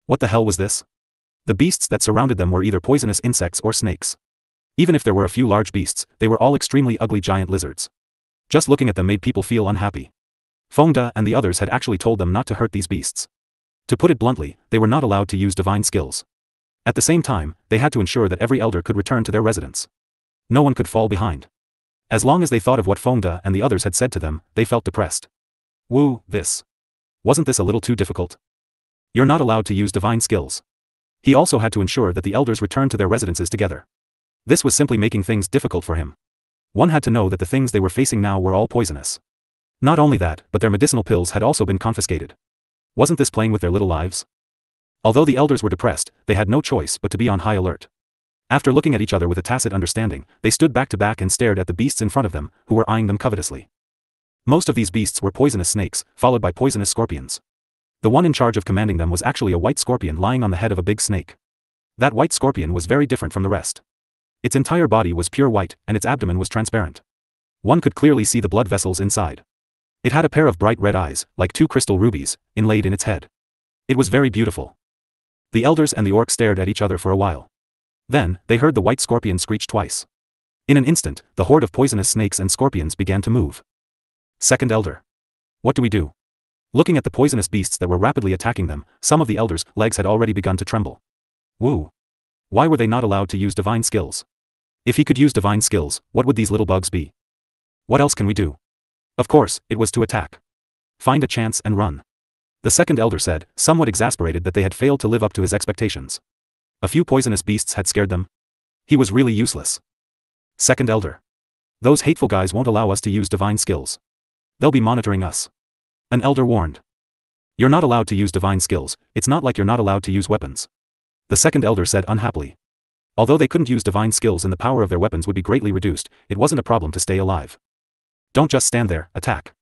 What the hell was this? The beasts that surrounded them were either poisonous insects or snakes. Even if there were a few large beasts, they were all extremely ugly giant lizards. Just looking at them made people feel unhappy. Fengde and the others had actually told them not to hurt these beasts. To put it bluntly, they were not allowed to use divine skills. At the same time, they had to ensure that every elder could return to their residence. No one could fall behind. As long as they thought of what Fengde and the others had said to them, they felt depressed. Woo, wasn't this a little too difficult? You're not allowed to use divine skills. He also had to ensure that the elders returned to their residences together. This was simply making things difficult for him. One had to know that the things they were facing now were all poisonous. Not only that, but their medicinal pills had also been confiscated. Wasn't this playing with their little lives? Although the elders were depressed, they had no choice but to be on high alert. After looking at each other with a tacit understanding, they stood back to back and stared at the beasts in front of them, who were eyeing them covetously. Most of these beasts were poisonous snakes, followed by poisonous scorpions. The one in charge of commanding them was actually a white scorpion lying on the head of a big snake. That white scorpion was very different from the rest. Its entire body was pure white, and its abdomen was transparent. One could clearly see the blood vessels inside. It had a pair of bright red eyes, like two crystal rubies, inlaid in its head. It was very beautiful. The elders and the orc stared at each other for a while. Then, they heard the white scorpion screech twice. In an instant, the horde of poisonous snakes and scorpions began to move. Second elder. What do we do? Looking at the poisonous beasts that were rapidly attacking them, some of the elders' legs had already begun to tremble. Woo. Why were they not allowed to use divine skills? If he could use divine skills, what would these little bugs be? What else can we do? Of course, it was to attack. Find a chance and run. The second elder said, somewhat exasperated that they had failed to live up to his expectations. A few poisonous beasts had scared them. He was really useless. Second elder. Those hateful guys won't allow us to use divine skills. They'll be monitoring us. An elder warned. You're not allowed to use divine skills, it's not like you're not allowed to use weapons. The second elder said unhappily. Although they couldn't use divine skills and the power of their weapons would be greatly reduced, it wasn't a problem to stay alive. Don't just stand there, attack.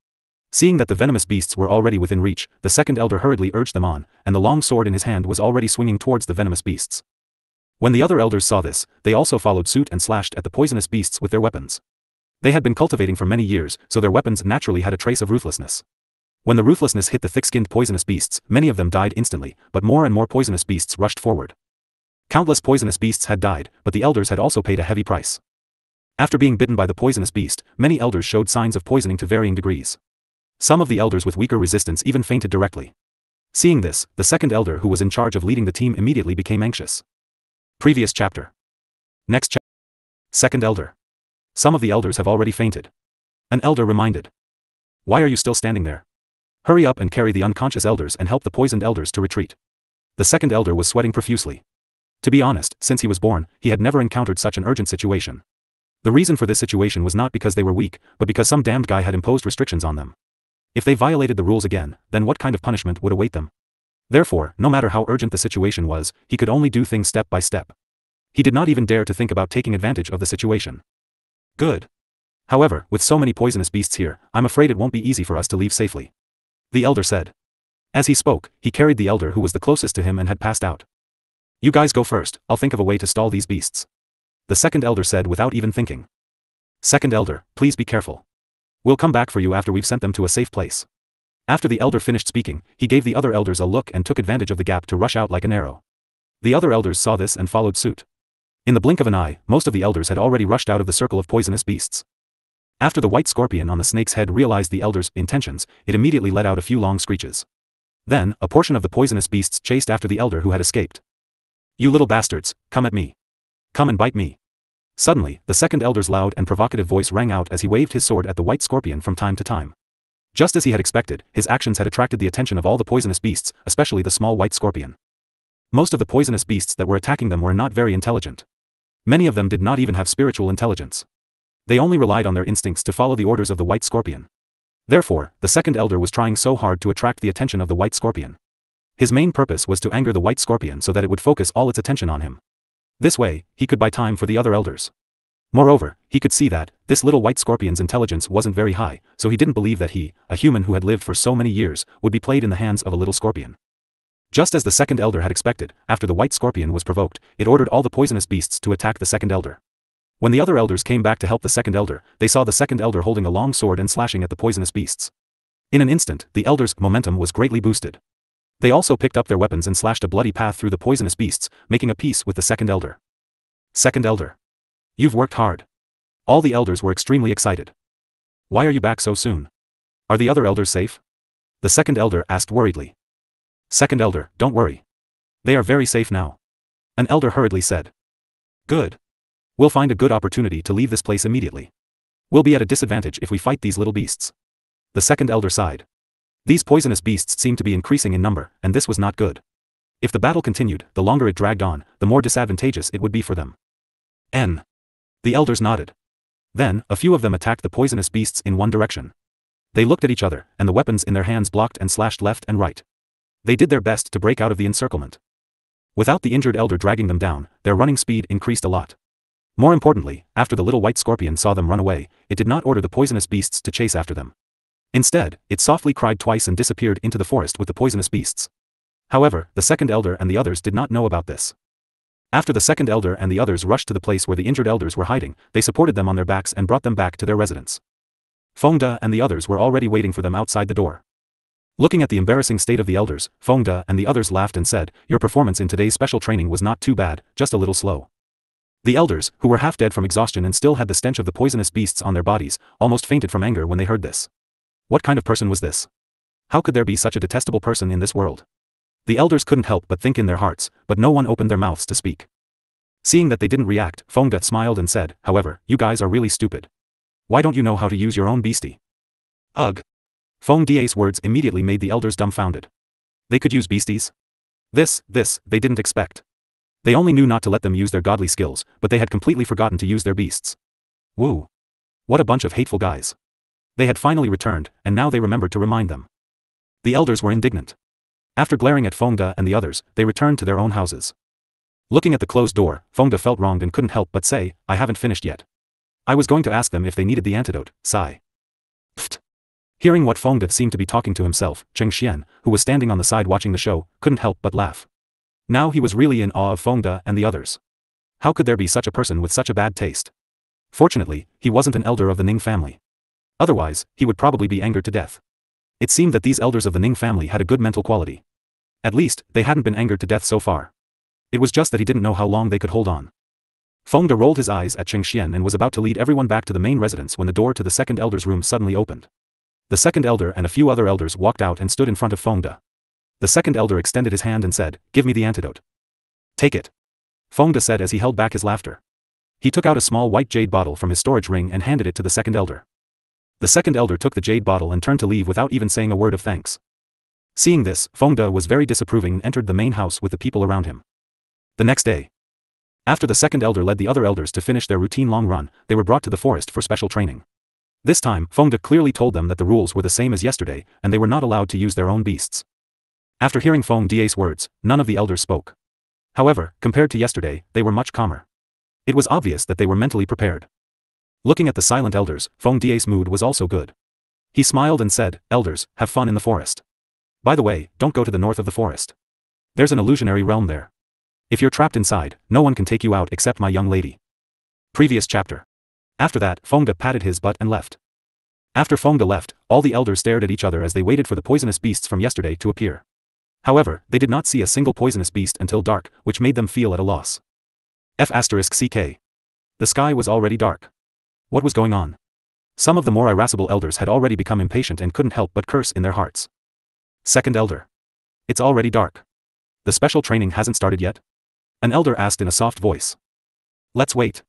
Seeing that the venomous beasts were already within reach, the second elder hurriedly urged them on, and the long sword in his hand was already swinging towards the venomous beasts. When the other elders saw this, they also followed suit and slashed at the poisonous beasts with their weapons. They had been cultivating for many years, so their weapons naturally had a trace of ruthlessness. When the ruthlessness hit the thick-skinned poisonous beasts, many of them died instantly, but more and more poisonous beasts rushed forward. Countless poisonous beasts had died, but the elders had also paid a heavy price. After being bitten by the poisonous beast, many elders showed signs of poisoning to varying degrees. Some of the elders with weaker resistance even fainted directly. Seeing this, the second elder who was in charge of leading the team immediately became anxious. Previous chapter. Next chapter. Second elder. Some of the elders have already fainted. An elder reminded. Why are you still standing there? Hurry up and carry the unconscious elders and help the poisoned elders to retreat. The second elder was sweating profusely. To be honest, since he was born, he had never encountered such an urgent situation. The reason for this situation was not because they were weak, but because some damned guy had imposed restrictions on them. If they violated the rules again, then what kind of punishment would await them? Therefore, no matter how urgent the situation was, he could only do things step by step. He did not even dare to think about taking advantage of the situation. Good. However, with so many poisonous beasts here, I'm afraid it won't be easy for us to leave safely. The elder said. As he spoke, he carried the elder who was the closest to him and had passed out. You guys go first, I'll think of a way to stall these beasts. The second elder said without even thinking. Second elder, please be careful. We'll come back for you after we've sent them to a safe place. After the elder finished speaking, he gave the other elders a look and took advantage of the gap to rush out like an arrow. The other elders saw this and followed suit. In the blink of an eye, most of the elders had already rushed out of the circle of poisonous beasts. After the white scorpion on the snake's head realized the elders' intentions, it immediately let out a few long screeches. Then, a portion of the poisonous beasts chased after the elder who had escaped. You little bastards, come at me. Come and bite me. Suddenly, the second elder's loud and provocative voice rang out as he waved his sword at the white scorpion from time to time. Just as he had expected, his actions had attracted the attention of all the poisonous beasts, especially the small white scorpion. Most of the poisonous beasts that were attacking them were not very intelligent. Many of them did not even have spiritual intelligence. They only relied on their instincts to follow the orders of the white scorpion. Therefore, the second elder was trying so hard to attract the attention of the white scorpion. His main purpose was to anger the white scorpion so that it would focus all its attention on him. This way, he could buy time for the other elders. Moreover, he could see that this little white scorpion's intelligence wasn't very high, so he didn't believe that he, a human who had lived for so many years, would be played in the hands of a little scorpion. Just as the second elder had expected, after the white scorpion was provoked, it ordered all the poisonous beasts to attack the second elder. When the other elders came back to help the second elder, they saw the second elder holding a long sword and slashing at the poisonous beasts. In an instant, the elder's momentum was greatly boosted. They also picked up their weapons and slashed a bloody path through the poisonous beasts, making a peace with the second elder. Second elder. You've worked hard. All the elders were extremely excited. Why are you back so soon? Are the other elders safe? The second elder asked worriedly. Second elder, don't worry. They are very safe now. An elder hurriedly said. Good. We'll find a good opportunity to leave this place immediately. We'll be at a disadvantage if we fight these little beasts. The second elder sighed. These poisonous beasts seemed to be increasing in number, and this was not good. If the battle continued, the longer it dragged on, the more disadvantageous it would be for them. The elders nodded. Then, a few of them attacked the poisonous beasts in one direction. They looked at each other, and the weapons in their hands blocked and slashed left and right. They did their best to break out of the encirclement. Without the injured elder dragging them down, their running speed increased a lot. More importantly, after the little white scorpion saw them run away, it did not order the poisonous beasts to chase after them. Instead, it softly cried twice and disappeared into the forest with the poisonous beasts. However, the second elder and the others did not know about this. After the second elder and the others rushed to the place where the injured elders were hiding, they supported them on their backs and brought them back to their residence. Fengde and the others were already waiting for them outside the door. Looking at the embarrassing state of the elders, Fengde and the others laughed and said, your performance in today's special training was not too bad, just a little slow. The elders, who were half dead from exhaustion and still had the stench of the poisonous beasts on their bodies, almost fainted from anger when they heard this. What kind of person was this? How could there be such a detestable person in this world? The elders couldn't help but think in their hearts, but no one opened their mouths to speak. Seeing that they didn't react, Fengde smiled and said, however, you guys are really stupid. Why don't you know how to use your own beastie? Ugh. Fengde's words immediately made the elders dumbfounded. They could use beasties? This, they didn't expect. They only knew not to let them use their godly skills, but they had completely forgotten to use their beasts. Woo. What a bunch of hateful guys. They had finally returned, and now they remembered to remind them. The elders were indignant. After glaring at Fengde and the others, they returned to their own houses. Looking at the closed door, Fengde felt wronged and couldn't help but say, I haven't finished yet. I was going to ask them if they needed the antidote, sigh. Pfft. Hearing what Fengde seemed to be talking to himself, Cheng Xian, who was standing on the side watching the show, couldn't help but laugh. Now he was really in awe of Fengde and the others. How could there be such a person with such a bad taste? Fortunately, he wasn't an elder of the Ning family. Otherwise, he would probably be angered to death. It seemed that these elders of the Ning family had a good mental quality. At least, they hadn't been angered to death so far. It was just that he didn't know how long they could hold on. Fengde rolled his eyes at Cheng Xian and was about to lead everyone back to the main residence when the door to the second elder's room suddenly opened. The second elder and a few other elders walked out and stood in front of Fengde. The second elder extended his hand and said, give me the antidote. Take it. Fengde said as he held back his laughter. He took out a small white jade bottle from his storage ring and handed it to the second elder. The second elder took the jade bottle and turned to leave without even saying a word of thanks. Seeing this, Fengde was very disapproving and entered the main house with the people around him. The next day, after the second elder led the other elders to finish their routine long run, they were brought to the forest for special training. This time, Fengde clearly told them that the rules were the same as yesterday, and they were not allowed to use their own beasts. After hearing Fengde's words, none of the elders spoke. However, compared to yesterday, they were much calmer. It was obvious that they were mentally prepared. Looking at the silent elders, Fengde's mood was also good. He smiled and said, elders, have fun in the forest. By the way, don't go to the north of the forest. There's an illusionary realm there. If you're trapped inside, no one can take you out except my young lady. Previous chapter. After that, Fengde patted his butt and left. After Fengde left, all the elders stared at each other as they waited for the poisonous beasts from yesterday to appear. However, they did not see a single poisonous beast until dark, which made them feel at a loss. F***ck. The sky was already dark. What was going on? Some of the more irascible elders had already become impatient and couldn't help but curse in their hearts. Second elder. It's already dark. The special training hasn't started yet? An elder asked in a soft voice. Let's wait.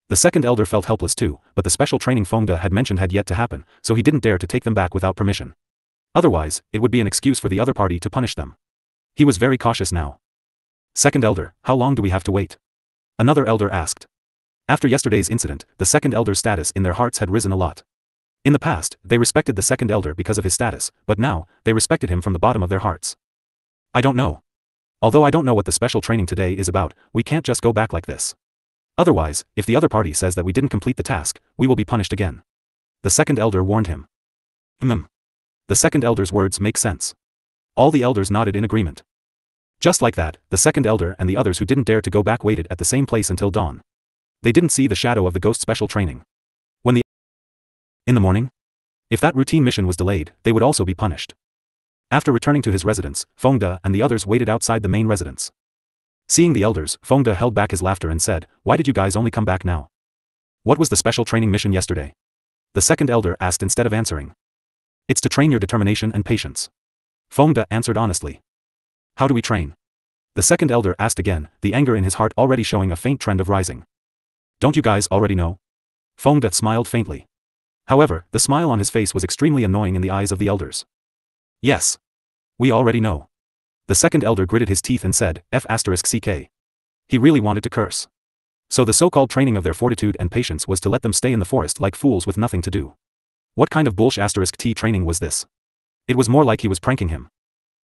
The second elder felt helpless too, but the special training Fengde had mentioned had yet to happen, so he didn't dare to take them back without permission. Otherwise, it would be an excuse for the other party to punish them. He was very cautious now. Second elder, how long do we have to wait? Another elder asked. After yesterday's incident, the second elder's status in their hearts had risen a lot. In the past, they respected the second elder because of his status, but now, they respected him from the bottom of their hearts. I don't know. Although I don't know what the special training today is about, we can't just go back like this. Otherwise, if the other party says that we didn't complete the task, we will be punished again. The second elder warned him. The second elder's words make sense. All the elders nodded in agreement. Just like that, the second elder and the others who didn't dare to go back waited at the same place until dawn. They didn't see the shadow of the ghost special training. In the morning? If that routine mission was delayed, they would also be punished. After returning to his residence, Fengde and the others waited outside the main residence. Seeing the elders, Fengde held back his laughter and said, "Why did you guys only come back now? What was the special training mission yesterday?" The second elder asked instead of answering. "It's to train your determination and patience." Fengde answered honestly. "How do we train?" The second elder asked again, the anger in his heart already showing a faint trend of rising. "Don't you guys already know?" Fengde smiled faintly. However, the smile on his face was extremely annoying in the eyes of the elders. "Yes. We already know." The second elder gritted his teeth and said, "F*ck." He really wanted to curse. So the so-called training of their fortitude and patience was to let them stay in the forest like fools with nothing to do. What kind of bullsh*t training was this? It was more like he was pranking him.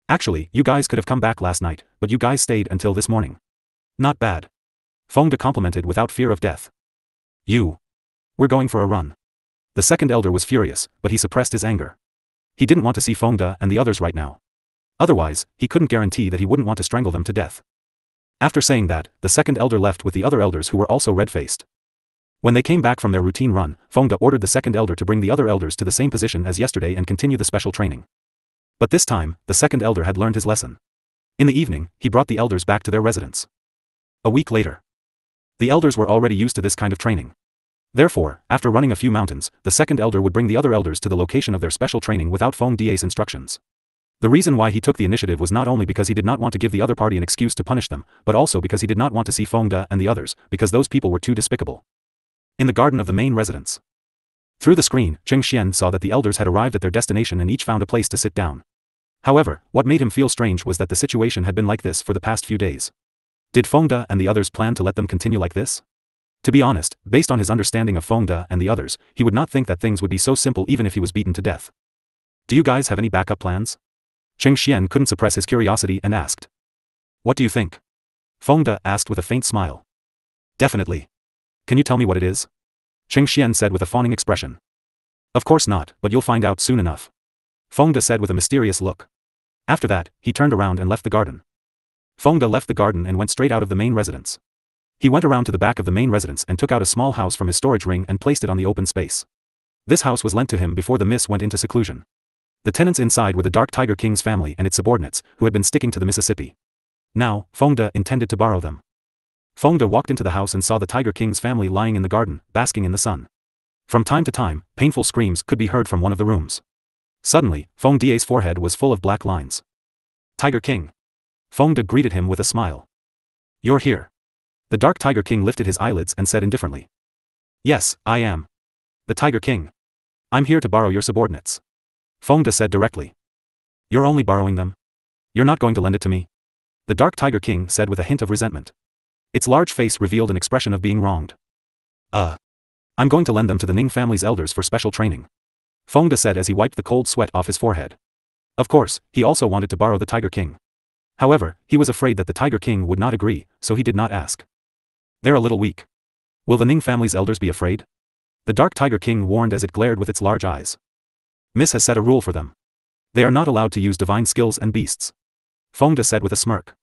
"Actually, you guys could have come back last night, but you guys stayed until this morning. Not bad." Fengde complimented without fear of death. We're going for a run." The second elder was furious, but he suppressed his anger. He didn't want to see Fengde and the others right now. Otherwise, he couldn't guarantee that he wouldn't want to strangle them to death. After saying that, the second elder left with the other elders who were also red-faced. When they came back from their routine run, Fengde ordered the second elder to bring the other elders to the same position as yesterday and continue the special training. But this time, the second elder had learned his lesson. In the evening, he brought the elders back to their residence. A week later. The elders were already used to this kind of training. Therefore, after running a few mountains, the second elder would bring the other elders to the location of their special training without Fengde's instructions. The reason why he took the initiative was not only because he did not want to give the other party an excuse to punish them, but also because he did not want to see Fengde and the others, because those people were too despicable. In the garden of the main residence. Through the screen, Cheng Xian saw that the elders had arrived at their destination and each found a place to sit down. However, what made him feel strange was that the situation had been like this for the past few days. Did Fengde and the others plan to let them continue like this? To be honest, based on his understanding of Fengde and the others, he would not think that things would be so simple even if he was beaten to death. "Do you guys have any backup plans?" Cheng Xian couldn't suppress his curiosity and asked. "What do you think?" Fengde asked with a faint smile. "Definitely. Can you tell me what it is?" Cheng Xian said with a fawning expression. "Of course not, but you'll find out soon enough," Fengde said with a mysterious look. After that, he turned around and left the garden. Fengde left the garden and went straight out of the main residence. He went around to the back of the main residence and took out a small house from his storage ring and placed it on the open space. This house was lent to him before the miss went into seclusion. The tenants inside were the Dark Tiger King's family and its subordinates, who had been sticking to the Mississippi. Now, Fengde intended to borrow them. Fengde walked into the house and saw the Tiger King's family lying in the garden, basking in the sun. From time to time, painful screams could be heard from one of the rooms. Suddenly, Fengde's forehead was full of black lines. "Tiger King." Fengde greeted him with a smile. "You're here." The Dark Tiger King lifted his eyelids and said indifferently. "Yes, I am. The Tiger King. I'm here to borrow your subordinates." Fengde said directly. "You're only borrowing them? You're not going to lend it to me?" The Dark Tiger King said with a hint of resentment. Its large face revealed an expression of being wronged. I'm going to lend them to the Ning family's elders for special training," Fengde said as he wiped the cold sweat off his forehead. Of course, he also wanted to borrow the Tiger King. However, he was afraid that the Tiger King would not agree, so he did not ask. "They're a little weak. Will the Ning family's elders be afraid?" The Dark Tiger King warned as it glared with its large eyes. "Miss has set a rule for them. They are not allowed to use divine skills and beasts," Fengde said with a smirk.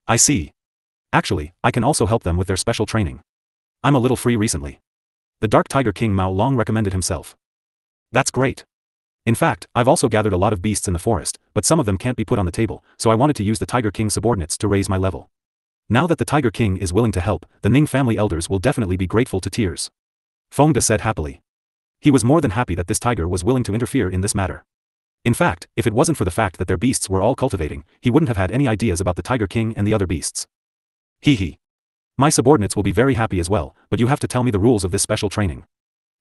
"I see. Actually, I can also help them with their special training. I'm a little free recently." The Dark Tiger King Mao Long recommended himself. "That's great. In fact, I've also gathered a lot of beasts in the forest, but some of them can't be put on the table, so I wanted to use the Tiger King's subordinates to raise my level. Now that the Tiger King is willing to help, the Ning family elders will definitely be grateful to tears," Fengde said happily. He was more than happy that this tiger was willing to interfere in this matter. In fact, if it wasn't for the fact that their beasts were all cultivating, he wouldn't have had any ideas about the Tiger King and the other beasts. Hee. My subordinates will be very happy as well, but you have to tell me the rules of this special training."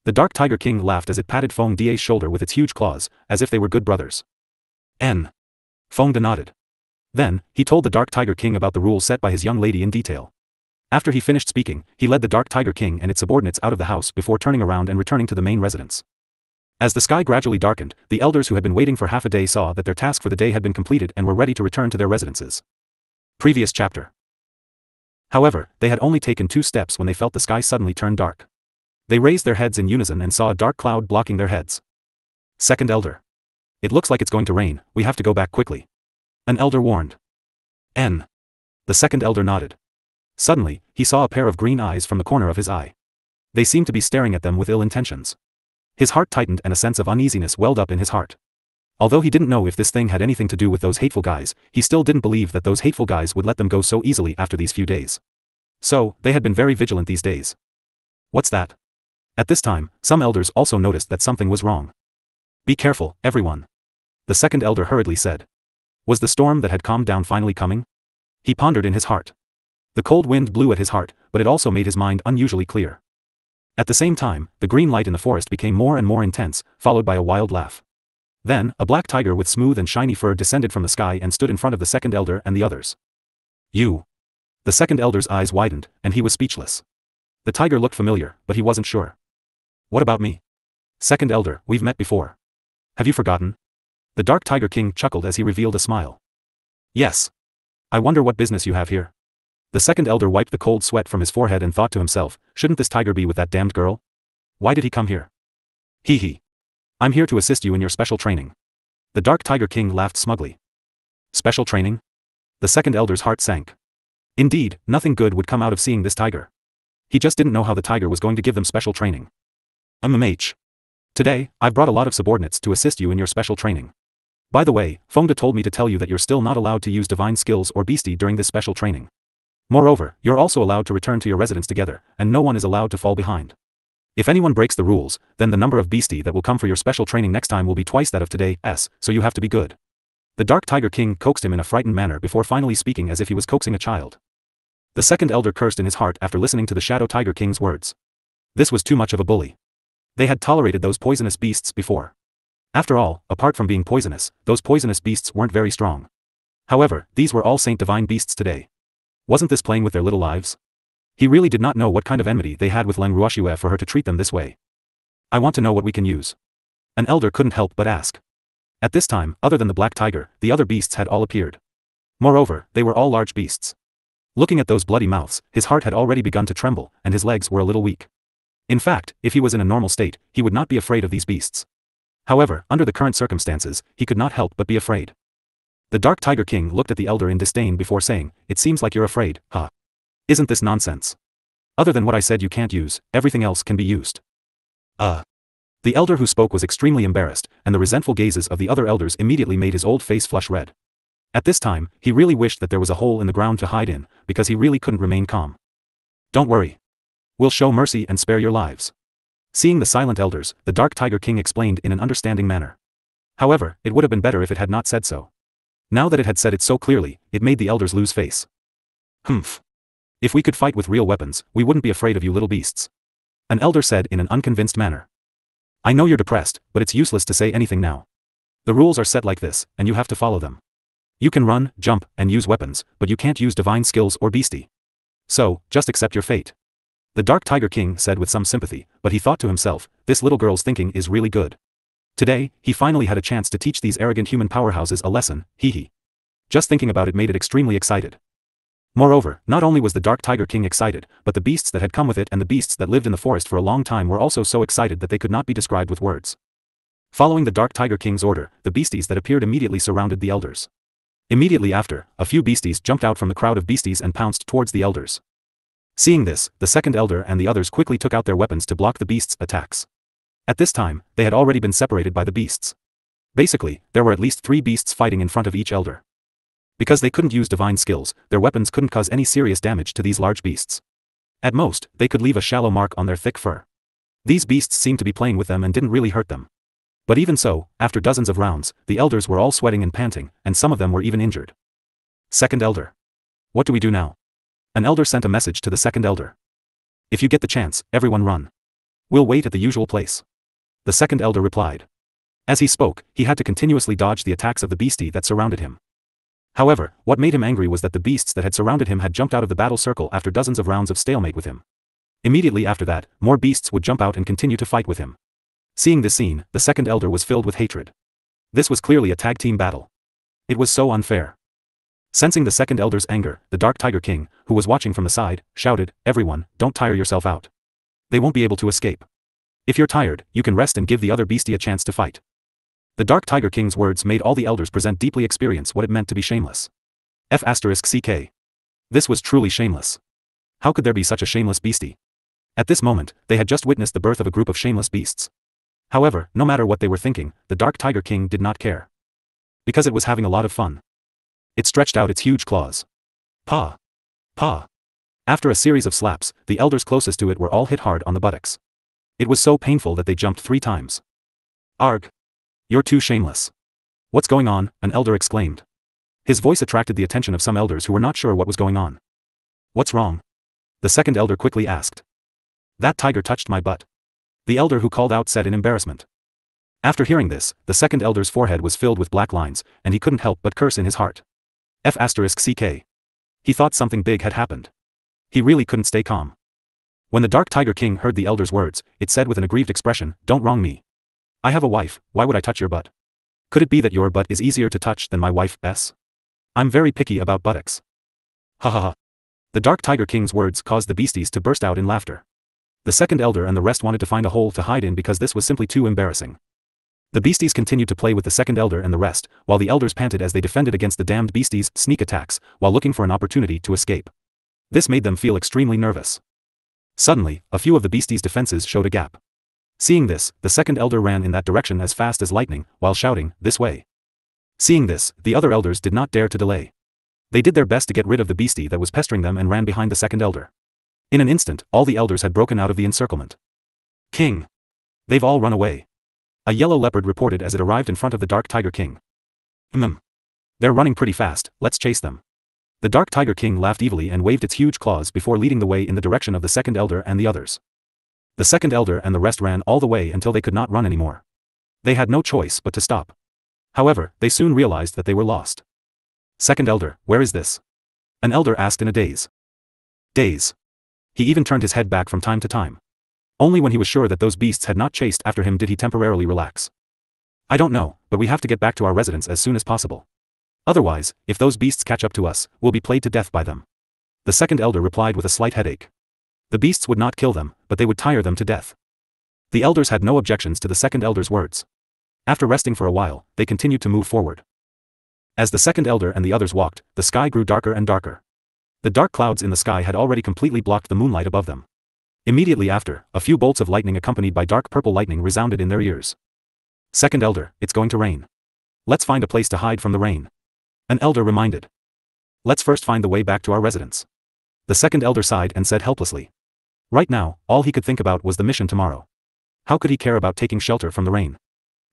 The Dark Tiger King laughed as it patted Fengde's shoulder with its huge claws, as if they were good brothers. Fengde nodded. Then, he told the Dark Tiger King about the rules set by his young lady in detail. After he finished speaking, he led the Dark Tiger King and its subordinates out of the house before turning around and returning to the main residence. As the sky gradually darkened, the elders who had been waiting for half a day saw that their task for the day had been completed and were ready to return to their residences. Previous chapter. However, they had only taken 2 steps when they felt the sky suddenly turn dark. They raised their heads in unison and saw a dark cloud blocking their heads. Second elder. "It looks like it's going to rain, we have to go back quickly," an elder warned. The second elder nodded. Suddenly, he saw a pair of green eyes from the corner of his eye. They seemed to be staring at them with ill intentions. His heart tightened and a sense of uneasiness welled up in his heart. Although he didn't know if this thing had anything to do with those hateful guys, he still didn't believe that those hateful guys would let them go so easily after these few days. So, they had been very vigilant these days. What's that? At this time, some elders also noticed that something was wrong. Be careful, everyone. The second elder hurriedly said. Was the storm that had calmed down finally coming? He pondered in his heart. The cold wind blew at his heart, but it also made his mind unusually clear. At the same time, the green light in the forest became more and more intense, followed by a wild laugh. Then, a black tiger with smooth and shiny fur descended from the sky and stood in front of the second elder and the others. You. The second elder's eyes widened, and he was speechless. The tiger looked familiar, but he wasn't sure. What about me? Second elder, we've met before. Have you forgotten? The dark tiger king chuckled as he revealed a smile. Yes. I wonder what business you have here. The second elder wiped the cold sweat from his forehead and thought to himself, shouldn't this tiger be with that damned girl? Why did he come here? Hee hee. I'm here to assist you in your special training. The dark tiger king laughed smugly. Special training? The second elder's heart sank. Indeed, nothing good would come out of seeing this tiger. He just didn't know how the tiger was going to give them special training. MMH. Today, I've brought a lot of subordinates to assist you in your special training. By the way, Fengda told me to tell you that you're still not allowed to use divine skills or beastie during this special training. Moreover, you're also allowed to return to your residence together, and no one is allowed to fall behind. If anyone breaks the rules, then the number of beastie that will come for your special training next time will be twice that of today's, so you have to be good. The dark tiger king coaxed him in a frightened manner before finally speaking as if he was coaxing a child. The second elder cursed in his heart after listening to the shadow tiger king's words. This was too much of a bully. They had tolerated those poisonous beasts before. After all, apart from being poisonous, those poisonous beasts weren't very strong. However, these were all saint divine beasts today. Wasn't this playing with their little lives? He really did not know what kind of enmity they had with Leng Ruoxue for her to treat them this way. I want to know what we can use. An elder couldn't help but ask. At this time, other than the black tiger, the other beasts had all appeared. Moreover, they were all large beasts. Looking at those bloody mouths, his heart had already begun to tremble, and his legs were a little weak. In fact, if he was in a normal state, he would not be afraid of these beasts. However, under the current circumstances, he could not help but be afraid. The dark tiger king looked at the elder in disdain before saying, "It seems like you're afraid, huh? Isn't this nonsense? Other than what I said you can't use, everything else can be used." The elder who spoke was extremely embarrassed, and the resentful gazes of the other elders immediately made his old face flush red. At this time, he really wished that there was a hole in the ground to hide in, because he really couldn't remain calm. Don't worry. We'll show mercy and spare your lives. Seeing the silent elders, the dark tiger king explained in an understanding manner. However, it would have been better if it had not said so. Now that it had said it so clearly, it made the elders lose face. Humph. If we could fight with real weapons, we wouldn't be afraid of you little beasts. An elder said in an unconvinced manner. I know you're depressed, but it's useless to say anything now. The rules are set like this, and you have to follow them. You can run, jump, and use weapons, but you can't use divine skills or beastie. So, just accept your fate. The dark tiger king said with some sympathy, but he thought to himself, this little girl's thinking is really good. Today, he finally had a chance to teach these arrogant human powerhouses a lesson, hee hee. Just thinking about it made it extremely excited. Moreover, not only was the dark tiger king excited, but the beasts that had come with it and the beasts that lived in the forest for a long time were also so excited that they could not be described with words. Following the dark tiger king's order, the beasties that appeared immediately surrounded the elders. Immediately after, a few beasties jumped out from the crowd of beasties and pounced towards the elders. Seeing this, the second elder and the others quickly took out their weapons to block the beasts' attacks. At this time, they had already been separated by the beasts. Basically, there were at least 3 beasts fighting in front of each elder. Because they couldn't use divine skills, their weapons couldn't cause any serious damage to these large beasts. At most, they could leave a shallow mark on their thick fur. These beasts seemed to be playing with them and didn't really hurt them. But even so, after dozens of rounds, the elders were all sweating and panting, and some of them were even injured. Second elder. What do we do now? An elder sent a message to the second elder. If you get the chance, everyone run. We'll wait at the usual place. The second elder replied. As he spoke, he had to continuously dodge the attacks of the beastie that surrounded him. However, what made him angry was that the beasts that had surrounded him had jumped out of the battle circle after dozens of rounds of stalemate with him. Immediately after that, more beasts would jump out and continue to fight with him. Seeing this scene, the second elder was filled with hatred. This was clearly a tag team battle. It was so unfair. Sensing the second elder's anger, the dark tiger king, who was watching from the side, shouted, "Everyone, don't tire yourself out. They won't be able to escape. If you're tired, you can rest and give the other beastie a chance to fight." The dark tiger king's words made all the elders present deeply experience what it meant to be shameless. F***ck. This was truly shameless. How could there be such a shameless beastie? At this moment, they had just witnessed the birth of a group of shameless beasts. However, no matter what they were thinking, the Dark Tiger King did not care. Because it was having a lot of fun. It stretched out its huge claws. Paw! Paw! After a series of slaps, the elders closest to it were all hit hard on the buttocks. It was so painful that they jumped 3 times. Arg! You're too shameless. What's going on? An elder exclaimed. His voice attracted the attention of some elders who were not sure what was going on. What's wrong? The second elder quickly asked. That tiger touched my butt. The elder who called out said in embarrassment. After hearing this, the second elder's forehead was filled with black lines, and he couldn't help but curse in his heart. F***ck. He thought something big had happened. He really couldn't stay calm. When the Dark Tiger King heard the elder's words, it said with an aggrieved expression, "Don't wrong me. I have a wife, why would I touch your butt? Could it be that your butt is easier to touch than my wife's? I'm very picky about buttocks." Ha ha ha. The Dark Tiger King's words caused the beasties to burst out in laughter. The second elder and the rest wanted to find a hole to hide in because this was simply too embarrassing. The beasties continued to play with the second elder and the rest, while the elders panted as they defended against the damned beasties' sneak attacks, while looking for an opportunity to escape. This made them feel extremely nervous. Suddenly, a few of the beasties' defenses showed a gap. Seeing this, the second elder ran in that direction as fast as lightning, while shouting, "This way." Seeing this, the other elders did not dare to delay. They did their best to get rid of the beastie that was pestering them and ran behind the second elder. In an instant, all the elders had broken out of the encirclement. King! They've all run away. A yellow leopard reported as it arrived in front of the Dark Tiger King. They're running pretty fast, let's chase them. The Dark Tiger King laughed evilly and waved its huge claws before leading the way in the direction of the second elder and the others. The second elder and the rest ran all the way until they could not run anymore. They had no choice but to stop. However, they soon realized that they were lost. Second elder, where is this? An elder asked in a daze. He even turned his head back from time to time. Only when he was sure that those beasts had not chased after him did he temporarily relax. I don't know, but we have to get back to our residence as soon as possible. Otherwise, if those beasts catch up to us, we'll be played to death by them. The second elder replied with a slight headache. The beasts would not kill them, but they would tire them to death. The elders had no objections to the second elder's words. After resting for a while, they continued to move forward. As the second elder and the others walked, the sky grew darker and darker. The dark clouds in the sky had already completely blocked the moonlight above them. Immediately after, a few bolts of lightning accompanied by dark purple lightning resounded in their ears. Second elder, it's going to rain. Let's find a place to hide from the rain. An elder reminded. Let's first find the way back to our residence. The second elder sighed and said helplessly. Right now, all he could think about was the mission tomorrow. How could he care about taking shelter from the rain?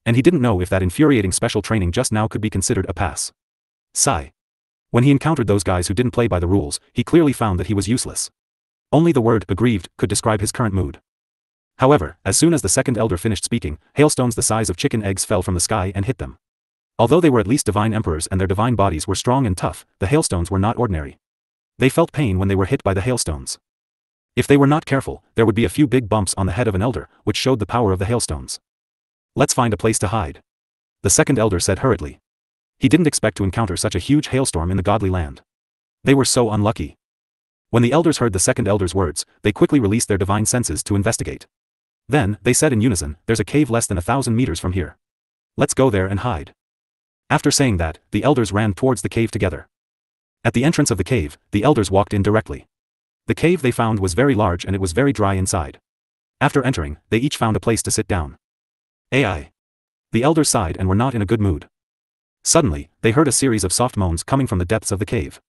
And he didn't know if that infuriating special training just now could be considered a pass. Sigh. When he encountered those guys who didn't play by the rules, he clearly found that he was useless. Only the word aggrieved could describe his current mood. However, as soon as the second elder finished speaking, hailstones the size of chicken eggs fell from the sky and hit them. Although they were at least divine emperors and their divine bodies were strong and tough, the hailstones were not ordinary. They felt pain when they were hit by the hailstones. If they were not careful, there would be a few big bumps on the head of an elder, which showed the power of the hailstones. Let's find a place to hide. The second elder said hurriedly. He didn't expect to encounter such a huge hailstorm in the godly land. They were so unlucky. When the elders heard the second elder's words, they quickly released their divine senses to investigate. Then, they said in unison, there's a cave less than 1,000 meters from here. Let's go there and hide. After saying that, the elders ran towards the cave together. At the entrance of the cave, the elders walked in directly. The cave they found was very large and it was very dry inside. After entering, they each found a place to sit down. AI. The elders sighed and were not in a good mood. Suddenly, they heard a series of soft moans coming from the depths of the cave.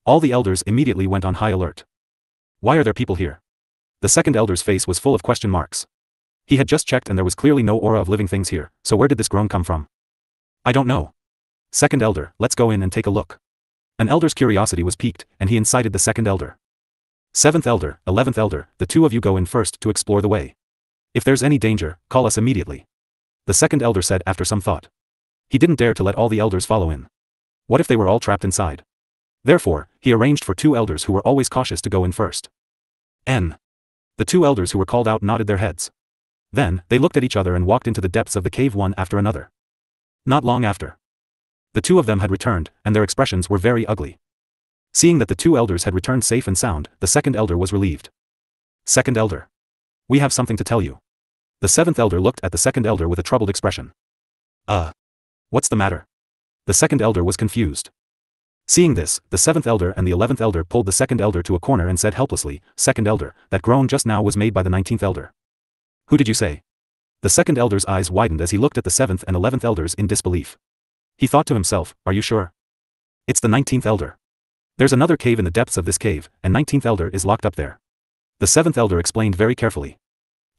All the elders immediately went on high alert. Why are there people here? The second elder's face was full of question marks. He had just checked and there was clearly no aura of living things here, so where did this groan come from? I don't know. Second elder, let's go in and take a look. An elder's curiosity was piqued, and he incited the second elder. Seventh elder, 11th elder, the two of you go in first to explore the way. If there's any danger, call us immediately. The second elder said after some thought. He didn't dare to let all the elders follow in. What if they were all trapped inside? Therefore, he arranged for 2 elders who were always cautious to go in first. The 2 elders who were called out nodded their heads. Then, they looked at each other and walked into the depths of the cave one after another. Not long after. The 2 of them had returned, and their expressions were very ugly. Seeing that the 2 elders had returned safe and sound, the second elder was relieved. Second elder. We have something to tell you. The 7th elder looked at the second elder with a troubled expression. What's the matter? The second elder was confused. Seeing this, the 7th elder and the 11th elder pulled the second elder to a corner and said helplessly, Second elder, that groan just now was made by the 19th elder. Who did you say? The second elder's eyes widened as he looked at the 7th and 11th elders in disbelief. He thought to himself, are you sure? It's the 19th elder. There's another cave in the depths of this cave, and 19th elder is locked up there. The 7th elder explained very carefully.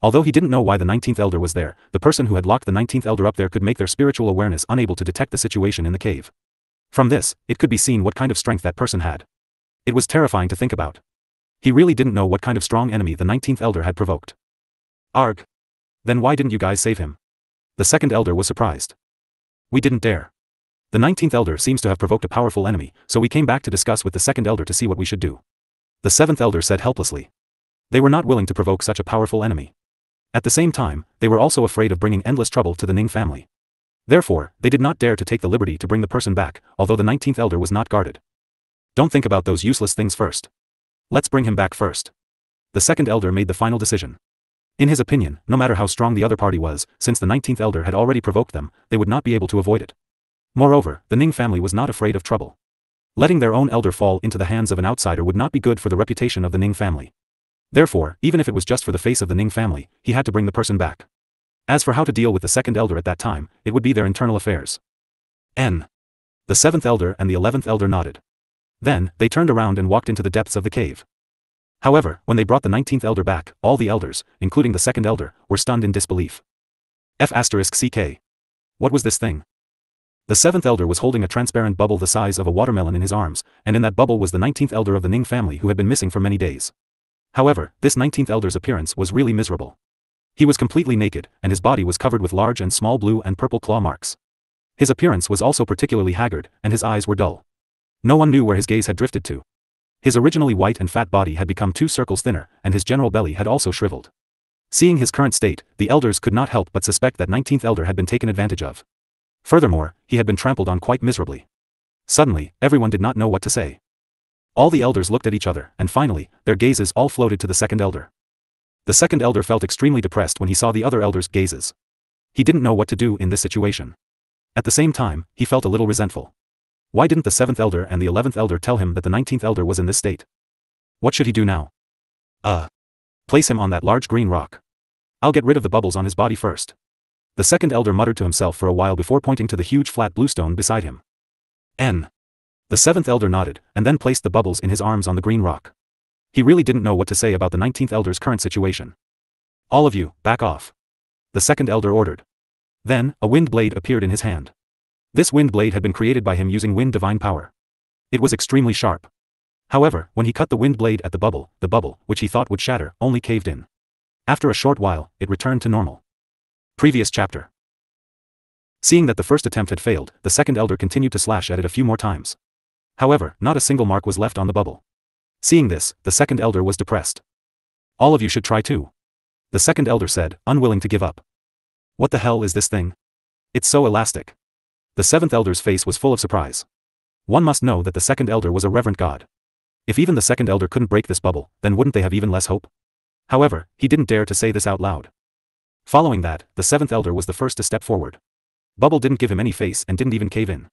Although he didn't know why the 19th elder was there, the person who had locked the 19th elder up there could make their spiritual awareness unable to detect the situation in the cave. From this, it could be seen what kind of strength that person had. It was terrifying to think about. He really didn't know what kind of strong enemy the 19th elder had provoked. Arg. Then why didn't you guys save him? The second elder was surprised. We didn't dare. The 19th elder seems to have provoked a powerful enemy, so we came back to discuss with the second elder to see what we should do. The 7th elder said helplessly. They were not willing to provoke such a powerful enemy. At the same time, they were also afraid of bringing endless trouble to the Ning family. Therefore, they did not dare to take the liberty to bring the person back, although the 19th elder was not guarded. Don't think about those useless things first. Let's bring him back first. The second elder made the final decision. In his opinion, no matter how strong the other party was, since the 19th elder had already provoked them, they would not be able to avoid it. Moreover, the Ning family was not afraid of trouble. Letting their own elder fall into the hands of an outsider would not be good for the reputation of the Ning family. Therefore, even if it was just for the face of the Ning family, he had to bring the person back. As for how to deal with the second elder at that time, it would be their internal affairs. The 7th elder and the 11th elder nodded. Then, they turned around and walked into the depths of the cave. However, when they brought the 19th elder back, all the elders, including the second elder, were stunned in disbelief. F***CK. What was this thing? The 7th elder was holding a transparent bubble the size of a watermelon in his arms, and in that bubble was the 19th elder of the Ning family who had been missing for many days. However, this 19th elder's appearance was really miserable. He was completely naked, and his body was covered with large and small blue and purple claw marks. His appearance was also particularly haggard, and his eyes were dull. No one knew where his gaze had drifted to. His originally white and fat body had become 2 circles thinner, and his general belly had also shriveled. Seeing his current state, the elders could not help but suspect that 19th elder had been taken advantage of. Furthermore, he had been trampled on quite miserably. Suddenly, everyone did not know what to say. All the elders looked at each other, and finally, their gazes all floated to the second elder. The second elder felt extremely depressed when he saw the other elders' gazes. He didn't know what to do in this situation. At the same time, he felt a little resentful. Why didn't the 7th elder and the 11th elder tell him that the 19th elder was in this state? What should he do now? Place him on that large green rock. I'll get rid of the bubbles on his body first. The second elder muttered to himself for a while before pointing to the huge flat blue stone beside him. The 7th elder nodded, and then placed the bubbles in his arms on the green rock. He really didn't know what to say about the 19th elder's current situation. All of you, back off. The second elder ordered. Then, a wind blade appeared in his hand. This wind blade had been created by him using wind divine power. It was extremely sharp. However, when he cut the wind blade at the bubble, which he thought would shatter, only caved in. After a short while, it returned to normal. Previous chapter. Seeing that the first attempt had failed, the second elder continued to slash at it a few more times. However, not a single mark was left on the bubble. Seeing this, the second elder was depressed. All of you should try too. The second elder said, unwilling to give up. What the hell is this thing? It's so elastic. The 7th elder's face was full of surprise. One must know that the second elder was a reverent god. If even the second elder couldn't break this bubble, then wouldn't they have even less hope? However, he didn't dare to say this out loud. Following that, the 7th elder was the first to step forward. Bubble didn't give him any face and didn't even cave in.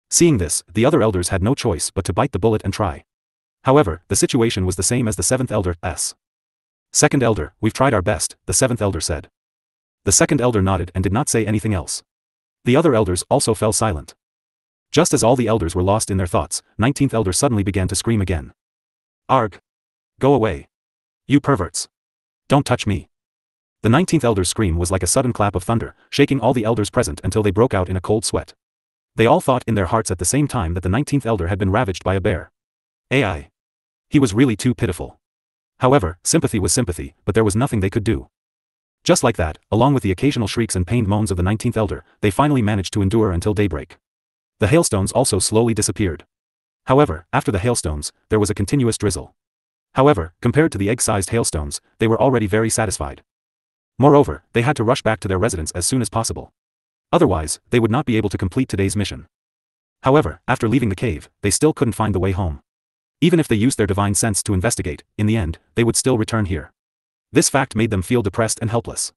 Seeing this, the other elders had no choice but to bite the bullet and try. However, the situation was the same as the 7th elder's. Second elder, we've tried our best, the 7th elder said. The second elder nodded and did not say anything else. The other elders also fell silent. Just as all the elders were lost in their thoughts, 19th elder suddenly began to scream again. Arg! Go away! You perverts! Don't touch me! The 19th elder's scream was like a sudden clap of thunder, shaking all the elders present until they broke out in a cold sweat. They all thought in their hearts at the same time that the 19th elder had been ravaged by a bear. AI. He was really too pitiful. However, sympathy was sympathy, but there was nothing they could do. Just like that, along with the occasional shrieks and pained moans of the 19th elder, they finally managed to endure until daybreak. The hailstones also slowly disappeared. However, after the hailstones, there was a continuous drizzle. However, compared to the egg-sized hailstones, they were already very satisfied. Moreover, they had to rush back to their residence as soon as possible. Otherwise, they would not be able to complete today's mission. However, after leaving the cave, they still couldn't find the way home. Even if they used their divine sense to investigate, in the end, they would still return here. This fact made them feel depressed and helpless.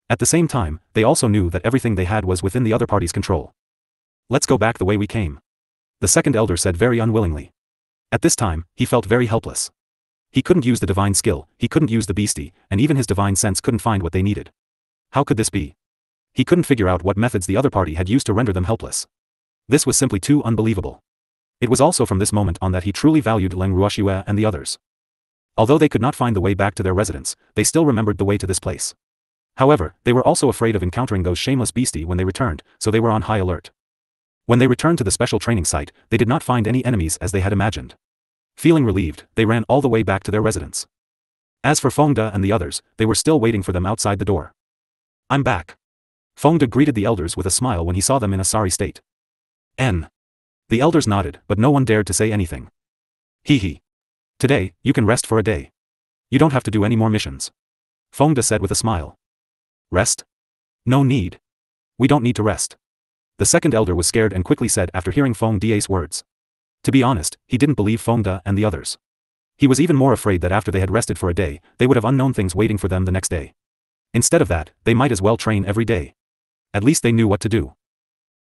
At the same time, they also knew that everything they had was within the other party's control. Let's go back the way we came. The second elder said very unwillingly. At this time, he felt very helpless. He couldn't use the divine skill, he couldn't use the beastie, and even his divine sense couldn't find what they needed. How could this be? He couldn't figure out what methods the other party had used to render them helpless. This was simply too unbelievable. It was also from this moment on that he truly valued Leng Ruoxue and the others. Although they could not find the way back to their residence, they still remembered the way to this place. However, they were also afraid of encountering those shameless beastie when they returned, so they were on high alert. When they returned to the special training site, they did not find any enemies as they had imagined. Feeling relieved, they ran all the way back to their residence. As for Fengde and the others, they were still waiting for them outside the door. I'm back. Fengde greeted the elders with a smile when he saw them in a sorry state. The elders nodded, but no one dared to say anything. Hee. Today, you can rest for a day. You don't have to do any more missions. Fengde said with a smile. Rest? No need. We don't need to rest. The second elder was scared and quickly said after hearing Fengde's words. To be honest, he didn't believe Fengde and the others. He was even more afraid that after they had rested for a day, they would have unknown things waiting for them the next day. Instead of that, they might as well train every day. At least they knew what to do.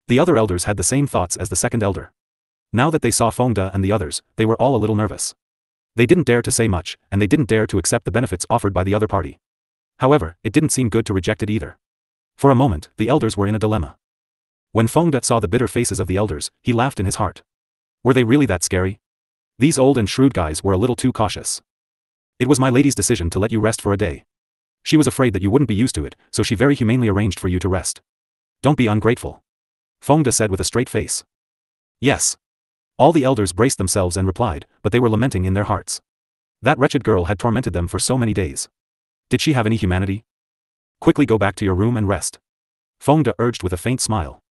The other elders had the same thoughts as the second elder. Now that they saw Fengde and the others, they were all a little nervous. They didn't dare to say much, and they didn't dare to accept the benefits offered by the other party. However, it didn't seem good to reject it either. For a moment, the elders were in a dilemma. When Fengde saw the bitter faces of the elders, he laughed in his heart. Were they really that scary? These old and shrewd guys were a little too cautious. It was my lady's decision to let you rest for a day. She was afraid that you wouldn't be used to it, so she very humanely arranged for you to rest. Don't be ungrateful. Fengde said with a straight face. Yes. All the elders braced themselves and replied, but they were lamenting in their hearts. That wretched girl had tormented them for so many days. Did she have any humanity? Quickly go back to your room and rest. Fengde urged with a faint smile.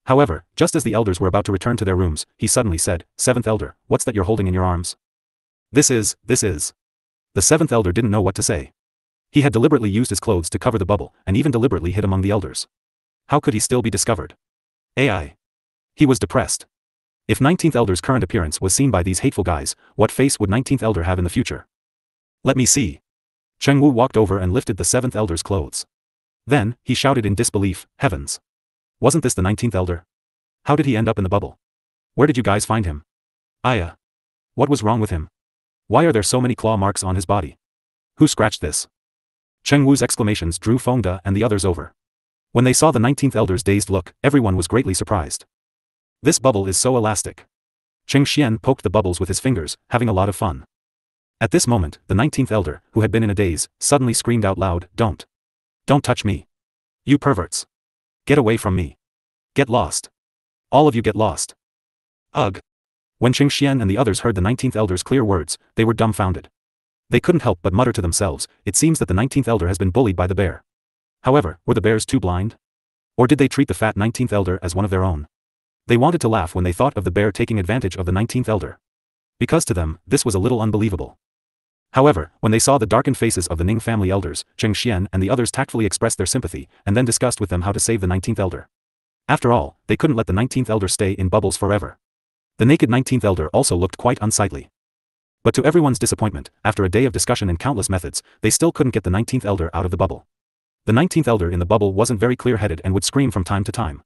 However, just as the elders were about to return to their rooms, he suddenly said, Seventh elder, what's that you're holding in your arms? This is. The seventh elder didn't know what to say. He had deliberately used his clothes to cover the bubble, and even deliberately hid among the elders. How could he still be discovered? AI. He was depressed. If 19th Elder's current appearance was seen by these hateful guys, what face would 19th Elder have in the future? Let me see. Chengwu walked over and lifted the 7th Elder's clothes. Then, he shouted in disbelief, Heavens! Wasn't this the 19th Elder? How did he end up in the bubble? Where did you guys find him? Aya. What was wrong with him? Why are there so many claw marks on his body? Who scratched this? Chengwu's exclamations drew Fengde and the others over. When they saw the 19th Elder's dazed look, everyone was greatly surprised. This bubble is so elastic. Cheng Xian poked the bubbles with his fingers, having a lot of fun. At this moment, the 19th Elder, who had been in a daze, suddenly screamed out loud, Don't touch me. You perverts. Get away from me. Get lost. All of you get lost. Ugh. When Cheng Xian and the others heard the 19th Elder's clear words, they were dumbfounded. They couldn't help but mutter to themselves, it seems that the 19th Elder has been bullied by the bear. However, were the bears too blind? Or did they treat the fat 19th Elder as one of their own? They wanted to laugh when they thought of the bear taking advantage of the 19th Elder. Because to them, this was a little unbelievable. However, when they saw the darkened faces of the Ning family elders, Cheng Xian and the others tactfully expressed their sympathy, and then discussed with them how to save the 19th Elder. After all, they couldn't let the 19th Elder stay in bubbles forever. The naked 19th Elder also looked quite unsightly. But to everyone's disappointment, after a day of discussion and countless methods, they still couldn't get the 19th Elder out of the bubble. The 19th Elder in the bubble wasn't very clear-headed and would scream from time to time.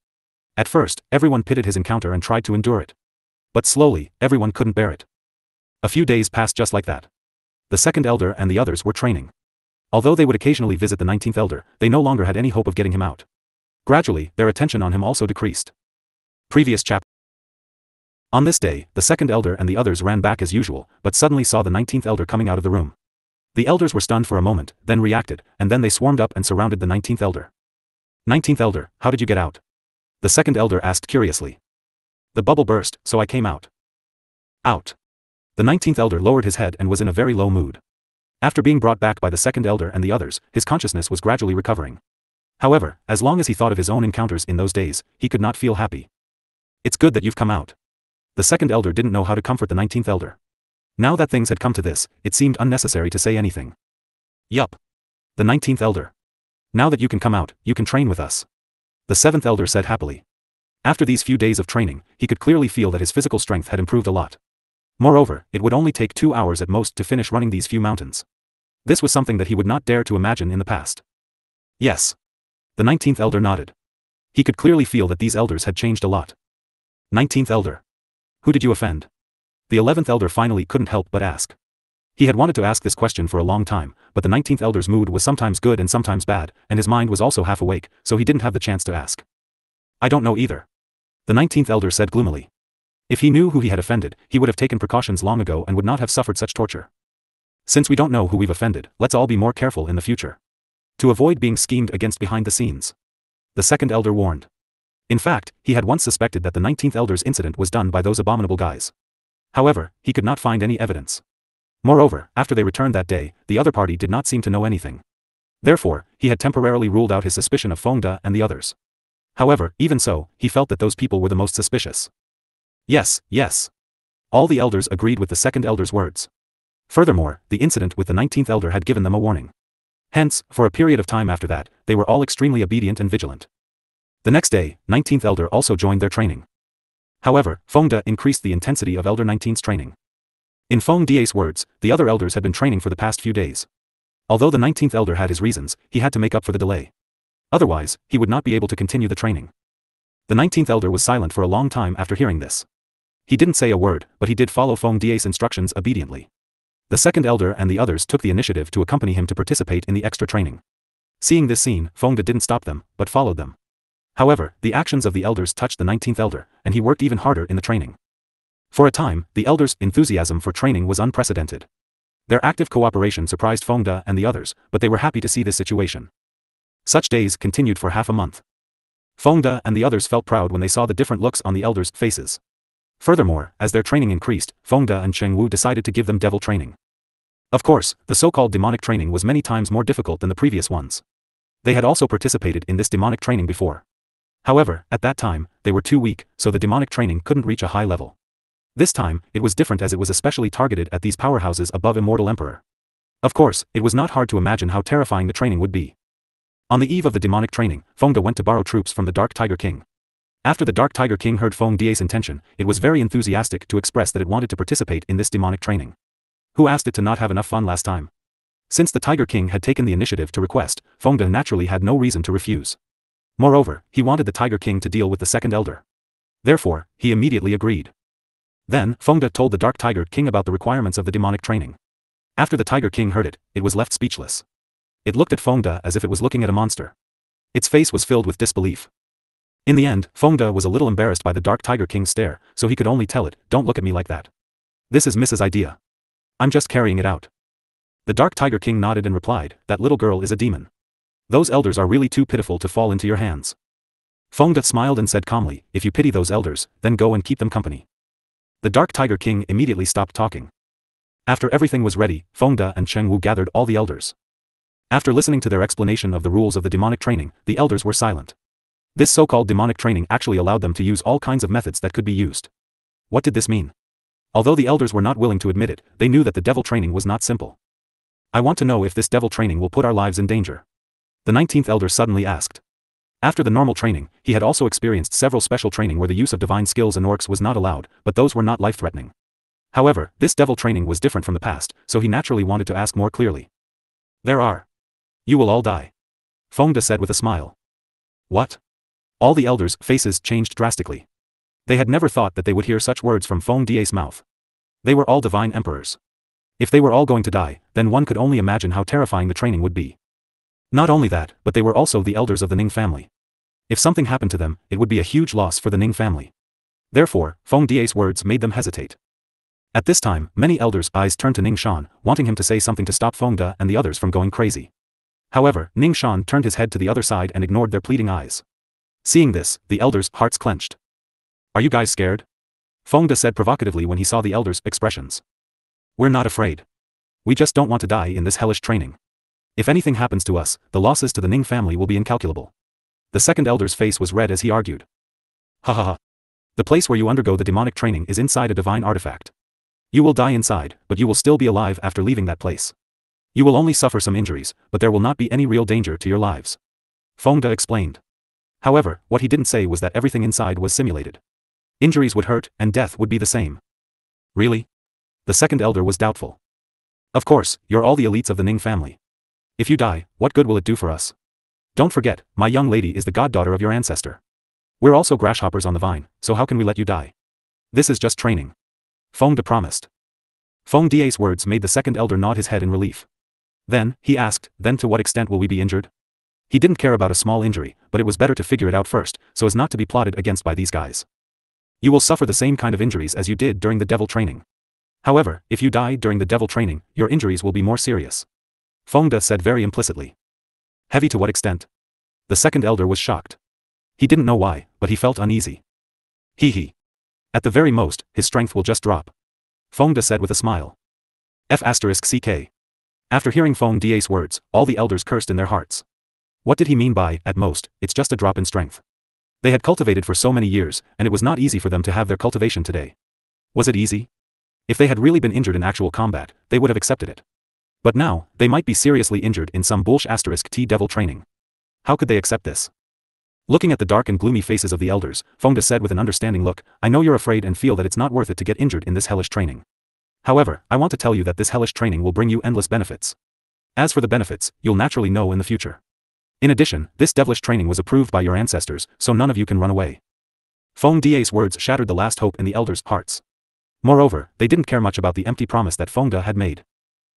At first, everyone pitied his encounter and tried to endure it. But slowly, everyone couldn't bear it. A few days passed just like that. The second Elder and the others were training. Although they would occasionally visit the 19th Elder, they no longer had any hope of getting him out. Gradually, their attention on him also decreased. Previous chapter. On this day, the second Elder and the others ran back as usual, but suddenly saw the 19th Elder coming out of the room. The elders were stunned for a moment, then reacted, and then they swarmed up and surrounded the 19th Elder. 19th Elder, how did you get out? The second Elder asked curiously. The bubble burst, so I came out. Out. The 19th Elder lowered his head and was in a very low mood. After being brought back by the second Elder and the others, his consciousness was gradually recovering. However, as long as he thought of his own encounters in those days, he could not feel happy. It's good that you've come out. The second Elder didn't know how to comfort the 19th Elder. Now that things had come to this, it seemed unnecessary to say anything. Yup. The 19th Elder. Now that you can come out, you can train with us. The 7th Elder said happily. After these few days of training, he could clearly feel that his physical strength had improved a lot. Moreover, it would only take 2 hours at most to finish running these few mountains. This was something that he would not dare to imagine in the past. Yes. The 19th Elder nodded. He could clearly feel that these elders had changed a lot. 19th Elder. Who did you offend? The 11th Elder finally couldn't help but ask. He had wanted to ask this question for a long time, but the 19th elder's mood was sometimes good and sometimes bad, and his mind was also half awake, so he didn't have the chance to ask. I don't know either. The 19th elder said gloomily. If he knew who he had offended, he would have taken precautions long ago and would not have suffered such torture. Since we don't know who we've offended, let's all be more careful in the future. To avoid being schemed against behind the scenes. The second elder warned. In fact, he had once suspected that the 19th elder's incident was done by those abominable guys. However, he could not find any evidence. Moreover, after they returned that day, the other party did not seem to know anything. Therefore, he had temporarily ruled out his suspicion of Fengde and the others. However, even so, he felt that those people were the most suspicious. Yes, yes. All the elders agreed with the second elder's words. Furthermore, the incident with the 19th elder had given them a warning. Hence, for a period of time after that, they were all extremely obedient and vigilant. The next day, 19th elder also joined their training. However, Fengde increased the intensity of Elder 19's training. In Feng Die's words, the other elders had been training for the past few days. Although the 19th elder had his reasons, he had to make up for the delay. Otherwise, he would not be able to continue the training. The 19th elder was silent for a long time after hearing this. He didn't say a word, but he did follow Feng Die's instructions obediently. The second elder and the others took the initiative to accompany him to participate in the extra training. Seeing this scene, Fengde didn't stop them, but followed them. However, the actions of the elders touched the 19th elder, and he worked even harder in the training. For a time, the elders' enthusiasm for training was unprecedented. Their active cooperation surprised Fengde and the others, but they were happy to see this situation. Such days continued for half a month. Fengde and the others felt proud when they saw the different looks on the elders' faces. Furthermore, as their training increased, Fengde and Chengwu decided to give them devil training. Of course, the so-called demonic training was many times more difficult than the previous ones. They had also participated in this demonic training before. However, at that time, they were too weak, so the demonic training couldn't reach a high level. This time, it was different as it was especially targeted at these powerhouses above Immortal Emperor. Of course, it was not hard to imagine how terrifying the training would be. On the eve of the demonic training, Fengde went to borrow troops from the Dark Tiger King. After the Dark Tiger King heard Feng Die's intention, it was very enthusiastic to express that it wanted to participate in this demonic training. Who asked it to not have enough fun last time? Since the Tiger King had taken the initiative to request, Fengde naturally had no reason to refuse. Moreover, he wanted the Tiger King to deal with the second elder. Therefore, he immediately agreed. Then, Fengde told the Dark Tiger King about the requirements of the demonic training. After the Tiger King heard it, it was left speechless. It looked at Fengde as if it was looking at a monster. Its face was filled with disbelief. In the end, Fengde was a little embarrassed by the Dark Tiger King's stare, so he could only tell it, "Don't look at me like that. This is Mrs. Idea. I'm just carrying it out." The Dark Tiger King nodded and replied, "That little girl is a demon. Those elders are really too pitiful to fall into your hands." Fengde smiled and said calmly, "If you pity those elders, then go and keep them company." The Dark Tiger King immediately stopped talking. After everything was ready, Fengde and Chengwu gathered all the elders. After listening to their explanation of the rules of the demonic training, the elders were silent. This so-called demonic training actually allowed them to use all kinds of methods that could be used. What did this mean? Although the elders were not willing to admit it, they knew that the devil training was not simple. "I want to know if this devil training will put our lives in danger," the 19th elder suddenly asked. After the normal training, he had also experienced several special training where the use of divine skills and orcs was not allowed, but those were not life-threatening. However, this devil training was different from the past, so he naturally wanted to ask more clearly. "There are. You will all die," Fengde said with a smile. What? All the elders' faces changed drastically. They had never thought that they would hear such words from Feng Die's mouth. They were all divine emperors. If they were all going to die, then one could only imagine how terrifying the training would be. Not only that, but they were also the elders of the Ning family. If something happened to them, it would be a huge loss for the Ning family. Therefore, Feng Die's words made them hesitate. At this time, many elders' eyes turned to Ning Shan, wanting him to say something to stop Fengde and the others from going crazy. However, Ning Shan turned his head to the other side and ignored their pleading eyes. Seeing this, the elders' hearts clenched. "Are you guys scared?" Fengde said provocatively when he saw the elders' expressions. "We're not afraid. We just don't want to die in this hellish training. If anything happens to us, the losses to the Ning family will be incalculable." The second elder's face was red as he argued. "Ha ha ha. The place where you undergo the demonic training is inside a divine artifact. You will die inside, but you will still be alive after leaving that place. You will only suffer some injuries, but there will not be any real danger to your lives," Fengde explained. However, what he didn't say was that everything inside was simulated. Injuries would hurt, and death would be the same. "Really?" The second elder was doubtful. "Of course, you're all the elites of the Ning family. If you die, what good will it do for us? Don't forget, my young lady is the goddaughter of your ancestor. We're also grasshoppers on the vine, so how can we let you die? This is just training," Fengde promised. Feng Da's words made the second elder nod his head in relief. Then, he asked, then to what extent will we be injured? He didn't care about a small injury, but it was better to figure it out first, so as not to be plotted against by these guys. You will suffer the same kind of injuries as you did during the devil training. However, if you die during the devil training, your injuries will be more serious. Feng Da said very implicitly. Heavy to what extent? The second elder was shocked. He didn't know why, but he felt uneasy. Hee. At the very most, his strength will just drop. Feng Da said with a smile. F***ck. After hearing Feng Da's words, all the elders cursed in their hearts. What did he mean by, at most, it's just a drop in strength? They had cultivated for so many years, and it was not easy for them to have their cultivation today. Was it easy? If they had really been injured in actual combat, they would have accepted it. But now, they might be seriously injured in some bullsh**t devil training. How could they accept this? Looking at the dark and gloomy faces of the elders, Feng Da said with an understanding look, I know you're afraid and feel that it's not worth it to get injured in this hellish training. However, I want to tell you that this hellish training will bring you endless benefits. As for the benefits, you'll naturally know in the future. In addition, this devilish training was approved by your ancestors, so none of you can run away. Feng Da's words shattered the last hope in the elders' hearts. Moreover, they didn't care much about the empty promise that Feng Da had made.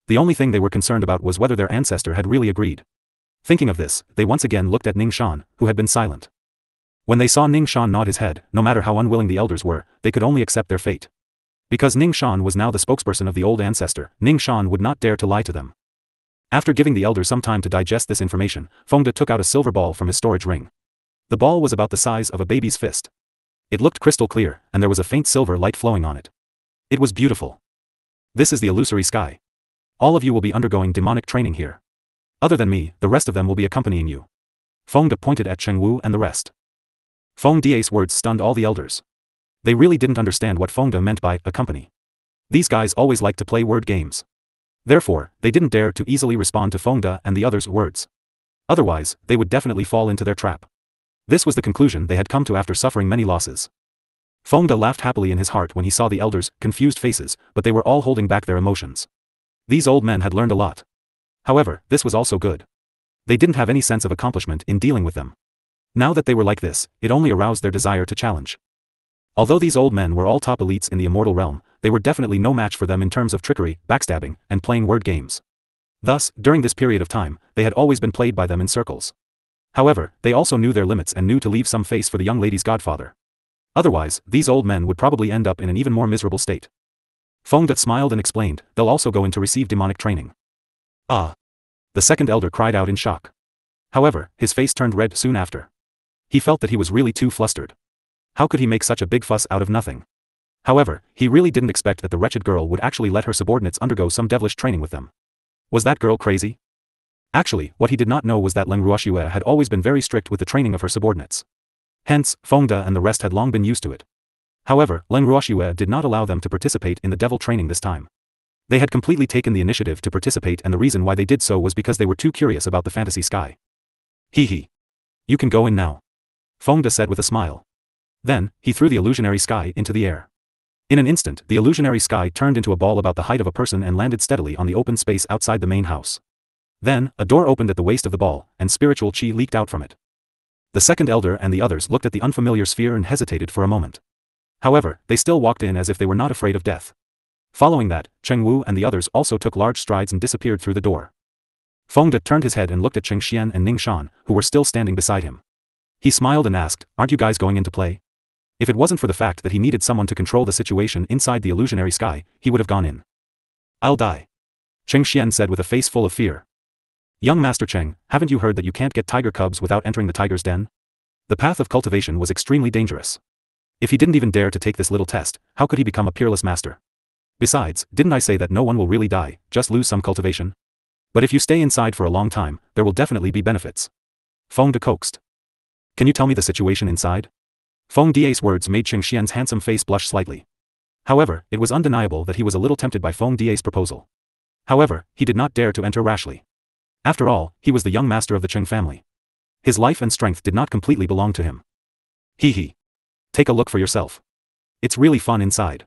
The only thing they were concerned about was whether their ancestor had really agreed. Thinking of this, they once again looked at Ning Shan, who had been silent. When they saw Ning Shan nod his head, no matter how unwilling the elders were, they could only accept their fate. Because Ning Shan was now the spokesperson of the old ancestor, Ning Shan would not dare to lie to them. After giving the elders some time to digest this information, Feng Da took out a silver ball from his storage ring. The ball was about the size of a baby's fist. It looked crystal clear, and there was a faint silver light flowing on it. It was beautiful. This is the illusory sky. All of you will be undergoing demonic training here. Other than me, the rest of them will be accompanying you. Feng Da pointed at Cheng Wu and the rest. Feng Da's words stunned all the elders. They really didn't understand what Feng Da meant by accompany. These guys always like to play word games. Therefore, they didn't dare to easily respond to Feng Da and the others' words. Otherwise, they would definitely fall into their trap. This was the conclusion they had come to after suffering many losses. Feng Da laughed happily in his heart when he saw the elders' confused faces, but they were all holding back their emotions. These old men had learned a lot. However, this was also good. They didn't have any sense of accomplishment in dealing with them. Now that they were like this, it only aroused their desire to challenge. Although these old men were all top elites in the immortal realm, they were definitely no match for them in terms of trickery, backstabbing, and playing word games. Thus, during this period of time, they had always been played by them in circles. However, they also knew their limits and knew to leave some face for the young lady's godfather. Otherwise, these old men would probably end up in an even more miserable state. Feng Da smiled and explained, they'll also go in to receive demonic training. Ah! The second elder cried out in shock. However, his face turned red soon after. He felt that he was really too flustered. How could he make such a big fuss out of nothing? However, he really didn't expect that the wretched girl would actually let her subordinates undergo some devilish training with them. Was that girl crazy? Actually, what he did not know was that Leng Ruoxue had always been very strict with the training of her subordinates. Hence, Feng Da and the rest had long been used to it. However, Leng Ruoxue did not allow them to participate in the devil training this time. They had completely taken the initiative to participate, and the reason why they did so was because they were too curious about the fantasy sky. Hee. You can go in now. Feng Da said with a smile. Then, he threw the illusionary sky into the air. In an instant, the illusionary sky turned into a ball about the height of a person and landed steadily on the open space outside the main house. Then, a door opened at the waist of the ball, and spiritual chi leaked out from it. The second elder and the others looked at the unfamiliar sphere and hesitated for a moment. However, they still walked in as if they were not afraid of death. Following that, Cheng Wu and the others also took large strides and disappeared through the door. Feng Da turned his head and looked at Cheng Xian and Ning Shan, who were still standing beside him. He smiled and asked, aren't you guys going in to play? If it wasn't for the fact that he needed someone to control the situation inside the illusionary sky, he would have gone in. I'll die. Cheng Xian said with a face full of fear. Young Master Cheng, haven't you heard that you can't get tiger cubs without entering the tiger's den? The path of cultivation was extremely dangerous. If he didn't even dare to take this little test, how could he become a peerless master? Besides, didn't I say that no one will really die, just lose some cultivation? But if you stay inside for a long time, there will definitely be benefits. Feng Da coaxed. Can you tell me the situation inside? Feng Da's words made Cheng Xian's handsome face blush slightly. However, it was undeniable that he was a little tempted by Feng Da's proposal. However, he did not dare to enter rashly. After all, he was the young master of the Cheng family. His life and strength did not completely belong to him. Hee. Take a look for yourself. It's really fun inside.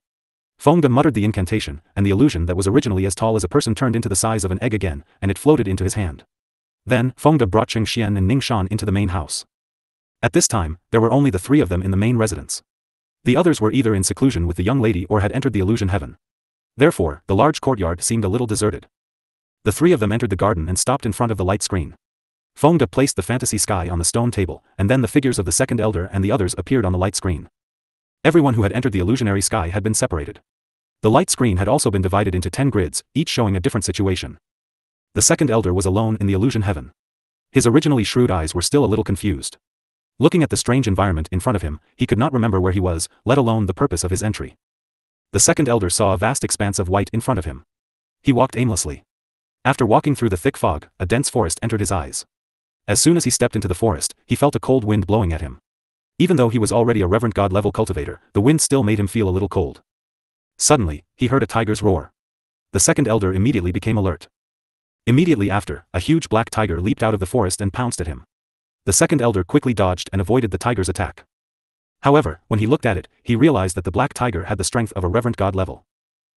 Feng Da muttered the incantation, and the illusion that was originally as tall as a person turned into the size of an egg again, and it floated into his hand. Then, Feng Da brought Cheng Xian and Ning Shan into the main house. At this time, there were only the three of them in the main residence. The others were either in seclusion with the young lady or had entered the illusion heaven. Therefore, the large courtyard seemed a little deserted. The three of them entered the garden and stopped in front of the light screen. Fengda placed the fantasy sky on the stone table, and then the figures of the second elder and the others appeared on the light screen. Everyone who had entered the illusionary sky had been separated. The light screen had also been divided into 10 grids, each showing a different situation. The second elder was alone in the illusion heaven. His originally shrewd eyes were still a little confused. Looking at the strange environment in front of him, he could not remember where he was, let alone the purpose of his entry. The second elder saw a vast expanse of white in front of him. He walked aimlessly. After walking through the thick fog, a dense forest entered his eyes. As soon as he stepped into the forest, he felt a cold wind blowing at him. Even though he was already a reverend god-level cultivator, the wind still made him feel a little cold. Suddenly, he heard a tiger's roar. The second elder immediately became alert. Immediately after, a huge black tiger leaped out of the forest and pounced at him. The second elder quickly dodged and avoided the tiger's attack. However, when he looked at it, he realized that the black tiger had the strength of a reverend god level.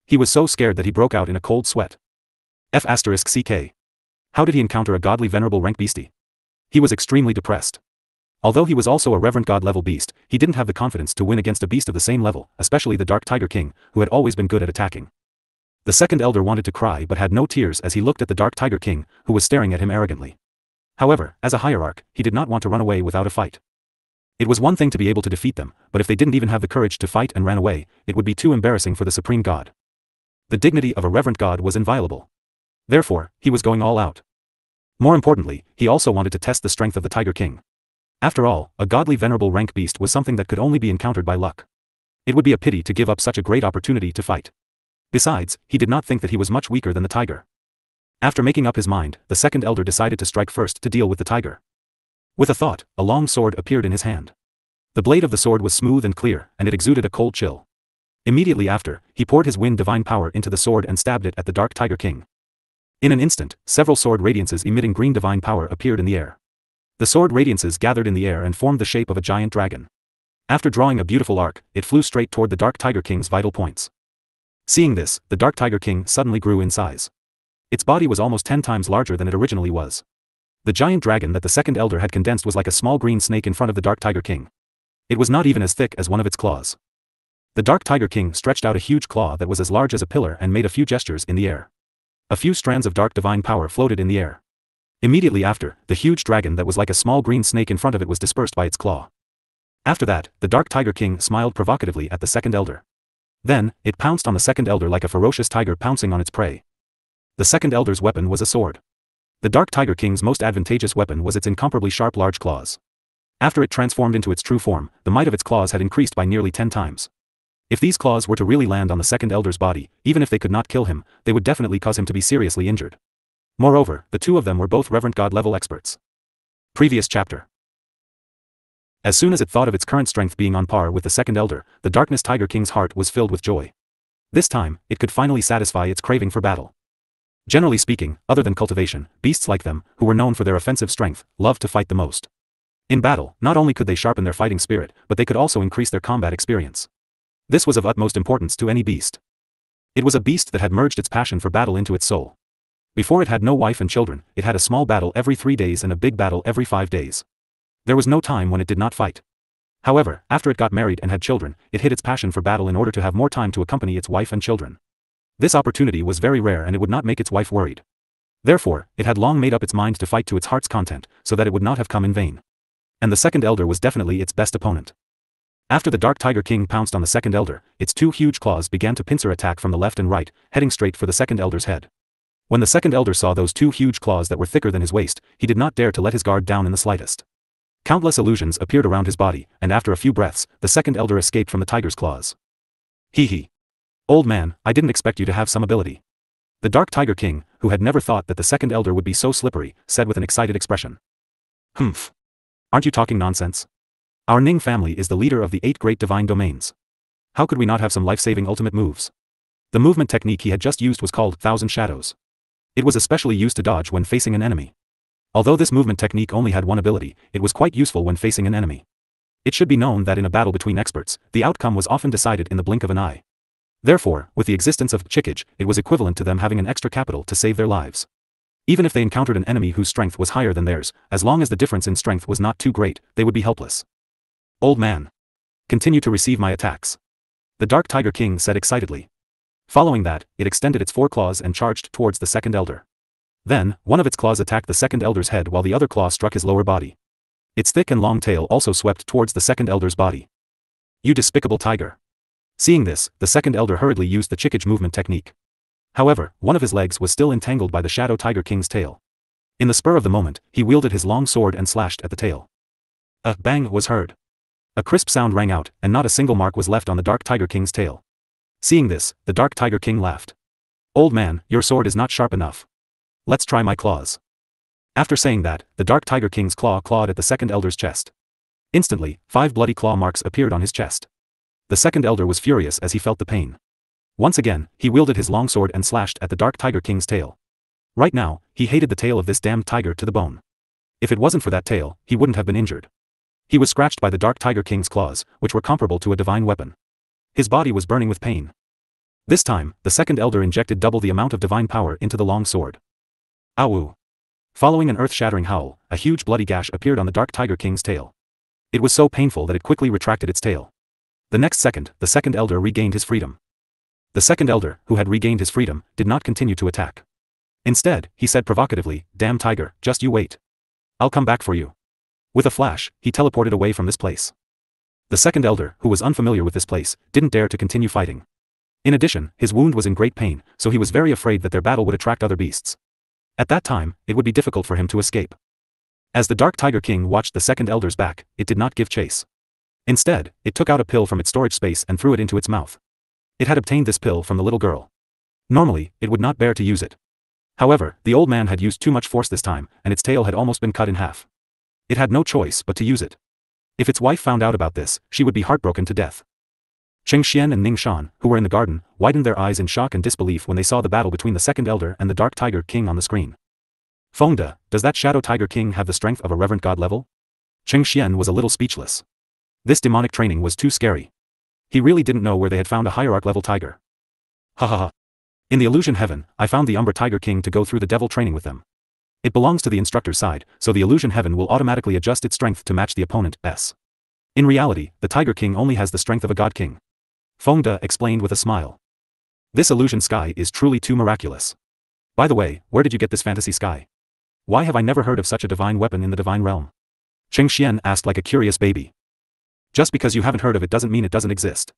He was so scared that he broke out in a cold sweat. F***ck. How did he encounter a godly venerable rank beastie? He was extremely depressed. Although he was also a reverend god level beast, he didn't have the confidence to win against a beast of the same level, especially the Dark Tiger King, who had always been good at attacking. The second elder wanted to cry but had no tears as he looked at the Dark Tiger King, who was staring at him arrogantly. However, as a hierarch, he did not want to run away without a fight. It was one thing to be able to defeat them, but if they didn't even have the courage to fight and ran away, it would be too embarrassing for the supreme god. The dignity of a reverent god was inviolable. Therefore, he was going all out. More importantly, he also wanted to test the strength of the Tiger King. After all, a godly venerable rank beast was something that could only be encountered by luck. It would be a pity to give up such a great opportunity to fight. Besides, he did not think that he was much weaker than the tiger. After making up his mind, the second elder decided to strike first to deal with the tiger. With a thought, a long sword appeared in his hand. The blade of the sword was smooth and clear, and it exuded a cold chill. Immediately after, he poured his wind divine power into the sword and stabbed it at the Dark Tiger King. In an instant, several sword radiances emitting green divine power appeared in the air. The sword radiances gathered in the air and formed the shape of a giant dragon. After drawing a beautiful arc, it flew straight toward the Dark Tiger King's vital points. Seeing this, the Dark Tiger King suddenly grew in size. Its body was almost 10 times larger than it originally was. The giant dragon that the second elder had condensed was like a small green snake in front of the Dark Tiger King. It was not even as thick as one of its claws. The Dark Tiger King stretched out a huge claw that was as large as a pillar and made a few gestures in the air. A few strands of dark divine power floated in the air. Immediately after, the huge dragon that was like a small green snake in front of it was dispersed by its claw. After that, the Dark Tiger King smiled provocatively at the second elder. Then, it pounced on the second elder like a ferocious tiger pouncing on its prey. The second elder's weapon was a sword. The Dark Tiger King's most advantageous weapon was its incomparably sharp large claws. After it transformed into its true form, the might of its claws had increased by nearly 10 times. If these claws were to really land on the second elder's body, even if they could not kill him, they would definitely cause him to be seriously injured. Moreover, the two of them were both reverend god-level experts. Previous chapter. As soon as it thought of its current strength being on par with the second elder, the Darkness Tiger King's heart was filled with joy. This time, it could finally satisfy its craving for battle. Generally speaking, other than cultivation, beasts like them, who were known for their offensive strength, loved to fight the most. In battle, not only could they sharpen their fighting spirit, but they could also increase their combat experience. This was of utmost importance to any beast. It was a beast that had merged its passion for battle into its soul. Before it had no wife and children, it had a small battle every 3 days and a big battle every 5 days. There was no time when it did not fight. However, after it got married and had children, it hid its passion for battle in order to have more time to accompany its wife and children. This opportunity was very rare and it would not make its wife worried. Therefore, it had long made up its mind to fight to its heart's content, so that it would not have come in vain. And the second elder was definitely its best opponent. After the Dark Tiger King pounced on the second elder, its two huge claws began to pincer attack from the left and right, heading straight for the second elder's head. When the second elder saw those two huge claws that were thicker than his waist, he did not dare to let his guard down in the slightest. Countless illusions appeared around his body, and after a few breaths, the second elder escaped from the tiger's claws. Hee hee. Old man, I didn't expect you to have some ability. The Dark Tiger King, who had never thought that the second elder would be so slippery, said with an excited expression. Humph. Aren't you talking nonsense? Our Ning family is the leader of the 8 great divine domains. How could we not have some life-saving ultimate moves? The movement technique he had just used was called Thousand Shadows. It was especially used to dodge when facing an enemy. Although this movement technique only had one ability, it was quite useful when facing an enemy. It should be known that in a battle between experts, the outcome was often decided in the blink of an eye. Therefore, with the existence of chickage, it was equivalent to them having an extra capital to save their lives. Even if they encountered an enemy whose strength was higher than theirs, as long as the difference in strength was not too great, they would be helpless. Old man. Continue to receive my attacks. The Dark Tiger King said excitedly. Following that, it extended its 4 claws and charged towards the second elder. Then, one of its claws attacked the second elder's head while the other claw struck his lower body. Its thick and long tail also swept towards the second elder's body. You despicable tiger. Seeing this, the second elder hurriedly used the chickage movement technique. However, one of his legs was still entangled by the Shadow Tiger King's tail. In the spur of the moment, he wielded his long sword and slashed at the tail. A bang was heard. A crisp sound rang out, and not a single mark was left on the Dark Tiger King's tail. Seeing this, the Dark Tiger King laughed. Old man, your sword is not sharp enough. Let's try my claws. After saying that, the Dark Tiger King's claw clawed at the second elder's chest. Instantly, 5 bloody claw marks appeared on his chest. The second elder was furious as he felt the pain. Once again, he wielded his long sword and slashed at the Dark Tiger King's tail. Right now, he hated the tail of this damned tiger to the bone. If it wasn't for that tail, he wouldn't have been injured. He was scratched by the Dark Tiger King's claws, which were comparable to a divine weapon. His body was burning with pain. This time, the second elder injected double the amount of divine power into the long sword. Ow! Following an earth-shattering howl, a huge bloody gash appeared on the Dark Tiger King's tail. It was so painful that it quickly retracted its tail. The next second, the second elder regained his freedom. The second elder, who had regained his freedom, did not continue to attack. Instead, he said provocatively, "Damn tiger, just you wait. I'll come back for you." With a flash, he teleported away from this place. The second elder, who was unfamiliar with this place, didn't dare to continue fighting. In addition, his wound was in great pain, so he was very afraid that their battle would attract other beasts. At that time, it would be difficult for him to escape. As the Dark Tiger King watched the second elder's back, it did not give chase. Instead, it took out a pill from its storage space and threw it into its mouth. It had obtained this pill from the little girl. Normally, it would not bear to use it. However, the old man had used too much force this time, and its tail had almost been cut in half. It had no choice but to use it. If its wife found out about this, she would be heartbroken to death. Cheng Xian and Ning Shan, who were in the garden, widened their eyes in shock and disbelief when they saw the battle between the second elder and the Dark Tiger King on the screen. Fengde, does that Shadow Tiger King have the strength of a reverent god level? Cheng Xian was a little speechless. This demonic training was too scary. He really didn't know where they had found a hierarch level tiger. Ha ha ha. In the illusion heaven, I found the Umbra Tiger King to go through the devil training with them. It belongs to the instructor's side, so the illusion heaven will automatically adjust its strength to match the opponent's. In reality, the Tiger King only has the strength of a god king. Fengde explained with a smile. This illusion sky is truly too miraculous. By the way, where did you get this fantasy sky? Why have I never heard of such a divine weapon in the divine realm? Cheng Xian asked like a curious baby. Just because you haven't heard of it doesn't mean it doesn't exist.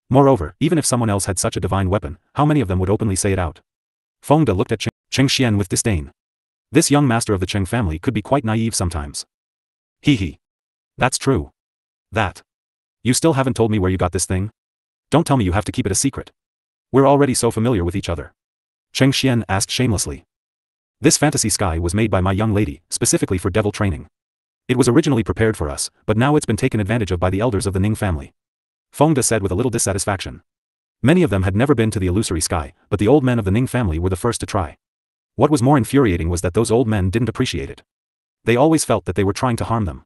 Moreover, even if someone else had such a divine weapon, how many of them would openly say it out? Fengde looked at Cheng Xian with disdain. This young master of the Cheng family could be quite naive sometimes. Hee. That's true. That. You still haven't told me where you got this thing? Don't tell me you have to keep it a secret. We're already so familiar with each other. Cheng Xian asked shamelessly. This fantasy sky was made by my young lady, specifically for devil training. It was originally prepared for us, but now it's been taken advantage of by the elders of the Ning family. Fengde said with a little dissatisfaction. Many of them had never been to the illusory sky, but the old men of the Ning family were the first to try. What was more infuriating was that those old men didn't appreciate it. They always felt that they were trying to harm them.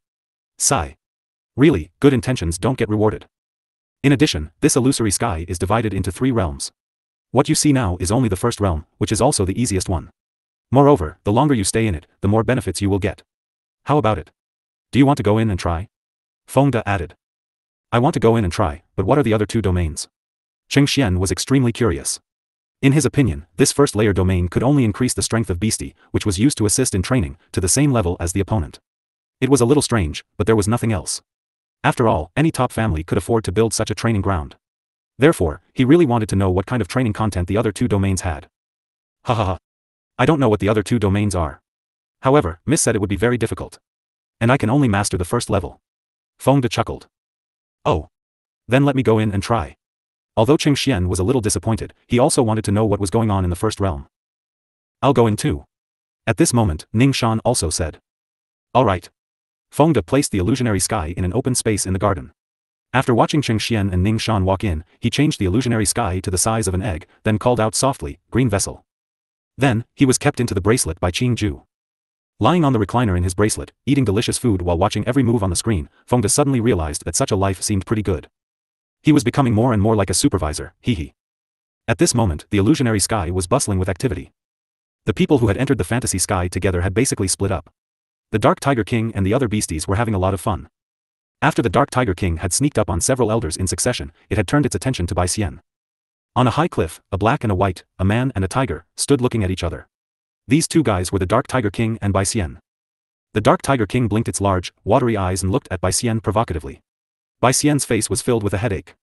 Sigh. Really, good intentions don't get rewarded. In addition, this illusory sky is divided into 3 realms. What you see now is only the first realm, which is also the easiest one. Moreover, the longer you stay in it, the more benefits you will get. How about it? Do you want to go in and try? Fengde added. I want to go in and try, but what are the other 2 domains? Cheng Xian was extremely curious. In his opinion, this first layer domain could only increase the strength of beastie, which was used to assist in training, to the same level as the opponent. It was a little strange, but there was nothing else. After all, any top family could afford to build such a training ground. Therefore, he really wanted to know what kind of training content the other 2 domains had. Ha ha ha. I don't know what the other 2 domains are. However, Miss said it would be very difficult. And I can only master the first level. Fengde chuckled. Oh. Then let me go in and try. Although Cheng Xian was a little disappointed, he also wanted to know what was going on in the first realm. I'll go in too. At this moment, Ning Shan also said. Alright. Fengde placed the illusionary sky in an open space in the garden. After watching Cheng Xian and Ning Shan walk in, he changed the illusionary sky to the size of an egg, then called out softly, "Green vessel." Then, he was kept into the bracelet by Qing Ju. Lying on the recliner in his bracelet, eating delicious food while watching every move on the screen, Fengde suddenly realized that such a life seemed pretty good. He was becoming more and more like a supervisor, hee. At this moment, the illusionary sky was bustling with activity. The people who had entered the fantasy sky together had basically split up. The Dark Tiger King and the other beasties were having a lot of fun. After the Dark Tiger King had sneaked up on several elders in succession, it had turned its attention to Bai Xian. On a high cliff, a black and a white, a man and a tiger, stood looking at each other. These two guys were the Dark Tiger King and Bai Xian. The Dark Tiger King blinked its large, watery eyes and looked at Bai Xian provocatively. Bai Xian's face was filled with a headache.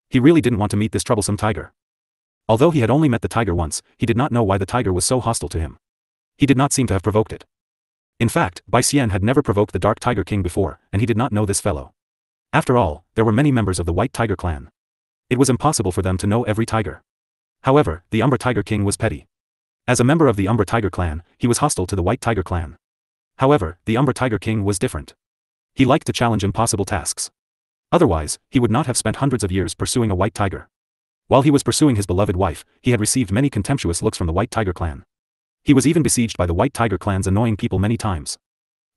He really didn't want to meet this troublesome tiger. Although he had only met the tiger once, he did not know why the tiger was so hostile to him. He did not seem to have provoked it. In fact, Bai Xian had never provoked the Dark Tiger King before, and he did not know this fellow. After all, there were many members of the White Tiger clan. It was impossible for them to know every tiger. However, the Umber Tiger King was petty. As a member of the Umber Tiger clan, he was hostile to the White Tiger clan. However, the Umber Tiger King was different. He liked to challenge impossible tasks. Otherwise, he would not have spent hundreds of years pursuing a white tiger. While he was pursuing his beloved wife, he had received many contemptuous looks from the White Tiger clan. He was even besieged by the White Tiger clan's annoying people many times.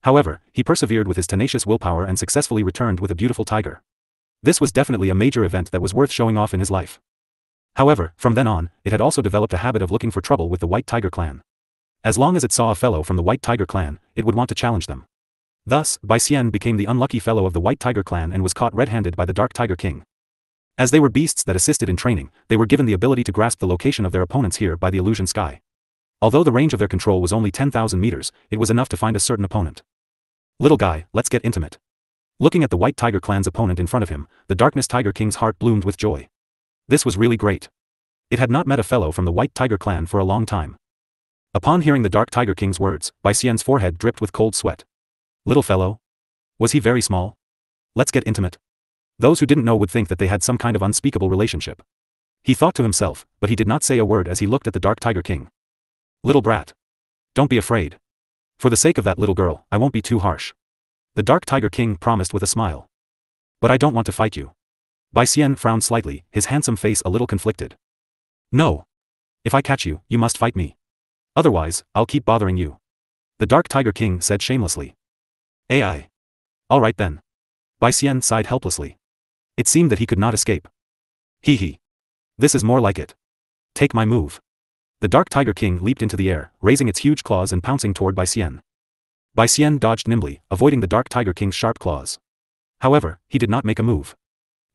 However, he persevered with his tenacious willpower and successfully returned with a beautiful tiger. This was definitely a major event that was worth showing off in his life. However, from then on, it had also developed a habit of looking for trouble with the White Tiger clan. As long as it saw a fellow from the White Tiger clan, it would want to challenge them. Thus, Bai Xian became the unlucky fellow of the White Tiger clan and was caught red-handed by the Dark Tiger King. As they were beasts that assisted in training, they were given the ability to grasp the location of their opponents here by the illusion sky. Although the range of their control was only 10,000 meters, it was enough to find a certain opponent. Little guy, let's get intimate. Looking at the White Tiger clan's opponent in front of him, the Darkness Tiger King's heart bloomed with joy. This was really great. It had not met a fellow from the White Tiger clan for a long time. Upon hearing the Dark Tiger King's words, Bai Xian's forehead dripped with cold sweat. Little fellow? Was he very small? Let's get intimate. Those who didn't know would think that they had some kind of unspeakable relationship. He thought to himself, but he did not say a word as he looked at the Dark Tiger King. Little brat. Don't be afraid. For the sake of that little girl, I won't be too harsh. The Dark Tiger King promised with a smile. But I don't want to fight you. Bai Xian frowned slightly, his handsome face a little conflicted. No. If I catch you, you must fight me. Otherwise, I'll keep bothering you. The Dark Tiger King said shamelessly. Ai. All right then. Bai Xian sighed helplessly. It seemed that he could not escape. Hee hee. This is more like it. Take my move. The Dark Tiger King leaped into the air, raising its huge claws and pouncing toward Bai Xian. Bai Xian dodged nimbly, avoiding the Dark Tiger King's sharp claws. However, he did not make a move.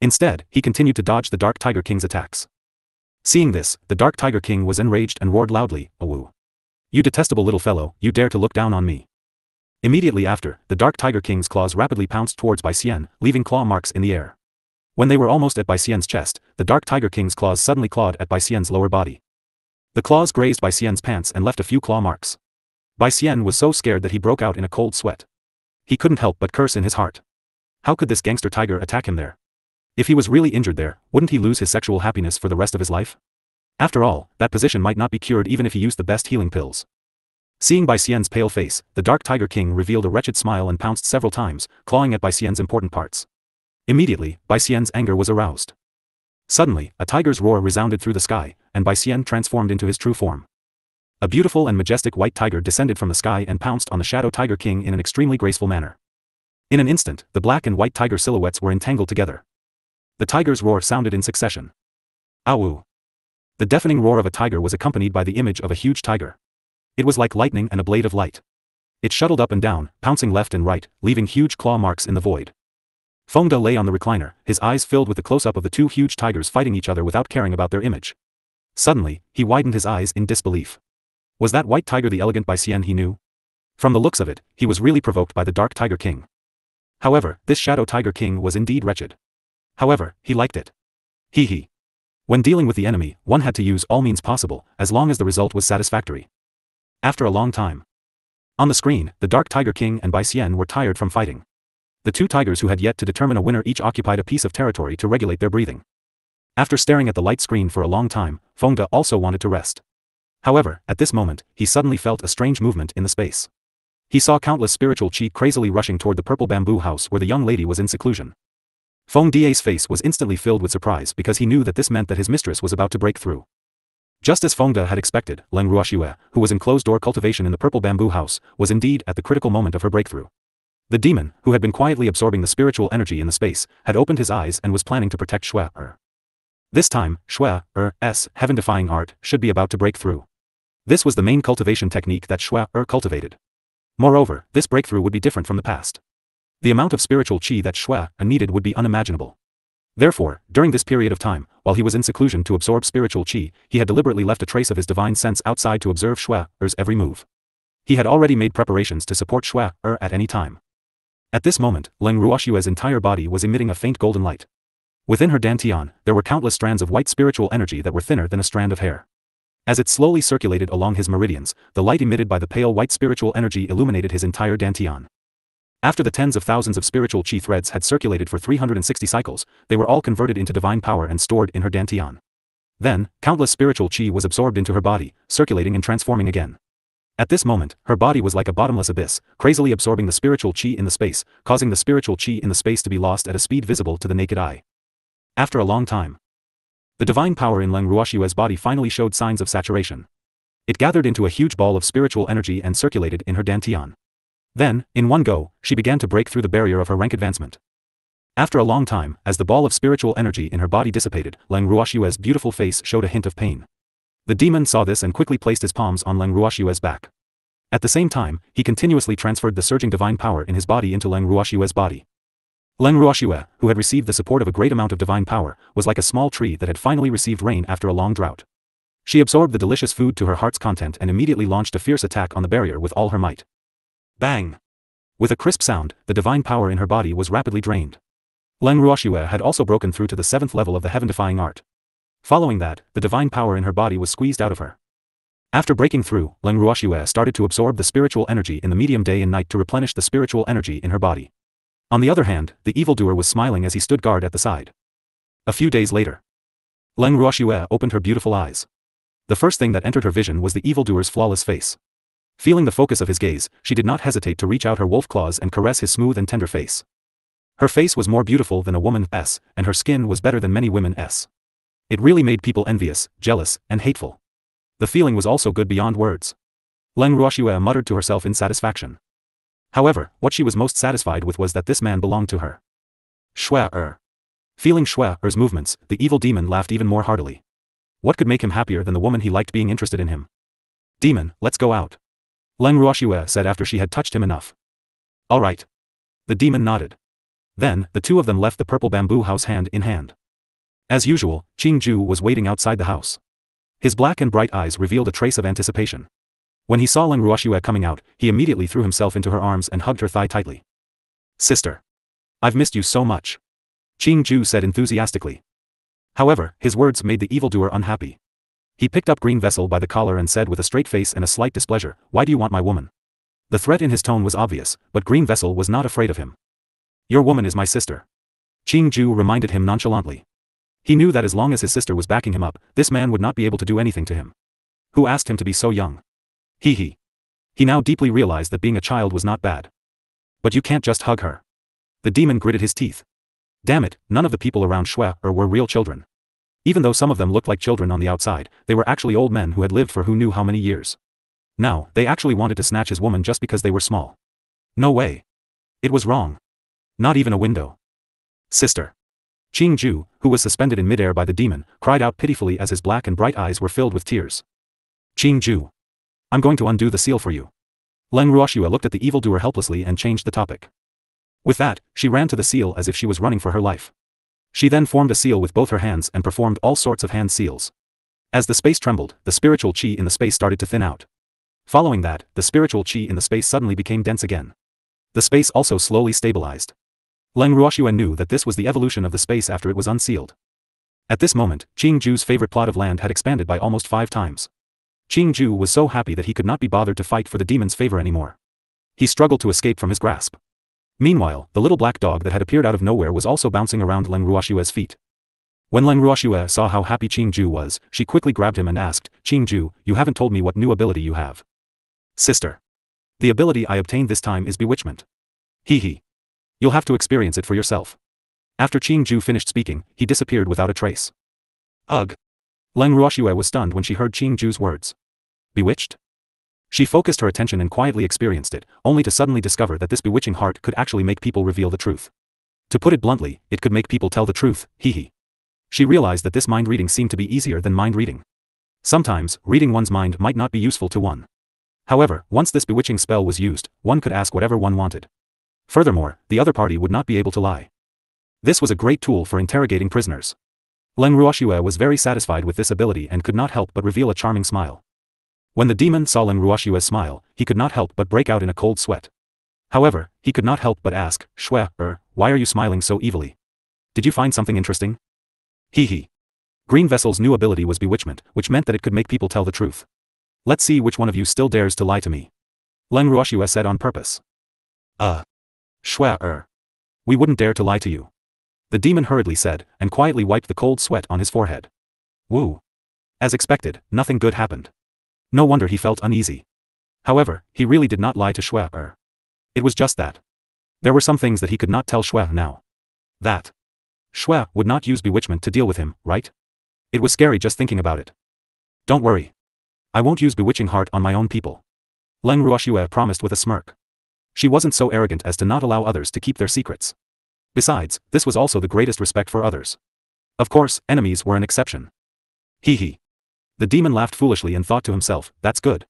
Instead, he continued to dodge the Dark Tiger King's attacks. Seeing this, the Dark Tiger King was enraged and roared loudly, "Awoo! You detestable little fellow, you dare to look down on me!" Immediately after, the Dark Tiger King's claws rapidly pounced towards Bai Xian, leaving claw marks in the air. When they were almost at Bai Xian's chest, the Dark Tiger King's claws suddenly clawed at Bai Xian's lower body. The claws grazed Bai Xian's pants and left a few claw marks. Bai Xian was so scared that he broke out in a cold sweat. He couldn't help but curse in his heart. How could this gangster tiger attack him there? If he was really injured there, wouldn't he lose his sexual happiness for the rest of his life? After all, that position might not be cured even if he used the best healing pills. Seeing Bai Xian's pale face, the Dark Tiger King revealed a wretched smile and pounced several times, clawing at Bai Xian's important parts. Immediately, Bai Xian's anger was aroused. Suddenly, a tiger's roar resounded through the sky, and Bai Xian transformed into his true form. A beautiful and majestic white tiger descended from the sky and pounced on the Shadow Tiger King in an extremely graceful manner. In an instant, the black and white tiger silhouettes were entangled together. The tiger's roar sounded in succession. Awoo! The deafening roar of a tiger was accompanied by the image of a huge tiger. It was like lightning and a blade of light. It shuttled up and down, pouncing left and right, leaving huge claw marks in the void. Fengde lay on the recliner, his eyes filled with the close-up of the two huge tigers fighting each other without caring about their image. Suddenly, he widened his eyes in disbelief. Was that white tiger the elegant Bai Xian he knew? From the looks of it, he was really provoked by the Dark Tiger King. However, this Shadow Tiger King was indeed wretched. However, he liked it. Hee hee. When dealing with the enemy, one had to use all means possible, as long as the result was satisfactory. After a long time. On the screen, the Dark Tiger King and Bai Xian were tired from fighting. The two tigers who had yet to determine a winner each occupied a piece of territory to regulate their breathing. After staring at the light screen for a long time, Fengde also wanted to rest. However, at this moment, he suddenly felt a strange movement in the space. He saw countless spiritual chi crazily rushing toward the purple bamboo house where the young lady was in seclusion. Fengde's face was instantly filled with surprise because he knew that this meant that his mistress was about to break through. Just as Fengde had expected, Leng Ruoxue, who was in closed-door cultivation in the purple bamboo house, was indeed at the critical moment of her breakthrough. The demon, who had been quietly absorbing the spiritual energy in the space, had opened his eyes and was planning to protect Shui-Er. This time, Shui-Er's heaven-defying art should be about to break through. This was the main cultivation technique that Shui-Er cultivated. Moreover, this breakthrough would be different from the past. The amount of spiritual chi that Shui-Er needed would be unimaginable. Therefore, during this period of time, while he was in seclusion to absorb spiritual qi, he had deliberately left a trace of his divine sense outside to observe Shue's every move. He had already made preparations to support Shui at any time. At this moment, Leng Ruoxue's entire body was emitting a faint golden light. Within her dantian, there were countless strands of white spiritual energy that were thinner than a strand of hair. As it slowly circulated along his meridians, the light emitted by the pale white spiritual energy illuminated his entire dantian. After the tens of thousands of spiritual qi threads had circulated for 360 cycles, they were all converted into divine power and stored in her dantian. Then, countless spiritual qi was absorbed into her body, circulating and transforming again. At this moment, her body was like a bottomless abyss, crazily absorbing the spiritual qi in the space, causing the spiritual qi in the space to be lost at a speed visible to the naked eye. After a long time, the divine power in Leng Ruoxue's body finally showed signs of saturation. It gathered into a huge ball of spiritual energy and circulated in her dantian. Then, in one go, she began to break through the barrier of her rank advancement. After a long time, as the ball of spiritual energy in her body dissipated, Leng Ruoxue's beautiful face showed a hint of pain. The demon saw this and quickly placed his palms on Leng Ruoxue's back. At the same time, he continuously transferred the surging divine power in his body into Leng Ruoxue's body. Leng Ruoxue, who had received the support of a great amount of divine power, was like a small tree that had finally received rain after a long drought. She absorbed the delicious food to her heart's content and immediately launched a fierce attack on the barrier with all her might. Bang! With a crisp sound, the divine power in her body was rapidly drained. Leng Ruoxue had also broken through to the 7th level of the heaven-defying art. Following that, the divine power in her body was squeezed out of her. After breaking through, Leng Ruoxue started to absorb the spiritual energy in the medium day and night to replenish the spiritual energy in her body. On the other hand, the evildoer was smiling as he stood guard at the side. A few days later, Leng Ruoxue opened her beautiful eyes. The first thing that entered her vision was the evildoer's flawless face. Feeling the focus of his gaze, she did not hesitate to reach out her wolf claws and caress his smooth and tender face. Her face was more beautiful than a woman's, and her skin was better than many women's. It really made people envious, jealous, and hateful. The feeling was also good beyond words. Leng Ruoxue muttered to herself in satisfaction. However, what she was most satisfied with was that this man belonged to her. Shui. Feeling Shui's movements, the evil demon laughed even more heartily. What could make him happier than the woman he liked being interested in him? Demon, let's go out. Leng Ruoxue said after she had touched him enough. All right. The demon nodded. Then, the two of them left the purple bamboo house hand in hand. As usual, Qingju was waiting outside the house. His black and bright eyes revealed a trace of anticipation. When he saw Leng Ruoxue coming out, he immediately threw himself into her arms and hugged her thigh tightly. Sister. I've missed you so much. Qingju said enthusiastically. However, his words made the evildoer unhappy. He picked up Green Vessel by the collar and said with a straight face and a slight displeasure, "Why do you want my woman?" The threat in his tone was obvious, but Green Vessel was not afraid of him. Your woman is my sister. Qingju reminded him nonchalantly. He knew that as long as his sister was backing him up, this man would not be able to do anything to him. Who asked him to be so young? He now deeply realized that being a child was not bad. But you can't just hug her. The demon gritted his teeth. Damn it, none of the people around Shui were real children. Even though some of them looked like children on the outside, they were actually old men who had lived for who knew how many years. Now, they actually wanted to snatch his woman just because they were small. No way. It was wrong. Not even a window. Sister. Qingju, who was suspended in midair by the demon, cried out pitifully as his black and bright eyes were filled with tears. Qingju. I'm going to undo the seal for you. Leng Ruoxue looked at the evildoer helplessly and changed the topic. With that, she ran to the seal as if she was running for her life. She then formed a seal with both her hands and performed all sorts of hand seals. As the space trembled, the spiritual qi in the space started to thin out. Following that, the spiritual qi in the space suddenly became dense again. The space also slowly stabilized. Leng Ruoxue knew that this was the evolution of the space after it was unsealed. At this moment, Qingju's favorite plot of land had expanded by almost 5 times. Qingju was so happy that he could not be bothered to fight for the demon's favor anymore. He struggled to escape from his grasp. Meanwhile, the little black dog that had appeared out of nowhere was also bouncing around Leng Ruoxue's feet. When Leng Ruoxue saw how happy Qingju was, she quickly grabbed him and asked, "Qingju, you haven't told me what new ability you have." "Sister. The ability I obtained this time is bewitchment." You'll have to experience it for yourself." After Qingju finished speaking, he disappeared without a trace. Ugh. Leng Ruoxue was stunned when she heard Qingju's words. Bewitched? She focused her attention and quietly experienced it, only to suddenly discover that this bewitching heart could actually make people reveal the truth. To put it bluntly, it could make people tell the truth, She realized that this mind reading seemed to be easier than mind reading. Sometimes, reading one's mind might not be useful to one. However, once this bewitching spell was used, one could ask whatever one wanted. Furthermore, the other party would not be able to lie. This was a great tool for interrogating prisoners. Leng Ruoxue was very satisfied with this ability and could not help but reveal a charming smile. When the demon saw Leng Ruoxue's smile, he could not help but break out in a cold sweat. However, he could not help but ask, "Xue, why are you smiling so evilly? Did you find something interesting?" Hee. Green Vessel's new ability was bewitchment, which meant that it could make people tell the truth. "Let's see which one of you still dares to lie to me," Leng Ruoxue said on purpose. Xue, we wouldn't dare to lie to you," the demon hurriedly said, and quietly wiped the cold sweat on his forehead. Woo. As expected, nothing good happened. No wonder he felt uneasy. However, he really did not lie to Xue. It was just that. There were some things that he could not tell Xue now. That Xue would not use bewitchment to deal with him, right? It was scary just thinking about it. "Don't worry. I won't use bewitching heart on my own people," Leng Ruoxue promised with a smirk. She wasn't so arrogant as to not allow others to keep their secrets. Besides, this was also the greatest respect for others. Of course, enemies were an exception. Hee. The demon laughed foolishly and thought to himself, "That's good."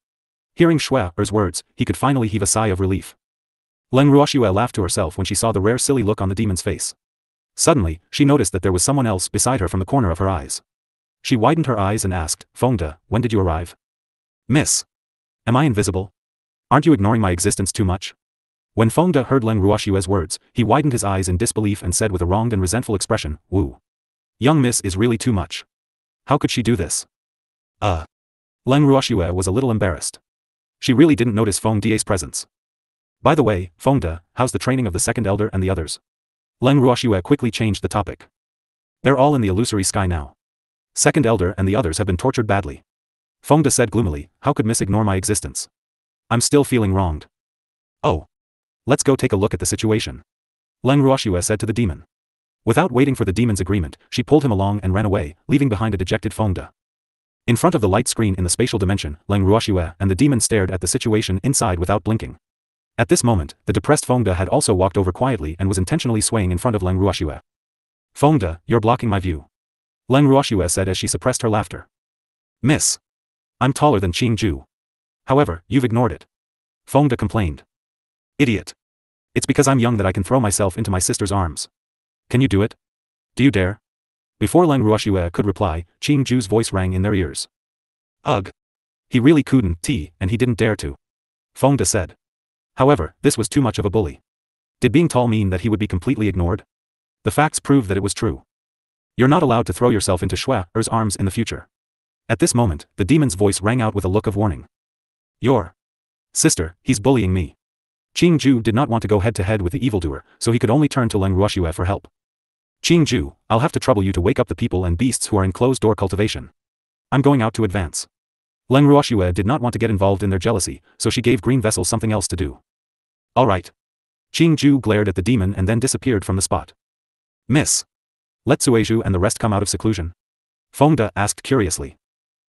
Hearing Xue's words, he could finally heave a sigh of relief. Leng Ruoxue laughed to herself when she saw the rare silly look on the demon's face. Suddenly, she noticed that there was someone else beside her from the corner of her eyes. She widened her eyes and asked, "Fengde, when did you arrive?" "Miss. Am I invisible? Aren't you ignoring my existence too much?" When Fengde heard Leng Ruoxue's words, he widened his eyes in disbelief and said with a wronged and resentful expression, "Woo. Young miss is really too much. How could she do this?" Leng Ruoxue was a little embarrassed. She really didn't notice Fengde's presence. "By the way, Fengde, how's the training of the second elder and the others?" Leng Ruoxue quickly changed the topic. "They're all in the illusory sky now. Second elder and the others have been tortured badly." Fengde said gloomily, "How could miss ignore my existence? I'm still feeling wronged." "Oh. Let's go take a look at the situation," Leng Ruoxue said to the demon. Without waiting for the demon's agreement, she pulled him along and ran away, leaving behind a dejected Fengde. In front of the light screen in the spatial dimension, Leng Ruoxue and the demon stared at the situation inside without blinking. At this moment, the depressed Fengde had also walked over quietly and was intentionally swaying in front of Leng Ruoxue. "Fengde, you're blocking my view," Leng Ruoxue said as she suppressed her laughter. "Miss. I'm taller than Qingju. However, you've ignored it," Fengde complained. "Idiot. It's because I'm young that I can throw myself into my sister's arms. Can you do it? Do you dare?" Before Leng Ruoxue could reply, Qingju's voice rang in their ears. "Ugh. He really couldn't, and he didn't dare to," Fengde said. However, this was too much of a bully. Did being tall mean that he would be completely ignored? The facts proved that it was true. "You're not allowed to throw yourself into Xue's arms in the future." At this moment, the demon's voice rang out with a look of warning. "Your sister, he's bullying me." Qingju did not want to go head-to-head with the evildoer, so he could only turn to Leng Ruoxue for help. "Qingju, I'll have to trouble you to wake up the people and beasts who are in closed-door cultivation. I'm going out to advance." Leng Ruoxue did not want to get involved in their jealousy, so she gave Green Vessel something else to do. "All right." Qingju glared at the demon and then disappeared from the spot. "Miss. Let Cueju and the rest come out of seclusion?" Fengde asked curiously.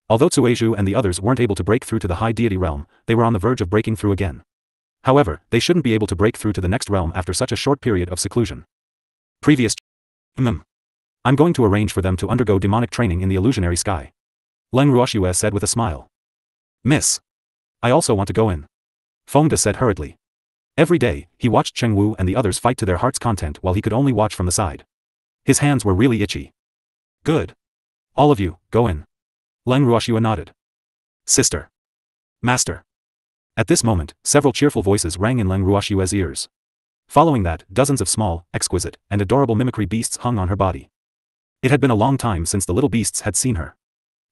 Although Cueju and the others weren't able to break through to the high deity realm, they were on the verge of breaking through again. However, they shouldn't be able to break through to the next realm after such a short period of seclusion. I'm going to arrange for them to undergo demonic training in the illusionary sky," Leng Ruoxue said with a smile. "Miss. I also want to go in," Fengde said hurriedly. Every day, he watched Chengwu and the others fight to their heart's content while he could only watch from the side. His hands were really itchy. "Good. All of you, go in." Leng Ruoxue nodded. "Sister. Master." At this moment, several cheerful voices rang in Leng Ruoxue's ears. Following that, dozens of small, exquisite, and adorable mimicry beasts hung on her body. It had been a long time since the little beasts had seen her.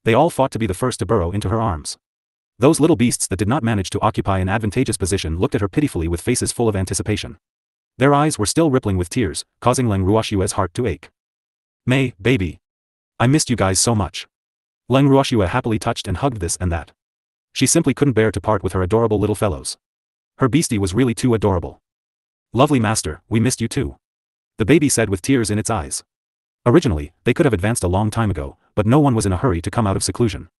They all fought to be the first to burrow into her arms. Those little beasts that did not manage to occupy an advantageous position looked at her pitifully with faces full of anticipation. Their eyes were still rippling with tears, causing Leng Ruoxue's heart to ache. "May, baby. I missed you guys so much." Leng Ruoxue happily touched and hugged this and that. She simply couldn't bear to part with her adorable little fellows. Her beastie was really too adorable. "Lovely master, we missed you too," the baby said with tears in its eyes. Originally, they could have advanced a long time ago, but no one was in a hurry to come out of seclusion.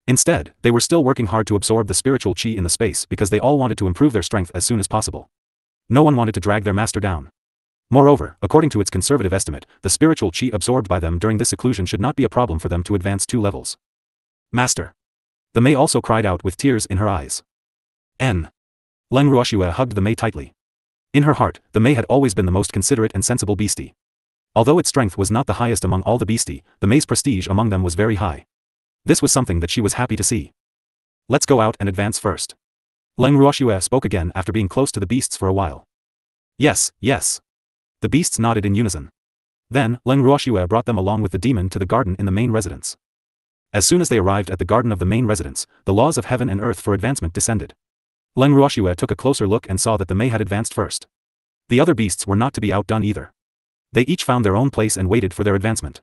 Instead, they were still working hard to absorb the spiritual chi in the space because they all wanted to improve their strength as soon as possible. No one wanted to drag their master down. Moreover, according to its conservative estimate, the spiritual chi absorbed by them during this seclusion should not be a problem for them to advance 2 levels. "Master." The Mei also cried out with tears in her eyes. Leng Ruoxue hugged the Mei tightly. In her heart, the Mei had always been the most considerate and sensible beastie. Although its strength was not the highest among all the beastie, the May's prestige among them was very high. This was something that she was happy to see. Let's go out and advance first. Leng Ruoxue spoke again after being close to the beasts for a while. Yes, yes. The beasts nodded in unison. Then, Leng Ruoxue brought them along with the demon to the garden in the main residence. As soon as they arrived at the garden of the main residence, the laws of heaven and earth for advancement descended. Leng Ruoxue took a closer look and saw that the May had advanced first. The other beasts were not to be outdone either. They each found their own place and waited for their advancement.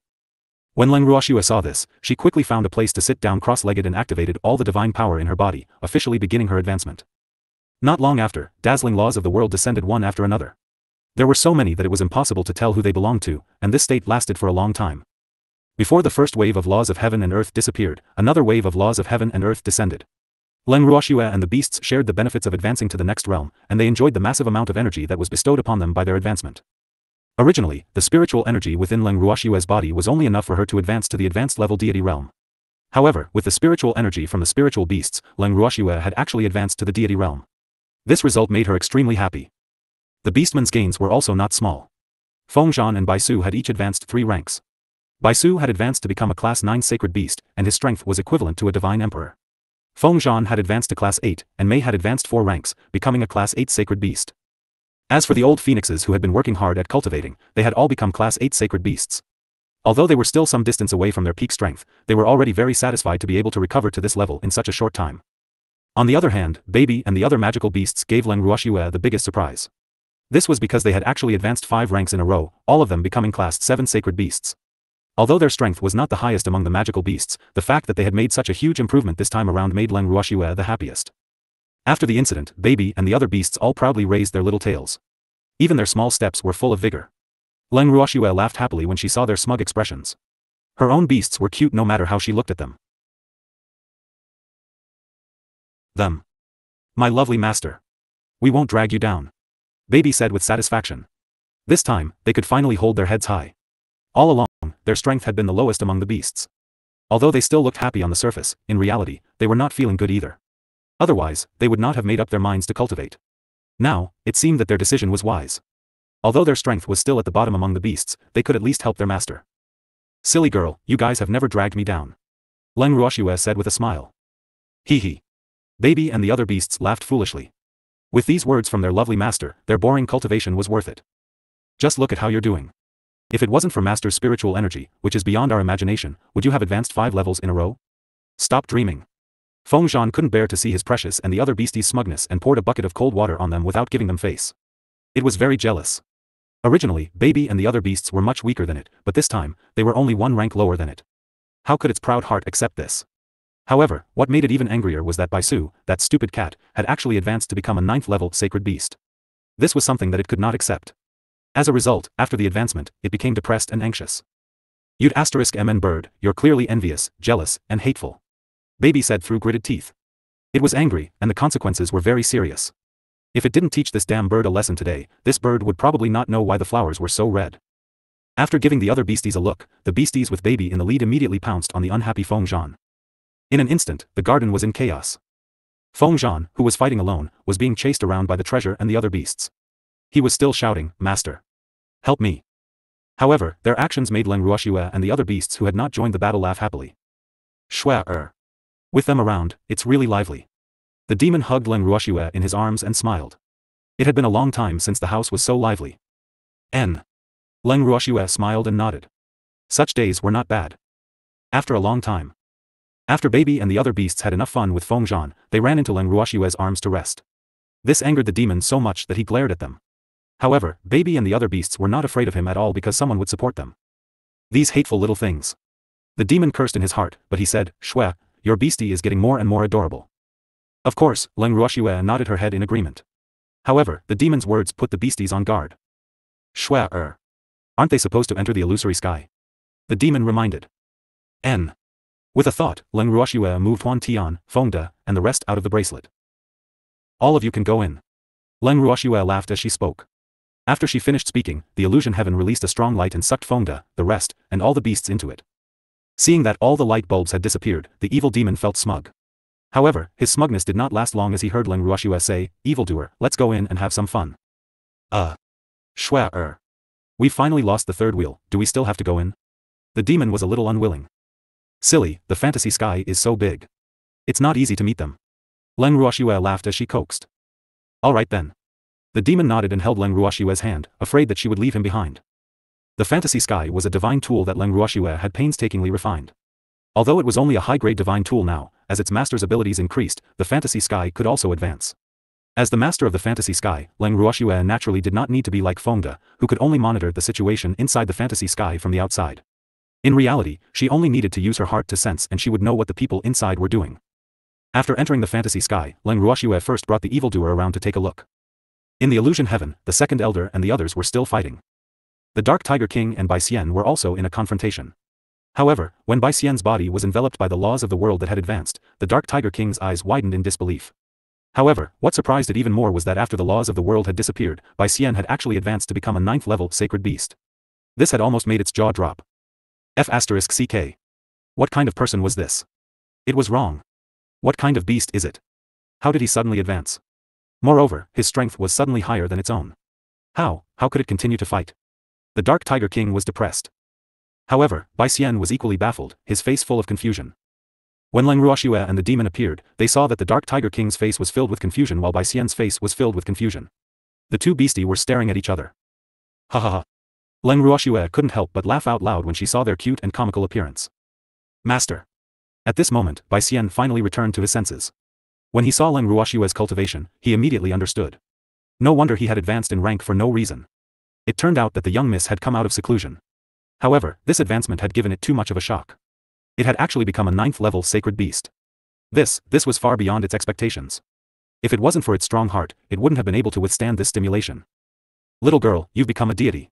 When Leng Ruoxue saw this, she quickly found a place to sit down cross-legged and activated all the divine power in her body, officially beginning her advancement. Not long after, dazzling laws of the world descended one after another. There were so many that it was impossible to tell who they belonged to, and this state lasted for a long time. Before the first wave of laws of heaven and earth disappeared, another wave of laws of heaven and earth descended. Leng Ruoxue and the beasts shared the benefits of advancing to the next realm, and they enjoyed the massive amount of energy that was bestowed upon them by their advancement. Originally, the spiritual energy within Leng Ruoxue's body was only enough for her to advance to the advanced level deity realm. However, with the spiritual energy from the spiritual beasts, Leng Ruoxue had actually advanced to the deity realm. This result made her extremely happy. The beastman's gains were also not small. Fengzhan and Baisu had each advanced 3 ranks. Baisu had advanced to become a class 9 sacred beast, and his strength was equivalent to a divine emperor. Fengzhan had advanced to class 8, and Mei had advanced 4 ranks, becoming a class 8 sacred beast. As for the old phoenixes who had been working hard at cultivating, they had all become class 8 sacred beasts. Although they were still some distance away from their peak strength, they were already very satisfied to be able to recover to this level in such a short time. On the other hand, Baby and the other magical beasts gave Leng Ruoxue the biggest surprise. This was because they had actually advanced 5 ranks in a row, all of them becoming class 7 sacred beasts. Although their strength was not the highest among the magical beasts, the fact that they had made such a huge improvement this time around made Leng Ruoxue the happiest. After the incident, Baby and the other beasts all proudly raised their little tails. Even their small steps were full of vigor. Leng Ruoxue laughed happily when she saw their smug expressions. Her own beasts were cute no matter how she looked at them. Them. My lovely master. We won't drag you down. Baby said with satisfaction. This time, they could finally hold their heads high. All along, their strength had been the lowest among the beasts. Although they still looked happy on the surface, in reality, they were not feeling good either. Otherwise, they would not have made up their minds to cultivate. Now, it seemed that their decision was wise. Although their strength was still at the bottom among the beasts, they could at least help their master. Silly girl, you guys have never dragged me down. Leng Ruoxue said with a smile. Hee hee. Baby and the other beasts laughed foolishly. With these words from their lovely master, their boring cultivation was worth it. Just look at how you're doing. If it wasn't for master's spiritual energy, which is beyond our imagination, would you have advanced 5 levels in a row? Stop dreaming. Fengzhan couldn't bear to see his precious and the other beasties' smugness and poured a bucket of cold water on them without giving them face. It was very jealous. Originally, Baby and the other beasts were much weaker than it, but this time, they were only 1 rank lower than it. How could its proud heart accept this? However, what made it even angrier was that Baisu, that stupid cat, had actually advanced to become a 9th level sacred beast. This was something that it could not accept. As a result, after the advancement, it became depressed and anxious. You'd *mn bird, you're clearly envious, jealous, and hateful. Baby said through gritted teeth. It was angry, and the consequences were very serious. If it didn't teach this damn bird a lesson today, this bird would probably not know why the flowers were so red. After giving the other beasties a look, the beasties with Baby in the lead immediately pounced on the unhappy Fengzhan. In an instant, the garden was in chaos. Fengzhan, who was fighting alone, was being chased around by the treasure and the other beasts. He was still shouting, Master. Help me. However, their actions made Leng Ruoxue and the other beasts who had not joined the battle laugh happily. Shua. With them around, it's really lively. The demon hugged Leng Ruoxue in his arms and smiled. It had been a long time since the house was so lively. Leng Ruoxue smiled and nodded. Such days were not bad. After a long time. After Baby and the other beasts had enough fun with Fengzhan, they ran into Leng Ruoxue's arms to rest. This angered the demon so much that he glared at them. However, Baby and the other beasts were not afraid of him at all because someone would support them. These hateful little things. The demon cursed in his heart, but he said, Shue, your beastie is getting more and more adorable. Of course, Leng Ruoxue nodded her head in agreement. However, the demon's words put the beasties on guard. Shue. Aren't they supposed to enter the illusory sky? The demon reminded. With a thought, Leng Ruoxue moved Huan Tian, Fengde, and the rest out of the bracelet. All of you can go in. Leng Ruoxue laughed as she spoke. After she finished speaking, the illusion heaven released a strong light and sucked Fengde, the rest, and all the beasts into it. Seeing that all the light bulbs had disappeared, the evil demon felt smug. However, his smugness did not last long as he heard Leng Ruoxue say, Evildoer, let's go in and have some fun. Shue. We've finally lost the third wheel, do we still have to go in? The demon was a little unwilling. Silly, the fantasy sky is so big. It's not easy to meet them. Leng Ruoxue laughed as she coaxed. Alright then. The demon nodded and held Leng Ruoxue's hand, afraid that she would leave him behind. The fantasy sky was a divine tool that Leng Ruoxue had painstakingly refined. Although it was only a high-grade divine tool now, as its master's abilities increased, the fantasy sky could also advance. As the master of the fantasy sky, Leng Ruoxue naturally did not need to be like Fengde, who could only monitor the situation inside the fantasy sky from the outside. In reality, she only needed to use her heart to sense and she would know what the people inside were doing. After entering the fantasy sky, Leng Ruoxue first brought the evildoer around to take a look. In the illusion heaven, the second elder and the others were still fighting. The Dark Tiger King and Bai Xian were also in a confrontation. However, when Bai Xian's body was enveloped by the laws of the world that had advanced, the Dark Tiger King's eyes widened in disbelief. However, what surprised it even more was that after the laws of the world had disappeared, Bai Xian had actually advanced to become a 9th-level sacred beast. This had almost made its jaw drop. F***ck. What kind of person was this? It was wrong. What kind of beast is it? How did he suddenly advance? Moreover, his strength was suddenly higher than its own. How could it continue to fight? The Dark Tiger King was depressed. However, Bai Xian was equally baffled, his face full of confusion. When Leng Ruoxue and the demon appeared, they saw that the Dark Tiger King's face was filled with confusion while Bai Xian's face was filled with confusion. The two beastie were staring at each other. Ha ha ha. Leng Ruoxue couldn't help but laugh out loud when she saw their cute and comical appearance. Master. At this moment, Bai Xian finally returned to his senses. When he saw Leng Ruoxue's cultivation, he immediately understood. No wonder he had advanced in rank for no reason. It turned out that the young miss had come out of seclusion. However, this advancement had given it too much of a shock. It had actually become a 9th-level sacred beast. This was far beyond its expectations. If it wasn't for its strong heart, it wouldn't have been able to withstand this stimulation. Little girl, you've become a deity.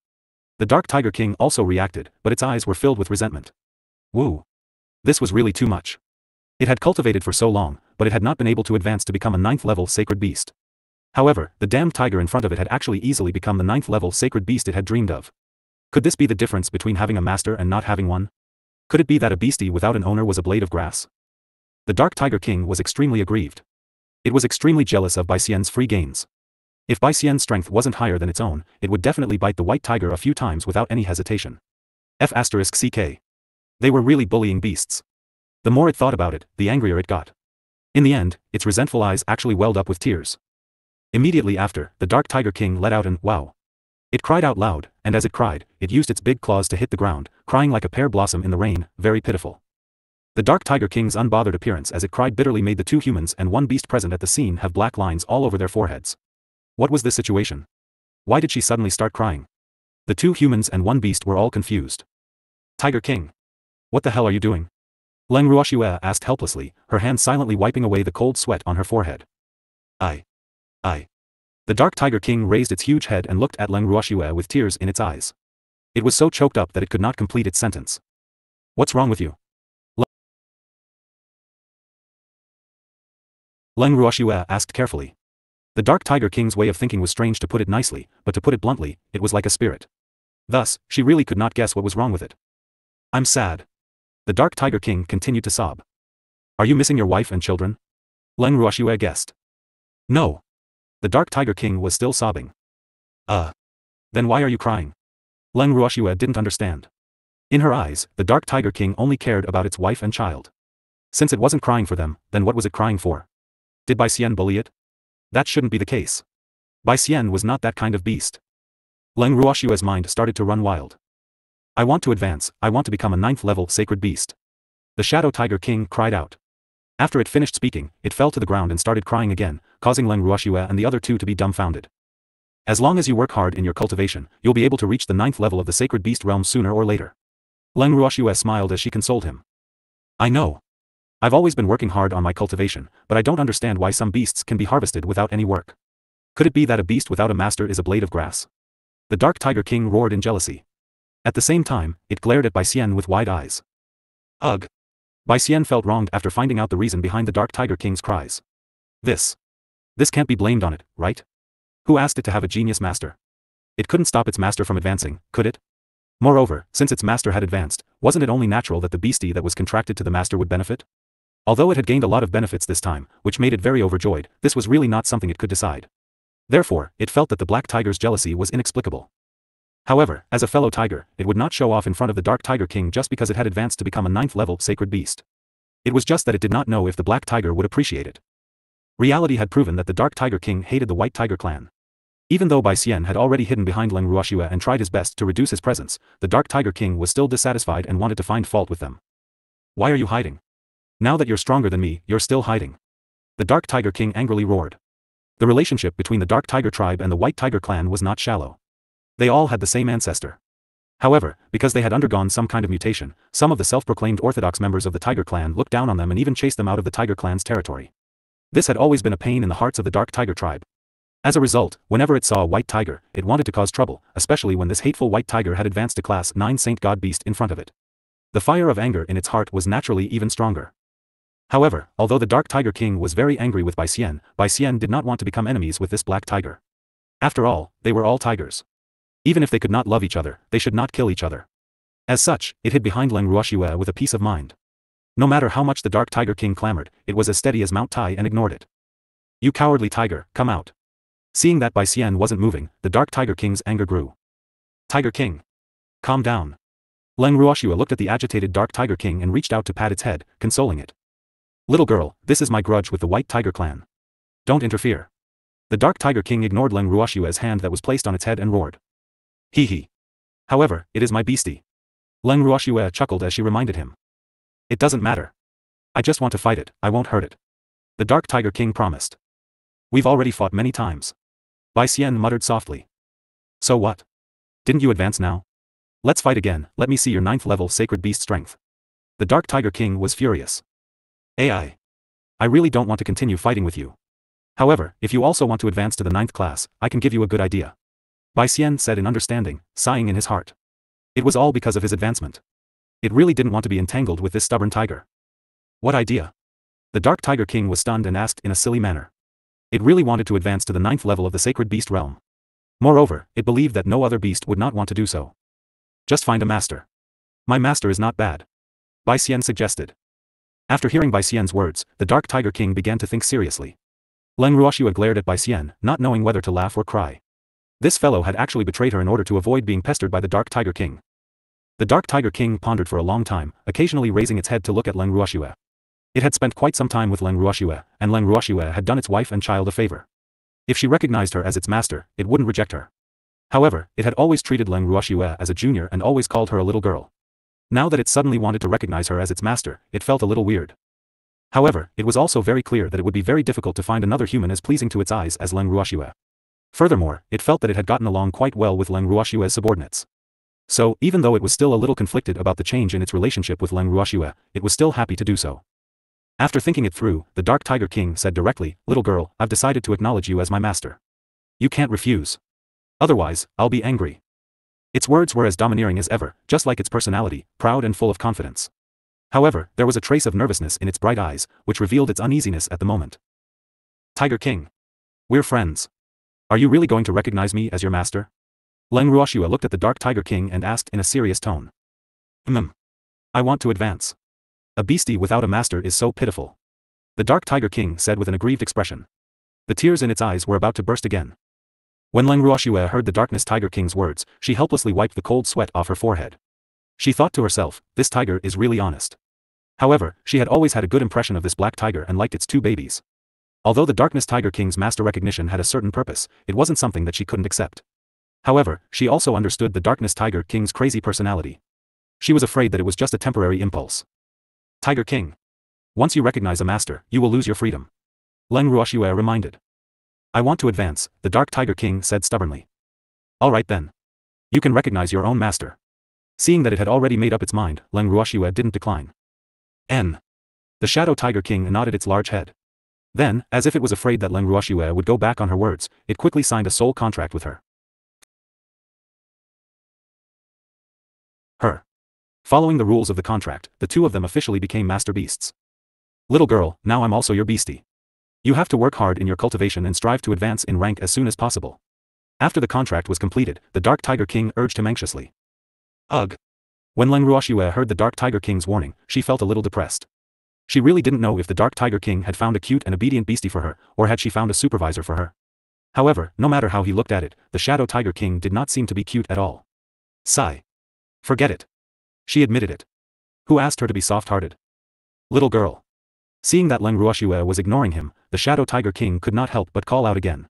The Dark Tiger King also reacted, but its eyes were filled with resentment. Woo. This was really too much. It had cultivated for so long, but it had not been able to advance to become a 9th-level sacred beast. However, the damned tiger in front of it had actually easily become the 9th-level sacred beast it had dreamed of. Could this be the difference between having a master and not having one? Could it be that a beastie without an owner was a blade of grass? The Dark Tiger King was extremely aggrieved. It was extremely jealous of Bai Xian's free gains. If Bai Xian's strength wasn't higher than its own, it would definitely bite the white tiger a few times without any hesitation. F***ck. They were really bullying beasts. The more it thought about it, the angrier it got. In the end, its resentful eyes actually welled up with tears. Immediately after, the Dark Tiger King let out an wow. It cried out loud, and as it cried, it used its big claws to hit the ground, crying like a pear blossom in the rain, very pitiful. The Dark Tiger King's unbothered appearance as it cried bitterly made the two humans and one beast present at the scene have black lines all over their foreheads. What was this situation? Why did she suddenly start crying? The two humans and one beast were all confused. Tiger King. What the hell are you doing? Leng Ruoxue asked helplessly, her hand silently wiping away the cold sweat on her forehead. I. The Dark Tiger King raised its huge head and looked at Leng Ruoxue with tears in its eyes. It was so choked up that it could not complete its sentence. What's wrong with you? Leng Ruoxue asked carefully. The Dark Tiger King's way of thinking was strange to put it nicely, but to put it bluntly, it was like a spirit. Thus, she really could not guess what was wrong with it. I'm sad. The Dark Tiger King continued to sob. Are you missing your wife and children? Leng Ruoxue guessed. No. The Dark Tiger King was still sobbing. Then why are you crying? Leng Ruoxue didn't understand. In her eyes, the Dark Tiger King only cared about its wife and child. Since it wasn't crying for them, then what was it crying for? Did Bai Xian bully it? That shouldn't be the case. Bai Xian was not that kind of beast. Leng Ruoxue's mind started to run wild. I want to advance, I want to become a 9th-level sacred beast. The Shadow Tiger King cried out. After it finished speaking, it fell to the ground and started crying again, causing Leng Ruoxue and the other two to be dumbfounded. As long as you work hard in your cultivation, you'll be able to reach the 9th level of the sacred beast realm sooner or later. Leng Ruoxue smiled as she consoled him. I know. I've always been working hard on my cultivation, but I don't understand why some beasts can be harvested without any work. Could it be that a beast without a master is a blade of grass? The Dark Tiger King roared in jealousy. At the same time, it glared at Bai Xian with wide eyes. Ugh. Bai Xian felt wronged after finding out the reason behind the Dark Tiger King's cries. This can't be blamed on it, right? Who asked it to have a genius master? It couldn't stop its master from advancing, could it? Moreover, since its master had advanced, wasn't it only natural that the beastie that was contracted to the master would benefit? Although it had gained a lot of benefits this time, which made it very overjoyed, this was really not something it could decide. Therefore, it felt that the Black Tiger's jealousy was inexplicable. However, as a fellow tiger, it would not show off in front of the Dark Tiger King just because it had advanced to become a 9th-level sacred beast. It was just that it did not know if the Black Tiger would appreciate it. Reality had proven that the Dark Tiger King hated the White Tiger clan. Even though Bai Xian had already hidden behind Leng Ruoxue and tried his best to reduce his presence, the Dark Tiger King was still dissatisfied and wanted to find fault with them. Why are you hiding? Now that you're stronger than me, you're still hiding. The Dark Tiger King angrily roared. The relationship between the Dark Tiger tribe and the White Tiger clan was not shallow. They all had the same ancestor. However, because they had undergone some kind of mutation, some of the self-proclaimed orthodox members of the Tiger clan looked down on them and even chased them out of the Tiger clan's territory. This had always been a pain in the hearts of the Dark Tiger tribe. As a result, whenever it saw a white tiger, it wanted to cause trouble, especially when this hateful white tiger had advanced to class 9 Saint God beast in front of it. The fire of anger in its heart was naturally even stronger. However, although the Dark Tiger King was very angry with Bai Xian did not want to become enemies with this black tiger. After all, they were all tigers. Even if they could not love each other, they should not kill each other. As such, it hid behind Leng Ruoxue with a peace of mind. No matter how much the Dark Tiger King clamored, it was as steady as Mount Tai and ignored it. You cowardly tiger, come out. Seeing that Bai Xian wasn't moving, the Dark Tiger King's anger grew. Tiger King. Calm down. Leng Ruoxue looked at the agitated Dark Tiger King and reached out to pat its head, consoling it. Little girl, this is my grudge with the White Tiger clan. Don't interfere. The Dark Tiger King ignored Leng Ruoxue's hand that was placed on its head and roared. Hee hee. However, it is my beastie. Leng Ruoxue chuckled as she reminded him. It doesn't matter. I just want to fight it, I won't hurt it. The Dark Tiger King promised. We've already fought many times. Bai Xian muttered softly. So what? Didn't you advance now? Let's fight again, let me see your 9th-level sacred beast strength. The Dark Tiger King was furious. AI. I really don't want to continue fighting with you. However, if you also want to advance to the 9th class, I can give you a good idea. Bai Xian said in understanding, sighing in his heart. It was all because of his advancement. It really didn't want to be entangled with this stubborn tiger. What idea? The Dark Tiger King was stunned and asked in a silly manner. It really wanted to advance to the 9th level of the sacred beast realm. Moreover, it believed that no other beast would not want to do so. Just find a master. My master is not bad. Bai Xian suggested. After hearing Bai Xian's words, the Dark Tiger King began to think seriously. Leng Ruoxue glared at Bai Xian, not knowing whether to laugh or cry. This fellow had actually betrayed her in order to avoid being pestered by the Dark Tiger King. The Dark Tiger King pondered for a long time, occasionally raising its head to look at Leng Ruoxue. It had spent quite some time with Leng Ruoxue, and Leng Ruoxue had done its wife and child a favor. If she recognized her as its master, it wouldn't reject her. However, it had always treated Leng Ruoxue as a junior and always called her a little girl. Now that it suddenly wanted to recognize her as its master, it felt a little weird. However, it was also very clear that it would be very difficult to find another human as pleasing to its eyes as Leng Ruoxue. Furthermore, it felt that it had gotten along quite well with Leng Ruoxue's subordinates. So, even though it was still a little conflicted about the change in its relationship with Leng Ruoxue, it was still happy to do so. After thinking it through, the Dark Tiger King said directly, Little girl, I've decided to acknowledge you as my master. You can't refuse. Otherwise, I'll be angry. Its words were as domineering as ever, just like its personality, proud and full of confidence. However, there was a trace of nervousness in its bright eyes, which revealed its uneasiness at the moment. Tiger King. We're friends. Are you really going to recognize me as your master? Leng Ruoxue looked at the Dark Tiger King and asked in a serious tone. I want to advance. A beastie without a master is so pitiful. The Dark Tiger King said with an aggrieved expression. The tears in its eyes were about to burst again. When Leng Ruoxue heard the Darkness Tiger King's words, she helplessly wiped the cold sweat off her forehead. She thought to herself, this tiger is really honest. However, she had always had a good impression of this black tiger and liked its 2 babies. Although the Darkness Tiger King's master recognition had a certain purpose, it wasn't something that she couldn't accept. However, she also understood the Darkness Tiger King's crazy personality. She was afraid that it was just a temporary impulse. Tiger King. Once you recognize a master, you will lose your freedom. Leng Ruoxue reminded. I want to advance, the Dark Tiger King said stubbornly. All right then. You can recognize your own master. Seeing that it had already made up its mind, Leng Ruoxue didn't decline. The Shadow Tiger King nodded its large head. Then, as if it was afraid that Leng Ruoxue would go back on her words, it quickly signed a soul contract with her. Following the rules of the contract, the 2 of them officially became master beasts. Little girl, now I'm also your beastie. You have to work hard in your cultivation and strive to advance in rank as soon as possible. After the contract was completed, the Dark Tiger King urged him anxiously. Ugh. When Leng Ruoxue heard the Dark Tiger King's warning, she felt a little depressed. She really didn't know if the Dark Tiger King had found a cute and obedient beastie for her, or had she found a supervisor for her. However, no matter how he looked at it, the Shadow Tiger King did not seem to be cute at all. Sigh. Forget it. She admitted it. Who asked her to be soft-hearted? Little girl. Seeing that Leng Ruoxue was ignoring him, the Shadow Tiger King could not help but call out again.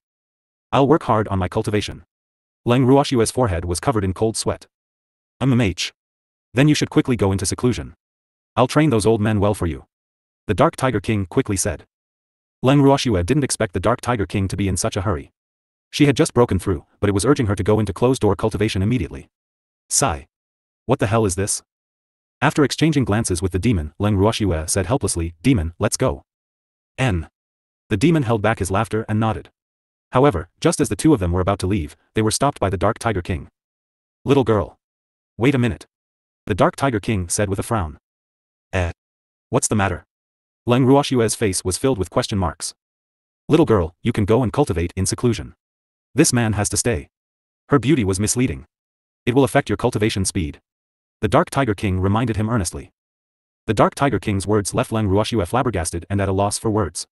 I'll work hard on my cultivation. Leng Ruoxue's forehead was covered in cold sweat. MMH. Then you should quickly go into seclusion. I'll train those old men well for you. The Dark Tiger King quickly said. Leng Ruoxue didn't expect the Dark Tiger King to be in such a hurry. She had just broken through, but it was urging her to go into closed-door cultivation immediately. Sigh. What the hell is this? After exchanging glances with the demon, Leng Ruoxue said helplessly, Demon, let's go. N. The demon held back his laughter and nodded. However, just as the two of them were about to leave, they were stopped by the Dark Tiger King. Little girl. Wait a minute. The Dark Tiger King said with a frown. What's the matter? Leng Ruoxue's face was filled with question marks. Little girl, you can go and cultivate in seclusion. This man has to stay. Her beauty was misleading. It will affect your cultivation speed. The Dark Tiger King reminded him earnestly. The Dark Tiger King's words left Leng Ruoxue flabbergasted and at a loss for words.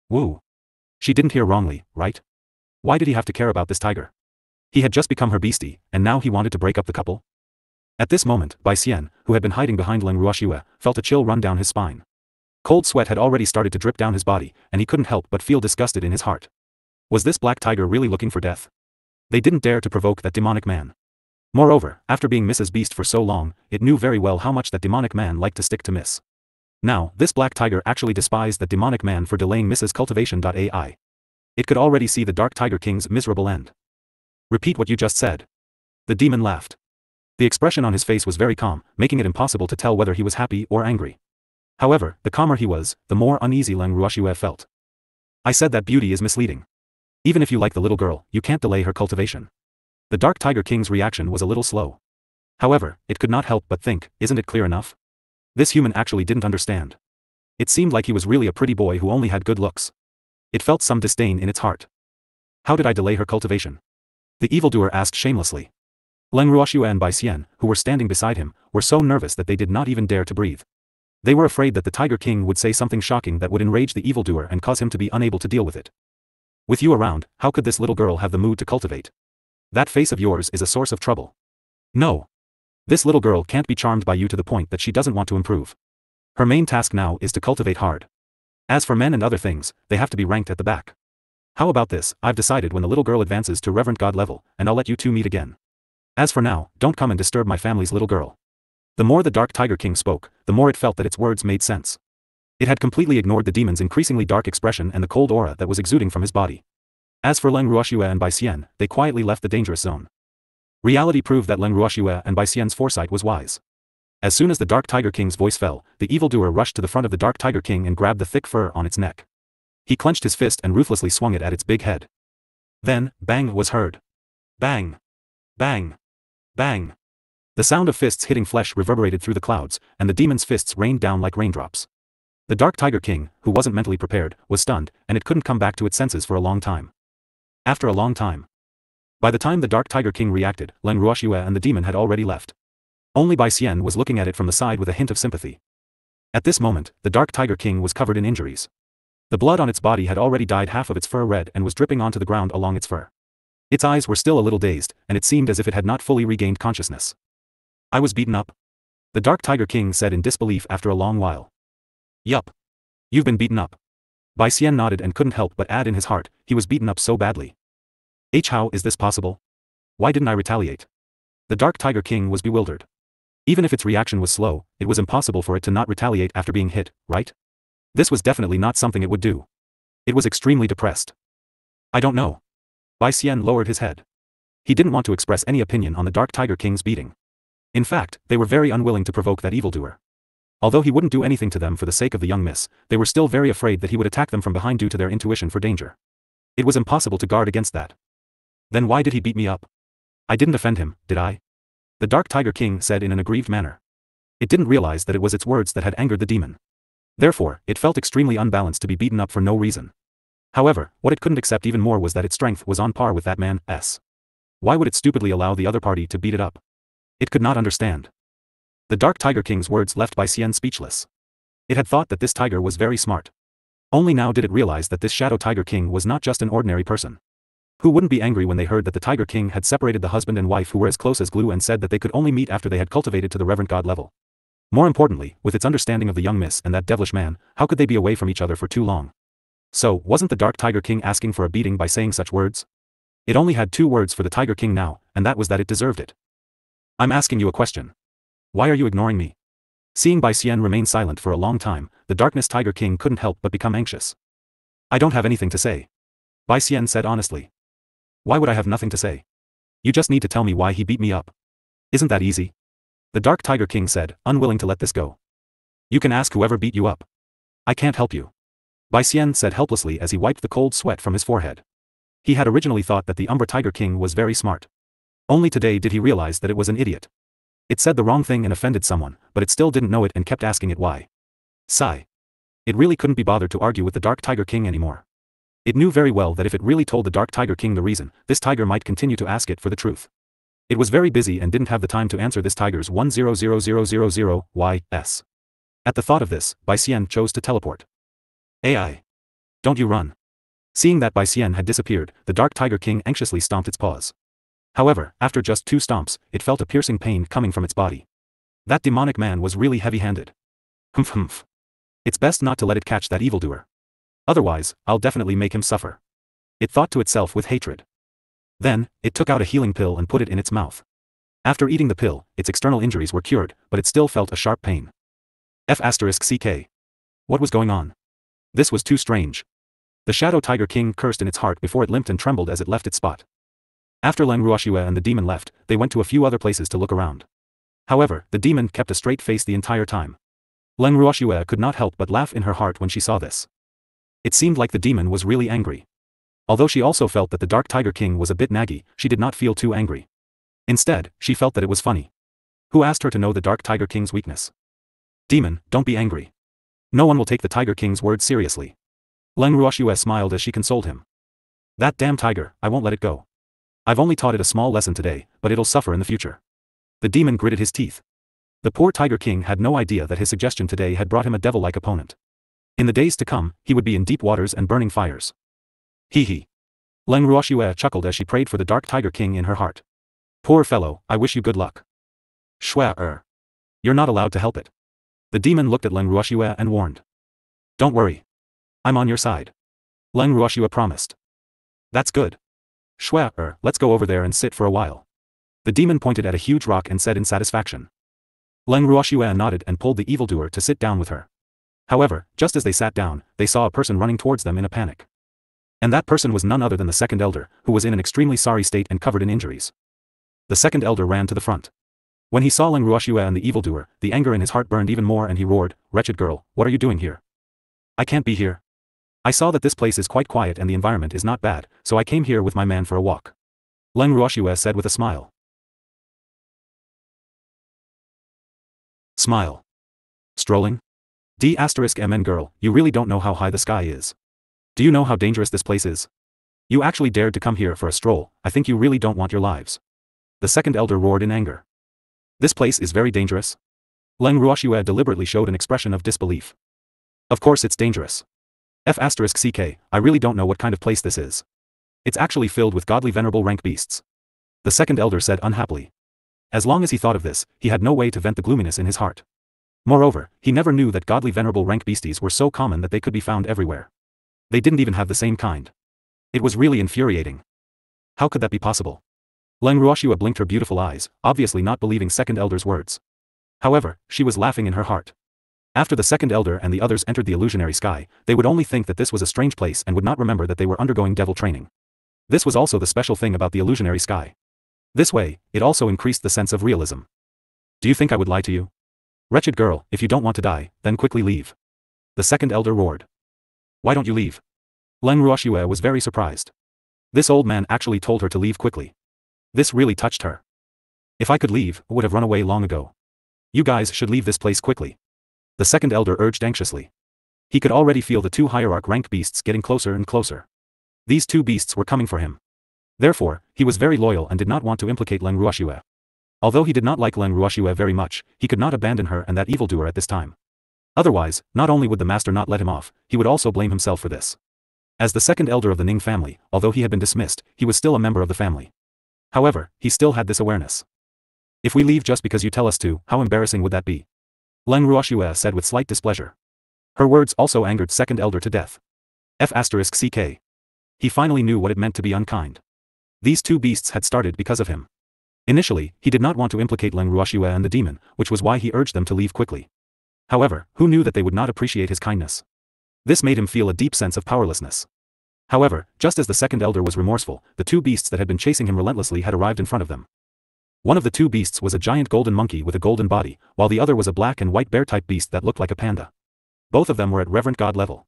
Woo. She didn't hear wrongly, right? Why did he have to care about this tiger? He had just become her beastie, and now he wanted to break up the couple? At this moment, Bai Xian, who had been hiding behind Leng Ruoxue, felt a chill run down his spine. Cold sweat had already started to drip down his body, and he couldn't help but feel disgusted in his heart. Was this black tiger really looking for death? They didn't dare to provoke that demonic man. Moreover, after being Mrs. Beast for so long, it knew very well how much that demonic man liked to stick to Miss. Now, this black tiger actually despised that demonic man for delaying Mrs. Cultivation.ai. It could already see the Dark Tiger King's miserable end. Repeat what you just said. The demon laughed. The expression on his face was very calm, making it impossible to tell whether he was happy or angry. However, the calmer he was, the more uneasy Leng Ruoxue felt. I said that beauty is misleading. Even if you like the little girl, you can't delay her cultivation. The Dark Tiger King's reaction was a little slow. However, it could not help but think, isn't it clear enough? This human actually didn't understand. It seemed like he was really a pretty boy who only had good looks. It felt some disdain in its heart. How did I delay her cultivation? The evildoer asked shamelessly. Leng Ruoxue and Bai Xian, who were standing beside him, were so nervous that they did not even dare to breathe. They were afraid that the Tiger King would say something shocking that would enrage the evildoer and cause him to be unable to deal with it. With you around, how could this little girl have the mood to cultivate? That face of yours is a source of trouble. No. This little girl can't be charmed by you to the point that she doesn't want to improve. Her main task now is to cultivate hard. As for men and other things, they have to be ranked at the back. How about this? I've decided when the little girl advances to Reverend God level, and I'll let you two meet again. As for now, don't come and disturb my family's little girl. The more the Dark Tiger King spoke, the more it felt that its words made sense. It had completely ignored the demon's increasingly dark expression and the cold aura that was exuding from his body. As for Leng Ruoxue and Bai Xian, they quietly left the dangerous zone. Reality proved that Leng Ruoxue and Bai Xian's foresight was wise. As soon as the Dark Tiger King's voice fell, the evildoer rushed to the front of the Dark Tiger King and grabbed the thick fur on its neck. He clenched his fist and ruthlessly swung it at its big head. Then, bang was heard. Bang. Bang. Bang. The sound of fists hitting flesh reverberated through the clouds, and the demon's fists rained down like raindrops. The Dark Tiger King, who wasn't mentally prepared, was stunned, and it couldn't come back to its senses for a long time. After a long time. By the time the Dark Tiger King reacted, Leng Ruoxue and the demon had already left. Only Bai Xian was looking at it from the side with a hint of sympathy. At this moment, the Dark Tiger King was covered in injuries. The blood on its body had already dyed half of its fur red and was dripping onto the ground along its fur. Its eyes were still a little dazed, and it seemed as if it had not fully regained consciousness. I was beaten up. The Dark Tiger King said in disbelief after a long while. Yup. You've been beaten up. Bai Xian nodded and couldn't help but add in his heart, he was beaten up so badly. How is this possible? Why didn't I retaliate? The Dark Tiger King was bewildered. Even if its reaction was slow, it was impossible for it to not retaliate after being hit, right? This was definitely not something it would do. It was extremely depressed. I don't know. Bai Xian lowered his head. He didn't want to express any opinion on the Dark Tiger King's beating. In fact, they were very unwilling to provoke that evildoer. Although he wouldn't do anything to them for the sake of the young miss, they were still very afraid that he would attack them from behind due to their intuition for danger. It was impossible to guard against that. Then why did he beat me up? I didn't offend him, did I? The Dark Tiger King said in an aggrieved manner. It didn't realize that it was its words that had angered the demon. Therefore, it felt extremely unbalanced to be beaten up for no reason. However, what it couldn't accept even more was that its strength was on par with that man's. Why would it stupidly allow the other party to beat it up? It could not understand. The Dark Tiger King's words left Bai Xian speechless. It had thought that this tiger was very smart. Only now did it realize that this Shadow Tiger King was not just an ordinary person. Who wouldn't be angry when they heard that the Tiger King had separated the husband and wife who were as close as glue and said that they could only meet after they had cultivated to the reverend god level? More importantly, with its understanding of the young miss and that devilish man, how could they be away from each other for too long? So, wasn't the Dark Tiger King asking for a beating by saying such words? It only had 2 words for the Tiger King now, and that was that it deserved it. I'm asking you a question. Why are you ignoring me? Seeing Bai Xian remain silent for a long time, the Darkness Tiger King couldn't help but become anxious. I don't have anything to say. Bai Xian said honestly. Why would I have nothing to say? You just need to tell me why he beat me up. Isn't that easy? The Dark Tiger King said, unwilling to let this go. You can ask whoever beat you up. I can't help you. Bai Xian said helplessly as he wiped the cold sweat from his forehead. He had originally thought that the Umbra Tiger King was very smart. Only today did he realize that it was an idiot. It said the wrong thing and offended someone, but it still didn't know it and kept asking it why. Sigh. It really couldn't be bothered to argue with the Dark Tiger King anymore. It knew very well that if it really told the Dark Tiger King the reason, this tiger might continue to ask it for the truth. It was very busy and didn't have the time to answer this tiger's 100000 why-s. At the thought of this, Bai Xian chose to teleport. AI. Don't you run. Seeing that Bai Xian had disappeared, the Dark Tiger King anxiously stomped its paws. However, after just 2 stomps, it felt a piercing pain coming from its body. That demonic man was really heavy-handed. Humph. It's best not to let it catch that evildoer. Otherwise, I'll definitely make him suffer. It thought to itself with hatred. Then, it took out a healing pill and put it in its mouth. After eating the pill, its external injuries were cured, but it still felt a sharp pain. F***ck. What was going on? This was too strange. The Shadow Tiger King cursed in its heart before it limped and trembled as it left its spot. After Leng Ruoxue and the demon left, they went to a few other places to look around. However, the demon kept a straight face the entire time. Leng Ruoxue could not help but laugh in her heart when she saw this. It seemed like the demon was really angry. Although she also felt that the Dark Tiger King was a bit naggy, she did not feel too angry. Instead, she felt that it was funny. Who asked her to know the Dark Tiger King's weakness? Demon, don't be angry. No one will take the Tiger King's words seriously. Leng Ruoxue smiled as she consoled him. That damn tiger, I won't let it go. I've only taught it a small lesson today, but it'll suffer in the future. The demon gritted his teeth. The poor Tiger King had no idea that his suggestion today had brought him a devil-like opponent. In the days to come, he would be in deep waters and burning fires. Hee hee. Leng Ruoxue chuckled as she prayed for the Dark Tiger King in her heart. Poor fellow, I wish you good luck. Shua. You're not allowed to help it. The demon looked at Leng Ruoxue and warned. Don't worry. I'm on your side. Leng Ruoxue promised. That's good. Shua, let's go over there and sit for a while. The demon pointed at a huge rock and said in satisfaction. Leng Ruoxue nodded and pulled the evildoer to sit down with her. However, just as they sat down, they saw a person running towards them in a panic. And that person was none other than the second elder, who was in an extremely sorry state and covered in injuries. The second elder ran to the front. When he saw Leng Ruoxue and the evildoer, the anger in his heart burned even more and he roared, "Wretched girl, what are you doing here? I can't be here. I saw that this place is quite quiet and the environment is not bad, so I came here with my man for a walk." Leng Ruoxue said with a smile. Smile. Strolling? D***MN girl, you really don't know how high the sky is. Do you know how dangerous this place is? You actually dared to come here for a stroll, I think you really don't want your lives. The second elder roared in anger. This place is very dangerous? Leng Ruoxue deliberately showed an expression of disbelief. Of course it's dangerous. F***ck, I really don't know what kind of place this is. It's actually filled with godly venerable rank beasts. The second elder said unhappily. As long as he thought of this, he had no way to vent the gloominess in his heart. Moreover, he never knew that godly venerable rank beasties were so common that they could be found everywhere. They didn't even have the same kind. It was really infuriating. How could that be possible? Leng Ruoxue blinked her beautiful eyes, obviously not believing second elder's words. However, she was laughing in her heart. After the second elder and the others entered the illusionary sky, they would only think that this was a strange place and would not remember that they were undergoing devil training. This was also the special thing about the illusionary sky. This way, it also increased the sense of realism. Do you think I would lie to you? Wretched girl, if you don't want to die, then quickly leave. The second elder roared. Why don't you leave? Leng Ruoxue was very surprised. This old man actually told her to leave quickly. This really touched her. If I could leave, I would have run away long ago. You guys should leave this place quickly. The second elder urged anxiously. He could already feel the 2 hierarch rank beasts getting closer and closer. These 2 beasts were coming for him. Therefore, he was very loyal and did not want to implicate Leng Ruoxue. Although he did not like Leng Ruoxue very much, he could not abandon her and that evildoer at this time. Otherwise, not only would the master not let him off, he would also blame himself for this. As the second elder of the Ning family, although he had been dismissed, he was still a member of the family. However, he still had this awareness. If we leave just because you tell us to, how embarrassing would that be? Leng Ruoxue said with slight displeasure. Her words also angered second elder to death. F***ck. He finally knew what it meant to be unkind. These two beasts had started because of him. Initially, he did not want to implicate Leng Ruoxue and the demon, which was why he urged them to leave quickly. However, who knew that they would not appreciate his kindness? This made him feel a deep sense of powerlessness. However, just as the second elder was remorseful, the two beasts that had been chasing him relentlessly had arrived in front of them. One of the two beasts was a giant golden monkey with a golden body, while the other was a black and white bear-type beast that looked like a panda. Both of them were at reverend god level.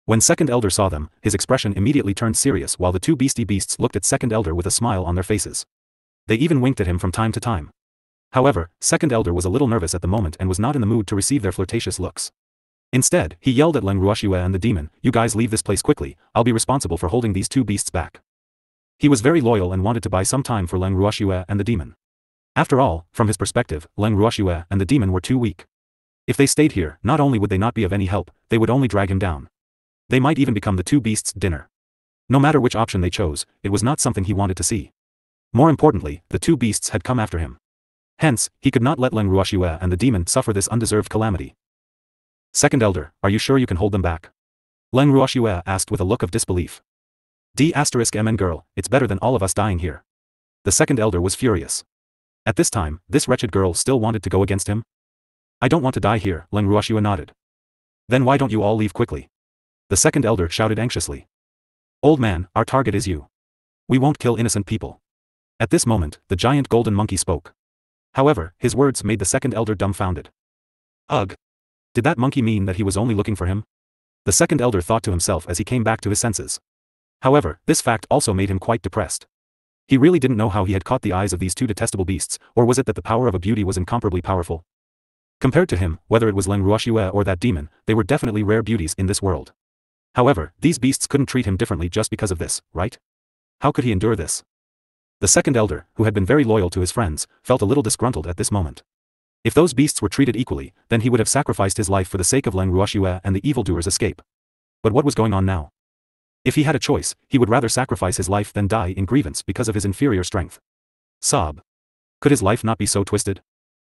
When second elder saw them, his expression immediately turned serious while the two beastie beasts looked at second elder with a smile on their faces. They even winked at him from time to time. However, second elder was a little nervous at the moment and was not in the mood to receive their flirtatious looks. Instead, he yelled at Leng Ruoxue and the demon, "You guys leave this place quickly, I'll be responsible for holding these two beasts back." He was very loyal and wanted to buy some time for Leng Ruoxue and the demon. After all, from his perspective, Leng Ruoxue and the demon were too weak. If they stayed here, not only would they not be of any help, they would only drag him down. They might even become the two beasts' dinner. No matter which option they chose, it was not something he wanted to see. More importantly, the two beasts had come after him. Hence, he could not let Leng Ruoxue and the demon suffer this undeserved calamity. Second elder, are you sure you can hold them back? Leng Ruoxue asked with a look of disbelief. D***mn girl, it's better than all of us dying here. The second elder was furious. At this time, this wretched girl still wanted to go against him? I don't want to die here, Leng Ruoxue nodded. Then why don't you all leave quickly? The second elder shouted anxiously. Old man, our target is you. We won't kill innocent people. At this moment, the giant golden monkey spoke. However, his words made the second elder dumbfounded. Ugh. Did that monkey mean that he was only looking for him? The second elder thought to himself as he came back to his senses. However, this fact also made him quite depressed. He really didn't know how he had caught the eyes of these two detestable beasts, or was it that the power of a beauty was incomparably powerful? Compared to him, whether it was Leng Ruoxue or that demon, they were definitely rare beauties in this world. However, these beasts couldn't treat him differently just because of this, right? How could he endure this? The second elder, who had been very loyal to his friends, felt a little disgruntled at this moment. If those beasts were treated equally, then he would have sacrificed his life for the sake of Leng Ruoxue and the evildoer's escape. But what was going on now? If he had a choice, he would rather sacrifice his life than die in grievance because of his inferior strength. Sob. Could his life not be so twisted?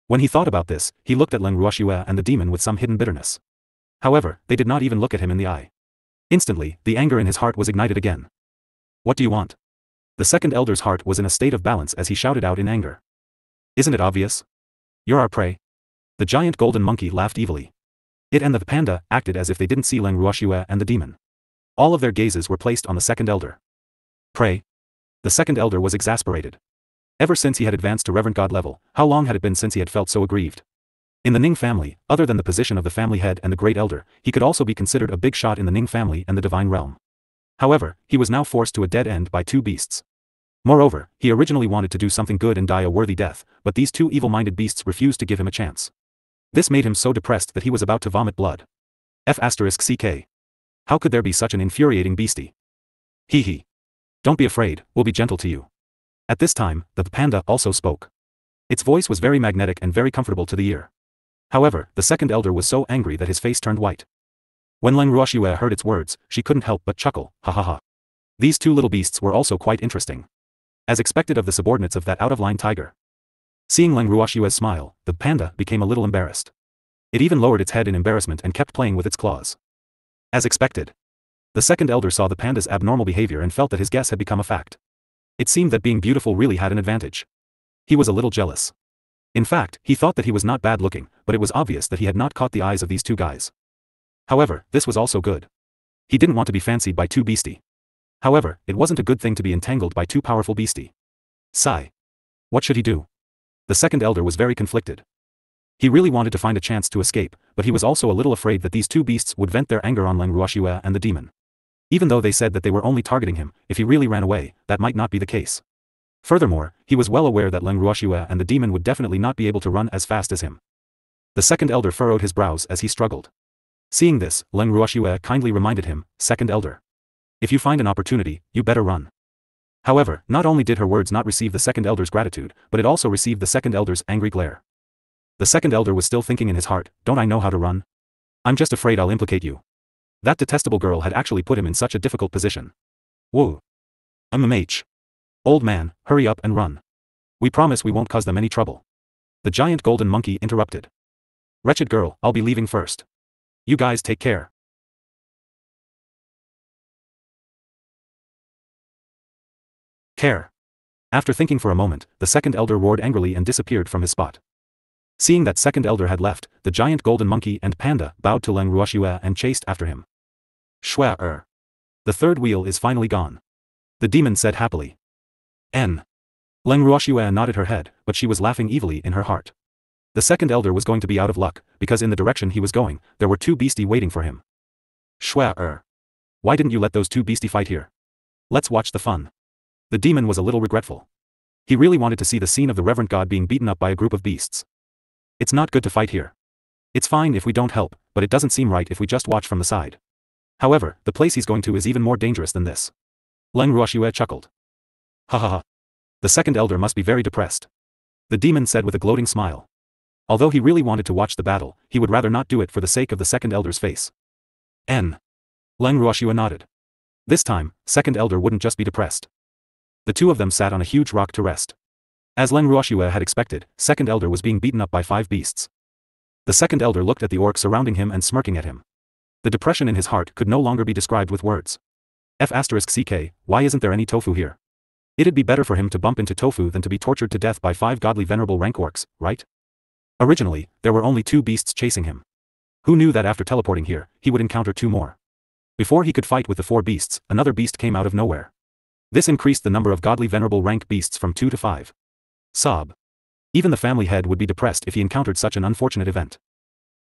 When he thought about this, he looked at Leng Ruoxue and the demon with some hidden bitterness. However, they did not even look at him in the eye. Instantly, the anger in his heart was ignited again. What do you want? The second elder's heart was in a state of balance as he shouted out in anger. Isn't it obvious? You're our prey. The giant golden monkey laughed evilly. It and the panda acted as if they didn't see Leng Ruoxue and the demon. All of their gazes were placed on the second elder. Prey? The second elder was exasperated. Ever since he had advanced to reverend god level, how long had it been since he had felt so aggrieved? In the Ning family, other than the position of the family head and the great elder, he could also be considered a big shot in the Ning family and the divine realm. However, he was now forced to a dead end by two beasts. Moreover, he originally wanted to do something good and die a worthy death, but these two evil-minded beasts refused to give him a chance. This made him so depressed that he was about to vomit blood. F***ck. How could there be such an infuriating beastie? Hee hee. Don't be afraid, we'll be gentle to you. At this time, the panda also spoke. Its voice was very magnetic and very comfortable to the ear. However, the second elder was so angry that his face turned white. When Leng Ruoxue heard its words, she couldn't help but chuckle, ha ha ha. These two little beasts were also quite interesting. As expected of the subordinates of that out-of-line tiger. Seeing Leng Ruoxue's smile, the panda became a little embarrassed. It even lowered its head in embarrassment and kept playing with its claws. As expected. The second elder saw the panda's abnormal behavior and felt that his guess had become a fact. It seemed that being beautiful really had an advantage. He was a little jealous. In fact, he thought that he was not bad looking, but it was obvious that he had not caught the eyes of these two guys. However, this was also good. He didn't want to be fancied by two beastie. However, it wasn't a good thing to be entangled by two powerful beastie. Sigh. What should he do? The second elder was very conflicted. He really wanted to find a chance to escape, but he was also a little afraid that these two beasts would vent their anger on Leng Ruoxue and the demon. Even though they said that they were only targeting him, if he really ran away, that might not be the case. Furthermore, he was well aware that Leng Ruoxue and the demon would definitely not be able to run as fast as him. The second elder furrowed his brows as he struggled. Seeing this, Leng Ruoxue kindly reminded him, "Second elder. If you find an opportunity, you better run." However, not only did her words not receive the second elder's gratitude, but it also received the second elder's angry glare. The second elder was still thinking in his heart, "Don't I know how to run? I'm just afraid I'll implicate you." That detestable girl had actually put him in such a difficult position. Whoa. MMH. Old man, hurry up and run. We promise we won't cause them any trouble. The giant golden monkey interrupted. Wretched girl, I'll be leaving first. You guys take care. Care. After thinking for a moment, the second elder roared angrily and disappeared from his spot. Seeing that second elder had left, the giant golden monkey and panda bowed to Leng Ruoxue and chased after him. Shua. The third wheel is finally gone. The demon said happily. Leng Ruoxue nodded her head, but she was laughing evilly in her heart. The second elder was going to be out of luck, because in the direction he was going, there were two beastie waiting for him. Shua. Why didn't you let those two beastie fight here? Let's watch the fun. The demon was a little regretful. He really wanted to see the scene of the reverend god being beaten up by a group of beasts. It's not good to fight here. It's fine if we don't help, but it doesn't seem right if we just watch from the side. However, the place he's going to is even more dangerous than this. Leng Ruoxue chuckled. Ha ha ha. The second elder must be very depressed. The demon said with a gloating smile. Although he really wanted to watch the battle, he would rather not do it for the sake of the second elder's face. Leng Ruoxue nodded. This time, second elder wouldn't just be depressed. The two of them sat on a huge rock to rest. As Leng Ruoxue had expected, second elder was being beaten up by 5 beasts. The second elder looked at the orc surrounding him and smirking at him. The depression in his heart could no longer be described with words. F***ck, why isn't there any tofu here? It'd be better for him to bump into tofu than to be tortured to death by 5 godly venerable rank orcs, right? Originally, there were only 2 beasts chasing him. Who knew that after teleporting here, he would encounter 2 more? Before he could fight with the 4 beasts, another beast came out of nowhere. This increased the number of godly venerable rank beasts from 2 to 5. Sob. Even the family head would be depressed if he encountered such an unfortunate event.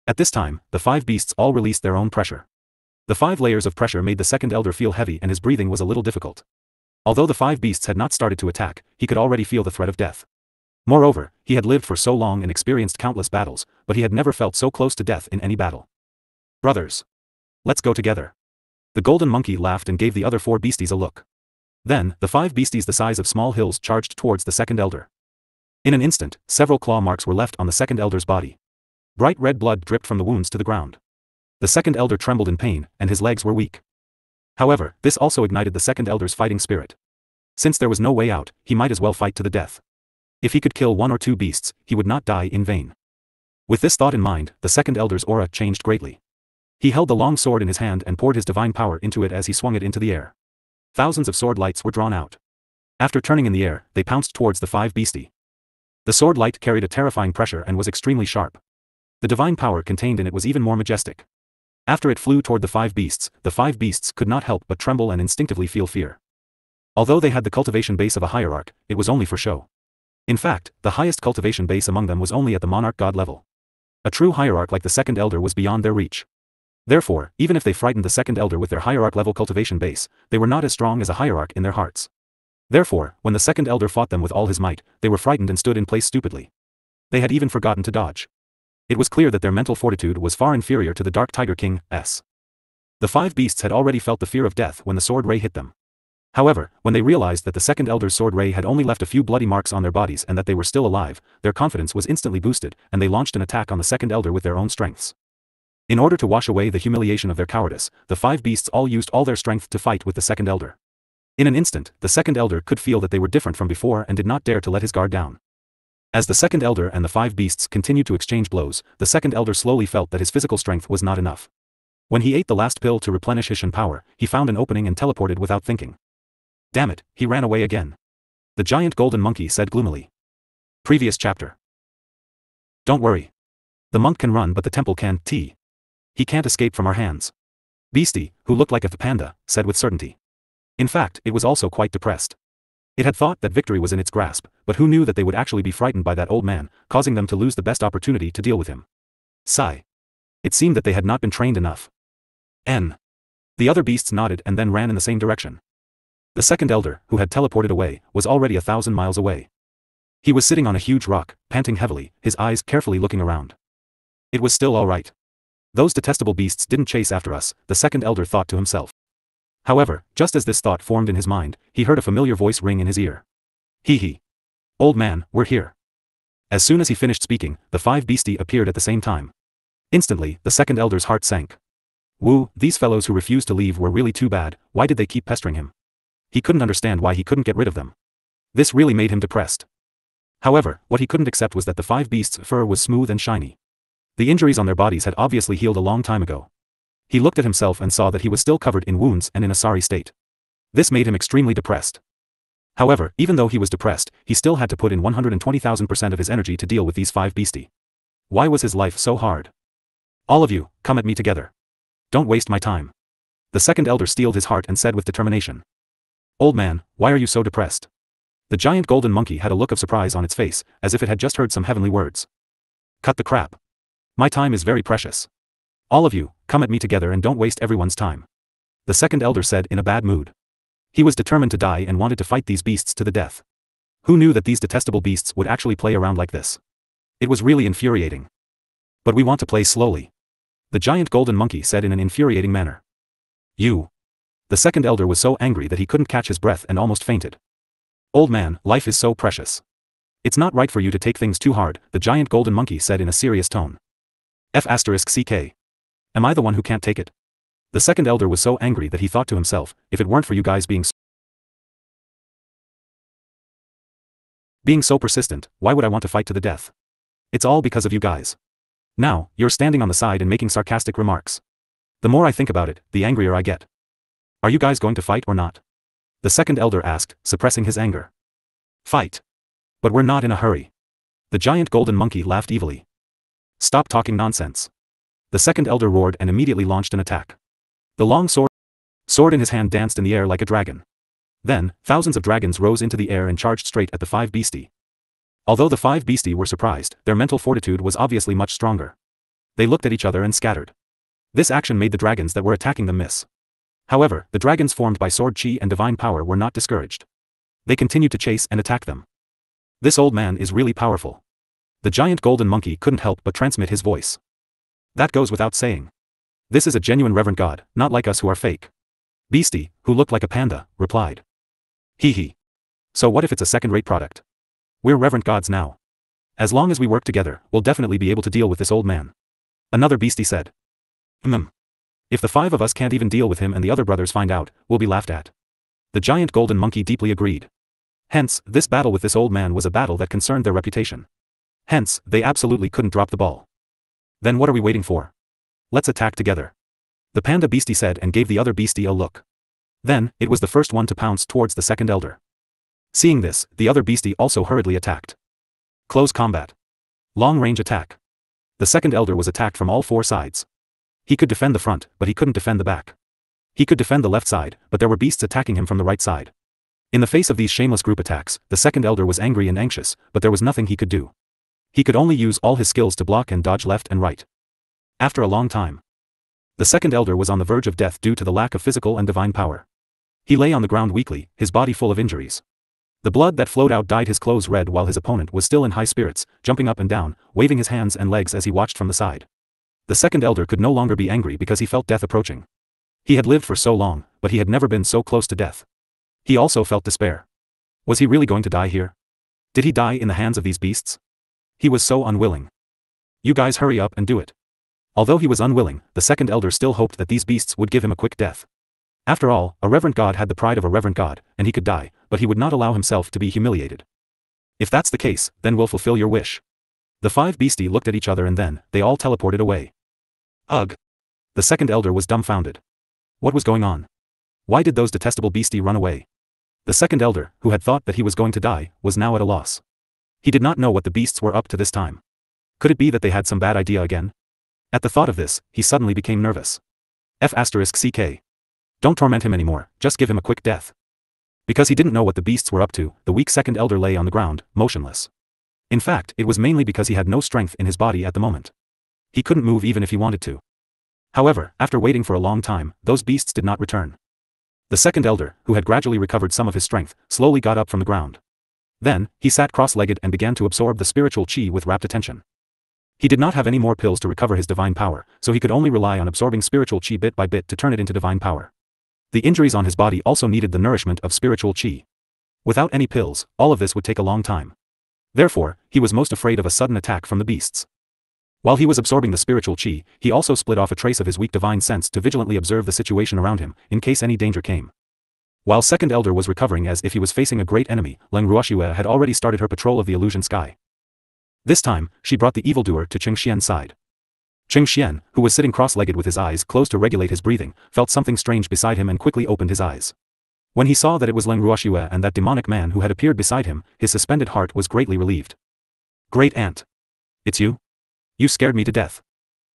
At this time, the 5 beasts all released their own pressure. The 5 layers of pressure made the second elder feel heavy and his breathing was a little difficult. Although the 5 beasts had not started to attack, he could already feel the threat of death. Moreover, he had lived for so long and experienced countless battles, but he had never felt so close to death in any battle. Brothers. Let's go together. The golden monkey laughed and gave the other 4 beasties a look. Then, the 5 beasties the size of small hills charged towards the second elder. In an instant, several claw marks were left on the second elder's body. Bright red blood dripped from the wounds to the ground. The second elder trembled in pain, and his legs were weak. However, this also ignited the second elder's fighting spirit. Since there was no way out, he might as well fight to the death. If he could kill 1 or 2 beasts, he would not die in vain. With this thought in mind, the second elder's aura changed greatly. He held the long sword in his hand and poured his divine power into it as he swung it into the air. Thousands of sword lights were drawn out. After turning in the air, they pounced towards the 5 beastie. The sword light carried a terrifying pressure and was extremely sharp. The divine power contained in it was even more majestic. After it flew toward the 5 beasts could not help but tremble and instinctively feel fear. Although they had the cultivation base of a hierarch, it was only for show. In fact, the highest cultivation base among them was only at the monarch god level. A true hierarch like the second elder was beyond their reach. Therefore, even if they frightened the second elder with their hierarch level cultivation base, they were not as strong as a hierarch in their hearts. Therefore, when the second elder fought them with all his might, they were frightened and stood in place stupidly. They had even forgotten to dodge. It was clear that their mental fortitude was far inferior to the Dark Tiger King's. The 5 beasts had already felt the fear of death when the sword ray hit them. However, when they realized that the second elder's sword ray had only left a few bloody marks on their bodies and that they were still alive, their confidence was instantly boosted, and they launched an attack on the second elder with their own strengths. In order to wash away the humiliation of their cowardice, the 5 beasts all used all their strength to fight with the second elder. In an instant, the second elder could feel that they were different from before and did not dare to let his guard down. As the second elder and the 5 beasts continued to exchange blows, the second elder slowly felt that his physical strength was not enough. When he ate the last pill to replenish his Shen power, he found an opening and teleported without thinking. Damn it, he ran away again. The giant golden monkey said gloomily. Previous chapter. Don't worry. The monk can run but the temple can't. He can't escape from our hands. Beastie, who looked like a panda, said with certainty. In fact, it was also quite depressed. It had thought that victory was in its grasp, but who knew that they would actually be frightened by that old man, causing them to lose the best opportunity to deal with him. Sigh. It seemed that they had not been trained enough. The other beasts nodded and then ran in the same direction. The second elder, who had teleported away, was already 1,000 miles away. He was sitting on a huge rock, panting heavily, his eyes carefully looking around. It was still all right. Those detestable beasts didn't chase after us, the second elder thought to himself. However, just as this thought formed in his mind, he heard a familiar voice ring in his ear. Hee. Old man, we're here. As soon as he finished speaking, the 5 beastie appeared at the same time. Instantly, the second elder's heart sank. Wu, these fellows who refused to leave were really too bad. Why did they keep pestering him? He couldn't understand why he couldn't get rid of them. This really made him depressed. However, what he couldn't accept was that the 5 beasts' fur was smooth and shiny. The injuries on their bodies had obviously healed a long time ago. He looked at himself and saw that he was still covered in wounds and in a sorry state. This made him extremely depressed. However, even though he was depressed, he still had to put in 120,000% of his energy to deal with these 5 beastie. Why was his life so hard? All of you, come at me together. Don't waste my time. The second elder steeled his heart and said with determination. Old man, why are you so depressed? The giant golden monkey had a look of surprise on its face, as if it had just heard some heavenly words. Cut the crap. My time is very precious. All of you, come at me together and don't waste everyone's time. The second elder said in a bad mood. He was determined to die and wanted to fight these beasts to the death. Who knew that these detestable beasts would actually play around like this? It was really infuriating. But we want to play slowly. The giant golden monkey said in an infuriating manner. You. The second elder was so angry that he couldn't catch his breath and almost fainted. Old man, life is so precious. It's not right for you to take things too hard, the giant golden monkey said in a serious tone. F***ck. Am I the one who can't take it? The second elder was so angry that he thought to himself, if it weren't for you guys being so persistent, why would I want to fight to the death? It's all because of you guys. Now, you're standing on the side and making sarcastic remarks. The more I think about it, the angrier I get. Are you guys going to fight or not? The second elder asked, suppressing his anger. Fight. But we're not in a hurry. The giant golden monkey laughed evilly. Stop talking nonsense. The second elder roared and immediately launched an attack. The long sword in his hand danced in the air like a dragon. Then, thousands of dragons rose into the air and charged straight at the 5 beastie. Although the 5 beastie were surprised, their mental fortitude was obviously much stronger. They looked at each other and scattered. This action made the dragons that were attacking them miss. However, the dragons formed by sword chi and divine power were not discouraged. They continued to chase and attack them. This old man is really powerful. The giant golden monkey couldn't help but transmit his voice. That goes without saying. This is a genuine reverend god, not like us who are fake. Beastie, who looked like a panda, replied. Hee hee. So what if it's a second-rate product? We're reverend gods now. As long as we work together, we'll definitely be able to deal with this old man. Another beastie said. If the 5 of us can't even deal with him and the other brothers find out, we'll be laughed at. The giant golden monkey deeply agreed. Hence, this battle with this old man was a battle that concerned their reputation. Hence, they absolutely couldn't drop the ball. Then what are we waiting for? Let's attack together. The panda beastie said and gave the other beastie a look. Then, it was the first one to pounce towards the second elder. Seeing this, the other beastie also hurriedly attacked. Close combat. Long-range attack. The second elder was attacked from all 4 sides. He could defend the front, but he couldn't defend the back. He could defend the left side, but there were beasts attacking him from the right side. In the face of these shameless group attacks, the second elder was angry and anxious, but there was nothing he could do. He could only use all his skills to block and dodge left and right. After a long time, the second elder was on the verge of death due to the lack of physical and divine power. He lay on the ground weakly, his body full of injuries. The blood that flowed out dyed his clothes red while his opponent was still in high spirits, jumping up and down, waving his hands and legs as he watched from the side. The second elder could no longer be angry because he felt death approaching. He had lived for so long, but he had never been so close to death. He also felt despair. Was he really going to die here? Did he die in the hands of these beasts? He was so unwilling. You guys hurry up and do it. Although he was unwilling, the second elder still hoped that these beasts would give him a quick death. After all, a reverend god had the pride of a reverend god, and he could die, but he would not allow himself to be humiliated. If that's the case, then we'll fulfill your wish. The 5 beastie looked at each other and then, they all teleported away. Ugh. The second elder was dumbfounded. What was going on? Why did those detestable beastie run away? The second elder, who had thought that he was going to die, was now at a loss. He did not know what the beasts were up to this time. Could it be that they had some bad idea again? At the thought of this, he suddenly became nervous. F***ck. Don't torment him anymore, just give him a quick death. Because he didn't know what the beasts were up to, the weak second elder lay on the ground, motionless. In fact, it was mainly because he had no strength in his body at the moment. He couldn't move even if he wanted to. However, after waiting for a long time, those beasts did not return. The second elder, who had gradually recovered some of his strength, slowly got up from the ground. Then, he sat cross-legged and began to absorb the spiritual chi with rapt attention. He did not have any more pills to recover his divine power, so he could only rely on absorbing spiritual chi bit by bit to turn it into divine power. The injuries on his body also needed the nourishment of spiritual chi. Without any pills, all of this would take a long time. Therefore, he was most afraid of a sudden attack from the beasts. While he was absorbing the spiritual qi, he also split off a trace of his weak divine sense to vigilantly observe the situation around him, in case any danger came. While second elder was recovering as if he was facing a great enemy, Leng Ruoxue had already started her patrol of the illusion sky. This time, she brought the evildoer to Qing Xian's side. Qing Xian, who was sitting cross-legged with his eyes closed to regulate his breathing, felt something strange beside him and quickly opened his eyes. When he saw that it was Leng Ruoxue and that demonic man who had appeared beside him, his suspended heart was greatly relieved. Great aunt. It's you? You scared me to death.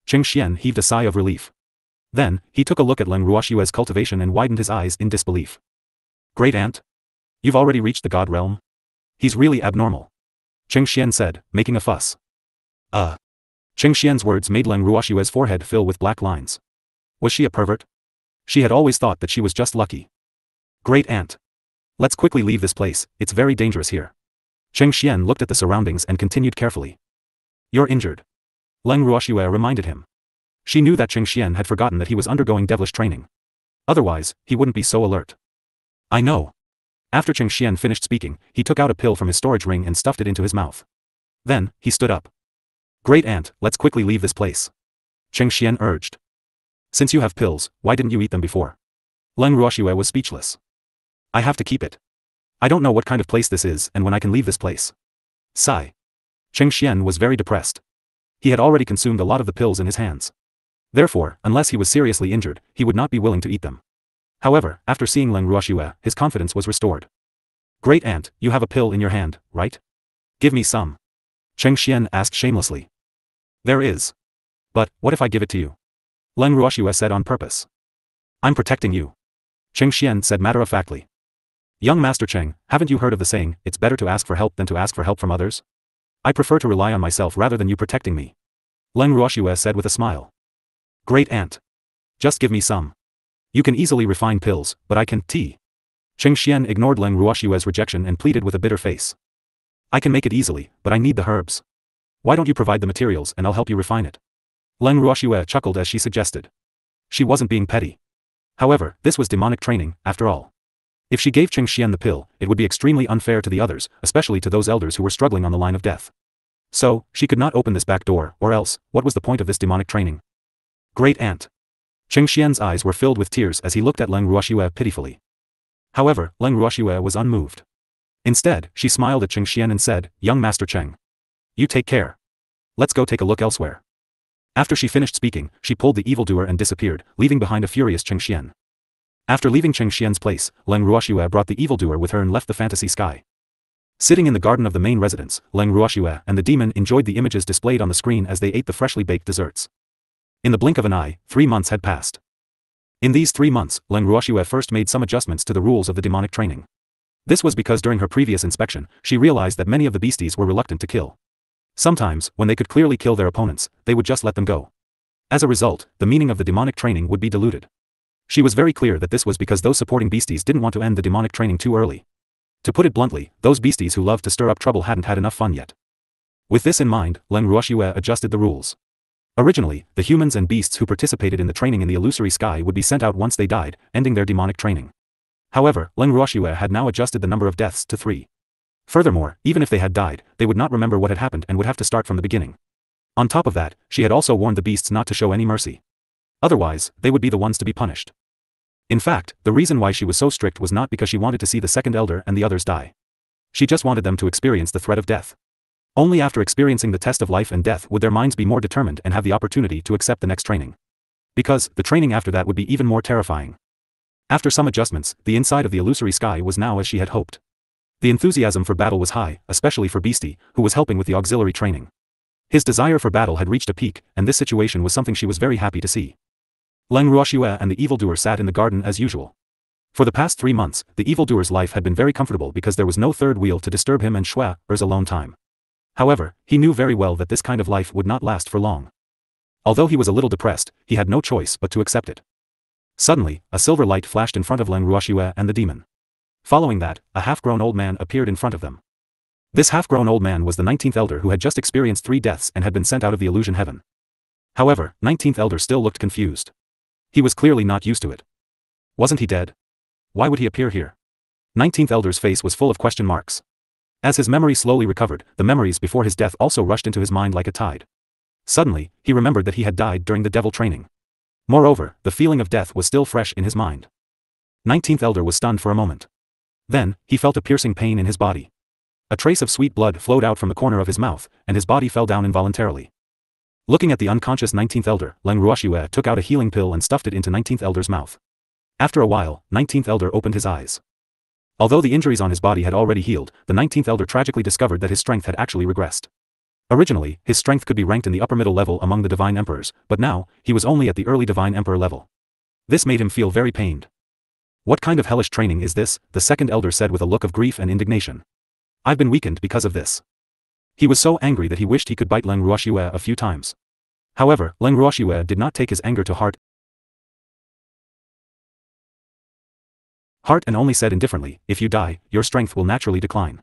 Qing Xian heaved a sigh of relief. Then, he took a look at Leng Ruoxue's cultivation and widened his eyes in disbelief. Great aunt? You've already reached the god realm? He's really abnormal. Qing Xian said, making a fuss. Qing Xian's words made Leng Ruoxue's forehead fill with black lines. Was she a pervert? She had always thought that she was just lucky. Great aunt. Let's quickly leave this place, it's very dangerous here. Qing Xian looked at the surroundings and continued carefully. You're injured. Leng Ruoxue reminded him. She knew that Qing Xian had forgotten that he was undergoing devilish training. Otherwise, he wouldn't be so alert. I know. After Qing Xian finished speaking, he took out a pill from his storage ring and stuffed it into his mouth. Then, he stood up. Great aunt, let's quickly leave this place. Qing Xian urged. Since you have pills, why didn't you eat them before? Leng Ruoxue was speechless. I have to keep it. I don't know what kind of place this is and when I can leave this place. Sigh. Qing Xian was very depressed. He had already consumed a lot of the pills in his hands. Therefore, unless he was seriously injured, he would not be willing to eat them. However, after seeing Leng Ruoxue, his confidence was restored. Great aunt, you have a pill in your hand, right? Give me some. Qing Xian asked shamelessly. There is. But, what if I give it to you? Leng Ruoxue said on purpose. I'm protecting you. Qing Xian said matter-of-factly. Young Master Cheng, haven't you heard of the saying, it's better to ask for help than to ask for help from others? I prefer to rely on myself rather than you protecting me. Leng Ruoxue said with a smile. Great aunt. Just give me some. You can easily refine pills, but I can tea. Qing Xian ignored Leng Ruoxue's rejection and pleaded with a bitter face. I can make it easily, but I need the herbs. Why don't you provide the materials and I'll help you refine it? Leng Ruoxue chuckled as she suggested. She wasn't being petty. However, this was demonic training, after all. If she gave Qing Xian the pill, it would be extremely unfair to the others, especially to those elders who were struggling on the line of death. So, she could not open this back door, or else, what was the point of this demonic training? Great aunt. Qing Xian's eyes were filled with tears as he looked at Leng Ruoxue pitifully. However, Leng Ruoxue was unmoved. Instead, she smiled at Qing Xian and said, Young Master Cheng. You take care. Let's go take a look elsewhere. After she finished speaking, she pulled the evildoer and disappeared, leaving behind a furious Qing Xian. After leaving Qing Xian's place, Leng Ruoxue brought the evildoer with her and left the fantasy sky. Sitting in the garden of the main residence, Leng Ruoxue and the demon enjoyed the images displayed on the screen as they ate the freshly baked desserts. In the blink of an eye, 3 months had passed. In these 3 months, Leng Ruoxue first made some adjustments to the rules of the demonic training. This was because during her previous inspection, she realized that many of the beasties were reluctant to kill. Sometimes, when they could clearly kill their opponents, they would just let them go. As a result, the meaning of the demonic training would be diluted. She was very clear that this was because those supporting beasties didn't want to end the demonic training too early. To put it bluntly, those beasties who loved to stir up trouble hadn't had enough fun yet. With this in mind, Leng Ruoxue adjusted the rules. Originally, the humans and beasts who participated in the training in the illusory sky would be sent out once they died, ending their demonic training. However, Leng Ruoxue had now adjusted the number of deaths to 3. Furthermore, even if they had died, they would not remember what had happened and would have to start from the beginning. On top of that, she had also warned the beasts not to show any mercy. Otherwise, they would be the ones to be punished. In fact, the reason why she was so strict was not because she wanted to see the second elder and the others die. She just wanted them to experience the threat of death. Only after experiencing the test of life and death would their minds be more determined and have the opportunity to accept the next training. Because, the training after that would be even more terrifying. After some adjustments, the inside of the illusory sky was now as she had hoped. The enthusiasm for battle was high, especially for Beastie, who was helping with the auxiliary training. His desire for battle had reached a peak, and this situation was something she was very happy to see. Leng Ruoxue and the evildoer sat in the garden as usual. For the past 3 months, the evildoer's life had been very comfortable because there was no third wheel to disturb him and Shue's alone time. However, he knew very well that this kind of life would not last for long. Although he was a little depressed, he had no choice but to accept it. Suddenly, a silver light flashed in front of Leng Ruoxue and the demon. Following that, a half-grown old man appeared in front of them. This half-grown old man was the 19th elder who had just experienced 3 deaths and had been sent out of the illusion heaven. However, 19th elder still looked confused. He was clearly not used to it. Wasn't he dead? Why would he appear here? 19th elder's face was full of question marks. As his memory slowly recovered, the memories before his death also rushed into his mind like a tide. Suddenly, he remembered that he had died during the devil training. Moreover, the feeling of death was still fresh in his mind. 19th Elder was stunned for a moment. Then, he felt a piercing pain in his body. A trace of sweet blood flowed out from the corner of his mouth, and his body fell down involuntarily. Looking at the unconscious 19th Elder, Leng Ruoxue took out a healing pill and stuffed it into 19th Elder's mouth. After a while, 19th Elder opened his eyes. Although the injuries on his body had already healed, the 19th Elder tragically discovered that his strength had actually regressed. Originally, his strength could be ranked in the upper middle level among the Divine Emperors, but now, he was only at the early Divine Emperor level. This made him feel very pained. What kind of hellish training is this? The second Elder said with a look of grief and indignation. I've been weakened because of this. He was so angry that he wished he could bite Leng Ruoxue a few times. However, Leng Ruoxue did not take his anger to heart and only said indifferently, if you die, your strength will naturally decline.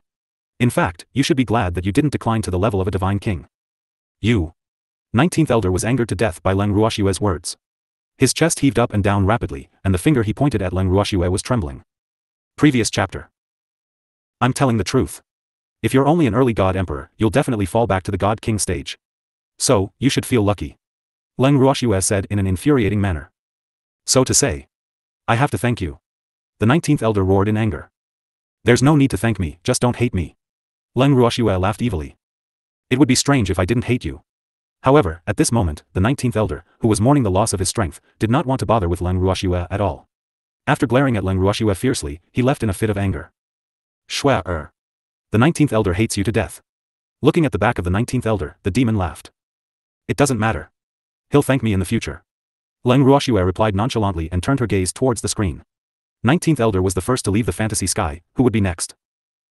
In fact, you should be glad that you didn't decline to the level of a divine king. You. 19th Elder was angered to death by Leng Ruoxue's words. His chest heaved up and down rapidly, and the finger he pointed at Leng Ruoxue was trembling. Previous chapter. I'm telling the truth. If you're only an early god emperor, you'll definitely fall back to the god king stage. So, you should feel lucky. Leng Ruoxue said in an infuriating manner. So to say. I have to thank you. The 19th Elder roared in anger. There's no need to thank me, just don't hate me. Leng Ruoxue laughed evilly. It would be strange if I didn't hate you. However, at this moment, the 19th Elder, who was mourning the loss of his strength, did not want to bother with Leng Ruoxue at all. After glaring at Leng Ruoxue fiercely, he left in a fit of anger. The 19th Elder hates you to death. Looking at the back of the 19th Elder, the demon laughed. It doesn't matter. He'll thank me in the future. Leng Ruoxue replied nonchalantly and turned her gaze towards the screen. 19th Elder was the first to leave the fantasy sky, who would be next?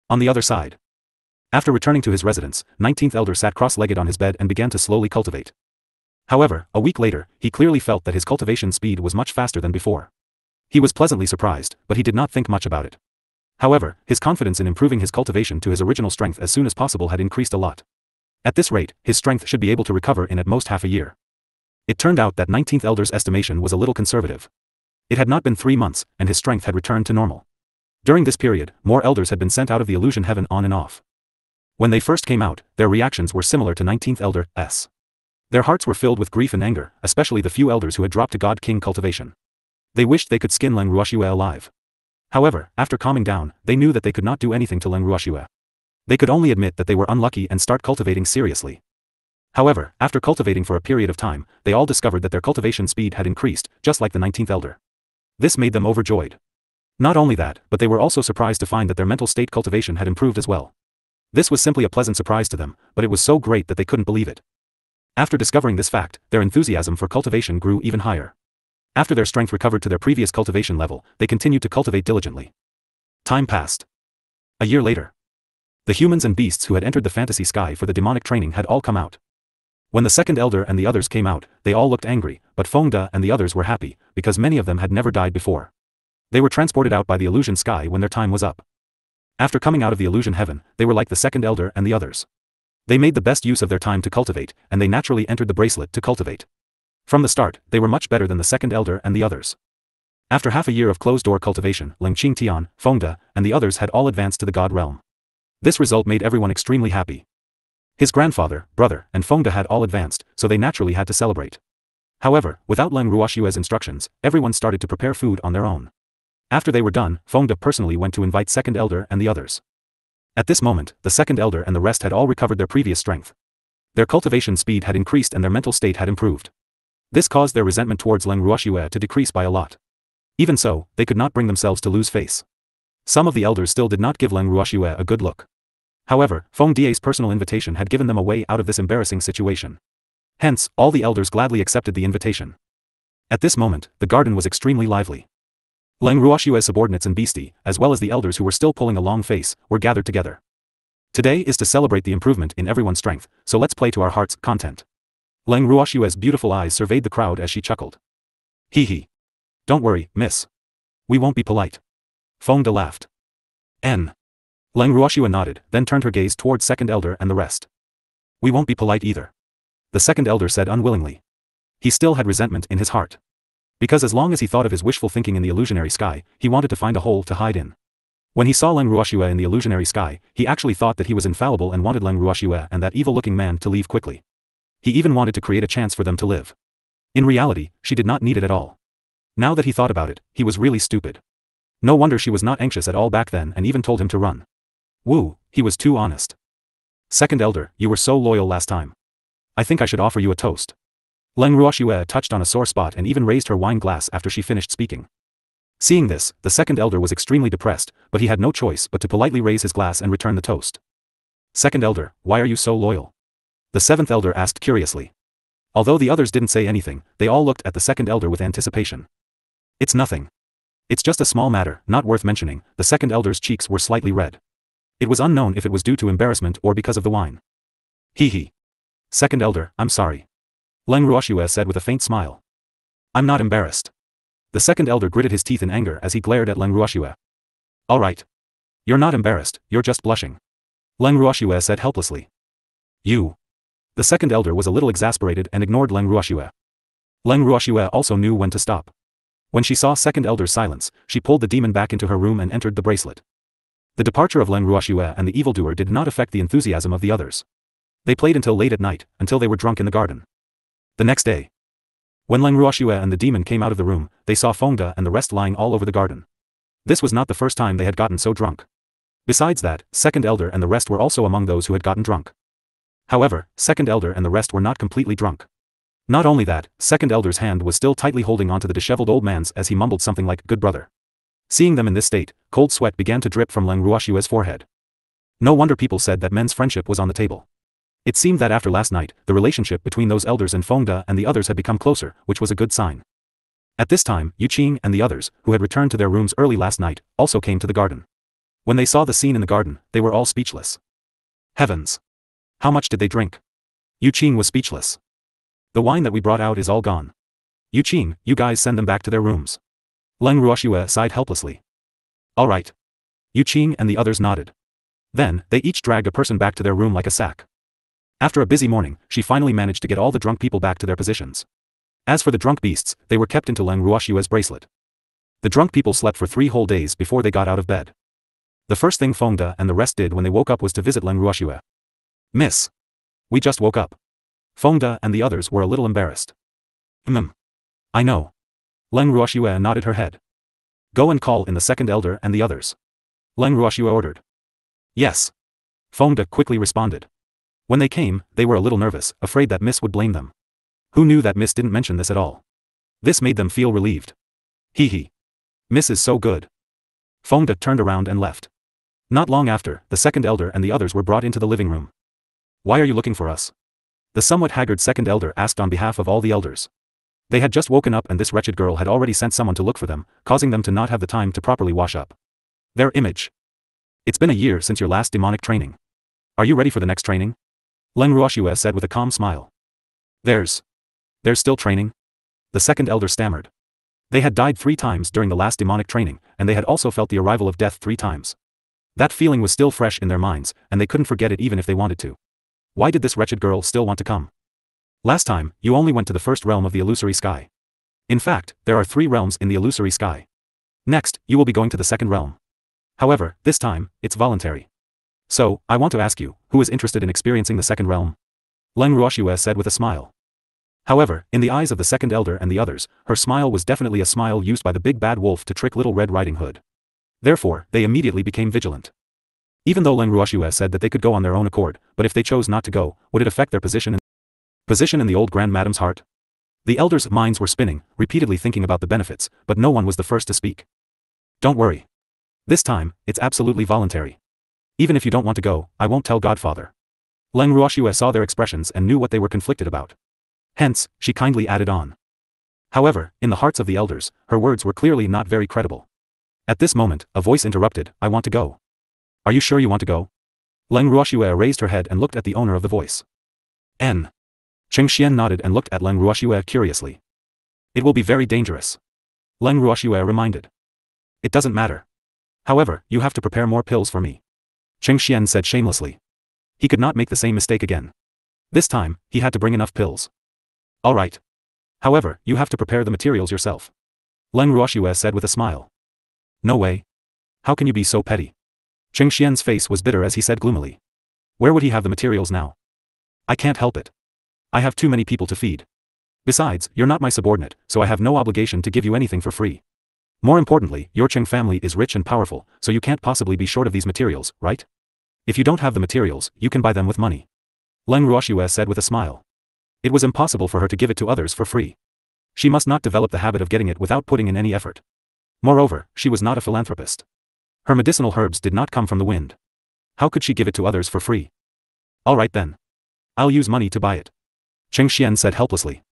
On the other side. After returning to his residence, 19th Elder sat cross-legged on his bed and began to slowly cultivate. However, a week later, he clearly felt that his cultivation speed was much faster than before. He was pleasantly surprised, but he did not think much about it. However, his confidence in improving his cultivation to his original strength as soon as possible had increased a lot. At this rate, his strength should be able to recover in at most half a year. It turned out that 19th Elder's estimation was a little conservative. It had not been 3 months, and his strength had returned to normal. During this period, more elders had been sent out of the illusion heaven on and off. When they first came out, their reactions were similar to 19th Elder's. Their hearts were filled with grief and anger, especially the few elders who had dropped to God King cultivation. They wished they could skin Leng Ruoxue alive. However, after calming down, they knew that they could not do anything to Leng Ruoxue. They could only admit that they were unlucky and start cultivating seriously. However, after cultivating for a period of time, they all discovered that their cultivation speed had increased, just like the 19th Elder. This made them overjoyed. Not only that, but they were also surprised to find that their mental state cultivation had improved as well. This was simply a pleasant surprise to them, but it was so great that they couldn't believe it. After discovering this fact, their enthusiasm for cultivation grew even higher. After their strength recovered to their previous cultivation level, they continued to cultivate diligently. Time passed. A year later. The humans and beasts who had entered the fantasy sky for the demonic training had all come out. When the second Elder and the others came out, they all looked angry, but Fengde and the others were happy, because many of them had never died before. They were transported out by the illusion sky when their time was up. After coming out of the illusion heaven, they were like the second Elder and the others. They made the best use of their time to cultivate, and they naturally entered the bracelet to cultivate. From the start, they were much better than the second Elder and the others. After half a year of closed-door cultivation, Leng Qingtian, Fengde, and the others had all advanced to the God realm. This result made everyone extremely happy. His grandfather, brother, and Fengde had all advanced, so they naturally had to celebrate. However, without Leng Ruoxue's instructions, everyone started to prepare food on their own. After they were done, Fengde personally went to invite second Elder and the others. At this moment, the second Elder and the rest had all recovered their previous strength. Their cultivation speed had increased and their mental state had improved. This caused their resentment towards Leng Ruoxue to decrease by a lot. Even so, they could not bring themselves to lose face. Some of the elders still did not give Leng Ruoxue a good look. However, Fengde's personal invitation had given them a way out of this embarrassing situation. Hence, all the elders gladly accepted the invitation. At this moment, the garden was extremely lively. Leng Ruoxue's subordinates and beastie, as well as the elders who were still pulling a long face, were gathered together. Today is to celebrate the improvement in everyone's strength, so let's play to our heart's content. Leng Ruoxue's beautiful eyes surveyed the crowd as she chuckled. Hee hee. Don't worry, miss. We won't be polite. Fengde laughed. Leng Ruoxue nodded, then turned her gaze towards second Elder and the rest. We won't be polite either. The second Elder said unwillingly. He still had resentment in his heart. Because as long as he thought of his wishful thinking in the illusionary sky, he wanted to find a hole to hide in. When he saw Leng Ruoxue in the illusionary sky, he actually thought that he was infallible and wanted Leng Ruoxue and that evil-looking man to leave quickly. He even wanted to create a chance for them to live. In reality, she did not need it at all. Now that he thought about it, he was really stupid. No wonder she was not anxious at all back then and even told him to run. Woo, he was too honest. Second elder, you were so loyal last time. I think I should offer you a toast. Leng Ruoxue touched on a sore spot and even raised her wine glass after she finished speaking. Seeing this, the second elder was extremely depressed, but he had no choice but to politely raise his glass and return the toast. Second elder, why are you so loyal? The seventh elder asked curiously. Although the others didn't say anything, they all looked at the second elder with anticipation. It's nothing. It's just a small matter, not worth mentioning. The second elder's cheeks were slightly red. It was unknown if it was due to embarrassment or because of the wine. Hee. Second elder, I'm sorry. Leng Ruoxue said with a faint smile. I'm not embarrassed. The second elder gritted his teeth in anger as he glared at Leng Ruoxue. Alright. You're not embarrassed, you're just blushing. Leng Ruoxue said helplessly. You. The second elder was a little exasperated and ignored Leng Ruoxue. Leng Ruoxue also knew when to stop. When she saw second elder's silence, she pulled the demon back into her room and entered the bracelet. The departure of Leng Ruoxue and the evildoer did not affect the enthusiasm of the others. They played until late at night, until they were drunk in the garden. The next day, when Leng Ruoxue and the demon came out of the room, they saw Fengde and the rest lying all over the garden. This was not the first time they had gotten so drunk. Besides that, second elder and the rest were also among those who had gotten drunk. However, second elder and the rest were not completely drunk. Not only that, second elder's hand was still tightly holding onto the disheveled old man's as he mumbled something like, good brother. Seeing them in this state, cold sweat began to drip from Leng Ruoxue's forehead. No wonder people said that men's friendship was on the table. It seemed that after last night, the relationship between those elders and Fengde and the others had become closer, which was a good sign. At this time, Yu Qing and the others, who had returned to their rooms early last night, also came to the garden. When they saw the scene in the garden, they were all speechless. Heavens! How much did they drink? Yu Qing was speechless. The wine that we brought out is all gone. Yu Qing, you guys send them back to their rooms. Leng Ruoxue sighed helplessly. All right. Yu Qing and the others nodded. Then, they each dragged a person back to their room like a sack. After a busy morning, she finally managed to get all the drunk people back to their positions. As for the drunk beasts, they were kept into Leng Ruoxue's bracelet. The drunk people slept for 3 whole days before they got out of bed. The first thing Fengde and the rest did when they woke up was to visit Leng Ruoxue. Miss. We just woke up. Fengde and the others were a little embarrassed. I know. Leng Ruoxue nodded her head. Go and call in the second elder and the others. Leng Ruoxue ordered. Yes. Fengde quickly responded. When they came, they were a little nervous, afraid that Miss would blame them. Who knew that Miss didn't mention this at all? This made them feel relieved. Hee. Miss is so good. Fengde turned around and left. Not long after, the second elder and the others were brought into the living room. Why are you looking for us? The somewhat haggard second elder asked on behalf of all the elders. They had just woken up and this wretched girl had already sent someone to look for them, causing them to not have the time to properly wash up. Their image. It's been a year since your last demonic training. Are you ready for the next training? Leng Ruoxue said with a calm smile. There's still training? The second elder stammered. They had died 3 times during the last demonic training, and they had also felt the arrival of death 3 times. That feeling was still fresh in their minds, and they couldn't forget it even if they wanted to. Why did this wretched girl still want to come? Last time, you only went to the first realm of the illusory sky. In fact, there are 3 realms in the illusory sky. Next, you will be going to the second realm. However, this time, it's voluntary. So, I want to ask you, who is interested in experiencing the second realm? Leng Ruoxue said with a smile. However, in the eyes of the second elder and the others, her smile was definitely a smile used by the big bad wolf to trick Little Red Riding Hood. Therefore, they immediately became vigilant. Even though Leng Ruoxue said that they could go on their own accord, but if they chose not to go, would it affect their position in the old Grand Madame's heart? The elders' minds were spinning, repeatedly thinking about the benefits, but no one was the first to speak. Don't worry. This time, it's absolutely voluntary. Even if you don't want to go, I won't tell Godfather. Leng Ruoxue saw their expressions and knew what they were conflicted about. Hence, she kindly added on. However, in the hearts of the elders, her words were clearly not very credible. At this moment, a voice interrupted, I want to go. Are you sure you want to go? Leng Ruoxue raised her head and looked at the owner of the voice. N. Chengxian nodded and looked at Leng Ruoxue curiously. It will be very dangerous. Leng Ruoxue reminded. It doesn't matter. However, you have to prepare more pills for me. Chengxian said shamelessly. He could not make the same mistake again. This time, he had to bring enough pills. All right. However, you have to prepare the materials yourself. Leng Ruoxue said with a smile. No way. How can you be so petty? Chengxian's face was bitter as he said gloomily. Where would he have the materials now? I can't help it. I have too many people to feed. Besides, you're not my subordinate, so I have no obligation to give you anything for free. More importantly, your Cheng family is rich and powerful, so you can't possibly be short of these materials, right? If you don't have the materials, you can buy them with money. Leng Ruoxue said with a smile. It was impossible for her to give it to others for free. She must not develop the habit of getting it without putting in any effort. Moreover, she was not a philanthropist. Her medicinal herbs did not come from the wind. How could she give it to others for free? All right then. I'll use money to buy it. Cheng Xian said helplessly.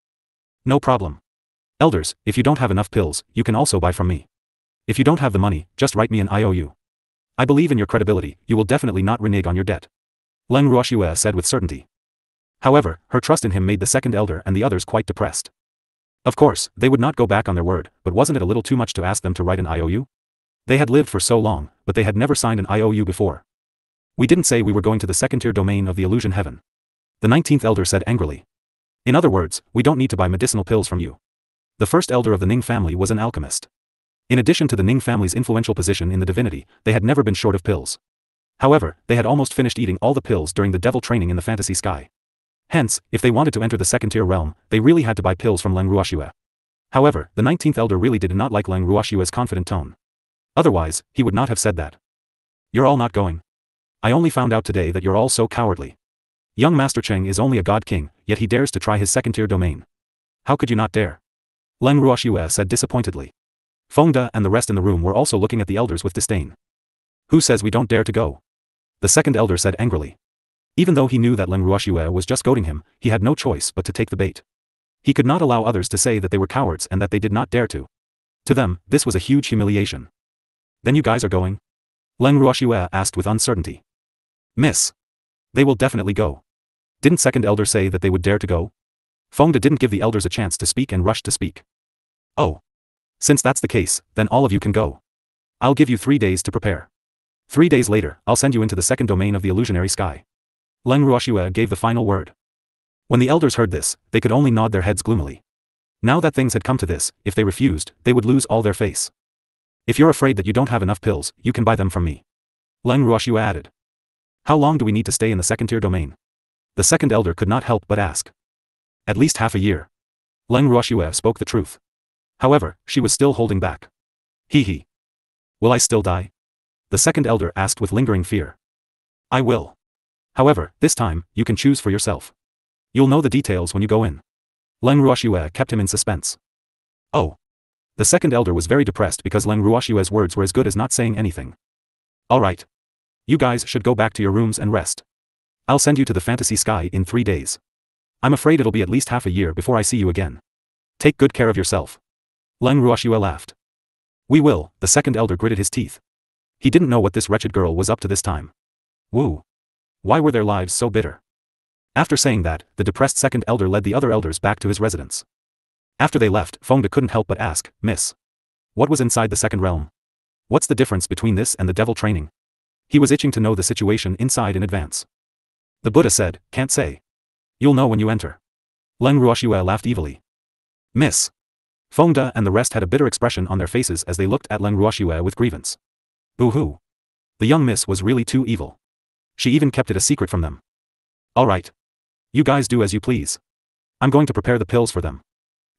No problem. Elders, if you don't have enough pills, you can also buy from me. If you don't have the money, just write me an IOU. I believe in your credibility, you will definitely not renege on your debt. Leng Ruoxue said with certainty. However, her trust in him made the second elder and the others quite depressed. Of course, they would not go back on their word, but wasn't it a little too much to ask them to write an IOU? They had lived for so long, but they had never signed an IOU before. We didn't say we were going to the second-tier domain of the illusion heaven. The 19th elder said angrily. In other words, we don't need to buy medicinal pills from you. The first elder of the Ning family was an alchemist. In addition to the Ning family's influential position in the divinity, they had never been short of pills. However, they had almost finished eating all the pills during the devil training in the fantasy sky. Hence, if they wanted to enter the second-tier realm, they really had to buy pills from Leng Ruoxue. However, the 19th elder really did not like Leng Ruoxue's confident tone. Otherwise, he would not have said that. You're all not going. I only found out today that you're all so cowardly. Young Master Cheng is only a god king, yet he dares to try his second-tier domain. How could you not dare? Leng Ruoxue said disappointedly. Fengda and the rest in the room were also looking at the elders with disdain. Who says we don't dare to go? The second elder said angrily. Even though he knew that Leng Ruoxue was just goading him, he had no choice but to take the bait. He could not allow others to say that they were cowards and that they did not dare to. To them, this was a huge humiliation. Then you guys are going? Leng Ruoxue asked with uncertainty. Miss. They will definitely go. Didn't second elder say that they would dare to go? Fengda didn't give the elders a chance to speak and rushed to speak. Oh. Since that's the case, then all of you can go. I'll give you 3 days to prepare. 3 days later, I'll send you into the second domain of the illusionary sky. Leng Ruoxue gave the final word. When the elders heard this, they could only nod their heads gloomily. Now that things had come to this, if they refused, they would lose all their face. If you're afraid that you don't have enough pills, you can buy them from me. Leng Ruoxue added. How long do we need to stay in the second-tier domain? The second elder could not help but ask. At least half a year. Leng Ruoxue spoke the truth. However, she was still holding back. Hee. Will I still die? The second elder asked with lingering fear. I will. However, this time, you can choose for yourself. You'll know the details when you go in. Leng Ruoxue kept him in suspense. Oh. The second elder was very depressed because Leng Ruoxue's words were as good as not saying anything. All right. You guys should go back to your rooms and rest. I'll send you to the fantasy sky in 3 days. I'm afraid it'll be at least half a year before I see you again. Take good care of yourself. Leng Ruoxue laughed. We will, the second elder gritted his teeth. He didn't know what this wretched girl was up to this time. Woo. Why were their lives so bitter? After saying that, the depressed second elder led the other elders back to his residence. After they left, Fengda couldn't help but ask, Miss. What was inside the second realm? What's the difference between this and the devil training? He was itching to know the situation inside in advance. The Buddha said, can't say. You'll know when you enter. Leng Ruoxue laughed evilly. Miss. Fengda and the rest had a bitter expression on their faces as they looked at Leng Ruoxue with grievance. Boo-hoo. The young miss was really too evil. She even kept it a secret from them. All right. You guys do as you please. I'm going to prepare the pills for them.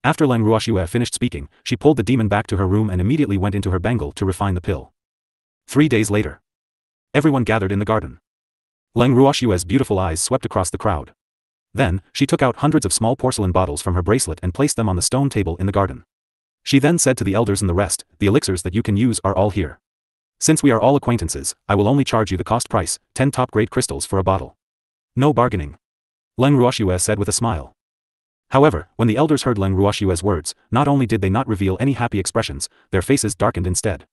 After Leng Ruoxue finished speaking, she pulled the demon back to her room and immediately went into her bangle to refine the pill. 3 days later. Everyone gathered in the garden. Leng Ruoxue's beautiful eyes swept across the crowd. Then, she took out hundreds of small porcelain bottles from her bracelet and placed them on the stone table in the garden. She then said to the elders and the rest, the elixirs that you can use are all here. Since we are all acquaintances, I will only charge you the cost price, 10 top-grade crystals for a bottle. No bargaining. Leng Ruoxue said with a smile. However, when the elders heard Leng Ruoxue's words, not only did they not reveal any happy expressions, their faces darkened instead.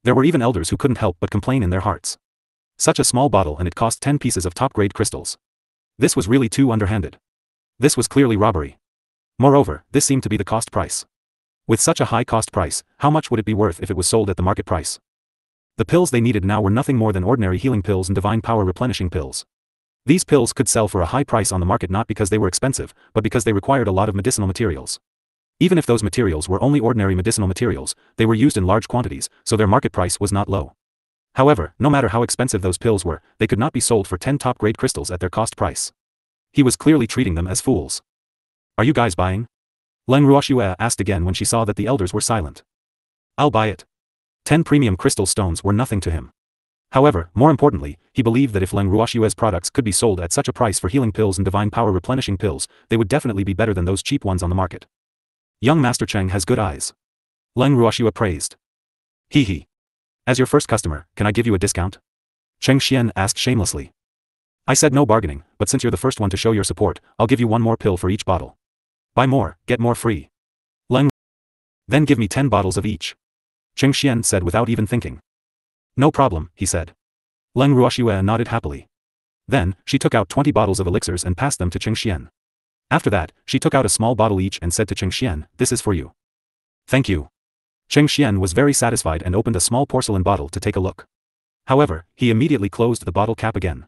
There were even elders who couldn't help but complain in their hearts. Such a small bottle and it cost 10 pieces of top-grade crystals. This was really too underhanded. This was clearly robbery. Moreover, this seemed to be the cost price. With such a high cost price, how much would it be worth if it was sold at the market price? The pills they needed now were nothing more than ordinary healing pills and divine power replenishing pills. These pills could sell for a high price on the market not because they were expensive, but because they required a lot of medicinal materials. Even if those materials were only ordinary medicinal materials, they were used in large quantities, so their market price was not low. However, no matter how expensive those pills were, they could not be sold for 10 top-grade crystals at their cost price. He was clearly treating them as fools. Are you guys buying? Leng Ruoxue asked again when she saw that the elders were silent. I'll buy it. 10 premium crystal stones were nothing to him. However, more importantly, he believed that if Leng Ruoxue's products could be sold at such a price for healing pills and divine power replenishing pills, they would definitely be better than those cheap ones on the market. Young Master Cheng has good eyes. Leng Ruoxue praised. Hee hee. As your first customer, can I give you a discount? Cheng Xian asked shamelessly. I said no bargaining, but since you're the first one to show your support, I'll give you one more pill for each bottle. Buy more, get more free. Leng. Then give me 10 bottles of each. Cheng Xian said without even thinking. No problem, he said. Leng Ruoxue nodded happily. Then, she took out 20 bottles of elixirs and passed them to Cheng Xian. After that, she took out a small bottle each and said to Cheng Xian, this is for you. Thank you. Cheng Xian was very satisfied and opened a small porcelain bottle to take a look. However, he immediately closed the bottle cap again.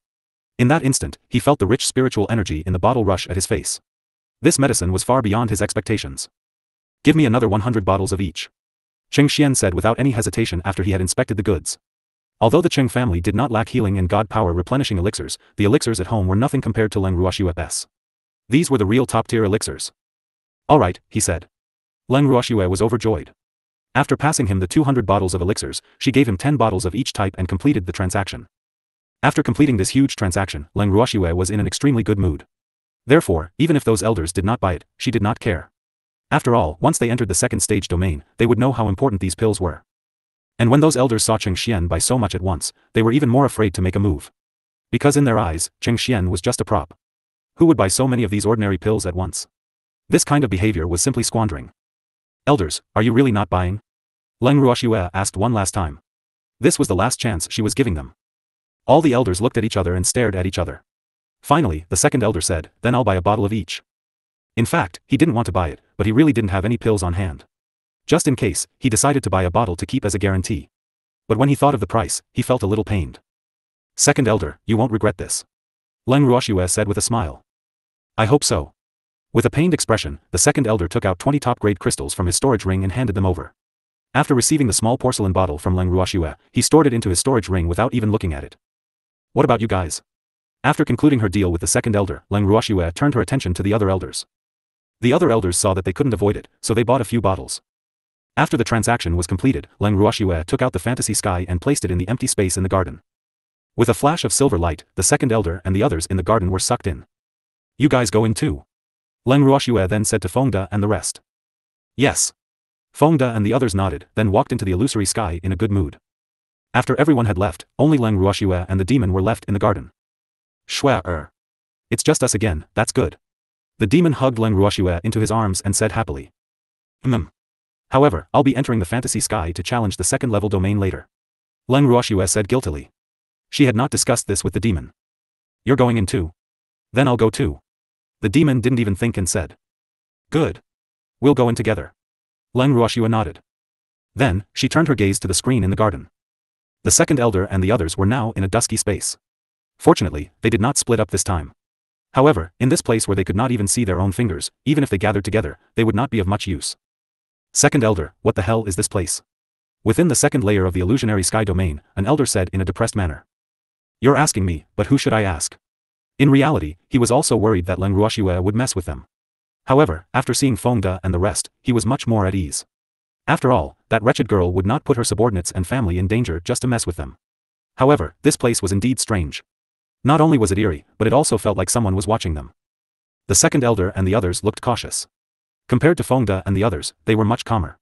In that instant, he felt the rich spiritual energy in the bottle rush at his face. This medicine was far beyond his expectations. Give me another 100 bottles of each. Cheng Xian said without any hesitation after he had inspected the goods. Although the Cheng family did not lack healing and god power replenishing elixirs, the elixirs at home were nothing compared to Leng Ruoxue's. These were the real top-tier elixirs. Alright, he said. Leng Ruoxue was overjoyed. After passing him the 200 bottles of elixirs, she gave him 10 bottles of each type and completed the transaction. After completing this huge transaction, Leng Ruoxue was in an extremely good mood. Therefore, even if those elders did not buy it, she did not care. After all, once they entered the second stage domain, they would know how important these pills were. And when those elders saw Cheng Xian buy so much at once, they were even more afraid to make a move. Because in their eyes, Cheng Xian was just a prop. Who would buy so many of these ordinary pills at once? This kind of behavior was simply squandering. Elders, are you really not buying? Leng Ruoxue asked one last time. This was the last chance she was giving them. All the elders looked at each other and stared at each other. Finally, the second elder said, then I'll buy a bottle of each. In fact, he didn't want to buy it, but he really didn't have any pills on hand. Just in case, he decided to buy a bottle to keep as a guarantee. But when he thought of the price, he felt a little pained. Second elder, you won't regret this. Leng Ruoxue said with a smile. I hope so. With a pained expression, the second elder took out 20 top-grade crystals from his storage ring and handed them over. After receiving the small porcelain bottle from Leng Ruoxue, he stored it into his storage ring without even looking at it. What about you guys? After concluding her deal with the second elder, Leng Ruoxue turned her attention to the other elders. The other elders saw that they couldn't avoid it, so they bought a few bottles. After the transaction was completed, Leng Ruoxue took out the fantasy sky and placed it in the empty space in the garden. With a flash of silver light, the second elder and the others in the garden were sucked in. You guys go in too? Leng Ruoxue then said to Fengde and the rest. Yes. Fengde and the others nodded, then walked into the illusory sky in a good mood. After everyone had left, only Leng Ruoxue and the demon were left in the garden. Shua. It's just us again, that's good. The demon hugged Leng Ruoxue into his arms and said happily. However, I'll be entering the fantasy sky to challenge the second-level domain later. Leng Ruoxue said guiltily. She had not discussed this with the demon. You're going in too? Then I'll go too. The demon didn't even think and said. Good. We'll go in together. Leng Ruoxue nodded. Then, she turned her gaze to the screen in the garden. The second elder and the others were now in a dusky space. Fortunately, they did not split up this time. However, in this place where they could not even see their own fingers, even if they gathered together, they would not be of much use. Second elder, what the hell is this place? Within the second layer of the illusionary sky domain, an elder said in a depressed manner. You're asking me, but who should I ask? In reality, he was also worried that Leng Ruoxue would mess with them. However, after seeing Fengde and the rest, he was much more at ease. After all, that wretched girl would not put her subordinates and family in danger just to mess with them. However, this place was indeed strange. Not only was it eerie, but it also felt like someone was watching them. The second elder and the others looked cautious. Compared to Fengde and the others, they were much calmer.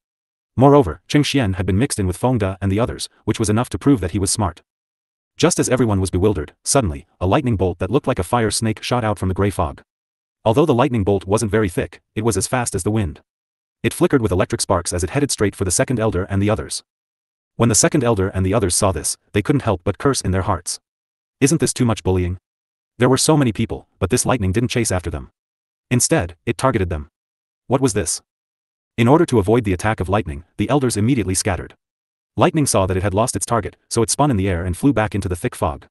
Moreover, Cheng Xian had been mixed in with Fengde and the others, which was enough to prove that he was smart. Just as everyone was bewildered, suddenly, a lightning bolt that looked like a fire snake shot out from the grey fog. Although the lightning bolt wasn't very thick, it was as fast as the wind. It flickered with electric sparks as it headed straight for the second elder and the others. When the second elder and the others saw this, they couldn't help but curse in their hearts. Isn't this too much bullying? There were so many people, but this lightning didn't chase after them. Instead, it targeted them. What was this? In order to avoid the attack of lightning, the elders immediately scattered. Lightning saw that it had lost its target, so it spun in the air and flew back into the thick fog.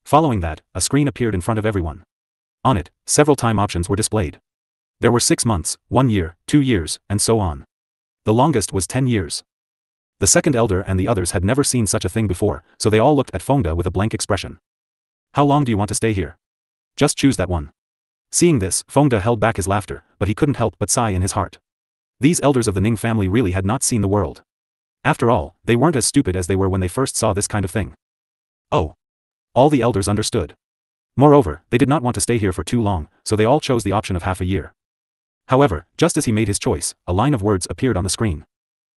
Following that, a screen appeared in front of everyone. On it, several time options were displayed. There were 6 months, 1 year, 2 years, and so on. The longest was 10 years. The second elder and the others had never seen such a thing before, so they all looked at Fengde with a blank expression. How long do you want to stay here? Just choose that one. Seeing this, Fengde held back his laughter, but he couldn't help but sigh in his heart. These elders of the Ning family really had not seen the world. After all, they weren't as stupid as they were when they first saw this kind of thing. Oh. All the elders understood. Moreover, they did not want to stay here for too long, so they all chose the option of half a year. However, just as he made his choice, a line of words appeared on the screen.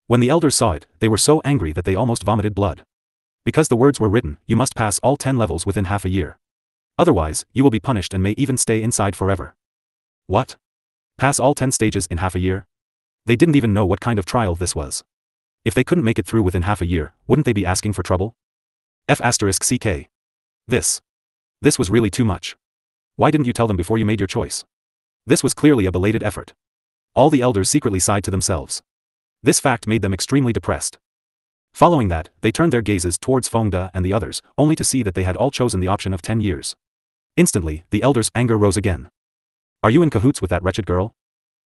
When the elders saw it, they were so angry that they almost vomited blood. Because the words were written, you must pass all 10 levels within half a year. Otherwise, you will be punished and may even stay inside forever. What? Pass all 10 stages in half a year? They didn't even know what kind of trial this was. If they couldn't make it through within half a year, wouldn't they be asking for trouble? F***ck. This was really too much. Why didn't you tell them before you made your choice? This was clearly a belated effort. All the elders secretly sighed to themselves. This fact made them extremely depressed. Following that, they turned their gazes towards Fengde and the others, only to see that they had all chosen the option of 10 years. Instantly, the elders' anger rose again. Are you in cahoots with that wretched girl?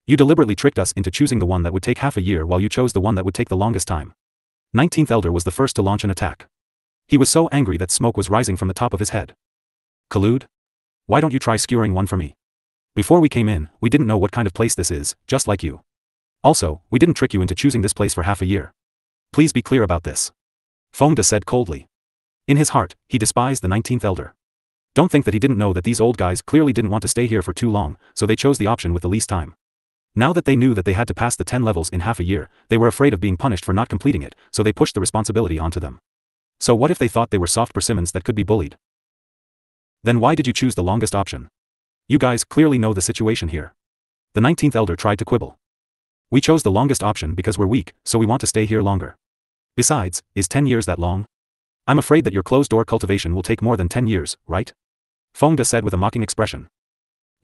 You deliberately tricked us into choosing the one that would take half a year while you chose the one that would take the longest time. 19th elder was the first to launch an attack. He was so angry that smoke was rising from the top of his head. Collude? Why don't you try skewering one for me? Before we came in, we didn't know what kind of place this is, just like you. Also, we didn't trick you into choosing this place for half a year. Please be clear about this. Fengde said coldly. In his heart, he despised the 19th elder. Don't think that he didn't know that these old guys clearly didn't want to stay here for too long, so they chose the option with the least time. Now that they knew that they had to pass the 10 levels in half a year, they were afraid of being punished for not completing it, so they pushed the responsibility onto them. So what if they thought they were soft persimmons that could be bullied? Then why did you choose the longest option? You guys clearly know the situation here. The 19th elder tried to quibble. We chose the longest option because we're weak, so we want to stay here longer. Besides, is 10 years that long? I'm afraid that your closed-door cultivation will take more than 10 years, right? Fengde said with a mocking expression.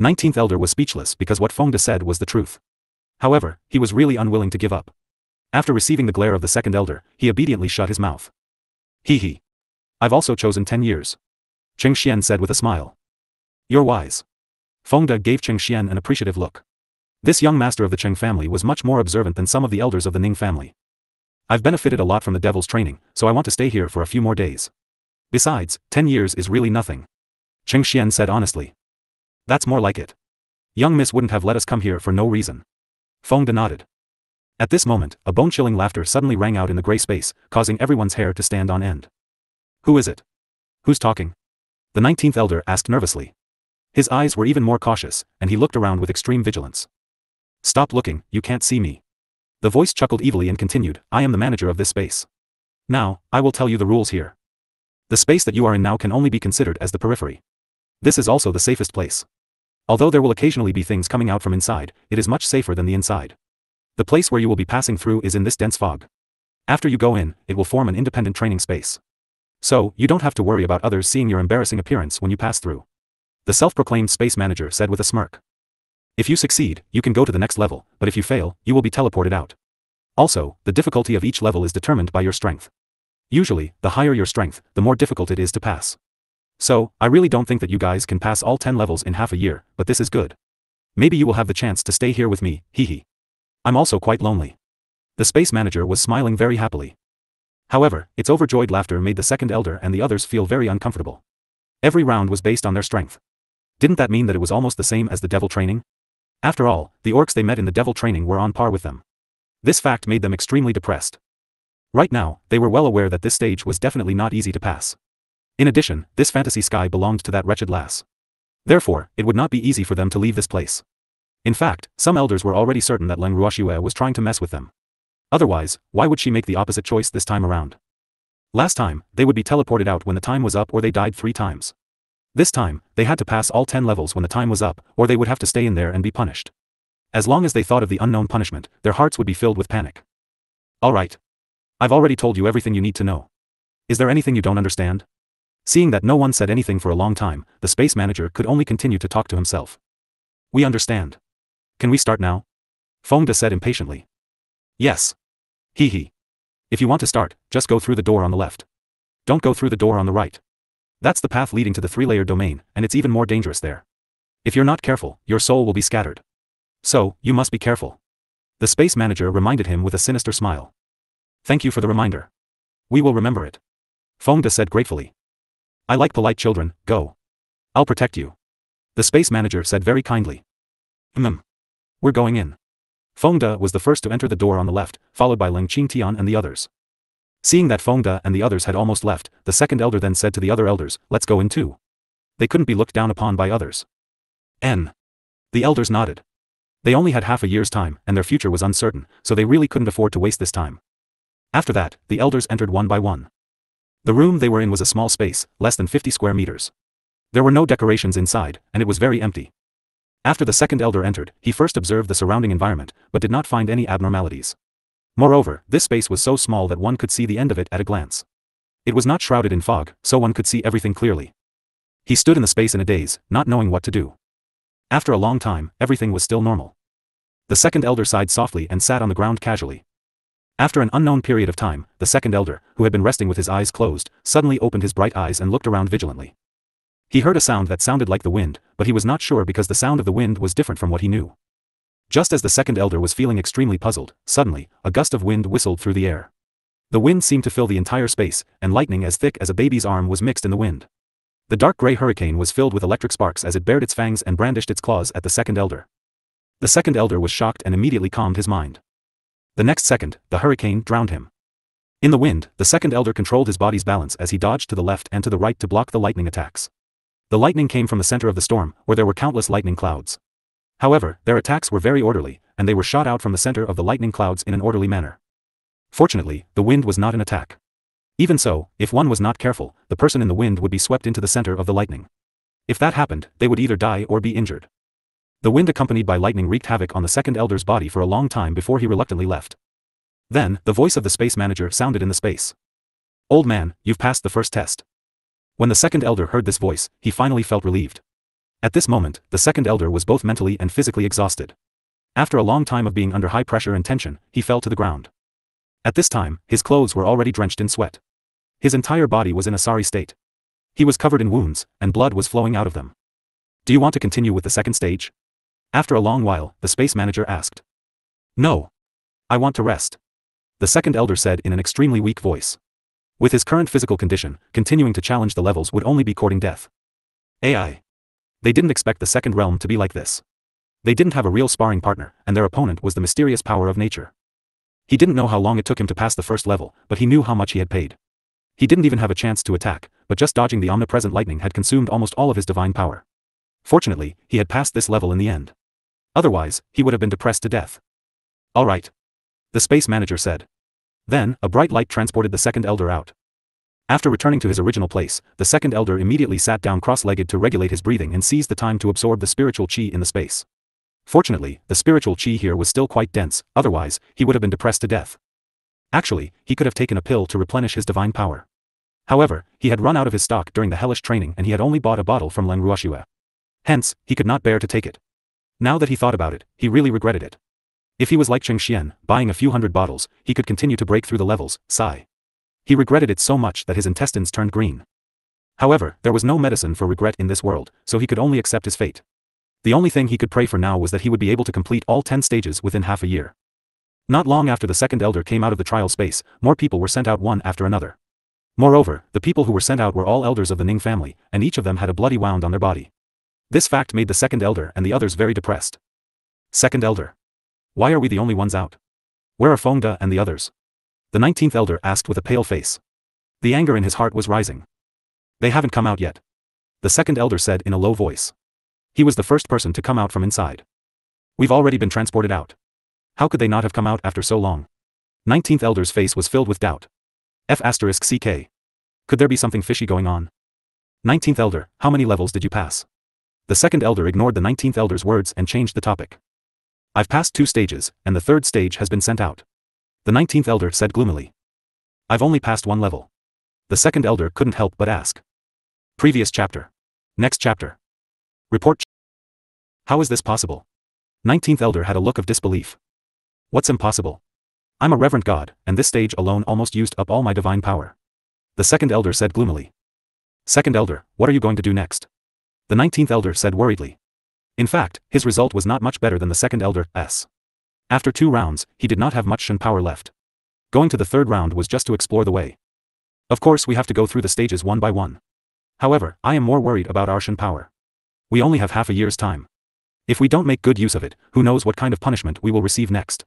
19th elder was speechless because what Fengde said was the truth. However, he was really unwilling to give up. After receiving the glare of the second elder, he obediently shut his mouth. Hee. I've also chosen 10 years. Cheng Xian said with a smile. You're wise. Fengde gave Cheng Xian an appreciative look. This young master of the Cheng family was much more observant than some of the elders of the Ning family. I've benefited a lot from the devil's training, so I want to stay here for a few more days. Besides, 10 years is really nothing. Cheng Xian said honestly. That's more like it. Young miss wouldn't have let us come here for no reason. Fengde nodded. At this moment, a bone-chilling laughter suddenly rang out in the gray space, causing everyone's hair to stand on end. Who is it? Who's talking? The 19th elder asked nervously. His eyes were even more cautious, and he looked around with extreme vigilance. Stop looking, you can't see me. The voice chuckled evilly and continued, I am the manager of this space. Now, I will tell you the rules here. The space that you are in now can only be considered as the periphery. This is also the safest place. Although there will occasionally be things coming out from inside, it is much safer than the inside. The place where you will be passing through is in this dense fog. After you go in, it will form an independent training space. So, you don't have to worry about others seeing your embarrassing appearance when you pass through. The self-proclaimed space manager said with a smirk. If you succeed, you can go to the next level, but if you fail, you will be teleported out. Also, the difficulty of each level is determined by your strength. Usually, the higher your strength, the more difficult it is to pass. So, I really don't think that you guys can pass all 10 levels in half a year, but this is good. Maybe you will have the chance to stay here with me, hee. I'm also quite lonely. The space manager was smiling very happily. However, its overjoyed laughter made the second elder and the others feel very uncomfortable. Every round was based on their strength. Didn't that mean that it was almost the same as the devil training? After all, the orcs they met in the devil training were on par with them. This fact made them extremely depressed. Right now, they were well aware that this stage was definitely not easy to pass. In addition, this fantasy sky belonged to that wretched lass. Therefore, it would not be easy for them to leave this place. In fact, some elders were already certain that Leng Ruoxue was trying to mess with them. Otherwise, why would she make the opposite choice this time around? Last time, they would be teleported out when the time was up or they died 3 times. This time, they had to pass all 10 levels when the time was up, or they would have to stay in there and be punished. As long as they thought of the unknown punishment, their hearts would be filled with panic. Alright. I've already told you everything you need to know. Is there anything you don't understand? Seeing that no one said anything for a long time, the space manager could only continue to talk to himself. We understand. Can we start now? Fengde said impatiently. Yes. Hee. If you want to start, just go through the door on the left. Don't go through the door on the right. That's the path leading to the 3-layer domain, and it's even more dangerous there. If you're not careful, your soul will be scattered. So, you must be careful. The space manager reminded him with a sinister smile. Thank you for the reminder. We will remember it. Fengde said gratefully. I like polite children, go. I'll protect you. The space manager said very kindly. We're going in. Fengde was the first to enter the door on the left, followed by Leng Qingtian and the others. Seeing that Fengde and the others had almost left, the second elder then said to the other elders, let's go in too. They couldn't be looked down upon by others. The elders nodded. They only had half a year's time, and their future was uncertain, so they really couldn't afford to waste this time. After that, the elders entered one by one. The room they were in was a small space, less than 50 square meters. There were no decorations inside, and it was very empty. After the second elder entered, he first observed the surrounding environment, but did not find any abnormalities. Moreover, this space was so small that one could see the end of it at a glance. It was not shrouded in fog, so one could see everything clearly. He stood in the space in a daze, not knowing what to do. After a long time, everything was still normal. The second elder sighed softly and sat on the ground casually. After an unknown period of time, the second elder, who had been resting with his eyes closed, suddenly opened his bright eyes and looked around vigilantly. He heard a sound that sounded like the wind, but he was not sure because the sound of the wind was different from what he knew. Just as the second elder was feeling extremely puzzled, suddenly, a gust of wind whistled through the air. The wind seemed to fill the entire space, and lightning as thick as a baby's arm was mixed in the wind. The dark gray hurricane was filled with electric sparks as it bared its fangs and brandished its claws at the second elder. The second elder was shocked and immediately calmed his mind. The next second, the hurricane drowned him. In the wind, the second elder controlled his body's balance as he dodged to the left and to the right to block the lightning attacks. The lightning came from the center of the storm, where there were countless lightning clouds. However, their attacks were very orderly, and they were shot out from the center of the lightning clouds in an orderly manner. Fortunately, the wind was not an attack. Even so, if one was not careful, the person in the wind would be swept into the center of the lightning. If that happened, they would either die or be injured. The wind accompanied by lightning wreaked havoc on the second elder's body for a long time before he reluctantly left. Then, the voice of the space manager sounded in the space. Old man, you've passed the first test. When the second elder heard this voice, he finally felt relieved. At this moment, the second elder was both mentally and physically exhausted. After a long time of being under high pressure and tension, he fell to the ground. At this time, his clothes were already drenched in sweat. His entire body was in a sorry state. He was covered in wounds, and blood was flowing out of them. Do you want to continue with the second stage? After a long while, the space manager asked. No. I want to rest. The second elder said in an extremely weak voice. With his current physical condition, continuing to challenge the levels would only be courting death. AI. They didn't expect the second realm to be like this. They didn't have a real sparring partner, and their opponent was the mysterious power of nature. He didn't know how long it took him to pass the first level, but he knew how much he had paid. He didn't even have a chance to attack, but just dodging the omnipresent lightning had consumed almost all of his divine power. Fortunately, he had passed this level in the end. Otherwise, he would have been depressed to death. All right. The space manager said. Then, a bright light transported the second elder out. After returning to his original place, the second elder immediately sat down cross-legged to regulate his breathing and seized the time to absorb the spiritual chi in the space. Fortunately, the spiritual chi here was still quite dense, otherwise, he would have been depressed to death. Actually, he could have taken a pill to replenish his divine power. However, he had run out of his stock during the hellish training and he had only bought a bottle from Leng Ruoxue. Hence, he could not bear to take it. Now that he thought about it, he really regretted it. If he was like Cheng Xian, buying a few hundred bottles, he could continue to break through the levels, sigh. He regretted it so much that his intestines turned green. However, there was no medicine for regret in this world, so he could only accept his fate. The only thing he could pray for now was that he would be able to complete all 10 stages within half a year. Not long after the second elder came out of the trial space, more people were sent out one after another. Moreover, the people who were sent out were all elders of the Ning family, and each of them had a bloody wound on their body. This fact made the second elder and the others very depressed. Second elder. Why are we the only ones out? Where are Fengde and the others? The 19th elder asked with a pale face. The anger in his heart was rising. They haven't come out yet. The second elder said in a low voice. He was the first person to come out from inside. We've already been transported out. How could they not have come out after so long? 19th elder's face was filled with doubt. F***CK. Could there be something fishy going on? 19th elder, how many levels did you pass? The second elder ignored the 19th elder's words and changed the topic. I've passed 2 stages, and the 3rd stage has been sent out. The 19th elder said gloomily. I've only passed 1 level. The second elder couldn't help but ask. Previous chapter. Next chapter. Report. How is this possible? 19th elder had a look of disbelief. What's impossible? I'm a reverent god, and this stage alone almost used up all my divine power. The second elder said gloomily. Second elder, what are you going to do next? The 19th elder said worriedly. In fact, his result was not much better than the second elder's. After 2 rounds, he did not have much Shen power left. Going to the 3rd round was just to explore the way. Of course we have to go through the stages one by one. However, I am more worried about our Shen power. We only have half a year's time. If we don't make good use of it, who knows what kind of punishment we will receive next.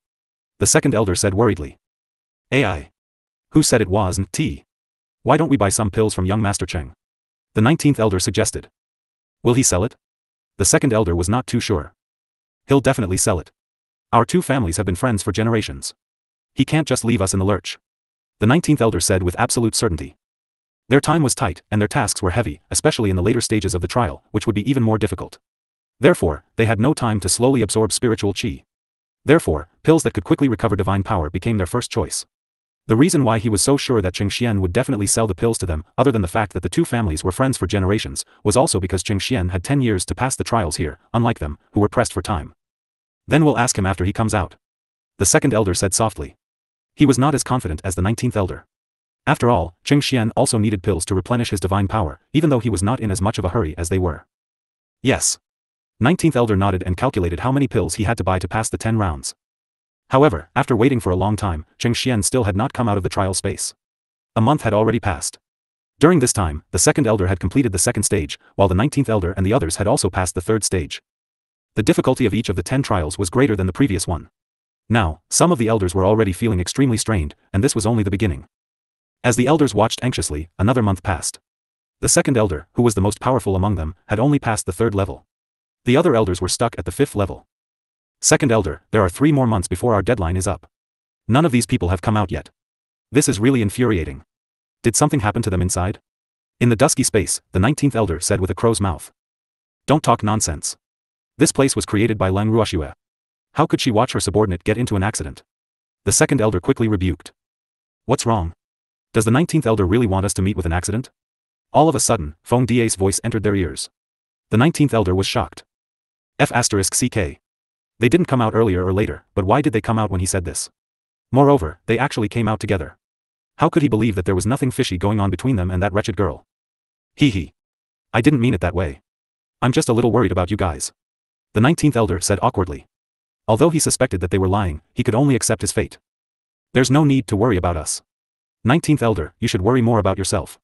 The second elder said worriedly. AI. Who said it wasn't tea? Why don't we buy some pills from young Master Cheng? The 19th elder suggested. Will he sell it? The second elder was not too sure. He'll definitely sell it. Our two families have been friends for generations. He can't just leave us in the lurch. The 19th elder said with absolute certainty. Their time was tight, and their tasks were heavy, especially in the later stages of the trial, which would be even more difficult. Therefore, they had no time to slowly absorb spiritual qi. Therefore, pills that could quickly recover divine power became their first choice. The reason why he was so sure that Cheng Xian would definitely sell the pills to them, other than the fact that the two families were friends for generations, was also because Cheng Xian had 10 years to pass the trials here, unlike them, who were pressed for time. Then we'll ask him after he comes out. The second elder said softly. He was not as confident as the 19th elder. After all, Cheng Xian also needed pills to replenish his divine power, even though he was not in as much of a hurry as they were. Yes. 19th elder nodded and calculated how many pills he had to buy to pass the 10 rounds. However, after waiting for a long time, Cheng Xian still had not come out of the trial space. A month had already passed. During this time, the second elder had completed the second stage, while the 19th elder and the others had also passed the third stage. The difficulty of each of the 10 trials was greater than the previous one. Now, some of the elders were already feeling extremely strained, and this was only the beginning. As the elders watched anxiously, another month passed. The second elder, who was the most powerful among them, had only passed the third level. The other elders were stuck at the fifth level. Second elder, there are 3 more months before our deadline is up. None of these people have come out yet. This is really infuriating. Did something happen to them inside? In the dusky space, the 19th elder said with a crow's mouth. Don't talk nonsense. This place was created by Leng Ruoxue. How could she watch her subordinate get into an accident? The second elder quickly rebuked. What's wrong? Does the 19th elder really want us to meet with an accident? All of a sudden, Feng Die's voice entered their ears. The 19th elder was shocked. F***ck. They didn't come out earlier or later, but why did they come out when he said this? Moreover, they actually came out together. How could he believe that there was nothing fishy going on between them and that wretched girl? Hee. I didn't mean it that way. I'm just a little worried about you guys. The 19th elder said awkwardly. Although he suspected that they were lying, he could only accept his fate. There's no need to worry about us. 19th elder, you should worry more about yourself.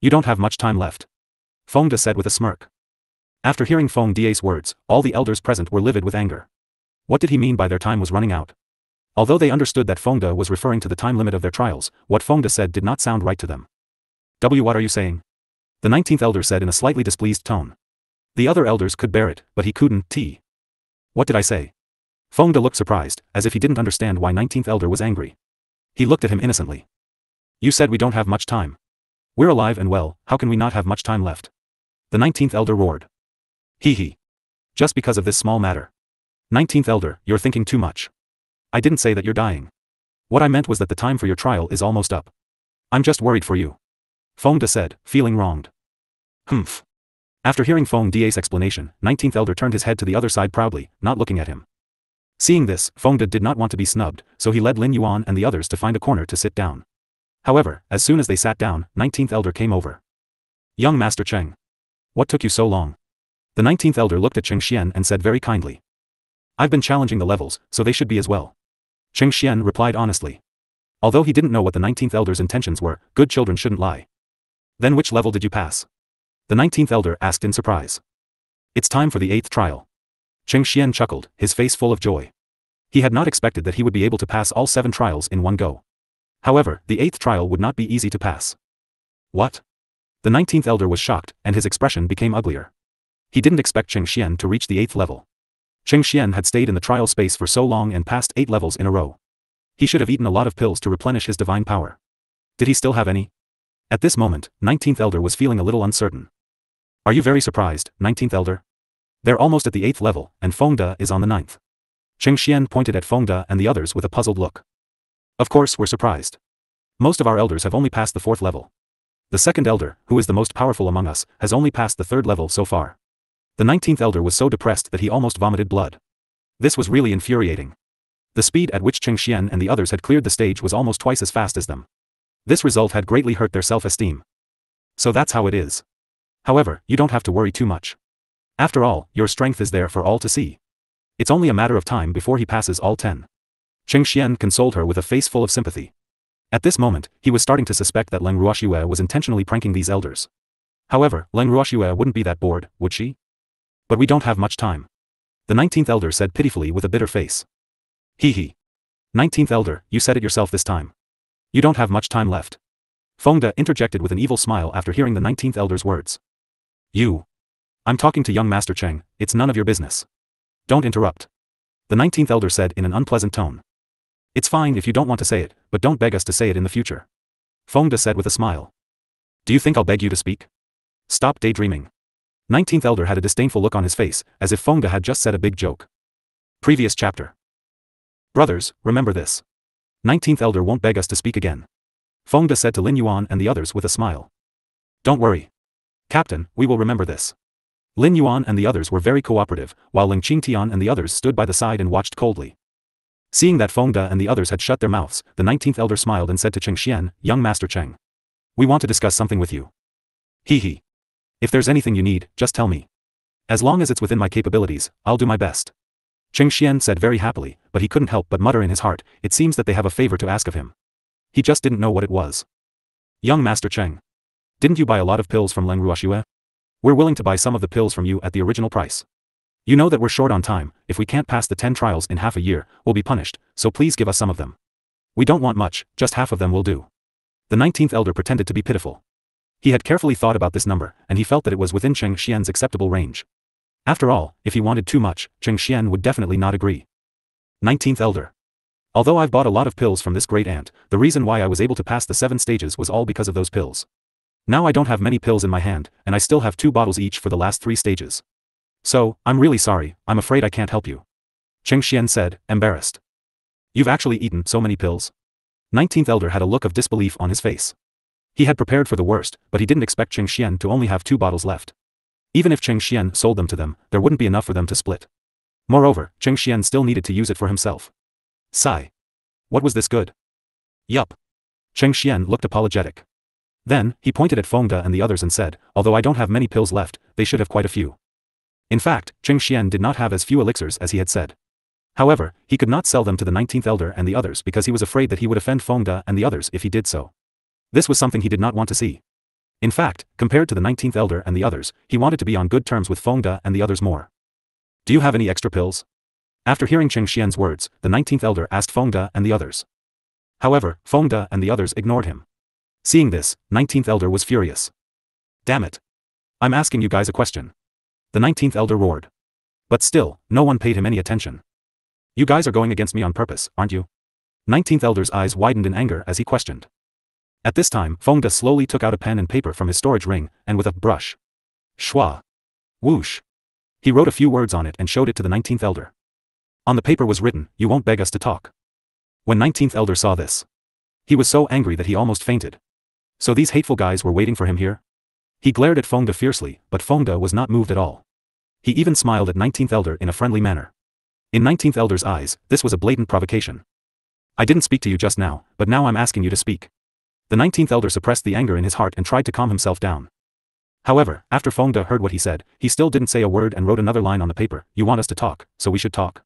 You don't have much time left. Feng De said with a smirk. After hearing Feng Die's words, all the elders present were livid with anger. What did he mean by their time was running out? Although they understood that Feng De was referring to the time limit of their trials, what Feng De said did not sound right to them. What are you saying? The 19th elder said in a slightly displeased tone. The other elders could bear it, but he couldn't. What did I say? Feng De looked surprised, as if he didn't understand why 19th elder was angry. He looked at him innocently. You said we don't have much time. We're alive and well, how can we not have much time left? The 19th elder roared. Hee. Just because of this small matter. 19th elder, you're thinking too much. I didn't say that you're dying. What I meant was that the time for your trial is almost up. I'm just worried for you. Feng De said, feeling wronged. Humph. After hearing Feng Die's explanation, 19th elder turned his head to the other side proudly, not looking at him. Seeing this, Feng De did not want to be snubbed, so he led Lin Yuan and the others to find a corner to sit down. However, as soon as they sat down, 19th elder came over. Young Master Cheng. What took you so long? The 19th elder looked at Cheng Xian and said very kindly. I've been challenging the levels, so they should be as well. Cheng Xian replied honestly. Although he didn't know what the 19th elder's intentions were, good children shouldn't lie. Then which level did you pass? The 19th elder asked in surprise. It's time for the 8th trial. Cheng Xian chuckled, his face full of joy. He had not expected that he would be able to pass all 7 trials in one go. However, the 8th trial would not be easy to pass. What? The 19th elder was shocked, and his expression became uglier. He didn't expect Cheng Xian to reach the 8th level. Cheng Xian had stayed in the trial space for so long and passed 8 levels in a row. He should have eaten a lot of pills to replenish his divine power. Did he still have any? At this moment, 19th elder was feeling a little uncertain. Are you very surprised, 19th elder? They're almost at the 8th level, and Feng De is on the 9th. Cheng Xian pointed at Feng De and the others with a puzzled look. Of course we're surprised. Most of our elders have only passed the 4th level. The second elder, who is the most powerful among us, has only passed the 3rd level so far. The 19th elder was so depressed that he almost vomited blood. This was really infuriating. The speed at which Cheng Xian and the others had cleared the stage was almost twice as fast as them. This result had greatly hurt their self-esteem. So that's how it is. However, you don't have to worry too much. After all, your strength is there for all to see. It's only a matter of time before he passes all 10. Cheng Xian consoled her with a face full of sympathy. At this moment, he was starting to suspect that Leng Ruoxue was intentionally pranking these elders. However, Leng Ruoxue wouldn't be that bored, would she? But we don't have much time. The 19th elder said pitifully with a bitter face. Hee. 19th elder, you said it yourself this time. You don't have much time left. Fengde interjected with an evil smile after hearing the 19th elder's words. You. I'm talking to young Master Cheng, it's none of your business. Don't interrupt. The 19th elder said in an unpleasant tone. It's fine if you don't want to say it, but don't beg us to say it in the future. Fengde said with a smile. Do you think I'll beg you to speak? Stop daydreaming. 19th elder had a disdainful look on his face, as if Fengde had just said a big joke. Previous chapter. Brothers, remember this. 19th elder won't beg us to speak again. Fengde said to Lin Yuan and the others with a smile. Don't worry. Captain, we will remember this. Lin Yuan and the others were very cooperative, while Ling Qingtian and the others stood by the side and watched coldly. Seeing that Fengde and the others had shut their mouths, the 19th elder smiled and said to Cheng Xian, young Master Cheng. We want to discuss something with you. Hee. If there's anything you need, just tell me. As long as it's within my capabilities, I'll do my best. Cheng Xian said very happily, but he couldn't help but mutter in his heart, it seems that they have a favor to ask of him. He just didn't know what it was. Young Master Cheng. Didn't you buy a lot of pills from Leng Ruoxue? We're willing to buy some of the pills from you at the original price. You know that we're short on time, if we can't pass the 10 trials in half a year, we'll be punished, so please give us some of them. We don't want much, just half of them will do. The 19th elder pretended to be pitiful. He had carefully thought about this number, and he felt that it was within Cheng Xian's acceptable range. After all, if he wanted too much, Cheng Xian would definitely not agree. 19th elder. Although I've bought a lot of pills from this great aunt, the reason why I was able to pass the 7 stages was all because of those pills. Now I don't have many pills in my hand, and I still have 2 bottles each for the last 3 stages. So, I'm really sorry, I'm afraid I can't help you. Cheng Xian said, embarrassed. You've actually eaten so many pills? 19th elder had a look of disbelief on his face. He had prepared for the worst, but he didn't expect Cheng Xian to only have 2 bottles left. Even if Cheng Xian sold them to them, there wouldn't be enough for them to split. Moreover, Cheng Xian still needed to use it for himself. Sigh. What was this good? Yup. Cheng Xian looked apologetic. Then, he pointed at Fengde and the others and said, although I don't have many pills left, they should have quite a few. In fact, Cheng Xian did not have as few elixirs as he had said. However, he could not sell them to the 19th elder and the others because he was afraid that he would offend Fengde and the others if he did so. This was something he did not want to see. In fact, compared to the 19th elder and the others, he wanted to be on good terms with Fengde and the others more. Do you have any extra pills? After hearing Cheng Xian's words, the 19th elder asked Fengde and the others. However, Fengde and the others ignored him. Seeing this, 19th elder was furious. Damn it. I'm asking you guys a question. The 19th elder roared. But still, no one paid him any attention. You guys are going against me on purpose, aren't you? 19th elder's eyes widened in anger as he questioned. At this time, Fengde slowly took out a pen and paper from his storage ring, and with a brush. Schwa. Whoosh. He wrote a few words on it and showed it to the 19th elder. On the paper was written, you won't beg us to talk. When 19th elder saw this, he was so angry that he almost fainted. So these hateful guys were waiting for him here? He glared at Fengde fiercely, but Fengde was not moved at all. He even smiled at 19th elder in a friendly manner. In 19th elder's eyes, this was a blatant provocation. I didn't speak to you just now, but now I'm asking you to speak. The 19th elder suppressed the anger in his heart and tried to calm himself down. However, after Fengde heard what he said, he still didn't say a word and wrote another line on the paper, you want us to talk, so we should talk.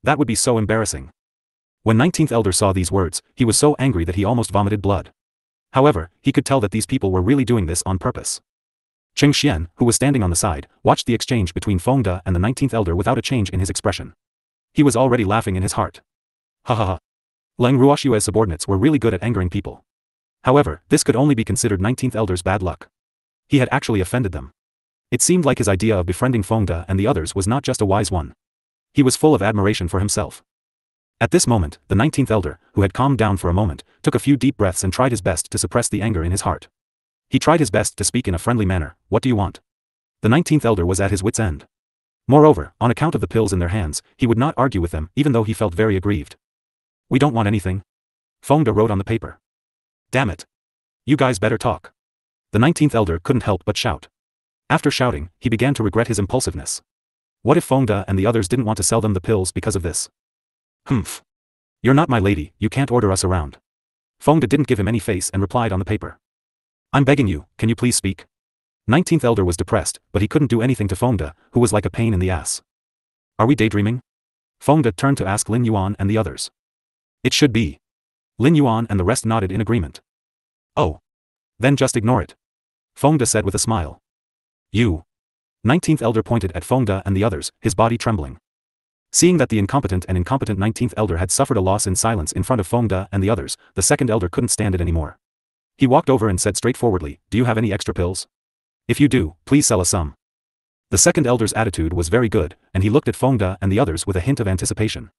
That would be so embarrassing. When 19th elder saw these words, he was so angry that he almost vomited blood. However, he could tell that these people were really doing this on purpose. Cheng Xian, who was standing on the side, watched the exchange between Fengde and the 19th elder without a change in his expression. He was already laughing in his heart. Ha ha ha. Leng Ruoxue's subordinates were really good at angering people. However, this could only be considered 19th elder's bad luck. He had actually offended them. It seemed like his idea of befriending Fengde and the others was not just a wise one. He was full of admiration for himself. At this moment, the 19th elder, who had calmed down for a moment, took a few deep breaths and tried his best to suppress the anger in his heart. He tried his best to speak in a friendly manner, what do you want? The 19th elder was at his wit's end. Moreover, on account of the pills in their hands, he would not argue with them even though he felt very aggrieved. We don't want anything. Fengde wrote on the paper. Damn it. You guys better talk. The 19th elder couldn't help but shout. After shouting, he began to regret his impulsiveness. What if Fengde and the others didn't want to sell them the pills because of this? Humph. You're not my lady, you can't order us around. Fengde didn't give him any face and replied on the paper. I'm begging you, can you please speak? 19th elder was depressed, but he couldn't do anything to Fengde, who was like a pain in the ass. Are we daydreaming? Fengde turned to ask Lin Yuan and the others. It should be. Lin Yuan and the rest nodded in agreement. Oh. Then just ignore it. Fengde said with a smile. You. 19th elder pointed at Fengde and the others, his body trembling. Seeing that the incompetent 19th elder had suffered a loss in silence in front of Fengde and the others, the second elder couldn't stand it anymore. He walked over and said straightforwardly, "Do you have any extra pills? If you do, please sell us some." The second elder's attitude was very good, and he looked at Fengde and the others with a hint of anticipation.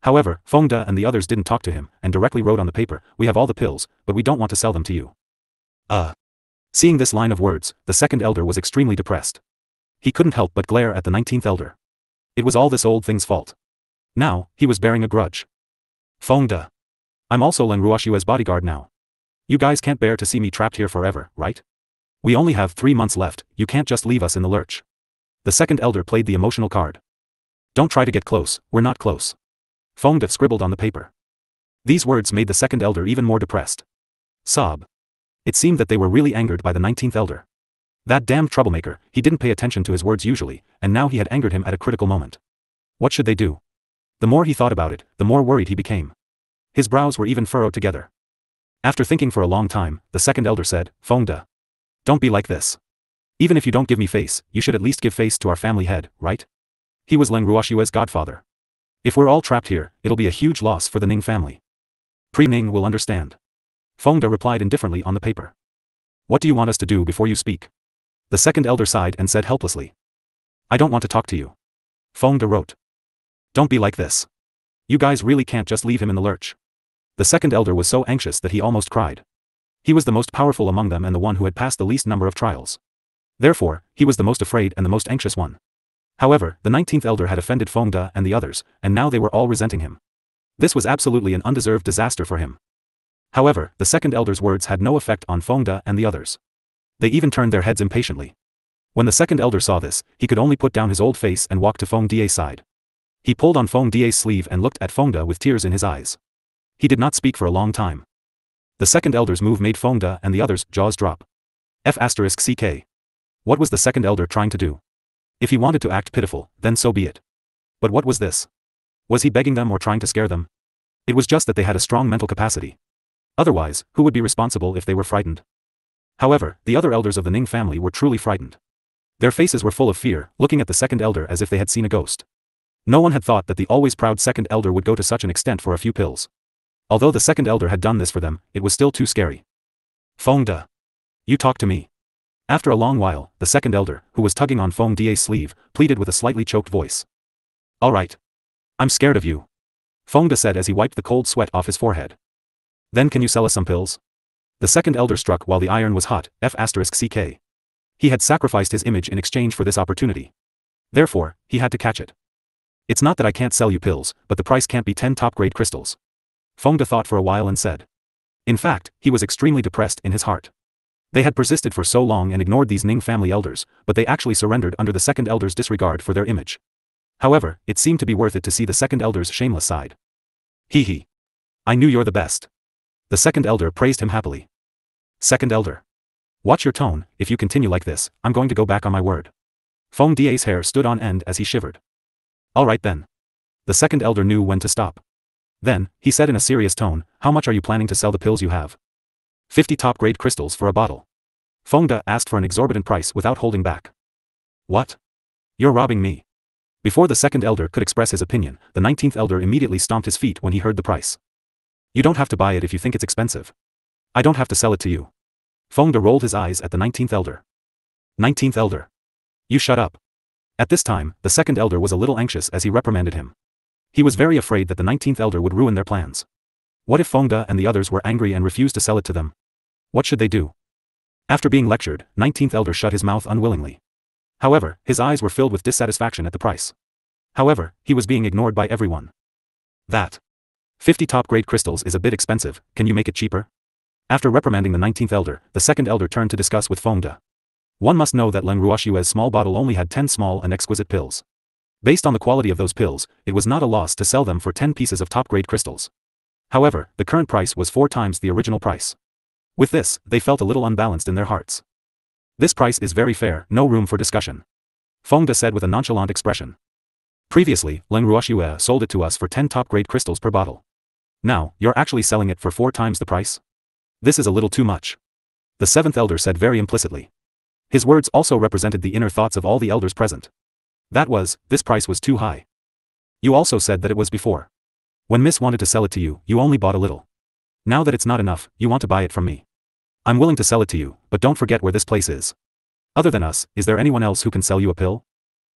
However, Fengde and the others didn't talk to him, and directly wrote on the paper, "We have all the pills, but we don't want to sell them to you." Seeing this line of words, the second elder was extremely depressed. He couldn't help but glare at the 19th elder. It was all this old thing's fault. Now, he was bearing a grudge. "Fengde. I'm also Leng Ruoxue's bodyguard now. You guys can't bear to see me trapped here forever, right? We only have 3 months left, you can't just leave us in the lurch." The second elder played the emotional card. "Don't try to get close, we're not close." Fengde scribbled on the paper. These words made the second elder even more depressed. Sob. It seemed that they were really angered by the 19th elder. That damned troublemaker, he didn't pay attention to his words usually, and now he had angered him at a critical moment. What should they do? The more he thought about it, the more worried he became. His brows were even furrowed together. After thinking for a long time, the second elder said, "Fengde. Don't be like this. Even if you don't give me face, you should at least give face to our family head, right? He was Leng Ruoxue's godfather. If we're all trapped here, it'll be a huge loss for the Ning family. Ning will understand." Fengde replied indifferently on the paper. "What do you want us to do before you speak?" The second elder sighed and said helplessly. "I don't want to talk to you." Fengde wrote. "Don't be like this. You guys really can't just leave him in the lurch." The second elder was so anxious that he almost cried. He was the most powerful among them and the one who had passed the least number of trials. Therefore, he was the most afraid and the most anxious one. However, the 19th elder had offended Fengde and the others, and now they were all resenting him. This was absolutely an undeserved disaster for him. However, the second elder's words had no effect on Fengde and the others. They even turned their heads impatiently. When the second elder saw this, he could only put down his old face and walk to Fengde's side. He pulled on Fengde's sleeve and looked at Fengde with tears in his eyes. He did not speak for a long time. The second elder's move made Fengde and the others' jaws drop. F***ck. What was the second elder trying to do? If he wanted to act pitiful, then so be it. But what was this? Was he begging them or trying to scare them? It was just that they had a strong mental capacity. Otherwise, who would be responsible if they were frightened? However, the other elders of the Ning family were truly frightened. Their faces were full of fear, looking at the second elder as if they had seen a ghost. No one had thought that the always proud second elder would go to such an extent for a few pills. Although the second elder had done this for them, it was still too scary. "Fengde. You talk to me." After a long while, the second elder, who was tugging on Fengde's sleeve, pleaded with a slightly choked voice. "All right. I'm scared of you," Fengde said as he wiped the cold sweat off his forehead. "Then can you sell us some pills?" The second elder struck while the iron was hot, F***ck. He had sacrificed his image in exchange for this opportunity. Therefore, he had to catch it. "It's not that I can't sell you pills, but the price can't be 10 top-grade crystals." Fengde thought for a while and said. In fact, he was extremely depressed in his heart. They had persisted for so long and ignored these Ning family elders, but they actually surrendered under the second elder's disregard for their image. However, it seemed to be worth it to see the second elder's shameless side. "Hee. I knew you're the best." The second elder praised him happily. "Second elder. Watch your tone, if you continue like this, I'm going to go back on my word." Fengde's hair stood on end as he shivered. "All right then." The second elder knew when to stop. Then, he said in a serious tone, "How much are you planning to sell the pills you have?" 50 top-grade crystals for a bottle. Fengde asked for an exorbitant price without holding back. "What? You're robbing me." Before the second elder could express his opinion, the 19th elder immediately stomped his feet when he heard the price. "You don't have to buy it if you think it's expensive. I don't have to sell it to you." Fengde rolled his eyes at the 19th elder. 19th elder. You shut up." At this time, the second elder was a little anxious as he reprimanded him. He was very afraid that the 19th elder would ruin their plans. What if Fengde and the others were angry and refused to sell it to them? What should they do? After being lectured, 19th elder shut his mouth unwillingly. However, his eyes were filled with dissatisfaction at the price. However, he was being ignored by everyone. "That 50 top-grade crystals is a bit expensive, can you make it cheaper?" After reprimanding the 19th elder, the second elder turned to discuss with Fengde. One must know that Leng Ruoxue's small bottle only had 10 small and exquisite pills. Based on the quality of those pills, it was not a loss to sell them for 10 pieces of top-grade crystals. However, the current price was 4 times the original price. With this, they felt a little unbalanced in their hearts. "This price is very fair, no room for discussion," Fengde said with a nonchalant expression. "Previously, Leng Ruoxue sold it to us for 10 top-grade crystals per bottle. Now, you're actually selling it for 4 times the price? This is a little too much," the seventh elder said very implicitly. His words also represented the inner thoughts of all the elders present. That was, this price was too high. You also said that it was before. When Miss wanted to sell it to you, you only bought a little. Now that it's not enough, you want to buy it from me. I'm willing to sell it to you, but don't forget where this place is. Other than us, is there anyone else who can sell you a pill?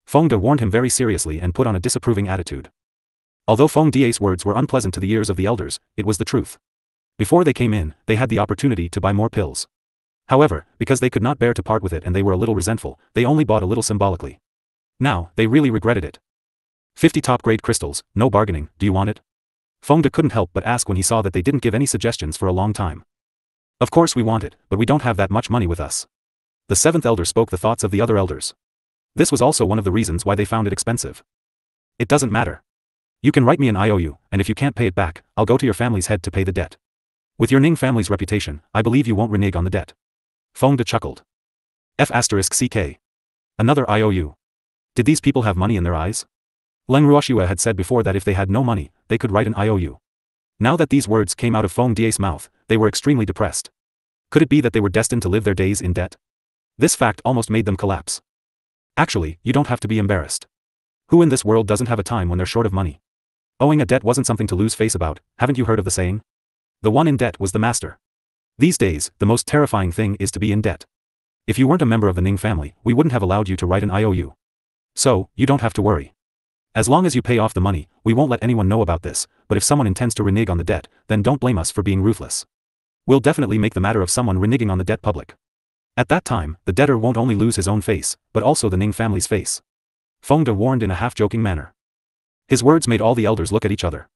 Feng De warned him very seriously and put on a disapproving attitude. Although Feng Da's words were unpleasant to the ears of the elders, it was the truth. Before they came in, they had the opportunity to buy more pills. However, because they could not bear to part with it and they were a little resentful, they only bought a little symbolically. Now, they really regretted it. 50 top-grade crystals, no bargaining, do you want it? Feng De couldn't help but ask when he saw that they didn't give any suggestions for a long time. Of course we want it, but we don't have that much money with us. The seventh elder spoke the thoughts of the other elders. This was also one of the reasons why they found it expensive. It doesn't matter. You can write me an IOU, and if you can't pay it back, I'll go to your family's head to pay the debt. With your Ning family's reputation, I believe you won't renege on the debt. Feng De chuckled. F***CK. Another IOU. Did these people have money in their eyes? Leng Ruoxue had said before that if they had no money, they could write an IOU. Now that these words came out of Feng Da's mouth, they were extremely depressed. Could it be that they were destined to live their days in debt? This fact almost made them collapse. Actually, you don't have to be embarrassed. Who in this world doesn't have a time when they're short of money? Owing a debt wasn't something to lose face about, haven't you heard of the saying? The one in debt was the master. These days, the most terrifying thing is to be in debt. If you weren't a member of the Ning family, we wouldn't have allowed you to write an IOU. So, you don't have to worry. As long as you pay off the money, we won't let anyone know about this, but if someone intends to renege on the debt, then don't blame us for being ruthless. We'll definitely make the matter of someone reneging on the debt public. At that time, the debtor won't only lose his own face, but also the Ning family's face. Feng De warned in a half-joking manner. His words made all the elders look at each other.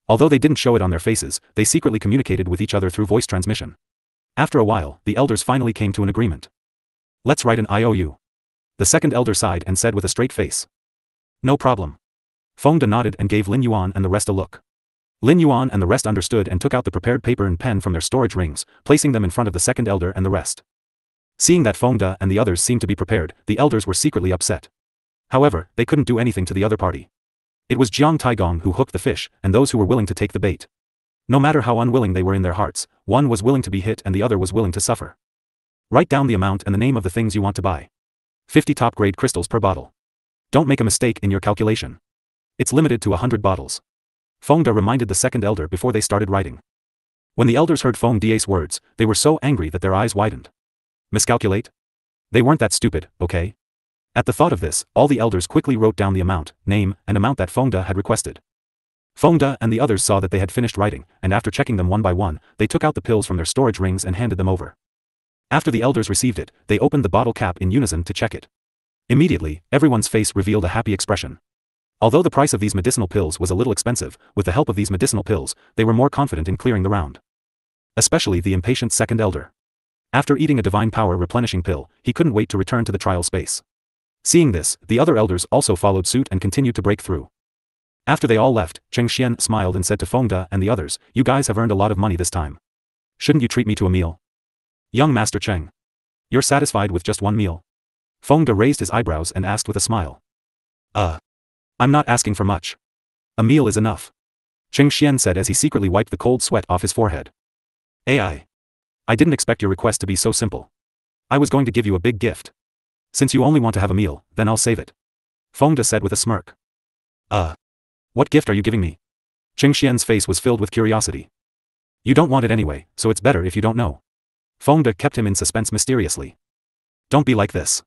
Although they didn't show it on their faces, they secretly communicated with each other through voice transmission. After a while, the elders finally came to an agreement. Let's write an IOU. The second elder sighed and said with a straight face. No problem. Feng De nodded and gave Lin Yuan and the rest a look. Lin Yuan and the rest understood and took out the prepared paper and pen from their storage rings, placing them in front of the second elder and the rest. Seeing that Feng De and the others seemed to be prepared, the elders were secretly upset. However, they couldn't do anything to the other party. It was Jiang Taigong who hooked the fish, and those who were willing to take the bait. No matter how unwilling they were in their hearts, one was willing to be hit and the other was willing to suffer. Write down the amount and the name of the things you want to buy. 50 top-grade crystals per bottle. Don't make a mistake in your calculation. It's limited to 100 bottles. Feng De reminded the second elder before they started writing. When the elders heard Feng Da's words, they were so angry that their eyes widened. Miscalculate? They weren't that stupid, okay? At the thought of this, all the elders quickly wrote down the amount, name, and amount that Feng De had requested. Feng De and the others saw that they had finished writing, and after checking them one by one, they took out the pills from their storage rings and handed them over. After the elders received it, they opened the bottle cap in unison to check it. Immediately, everyone's face revealed a happy expression. Although the price of these medicinal pills was a little expensive, with the help of these medicinal pills, they were more confident in clearing the round. Especially the impatient second elder. After eating a divine power replenishing pill, he couldn't wait to return to the trial space. Seeing this, the other elders also followed suit and continued to break through. After they all left, Cheng Xian smiled and said to Feng De and the others, "You guys have earned a lot of money this time. Shouldn't you treat me to a meal?" "Young Master Cheng. You're satisfied with just one meal?" Feng De raised his eyebrows and asked with a smile. I'm not asking for much. A meal is enough." Cheng Xian said as he secretly wiped the cold sweat off his forehead. I didn't expect your request to be so simple. I was going to give you a big gift. Since you only want to have a meal, then I'll save it. Feng De said with a smirk. What gift are you giving me?" Cheng Xian's face was filled with curiosity. "You don't want it anyway, so it's better if you don't know." Feng De kept him in suspense mysteriously. "Don't be like this.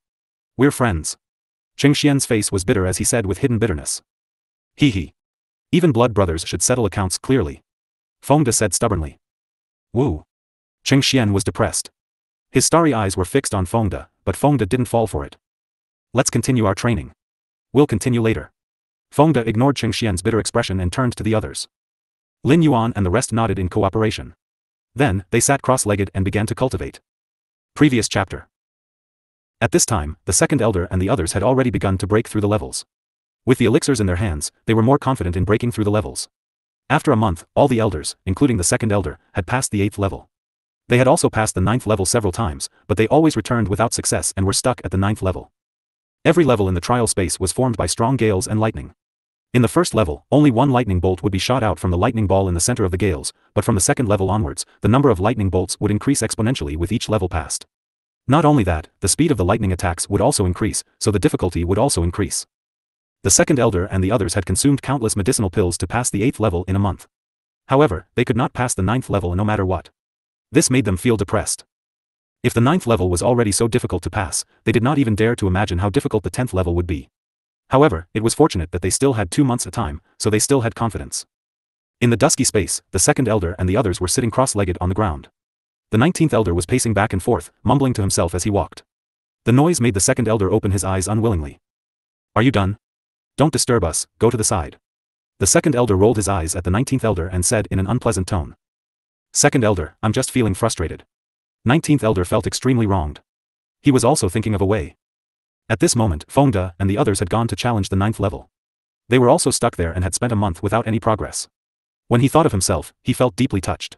We're friends." Cheng Xian's face was bitter as he said with hidden bitterness. He. Even blood brothers should settle accounts clearly. Feng De said stubbornly. Woo. Cheng Xian was depressed. His starry eyes were fixed on Feng De, but Feng De didn't fall for it. "Let's continue our training. We'll continue later." Feng De ignored Cheng Xian's bitter expression and turned to the others. Lin Yuan and the rest nodded in cooperation. Then, they sat cross-legged and began to cultivate. Previous chapter. At this time, the second elder and the others had already begun to break through the levels. With the elixirs in their hands, they were more confident in breaking through the levels. After a month, all the elders, including the second elder, had passed the 8th level. They had also passed the 9th level several times, but they always returned without success and were stuck at the 9th level. Every level in the trial space was formed by strong gales and lightning. In the first level, only one lightning bolt would be shot out from the lightning ball in the center of the gales, but from the second level onwards, the number of lightning bolts would increase exponentially with each level passed. Not only that, the speed of the lightning attacks would also increase, so the difficulty would also increase. The second elder and the others had consumed countless medicinal pills to pass the 8th level in a month. However, they could not pass the 9th level no matter what. This made them feel depressed. If the 9th level was already so difficult to pass, they did not even dare to imagine how difficult the 10th level would be. However, it was fortunate that they still had 2 months of time, so they still had confidence. In the dusky space, the second elder and the others were sitting cross-legged on the ground. The 19th elder was pacing back and forth, mumbling to himself as he walked. The noise made the second elder open his eyes unwillingly. "Are you done? Don't disturb us, go to the side." The second elder rolled his eyes at the 19th elder and said in an unpleasant tone. "Second elder, I'm just feeling frustrated." 19th elder felt extremely wronged. He was also thinking of a way. At this moment, Fengda and the others had gone to challenge the 9th level. They were also stuck there and had spent a month without any progress. When he thought of himself, he felt deeply touched.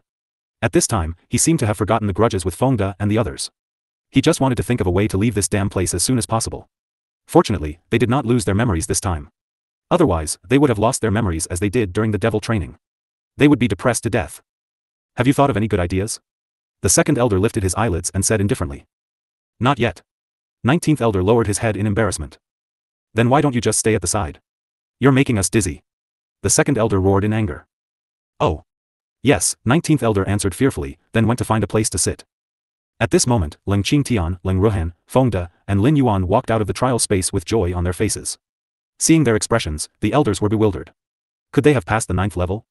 At this time, he seemed to have forgotten the grudges with Fengda and the others. He just wanted to think of a way to leave this damn place as soon as possible. Fortunately, they did not lose their memories this time. Otherwise, they would have lost their memories as they did during the devil training. They would be depressed to death. "Have you thought of any good ideas?" The second elder lifted his eyelids and said indifferently. "Not yet." 19th elder lowered his head in embarrassment. "Then why don't you just stay at the side? You're making us dizzy." The second elder roared in anger. "Oh. Yes," 19th elder answered fearfully, then went to find a place to sit. At this moment, Leng Qingtian, Leng Ruoxue, Fengda, and Lin Yuan walked out of the trial space with joy on their faces. Seeing their expressions, the elders were bewildered. Could they have passed the 9th level?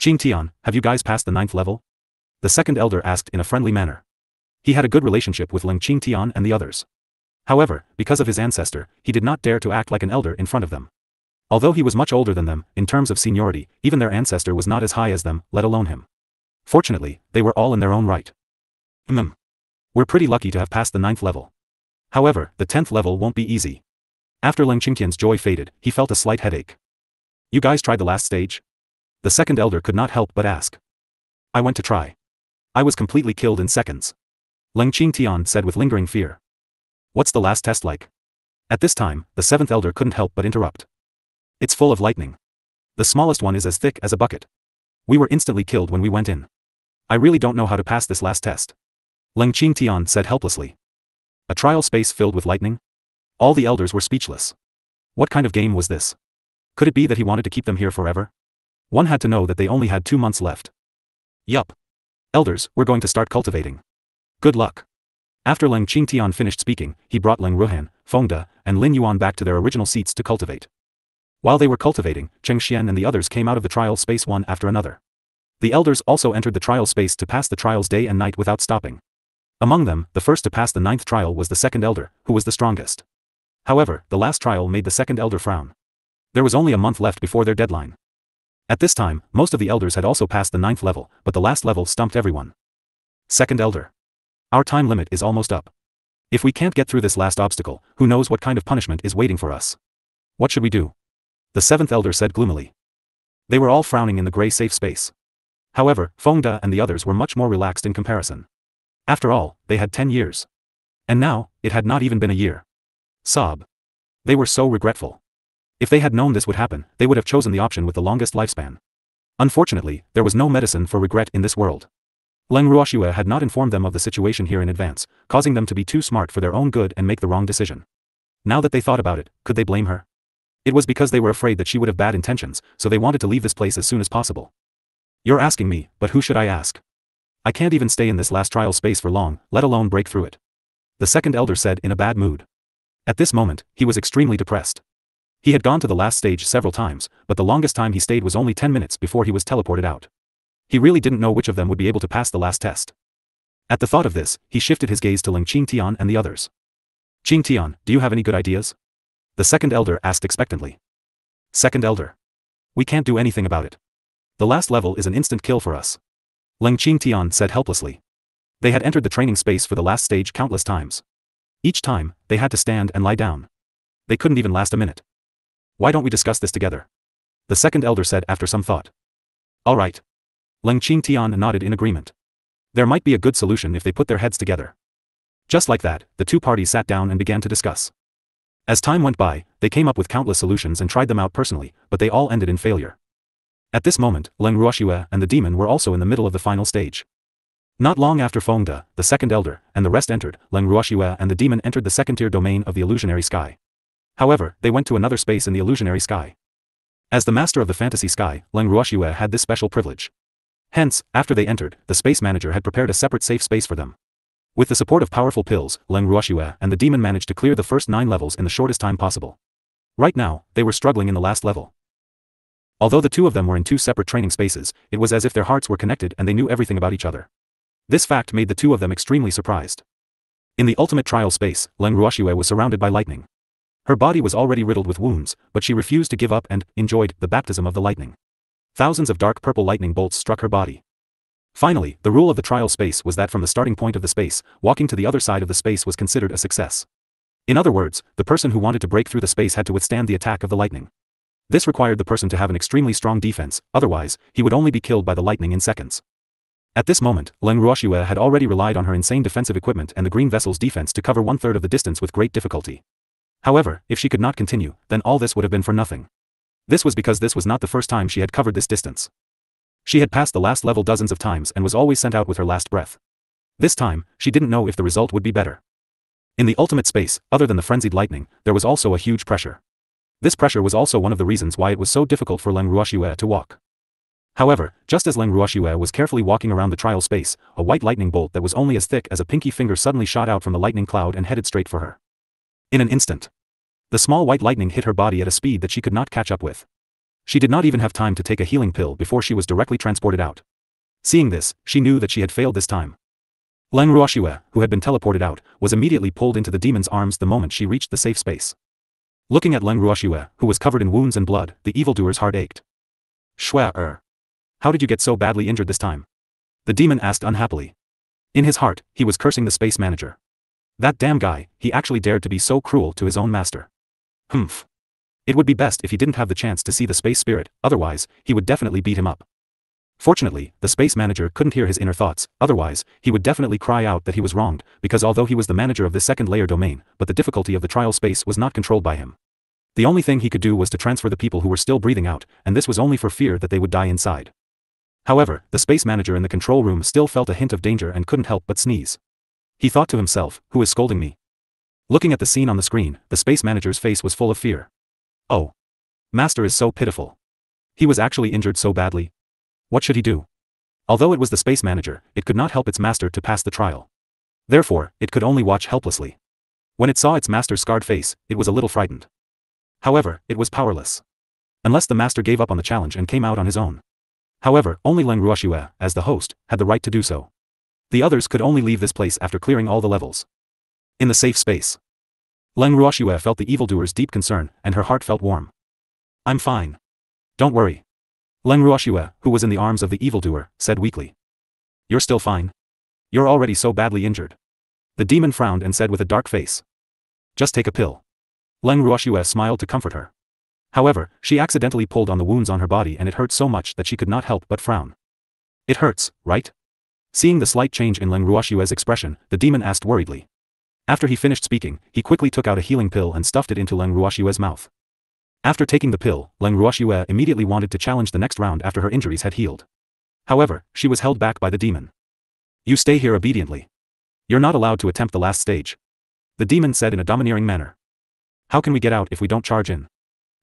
"Qingtian, have you guys passed the 9th level?" The second elder asked in a friendly manner. He had a good relationship with Leng Qingtian and the others. However, because of his ancestor, he did not dare to act like an elder in front of them. Although he was much older than them, in terms of seniority, even their ancestor was not as high as them, let alone him. Fortunately, they were all in their own right. We're pretty lucky to have passed the 9th level. However, the 10th level won't be easy." After Leng Qingtian's joy faded, he felt a slight headache. "You guys tried the last stage?" The second elder could not help but ask. "I went to try. I was completely killed in seconds," Leng Qingtian said with lingering fear. "What's the last test like?" At this time, the 7th elder couldn't help but interrupt. "It's full of lightning. The smallest one is as thick as a bucket. We were instantly killed when we went in. I really don't know how to pass this last test," Leng Qingtian said helplessly. A trial space filled with lightning? All the elders were speechless. What kind of game was this? Could it be that he wanted to keep them here forever? One had to know that they only had 2 months left. "Yup. Elders, we're going to start cultivating. Good luck." After Leng Qingtian finished speaking, he brought Leng Ruoxue, Fengda, and Lin Yuan back to their original seats to cultivate. While they were cultivating, Cheng Xian and the others came out of the trial space one after another. The elders also entered the trial space to pass the trials day and night without stopping. Among them, the first to pass the 9th trial was the second elder, who was the strongest. However, the last trial made the second elder frown. There was only a month left before their deadline. At this time, most of the elders had also passed the 9th level, but the last level stumped everyone. "Second elder. Our time limit is almost up. If we can't get through this last obstacle, who knows what kind of punishment is waiting for us? What should we do?" The 7th elder said gloomily. They were all frowning in the gray safe space. However, Fengda and the others were much more relaxed in comparison. After all, they had 10 years. And now, it had not even been a year. Sob. They were so regretful. If they had known this would happen, they would have chosen the option with the longest lifespan. Unfortunately, there was no medicine for regret in this world. Leng Ruoxue had not informed them of the situation here in advance, causing them to be too smart for their own good and make the wrong decision. Now that they thought about it, could they blame her? It was because they were afraid that she would have bad intentions, so they wanted to leave this place as soon as possible. "You're asking me, but who should I ask? I can't even stay in this last trial space for long, let alone break through it," the second elder said in a bad mood. At this moment, he was extremely depressed. He had gone to the last stage several times, but the longest time he stayed was only 10 minutes before he was teleported out. He really didn't know which of them would be able to pass the last test. At the thought of this, he shifted his gaze to Leng Qingtian and the others. "Qingtian, do you have any good ideas?" the second elder asked expectantly. "Second elder. We can't do anything about it. The last level is an instant kill for us," Leng Qingtian said helplessly. They had entered the training space for the last stage countless times. Each time, they had to stand and lie down. They couldn't even last a minute. "Why don't we discuss this together?" the second elder said after some thought. "All right." Leng Qingtian nodded in agreement. There might be a good solution if they put their heads together. Just like that, the two parties sat down and began to discuss. As time went by, they came up with countless solutions and tried them out personally, but they all ended in failure. At this moment, Leng Ruoxue and the demon were also in the middle of the final stage. Not long after Fengde, the second elder, and the rest entered, Leng Ruoxue and the demon entered the second-tier domain of the illusionary sky. However, they went to another space in the illusionary sky. As the master of the fantasy sky, Leng Ruoxue had this special privilege. Hence, after they entered, the space manager had prepared a separate safe space for them. With the support of powerful pills, Leng Ruoxue and the demon managed to clear the first 9 levels in the shortest time possible. Right now, they were struggling in the last level. Although the two of them were in 2 separate training spaces, it was as if their hearts were connected and they knew everything about each other. This fact made the two of them extremely surprised. In the ultimate trial space, Leng Ruoxue was surrounded by lightning. Her body was already riddled with wounds, but she refused to give up and enjoyed the baptism of the lightning. Thousands of dark purple lightning bolts struck her body. Finally, the rule of the trial space was that from the starting point of the space, walking to the other side of the space was considered a success. In other words, the person who wanted to break through the space had to withstand the attack of the lightning. This required the person to have an extremely strong defense, otherwise, he would only be killed by the lightning in seconds. At this moment, Leng Ruoxue had already relied on her insane defensive equipment and the green vessel's defense to cover 1/3 of the distance with great difficulty. However, if she could not continue, then all this would have been for nothing. This was because this was not the first time she had covered this distance. She had passed the last level dozens of times and was always sent out with her last breath. This time, she didn't know if the result would be better. In the ultimate space, other than the frenzied lightning, there was also a huge pressure. This pressure was also one of the reasons why it was so difficult for Leng Ruoxue to walk. However, just as Leng Ruoxue was carefully walking around the trial space, a white lightning bolt that was only as thick as a pinky finger suddenly shot out from the lightning cloud and headed straight for her. In an instant, the small white lightning hit her body at a speed that she could not catch up with. She did not even have time to take a healing pill before she was directly transported out. Seeing this, she knew that she had failed this time. Leng Ruoxue, who had been teleported out, was immediately pulled into the demon's arms the moment she reached the safe space. Looking at Leng Ruoxue, who was covered in wounds and blood, the evildoer's heart ached. Shue. How did you get so badly injured this time? The demon asked unhappily. In his heart, he was cursing the space manager. That damn guy, he actually dared to be so cruel to his own master. Humph. It would be best if he didn't have the chance to see the space spirit, otherwise, he would definitely beat him up. Fortunately, the space manager couldn't hear his inner thoughts, otherwise, he would definitely cry out that he was wronged, because although he was the manager of this second layer domain, but the difficulty of the trial space was not controlled by him. The only thing he could do was to transfer the people who were still breathing out, and this was only for fear that they would die inside. However, the space manager in the control room still felt a hint of danger and couldn't help but sneeze. He thought to himself, who is scolding me? Looking at the scene on the screen, the space manager's face was full of fear. Oh. Master is so pitiful. He was actually injured so badly. What should he do? Although it was the space manager, it could not help its master to pass the trial. Therefore, it could only watch helplessly. When it saw its master's scarred face, it was a little frightened. However, it was powerless. Unless the master gave up on the challenge and came out on his own. However, only Leng Ruoxue, as the host, had the right to do so. The others could only leave this place after clearing all the levels. In the safe space, Leng Ruoxue felt the evildoer's deep concern, and her heart felt warm. I'm fine. Don't worry. Leng Ruoxue, who was in the arms of the evildoer, said weakly. You're still fine? You're already so badly injured. The demon frowned and said with a dark face. Just take a pill. Leng Ruoxue smiled to comfort her. However, she accidentally pulled on the wounds on her body and it hurt so much that she could not help but frown. It hurts, right? Seeing the slight change in Leng Ruoxue's expression, the demon asked worriedly. After he finished speaking, he quickly took out a healing pill and stuffed it into Leng Ruoxue's mouth. After taking the pill, Leng Ruoxue immediately wanted to challenge the next round after her injuries had healed. However, she was held back by the demon. You stay here obediently. You're not allowed to attempt the last stage. The demon said in a domineering manner. How can we get out if we don't charge in?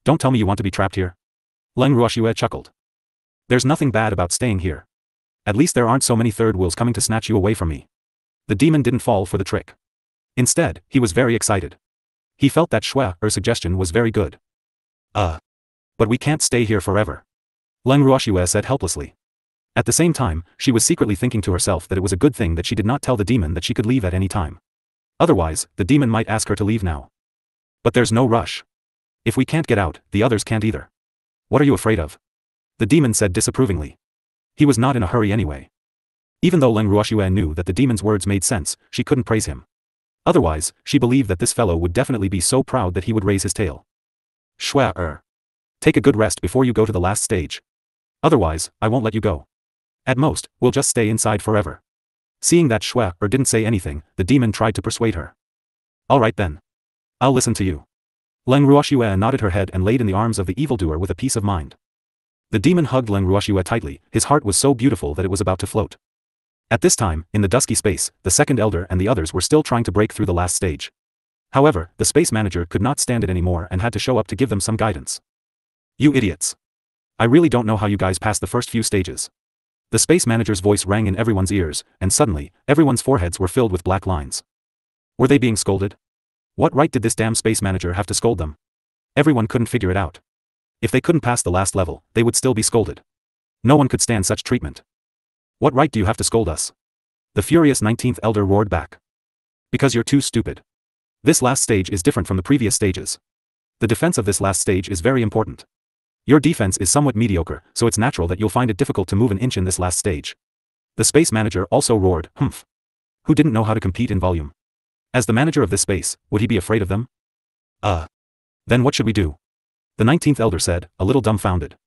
Don't tell me you want to be trapped here. Leng Ruoxue chuckled. There's nothing bad about staying here. At least there aren't so many third wheels coming to snatch you away from me. The demon didn't fall for the trick. Instead, he was very excited. He felt that Shue's suggestion was very good. But we can't stay here forever. Leng Ruoxue said helplessly. At the same time, she was secretly thinking to herself that it was a good thing that she did not tell the demon that she could leave at any time. Otherwise, the demon might ask her to leave now. But there's no rush. If we can't get out, the others can't either. What are you afraid of? The demon said disapprovingly. He was not in a hurry anyway. Even though Leng Ruoxue knew that the demon's words made sense, she couldn't praise him. Otherwise, she believed that this fellow would definitely be so proud that he would raise his tail. Shue. Take a good rest before you go to the last stage. Otherwise, I won't let you go. At most, we'll just stay inside forever. Seeing that Shue didn't say anything, the demon tried to persuade her. Alright then. I'll listen to you. Leng Ruoxue nodded her head and laid in the arms of the evildoer with a peace of mind. The demon hugged Leng Ruoxue tightly, his heart was so beautiful that it was about to float. At this time, in the dusky space, the second elder and the others were still trying to break through the last stage. However, the space manager could not stand it anymore and had to show up to give them some guidance. You idiots. I really don't know how you guys passed the first few stages. The space manager's voice rang in everyone's ears, and suddenly, everyone's foreheads were filled with black lines. Were they being scolded? What right did this damn space manager have to scold them? Everyone couldn't figure it out. If they couldn't pass the last level, they would still be scolded. No one could stand such treatment. What right do you have to scold us? The furious 19th elder roared back. Because you're too stupid. This last stage is different from the previous stages. The defense of this last stage is very important. Your defense is somewhat mediocre, so it's natural that you'll find it difficult to move an inch in this last stage. The space manager also roared, humph. Who didn't know how to compete in volume? As the manager of this space, would he be afraid of them? Then what should we do? The 19th elder said, a little dumbfounded.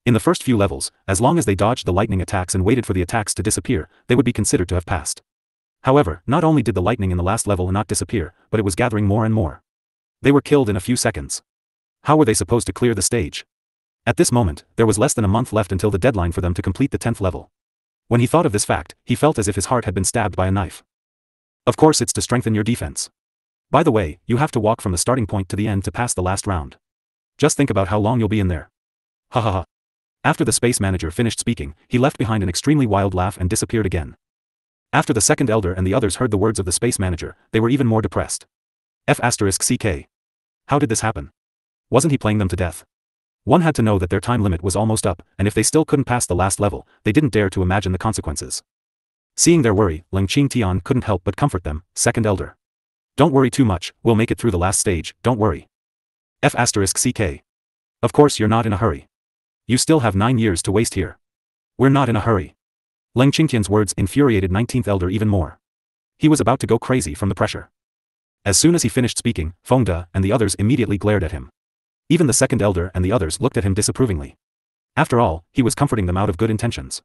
In the first few levels, as long as they dodged the lightning attacks and waited for the attacks to disappear, they would be considered to have passed. However, not only did the lightning in the last level not disappear, but it was gathering more and more. They were killed in a few seconds. How were they supposed to clear the stage? At this moment, there was less than a month left until the deadline for them to complete the 10th level. When he thought of this fact, he felt as if his heart had been stabbed by a knife. Of course, it's to strengthen your defense. By the way, you have to walk from the starting point to the end to pass the last round. Just think about how long you'll be in there. Ha ha ha. After the space manager finished speaking, he left behind an extremely wild laugh and disappeared again. After the second elder and the others heard the words of the space manager, they were even more depressed. F***ck. How did this happen? Wasn't he playing them to death? One had to know that their time limit was almost up, and if they still couldn't pass the last level, they didn't dare to imagine the consequences. Seeing their worry, Leng Ruoxue couldn't help but comfort them, second elder. Don't worry too much, we'll make it through the last stage, don't worry. F***ck. Of course you're not in a hurry. You still have 9 years to waste here. We're not in a hurry. Leng Ruoxue's words infuriated 19th elder even more. He was about to go crazy from the pressure. As soon as he finished speaking, Fengda and the others immediately glared at him. Even the second elder and the others looked at him disapprovingly. After all, he was comforting them out of good intentions.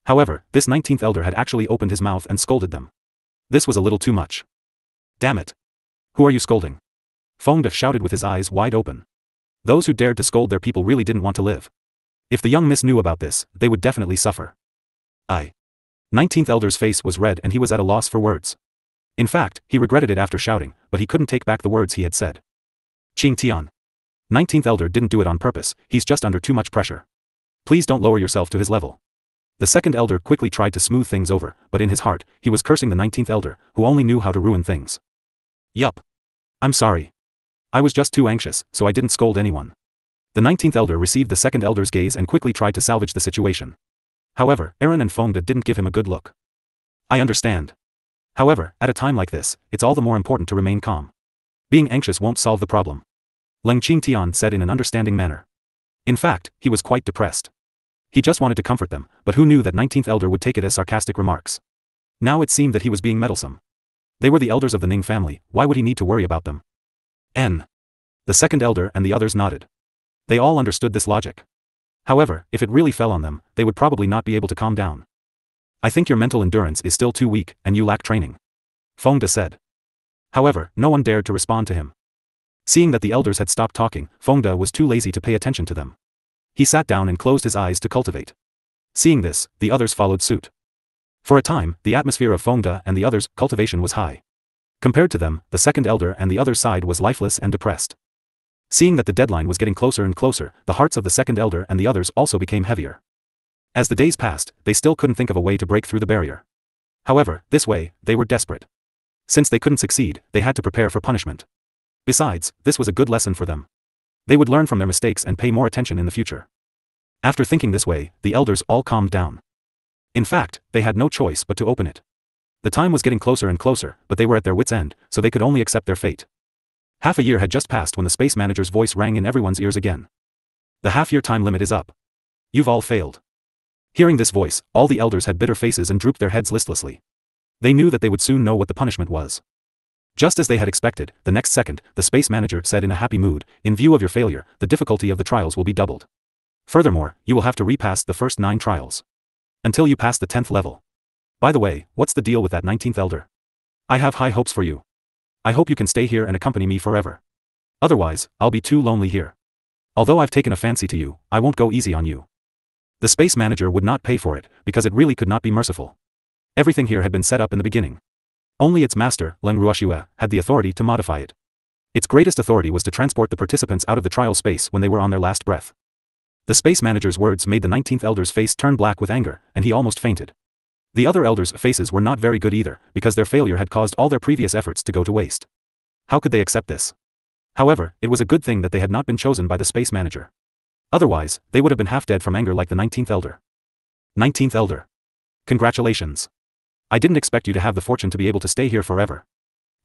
However, this 19th elder had actually opened his mouth and scolded them. This was a little too much. Damn it. Who are you scolding? Fengda shouted with his eyes wide open. Those who dared to scold their people really didn't want to live. If the young miss knew about this, they would definitely suffer. 19th elder's face was red and he was at a loss for words. In fact, he regretted it after shouting, but he couldn't take back the words he had said. Qing Tian. 19th elder didn't do it on purpose, he's just under too much pressure. Please don't lower yourself to his level. The second elder quickly tried to smooth things over, but in his heart, he was cursing the 19th elder, who only knew how to ruin things. Yup. I'm sorry. I was just too anxious, so I didn't scold anyone. The 19th elder received the second elder's gaze and quickly tried to salvage the situation. However, Aaron and Fengda didn't give him a good look. I understand. However, at a time like this, it's all the more important to remain calm. Being anxious won't solve the problem. Leng Ruoxue said in an understanding manner. In fact, he was quite depressed. He just wanted to comfort them, but who knew that 19th elder would take it as sarcastic remarks. Now it seemed that he was being meddlesome. They were the elders of the Ning family, why would he need to worry about them? The second elder and the others nodded. They all understood this logic. However, if it really fell on them, they would probably not be able to calm down. I think your mental endurance is still too weak, and you lack training. Fengda said. However, no one dared to respond to him. Seeing that the elders had stopped talking, Fengda was too lazy to pay attention to them. He sat down and closed his eyes to cultivate. Seeing this, the others followed suit. For a time, the atmosphere of Fengda and the others' cultivation was high. Compared to them, the second elder and the other side was lifeless and depressed. Seeing that the deadline was getting closer and closer, the hearts of the second elder and the others also became heavier. As the days passed, they still couldn't think of a way to break through the barrier. However, this way, they were desperate. Since they couldn't succeed, they had to prepare for punishment. Besides, this was a good lesson for them. They would learn from their mistakes and pay more attention in the future. After thinking this way, the elders all calmed down. In fact, they had no choice but to open it. The time was getting closer and closer, but they were at their wits' end, so they could only accept their fate. Half a year had just passed when the space manager's voice rang in everyone's ears again. The half-year time limit is up. You've all failed. Hearing this voice, all the elders had bitter faces and drooped their heads listlessly. They knew that they would soon know what the punishment was. Just as they had expected, the next second, the space manager said in a happy mood, in view of your failure, the difficulty of the trials will be doubled. Furthermore, you will have to repass the first 9 trials. Until you pass the 10th level. By the way, what's the deal with that 19th elder? I have high hopes for you. I hope you can stay here and accompany me forever. Otherwise, I'll be too lonely here. Although I've taken a fancy to you, I won't go easy on you. The space manager would not pay for it, because it really could not be merciful. Everything here had been set up in the beginning. Only its master, Leng Ruoxue, had the authority to modify it. Its greatest authority was to transport the participants out of the trial space when they were on their last breath. The space manager's words made the 19th elder's face turn black with anger, and he almost fainted. The other elders' faces were not very good either, because their failure had caused all their previous efforts to go to waste. How could they accept this? However, it was a good thing that they had not been chosen by the space manager. Otherwise, they would have been half dead from anger like the 19th elder. 19th elder. Congratulations. I didn't expect you to have the fortune to be able to stay here forever.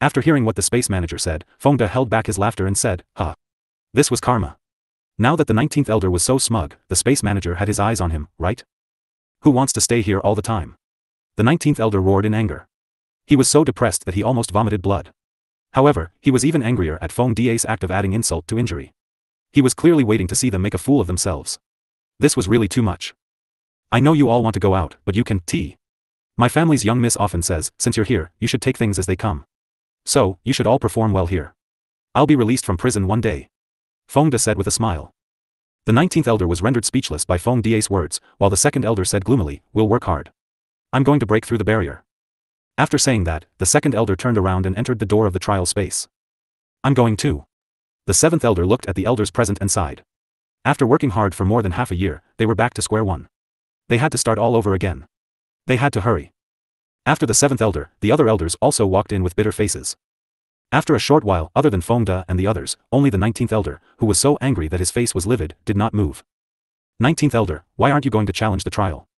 After hearing what the space manager said, Fengde held back his laughter and said, "Huh. This was karma." Now that the 19th elder was so smug, the space manager had his eyes on him, right? Who wants to stay here all the time? The 19th elder roared in anger. He was so depressed that he almost vomited blood. However, he was even angrier at Fengde's act of adding insult to injury. He was clearly waiting to see them make a fool of themselves. This was really too much. I know you all want to go out, but you can, My family's young miss often says, since you're here, you should take things as they come. So, you should all perform well here. I'll be released from prison one day. Fengde said with a smile. The 19th elder was rendered speechless by Fengde's words, while the second elder said gloomily, "We'll work hard. I'm going to break through the barrier." After saying that, the second elder turned around and entered the door of the trial space. "I'm going too." The seventh elder looked at the elders present and sighed. After working hard for more than half a year, they were back to square one. They had to start all over again. They had to hurry. After the seventh elder, the other elders also walked in with bitter faces. After a short while, other than Fengde and the others, only the 19th elder, who was so angry that his face was livid, did not move. 19th elder, why aren't you going to challenge the trial?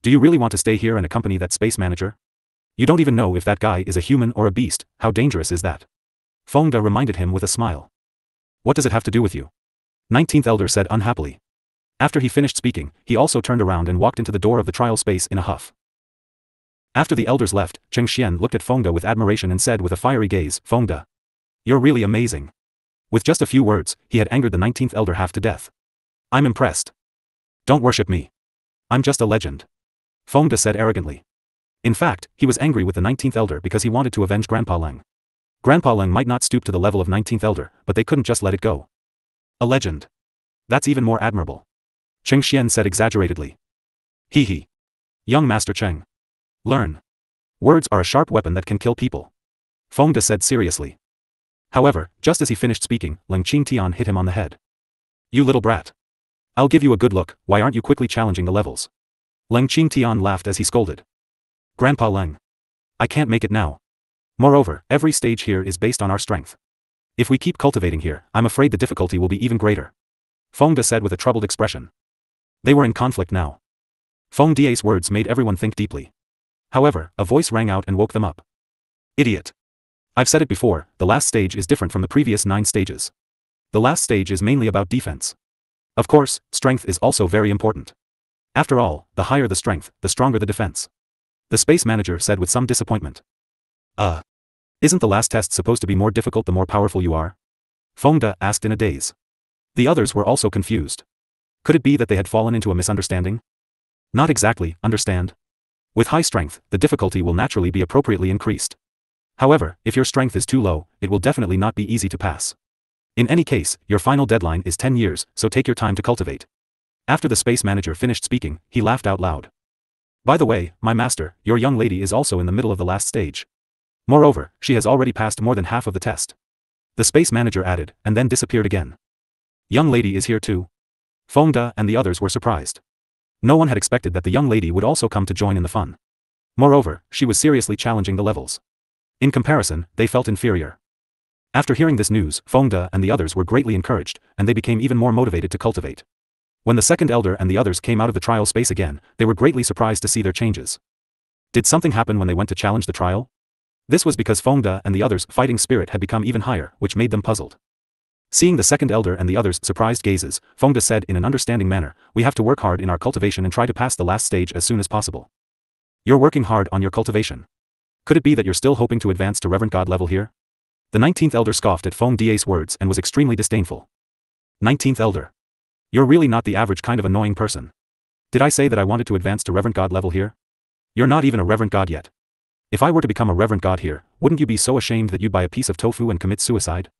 Do you really want to stay here and accompany that space manager? You don't even know if that guy is a human or a beast. How dangerous is that? Fengde reminded him with a smile. What does it have to do with you? 19th elder said unhappily. After he finished speaking, he also turned around and walked into the door of the trial space in a huff. After the elders left, Cheng Xian looked at Fengde with admiration and said with a fiery gaze, "Fengde. You're really amazing." With just a few words, he had angered the 19th elder half to death. "I'm impressed. Don't worship me. I'm just a legend," Fengde said arrogantly. In fact, he was angry with the 19th elder because he wanted to avenge Grandpa Leng. Grandpa Leng might not stoop to the level of 19th elder, but they couldn't just let it go. A legend. That's even more admirable. Cheng Xian said exaggeratedly. Hee. Young Master Cheng. Learn. Words are a sharp weapon that can kill people, Fengde said seriously. However, just as he finished speaking, Leng Qingtian hit him on the head. "You little brat. I'll give you a good look, why aren't you quickly challenging the levels?" Leng Qingtian laughed as he scolded. "Grandpa Leng. I can't make it now. Moreover, every stage here is based on our strength. If we keep cultivating here, I'm afraid the difficulty will be even greater," Fengde said with a troubled expression. They were in conflict now. Fengde's words made everyone think deeply. However, a voice rang out and woke them up. "Idiot. I've said it before, the last stage is different from the previous 9 stages. The last stage is mainly about defense. Of course, strength is also very important. After all, the higher the strength, the stronger the defense," the space manager said with some disappointment. Isn't the last test supposed to be more difficult the more powerful you are?" Fengde asked in a daze. The others were also confused. Could it be that they had fallen into a misunderstanding? Not exactly, understand? With high strength, the difficulty will naturally be appropriately increased. However, if your strength is too low, it will definitely not be easy to pass. In any case, your final deadline is 10 years, so take your time to cultivate. After the space manager finished speaking, he laughed out loud. "By the way, my master, your young lady is also in the middle of the last stage. Moreover, she has already passed more than half of the test," the space manager added, and then disappeared again. "Young lady is here too?" Fengde and the others were surprised. No one had expected that the young lady would also come to join in the fun. Moreover, she was seriously challenging the levels. In comparison, they felt inferior. After hearing this news, Fengde and the others were greatly encouraged, and they became even more motivated to cultivate. When the second elder and the others came out of the trial space again, they were greatly surprised to see their changes. Did something happen when they went to challenge the trial? This was because Fengde and the others' fighting spirit had become even higher, which made them puzzled. Seeing the second elder and the others' surprised gazes, Fengde said in an understanding manner, "We have to work hard in our cultivation and try to pass the last stage as soon as possible." "You're working hard on your cultivation. Could it be that you're still hoping to advance to Reverend God level here?" The 19th elder scoffed at Fengde's words and was extremely disdainful. 19th elder. You're really not the average kind of annoying person. Did I say that I wanted to advance to Reverend God level here? You're not even a Reverend God yet. If I were to become a Reverend God here, wouldn't you be so ashamed that you'd buy a piece of tofu and commit suicide?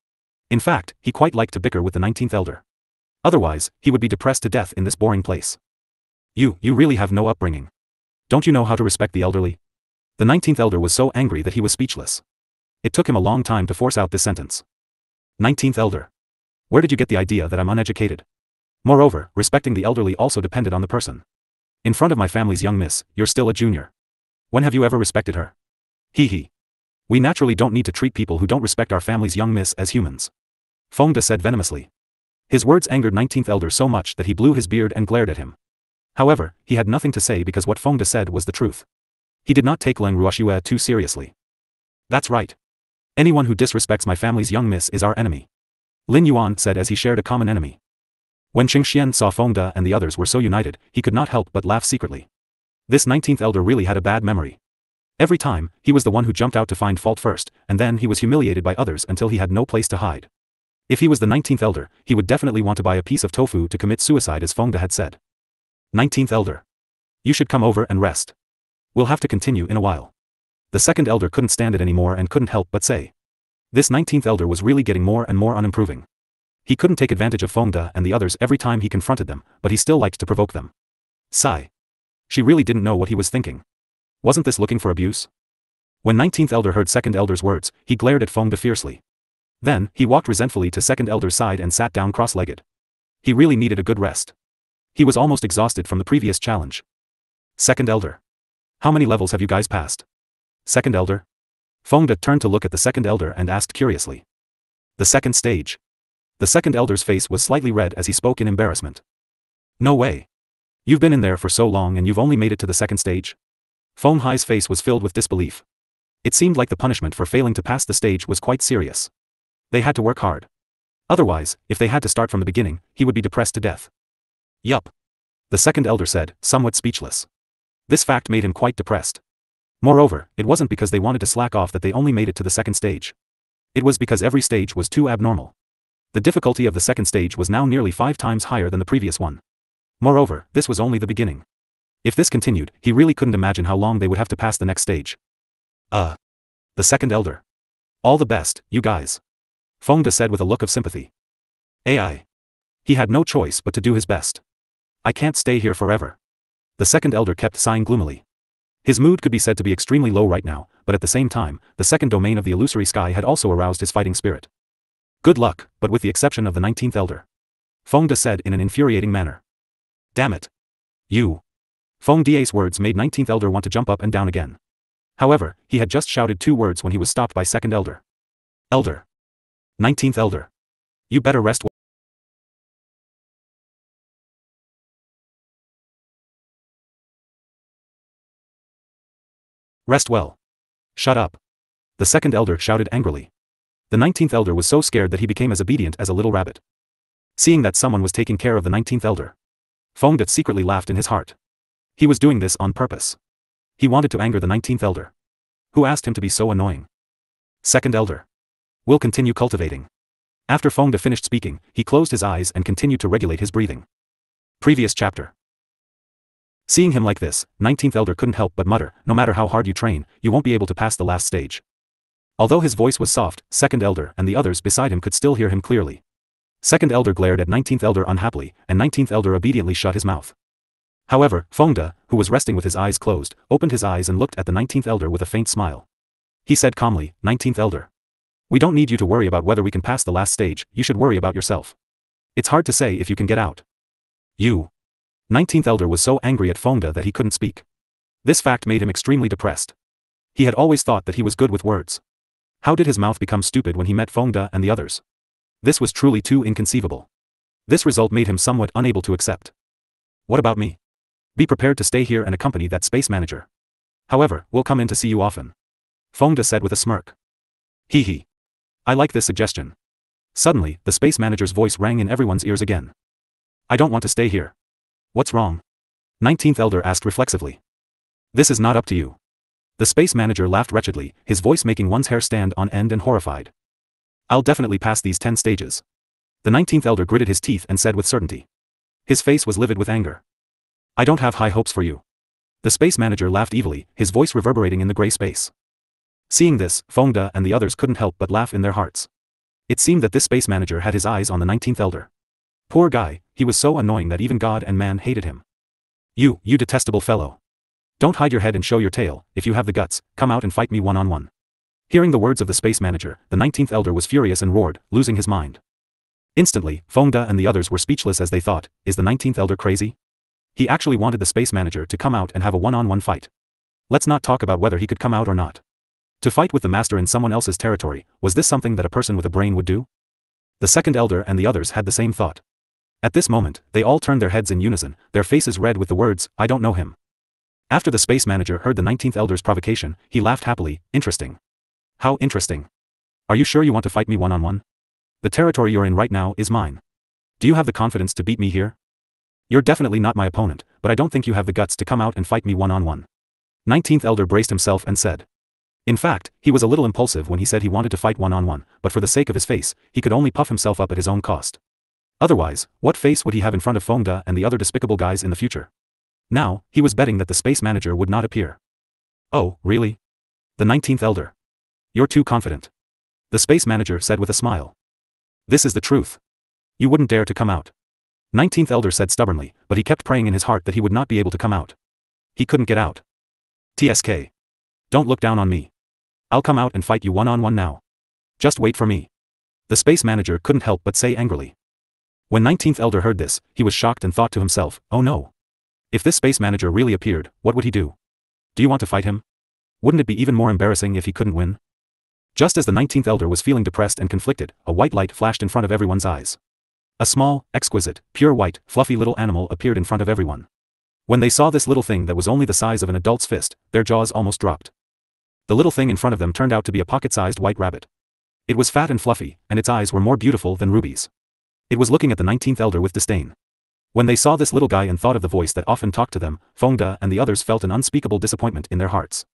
In fact, he quite liked to bicker with the 19th elder. Otherwise, he would be depressed to death in this boring place. You really have no upbringing. Don't you know how to respect the elderly? The 19th elder was so angry that he was speechless. It took him a long time to force out this sentence. 19th elder. Where did you get the idea that I'm uneducated? Moreover, respecting the elderly also depended on the person. In front of my family's young miss, you're still a junior. When have you ever respected her? Hee hee. We naturally don't need to treat people who don't respect our family's young miss as humans. Fengde said venomously. His words angered 19th elder so much that he blew his beard and glared at him. However, he had nothing to say because what Fengde said was the truth. He did not take Leng Ruoxue too seriously. That's right. Anyone who disrespects my family's young miss is our enemy. Lin Yuan said as he shared a common enemy. When Qing Xian saw Fengde and the others were so united, he could not help but laugh secretly. This 19th elder really had a bad memory. Every time, he was the one who jumped out to find fault first, and then he was humiliated by others until he had no place to hide. If he was the 19th elder, he would definitely want to buy a piece of tofu to commit suicide as Fengde had said. 19th elder. You should come over and rest. We'll have to continue in a while. The second elder couldn't stand it anymore and couldn't help but say. This 19th elder was really getting more and more unimproving. He couldn't take advantage of Fengde and the others every time he confronted them, but he still liked to provoke them. Sigh. She really didn't know what he was thinking. Wasn't this looking for abuse? When 19th elder heard second elder's words, he glared at Fengde fiercely. Then, he walked resentfully to second elder's side and sat down cross-legged. He really needed a good rest. He was almost exhausted from the previous challenge. Second elder. How many levels have you guys passed? Second elder? Fengde turned to look at the second elder and asked curiously. The second stage. The second elder's face was slightly red as he spoke in embarrassment. No way. You've been in there for so long and you've only made it to the second stage? Feng Hai's face was filled with disbelief. It seemed like the punishment for failing to pass the stage was quite serious. They had to work hard. Otherwise, if they had to start from the beginning, he would be depressed to death. Yup. The second elder said, somewhat speechless. This fact made him quite depressed. Moreover, it wasn't because they wanted to slack off that they only made it to the second stage. It was because every stage was too abnormal. The difficulty of the second stage was now nearly 5 times higher than the previous one. Moreover, this was only the beginning. If this continued, he really couldn't imagine how long they would have to pass the next stage. The second elder. All the best, you guys. Fengde said with a look of sympathy. AI. He had no choice but to do his best. I can't stay here forever. The second elder kept sighing gloomily. His mood could be said to be extremely low right now, but at the same time, the second domain of the illusory sky had also aroused his fighting spirit. Good luck, but with the exception of the 19th elder. Fengde said in an infuriating manner. Damn it. You. Fengde's words made 19th elder want to jump up and down again. However, he had just shouted 2 words when he was stopped by second elder. Elder. 19th elder. You better rest well. Rest well. Shut up. The second elder shouted angrily. The 19th elder was so scared that he became as obedient as a little rabbit. Seeing that someone was taking care of the 19th elder, Fengde secretly laughed in his heart. He was doing this on purpose. He wanted to anger the 19th elder. Who asked him to be so annoying? Second elder. We'll continue cultivating. After Fengde finished speaking, he closed his eyes and continued to regulate his breathing. Previous chapter. Seeing him like this, 19th elder couldn't help but mutter, no matter how hard you train, you won't be able to pass the last stage. Although his voice was soft, second elder and the others beside him could still hear him clearly. Second elder glared at 19th elder unhappily, and 19th elder obediently shut his mouth. However, Fengde, who was resting with his eyes closed, opened his eyes and looked at the 19th elder with a faint smile. He said calmly, 19th elder. We don't need you to worry about whether we can pass the last stage, you should worry about yourself. It's hard to say if you can get out. You. 19th elder was so angry at Fengde that he couldn't speak. This fact made him extremely depressed. He had always thought that he was good with words. How did his mouth become stupid when he met Fengde and the others? This was truly too inconceivable. This result made him somewhat unable to accept. What about me? Be prepared to stay here and accompany that space manager. However, we'll come in to see you often. Fengde said with a smirk. Hee hee. I like this suggestion. Suddenly, the space manager's voice rang in everyone's ears again. I don't want to stay here. What's wrong? 19th elder asked reflexively. This is not up to you. The space manager laughed wretchedly, his voice making one's hair stand on end and horrified. I'll definitely pass these 10 stages. The 19th elder gritted his teeth and said with certainty. His face was livid with anger. I don't have high hopes for you. The space manager laughed evilly, his voice reverberating in the gray space. Seeing this, Fengde and the others couldn't help but laugh in their hearts. It seemed that this space manager had his eyes on the 19th elder. Poor guy, he was so annoying that even God and man hated him. You detestable fellow. Don't hide your head and show your tail. If you have the guts, come out and fight me one-on-one. Hearing the words of the space manager, the 19th elder was furious and roared, losing his mind. Instantly, Fengda and the others were speechless as they thought, is the 19th elder crazy? He actually wanted the space manager to come out and have a one-on-one fight. Let's not talk about whether he could come out or not. To fight with the master in someone else's territory, was this something that a person with a brain would do? The second elder and the others had the same thought. At this moment, they all turned their heads in unison, their faces red with the words, I don't know him. After the space manager heard the 19th elder's provocation, he laughed happily, interesting. How interesting. Are you sure you want to fight me one-on-one? The territory you're in right now is mine. Do you have the confidence to beat me here? You're definitely not my opponent, but I don't think you have the guts to come out and fight me one-on-one. 19th elder braced himself and said. In fact, he was a little impulsive when he said he wanted to fight one-on-one, but for the sake of his face, he could only puff himself up at his own cost. Otherwise, what face would he have in front of Fengda and the other despicable guys in the future? Now, he was betting that the space manager would not appear. Oh, really? The 19th elder. You're too confident. The space manager said with a smile. This is the truth. You wouldn't dare to come out. 19th elder said stubbornly, but he kept praying in his heart that he would not be able to come out. He couldn't get out. TSK. Don't look down on me. I'll come out and fight you one-on-one now. Just wait for me. The space manager couldn't help but say angrily. When 19th elder heard this, he was shocked and thought to himself, oh no. If this space manager really appeared, what would he do? Do you want to fight him? Wouldn't it be even more embarrassing if he couldn't win? Just as the 19th elder was feeling depressed and conflicted, a white light flashed in front of everyone's eyes. A small, exquisite, pure white, fluffy little animal appeared in front of everyone. When they saw this little thing that was only the size of an adult's fist, their jaws almost dropped. The little thing in front of them turned out to be a pocket-sized white rabbit. It was fat and fluffy, and its eyes were more beautiful than rubies. It was looking at the 19th elder with disdain. When they saw this little guy and thought of the voice that often talked to them, Fengda and the others felt an unspeakable disappointment in their hearts.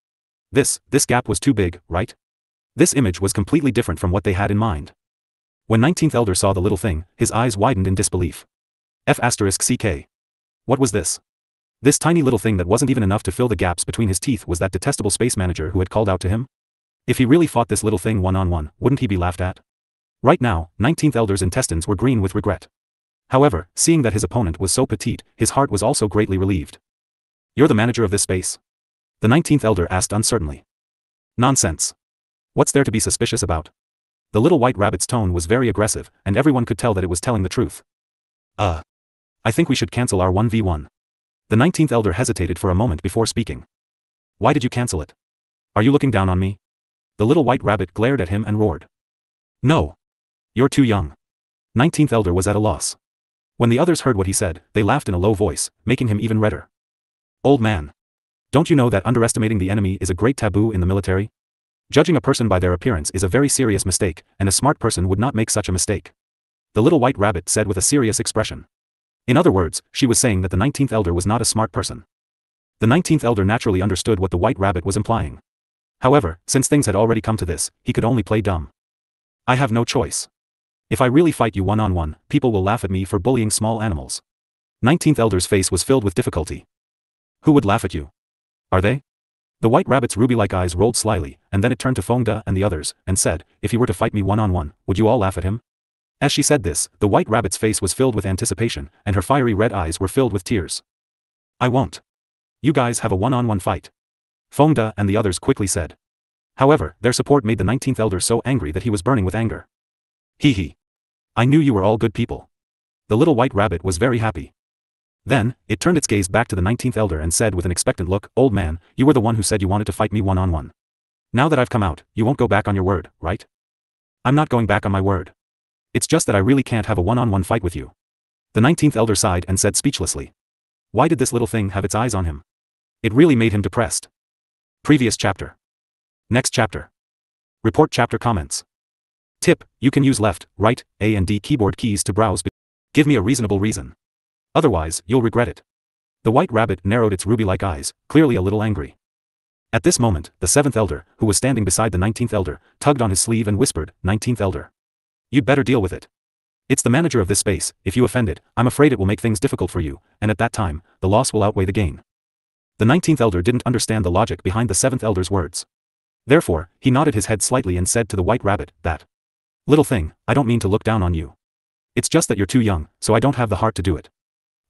This gap was too big, right? This image was completely different from what they had in mind. When 19th elder saw the little thing, his eyes widened in disbelief. F***ck. What was this? This tiny little thing that wasn't even enough to fill the gaps between his teeth was that detestable space manager who had called out to him? If he really fought this little thing one-on-one, wouldn't he be laughed at? Right now, 19th elder's intestines were green with regret. However, seeing that his opponent was so petite, his heart was also greatly relieved. You're the manager of this space? The 19th elder asked uncertainly. Nonsense. What's there to be suspicious about? The little white rabbit's tone was very aggressive, and everyone could tell that it was telling the truth. I think we should cancel our 1v1. The 19th elder hesitated for a moment before speaking. Why did you cancel it? Are you looking down on me? The little white rabbit glared at him and roared. No. You're too young. 19th elder was at a loss. When the others heard what he said, they laughed in a low voice, making him even redder. Old man. Don't you know that underestimating the enemy is a great taboo in the military? Judging a person by their appearance is a very serious mistake, and a smart person would not make such a mistake. The little white rabbit said with a serious expression. In other words, she was saying that the 19th elder was not a smart person. The 19th elder naturally understood what the white rabbit was implying. However, since things had already come to this, he could only play dumb. I have no choice. If I really fight you one-on-one, people will laugh at me for bullying small animals. 19th elder's face was filled with difficulty. Who would laugh at you? Are they? The white rabbit's ruby-like eyes rolled slyly, and then it turned to Fengda and the others, and said, if he were to fight me one-on-one, would you all laugh at him? As she said this, the white rabbit's face was filled with anticipation, and her fiery red eyes were filled with tears. I won't. You guys have a one-on-one fight. Fengda and the others quickly said. However, their support made the 19th elder so angry that he was burning with anger. Hee. I knew you were all good people. The little white rabbit was very happy. Then, it turned its gaze back to the 19th elder and said with an expectant look, old man, you were the one who said you wanted to fight me one-on-one. Now that I've come out, you won't go back on your word, right? I'm not going back on my word. It's just that I really can't have a one-on-one fight with you. The 19th elder sighed and said speechlessly. Why did this little thing have its eyes on him? It really made him depressed. Previous chapter. Next chapter. Report chapter comments. Tip, you can use left, right, A and D keyboard keys to browse. Give me a reasonable reason. Otherwise, you'll regret it. The white rabbit narrowed its ruby-like eyes, clearly a little angry. At this moment, the 7th elder, who was standing beside the 19th elder, tugged on his sleeve and whispered, 19th elder. You'd better deal with it. It's the manager of this space, if you offend it, I'm afraid it will make things difficult for you, and at that time, the loss will outweigh the gain. The 19th elder didn't understand the logic behind the 7th elder's words. Therefore, he nodded his head slightly and said to the white rabbit, that little thing, I don't mean to look down on you. It's just that you're too young, so I don't have the heart to do it.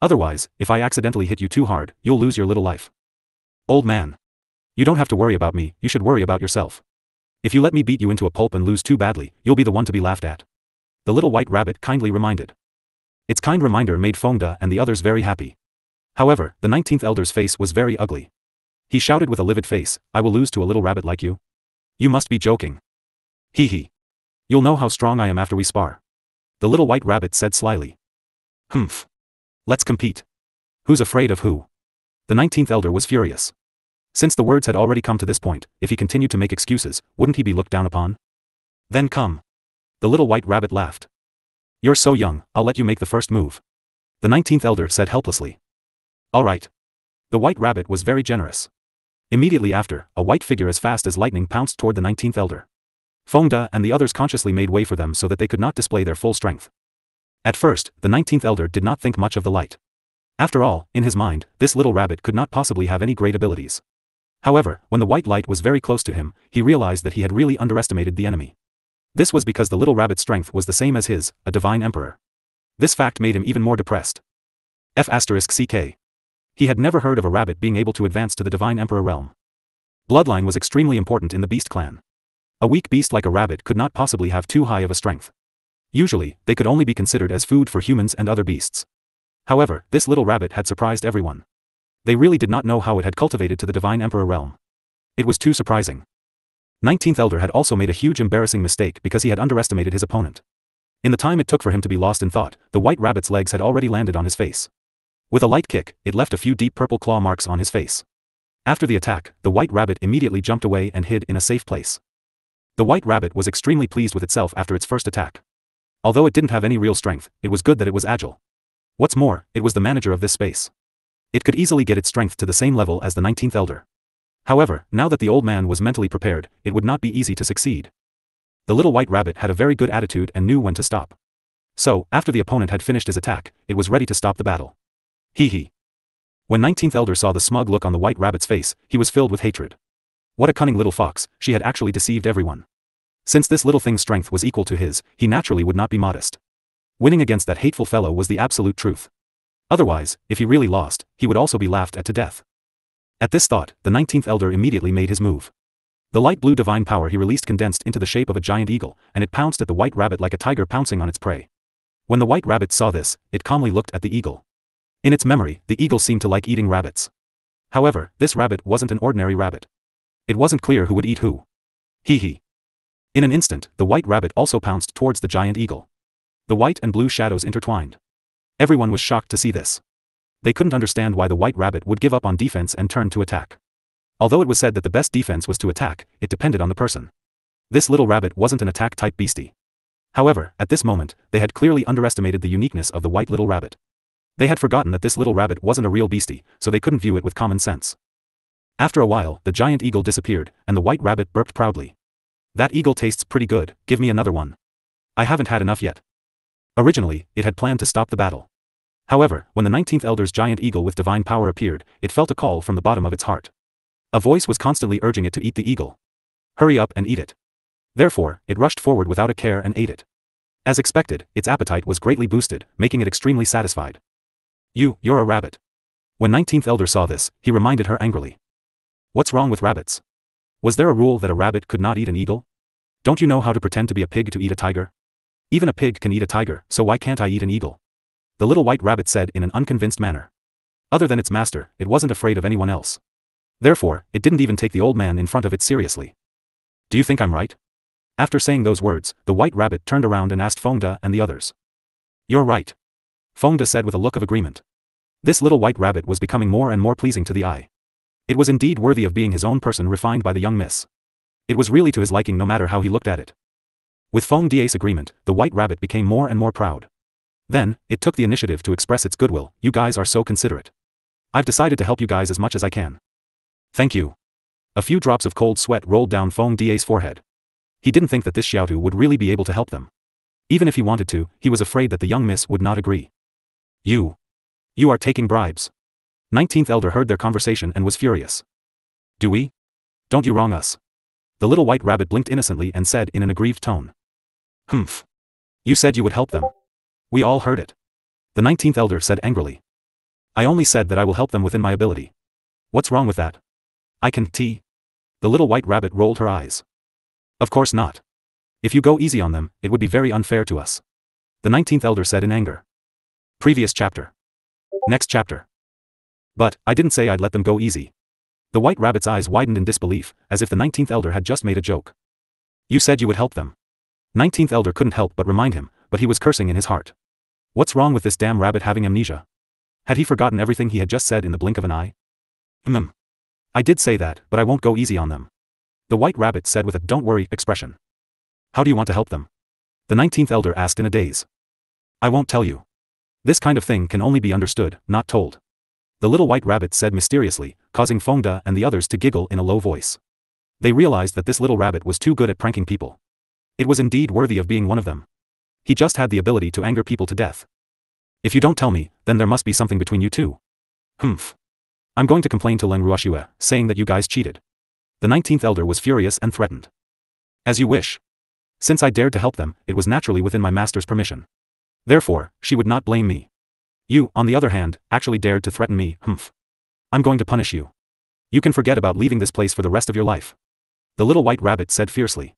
Otherwise, if I accidentally hit you too hard, you'll lose your little life. Old man. You don't have to worry about me, you should worry about yourself. If you let me beat you into a pulp and lose too badly, you'll be the one to be laughed at. The little white rabbit kindly reminded. Its kind reminder made Fengda and the others very happy. However, the 19th elder's face was very ugly. He shouted with a livid face, I will lose to a little rabbit like you? You must be joking. Hee hee. You'll know how strong I am after we spar. The little white rabbit said slyly. Humph. Let's compete. Who's afraid of who? The 19th elder was furious. Since the words had already come to this point, if he continued to make excuses, wouldn't he be looked down upon? Then come. The little white rabbit laughed. You're so young, I'll let you make the first move. The 19th elder said helplessly. All right. The white rabbit was very generous. Immediately after, a white figure as fast as lightning pounced toward the 19th elder. Fengda and the others consciously made way for them so that they could not display their full strength. At first, the 19th elder did not think much of the light. After all, in his mind, this little rabbit could not possibly have any great abilities. However, when the white light was very close to him, he realized that he had really underestimated the enemy. This was because the little rabbit's strength was the same as his, a divine emperor. This fact made him even more depressed. F***ck. He had never heard of a rabbit being able to advance to the divine emperor realm. Bloodline was extremely important in the beast clan. A weak beast like a rabbit could not possibly have too high of a strength. Usually, they could only be considered as food for humans and other beasts. However, this little rabbit had surprised everyone. They really did not know how it had cultivated to the divine emperor realm. It was too surprising. 19th elder had also made a huge embarrassing mistake because he had underestimated his opponent. In the time it took for him to be lost in thought, the white rabbit's legs had already landed on his face. With a light kick, it left a few deep purple claw marks on his face. After the attack, the white rabbit immediately jumped away and hid in a safe place. The white rabbit was extremely pleased with itself after its first attack. Although it didn't have any real strength, it was good that it was agile. What's more, it was the manager of this space. It could easily get its strength to the same level as the 19th elder. However, now that the old man was mentally prepared, it would not be easy to succeed. The little white rabbit had a very good attitude and knew when to stop. So, after the opponent had finished his attack, it was ready to stop the battle. Hee hee. When 19th elder saw the smug look on the white rabbit's face, he was filled with hatred. What a cunning little fox, she had actually deceived everyone. Since this little thing's strength was equal to his, he naturally would not be modest. Winning against that hateful fellow was the absolute truth. Otherwise, if he really lost, he would also be laughed at to death. At this thought, the 19th elder immediately made his move. The light blue divine power he released condensed into the shape of a giant eagle, and it pounced at the white rabbit like a tiger pouncing on its prey. When the white rabbit saw this, it calmly looked at the eagle. In its memory, the eagle seemed to like eating rabbits. However, this rabbit wasn't an ordinary rabbit. It wasn't clear who would eat who. Hee hee. In an instant, the white rabbit also pounced towards the giant eagle. The white and blue shadows intertwined. Everyone was shocked to see this. They couldn't understand why the white rabbit would give up on defense and turn to attack. Although it was said that the best defense was to attack, it depended on the person. This little rabbit wasn't an attack-type beastie. However, at this moment, they had clearly underestimated the uniqueness of the white little rabbit. They had forgotten that this little rabbit wasn't a real beastie, so they couldn't view it with common sense. After a while, the giant eagle disappeared, and the white rabbit burped proudly. That eagle tastes pretty good, give me another one. I haven't had enough yet. Originally, it had planned to stop the battle. However, when the 19th elder's giant eagle with divine power appeared, it felt a call from the bottom of its heart. A voice was constantly urging it to eat the eagle. Hurry up and eat it. Therefore, it rushed forward without a care and ate it. As expected, its appetite was greatly boosted, making it extremely satisfied. You're a rabbit. When 19th elder saw this, he reminded her angrily. What's wrong with rabbits? Was there a rule that a rabbit could not eat an eagle? Don't you know how to pretend to be a pig to eat a tiger? Even a pig can eat a tiger, so why can't I eat an eagle? The little white rabbit said in an unconvinced manner. Other than its master, it wasn't afraid of anyone else. Therefore, it didn't even take the old man in front of it seriously. Do you think I'm right? After saying those words, the white rabbit turned around and asked Fengda and the others. You're right. Fengda said with a look of agreement. This little white rabbit was becoming more and more pleasing to the eye. It was indeed worthy of being his own person refined by the young miss. It was really to his liking no matter how he looked at it. With Fengda's agreement, the white rabbit became more and more proud. Then, it took the initiative to express its goodwill. You guys are so considerate. I've decided to help you guys as much as I can. Thank you. A few drops of cold sweat rolled down Fengda's forehead. He didn't think that this Xiaotu would really be able to help them. Even if he wanted to, he was afraid that the young miss would not agree. You are taking bribes. 19th elder heard their conversation and was furious. Do we? Don't you wrong us. The little white rabbit blinked innocently and said in an aggrieved tone. Humph. You said you would help them. We all heard it. The 19th elder said angrily. I only said that I will help them within my ability. What's wrong with that? I can The little white rabbit rolled her eyes. Of course not. If you go easy on them, it would be very unfair to us. The 19th elder said in anger. Previous chapter. Next chapter. But, I didn't say I'd let them go easy. The white rabbit's eyes widened in disbelief, as if the 19th elder had just made a joke. You said you would help them. 19th elder couldn't help but remind him, but he was cursing in his heart. What's wrong with this damn rabbit having amnesia? Had he forgotten everything he had just said in the blink of an eye? I did say that, but I won't go easy on them. The white rabbit said with a don't worry expression. How do you want to help them? The 19th elder asked in a daze. I won't tell you. This kind of thing can only be understood, not told. The little white rabbit said mysteriously, causing Fengda and the others to giggle in a low voice. They realized that this little rabbit was too good at pranking people. It was indeed worthy of being one of them. He just had the ability to anger people to death. If you don't tell me, then there must be something between you two. I'm going to complain to Leng Ruoxue, saying that you guys cheated. The 19th elder was furious and threatened. As you wish. Since I dared to help them, it was naturally within my master's permission. Therefore, she would not blame me. You, on the other hand, actually dared to threaten me. I'm going to punish you. You can forget about leaving this place for the rest of your life. The little white rabbit said fiercely.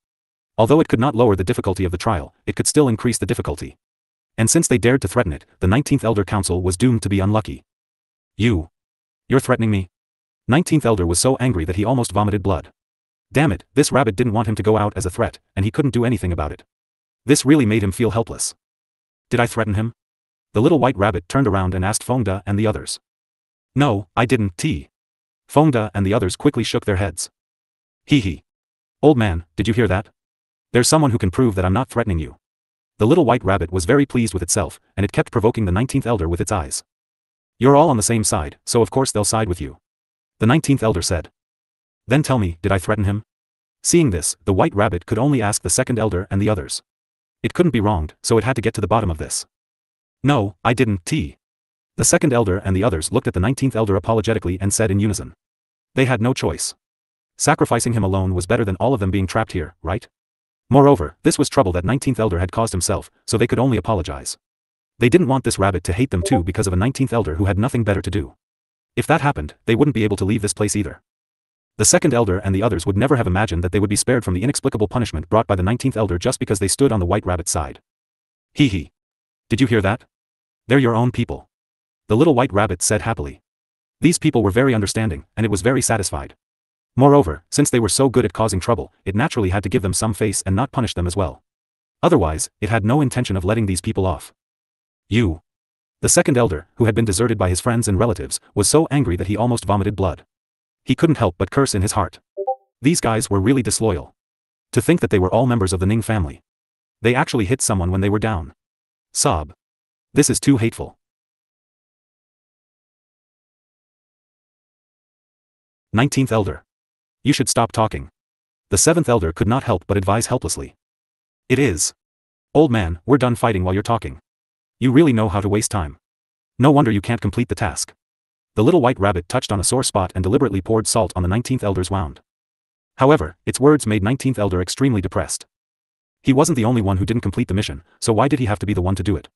Although it could not lower the difficulty of the trial, it could still increase the difficulty. And since they dared to threaten it, the 19th elder council was doomed to be unlucky. You're threatening me? 19th elder was so angry that he almost vomited blood. Damn it, this rabbit didn't want him to go out as a threat, and he couldn't do anything about it. This really made him feel helpless. Did I threaten him? The little white rabbit turned around and asked Fengda and the others. No, I didn't. Fengda and the others quickly shook their heads. Hee. Old man, did you hear that? There's someone who can prove that I'm not threatening you. The little white rabbit was very pleased with itself, and it kept provoking the 19th elder with its eyes. You're all on the same side, so of course they'll side with you. The 19th elder said. Then tell me, did I threaten him? Seeing this, the white rabbit could only ask the second elder and the others. It couldn't be wronged, so it had to get to the bottom of this. No, I didn't. The second elder and the others looked at the 19th elder apologetically and said in unison. They had no choice. Sacrificing him alone was better than all of them being trapped here, right? Moreover, this was trouble that 19th elder had caused himself, so they could only apologize. They didn't want this rabbit to hate them too because of a 19th elder who had nothing better to do. If that happened, they wouldn't be able to leave this place either. The second elder and the others would never have imagined that they would be spared from the inexplicable punishment brought by the 19th elder just because they stood on the white rabbit's side. Hee. Did you hear that? They're your own people. The little white rabbit said happily. These people were very understanding, and it was very satisfied. Moreover, since they were so good at causing trouble, it naturally had to give them some face and not punish them as well. Otherwise, it had no intention of letting these people off. The second elder, who had been deserted by his friends and relatives, was so angry that he almost vomited blood. He couldn't help but curse in his heart. These guys were really disloyal. To think that they were all members of the Ning family. They actually hit someone when they were down. Sob. This is too hateful. 19th elder. You should stop talking. The 7th elder could not help but advise helplessly. It is. Old man, we're done fighting while you're talking. You really know how to waste time. No wonder you can't complete the task. The little white rabbit touched on a sore spot and deliberately poured salt on the 19th elder's wound. However, its words made 19th elder extremely depressed. He wasn't the only one who didn't complete the mission, so why did he have to be the one to do it?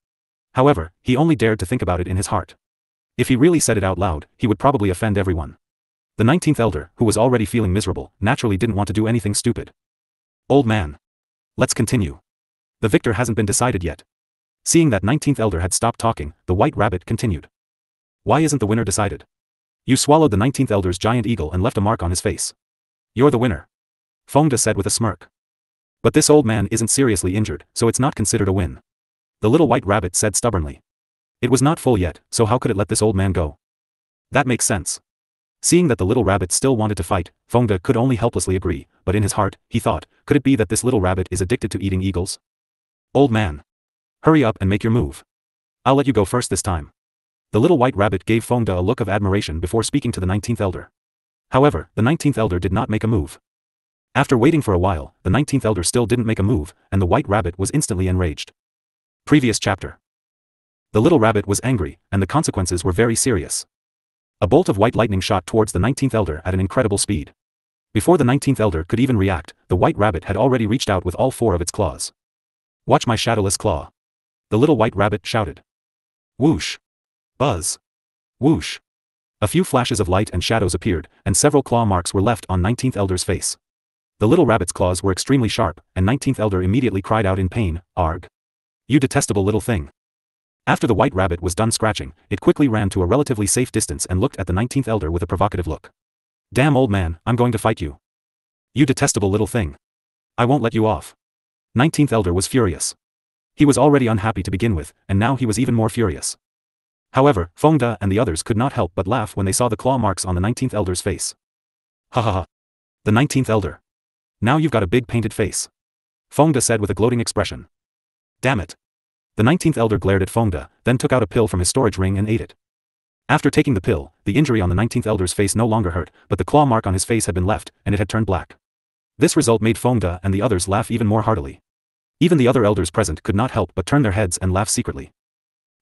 However, he only dared to think about it in his heart. If he really said it out loud, he would probably offend everyone. The 19th elder, who was already feeling miserable, naturally didn't want to do anything stupid. Old man. Let's continue. The victor hasn't been decided yet. Seeing that 19th elder had stopped talking, the white rabbit continued. Why isn't the winner decided? You swallowed the 19th elder's giant eagle and left a mark on his face. You're the winner. Fengda said with a smirk. But this old man isn't seriously injured, so it's not considered a win. The little white rabbit said stubbornly. It was not full yet, so how could it let this old man go? That makes sense. Seeing that the little rabbit still wanted to fight, Fengda could only helplessly agree, but in his heart, he thought, could it be that this little rabbit is addicted to eating eagles? Old man. Hurry up and make your move. I'll let you go first this time. The little white rabbit gave Fengda a look of admiration before speaking to the 19th elder. However, the 19th elder did not make a move. After waiting for a while, the 19th elder still didn't make a move, and the white rabbit was instantly enraged. Previous chapter. The little rabbit was angry, and the consequences were very serious. A bolt of white lightning shot towards the 19th elder at an incredible speed. Before the 19th elder could even react, the white rabbit had already reached out with all 4 of its claws. Watch my shadowless claw. The little white rabbit shouted. Whoosh. Buzz. Whoosh. A few flashes of light and shadows appeared, and several claw marks were left on 19th Elder's face. The little rabbit's claws were extremely sharp, and 19th Elder immediately cried out in pain, "Arg! You detestable little thing!" After the white rabbit was done scratching, it quickly ran to a relatively safe distance and looked at the 19th Elder with a provocative look. "Damn old man, I'm going to fight you. You detestable little thing. I won't let you off." 19th Elder was furious. He was already unhappy to begin with, and now he was even more furious. However, Fengda and the others could not help but laugh when they saw the claw marks on the 19th Elder's face. "Ha ha ha. The 19th Elder. Now you've got a big painted face," Fengda said with a gloating expression. "Damn it." The 19th Elder glared at Fengda, then took out a pill from his storage ring and ate it. After taking the pill, the injury on the 19th Elder's face no longer hurt, but the claw mark on his face had been left, and it had turned black. This result made Fengda and the others laugh even more heartily. Even the other elders present could not help but turn their heads and laugh secretly.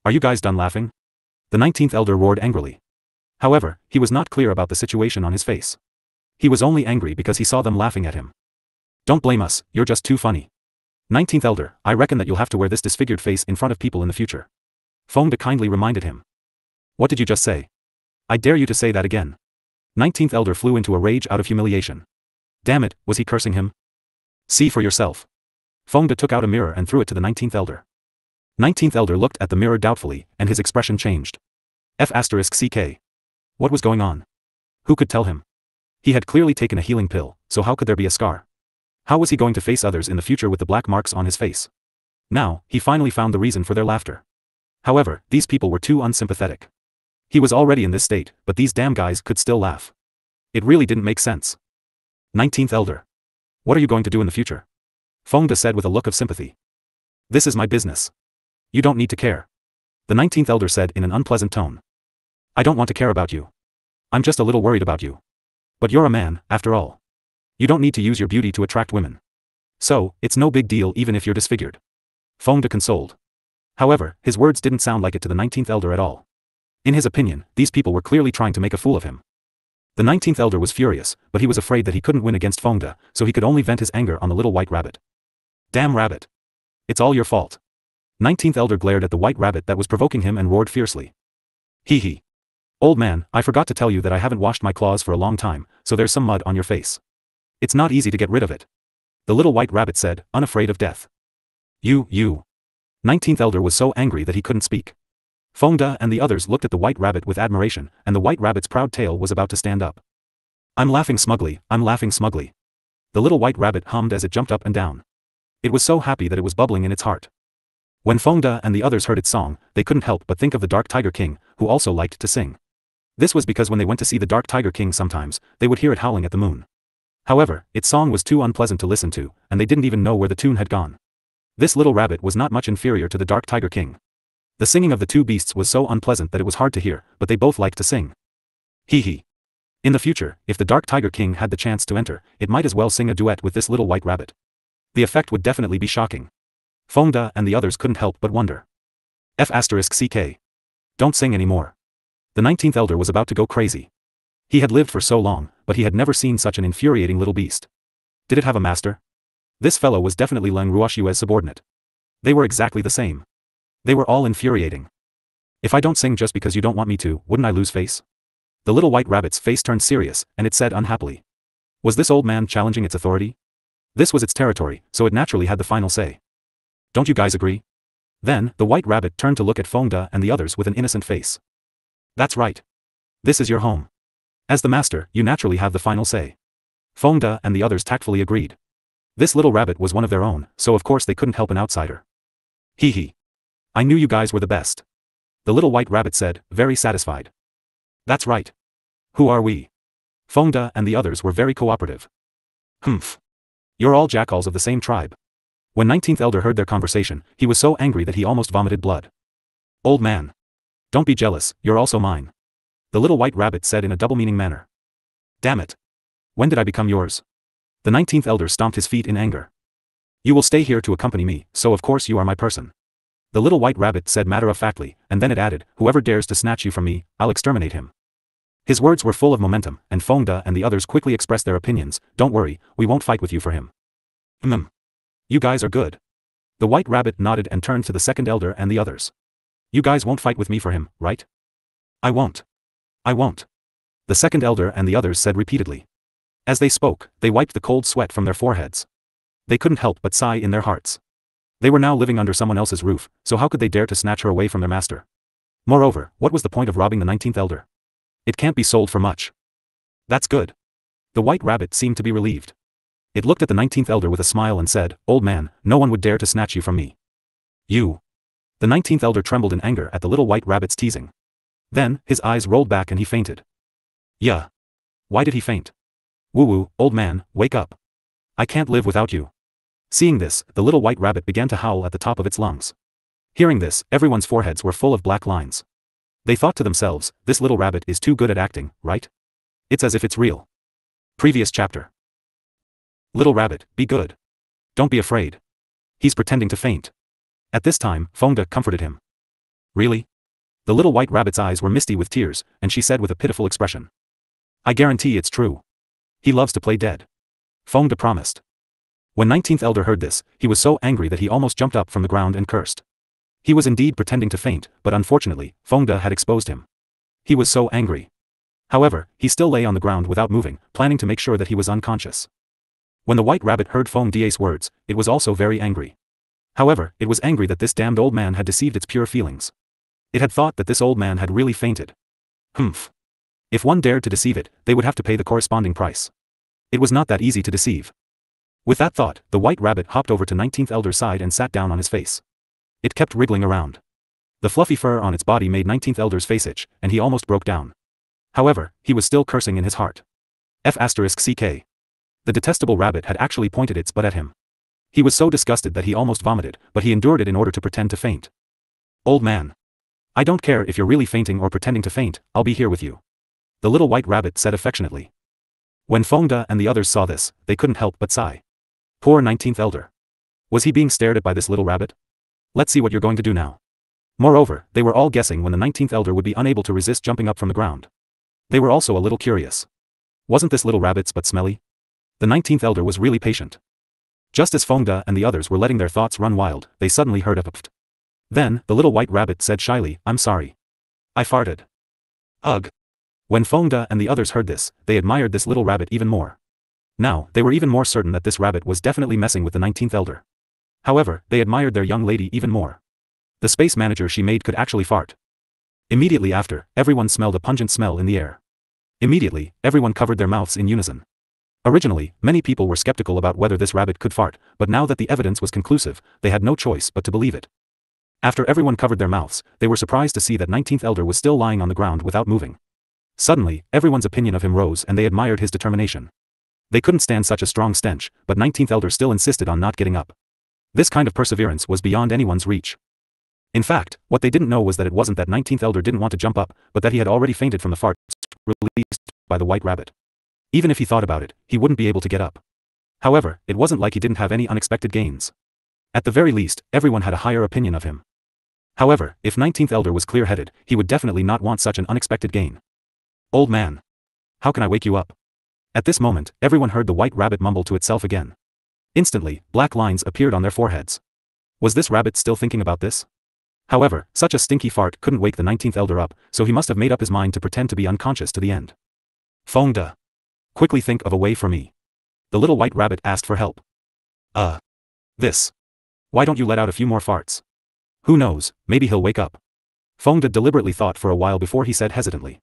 "Are you guys done laughing?" The 19th Elder roared angrily. However, he was not clear about the situation on his face. He was only angry because he saw them laughing at him. "Don't blame us, you're just too funny. 19th Elder, I reckon that you'll have to wear this disfigured face in front of people in the future." Fengda kindly reminded him. "What did you just say? I dare you to say that again." 19th Elder flew into a rage out of humiliation. Damn it, was he cursing him? "See for yourself." Fengda took out a mirror and threw it to the 19th Elder. 19th Elder looked at the mirror doubtfully, and his expression changed. F***ck. What was going on? Who could tell him? He had clearly taken a healing pill, so how could there be a scar? How was he going to face others in the future with the black marks on his face? Now, he finally found the reason for their laughter. However, these people were too unsympathetic. He was already in this state, but these damn guys could still laugh. It really didn't make sense. 19th Elder. What are you going to do in the future? Fengda said with a look of sympathy. This is my business. You don't need to care. The 19th Elder said in an unpleasant tone. I don't want to care about you. I'm just a little worried about you. But you're a man, after all. You don't need to use your beauty to attract women. So, it's no big deal even if you're disfigured. Fengda consoled. However, his words didn't sound like it to the 19th Elder at all. In his opinion, these people were clearly trying to make a fool of him. The 19th Elder was furious, but he was afraid that he couldn't win against Fengda, so he could only vent his anger on the little white rabbit. Damn rabbit. It's all your fault. 19th Elder glared at the white rabbit that was provoking him and roared fiercely. Hee hee. Old man, I forgot to tell you that I haven't washed my claws for a long time, so there's some mud on your face. It's not easy to get rid of it. The little white rabbit said, unafraid of death. You. 19th Elder was so angry that he couldn't speak. Fengda and the others looked at the white rabbit with admiration, and the white rabbit's proud tail was about to stand up. I'm laughing smugly. The little white rabbit hummed as it jumped up and down. It was so happy that it was bubbling in its heart. When Fengda and the others heard its song, they couldn't help but think of the Dark Tiger King, who also liked to sing. This was because when they went to see the Dark Tiger King sometimes, they would hear it howling at the moon. However, its song was too unpleasant to listen to, and they didn't even know where the tune had gone. This little rabbit was not much inferior to the Dark Tiger King. The singing of the two beasts was so unpleasant that it was hard to hear, but they both liked to sing. Hee hee. In the future, if the Dark Tiger King had the chance to enter, it might as well sing a duet with this little white rabbit. The effect would definitely be shocking. Fengda and the others couldn't help but wonder. F***ck. Don't sing anymore. The 19th Elder was about to go crazy. He had lived for so long, but he had never seen such an infuriating little beast. Did it have a master? This fellow was definitely Leng Ruoxue's subordinate. They were exactly the same. They were all infuriating. If I don't sing just because you don't want me to, wouldn't I lose face? The little white rabbit's face turned serious, and it said unhappily. Was this old man challenging its authority? This was its territory, so it naturally had the final say. Don't you guys agree? Then, the white rabbit turned to look at Fengda and the others with an innocent face. That's right. This is your home. As the master, you naturally have the final say. Fengda and the others tactfully agreed. This little rabbit was one of their own, so of course they couldn't help an outsider. Hee hee. I knew you guys were the best. The little white rabbit said, very satisfied. That's right. Who are we? Fengda and the others were very cooperative. Humph. You're all jackals of the same tribe. When 19th Elder heard their conversation, he was so angry that he almost vomited blood. Old man. Don't be jealous, you're also mine. The little white rabbit said in a double-meaning manner. Damn it. When did I become yours? The 19th Elder stomped his feet in anger. You will stay here to accompany me, so of course you are my person. The little white rabbit said matter-of-factly, and then it added, whoever dares to snatch you from me, I'll exterminate him. His words were full of momentum, and Fengda and the others quickly expressed their opinions. Don't worry, we won't fight with you for him. You guys are good. The white rabbit nodded and turned to the second elder and the others. You guys won't fight with me for him, right? I won't. I won't. The second elder and the others said repeatedly. As they spoke, they wiped the cold sweat from their foreheads. They couldn't help but sigh in their hearts. They were now living under someone else's roof, so how could they dare to snatch her away from their master? Moreover, what was the point of robbing the 19th elder? It can't be sold for much. That's good. The white rabbit seemed to be relieved. It looked at the 19th elder with a smile and said, Old man, no one would dare to snatch you from me. You. The 19th elder trembled in anger at the little white rabbit's teasing. Then, his eyes rolled back and he fainted. Yeah. Why did he faint? Woo-woo, old man, wake up. I can't live without you. Seeing this, the little white rabbit began to howl at the top of its lungs. Hearing this, everyone's foreheads were full of black lines. They thought to themselves, this little rabbit is too good at acting, right? It's as if it's real. Previous chapter. Little rabbit, be good. Don't be afraid. He's pretending to faint. At this time, Fengda comforted him. Really? The little white rabbit's eyes were misty with tears, and she said with a pitiful expression. I guarantee it's true. He loves to play dead. Fengda promised. When 19th elder heard this, he was so angry that he almost jumped up from the ground and cursed. He was indeed pretending to faint, but unfortunately, Fengda had exposed him. He was so angry. However, he still lay on the ground without moving, planning to make sure that he was unconscious. When the white rabbit heard Fengda's words, it was also very angry. However, it was angry that this damned old man had deceived its pure feelings. It had thought that this old man had really fainted. Humph. If one dared to deceive it, they would have to pay the corresponding price. It was not that easy to deceive. With that thought, the white rabbit hopped over to 19th elder's side and sat down on his face. It kept wriggling around. The fluffy fur on its body made 19th elder's face itch, and he almost broke down. However, he was still cursing in his heart. F***ck. The detestable rabbit had actually pointed its butt at him. He was so disgusted that he almost vomited, but he endured it in order to pretend to faint. Old man. I don't care if you're really fainting or pretending to faint, I'll be here with you. The little white rabbit said affectionately. When Fengda and the others saw this, they couldn't help but sigh. Poor 19th elder. Was he being stared at by this little rabbit? Let's see what you're going to do now. Moreover, they were all guessing when the 19th elder would be unable to resist jumping up from the ground. They were also a little curious. Wasn't this little rabbit's butt smelly? The 19th elder was really patient. Just as Fengda and the others were letting their thoughts run wild, they suddenly heard a pft. Then, the little white rabbit said shyly, I'm sorry. I farted. Ugh. When Fengda and the others heard this, they admired this little rabbit even more. Now, they were even more certain that this rabbit was definitely messing with the 19th elder. However, they admired their young lady even more. The space manager she made could actually fart. Immediately after, everyone smelled a pungent smell in the air. Immediately, everyone covered their mouths in unison. Originally, many people were skeptical about whether this rabbit could fart, but now that the evidence was conclusive, they had no choice but to believe it. After everyone covered their mouths, they were surprised to see that 19th elder was still lying on the ground without moving. Suddenly, everyone's opinion of him rose and they admired his determination. They couldn't stand such a strong stench, but 19th elder still insisted on not getting up. This kind of perseverance was beyond anyone's reach. In fact, what they didn't know was that it wasn't that 19th elder didn't want to jump up, but that he had already fainted from the farts released by the white rabbit. Even if he thought about it, he wouldn't be able to get up. However, it wasn't like he didn't have any unexpected gains. At the very least, everyone had a higher opinion of him. However, if 19th elder was clear-headed, he would definitely not want such an unexpected gain. Old man. How can I wake you up? At this moment, everyone heard the white rabbit mumble to itself again. Instantly, black lines appeared on their foreheads. Was this rabbit still thinking about this? However, such a stinky fart couldn't wake the 19th elder up, so he must have made up his mind to pretend to be unconscious to the end. Fengda. Quickly think of a way for me. The little white rabbit asked for help. This. Why don't you let out a few more farts? Who knows, maybe he'll wake up. Fengda deliberately thought for a while before he said hesitantly.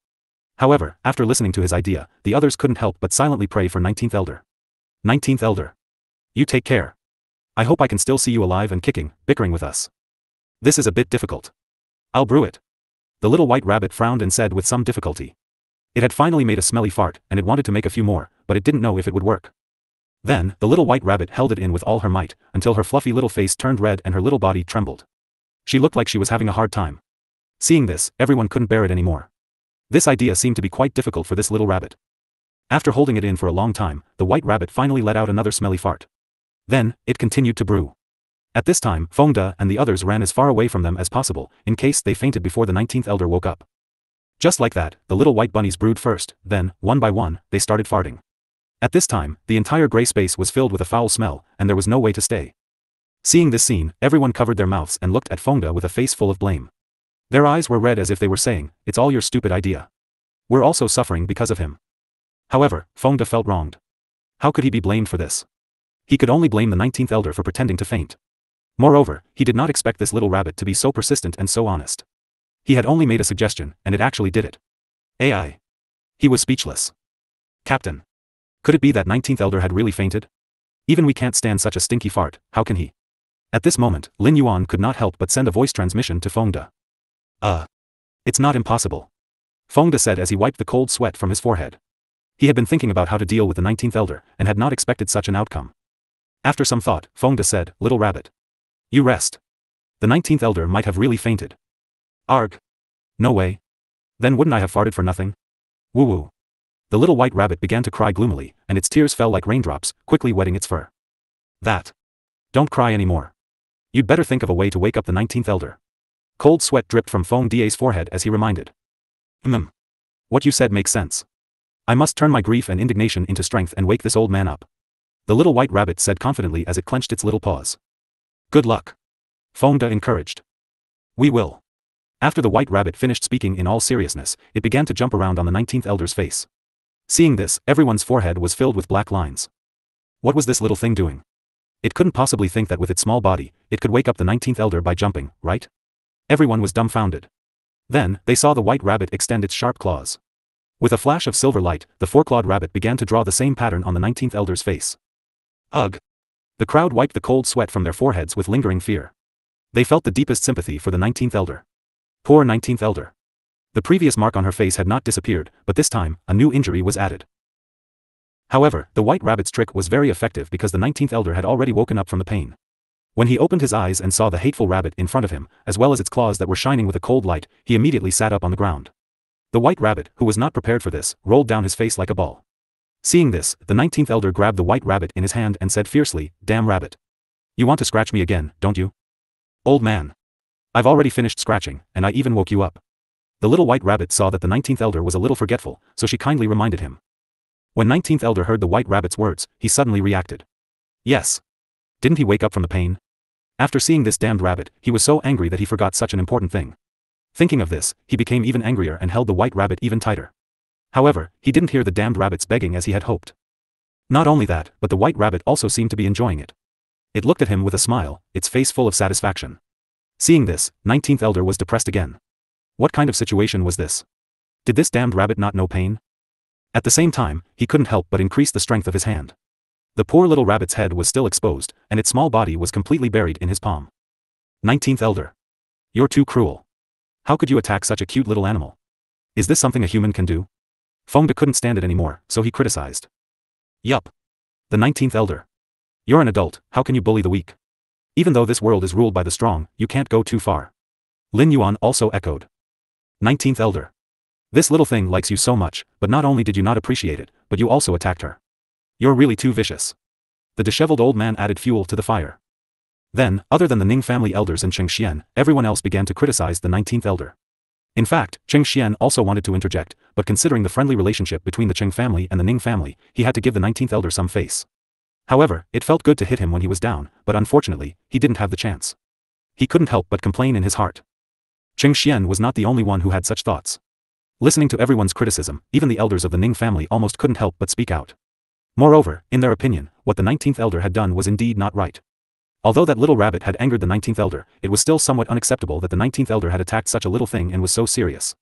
However, after listening to his idea, the others couldn't help but silently pray for 19th elder. 19th elder. You take care. I hope I can still see you alive and kicking, bickering with us. This is a bit difficult. I'll brew it. The little white rabbit frowned and said with some difficulty. It had finally made a smelly fart, and it wanted to make a few more, but it didn't know if it would work. Then, the little white rabbit held it in with all her might, until her fluffy little face turned red and her little body trembled. She looked like she was having a hard time. Seeing this, everyone couldn't bear it anymore. This idea seemed to be quite difficult for this little rabbit. After holding it in for a long time, the white rabbit finally let out another smelly fart. Then, it continued to brew. At this time, Fengda and the others ran as far away from them as possible, in case they fainted before the 19th elder woke up. Just like that, the little white bunnies brewed first, then, one by one, they started farting. At this time, the entire gray space was filled with a foul smell, and there was no way to stay. Seeing this scene, everyone covered their mouths and looked at Fengda with a face full of blame. Their eyes were red as if they were saying, it's all your stupid idea. We're also suffering because of him. However, Fengde felt wronged. How could he be blamed for this? He could only blame the 19th elder for pretending to faint. Moreover, he did not expect this little rabbit to be so persistent and so honest. He had only made a suggestion, and it actually did it. AI. He was speechless. Captain. Could it be that 19th elder had really fainted? Even we can't stand such a stinky fart, how can he? At this moment, Lin Yuan could not help but send a voice transmission to Fengde. It's not impossible. Fengde said as he wiped the cold sweat from his forehead. He had been thinking about how to deal with the 19th elder, and had not expected such an outcome. After some thought, Fengde said, "Little rabbit. You rest. The 19th elder might have really fainted." Arg. No way. Then wouldn't I have farted for nothing? Woo-woo. The little white rabbit began to cry gloomily, and its tears fell like raindrops, quickly wetting its fur. Don't cry anymore. You'd better think of a way to wake up the 19th elder. Cold sweat dripped from Fengde's forehead as he reminded. What you said makes sense. I must turn my grief and indignation into strength and wake this old man up. The little white rabbit said confidently as it clenched its little paws. Good luck. Fengde encouraged. We will. After the white rabbit finished speaking in all seriousness, it began to jump around on the 19th elder's face. Seeing this, everyone's forehead was filled with black lines. What was this little thing doing? It couldn't possibly think that with its small body, it could wake up the 19th elder by jumping, right? Everyone was dumbfounded. Then, they saw the white rabbit extend its sharp claws. With a flash of silver light, the four-clawed rabbit began to draw the same pattern on the 19th elder's face. Ugh! The crowd wiped the cold sweat from their foreheads with lingering fear. They felt the deepest sympathy for the 19th elder. Poor 19th elder. The previous mark on her face had not disappeared, but this time, a new injury was added. However, the white rabbit's trick was very effective because the 19th elder had already woken up from the pain. When he opened his eyes and saw the hateful rabbit in front of him, as well as its claws that were shining with a cold light, he immediately sat up on the ground. The white rabbit, who was not prepared for this, rolled down his face like a ball. Seeing this, the 19th elder grabbed the white rabbit in his hand and said fiercely, "Damn rabbit. You want to scratch me again, don't you? Old man. I've already finished scratching, and I even woke you up." The little white rabbit saw that the 19th elder was a little forgetful, so she kindly reminded him. When 19th elder heard the white rabbit's words, he suddenly reacted. Yes. Didn't he wake up from the pain? After seeing this damned rabbit, he was so angry that he forgot such an important thing. Thinking of this, he became even angrier and held the white rabbit even tighter. However, he didn't hear the damned rabbit's begging as he had hoped. Not only that, but the white rabbit also seemed to be enjoying it. It looked at him with a smile, its face full of satisfaction. Seeing this, 19th elder was depressed again. What kind of situation was this? Did this damned rabbit not know pain? At the same time, he couldn't help but increase the strength of his hand. The poor little rabbit's head was still exposed, and its small body was completely buried in his palm. 19th elder. You're too cruel. How could you attack such a cute little animal? Is this something a human can do? Fengde couldn't stand it anymore, so he criticized. Yup. The 19th elder. You're an adult, how can you bully the weak? Even though this world is ruled by the strong, you can't go too far. Lin Yuan also echoed. 19th elder. This little thing likes you so much, but not only did you not appreciate it, but you also attacked her. You're really too vicious. The disheveled old man added fuel to the fire. Then, other than the Ning family elders and Cheng Xian, everyone else began to criticize the 19th elder. In fact, Cheng Xian also wanted to interject, but considering the friendly relationship between the Cheng family and the Ning family, he had to give the 19th elder some face. However, it felt good to hit him when he was down, but unfortunately, he didn't have the chance. He couldn't help but complain in his heart. Cheng Xian was not the only one who had such thoughts. Listening to everyone's criticism, even the elders of the Ning family almost couldn't help but speak out. Moreover, in their opinion, what the 19th elder had done was indeed not right. Although that little rabbit had angered the 19th elder, it was still somewhat unacceptable that the 19th elder had attacked such a little thing and was so serious.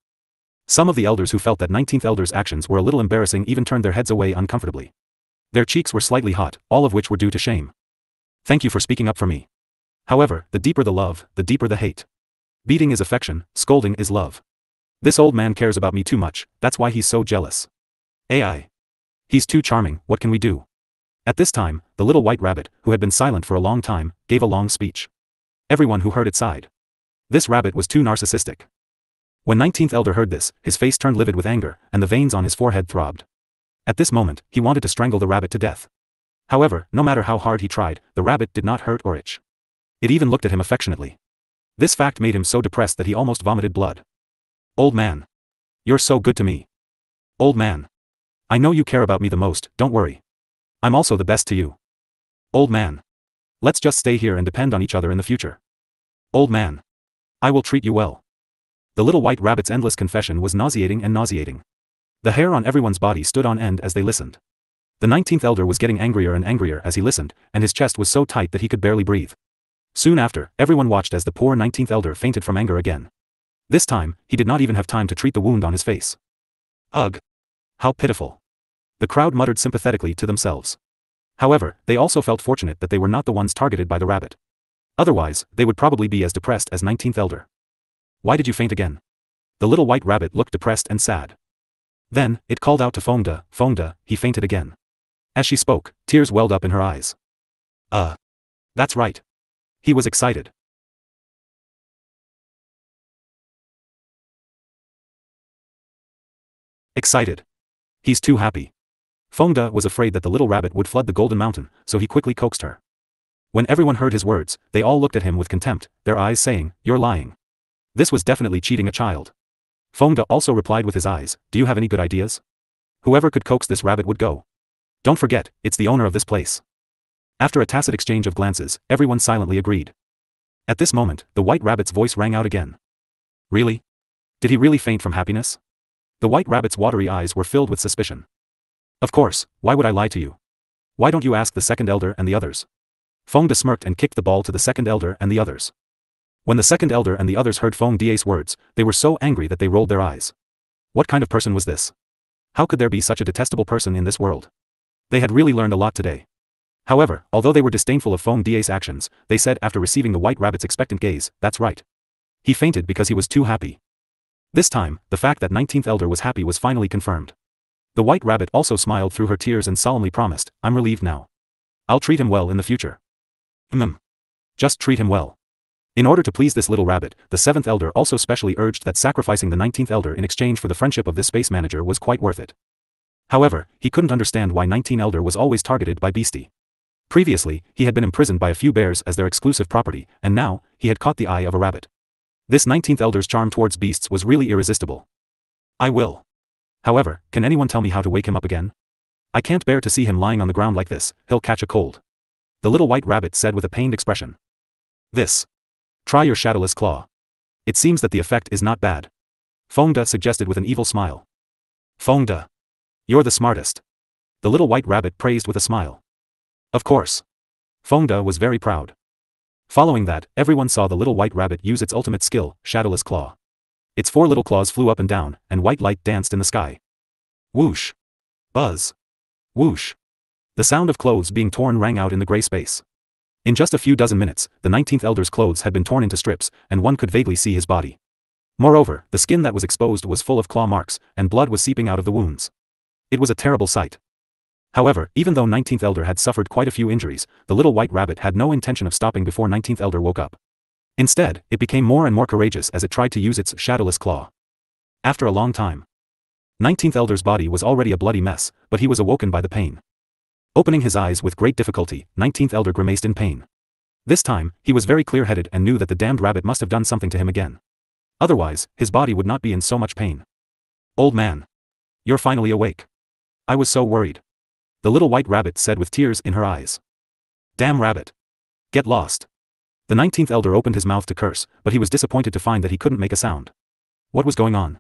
Some of the elders who felt that 19th elder's actions were a little embarrassing even turned their heads away uncomfortably. Their cheeks were slightly hot, all of which were due to shame. Thank you for speaking up for me. However, the deeper the love, the deeper the hate. Beating is affection, scolding is love. This old man cares about me too much, that's why he's so jealous. AI. He's too charming, what can we do? At this time, the little white rabbit, who had been silent for a long time, gave a long speech. Everyone who heard it sighed. This rabbit was too narcissistic. When 19th elder heard this, his face turned livid with anger, and the veins on his forehead throbbed. At this moment, he wanted to strangle the rabbit to death. However, no matter how hard he tried, the rabbit did not hurt or itch. It even looked at him affectionately. This fact made him so depressed that he almost vomited blood. Old man. You're so good to me. Old man. I know you care about me the most, don't worry. I'm also the best to you. Old man. Let's just stay here and depend on each other in the future. Old man. I will treat you well. The little white rabbit's endless confession was nauseating and nauseating. The hair on everyone's body stood on end as they listened. The 19th elder was getting angrier and angrier as he listened, and his chest was so tight that he could barely breathe. Soon after, everyone watched as the poor 19th elder fainted from anger again. This time, he did not even have time to treat the wound on his face. Ugh! How pitiful! The crowd muttered sympathetically to themselves. However, they also felt fortunate that they were not the ones targeted by the rabbit. Otherwise, they would probably be as depressed as 19th elder. Why did you faint again? The little white rabbit looked depressed and sad. Then, it called out to Fongda, he fainted again. As she spoke, tears welled up in her eyes. That's right. He was excited. Excited. He's too happy. Fongda was afraid that the little rabbit would flood the Golden Mountain, so he quickly coaxed her. When everyone heard his words, they all looked at him with contempt, their eyes saying, "You're lying." This was definitely cheating a child. Fongda also replied with his eyes, "Do you have any good ideas? Whoever could coax this rabbit would go. Don't forget, it's the owner of this place." After a tacit exchange of glances, everyone silently agreed. At this moment, the white rabbit's voice rang out again. Really? Did he really faint from happiness? The white rabbit's watery eyes were filled with suspicion. Of course, why would I lie to you? Why don't you ask the second elder and the others? Fongda smirked and kicked the ball to the second elder and the others. When the second elder and the others heard Fongda's words, they were so angry that they rolled their eyes. What kind of person was this? How could there be such a detestable person in this world? They had really learned a lot today. However, although they were disdainful of Fongda's actions, they said after receiving the white rabbit's expectant gaze, "That's right. He fainted because he was too happy." This time, the fact that 19th elder was happy was finally confirmed. The white rabbit also smiled through her tears and solemnly promised, "I'm relieved now. I'll treat him well in the future." Just treat him well. In order to please this little rabbit, the 7th elder also specially urged that sacrificing the 19th elder in exchange for the friendship of this space manager was quite worth it. However, he couldn't understand why 19th elder was always targeted by Beastie. Previously, he had been imprisoned by a few bears as their exclusive property, and now, he had caught the eye of a rabbit. This 19th elder's charm towards beasts was really irresistible. I will. However, can anyone tell me how to wake him up again? I can't bear to see him lying on the ground like this, he'll catch a cold. The little white rabbit said with a pained expression. Try your shadowless claw. It seems that the effect is not bad. Fongda suggested with an evil smile. Fongda. You're the smartest. The little white rabbit praised with a smile. Of course. Fongda was very proud. Following that, everyone saw the little white rabbit use its ultimate skill, shadowless claw. Its 4 little claws flew up and down, and white light danced in the sky. Whoosh. Buzz. Whoosh. The sound of clothes being torn rang out in the gray space. In just a few dozen minutes, the 19th elder's clothes had been torn into strips, and one could vaguely see his body. Moreover, the skin that was exposed was full of claw marks, and blood was seeping out of the wounds. It was a terrible sight. However, even though 19th elder had suffered quite a few injuries, the little white rabbit had no intention of stopping before 19th elder woke up. Instead, it became more and more courageous as it tried to use its shadowless claw. After a long time, 19th elder's body was already a bloody mess, but he was awoken by the pain. Opening his eyes with great difficulty, 19th elder grimaced in pain. This time, he was very clear-headed and knew that the damned rabbit must have done something to him again. Otherwise, his body would not be in so much pain. Old man. You're finally awake. I was so worried. The little white rabbit said with tears in her eyes. Damn rabbit. Get lost. The 19th elder opened his mouth to curse, but he was disappointed to find that he couldn't make a sound. What was going on?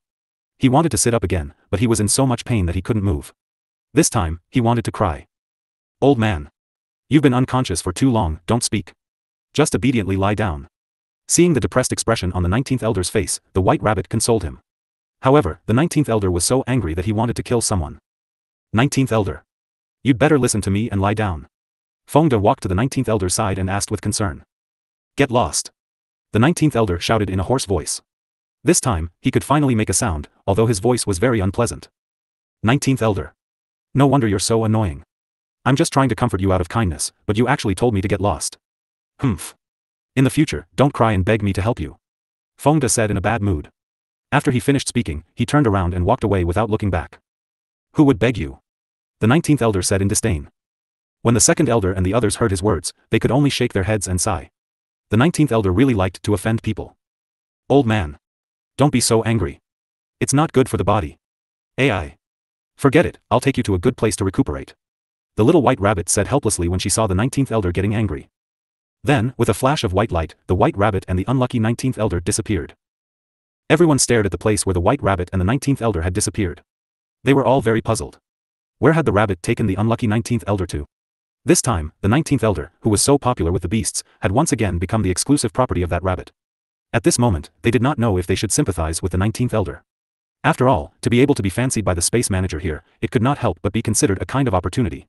He wanted to sit up again, but he was in so much pain that he couldn't move. This time, he wanted to cry. Old man. You've been unconscious for too long, don't speak. Just obediently lie down. Seeing the depressed expression on the 19th elder's face, the white rabbit consoled him. However, the 19th elder was so angry that he wanted to kill someone. 19th elder. You'd better listen to me and lie down. Fongda walked to the 19th elder's side and asked with concern. Get lost. The 19th elder shouted in a hoarse voice. This time, he could finally make a sound, although his voice was very unpleasant. 19th elder. No wonder you're so annoying. I'm just trying to comfort you out of kindness, but you actually told me to get lost. Humph. In the future, don't cry and beg me to help you. Fongda said in a bad mood. After he finished speaking, he turned around and walked away without looking back. Who would beg you? The 19th elder said in disdain. When the second elder and the others heard his words, they could only shake their heads and sigh. The 19th elder really liked to offend people. Old man. Don't be so angry. It's not good for the body. AI. Forget it, I'll take you to a good place to recuperate. The little white rabbit said helplessly when she saw the 19th elder getting angry. Then, with a flash of white light, the white rabbit and the unlucky 19th elder disappeared. Everyone stared at the place where the white rabbit and the 19th elder had disappeared. They were all very puzzled. Where had the rabbit taken the unlucky 19th elder to? This time, the 19th elder, who was so popular with the beasts, had once again become the exclusive property of that rabbit. At this moment, they did not know if they should sympathize with the 19th elder. After all, to be able to be fancied by the space manager here, it could not help but be considered a kind of opportunity.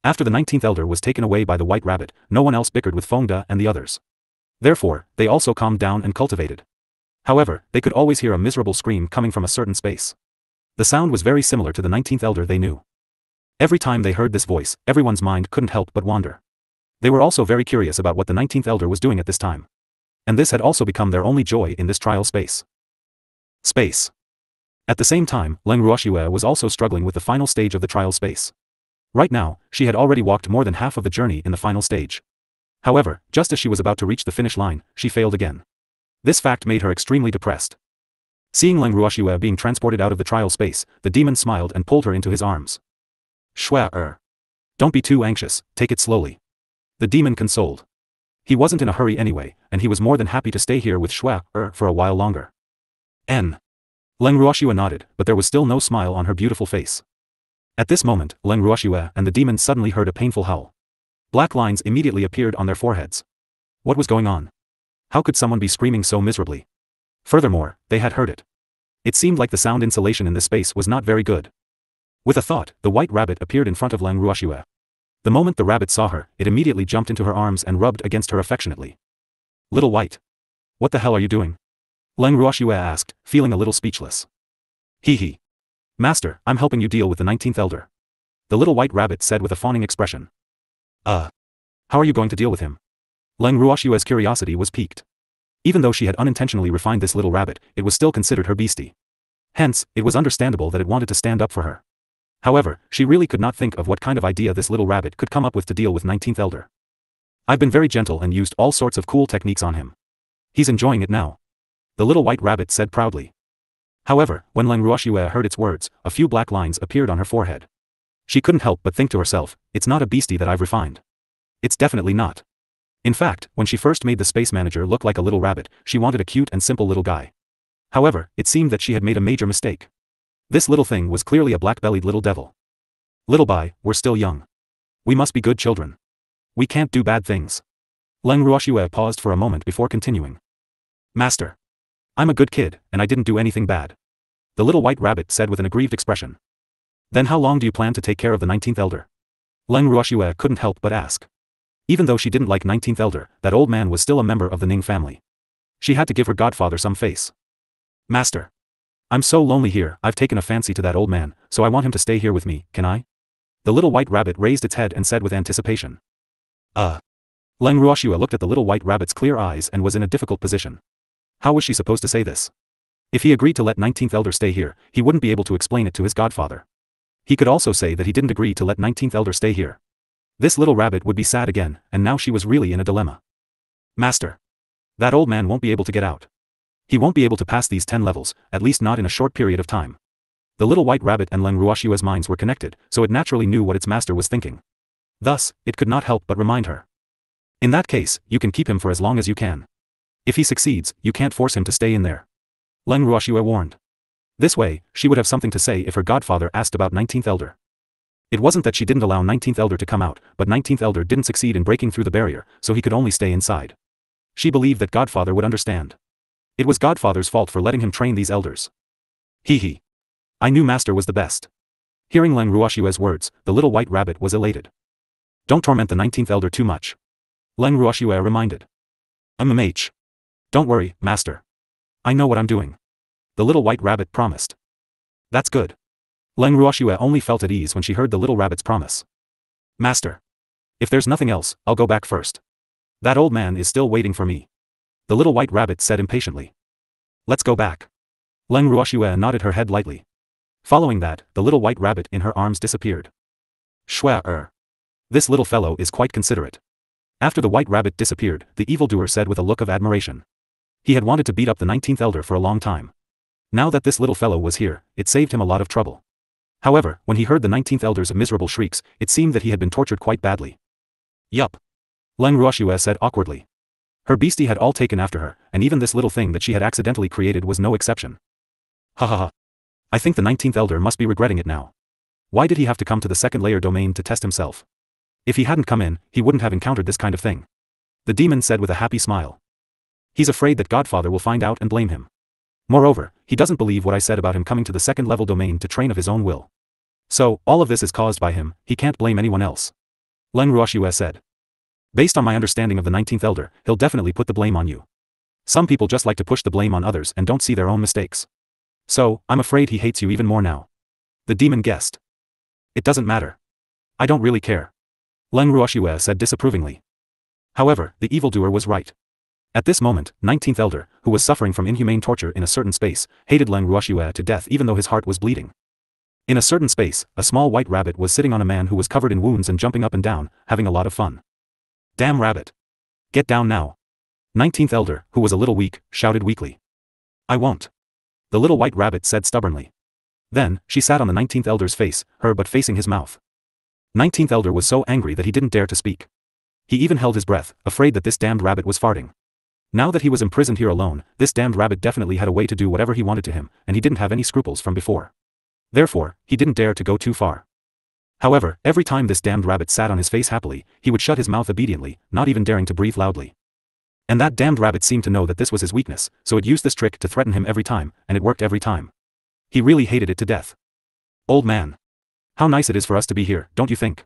After the 19th elder was taken away by the white rabbit, no one else bickered with Fengda and the others. Therefore, they also calmed down and cultivated. However, they could always hear a miserable scream coming from a certain space. The sound was very similar to the 19th elder they knew. Every time they heard this voice, everyone's mind couldn't help but wander. They were also very curious about what the 19th elder was doing at this time. And this had also become their only joy in this trial space. At the same time, Leng Ruoxue was also struggling with the final stage of the trial space. Right now, she had already walked more than half of the journey in the final stage. However, just as she was about to reach the finish line, she failed again. This fact made her extremely depressed. Seeing Leng Ruoxue being transported out of the trial space, the demon smiled and pulled her into his arms. Don't be too anxious, take it slowly. The demon consoled. He wasn't in a hurry anyway, and he was more than happy to stay here with for a while longer. Leng Ruoxue nodded, but there was still no smile on her beautiful face. At this moment, Leng Ruoxue and the demon suddenly heard a painful howl. Black lines immediately appeared on their foreheads. What was going on? How could someone be screaming so miserably? Furthermore, they had heard it. It seemed like the sound insulation in this space was not very good. With a thought, the white rabbit appeared in front of Leng Ruoxue. The moment the rabbit saw her, it immediately jumped into her arms and rubbed against her affectionately. Little white. What the hell are you doing? Leng Ruoxue asked, feeling a little speechless. Hee. Master, I'm helping you deal with the 19th elder. The little white rabbit said with a fawning expression. How are you going to deal with him? Leng Ruoxue's curiosity was piqued. Even though she had unintentionally refined this little rabbit, it was still considered her beastie. Hence, it was understandable that it wanted to stand up for her. However, she really could not think of what kind of idea this little rabbit could come up with to deal with 19th elder. I've been very gentle and used all sorts of cool techniques on him. He's enjoying it now. The little white rabbit said proudly. However, when Leng Ruoxue heard its words, a few black lines appeared on her forehead. She couldn't help but think to herself, it's not a beastie that I've refined. It's definitely not. In fact, when she first made the space manager look like a little rabbit, she wanted a cute and simple little guy. However, it seemed that she had made a major mistake. This little thing was clearly a black-bellied little devil. Little Bai, we're still young. We must be good children. We can't do bad things. Leng Ruoxue paused for a moment before continuing. Master. I'm a good kid, and I didn't do anything bad. The little white rabbit said with an aggrieved expression. Then how long do you plan to take care of the 19th elder? Leng Ruoxue couldn't help but ask. Even though she didn't like 19th elder, that old man was still a member of the Ning family. She had to give her godfather some face. Master. I'm so lonely here, I've taken a fancy to that old man, so I want him to stay here with me, can I? The little white rabbit raised its head and said with anticipation. Leng Ruoxue looked at the little white rabbit's clear eyes and was in a difficult position. How was she supposed to say this? If he agreed to let 19th elder stay here, he wouldn't be able to explain it to his godfather. He could also say that he didn't agree to let 19th elder stay here. This little rabbit would be sad again, and now she was really in a dilemma. Master. That old man won't be able to get out. He won't be able to pass these 10 levels, at least not in a short period of time. The little white rabbit and Leng Ruoxue's minds were connected, so it naturally knew what its master was thinking. Thus, it could not help but remind her. In that case, you can keep him for as long as you can. If he succeeds, you can't force him to stay in there. Leng Ruoxue warned. This way, she would have something to say if her godfather asked about 19th elder. It wasn't that she didn't allow 19th elder to come out, but 19th elder didn't succeed in breaking through the barrier, so he could only stay inside. She believed that godfather would understand. It was godfather's fault for letting him train these elders. Hee. I knew master was the best. Hearing Leng Ruoxue's words, the little white rabbit was elated. Don't torment the 19th elder too much. Leng Ruoxue reminded. Don't worry, master. I know what I'm doing. The little white rabbit promised. That's good. Leng Ruoxue only felt at ease when she heard the little rabbit's promise. Master. If there's nothing else, I'll go back first. That old man is still waiting for me. The little white rabbit said impatiently. Let's go back. Leng Ruoxue nodded her head lightly. Following that, the little white rabbit in her arms disappeared. This little fellow is quite considerate. After the white rabbit disappeared, the evildoer said with a look of admiration. He had wanted to beat up the 19th elder for a long time. Now that this little fellow was here, it saved him a lot of trouble. However, when he heard the 19th elder's miserable shrieks, it seemed that he had been tortured quite badly. Yup. Leng Ruoxue said awkwardly. Her beastie had all taken after her, and even this little thing that she had accidentally created was no exception. Ha ha ha. I think the 19th elder must be regretting it now. Why did he have to come to the second layer domain to test himself? If he hadn't come in, he wouldn't have encountered this kind of thing. The demon said with a happy smile. He's afraid that Godfather will find out and blame him. Moreover, he doesn't believe what I said about him coming to the second level domain to train of his own will. So, all of this is caused by him, he can't blame anyone else. Leng Ruoxue said. Based on my understanding of the 19th elder, he'll definitely put the blame on you. Some people just like to push the blame on others and don't see their own mistakes. So, I'm afraid he hates you even more now. The demon guessed. It doesn't matter. I don't really care. Leng Ruoxue said disapprovingly. However, the evildoer was right. At this moment, 19th elder, who was suffering from inhumane torture in a certain space, hated Leng Ruoxue to death even though his heart was bleeding. In a certain space, a small white rabbit was sitting on a man who was covered in wounds and jumping up and down, having a lot of fun. Damn rabbit. Get down now. 19th elder, who was a little weak, shouted weakly. I won't. The little white rabbit said stubbornly. Then, she sat on the 19th elder's face, her butt facing his mouth. 19th elder was so angry that he didn't dare to speak. He even held his breath, afraid that this damned rabbit was farting. Now that he was imprisoned here alone, this damned rabbit definitely had a way to do whatever he wanted to him, and he didn't have any scruples from before. Therefore, he didn't dare to go too far. However, every time this damned rabbit sat on his face happily, he would shut his mouth obediently, not even daring to breathe loudly. And that damned rabbit seemed to know that this was his weakness, so it used this trick to threaten him every time, and it worked every time. He really hated it to death. Old man. How nice it is for us to be here, don't you think?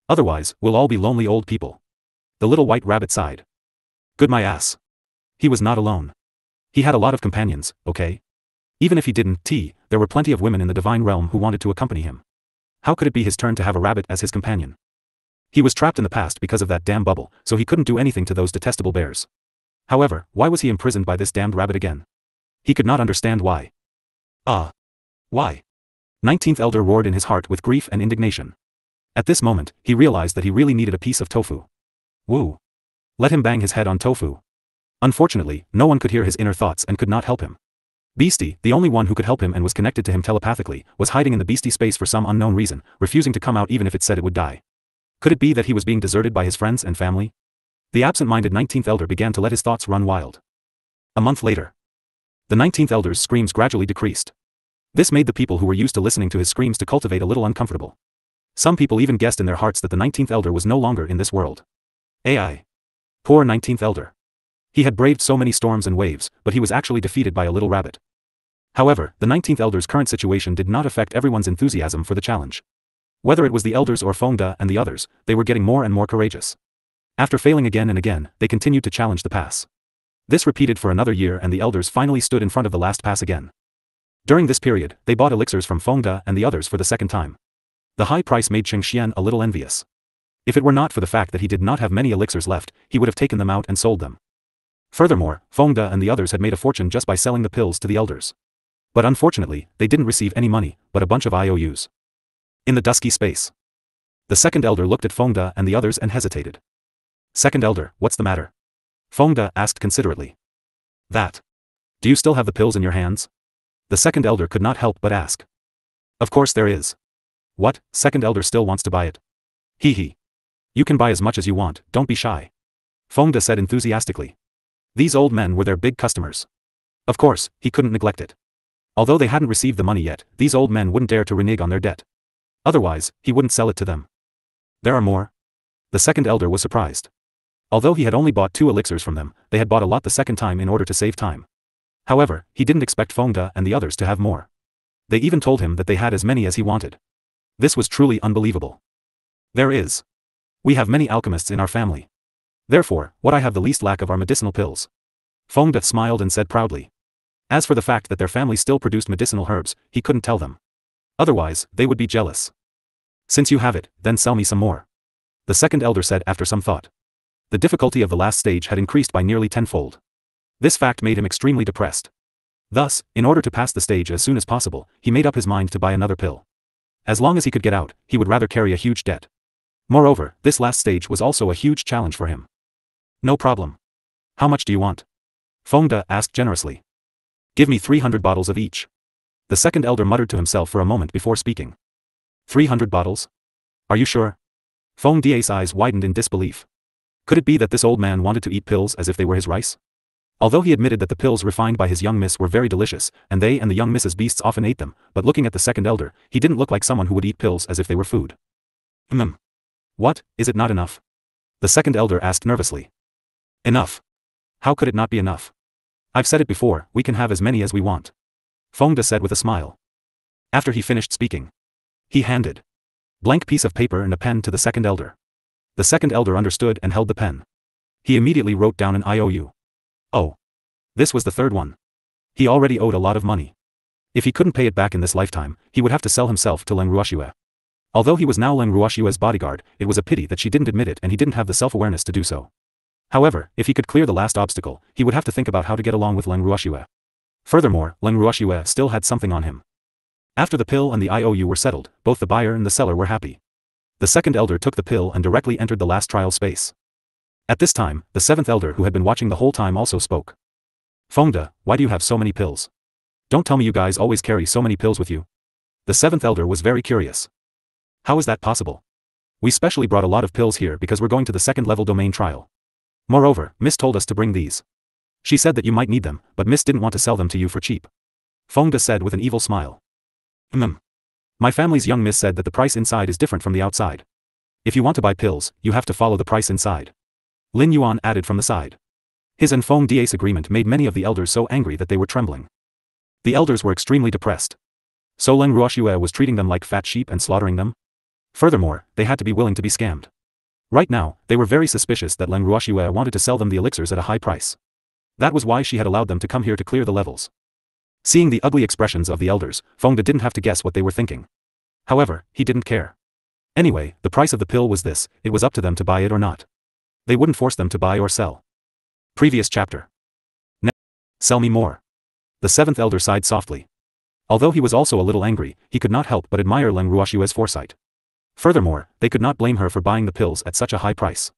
Otherwise, we'll all be lonely old people. The little white rabbit sighed. Good my ass. He was not alone. He had a lot of companions, okay? Even if he didn't, there were plenty of women in the divine realm who wanted to accompany him. How could it be his turn to have a rabbit as his companion? He was trapped in the past because of that damn bubble, so he couldn't do anything to those detestable bears. However, why was he imprisoned by this damned rabbit again? He could not understand why. Why? 19th elder roared in his heart with grief and indignation. At this moment, he realized that he really needed a piece of tofu. Woo. Let him bang his head on tofu. Unfortunately, no one could hear his inner thoughts and could not help him. Beastie, the only one who could help him and was connected to him telepathically, was hiding in the beastie space for some unknown reason, refusing to come out even if it said it would die. Could it be that he was being deserted by his friends and family? The absent-minded 19th elder began to let his thoughts run wild. A month later. The 19th elder's screams gradually decreased. This made the people who were used to listening to his screams to cultivate a little uncomfortable. Some people even guessed in their hearts that the 19th elder was no longer in this world. AI. Poor 19th elder. He had braved so many storms and waves, but he was actually defeated by a little rabbit. However, the 19th elder's current situation did not affect everyone's enthusiasm for the challenge. Whether it was the elders or Fengda and the others, they were getting more and more courageous. After failing again and again, they continued to challenge the pass. This repeated for another year and the elders finally stood in front of the last pass again. During this period, they bought elixirs from Fengda and the others for the second time. The high price made Cheng Xian a little envious. If it were not for the fact that he did not have many elixirs left, he would have taken them out and sold them. Furthermore, Fengda and the others had made a fortune just by selling the pills to the elders. But unfortunately, they didn't receive any money, but a bunch of IOUs. In the dusky space. The second elder looked at Fengda and the others and hesitated. Second elder, what's the matter? Fengda asked considerately. That. Do you still have the pills in your hands? The second elder could not help but ask. Of course there is. What, second elder still wants to buy it? Hee. You can buy as much as you want, don't be shy. Fengda said enthusiastically. These old men were their big customers. Of course, he couldn't neglect it. Although they hadn't received the money yet, these old men wouldn't dare to renege on their debt. Otherwise, he wouldn't sell it to them. There are more? The second elder was surprised. Although he had only bought 2 elixirs from them, they had bought a lot the second time in order to save time. However, he didn't expect Fengda and the others to have more. They even told him that they had as many as he wanted. This was truly unbelievable. There is. We have many alchemists in our family. Therefore, what I have the least lack of are medicinal pills. Fengda smiled and said proudly. As for the fact that their family still produced medicinal herbs, he couldn't tell them. Otherwise, they would be jealous. Since you have it, then sell me some more. The second elder said after some thought. The difficulty of the last stage had increased by nearly tenfold. This fact made him extremely depressed. Thus, in order to pass the stage as soon as possible, he made up his mind to buy another pill. As long as he could get out, he would rather carry a huge debt. Moreover, this last stage was also a huge challenge for him. No problem. How much do you want? Fengda asked generously. Give me 300 bottles of each. The second elder muttered to himself for a moment before speaking. 300 bottles? Are you sure? Fengda's eyes widened in disbelief. Could it be that this old man wanted to eat pills as if they were his rice? Although he admitted that the pills refined by his young miss were very delicious, and they and the young miss's beasts often ate them, but looking at the second elder, he didn't look like someone who would eat pills as if they were food. What, is it not enough? The second elder asked nervously. Enough? How could it not be enough? I've said it before, we can have as many as we want. Fengda said with a smile. After he finished speaking, he handed blank piece of paper and a pen to the second elder. The second elder understood and held the pen. He immediately wrote down an IOU. Oh. This was the third one. He already owed a lot of money. If he couldn't pay it back in this lifetime, he would have to sell himself to Leng Ruoxue. Although he was now Leng Ruoxue's bodyguard, it was a pity that she didn't admit it and he didn't have the self-awareness to do so. However, if he could clear the last obstacle, he would have to think about how to get along with Leng Ruoxue. Furthermore, Leng Ruoxue still had something on him. After the pill and the IOU were settled, both the buyer and the seller were happy. The second elder took the pill and directly entered the last trial space. At this time, the seventh elder who had been watching the whole time also spoke. Fengda, why do you have so many pills? Don't tell me you guys always carry so many pills with you. The seventh elder was very curious. How is that possible? We specially brought a lot of pills here because we're going to the second level domain trial. Moreover, Miss told us to bring these. She said that you might need them, but Miss didn't want to sell them to you for cheap. Fengda said with an evil smile. My family's young miss said that the price inside is different from the outside. If you want to buy pills, you have to follow the price inside. Lin Yuan added from the side. His and Feng Da's agreement made many of the elders so angry that they were trembling. The elders were extremely depressed. So Leng Ruoxue was treating them like fat sheep and slaughtering them? Furthermore, they had to be willing to be scammed. Right now, they were very suspicious that Leng Ruoxue wanted to sell them the elixirs at a high price. That was why she had allowed them to come here to clear the levels. Seeing the ugly expressions of the elders, Fengda didn't have to guess what they were thinking. However, he didn't care. Anyway, the price of the pill was this, it was up to them to buy it or not. They wouldn't force them to buy or sell. Previous chapter. Sell me more. The seventh elder sighed softly. Although he was also a little angry, he could not help but admire Leng Ruoxue's foresight. Furthermore, they could not blame her for buying the pills at such a high price.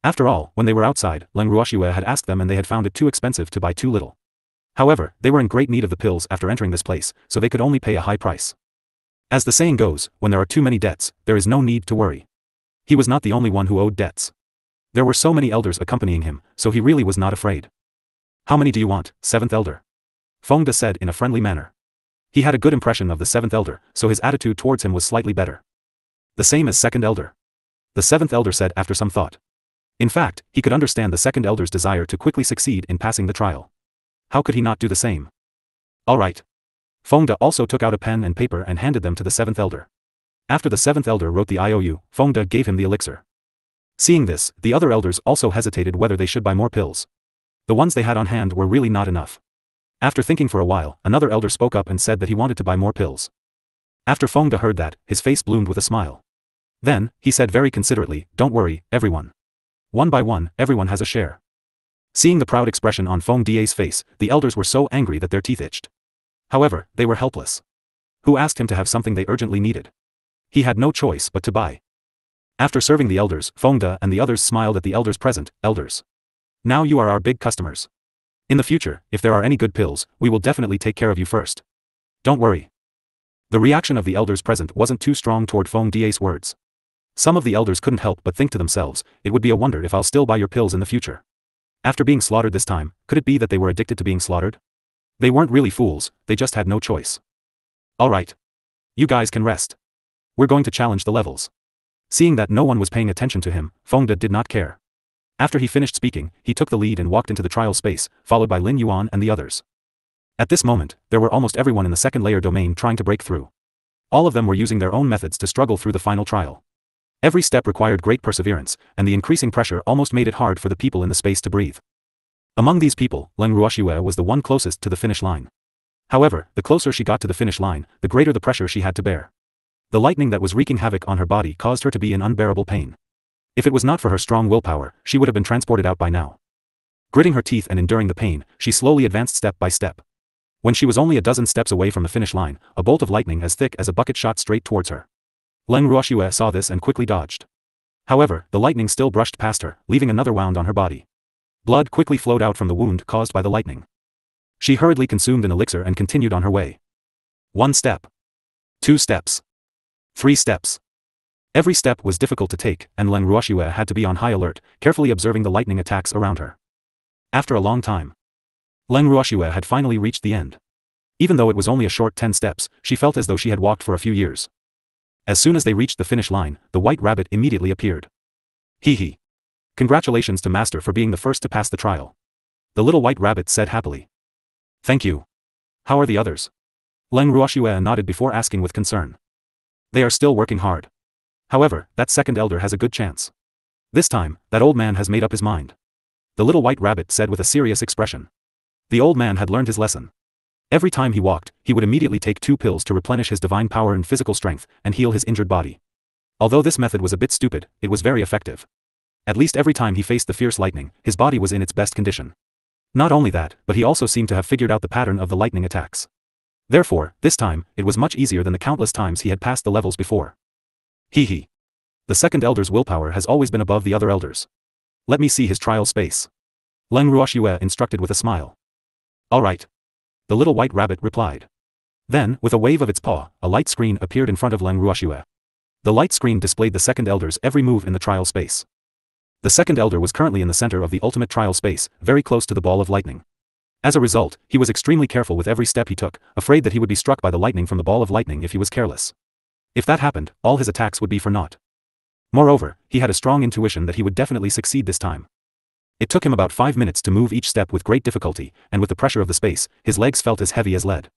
After all, when they were outside, Leng Ruoxue had asked them and they had found it too expensive to buy too little. However, they were in great need of the pills after entering this place, so they could only pay a high price. As the saying goes, when there are too many debts, there is no need to worry. He was not the only one who owed debts. There were so many elders accompanying him, so he really was not afraid. How many do you want, seventh elder? Fengda said in a friendly manner. He had a good impression of the seventh elder, so his attitude towards him was slightly better. The same as second elder. The seventh elder said after some thought. In fact, he could understand the second elder's desire to quickly succeed in passing the trial. How could he not do the same? All right. Fengda also took out a pen and paper and handed them to the seventh elder. After the seventh elder wrote the IOU, Fengda gave him the elixir. Seeing this, the other elders also hesitated whether they should buy more pills. The ones they had on hand were really not enough. After thinking for a while, another elder spoke up and said that he wanted to buy more pills. After Fengda heard that, his face bloomed with a smile. Then, he said very considerately, don't worry, everyone. One by one, everyone has a share. Seeing the proud expression on Feng Da's face, the elders were so angry that their teeth itched. However, they were helpless. Who asked him to have something they urgently needed? He had no choice but to buy. After serving the elders, Fengda and the others smiled at the elders present. Elders. Now you are our big customers. In the future, if there are any good pills, we will definitely take care of you first. Don't worry. The reaction of the elders present wasn't too strong toward Feng Da's words. Some of the elders couldn't help but think to themselves, it would be a wonder if I'll still buy your pills in the future. After being slaughtered this time, could it be that they were addicted to being slaughtered? They weren't really fools, they just had no choice. Alright. You guys can rest. We're going to challenge the levels. Seeing that no one was paying attention to him, Fengda did not care. After he finished speaking, he took the lead and walked into the trial space, followed by Lin Yuan and the others. At this moment, there were almost everyone in the second layer domain trying to break through. All of them were using their own methods to struggle through the final trial. Every step required great perseverance, and the increasing pressure almost made it hard for the people in the space to breathe. Among these people, Leng Ruoxue was the one closest to the finish line. However, the closer she got to the finish line, the greater the pressure she had to bear. The lightning that was wreaking havoc on her body caused her to be in unbearable pain. If it was not for her strong willpower, she would have been transported out by now. Gritting her teeth and enduring the pain, she slowly advanced step by step. When she was only a dozen steps away from the finish line, a bolt of lightning as thick as a bucket shot straight towards her. Leng Ruoxue saw this and quickly dodged. However, the lightning still brushed past her, leaving another wound on her body. Blood quickly flowed out from the wound caused by the lightning. She hurriedly consumed an elixir and continued on her way. 1 step. 2 steps. 3 steps. Every step was difficult to take, and Leng Ruoxue had to be on high alert, carefully observing the lightning attacks around her. After a long time, Leng Ruoxue had finally reached the end. Even though it was only a short 10 steps, she felt as though she had walked for a few years. As soon as they reached the finish line, the white rabbit immediately appeared. Hee hee. Congratulations to Master for being the first to pass the trial. The little white rabbit said happily. Thank you. How are the others? Leng Ruoxue nodded before asking with concern. They are still working hard. However, that second elder has a good chance. This time, that old man has made up his mind. The little white rabbit said with a serious expression. The old man had learned his lesson. Every time he walked, he would immediately take 2 pills to replenish his divine power and physical strength, and heal his injured body. Although this method was a bit stupid, it was very effective. At least every time he faced the fierce lightning, his body was in its best condition. Not only that, but he also seemed to have figured out the pattern of the lightning attacks. Therefore, this time, it was much easier than the countless times he had passed the levels before. Hee hee. The second elder's willpower has always been above the other elders. Let me see his trial space. Leng Ruoxue instructed with a smile. All right. The little white rabbit replied. Then, with a wave of its paw, a light screen appeared in front of Leng Ruoxue. The light screen displayed the second elder's every move in the trial space. The second elder was currently in the center of the ultimate trial space, very close to the ball of lightning. As a result, he was extremely careful with every step he took, afraid that he would be struck by the lightning from the ball of lightning if he was careless. If that happened, all his attacks would be for naught. Moreover, he had a strong intuition that he would definitely succeed this time. It took him about 5 minutes to move each step with great difficulty, and with the pressure of the space, his legs felt as heavy as lead.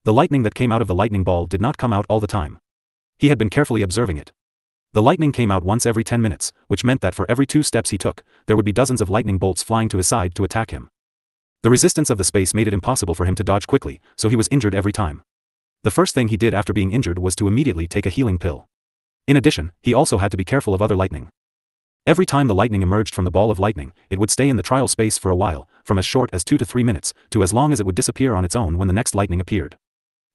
The lightning that came out of the lightning ball did not come out all the time. He had been carefully observing it. The lightning came out once every 10 minutes, which meant that for every 2 steps he took, there would be dozens of lightning bolts flying to his side to attack him. The resistance of the space made it impossible for him to dodge quickly, so he was injured every time. The first thing he did after being injured was to immediately take a healing pill. In addition, he also had to be careful of other lightning. Every time the lightning emerged from the ball of lightning, it would stay in the trial space for a while, from as short as 2 to 3 minutes, to as long as it would disappear on its own when the next lightning appeared.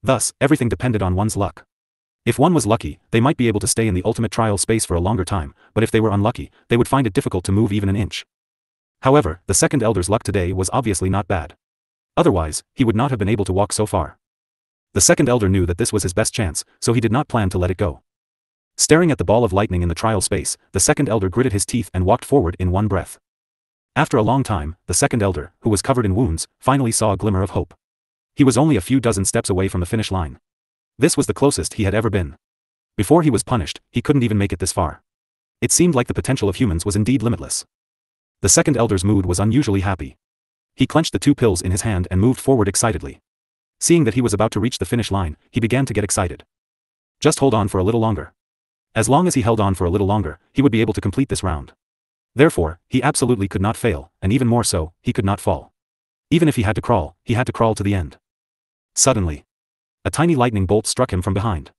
Thus, everything depended on one's luck. If one was lucky, they might be able to stay in the ultimate trial space for a longer time, but if they were unlucky, they would find it difficult to move even an inch. However, the second elder's luck today was obviously not bad. Otherwise, he would not have been able to walk so far. The second elder knew that this was his best chance, so he did not plan to let it go. Staring at the ball of lightning in the trial space, the second elder gritted his teeth and walked forward in one breath. After a long time, the second elder, who was covered in wounds, finally saw a glimmer of hope. He was only a few dozen steps away from the finish line. This was the closest he had ever been. Before he was punished, he couldn't even make it this far. It seemed like the potential of humans was indeed limitless. The second elder's mood was unusually happy. He clenched the 2 pills in his hand and moved forward excitedly. Seeing that he was about to reach the finish line, he began to get excited. Just hold on for a little longer. As long as he held on for a little longer, he would be able to complete this round. Therefore, he absolutely could not fail, and even more so, he could not fall. Even if he had to crawl to the end. Suddenly, a tiny lightning bolt struck him from behind.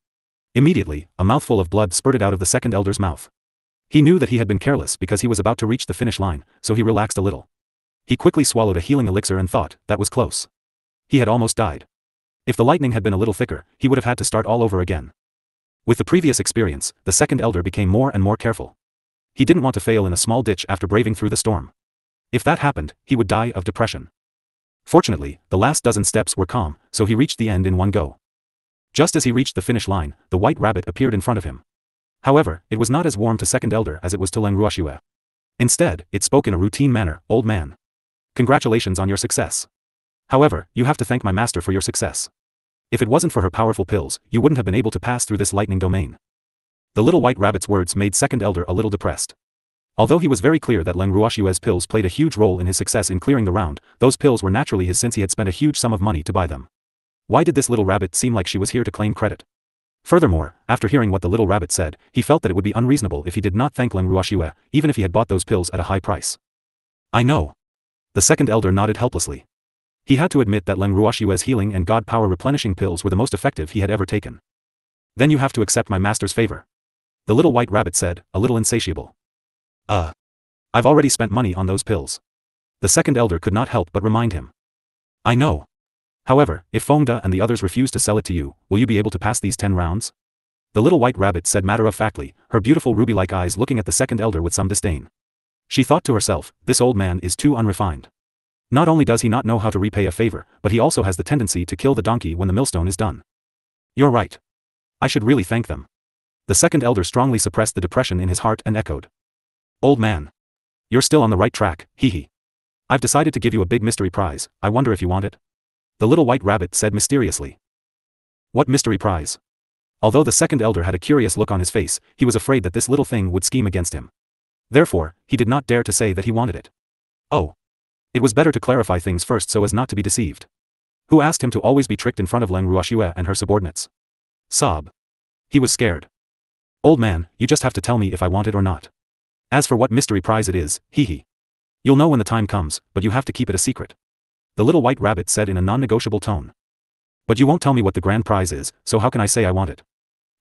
Immediately, a mouthful of blood spurted out of the second elder's mouth. He knew that he had been careless because he was about to reach the finish line, so he relaxed a little. He quickly swallowed a healing elixir and thought, that was close. He had almost died. If the lightning had been a little thicker, he would have had to start all over again. With the previous experience, the second elder became more and more careful. He didn't want to fail in a small ditch after braving through the storm. If that happened, he would die of depression. Fortunately, the last dozen steps were calm, so he reached the end in one go. Just as he reached the finish line, the white rabbit appeared in front of him. However, it was not as warm to second elder as it was to Leng Ruoxue. Instead, it spoke in a routine manner, "Old man. Congratulations on your success. However, you have to thank my master for your success. If it wasn't for her powerful pills, you wouldn't have been able to pass through this lightning domain." The little white rabbit's words made second elder a little depressed. Although he was very clear that Leng Ruoxue's pills played a huge role in his success in clearing the round, those pills were naturally his since he had spent a huge sum of money to buy them. Why did this little rabbit seem like she was here to claim credit? Furthermore, after hearing what the little rabbit said, he felt that it would be unreasonable if he did not thank Leng Ruoxue, even if he had bought those pills at a high price. "I know." The second elder nodded helplessly. He had to admit that Leng Ruoxue's healing and god power replenishing pills were the most effective he had ever taken. "Then you have to accept my master's favor," the little white rabbit said, a little insatiable. I've already spent money on those pills." The second elder could not help but remind him. "I know. However, if Fengda and the others refuse to sell it to you, will you be able to pass these 10 rounds? The little white rabbit said matter-of-factly, her beautiful ruby-like eyes looking at the second elder with some disdain. She thought to herself, this old man is too unrefined. Not only does he not know how to repay a favor, but he also has the tendency to kill the donkey when the millstone is done. You're right. I should really thank them. The second elder strongly suppressed the depression in his heart and echoed. Old man. You're still on the right track, hee hee. I've decided to give you a big mystery prize, I wonder if you want it? The little white rabbit said mysteriously. What mystery prize? Although the second elder had a curious look on his face, he was afraid that this little thing would scheme against him. Therefore, he did not dare to say that he wanted it. Oh. It was better to clarify things first so as not to be deceived. Who asked him to always be tricked in front of Leng Ruoxue and her subordinates? Sob. He was scared. Old man, you just have to tell me if I want it or not. As for what mystery prize it is, hee. You'll know when the time comes, but you have to keep it a secret. The little white rabbit said in a non-negotiable tone. But you won't tell me what the grand prize is, so how can I say I want it?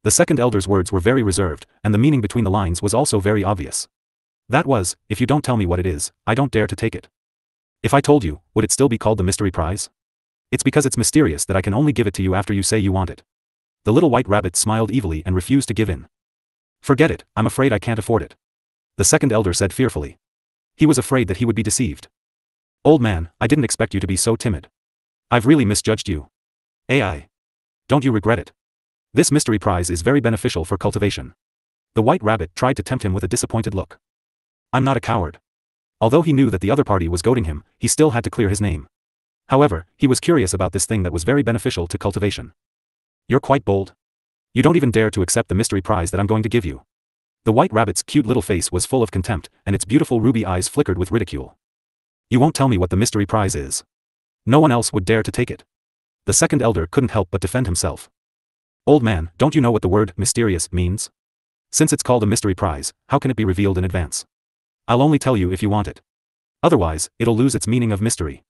The second elder's words were very reserved, and the meaning between the lines was also very obvious. That was, if you don't tell me what it is, I don't dare to take it. If I told you, would it still be called the mystery prize? It's because it's mysterious that I can only give it to you after you say you want it. The little white rabbit smiled evilly and refused to give in. Forget it, I'm afraid I can't afford it. The second elder said fearfully. He was afraid that he would be deceived. Old man, I didn't expect you to be so timid. I've really misjudged you. AI. Don't you regret it? This mystery prize is very beneficial for cultivation. The white rabbit tried to tempt him with a disappointed look. I'm not a coward. Although he knew that the other party was goading him, he still had to clear his name. However, he was curious about this thing that was very beneficial to cultivation. You're quite bold. You don't even dare to accept the mystery prize that I'm going to give you. The white rabbit's cute little face was full of contempt, and its beautiful ruby eyes flickered with ridicule. You won't tell me what the mystery prize is. No one else would dare to take it. The second elder couldn't help but defend himself. Old man, don't you know what the word mysterious means? Since it's called a mystery prize, how can it be revealed in advance? I'll only tell you if you want it. Otherwise, it'll lose its meaning of mystery.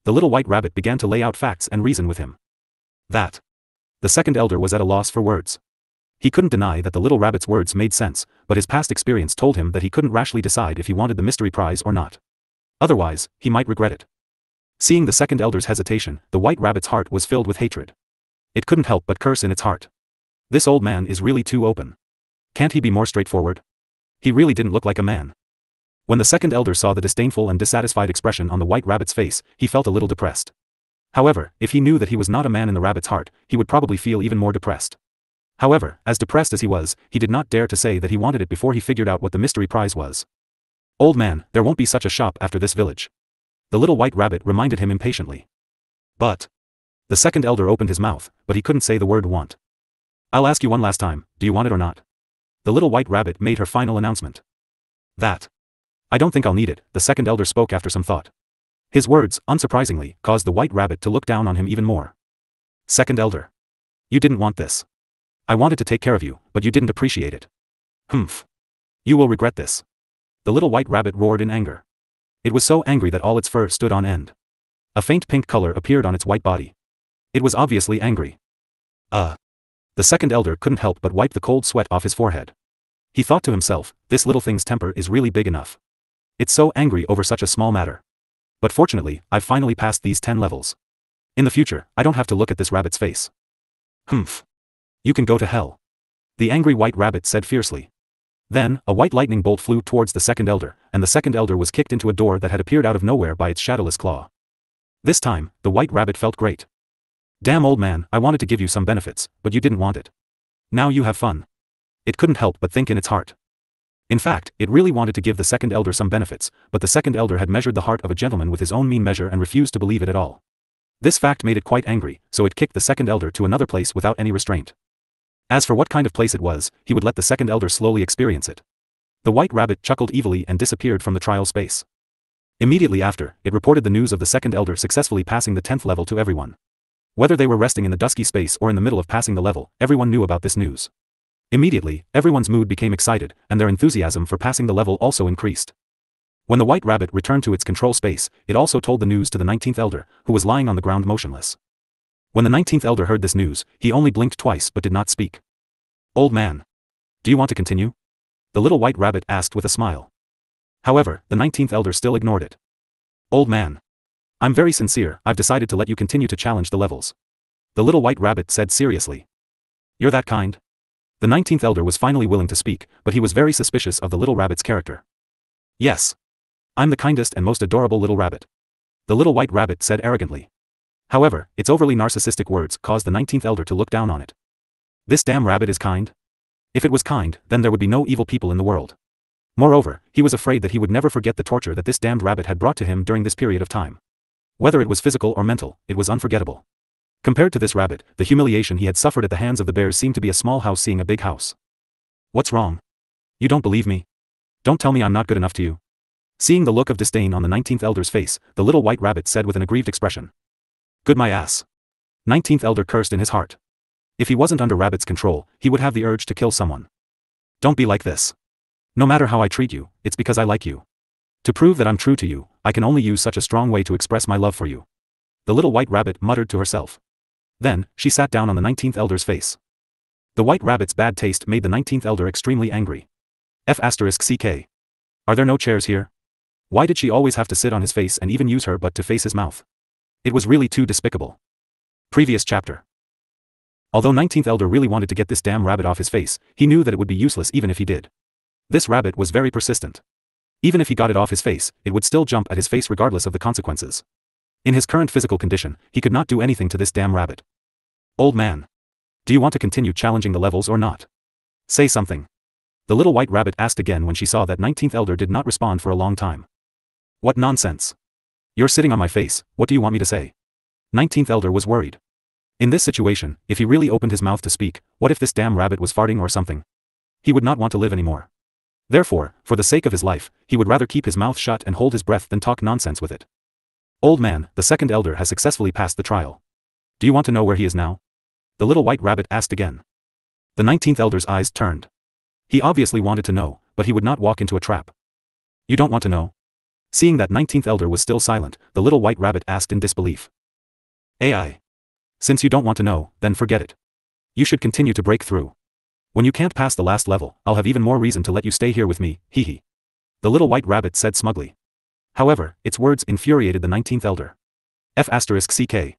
The little white rabbit began to lay out facts and reason with him. That. The second elder was at a loss for words. He couldn't deny that the little rabbit's words made sense, but his past experience told him that he couldn't rashly decide if he wanted the mystery prize or not. Otherwise, he might regret it. Seeing the second elder's hesitation, the white rabbit's heart was filled with hatred. It couldn't help but curse in its heart. This old man is really too open. Can't he be more straightforward? He really didn't look like a man. When the second elder saw the disdainful and dissatisfied expression on the white rabbit's face, he felt a little depressed. However, if he knew that he was not a man in the rabbit's heart, he would probably feel even more depressed. However, as depressed as he was, he did not dare to say that he wanted it before he figured out what the mystery prize was. Old man, there won't be such a shop after this village. The little white rabbit reminded him impatiently. But. The second elder opened his mouth, but he couldn't say the word want. I'll ask you one last time, do you want it or not? The little white rabbit made her final announcement. That. I don't think I'll need it, the second elder spoke after some thought. His words, unsurprisingly, caused the white rabbit to look down on him even more. Second elder. You didn't want this. I wanted to take care of you, but you didn't appreciate it. Humph. You will regret this. The little white rabbit roared in anger. It was so angry that all its fur stood on end. A faint pink color appeared on its white body. It was obviously angry. The second elder couldn't help but wipe the cold sweat off his forehead. He thought to himself, this little thing's temper is really big enough. It's so angry over such a small matter. But fortunately, I've finally passed these 10 levels. In the future, I don't have to look at this rabbit's face. Humph. You can go to hell. The angry white rabbit said fiercely. Then, a white lightning bolt flew towards the second elder, and the second elder was kicked into a door that had appeared out of nowhere by its shadowless claw. This time, the white rabbit felt great. Damn old man, I wanted to give you some benefits, but you didn't want it. Now you have fun. It couldn't help but think in its heart. In fact, it really wanted to give the second elder some benefits, but the second elder had measured the heart of a gentleman with his own mean measure and refused to believe it at all. This fact made it quite angry, so it kicked the second elder to another place without any restraint. As for what kind of place it was, he would let the second elder slowly experience it. The white rabbit chuckled evilly and disappeared from the trial space. Immediately after, it reported the news of the second elder successfully passing the 10th level to everyone. Whether they were resting in the dusky space or in the middle of passing the level, everyone knew about this news. Immediately, everyone's mood became excited, and their enthusiasm for passing the level also increased. When the white rabbit returned to its control space, it also told the news to the 19th elder, who was lying on the ground motionless. When the 19th elder heard this news, he only blinked twice but did not speak. Old man. Do you want to continue? The little white rabbit asked with a smile. However, the 19th elder still ignored it. Old man. I'm very sincere, I've decided to let you continue to challenge the levels. The little white rabbit said seriously. You're that kind? The 19th elder was finally willing to speak, but he was very suspicious of the little rabbit's character. Yes. I'm the kindest and most adorable little rabbit. The little white rabbit said arrogantly. However, its overly narcissistic words caused the 19th elder to look down on it. This damn rabbit is kind? If it was kind, then there would be no evil people in the world. Moreover, he was afraid that he would never forget the torture that this damned rabbit had brought to him during this period of time. Whether it was physical or mental, it was unforgettable. Compared to this rabbit, the humiliation he had suffered at the hands of the bears seemed to be a small house seeing a big house. What's wrong? You don't believe me? Don't tell me I'm not good enough to you. Seeing the look of disdain on the 19th elder's face, the little white rabbit said with an aggrieved expression. Good my ass. 19th elder cursed in his heart. If he wasn't under rabbit's control, he would have the urge to kill someone. Don't be like this. No matter how I treat you, it's because I like you. To prove that I'm true to you, I can only use such a strong way to express my love for you. The little white rabbit muttered to herself. Then, she sat down on the 19th elder's face. The white rabbit's bad taste made the 19th elder extremely angry. F***ck. Are there no chairs here? Why did she always have to sit on his face and even use her butt to face his mouth? It was really too despicable. Previous chapter. Although 19th elder really wanted to get this damn rabbit off his face, he knew that it would be useless even if he did. This rabbit was very persistent. Even if he got it off his face, it would still jump at his face regardless of the consequences. In his current physical condition, he could not do anything to this damn rabbit. Old man. Do you want to continue challenging the levels or not? Say something. The little white rabbit asked again when she saw that 19th elder did not respond for a long time. What nonsense. You're sitting on my face, what do you want me to say? 19th elder was worried. In this situation, if he really opened his mouth to speak, what if this damn rabbit was farting or something? He would not want to live anymore. Therefore, for the sake of his life, he would rather keep his mouth shut and hold his breath than talk nonsense with it. Old man, the second elder has successfully passed the trial. Do you want to know where he is now? The little white rabbit asked again. The 19th elder's eyes turned. He obviously wanted to know, but he would not walk into a trap. You don't want to know? Seeing that 19th elder was still silent, the little white rabbit asked in disbelief. AI. Since you don't want to know, then forget it. You should continue to break through. When you can't pass the last level, I'll have even more reason to let you stay here with me, hee hee. The little white rabbit said smugly. However, its words infuriated the 19th elder. F***ck.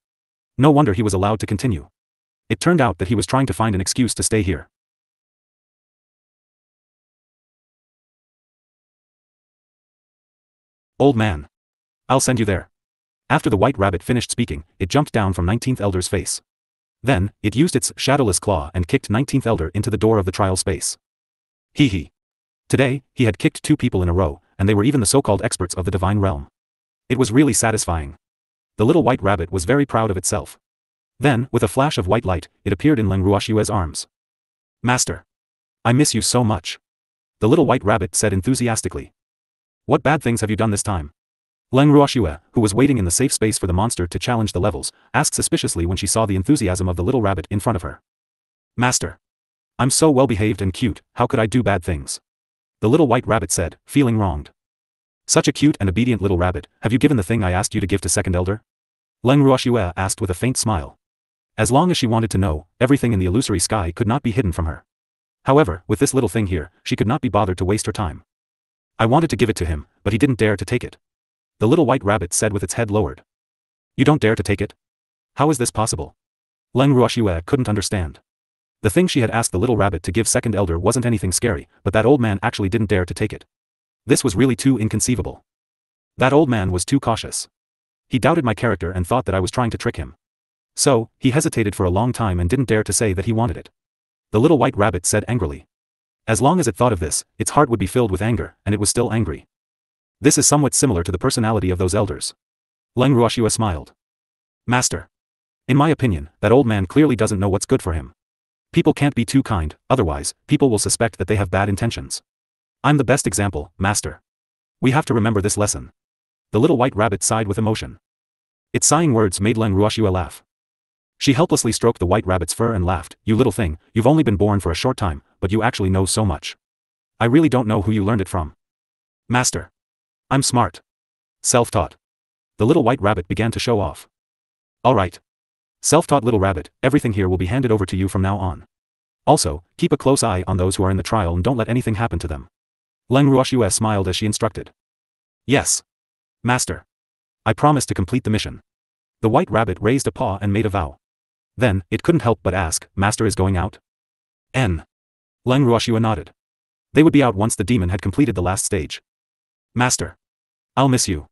No wonder he was allowed to continue. It turned out that he was trying to find an excuse to stay here. Old man. I'll send you there. After the white rabbit finished speaking, it jumped down from 19th elder's face. Then, it used its shadowless claw and kicked 19th elder into the door of the trial space. Hee hee. Today, he had kicked 2 people in a row, and they were even the so-called experts of the divine realm. It was really satisfying. The little white rabbit was very proud of itself. Then, with a flash of white light, it appeared in Leng Ruoxue's arms. Master. I miss you so much. The little white rabbit said enthusiastically. What bad things have you done this time? Leng Ruoxue, who was waiting in the safe space for the monster to challenge the levels, asked suspiciously when she saw the enthusiasm of the little rabbit in front of her. Master. I'm so well-behaved and cute, how could I do bad things? The little white rabbit said, feeling wronged. Such a cute and obedient little rabbit, have you given the thing I asked you to give to second elder? Leng Ruoxue asked with a faint smile. As long as she wanted to know, everything in the illusory sky could not be hidden from her. However, with this little thing here, she could not be bothered to waste her time. I wanted to give it to him, but he didn't dare to take it. The little white rabbit said with its head lowered. You don't dare to take it? How is this possible? Leng Ruoxue couldn't understand. The thing she had asked the little rabbit to give second elder wasn't anything scary, but that old man actually didn't dare to take it. This was really too inconceivable. That old man was too cautious. He doubted my character and thought that I was trying to trick him. So, he hesitated for a long time and didn't dare to say that he wanted it. The little white rabbit said angrily. As long as it thought of this, its heart would be filled with anger, and it was still angry. This is somewhat similar to the personality of those elders. Leng Ruoxue smiled. Master. In my opinion, that old man clearly doesn't know what's good for him. People can't be too kind, otherwise, people will suspect that they have bad intentions. I'm the best example, Master. We have to remember this lesson. The little white rabbit sighed with emotion. Its sighing words made Leng Ruoxue laugh. She helplessly stroked the white rabbit's fur and laughed. You little thing, you've only been born for a short time, but you actually know so much. I really don't know who you learned it from. Master. I'm smart. Self-taught. The little white rabbit began to show off. Alright. Self-taught little rabbit, everything here will be handed over to you from now on. Also, keep a close eye on those who are in the trial and don't let anything happen to them. Leng Ruoxue smiled as she instructed. Yes. Master. I promise to complete the mission. The white rabbit raised a paw and made a vow. Then, it couldn't help but ask, Master is going out? N. Leng Ruoxue nodded. They would be out once the demon had completed the last stage. Master. I'll miss you.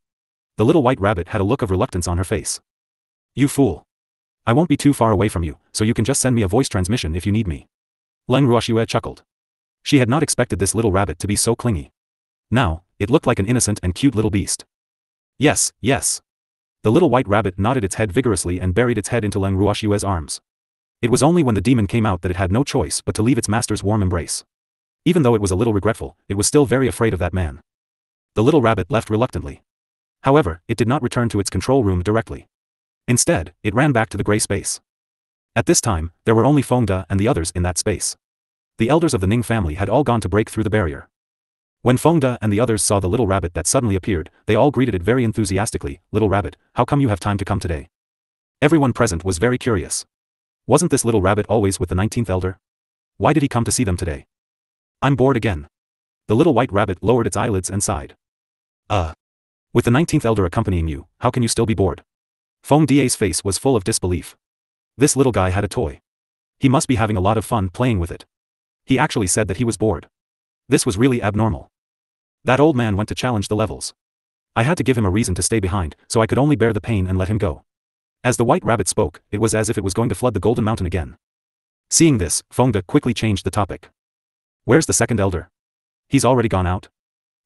The little white rabbit had a look of reluctance on her face. You fool. I won't be too far away from you, so you can just send me a voice transmission if you need me. Leng Ruoxue chuckled. She had not expected this little rabbit to be so clingy. Now, it looked like an innocent and cute little beast. Yes, yes. The little white rabbit nodded its head vigorously and buried its head into Leng Ruoxue's arms. It was only when the demon came out that it had no choice but to leave its master's warm embrace. Even though it was a little regretful, it was still very afraid of that man. The little rabbit left reluctantly. However, it did not return to its control room directly. Instead, it ran back to the gray space. At this time, there were only Fengda and the others in that space. The elders of the Ning family had all gone to break through the barrier. When Fengda and the others saw the little rabbit that suddenly appeared, they all greeted it very enthusiastically. "Little rabbit, how come you have time to come today?" Everyone present was very curious. Wasn't this little rabbit always with the 19th elder? Why did he come to see them today? "I'm bored again." The little white rabbit lowered its eyelids and sighed. With the 19th elder accompanying you, how can you still be bored?" Fengda's face was full of disbelief. This little guy had a toy. He must be having a lot of fun playing with it. He actually said that he was bored. This was really abnormal. That old man went to challenge the levels. I had to give him a reason to stay behind, so I could only bear the pain and let him go. As the white rabbit spoke, it was as if it was going to flood the Golden Mountain again. Seeing this, Fengda quickly changed the topic. "Where's the second elder? He's already gone out?"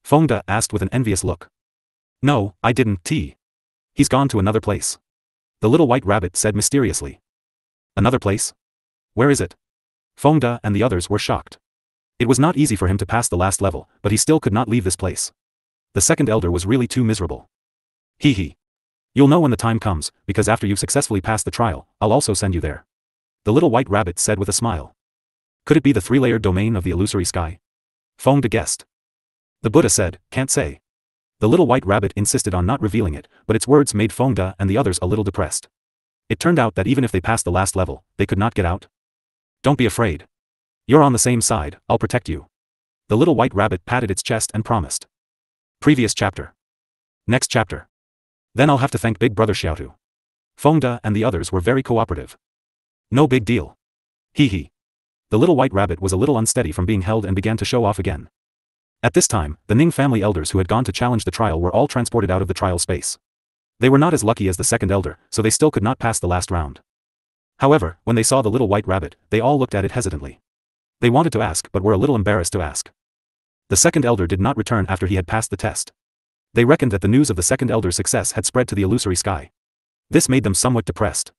Fengda asked with an envious look. "No, I didn't. He's gone to another place," the little white rabbit said mysteriously. "Another place? Where is it?" Fengda and the others were shocked. It was not easy for him to pass the last level, but he still could not leave this place. The second elder was really too miserable. You'll know when the time comes, because after you've successfully passed the trial, I'll also send you there," the little white rabbit said with a smile. Could it be the three-layered domain of the illusory sky? Fengda guessed. The Buddha said, "Can't say." The little white rabbit insisted on not revealing it, but its words made Fengda and the others a little depressed. It turned out that even if they passed the last level, they could not get out. "Don't be afraid. You're on the same side, I'll protect you." The little white rabbit patted its chest and promised. Previous chapter. Next chapter. Then I'll have to thank Big Brother Xiaotu. Fengda and the others were very cooperative. "No big deal." The little white rabbit was a little unsteady from being held and began to show off again. At this time, the Ning family elders who had gone to challenge the trial were all transported out of the trial space. They were not as lucky as the second elder, so they still could not pass the last round. However, when they saw the little white rabbit, they all looked at it hesitantly. They wanted to ask but were a little embarrassed to ask. The second elder did not return after he had passed the test. They reckoned that the news of the second elder's success had spread to the illusory sky. This made them somewhat depressed.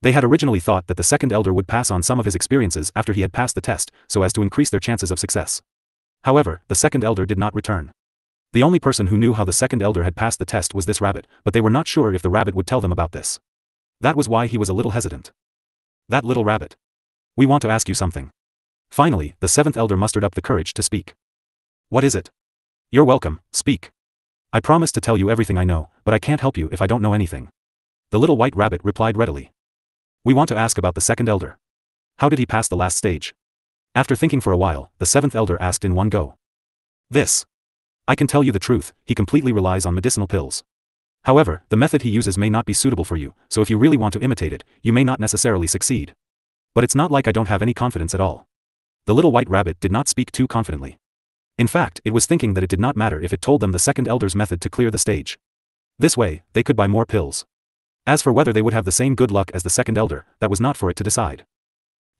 They had originally thought that the second elder would pass on some of his experiences after he had passed the test, so as to increase their chances of success. However, the second elder did not return. The only person who knew how the second elder had passed the test was this rabbit, but they were not sure if the rabbit would tell them about this. That was why he was a little hesitant. "That little rabbit. We want to ask you something." Finally, the seventh elder mustered up the courage to speak. "What is it?" "You're welcome, speak. I promise to tell you everything I know, but I can't help you if I don't know anything." The little white rabbit replied readily. "We want to ask about the second elder. How did he pass the last stage?" After thinking for a while, the seventh elder asked in one go. "This. I can tell you the truth, he completely relies on medicinal pills. However, the method he uses may not be suitable for you, so if you really want to imitate it, you may not necessarily succeed. But it's not like I don't have any confidence at all." The little white rabbit did not speak too confidently. In fact, it was thinking that it did not matter if it told them the second elder's method to clear the stage. This way, they could buy more pills. As for whether they would have the same good luck as the second elder, that was not for it to decide.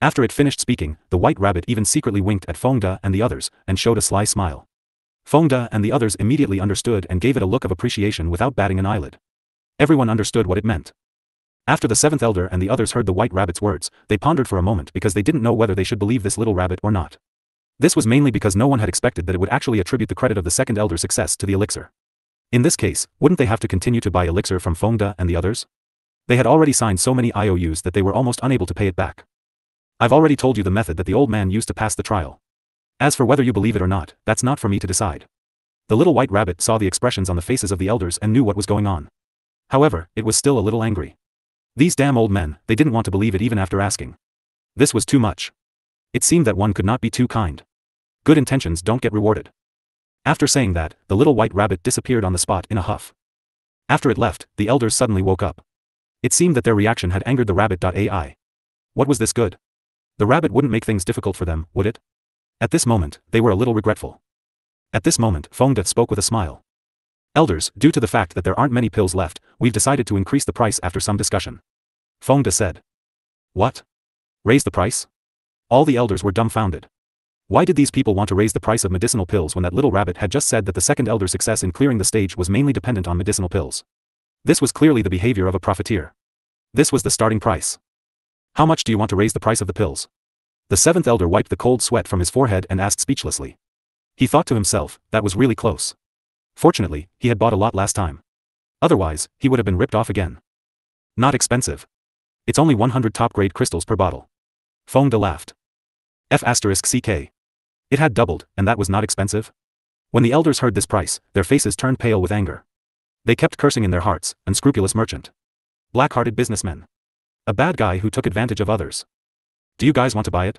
After it finished speaking, the white rabbit even secretly winked at Fengda and the others, and showed a sly smile. Fengda and the others immediately understood and gave it a look of appreciation without batting an eyelid. Everyone understood what it meant. After the seventh elder and the others heard the white rabbit's words, they pondered for a moment because they didn't know whether they should believe this little rabbit or not. This was mainly because no one had expected that it would actually attribute the credit of the second elder's success to the elixir. In this case, wouldn't they have to continue to buy elixir from Fengda and the others? They had already signed so many IOUs that they were almost unable to pay it back. "I've already told you the method that the old man used to pass the trial. As for whether you believe it or not, that's not for me to decide." The little white rabbit saw the expressions on the faces of the elders and knew what was going on. However, it was still a little angry. These damn old men, they didn't want to believe it even after asking. This was too much. It seemed that one could not be too kind. Good intentions don't get rewarded. After saying that, the little white rabbit disappeared on the spot in a huff. After it left, the elders suddenly woke up. It seemed that their reaction had angered the rabbit.ai. What was this good? The rabbit wouldn't make things difficult for them, would it? At this moment, they were a little regretful. At this moment, Fengda spoke with a smile. "Elders, due to the fact that there aren't many pills left, we've decided to increase the price after some discussion." Fengda said. "What? Raise the price?" All the elders were dumbfounded. Why did these people want to raise the price of medicinal pills when that little rabbit had just said that the second elder's success in clearing the stage was mainly dependent on medicinal pills? This was clearly the behavior of a profiteer. This was the starting price. How much do you want to raise the price of the pills? The seventh elder wiped the cold sweat from his forehead and asked speechlessly. He thought to himself, that was really close. Fortunately, he had bought a lot last time. Otherwise, he would have been ripped off again. Not expensive. It's only 100 top-grade crystals per bottle. Feng De laughed. F***ck. It had doubled, and that was not expensive? When the elders heard this price, their faces turned pale with anger. They kept cursing in their hearts, unscrupulous merchant. Black-hearted businessmen. A bad guy who took advantage of others. Do you guys want to buy it?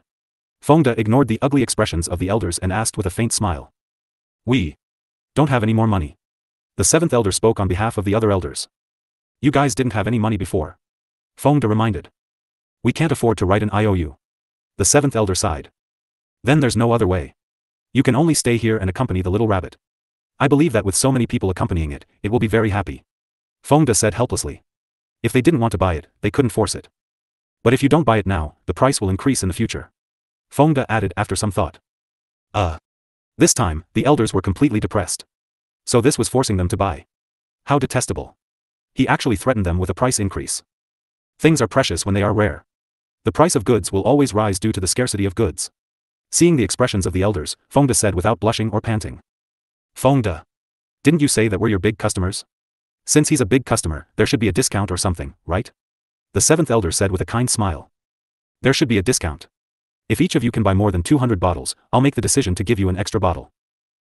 Feng De ignored the ugly expressions of the elders and asked with a faint smile. We don't have any more money. The seventh elder spoke on behalf of the other elders. You guys didn't have any money before. Feng De reminded. We can't afford to write an IOU. The seventh elder sighed. Then there's no other way. You can only stay here and accompany the little rabbit. I believe that with so many people accompanying it, it will be very happy. Feng De said helplessly. If they didn't want to buy it, they couldn't force it. But if you don't buy it now, the price will increase in the future. Feng De added after some thought. This time, the elders were completely depressed. So this was forcing them to buy. How detestable. He actually threatened them with a price increase. Things are precious when they are rare. The price of goods will always rise due to the scarcity of goods. Seeing the expressions of the elders, Feng De said without blushing or panting. Feng De. Didn't you say that we're your big customers? Since he's a big customer, there should be a discount or something, right? The seventh elder said with a kind smile. There should be a discount. If each of you can buy more than 200 bottles, I'll make the decision to give you an extra bottle.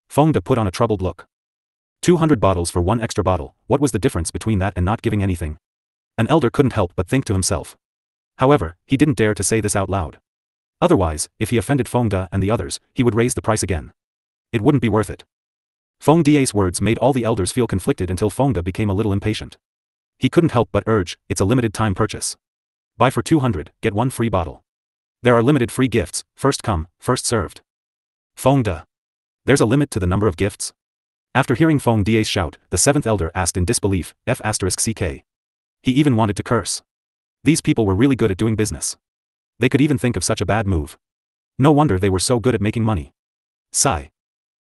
Feng De put on a troubled look. 200 bottles for one extra bottle, what was the difference between that and not giving anything? An elder couldn't help but think to himself. However, he didn't dare to say this out loud. Otherwise, if he offended Feng De and the others, he would raise the price again. It wouldn't be worth it. Feng De's words made all the elders feel conflicted until Feng De became a little impatient. He couldn't help but urge, it's a limited time purchase. Buy for 200, get one free bottle. There are limited free gifts, first come, first served. Feng De. There's a limit to the number of gifts? After hearing Feng De's shout, the seventh elder asked in disbelief, F***ck. He even wanted to curse. These people were really good at doing business. They could even think of such a bad move. No wonder they were so good at making money. Sigh.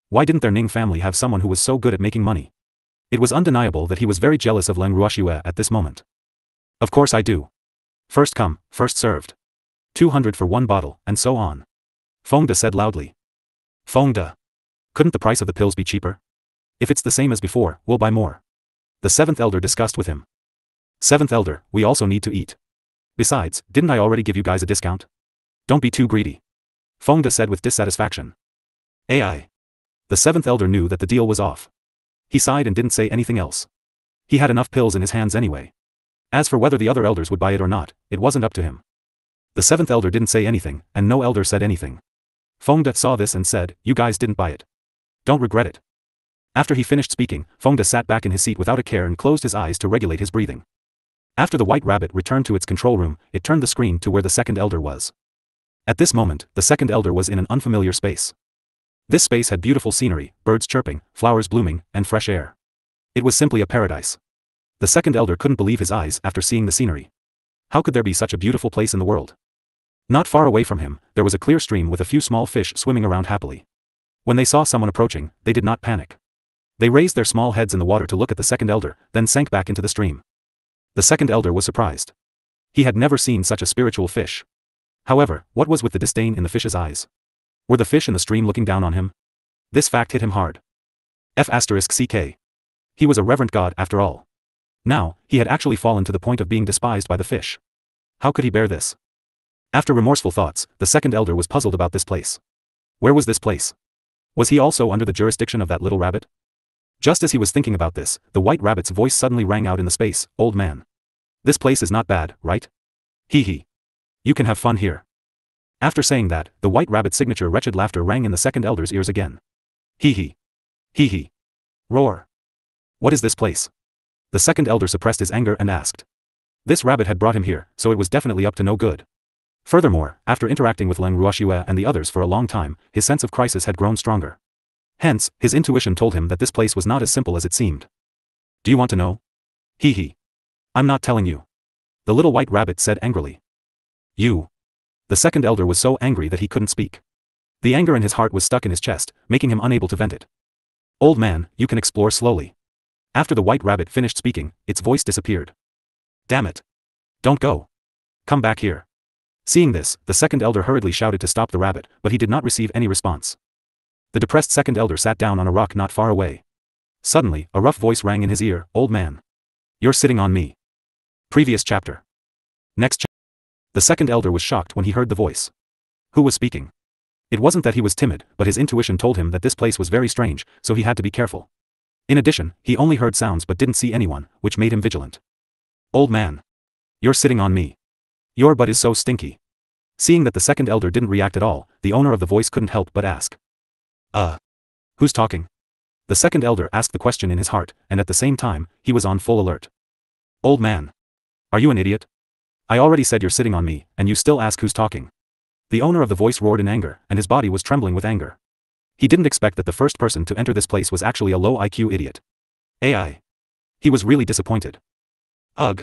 Why didn't their Ning family have someone who was so good at making money? It was undeniable that he was very jealous of Leng Ruoxue at this moment. Of course I do. First come, first served. 200 for one bottle, and so on. Feng De said loudly. Feng De. Couldn't the price of the pills be cheaper? If it's the same as before, we'll buy more. The seventh elder discussed with him. Seventh elder, we also need to eat. Besides, didn't I already give you guys a discount? Don't be too greedy. Feng De said with dissatisfaction. AI. The seventh elder knew that the deal was off. He sighed and didn't say anything else. He had enough pills in his hands anyway. As for whether the other elders would buy it or not, it wasn't up to him. The seventh elder didn't say anything, and no elder said anything. Feng De saw this and said, you guys didn't buy it. Don't regret it. After he finished speaking, Feng De sat back in his seat without a care and closed his eyes to regulate his breathing. After the white rabbit returned to its control room, it turned the screen to where the second elder was. At this moment, the second elder was in an unfamiliar space. This space had beautiful scenery, birds chirping, flowers blooming, and fresh air. It was simply a paradise. The second elder couldn't believe his eyes after seeing the scenery. How could there be such a beautiful place in the world? Not far away from him, there was a clear stream with a few small fish swimming around happily. When they saw someone approaching, they did not panic. They raised their small heads in the water to look at the second elder, then sank back into the stream. The second elder was surprised. He had never seen such a spiritual fish. However, what was with the disdain in the fish's eyes? Were the fish in the stream looking down on him? This fact hit him hard. F***ck. He was a reverent god after all. Now, he had actually fallen to the point of being despised by the fish. How could he bear this? After remorseful thoughts, the second elder was puzzled about this place. Where was this place? Was he also under the jurisdiction of that little rabbit? Just as he was thinking about this, the white rabbit's voice suddenly rang out in the space, old man. This place is not bad, right? Hee hee. You can have fun here. After saying that, the white rabbit's signature wretched laughter rang in the second elder's ears again. Hee hee. Hee hee. Roar. What is this place? The second elder suppressed his anger and asked. This rabbit had brought him here, so it was definitely up to no good. Furthermore, after interacting with Leng Ruoxue and the others for a long time, his sense of crisis had grown stronger. Hence, his intuition told him that this place was not as simple as it seemed. Do you want to know? Hee hee. I'm not telling you. The little white rabbit said angrily. You. The second elder was so angry that he couldn't speak. The anger in his heart was stuck in his chest, making him unable to vent it. Old man, you can explore slowly. After the white rabbit finished speaking, its voice disappeared. Damn it. Don't go. Come back here. Seeing this, the second elder hurriedly shouted to stop the rabbit, but he did not receive any response. The depressed second elder sat down on a rock not far away. Suddenly, a rough voice rang in his ear, Old man. You're sitting on me. Previous chapter. Next chapter. The second elder was shocked when he heard the voice. Who was speaking? It wasn't that he was timid, but his intuition told him that this place was very strange, so he had to be careful. In addition, he only heard sounds but didn't see anyone, which made him vigilant. Old man. You're sitting on me. Your butt is so stinky. Seeing that the second elder didn't react at all, the owner of the voice couldn't help but ask. Who's talking? The second elder asked the question in his heart, and at the same time, he was on full alert. Old man. Are you an idiot? I already said you're sitting on me, and you still ask who's talking. The owner of the voice roared in anger, and his body was trembling with anger. He didn't expect that the first person to enter this place was actually a low IQ idiot. AI. He was really disappointed. Ugh.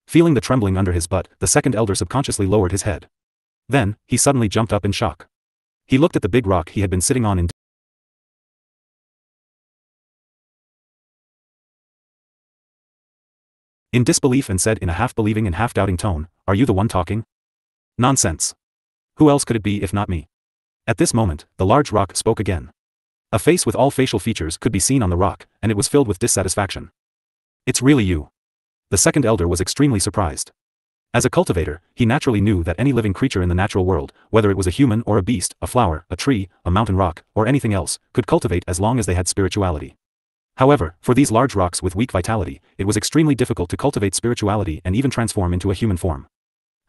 Feeling the trembling under his butt, the second elder subconsciously lowered his head. Then, he suddenly jumped up in shock. He looked at the big rock he had been sitting on in disbelief and said in a half-believing and half-doubting tone, Are you the one talking? Nonsense. Who else could it be if not me? At this moment, the large rock spoke again. A face with all facial features could be seen on the rock, and it was filled with dissatisfaction. It's really you. The second elder was extremely surprised. As a cultivator, he naturally knew that any living creature in the natural world, whether it was a human or a beast, a flower, a tree, a mountain rock, or anything else, could cultivate as long as they had spirituality. However, for these large rocks with weak vitality, it was extremely difficult to cultivate spirituality and even transform into a human form.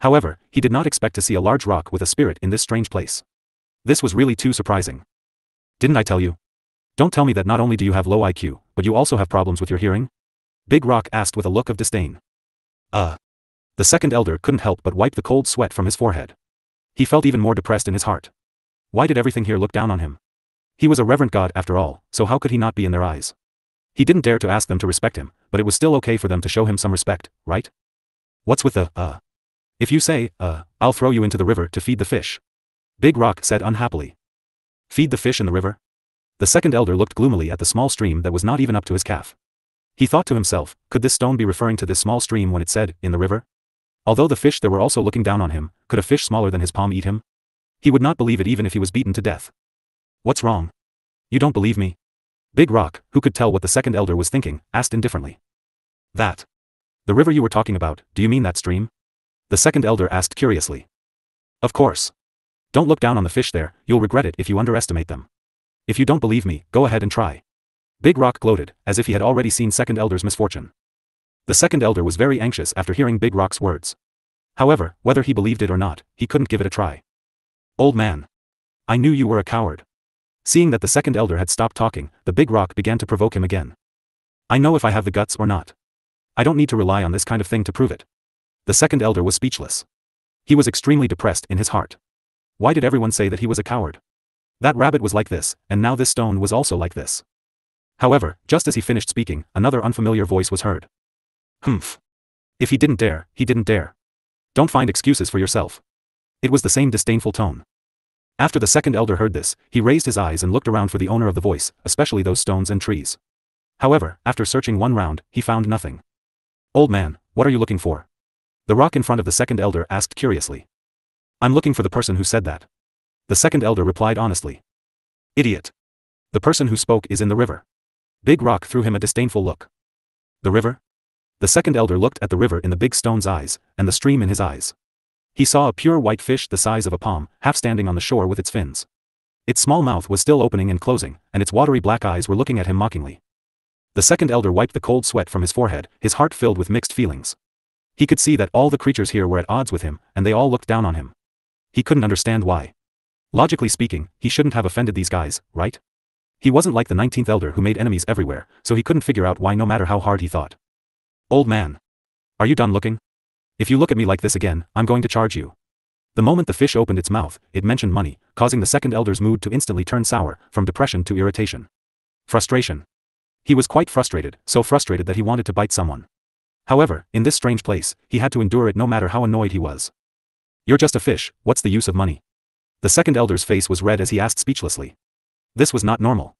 However, he did not expect to see a large rock with a spirit in this strange place. This was really too surprising. Didn't I tell you? Don't tell me that not only do you have low IQ, but you also have problems with your hearing? Big Rock asked with a look of disdain. The second elder couldn't help but wipe the cold sweat from his forehead. He felt even more depressed in his heart. Why did everything here look down on him? He was a reverent god after all, so how could he not be in their eyes? He didn't dare to ask them to respect him, but it was still okay for them to show him some respect, right? What's with the, If you say, I'll throw you into the river to feed the fish. Big Rock said unhappily. Feed the fish in the river? The second elder looked gloomily at the small stream that was not even up to his calf. He thought to himself, could this stone be referring to this small stream when it said, in the river? Although the fish there were also looking down on him, could a fish smaller than his palm eat him? He would not believe it even if he was beaten to death. What's wrong? You don't believe me? Big Rock, who could tell what the second elder was thinking, asked indifferently. That. The river you were talking about, do you mean that stream? The second elder asked curiously. Of course. Don't look down on the fish there, you'll regret it if you underestimate them. If you don't believe me, go ahead and try. Big Rock gloated, as if he had already seen second elder's misfortune. The second elder was very anxious after hearing Big Rock's words. However, whether he believed it or not, he couldn't give it a try. Old man. I knew you were a coward. Seeing that the second elder had stopped talking, the Big Rock began to provoke him again. I know if I have the guts or not. I don't need to rely on this kind of thing to prove it. The second elder was speechless. He was extremely depressed in his heart. Why did everyone say that he was a coward? That rabbit was like this, and now this stone was also like this. However, just as he finished speaking, another unfamiliar voice was heard. Humph. If he didn't dare, he didn't dare. Don't find excuses for yourself. It was the same disdainful tone. After the second elder heard this, he raised his eyes and looked around for the owner of the voice, especially those stones and trees. However, after searching one round, he found nothing. Old man, what are you looking for? The rock in front of the second elder asked curiously. I'm looking for the person who said that. The second elder replied honestly. Idiot. The person who spoke is in the river. Big Rock threw him a disdainful look. The river? The second elder looked at the river in the big stone's eyes, and the stream in his eyes. He saw a pure white fish the size of a palm, half standing on the shore with its fins. Its small mouth was still opening and closing, and its watery black eyes were looking at him mockingly. The second elder wiped the cold sweat from his forehead, his heart filled with mixed feelings. He could see that all the creatures here were at odds with him, and they all looked down on him. He couldn't understand why. Logically speaking, he shouldn't have offended these guys, right? He wasn't like the 19th elder who made enemies everywhere, so he couldn't figure out why no matter how hard he thought. Old man. Are you done looking? If you look at me like this again, I'm going to charge you. The moment the fish opened its mouth, it mentioned money, causing the second elder's mood to instantly turn sour, from depression to irritation. Frustration. He was quite frustrated, so frustrated that he wanted to bite someone. However, in this strange place, he had to endure it no matter how annoyed he was. You're just a fish, what's the use of money? The second elder's face was red as he asked speechlessly. This was not normal.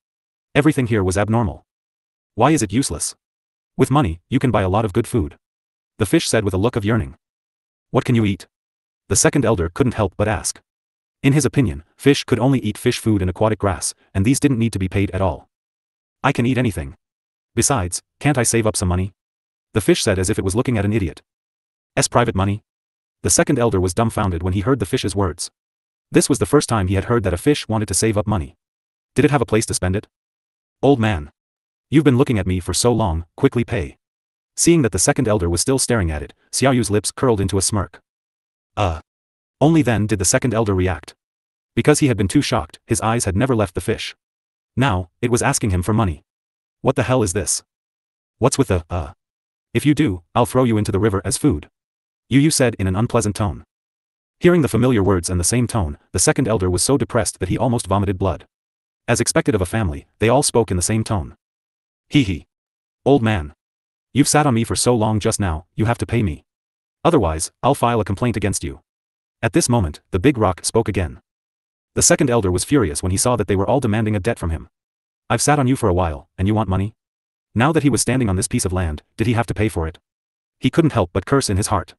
Everything here was abnormal. Why is it useless? With money, you can buy a lot of good food. The fish said with a look of yearning. What can you eat? The second elder couldn't help but ask. In his opinion, fish could only eat fish food and aquatic grass, and these didn't need to be paid at all. I can eat anything. Besides, can't I save up some money? The fish said as if it was looking at an idiot. Private money? The second elder was dumbfounded when he heard the fish's words. This was the first time he had heard that a fish wanted to save up money. Did it have a place to spend it? Old man. You've been looking at me for so long, quickly pay. Seeing that the second elder was still staring at it, Xiaoyu's lips curled into a smirk. Only then did the second elder react. Because he had been too shocked, his eyes had never left the fish. Now, it was asking him for money. What the hell is this? What's with the, If you do, I'll throw you into the river as food. Yu said in an unpleasant tone. Hearing the familiar words and the same tone, the second elder was so depressed that he almost vomited blood. As expected of a family, they all spoke in the same tone. Hee. Old man. You've sat on me for so long just now, you have to pay me. Otherwise, I'll file a complaint against you. At this moment, the big rock spoke again. The second elder was furious when he saw that they were all demanding a debt from him. I've sat on you for a while, and you want money? Now that he was standing on this piece of land, did he have to pay for it? He couldn't help but curse in his heart.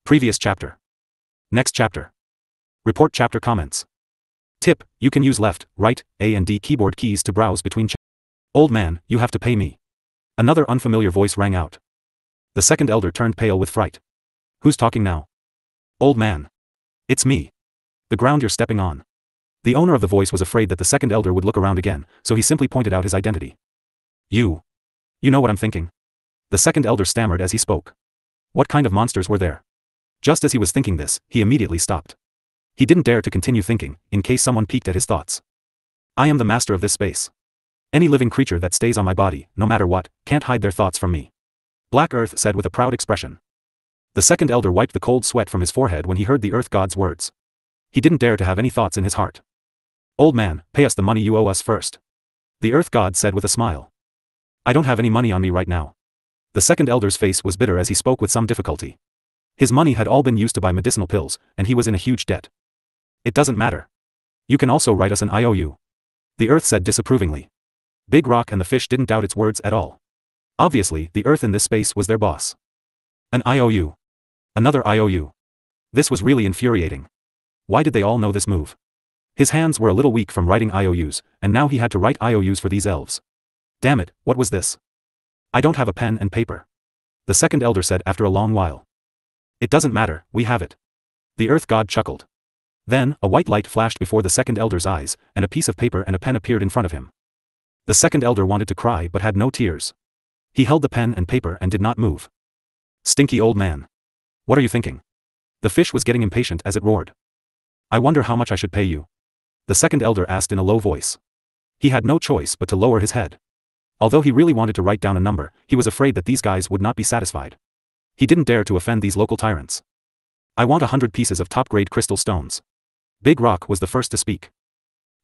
Previous chapter. Next chapter. Report chapter comments. Tip, you can use left, right, A and D keyboard keys to browse between Old man, you have to pay me. Another unfamiliar voice rang out. The second elder turned pale with fright. Who's talking now? Old man. It's me. The ground you're stepping on. The owner of the voice was afraid that the second elder would look around again, so he simply pointed out his identity. You know what I'm thinking? The second elder stammered as he spoke. What kind of monsters were there? Just as he was thinking this, he immediately stopped. He didn't dare to continue thinking, in case someone peeked at his thoughts. I am the master of this space. Any living creature that stays on my body, no matter what, can't hide their thoughts from me. Black Earth said with a proud expression. The second elder wiped the cold sweat from his forehead when he heard the Earth God's words. He didn't dare to have any thoughts in his heart. Old man, pay us the money you owe us first. The Earth God said with a smile. I don't have any money on me right now. The second elder's face was bitter as he spoke with some difficulty. His money had all been used to buy medicinal pills, and he was in a huge debt. It doesn't matter. You can also write us an IOU. The Earth said disapprovingly. Big Rock and the fish didn't doubt its words at all. Obviously, the Earth in this space was their boss. An IOU. Another IOU. This was really infuriating. Why did they all know this move? His hands were a little weak from writing IOUs, and now he had to write IOUs for these elves. Damn it, what was this? I don't have a pen and paper. The second elder said after a long while. It doesn't matter, we have it. The Earth God chuckled. Then, a white light flashed before the second elder's eyes, and a piece of paper and a pen appeared in front of him. The second elder wanted to cry but had no tears. He held the pen and paper and did not move. Stinky old man. What are you thinking? The fish was getting impatient as it roared. I wonder how much I should pay you. The second elder asked in a low voice. He had no choice but to lower his head. Although he really wanted to write down a number, he was afraid that these guys would not be satisfied. He didn't dare to offend these local tyrants. I want 100 pieces of top-grade crystal stones. Big Rock was the first to speak.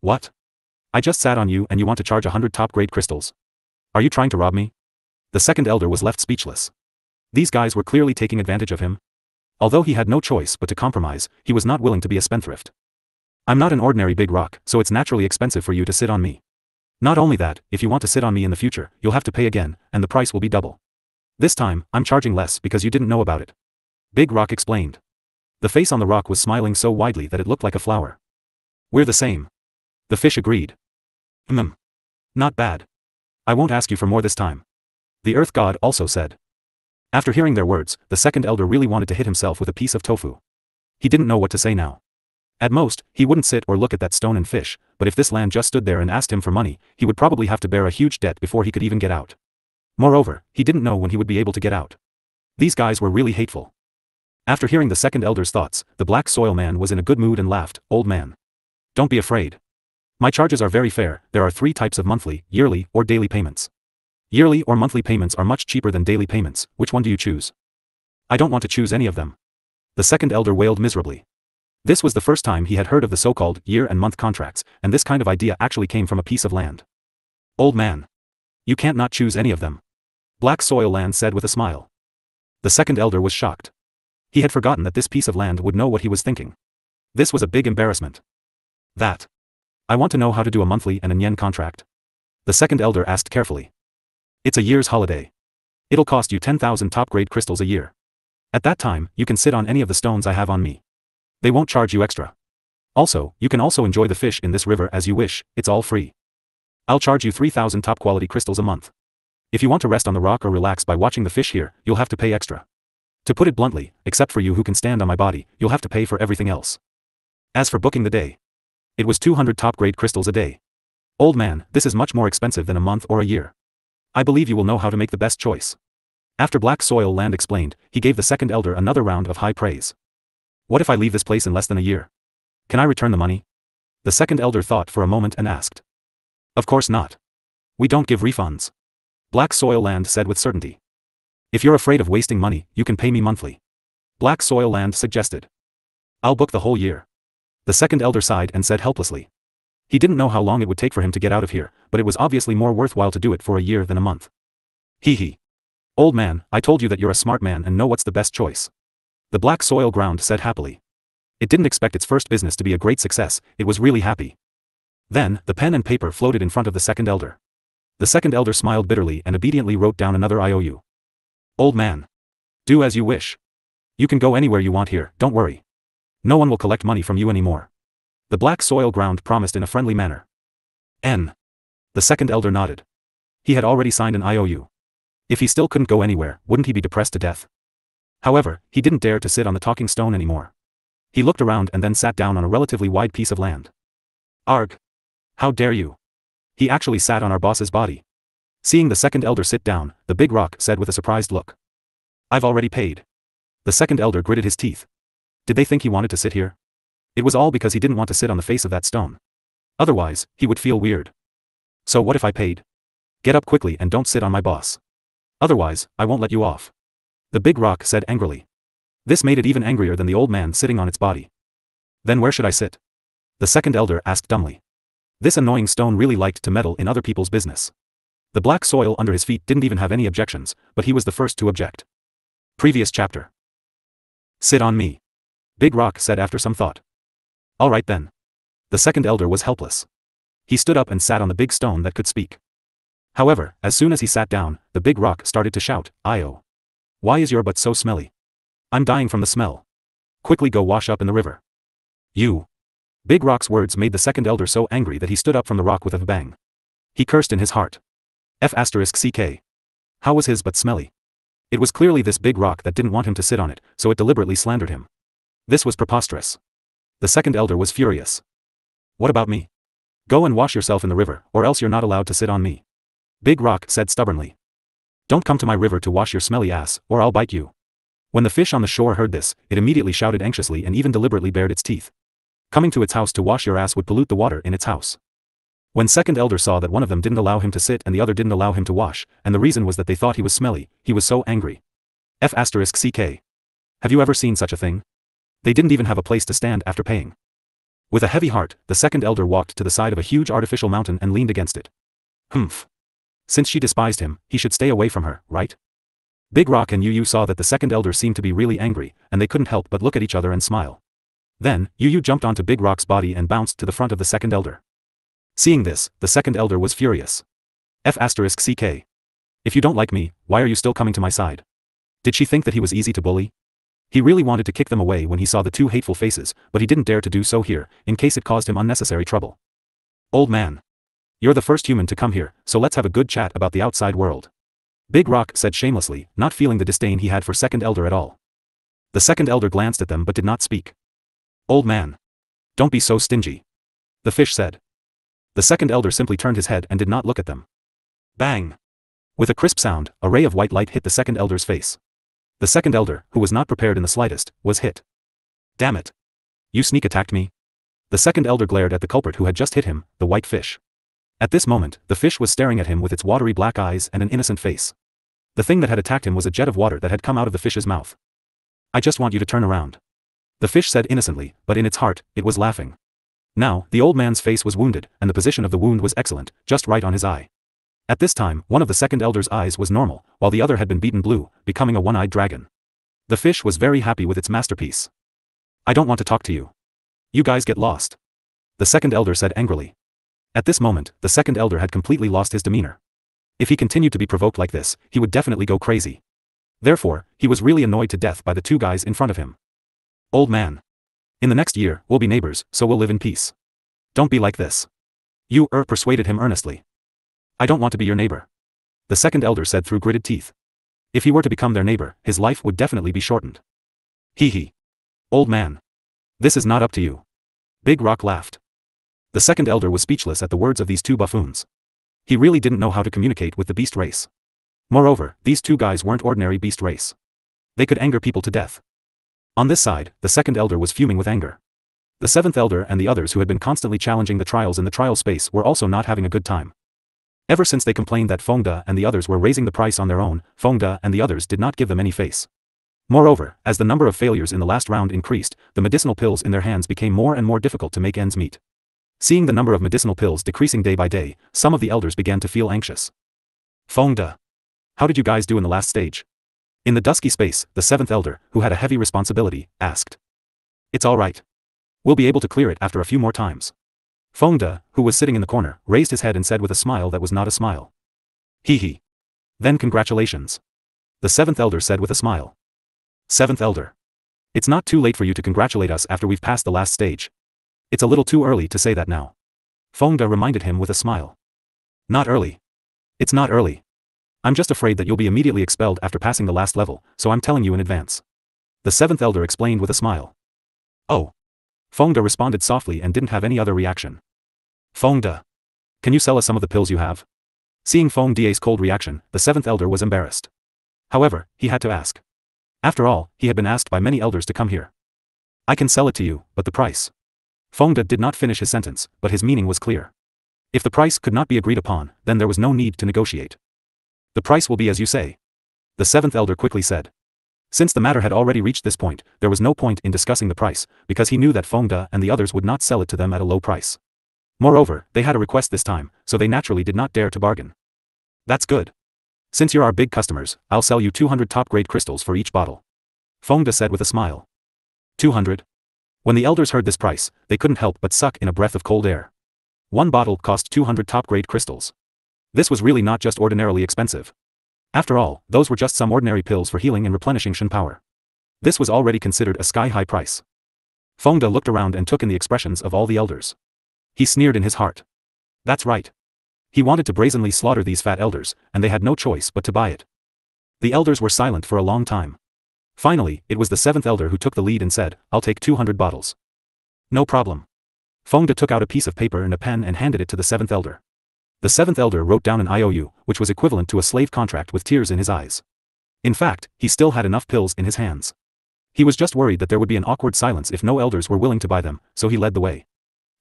What? I just sat on you and you want to charge 100 top-grade crystals? Are you trying to rob me? The second elder was left speechless. These guys were clearly taking advantage of him. Although he had no choice but to compromise, he was not willing to be a spendthrift. I'm not an ordinary Big Rock, so it's naturally expensive for you to sit on me. Not only that, if you want to sit on me in the future, you'll have to pay again, and the price will be double. This time, I'm charging less because you didn't know about it. Big Rock explained. The face on the rock was smiling so widely that it looked like a flower. We're the same. The fish agreed. Not bad. I won't ask you for more this time. The Earth God also said. After hearing their words, the second elder really wanted to hit himself with a piece of tofu. He didn't know what to say now. At most, he wouldn't sit or look at that stone and fish, but if this land just stood there and asked him for money, he would probably have to bear a huge debt before he could even get out. Moreover, he didn't know when he would be able to get out. These guys were really hateful. After hearing the second elder's thoughts, the black soil man was in a good mood and laughed. Old man. Don't be afraid. My charges are very fair. There are 3 types of monthly, yearly, or daily payments. Yearly or monthly payments are much cheaper than daily payments. Which one do you choose? I don't want to choose any of them. The second elder wailed miserably. This was the first time he had heard of the so-called year and month contracts, and this kind of idea actually came from a piece of land. Old man. You can't not choose any of them. Black Soil Land said with a smile. The second elder was shocked. He had forgotten that this piece of land would know what he was thinking. This was a big embarrassment. That. I want to know how to do a monthly and a yen contract. The second elder asked carefully. It's a year's holiday. It'll cost you 10,000 top-grade crystals a year. At that time, you can sit on any of the stones I have on me. They won't charge you extra. Also, you can also enjoy the fish in this river as you wish, it's all free. I'll charge you 3,000 top-quality crystals a month. If you want to rest on the rock or relax by watching the fish here, you'll have to pay extra. To put it bluntly, except for you who can stand on my body, you'll have to pay for everything else. As for booking the day, it was 200 top-grade crystals a day. Old man, this is much more expensive than a month or a year. I believe you will know how to make the best choice. After Black Soil Land explained, he gave the second elder another round of high praise. What if I leave this place in less than a year? Can I return the money? The second elder thought for a moment and asked. Of course not. We don't give refunds. Black Soil Land said with certainty. If you're afraid of wasting money, you can pay me monthly. Black Soil Land suggested. I'll book the whole year. The second elder sighed and said helplessly. He didn't know how long it would take for him to get out of here, but it was obviously more worthwhile to do it for a year than a month. Hee. Old man, I told you that you're a smart man and know what's the best choice. The Black Soil Ground said happily. It didn't expect its first business to be a great success, it was really happy. Then, the pen and paper floated in front of the second elder. The second elder smiled bitterly and obediently wrote down another IOU. Old man. Do as you wish. You can go anywhere you want here, don't worry. No one will collect money from you anymore. The Black Soil Ground promised in a friendly manner. The second elder nodded. He had already signed an IOU. If he still couldn't go anywhere, wouldn't he be depressed to death? However, he didn't dare to sit on the talking stone anymore. He looked around and then sat down on a relatively wide piece of land. Arg! How dare you? He actually sat on our boss's body. Seeing the second elder sit down, the big rock said with a surprised look. I've already paid. The second elder gritted his teeth. Did they think he wanted to sit here? It was all because he didn't want to sit on the face of that stone. Otherwise, he would feel weird. So what if I paid? Get up quickly and don't sit on my boss. Otherwise, I won't let you off. The big rock said angrily. This made it even angrier than the old man sitting on its body. Then where should I sit? The second elder asked dumbly. This annoying stone really liked to meddle in other people's business. The black soil under his feet didn't even have any objections, but he was the first to object. Previous chapter. Sit on me. Big Rock said after some thought. All right then. The second elder was helpless. He stood up and sat on the big stone that could speak. However, as soon as he sat down, the big rock started to shout, "Io! Why is your butt so smelly? I'm dying from the smell. Quickly go wash up in the river." You. Big Rock's words made the second elder so angry that he stood up from the rock with a bang. He cursed in his heart. F***ck. How was his butt smelly? It was clearly this big rock that didn't want him to sit on it, so it deliberately slandered him. This was preposterous. The second elder was furious. What about me? Go and wash yourself in the river, or else you're not allowed to sit on me. Big Rock said stubbornly. Don't come to my river to wash your smelly ass, or I'll bite you. When the fish on the shore heard this, it immediately shouted anxiously and even deliberately bared its teeth. Coming to its house to wash your ass would pollute the water in its house. When second elder saw that one of them didn't allow him to sit and the other didn't allow him to wash, and the reason was that they thought he was smelly, he was so angry. F***ck. Have you ever seen such a thing? They didn't even have a place to stand after paying. With a heavy heart, the second elder walked to the side of a huge artificial mountain and leaned against it. Humph. Since she despised him, he should stay away from her, right? Big Rock and Yu saw that the second elder seemed to be really angry, and they couldn't help but look at each other and smile. Then, Yu jumped onto Big Rock's body and bounced to the front of the second elder. Seeing this, the second elder was furious. F***ck. If you don't like me, why are you still coming to my side? Did she think that he was easy to bully? He really wanted to kick them away when he saw the two hateful faces, but he didn't dare to do so here, in case it caused him unnecessary trouble. Old man. You're the first human to come here, so let's have a good chat about the outside world. Big Rock said shamelessly, not feeling the disdain he had for second elder at all. The second elder glanced at them but did not speak. Old man. Don't be so stingy. The fish said. The second elder simply turned his head and did not look at them. Bang! With a crisp sound, a ray of white light hit the second elder's face. The second elder, who was not prepared in the slightest, was hit. Damn it. You sneak attacked me? The second elder glared at the culprit who had just hit him, the white fish. At this moment, the fish was staring at him with its watery black eyes and an innocent face. The thing that had attacked him was a jet of water that had come out of the fish's mouth. I just want you to turn around. The fish said innocently, but in its heart, it was laughing. Now, the old man's face was wounded, and the position of the wound was excellent, just right on his eye. At this time, one of the second elder's eyes was normal, while the other had been beaten blue, becoming a one-eyed dragon. The fish was very happy with its masterpiece. I don't want to talk to you. You guys get lost. The second elder said angrily. At this moment, the second elder had completely lost his demeanor. If he continued to be provoked like this, he would definitely go crazy. Therefore, he was really annoyed to death by the two guys in front of him. Old man. In the next year, we'll be neighbors, so we'll live in peace. Don't be like this. You persuaded him earnestly. I don't want to be your neighbor. The second elder said through gritted teeth. If he were to become their neighbor, his life would definitely be shortened. Hee hee. Old man. This is not up to you. Big Rock laughed. The second elder was speechless at the words of these two buffoons. He really didn't know how to communicate with the beast race. Moreover, these two guys weren't ordinary beast race. They could anger people to death. On this side, the second elder was fuming with anger. The seventh elder and the others who had been constantly challenging the trials in the trial space were also not having a good time. Ever since they complained that Fengde and the others were raising the price on their own, Fengde and the others did not give them any face. Moreover, as the number of failures in the last round increased, the medicinal pills in their hands became more and more difficult to make ends meet. Seeing the number of medicinal pills decreasing day by day, some of the elders began to feel anxious. Fengde. How did you guys do in the last stage? In the dusky space, the seventh elder, who had a heavy responsibility, asked. It's all right. We'll be able to clear it after a few more times. Fengde, who was sitting in the corner, raised his head and said with a smile that was not a smile. Hee hee. Then congratulations. The seventh elder said with a smile. Seventh elder. It's not too late for you to congratulate us after we've passed the last stage. It's a little too early to say that now. Fengde reminded him with a smile. Not early. It's not early. I'm just afraid that you'll be immediately expelled after passing the last level, so I'm telling you in advance. The seventh elder explained with a smile. Oh. Fengde responded softly and didn't have any other reaction. Fengde. Can you sell us some of the pills you have? Seeing Fengde's cold reaction, the seventh elder was embarrassed. However, he had to ask. After all, he had been asked by many elders to come here. I can sell it to you, but the price. Fengde did not finish his sentence, but his meaning was clear. If the price could not be agreed upon, then there was no need to negotiate. The price will be as you say. The seventh elder quickly said. Since the matter had already reached this point, there was no point in discussing the price, because he knew that Fengde and the others would not sell it to them at a low price. Moreover, they had a request this time, so they naturally did not dare to bargain. That's good. Since you're our big customers, I'll sell you 200 top-grade crystals for each bottle. Fengde said with a smile. 200? When the elders heard this price, they couldn't help but suck in a breath of cold air. One bottle cost 200 top-grade crystals. This was really not just ordinarily expensive. After all, those were just some ordinary pills for healing and replenishing Shen power. This was already considered a sky-high price. Fengde looked around and took in the expressions of all the elders. He sneered in his heart. That's right. He wanted to brazenly slaughter these fat elders, and they had no choice but to buy it. The elders were silent for a long time. Finally, it was the seventh elder who took the lead and said, I'll take 200 bottles. No problem. Fengde took out a piece of paper and a pen and handed it to the seventh elder. The seventh elder wrote down an IOU, which was equivalent to a slave contract with tears in his eyes. In fact, he still had enough pills in his hands. He was just worried that there would be an awkward silence if no elders were willing to buy them, so he led the way.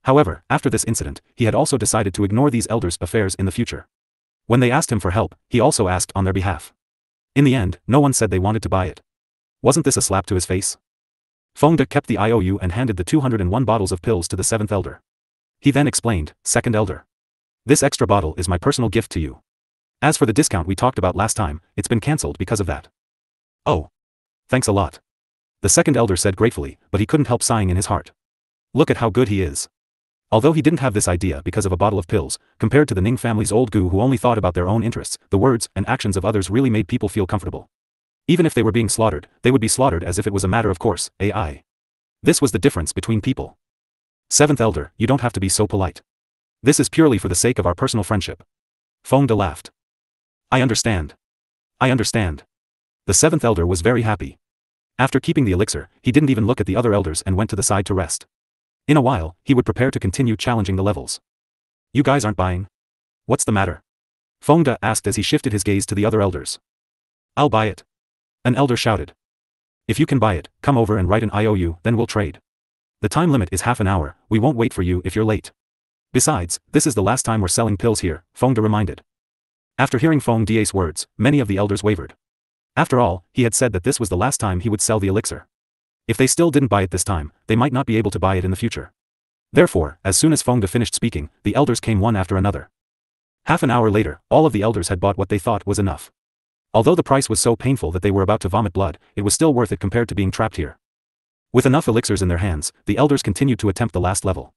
However, after this incident, he had also decided to ignore these elders' affairs in the future. When they asked him for help, he also asked on their behalf. In the end, no one said they wanted to buy it. Wasn't this a slap to his face? Fengde kept the IOU and handed the 201 bottles of pills to the seventh elder. He then explained, Second elder. This extra bottle is my personal gift to you. As for the discount we talked about last time, it's been cancelled because of that. Oh. Thanks a lot. The second elder said gratefully, but he couldn't help sighing in his heart. Look at how good he is. Although he didn't have this idea because of a bottle of pills, compared to the Ning family's old gu who only thought about their own interests, the words and actions of others really made people feel comfortable. Even if they were being slaughtered, they would be slaughtered as if it was a matter of course, AI. This was the difference between people. Seventh elder, you don't have to be so polite. This is purely for the sake of our personal friendship. Fengde laughed. I understand. I understand. The seventh elder was very happy. After keeping the elixir, he didn't even look at the other elders and went to the side to rest. In a while, he would prepare to continue challenging the levels. You guys aren't buying? What's the matter? Fengde asked as he shifted his gaze to the other elders. I'll buy it. An elder shouted. If you can buy it, come over and write an IOU, then we'll trade. The time limit is half an hour, we won't wait for you if you're late. Besides, this is the last time we're selling pills here, Fengde reminded. After hearing Fengde's words, many of the elders wavered. After all, he had said that this was the last time he would sell the elixir. If they still didn't buy it this time, they might not be able to buy it in the future. Therefore, as soon as Fengde finished speaking, the elders came one after another. Half an hour later, all of the elders had bought what they thought was enough. Although the price was so painful that they were about to vomit blood, it was still worth it compared to being trapped here. With enough elixirs in their hands, the elders continued to attempt the last level.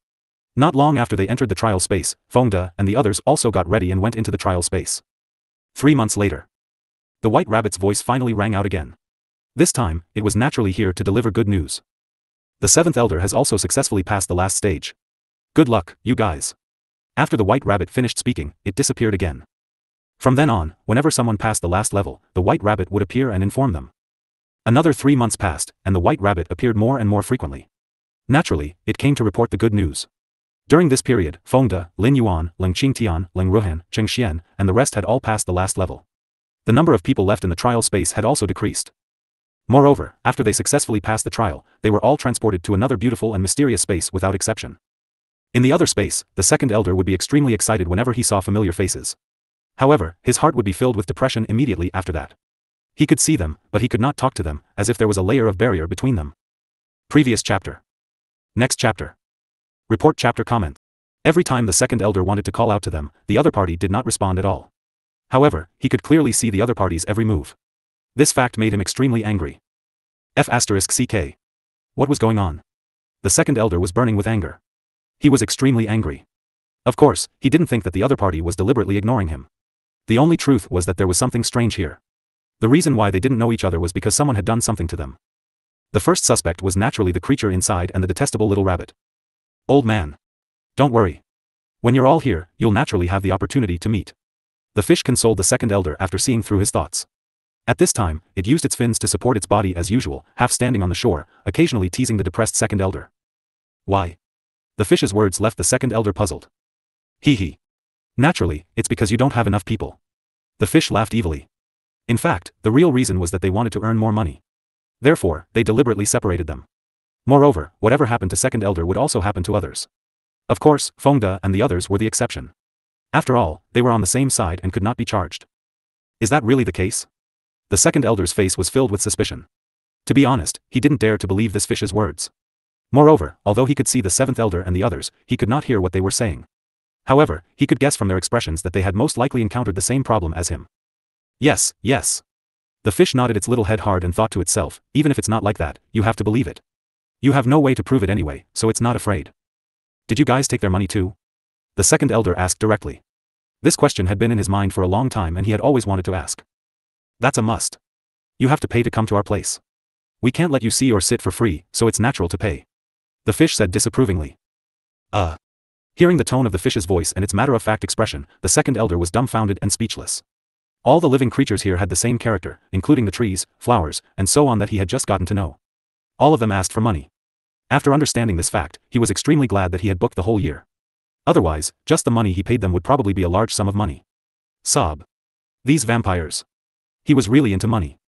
Not long after they entered the trial space, Fengde and the others also got ready and went into the trial space. 3 months later. The White Rabbit's voice finally rang out again. This time, it was naturally here to deliver good news. The 7th Elder has also successfully passed the last stage. Good luck, you guys. After the White Rabbit finished speaking, it disappeared again. From then on, whenever someone passed the last level, the White Rabbit would appear and inform them. Another 3 months passed, and the White Rabbit appeared more and more frequently. Naturally, it came to report the good news. During this period, Fengde, Lin Yuan, Leng Qingtian, Leng Ruoxue, Cheng Xian, and the rest had all passed the last level. The number of people left in the trial space had also decreased. Moreover, after they successfully passed the trial, they were all transported to another beautiful and mysterious space without exception. In the other space, the 2nd Elder would be extremely excited whenever he saw familiar faces. However, his heart would be filled with depression immediately after that. He could see them, but he could not talk to them, as if there was a layer of barrier between them. Previous chapter. Next chapter. Report chapter comment. Every time the 2nd Elder wanted to call out to them, the other party did not respond at all. However, he could clearly see the other party's every move. This fact made him extremely angry. F***ck. What was going on? The 2nd Elder was burning with anger. He was extremely angry. Of course, he didn't think that the other party was deliberately ignoring him. The only truth was that there was something strange here. The reason why they didn't know each other was because someone had done something to them. The first suspect was naturally the creature inside and the detestable little rabbit. Old man. Don't worry. When you're all here, you'll naturally have the opportunity to meet. The fish consoled the 2nd Elder after seeing through his thoughts. At this time, it used its fins to support its body as usual, half standing on the shore, occasionally teasing the depressed 2nd Elder. Why? The fish's words left the 2nd Elder puzzled. Hee hee. Naturally, it's because you don't have enough people. The fish laughed evilly. In fact, the real reason was that they wanted to earn more money. Therefore, they deliberately separated them. Moreover, whatever happened to 2nd Elder would also happen to others. Of course, Fengde and the others were the exception. After all, they were on the same side and could not be charged. Is that really the case? The 2nd Elder's face was filled with suspicion. To be honest, he didn't dare to believe this fish's words. Moreover, although he could see the 7th Elder and the others, he could not hear what they were saying. However, he could guess from their expressions that they had most likely encountered the same problem as him. Yes, yes. The fish nodded its little head hard and thought to itself, even if it's not like that, you have to believe it. You have no way to prove it anyway, so it's not afraid. Did you guys take their money too? The 2nd Elder asked directly. This question had been in his mind for a long time and he had always wanted to ask. That's a must. You have to pay to come to our place. We can't let you see or sit for free, so it's natural to pay. The fish said disapprovingly. Hearing the tone of the fish's voice and its matter-of-fact expression, the 2nd Elder was dumbfounded and speechless. All the living creatures here had the same character, including the trees, flowers, and so on that he had just gotten to know. All of them asked for money. After understanding this fact, he was extremely glad that he had booked the whole year. Otherwise, just the money he paid them would probably be a large sum of money. Sob. These vampires. He was really into money.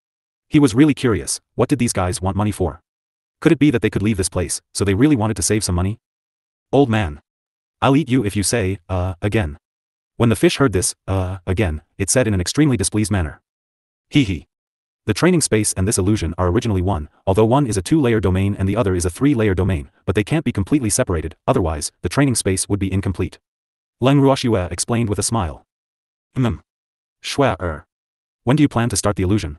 He was really curious, what did these guys want money for? Could it be that they could leave this place, so they really wanted to save some money? Old man. I'll eat you if you say, again. When the fish heard this, again, it said in an extremely displeased manner. Hee hee. The training space and this illusion are originally one, although one is a 2-layer domain and the other is a 3-layer domain, but they can't be completely separated, otherwise, the training space would be incomplete. Leng Ruoxue explained with a smile. Shua. When do you plan to start the illusion?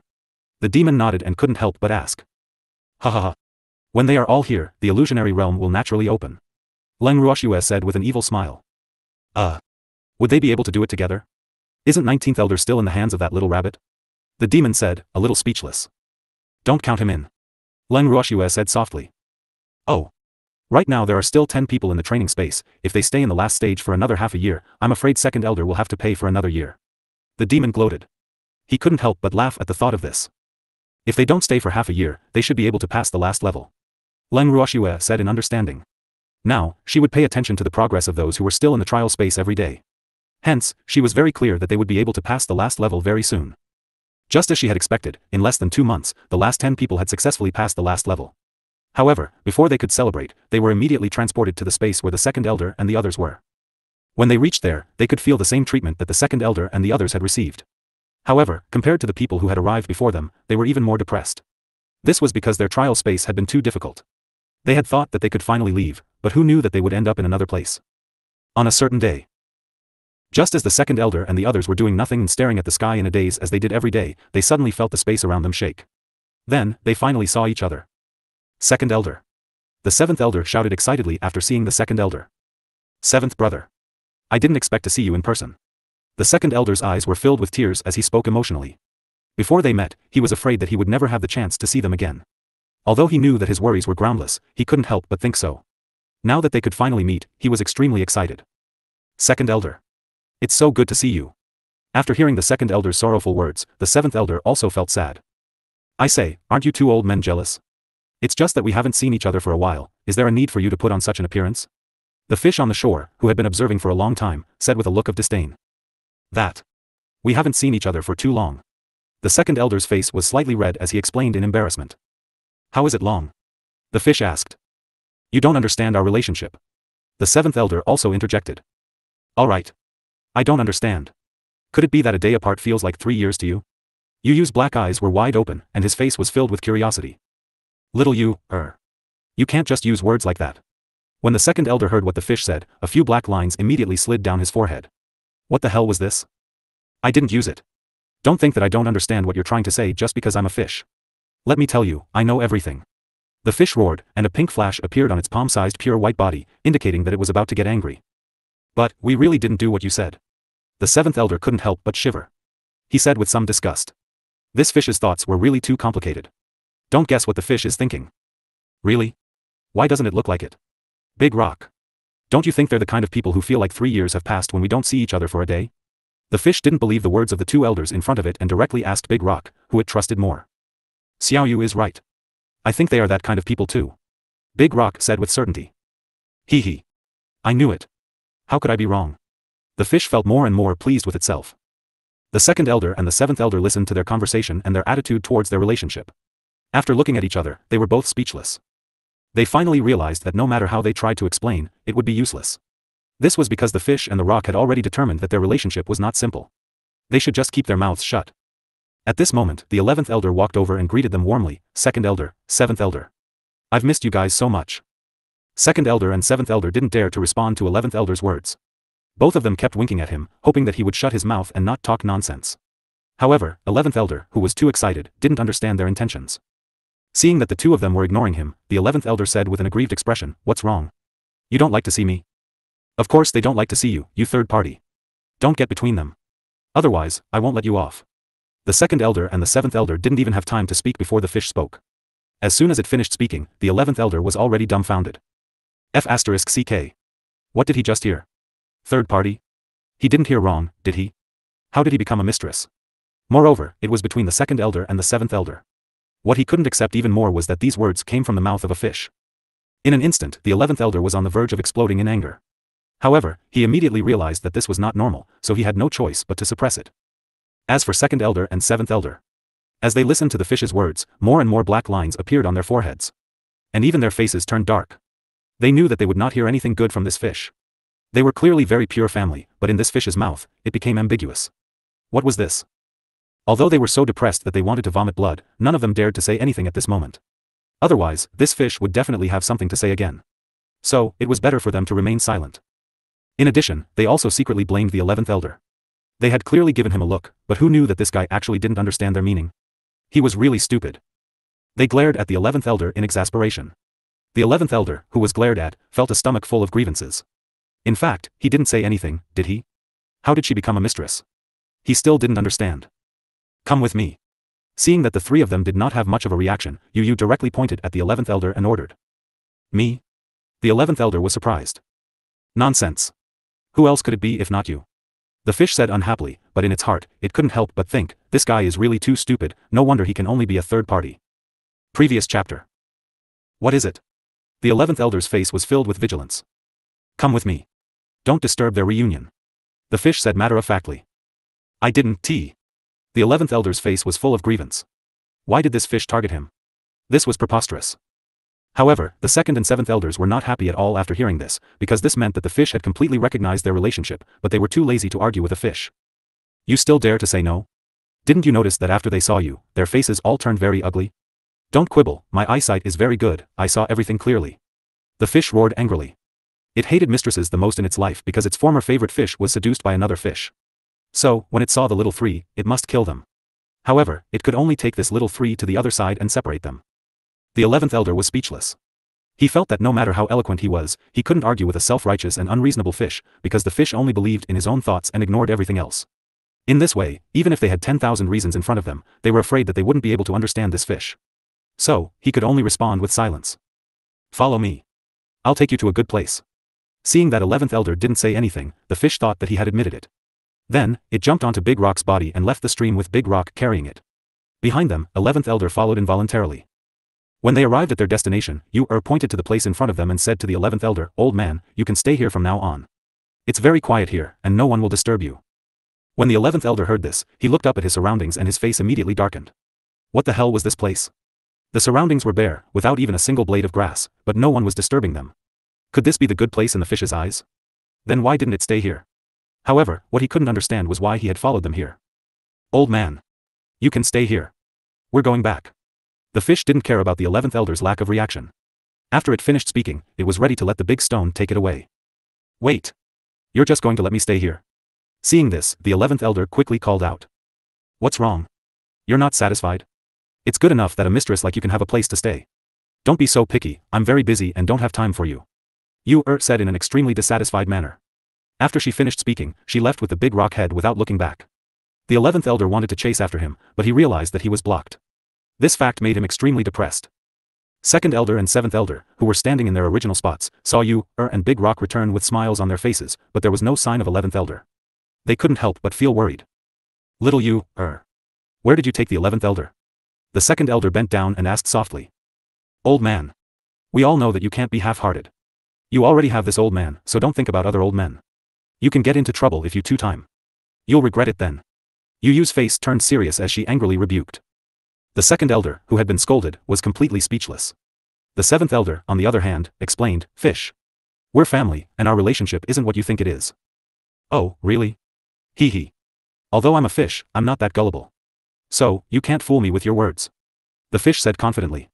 The demon nodded and couldn't help but ask. Ha ha ha. When they are all here, the illusionary realm will naturally open. Leng Ruoxue said with an evil smile. Would they be able to do it together? Isn't 19th Elder still in the hands of that little rabbit? The demon said, a little speechless. Don't count him in. Leng Ruoxue said softly. Oh. Right now there are still 10 people in the training space, if they stay in the last stage for another half a year, I'm afraid 2nd Elder will have to pay for another year. The demon gloated. He couldn't help but laugh at the thought of this. If they don't stay for half a year, they should be able to pass the last level. Leng Ruoxue said in understanding. Now, she would pay attention to the progress of those who were still in the trial space every day. Hence, she was very clear that they would be able to pass the last level very soon. Just as she had expected, in less than 2 months, the last 10 people had successfully passed the last level. However, before they could celebrate, they were immediately transported to the space where the 2nd Elder and the others were. When they reached there, they could feel the same treatment that the 2nd Elder and the others had received. However, compared to the people who had arrived before them, they were even more depressed. This was because their trial space had been too difficult. They had thought that they could finally leave, but who knew that they would end up in another place? On a certain day. Just as the 2nd Elder and the others were doing nothing and staring at the sky in a daze as they did every day, they suddenly felt the space around them shake. Then, they finally saw each other. 2nd Elder. The 7th Elder shouted excitedly after seeing the 2nd Elder. Seventh brother. I didn't expect to see you in person. The second elder's eyes were filled with tears as he spoke emotionally. Before they met, he was afraid that he would never have the chance to see them again. Although he knew that his worries were groundless, he couldn't help but think so. Now that they could finally meet, he was extremely excited. Second elder. It's so good to see you. After hearing the second elder's sorrowful words, the seventh elder also felt sad. I say, aren't you two old men jealous? It's just that we haven't seen each other for a while. Is there a need for you to put on such an appearance? The fish on the shore, who had been observing for a long time, said with a look of disdain. That. We haven't seen each other for too long. The second elder's face was slightly red as he explained in embarrassment. How is it long? The fish asked. You don't understand our relationship. The seventh elder also interjected. All right. I don't understand. Could it be that a day apart feels like 3 years to you? Yu Yu's black eyes were wide open, and his face was filled with curiosity. Little Yu, You can't just use words like that. When the second elder heard what the fish said, a few black lines immediately slid down his forehead. What the hell was this? I didn't use it. Don't think that I don't understand what you're trying to say just because I'm a fish. Let me tell you, I know everything. The fish roared, and a pink flash appeared on its palm-sized pure white body, indicating that it was about to get angry. But, we really didn't do what you said. The seventh elder couldn't help but shiver. He said with some disgust. This fish's thoughts were really too complicated. Don't guess what the fish is thinking. Really? Why doesn't it look like it? Big Rock. Don't you think they're the kind of people who feel like 3 years have passed when we don't see each other for a day? The fish didn't believe the words of the two elders in front of it and directly asked Big Rock, who it trusted more. Xiao Yu is right. I think they are that kind of people too. Big Rock said with certainty. Hee hee. I knew it. How could I be wrong? The fish felt more and more pleased with itself. The second elder and the seventh elder listened to their conversation and their attitude towards their relationship. After looking at each other, they were both speechless. They finally realized that no matter how they tried to explain, it would be useless. This was because the fish and the rock had already determined that their relationship was not simple. They should just keep their mouths shut. At this moment, the 11th elder walked over and greeted them warmly. Second elder, seventh elder. I've missed you guys so much. Second elder and seventh elder didn't dare to respond to 11th elder's words. Both of them kept winking at him, hoping that he would shut his mouth and not talk nonsense. However, 11th elder, who was too excited, didn't understand their intentions. Seeing that the two of them were ignoring him, the 11th elder said with an aggrieved expression, What's wrong? You don't like to see me? Of course they don't like to see you, you third party. Don't get between them. Otherwise, I won't let you off. The second elder and the seventh elder didn't even have time to speak before the fish spoke. As soon as it finished speaking, the 11th elder was already dumbfounded. F***ck. What did he just hear? Third party? He didn't hear wrong, did he? How did he become a mistress? Moreover, it was between the second elder and the seventh elder. What he couldn't accept even more was that these words came from the mouth of a fish. In an instant, the 11th elder was on the verge of exploding in anger. However, he immediately realized that this was not normal, so he had no choice but to suppress it. As for second elder and seventh elder, as they listened to the fish's words, more and more black lines appeared on their foreheads. And even their faces turned dark. They knew that they would not hear anything good from this fish. They were clearly very pure family, but in this fish's mouth, it became ambiguous. What was this? Although they were so depressed that they wanted to vomit blood, none of them dared to say anything at this moment. Otherwise, this fish would definitely have something to say again. So, it was better for them to remain silent. In addition, they also secretly blamed the 11th elder. They had clearly given him a look, but who knew that this guy actually didn't understand their meaning? He was really stupid. They glared at the 11th elder in exasperation. The 11th elder, who was glared at, felt a stomach full of grievances. In fact, he didn't say anything, did he? How did she become a mistress? He still didn't understand. Come with me. Seeing that the three of them did not have much of a reaction, Yu Yu directly pointed at the 11th elder and ordered. Me? The 11th elder was surprised. Nonsense. Who else could it be if not you? The fish said unhappily, but in its heart, it couldn't help but think, this guy is really too stupid, no wonder he can only be a third party. Previous chapter. What is it? The 11th elder's face was filled with vigilance. Come with me. Don't disturb their reunion. The fish said matter-of-factly. I didn't. The 11th elder's face was full of grievance. Why did this fish target him? This was preposterous. However, the second and seventh elders were not happy at all after hearing this, because this meant that the fish had completely recognized their relationship, but they were too lazy to argue with a fish. You still dare to say no? Didn't you notice that after they saw you, their faces all turned very ugly? Don't quibble, my eyesight is very good, I saw everything clearly. The fish roared angrily. It hated mistresses the most in its life because its former favorite fish was seduced by another fish. So, when it saw the little three, it must kill them. However, it could only take this little three to the other side and separate them. The 11th elder was speechless. He felt that no matter how eloquent he was, he couldn't argue with a self-righteous and unreasonable fish, because the fish only believed in his own thoughts and ignored everything else. In this way, even if they had 10,000 reasons in front of them, they were afraid that they wouldn't be able to understand this fish. So, he could only respond with silence. Follow me. I'll take you to a good place. Seeing that 11th elder didn't say anything, the fish thought that he had admitted it. Then, it jumped onto Big Rock's body and left the stream with Big Rock carrying it. Behind them, 11th elder followed involuntarily. When they arrived at their destination, pointed to the place in front of them and said to the 11th elder, "Old man, you can stay here from now on. It's very quiet here, and no one will disturb you." When the 11th elder heard this, he looked up at his surroundings and his face immediately darkened. What the hell was this place? The surroundings were bare, without even a single blade of grass, but no one was disturbing them. Could this be the good place in the fish's eyes? Then why didn't it stay here? However, what he couldn't understand was why he had followed them here. "Old man. You can stay here. We're going back." The fish didn't care about the 11th elder's lack of reaction. After it finished speaking, it was ready to let the big stone take it away. "Wait. You're just going to let me stay here?" Seeing this, the 11th elder quickly called out. "What's wrong? You're not satisfied? It's good enough that a mistress like you can have a place to stay. Don't be so picky, I'm very busy and don't have time for you," said in an extremely dissatisfied manner. After she finished speaking, she left with the big rock head without looking back. The 11th elder wanted to chase after him, but he realized that he was blocked. This fact made him extremely depressed. 2nd elder and 7th elder, who were standing in their original spots, saw and Big Rock return with smiles on their faces, but there was no sign of 11th elder. They couldn't help but feel worried. "Little where did you take the 11th elder?" The 2nd elder bent down and asked softly. "Old man. We all know that you can't be half-hearted. You already have this old man, so don't think about other old men. You can get into trouble if you two-time. You'll regret it then." Yu's face turned serious as she angrily rebuked. The 2nd elder, who had been scolded, was completely speechless. The 7th elder, on the other hand, explained, "Fish. We're family, and our relationship isn't what you think it is." "Oh, really? Hee. Although I'm a fish, I'm not that gullible. So, you can't fool me with your words," the fish said confidently.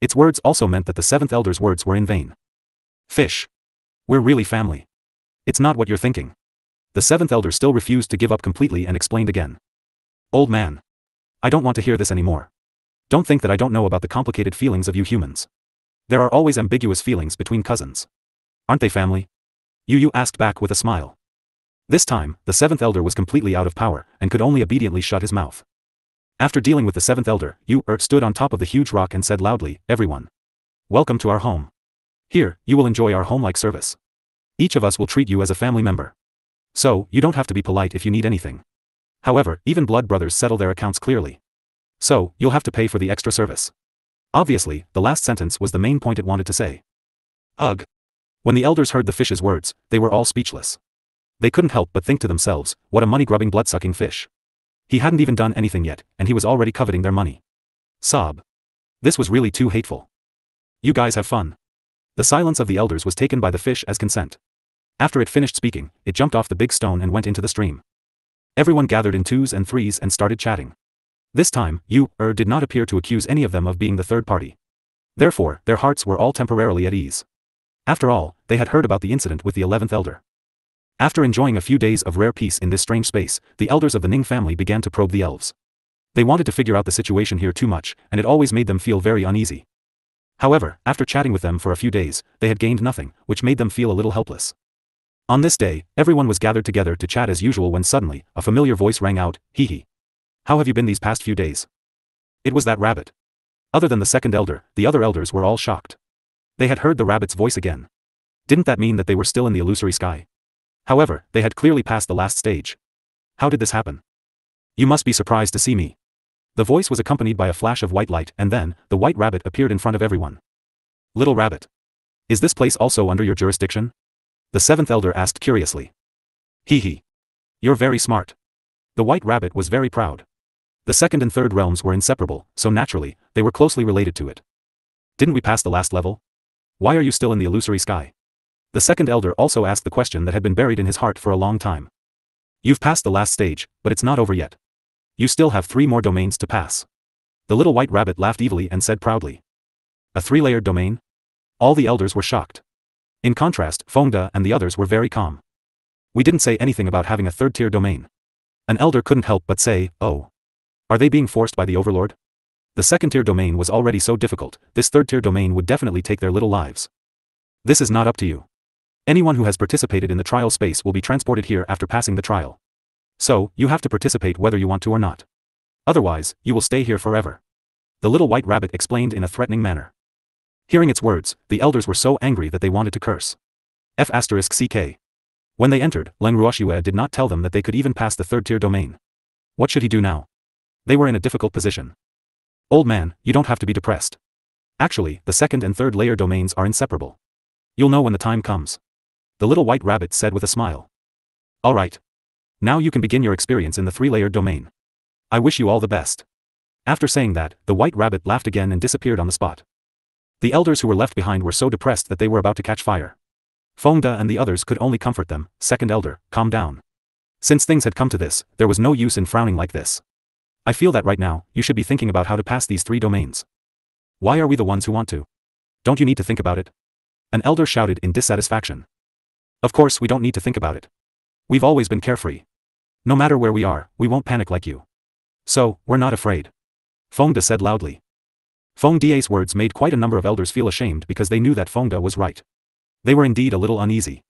Its words also meant that the 7th elder's words were in vain. "Fish. We're really family. It's not what you're thinking." The 7th elder still refused to give up completely and explained again. "Old man. I don't want to hear this anymore. Don't think that I don't know about the complicated feelings of you humans. There are always ambiguous feelings between cousins. Aren't they family?" Yu asked back with a smile. This time, the 7th elder was completely out of power, and could only obediently shut his mouth. After dealing with the 7th elder, stood on top of the huge rock and said loudly, "Everyone. Welcome to our home. Here, you will enjoy our home-like service. Each of us will treat you as a family member. So, you don't have to be polite if you need anything. However, even blood brothers settle their accounts clearly. So, you'll have to pay for the extra service." Obviously, the last sentence was the main point it wanted to say. Ugh. When the elders heard the fish's words, they were all speechless. They couldn't help but think to themselves, what a money-grubbing blood-sucking fish. He hadn't even done anything yet, and he was already coveting their money. Sob. This was really too hateful. "You guys have fun." The silence of the elders was taken by the fish as consent. After it finished speaking, it jumped off the big stone and went into the stream. Everyone gathered in 2s and 3s and started chatting. This time, did not appear to accuse any of them of being the third party. Therefore, their hearts were all temporarily at ease. After all, they had heard about the incident with the 11th elder. After enjoying a few days of rare peace in this strange space, the elders of the Ning family began to probe the elves. They wanted to figure out the situation here too much, and it always made them feel very uneasy. However, after chatting with them for a few days, they had gained nothing, which made them feel a little helpless. On this day, everyone was gathered together to chat as usual when suddenly, a familiar voice rang out, "Hee. How have you been these past few days?" It was that rabbit. Other than the 2nd elder, the other elders were all shocked. They had heard the rabbit's voice again. Didn't that mean that they were still in the illusory sky? However, they had clearly passed the last stage. How did this happen? "You must be surprised to see me." The voice was accompanied by a flash of white light, and then, the white rabbit appeared in front of everyone. "Little rabbit. Is this place also under your jurisdiction?" The 7th elder asked curiously. "Hee. You're very smart." The white rabbit was very proud. The 2nd and 3rd realms were inseparable, so naturally, they were closely related to it. "Didn't we pass the last level? Why are you still in the illusory sky?" The 2nd elder also asked the question that had been buried in his heart for a long time. "You've passed the last stage, but it's not over yet. You still have 3 more domains to pass." The little white rabbit laughed evilly and said proudly. "A 3-layered domain?" All the elders were shocked. In contrast, Fengda and the others were very calm. "We didn't say anything about having a 3rd-tier domain." An elder couldn't help but say, "Oh. Are they being forced by the overlord?" The second-tier domain was already so difficult, this third-tier domain would definitely take their little lives. This is not up to you. Anyone who has participated in the trial space will be transported here after passing the trial. So, you have to participate whether you want to or not. Otherwise, you will stay here forever. The little white rabbit explained in a threatening manner. Hearing its words, the elders were so angry that they wanted to curse. F***ck. When they entered, Leng Ruoxue did not tell them that they could even pass the third-tier domain. What should he do now? They were in a difficult position. Old man, you don't have to be depressed. Actually, the second and third layer domains are inseparable. You'll know when the time comes. The little white rabbit said with a smile. All right. Now you can begin your experience in the three-layered domain. I wish you all the best. After saying that, the white rabbit laughed again and disappeared on the spot. The elders who were left behind were so depressed that they were about to catch fire. Fengda and the others could only comfort them. Second elder, calm down. Since things had come to this, there was no use in frowning like this. I feel that right now, you should be thinking about how to pass these three domains. Why are we the ones who want to? Don't you need to think about it? An elder shouted in dissatisfaction. Of course we don't need to think about it. We've always been carefree. No matter where we are, we won't panic like you. So, we're not afraid. Fengda said loudly. Fengda's words made quite a number of elders feel ashamed because they knew that Fengda was right. They were indeed a little uneasy.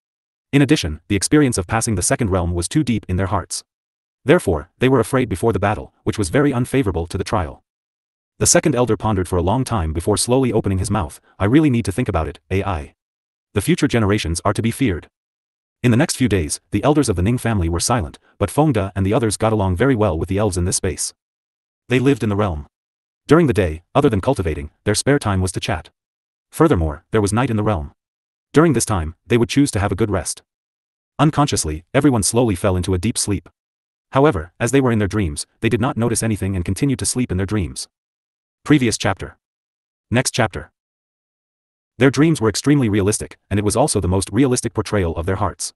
In addition, the experience of passing the second realm was too deep in their hearts. Therefore, they were afraid before the battle, which was very unfavorable to the trial. The second elder pondered for a long time before slowly opening his mouth. I really need to think about it, AI. The future generations are to be feared. In the next few days, the elders of the Ning family were silent, but Fengda and the others got along very well with the elves in this space. They lived in the realm. During the day, other than cultivating, their spare time was to chat. Furthermore, there was night in the realm. During this time, they would choose to have a good rest. Unconsciously, everyone slowly fell into a deep sleep. However, as they were in their dreams, they did not notice anything and continued to sleep in their dreams. Previous chapter. Next chapter. Their dreams were extremely realistic, and it was also the most realistic portrayal of their hearts.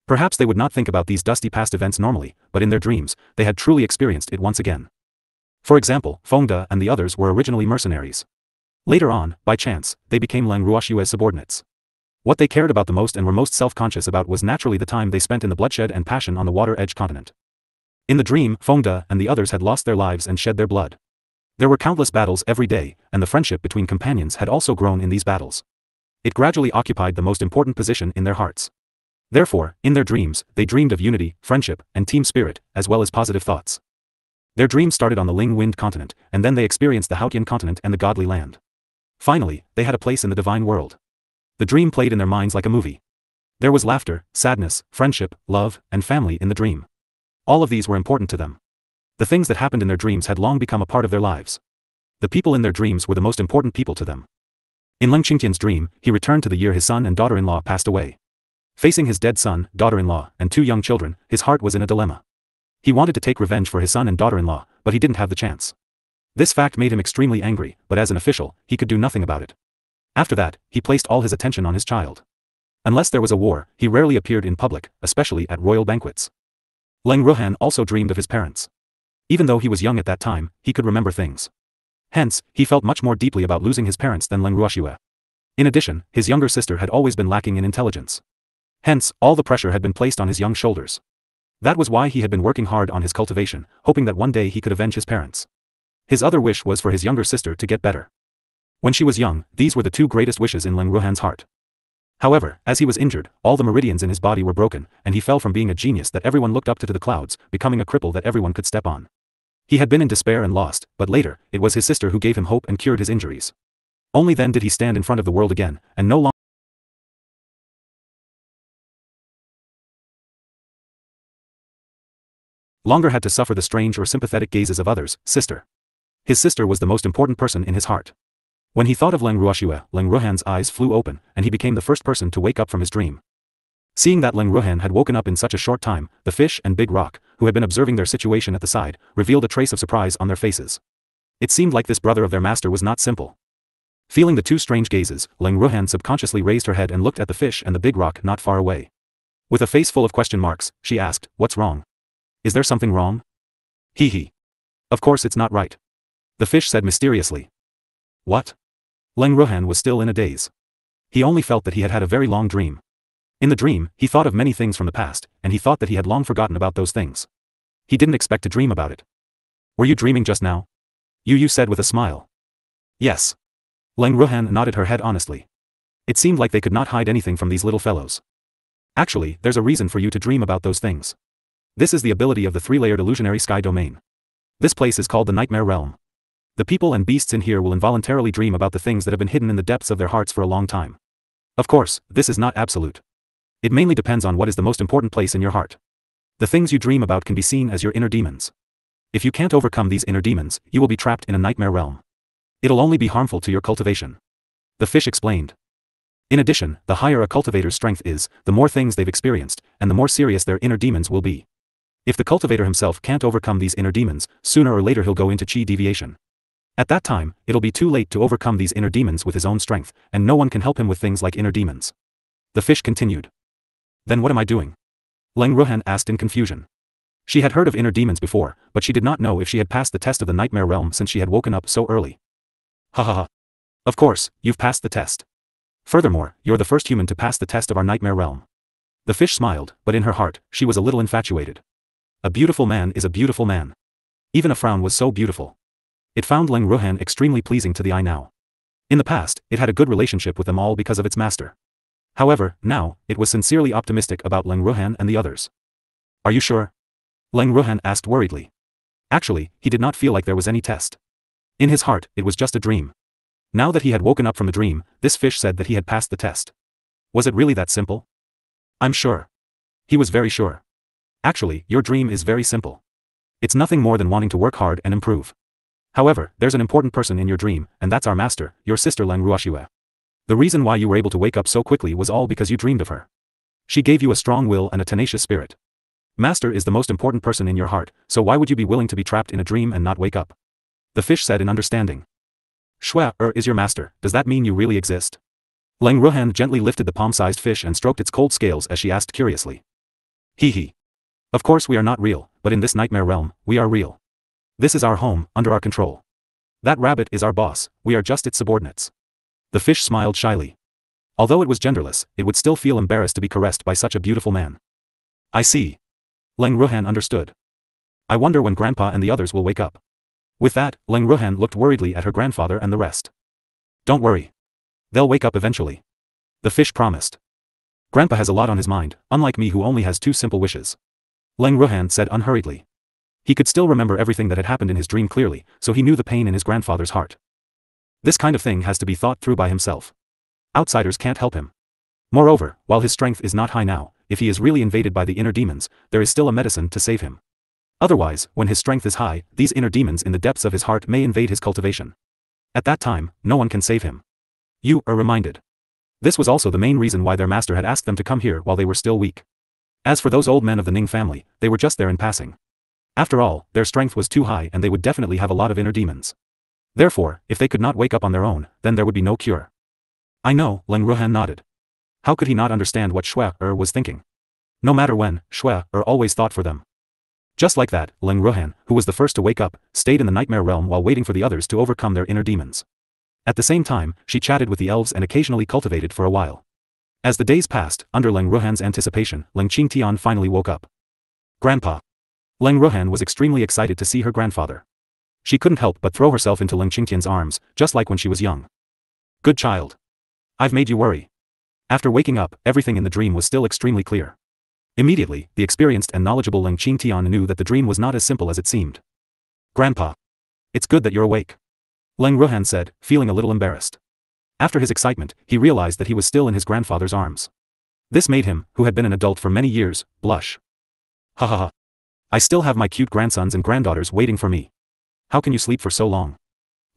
Perhaps they would not think about these dusty past events normally, but in their dreams, they had truly experienced it once again. For example, Fengda and the others were originally mercenaries. Later on, by chance, they became Leng Ruoxue's subordinates. What they cared about the most and were most self-conscious about was naturally the time they spent in the bloodshed and passion on the water-edge continent. In the dream, Fengda and the others had lost their lives and shed their blood. There were countless battles every day, and the friendship between companions had also grown in these battles. It gradually occupied the most important position in their hearts. Therefore, in their dreams, they dreamed of unity, friendship, and team spirit, as well as positive thoughts. Their dreams started on the Ling Wind continent, and then they experienced the Haotian continent and the godly land. Finally, they had a place in the divine world. The dream played in their minds like a movie. There was laughter, sadness, friendship, love, and family in the dream. All of these were important to them. The things that happened in their dreams had long become a part of their lives. The people in their dreams were the most important people to them. In Leng Qingtian's dream, he returned to the year his son and daughter-in-law passed away. Facing his dead son, daughter-in-law, and two young children, his heart was in a dilemma. He wanted to take revenge for his son and daughter-in-law, but he didn't have the chance. This fact made him extremely angry, but as an official, he could do nothing about it. After that, he placed all his attention on his child. Unless there was a war, he rarely appeared in public, especially at royal banquets. Leng Ruoxue also dreamed of his parents. Even though he was young at that time, he could remember things. Hence, he felt much more deeply about losing his parents than Leng Ruoxue. In addition, his younger sister had always been lacking in intelligence. Hence, all the pressure had been placed on his young shoulders. That was why he had been working hard on his cultivation, hoping that one day he could avenge his parents. His other wish was for his younger sister to get better. When she was young, these were the two greatest wishes in Leng Ruoxue's heart. However, as he was injured, all the meridians in his body were broken, and he fell from being a genius that everyone looked up to the clouds, becoming a cripple that everyone could step on. He had been in despair and lost, but later, it was his sister who gave him hope and cured his injuries. Only then did he stand in front of the world again, and no longer had to suffer the strange or sympathetic gazes of others. Sister. His sister was the most important person in his heart. When he thought of Leng Ruoxue, Leng Ruoxue's eyes flew open, and he became the first person to wake up from his dream. Seeing that Leng Ruoxue had woken up in such a short time, the fish and Big Rock, who had been observing their situation at the side, revealed a trace of surprise on their faces. It seemed like this brother of their master was not simple. Feeling the two strange gazes, Leng Ruoxue subconsciously raised her head and looked at the fish and the Big Rock not far away. With a face full of question marks, she asked, "What's wrong? Is there something wrong?" Hee. Of course it's not right. The fish said mysteriously. What? Leng Ruoxue was still in a daze. He only felt that he had had a very long dream. In the dream, he thought of many things from the past, and he thought that he had long forgotten about those things. He didn't expect to dream about it. Were you dreaming just now? Yu said with a smile. Yes. Leng Ruoxue nodded her head honestly. It seemed like they could not hide anything from these little fellows. Actually, there's a reason for you to dream about those things. This is the ability of the three-layered illusionary sky domain. This place is called the Nightmare Realm. The people and beasts in here will involuntarily dream about the things that have been hidden in the depths of their hearts for a long time. Of course, this is not absolute. It mainly depends on what is the most important place in your heart. The things you dream about can be seen as your inner demons. If you can't overcome these inner demons, you will be trapped in a nightmare realm. It'll only be harmful to your cultivation. The fish explained. In addition, the higher a cultivator's strength is, the more things they've experienced, and the more serious their inner demons will be. If the cultivator himself can't overcome these inner demons, sooner or later he'll go into chi deviation. At that time, it'll be too late to overcome these inner demons with his own strength, and no one can help him with things like inner demons. The fish continued. Then what am I doing? Leng Ruoxue asked in confusion. She had heard of inner demons before, but she did not know if she had passed the test of the nightmare realm since she had woken up so early. Ha ha ha. Of course, you've passed the test. Furthermore, you're the first human to pass the test of our nightmare realm. The fish smiled, but in her heart, she was a little infatuated. A beautiful man is a beautiful man. Even a frown was so beautiful. It found Leng Ruoxue extremely pleasing to the eye now. In the past, it had a good relationship with them all because of its master. However, now, it was sincerely optimistic about Leng Ruoxue and the others. Are you sure? Leng Ruoxue asked worriedly. Actually, he did not feel like there was any test. In his heart, it was just a dream. Now that he had woken up from the dream, this fish said that he had passed the test. Was it really that simple? I'm sure. He was very sure. Actually, your dream is very simple. It's nothing more than wanting to work hard and improve. However, there's an important person in your dream, and that's our master, your sister Leng Ruoxue. The reason why you were able to wake up so quickly was all because you dreamed of her. She gave you a strong will and a tenacious spirit. Master is the most important person in your heart, so why would you be willing to be trapped in a dream and not wake up? The fish said in understanding. Shue is your master, does that mean you really exist? Leng Ruoxue gently lifted the palm-sized fish and stroked its cold scales as she asked curiously. Hee hee. Of course we are not real, but in this nightmare realm, we are real. This is our home, under our control. That rabbit is our boss, we are just its subordinates. The fish smiled shyly. Although it was genderless, it would still feel embarrassed to be caressed by such a beautiful man. I see. Leng Ruoxue understood. I wonder when Grandpa and the others will wake up. With that, Leng Ruoxue looked worriedly at her grandfather and the rest. Don't worry. They'll wake up eventually. The fish promised. Grandpa has a lot on his mind, unlike me who only has two simple wishes. Leng Ruoxue said unhurriedly. He could still remember everything that had happened in his dream clearly, so he knew the pain in his grandfather's heart. This kind of thing has to be thought through by himself. Outsiders can't help him. Moreover, while his strength is not high now, if he is really invaded by the inner demons, there is still a medicine to save him. Otherwise, when his strength is high, these inner demons in the depths of his heart may invade his cultivation. At that time, no one can save him. You are reminded. This was also the main reason why their master had asked them to come here while they were still weak. As for those old men of the Ning family, they were just there in passing. After all, their strength was too high and they would definitely have a lot of inner demons. Therefore, if they could not wake up on their own, then there would be no cure. I know, Leng Ruoxue nodded. How could he not understand what Shue was thinking? No matter when, Shue always thought for them. Just like that, Leng Ruoxue, who was the first to wake up, stayed in the nightmare realm while waiting for the others to overcome their inner demons. At the same time, she chatted with the elves and occasionally cultivated for a while. As the days passed, under Leng Ruoxue's anticipation, Leng Qingtian finally woke up. Grandpa. Leng Ruoxue was extremely excited to see her grandfather. She couldn't help but throw herself into Leng Qingtian's arms, just like when she was young. Good child. I've made you worry. After waking up, everything in the dream was still extremely clear. Immediately, the experienced and knowledgeable Leng Qingtian knew that the dream was not as simple as it seemed. Grandpa. It's good that you're awake. Leng Ruoxue said, feeling a little embarrassed. After his excitement, he realized that he was still in his grandfather's arms. This made him, who had been an adult for many years, blush. Ha ha ha. I still have my cute grandsons and granddaughters waiting for me. How can you sleep for so long?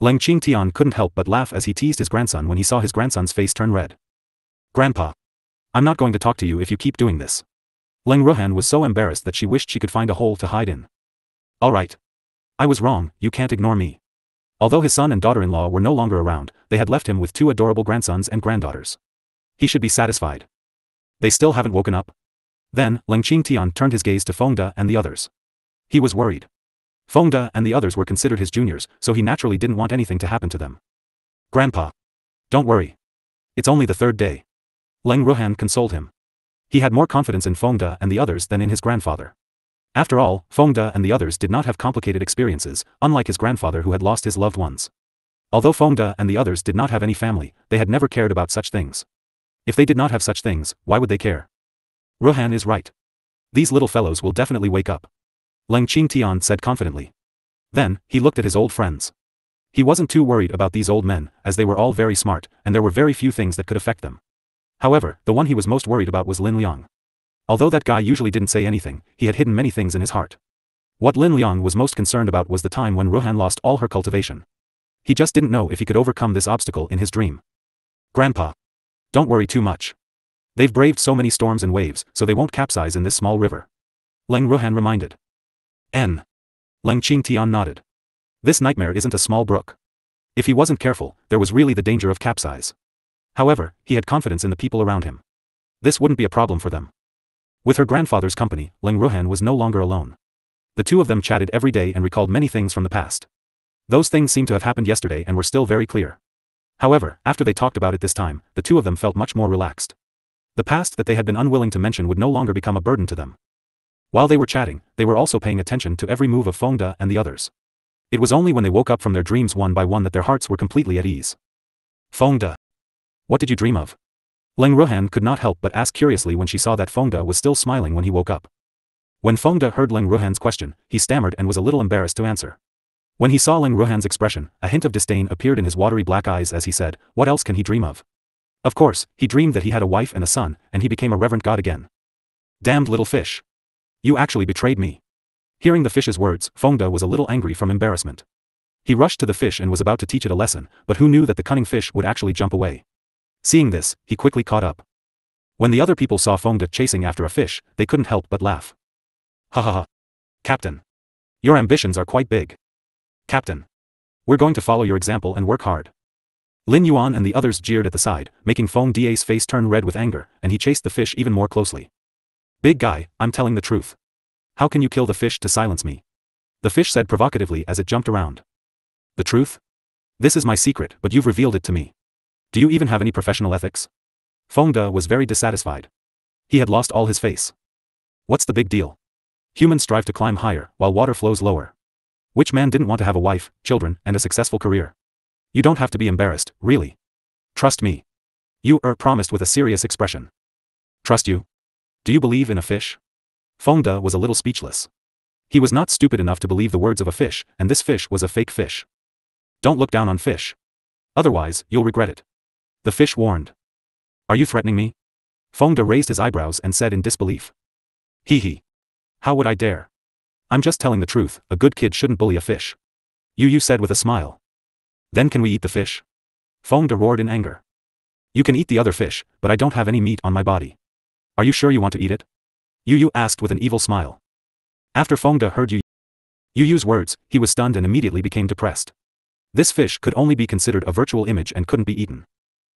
Leng Qingtian couldn't help but laugh as he teased his grandson when he saw his grandson's face turn red. Grandpa. I'm not going to talk to you if you keep doing this. Leng Ruoxue was so embarrassed that she wished she could find a hole to hide in. Alright. I was wrong, you can't ignore me. Although his son and daughter-in-law were no longer around, they had left him with two adorable grandsons and granddaughters. He should be satisfied. They still haven't woken up? Then, Leng Qingtian turned his gaze to Fengde and the others. He was worried. Fengde and the others were considered his juniors, so he naturally didn't want anything to happen to them. Grandpa. Don't worry. It's only the third day. Leng Ruoxue consoled him. He had more confidence in Fengde and the others than in his grandfather. After all, Fengde and the others did not have complicated experiences, unlike his grandfather who had lost his loved ones. Although Fengde and the others did not have any family, they had never cared about such things. If they did not have such things, why would they care? Ruohan is right. These little fellows will definitely wake up. Leng Qingtian said confidently. Then, he looked at his old friends. He wasn't too worried about these old men, as they were all very smart, and there were very few things that could affect them. However, the one he was most worried about was Lin Liang. Although that guy usually didn't say anything, he had hidden many things in his heart. What Lin Liang was most concerned about was the time when Ruohan lost all her cultivation. He just didn't know if he could overcome this obstacle in his dream. Grandpa. Don't worry too much. They've braved so many storms and waves, so they won't capsize in this small river. Leng Ruohan reminded. Leng Qingtian nodded. This nightmare isn't a small brook. If he wasn't careful, there was really the danger of capsize. However, he had confidence in the people around him. This wouldn't be a problem for them. With her grandfather's company, Leng Ruohan was no longer alone. The two of them chatted every day and recalled many things from the past. Those things seemed to have happened yesterday and were still very clear. However, after they talked about it this time, the two of them felt much more relaxed. The past that they had been unwilling to mention would no longer become a burden to them. While they were chatting, they were also paying attention to every move of Fengde and the others. It was only when they woke up from their dreams one by one that their hearts were completely at ease. Fengde. What did you dream of? Leng Ruohan could not help but ask curiously when she saw that Fengde was still smiling when he woke up. When Fengde heard Leng Ruohan's question, he stammered and was a little embarrassed to answer. When he saw Leng Ruohan's expression, a hint of disdain appeared in his watery black eyes as he said, what else can he dream of? Of course, he dreamed that he had a wife and a son, and he became a reverent god again. Damned little fish. You actually betrayed me. Hearing the fish's words, Fengde was a little angry from embarrassment. He rushed to the fish and was about to teach it a lesson, but who knew that the cunning fish would actually jump away. Seeing this, he quickly caught up. When the other people saw Fengde chasing after a fish, they couldn't help but laugh. Ha ha ha. Captain. Your ambitions are quite big. Captain. We're going to follow your example and work hard. Lin Yuan and the others jeered at the side, making Fengde's face turn red with anger, and he chased the fish even more closely. Big guy, I'm telling the truth. How can you kill the fish to silence me? The fish said provocatively as it jumped around. The truth? This is my secret, but you've revealed it to me. Do you even have any professional ethics? Fengde was very dissatisfied. He had lost all his face. What's the big deal? Humans strive to climb higher, while water flows lower. Which man didn't want to have a wife, children, and a successful career? You don't have to be embarrassed, really. Trust me. You promised with a serious expression. Trust you? Do you believe in a fish? Fengde was a little speechless. He was not stupid enough to believe the words of a fish, and this fish was a fake fish. Don't look down on fish. Otherwise, you'll regret it. The fish warned. Are you threatening me? Fengde raised his eyebrows and said in disbelief. Hee. How would I dare? I'm just telling the truth, a good kid shouldn't bully a fish. You said with a smile. Then can we eat the fish? Fengde roared in anger. You can eat the other fish, but I don't have any meat on my body. Are you sure you want to eat it? Yu asked with an evil smile. After Fengde heard Yu's words, he was stunned and immediately became depressed. This fish could only be considered a virtual image and couldn't be eaten.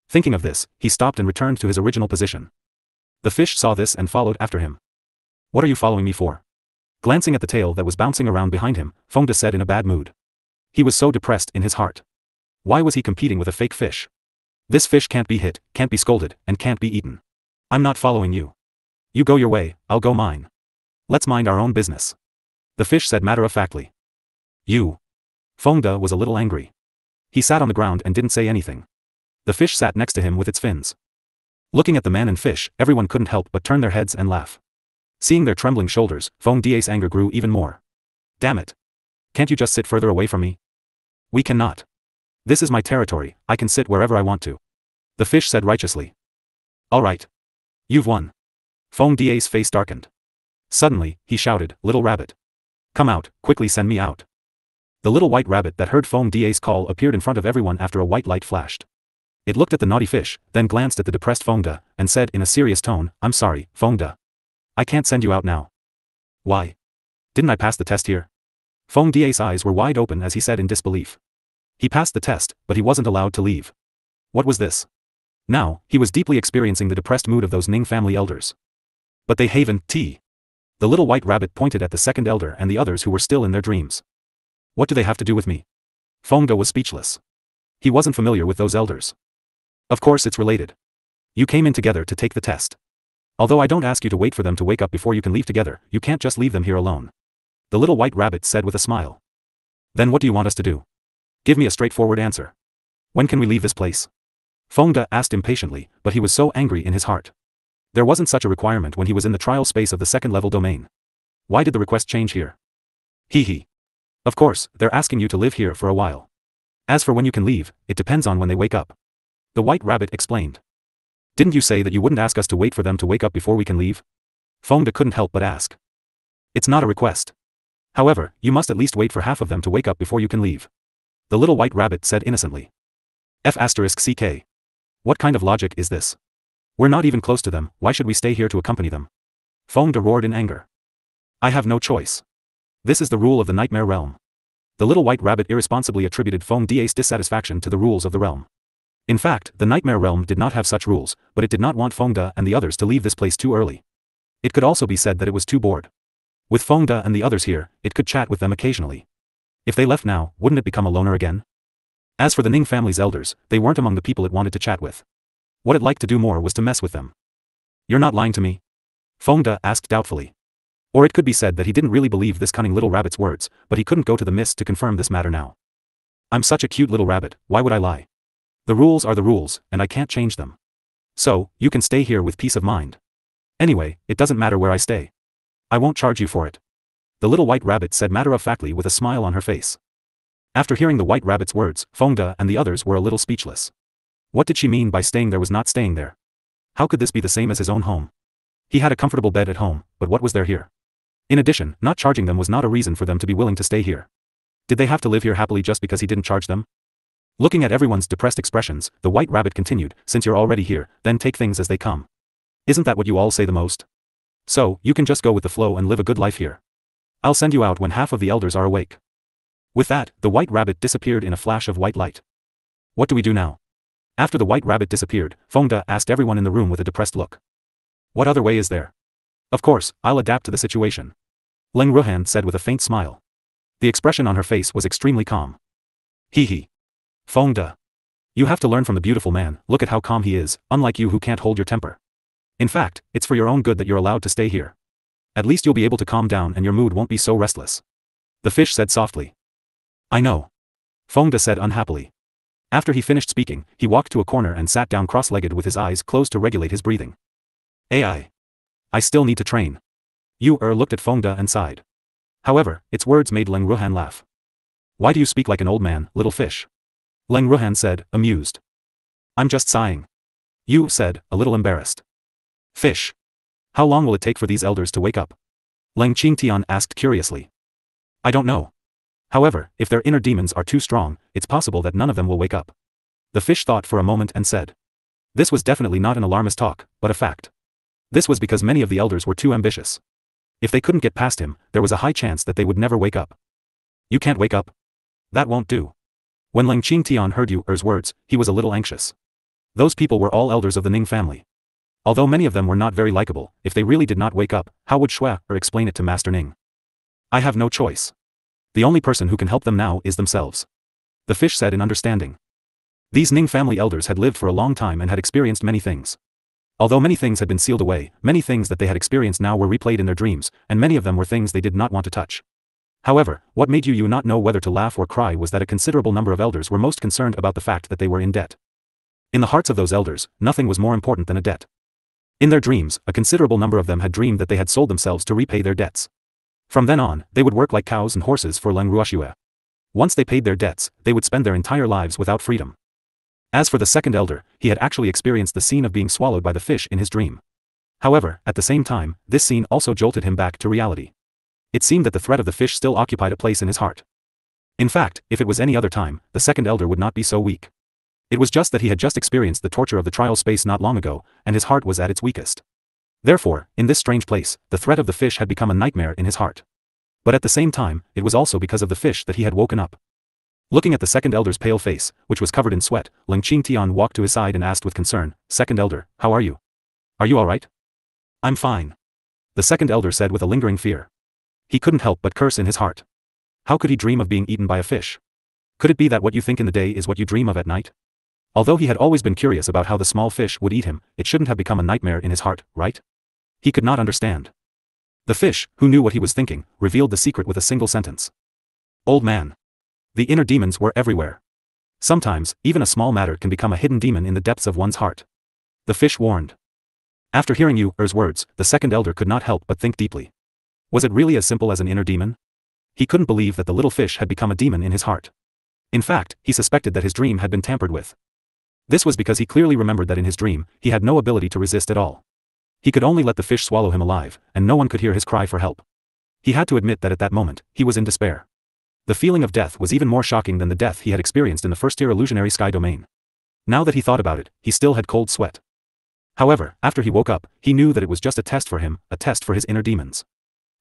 Thinking of this, he stopped and returned to his original position. The fish saw this and followed after him. What are you following me for? Glancing at the tail that was bouncing around behind him, Fengde said in a bad mood. He was so depressed in his heart. Why was he competing with a fake fish? This fish can't be hit, can't be scolded, and can't be eaten. I'm not following you. You go your way, I'll go mine. Let's mind our own business. The fish said matter-of-factly. Fengde was a little angry. He sat on the ground and didn't say anything. The fish sat next to him with its fins. Looking at the man and fish, everyone couldn't help but turn their heads and laugh. Seeing their trembling shoulders, Fengde's anger grew even more. Damn it. Can't you just sit further away from me? We cannot. This is my territory, I can sit wherever I want to. The fish said righteously. All right. You've won. Fengde's face darkened. Suddenly, he shouted, Little rabbit. Come out, quickly send me out. The little white rabbit that heard Fengde's call appeared in front of everyone after a white light flashed. It looked at the naughty fish, then glanced at the depressed Fengde, and said in a serious tone, I'm sorry, Fengde. I can't send you out now. Why? Didn't I pass the test here? Fengde's eyes were wide open as he said in disbelief. He passed the test, but he wasn't allowed to leave. What was this? Now, he was deeply experiencing the depressed mood of those Ning family elders. But they haven't tea. The little white rabbit pointed at the second elder and the others who were still in their dreams. What do they have to do with me? Fengde was speechless. He wasn't familiar with those elders. Of course it's related. You came in together to take the test. Although I don't ask you to wait for them to wake up before you can leave together, you can't just leave them here alone. The little white rabbit said with a smile. Then what do you want us to do? Give me a straightforward answer. When can we leave this place? Fengde asked impatiently, but he was so angry in his heart. There wasn't such a requirement when he was in the trial space of the second-level domain. Why did the request change here? Hee. Of course, they're asking you to live here for a while. As for when you can leave, it depends on when they wake up. The white rabbit explained. Didn't you say that you wouldn't ask us to wait for them to wake up before we can leave? Fengde couldn't help but ask. It's not a request. However, you must at least wait for half of them to wake up before you can leave. The little white rabbit said innocently. F***ck. What kind of logic is this? We're not even close to them, why should we stay here to accompany them? Fengde roared in anger. I have no choice. This is the rule of the nightmare realm. The little white rabbit irresponsibly attributed Fengde's dissatisfaction to the rules of the realm. In fact, the nightmare realm did not have such rules, but it did not want Fengde and the others to leave this place too early. It could also be said that it was too bored. With Fengde and the others here, it could chat with them occasionally. If they left now, wouldn't it become a loner again? As for the Ning family's elders, they weren't among the people it wanted to chat with. What it liked to do more was to mess with them. You're not lying to me? Fengde asked doubtfully. Or it could be said that he didn't really believe this cunning little rabbit's words, but he couldn't go to the mist to confirm this matter now. I'm such a cute little rabbit, why would I lie? The rules are the rules, and I can't change them. So, you can stay here with peace of mind. Anyway, it doesn't matter where I stay. I won't charge you for it. The little white rabbit said matter-of-factly with a smile on her face. After hearing the white rabbit's words, Fengde and the others were a little speechless. What did she mean by staying there was not staying there? How could this be the same as his own home? He had a comfortable bed at home, but what was there here? In addition, not charging them was not a reason for them to be willing to stay here. Did they have to live here happily just because he didn't charge them? Looking at everyone's depressed expressions, the white rabbit continued, since you're already here, then take things as they come. Isn't that what you all say the most? So, you can just go with the flow and live a good life here. I'll send you out when half of the elders are awake. With that, the white rabbit disappeared in a flash of white light. What do we do now? After the white rabbit disappeared, Fengde asked everyone in the room with a depressed look. What other way is there? Of course, I'll adapt to the situation. Leng Ruoxue said with a faint smile. The expression on her face was extremely calm. Hee. Fengde. You have to learn from the beautiful man, look at how calm he is, unlike you who can't hold your temper. In fact, it's for your own good that you're allowed to stay here. At least you'll be able to calm down and your mood won't be so restless. The fish said softly. I know. Fengde said unhappily. After he finished speaking, he walked to a corner and sat down cross-legged with his eyes closed to regulate his breathing. I still need to train. Yu looked at Fengde and sighed. However, its words made Leng Ruoxue laugh. Why do you speak like an old man, little fish? Leng Ruoxue said, amused. I'm just sighing. Yu said, a little embarrassed. Fish. How long will it take for these elders to wake up? Leng Qingtian asked curiously. I don't know. However, if their inner demons are too strong, it's possible that none of them will wake up. The fish thought for a moment and said. This was definitely not an alarmist talk, but a fact. This was because many of the elders were too ambitious. If they couldn't get past him, there was a high chance that they would never wake up. You can't wake up? That won't do. When Leng Qingtian heard Yu's words, he was a little anxious. Those people were all elders of the Ning family. Although many of them were not very likable, if they really did not wake up, how would Shui explain it to Master Ning? I have no choice. The only person who can help them now is themselves. The fish said in understanding. These Ning family elders had lived for a long time and had experienced many things. Although many things had been sealed away, many things that they had experienced now were replayed in their dreams, and many of them were things they did not want to touch. However, what made Yu not know whether to laugh or cry was that a considerable number of elders were most concerned about the fact that they were in debt. In the hearts of those elders, nothing was more important than a debt. In their dreams, a considerable number of them had dreamed that they had sold themselves to repay their debts. From then on, they would work like cows and horses for Leng Ruoxue. Once they paid their debts, they would spend their entire lives without freedom. As for the second elder, he had actually experienced the scene of being swallowed by the fish in his dream. However, at the same time, this scene also jolted him back to reality. It seemed that the threat of the fish still occupied a place in his heart. In fact, if it was any other time, the second elder would not be so weak. It was just that he had just experienced the torture of the trial space not long ago, and his heart was at its weakest. Therefore, in this strange place, the threat of the fish had become a nightmare in his heart. But at the same time, it was also because of the fish that he had woken up. Looking at the second elder's pale face, which was covered in sweat, Leng Qingtian walked to his side and asked with concern, Second elder, how are you? Are you alright? I'm fine. The second elder said with a lingering fear. He couldn't help but curse in his heart. How could he dream of being eaten by a fish? Could it be that what you think in the day is what you dream of at night? Although he had always been curious about how the small fish would eat him, it shouldn't have become a nightmare in his heart, right? He could not understand. The fish, who knew what he was thinking, revealed the secret with a single sentence. Old man. The inner demons were everywhere. Sometimes, even a small matter can become a hidden demon in the depths of one's heart. The fish warned. After hearing Yu's words, the second elder could not help but think deeply. Was it really as simple as an inner demon? He couldn't believe that the little fish had become a demon in his heart. In fact, he suspected that his dream had been tampered with. This was because he clearly remembered that in his dream, he had no ability to resist at all. He could only let the fish swallow him alive, and no one could hear his cry for help. He had to admit that at that moment, he was in despair. The feeling of death was even more shocking than the death he had experienced in the first-tier illusionary sky domain. Now that he thought about it, he still had cold sweat. However, after he woke up, he knew that it was just a test for him, a test for his inner demons.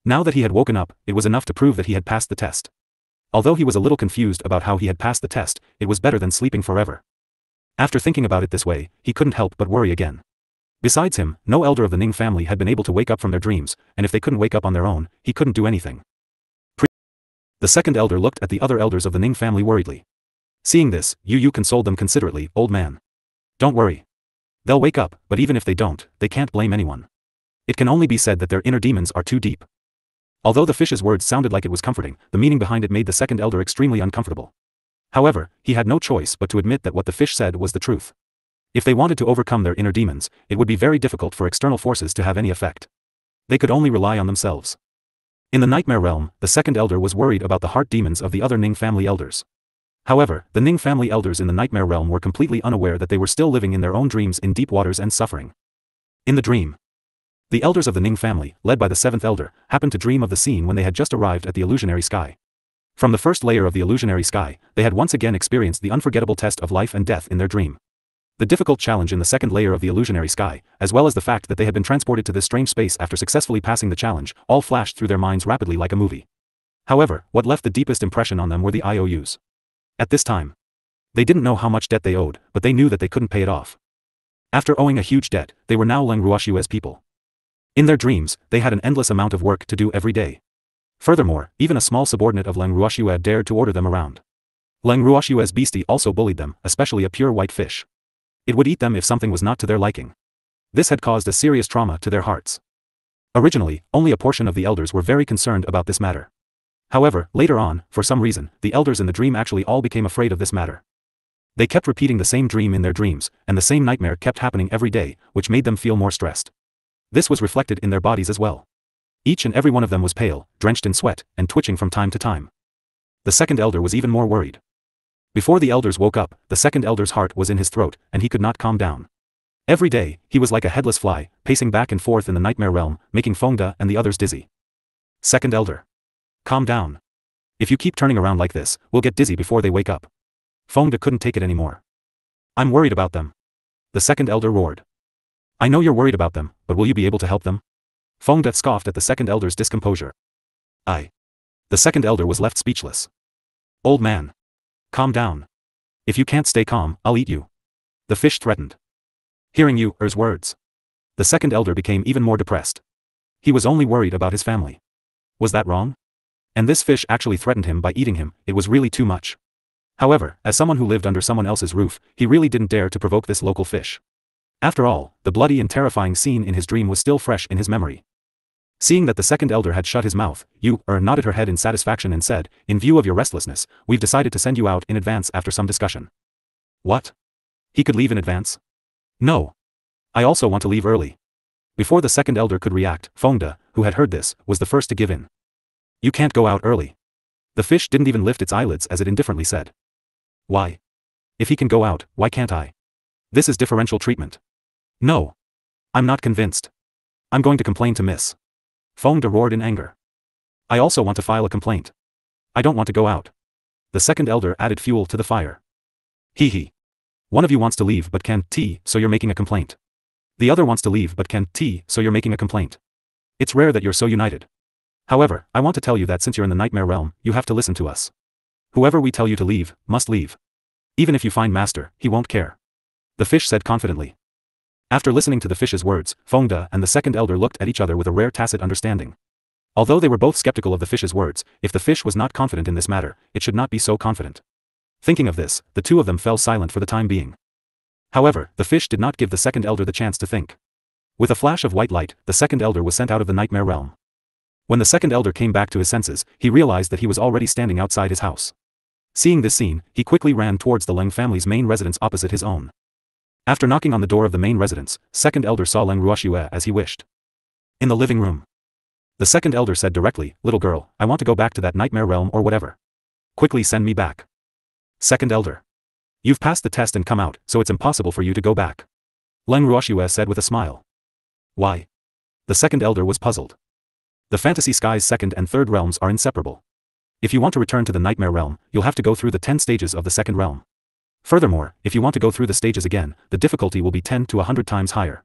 Now that he had woken up, it was enough to prove that he had passed the test. Although he was a little confused about how he had passed the test, it was better than sleeping forever. After thinking about it this way, he couldn't help but worry again. Besides him, no elder of the Ning family had been able to wake up from their dreams, and if they couldn't wake up on their own, he couldn't do anything. The second elder looked at the other elders of the Ning family worriedly. Seeing this, Yu consoled them considerately. Old man. Don't worry. They'll wake up, but even if they don't, they can't blame anyone. It can only be said that their inner demons are too deep. Although the fish's words sounded like it was comforting, the meaning behind it made the second elder extremely uncomfortable. However, he had no choice but to admit that what the fish said was the truth. If they wanted to overcome their inner demons, it would be very difficult for external forces to have any effect. They could only rely on themselves. In the nightmare realm, the second elder was worried about the heart demons of the other Ning family elders. However, the Ning family elders in the nightmare realm were completely unaware that they were still living in their own dreams in deep waters and suffering. In the dream, the elders of the Ning family, led by the seventh elder, happened to dream of the scene when they had just arrived at the illusionary sky. From the first layer of the illusionary sky, they had once again experienced the unforgettable test of life and death in their dream. The difficult challenge in the second layer of the illusionary sky, as well as the fact that they had been transported to this strange space after successfully passing the challenge, all flashed through their minds rapidly like a movie. However, what left the deepest impression on them were the IOUs. At this time, they didn't know how much debt they owed, but they knew that they couldn't pay it off. After owing a huge debt, they were now Leng Ruoxue's people. In their dreams, they had an endless amount of work to do every day. Furthermore, even a small subordinate of Leng Ruoxue dared to order them around. Leng Ruoxue's beastie also bullied them, especially a pure white fish. It would eat them if something was not to their liking. This had caused a serious trauma to their hearts. Originally, only a portion of the elders were very concerned about this matter. However, later on, for some reason, the elders in the dream actually all became afraid of this matter. They kept repeating the same dream in their dreams, and the same nightmare kept happening every day, which made them feel more stressed. This was reflected in their bodies as well. Each and every one of them was pale, drenched in sweat, and twitching from time to time. The second elder was even more worried. Before the elders woke up, the second elder's heart was in his throat, and he could not calm down. Every day, he was like a headless fly, pacing back and forth in the nightmare realm, making Fengda and the others dizzy. Second elder. Calm down. If you keep turning around like this, we'll get dizzy before they wake up. Fengda couldn't take it anymore. I'm worried about them. The second elder roared. I know you're worried about them, but will you be able to help them? Fengda scoffed at the second elder's discomposure. The second elder was left speechless. Old man. Calm down. If you can't stay calm, I'll eat you. The fish threatened. Hearing Yu's words, the second elder became even more depressed. He was only worried about his family. Was that wrong? And this fish actually threatened him by eating him. It was really too much. However, as someone who lived under someone else's roof, he really didn't dare to provoke this local fish. After all, the bloody and terrifying scene in his dream was still fresh in his memory. Seeing that the second elder had shut his mouth, Yu nodded her head in satisfaction and said, in view of your restlessness, we've decided to send you out in advance after some discussion. What? He could leave in advance? No. I also want to leave early. Before the second elder could react, Fengda, who had heard this, was the first to give in. You can't go out early. The fish didn't even lift its eyelids as it indifferently said. Why? If he can go out, why can't I? This is differential treatment. No. I'm not convinced. I'm going to complain to Miss. Fengda roared in anger. I also want to file a complaint. I don't want to go out. The second elder added fuel to the fire. Hee. One of you wants to leave but can't, so you're making a complaint. The other wants to leave but can't, so you're making a complaint. It's rare that you're so united. However, I want to tell you that since you're in the nightmare realm, you have to listen to us. Whoever we tell you to leave, must leave. Even if you find master, he won't care. The fish said confidently. After listening to the fish's words, Fengda and the second elder looked at each other with a rare tacit understanding. Although they were both skeptical of the fish's words, if the fish was not confident in this matter, it should not be so confident. Thinking of this, the two of them fell silent for the time being. However, the fish did not give the second elder the chance to think. With a flash of white light, the second elder was sent out of the nightmare realm. When the second elder came back to his senses, he realized that he was already standing outside his house. Seeing this scene, he quickly ran towards the Leng family's main residence opposite his own. After knocking on the door of the main residence, second elder saw Leng Ruoxue as he wished. In the living room. The second elder said directly, "Little girl, I want to go back to that nightmare realm or whatever. Quickly send me back." Second elder. "You've passed the test and come out, so it's impossible for you to go back," Leng Ruoxue said with a smile. "Why?" The second elder was puzzled. The fantasy sky's second and third realms are inseparable. If you want to return to the nightmare realm, you'll have to go through the 10 stages of the second realm. Furthermore, if you want to go through the stages again, the difficulty will be 10 to 100 times higher.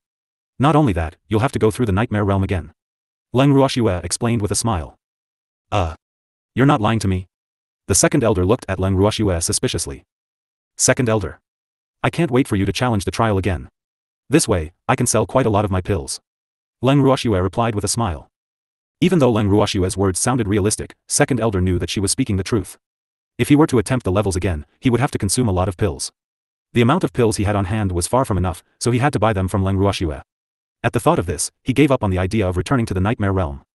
Not only that, you'll have to go through the nightmare realm again. Leng Ruoxue explained with a smile. You're not lying to me?" The second elder looked at Leng Ruoxue suspiciously. "Second elder. I can't wait for you to challenge the trial again. This way, I can sell quite a lot of my pills," Leng Ruoxue replied with a smile. Even though Leng Ruoxue's words sounded realistic, second elder knew that she was speaking the truth. If he were to attempt the levels again, he would have to consume a lot of pills. The amount of pills he had on hand was far from enough, so he had to buy them from Leng Ruoxue. At the thought of this, he gave up on the idea of returning to the nightmare realm.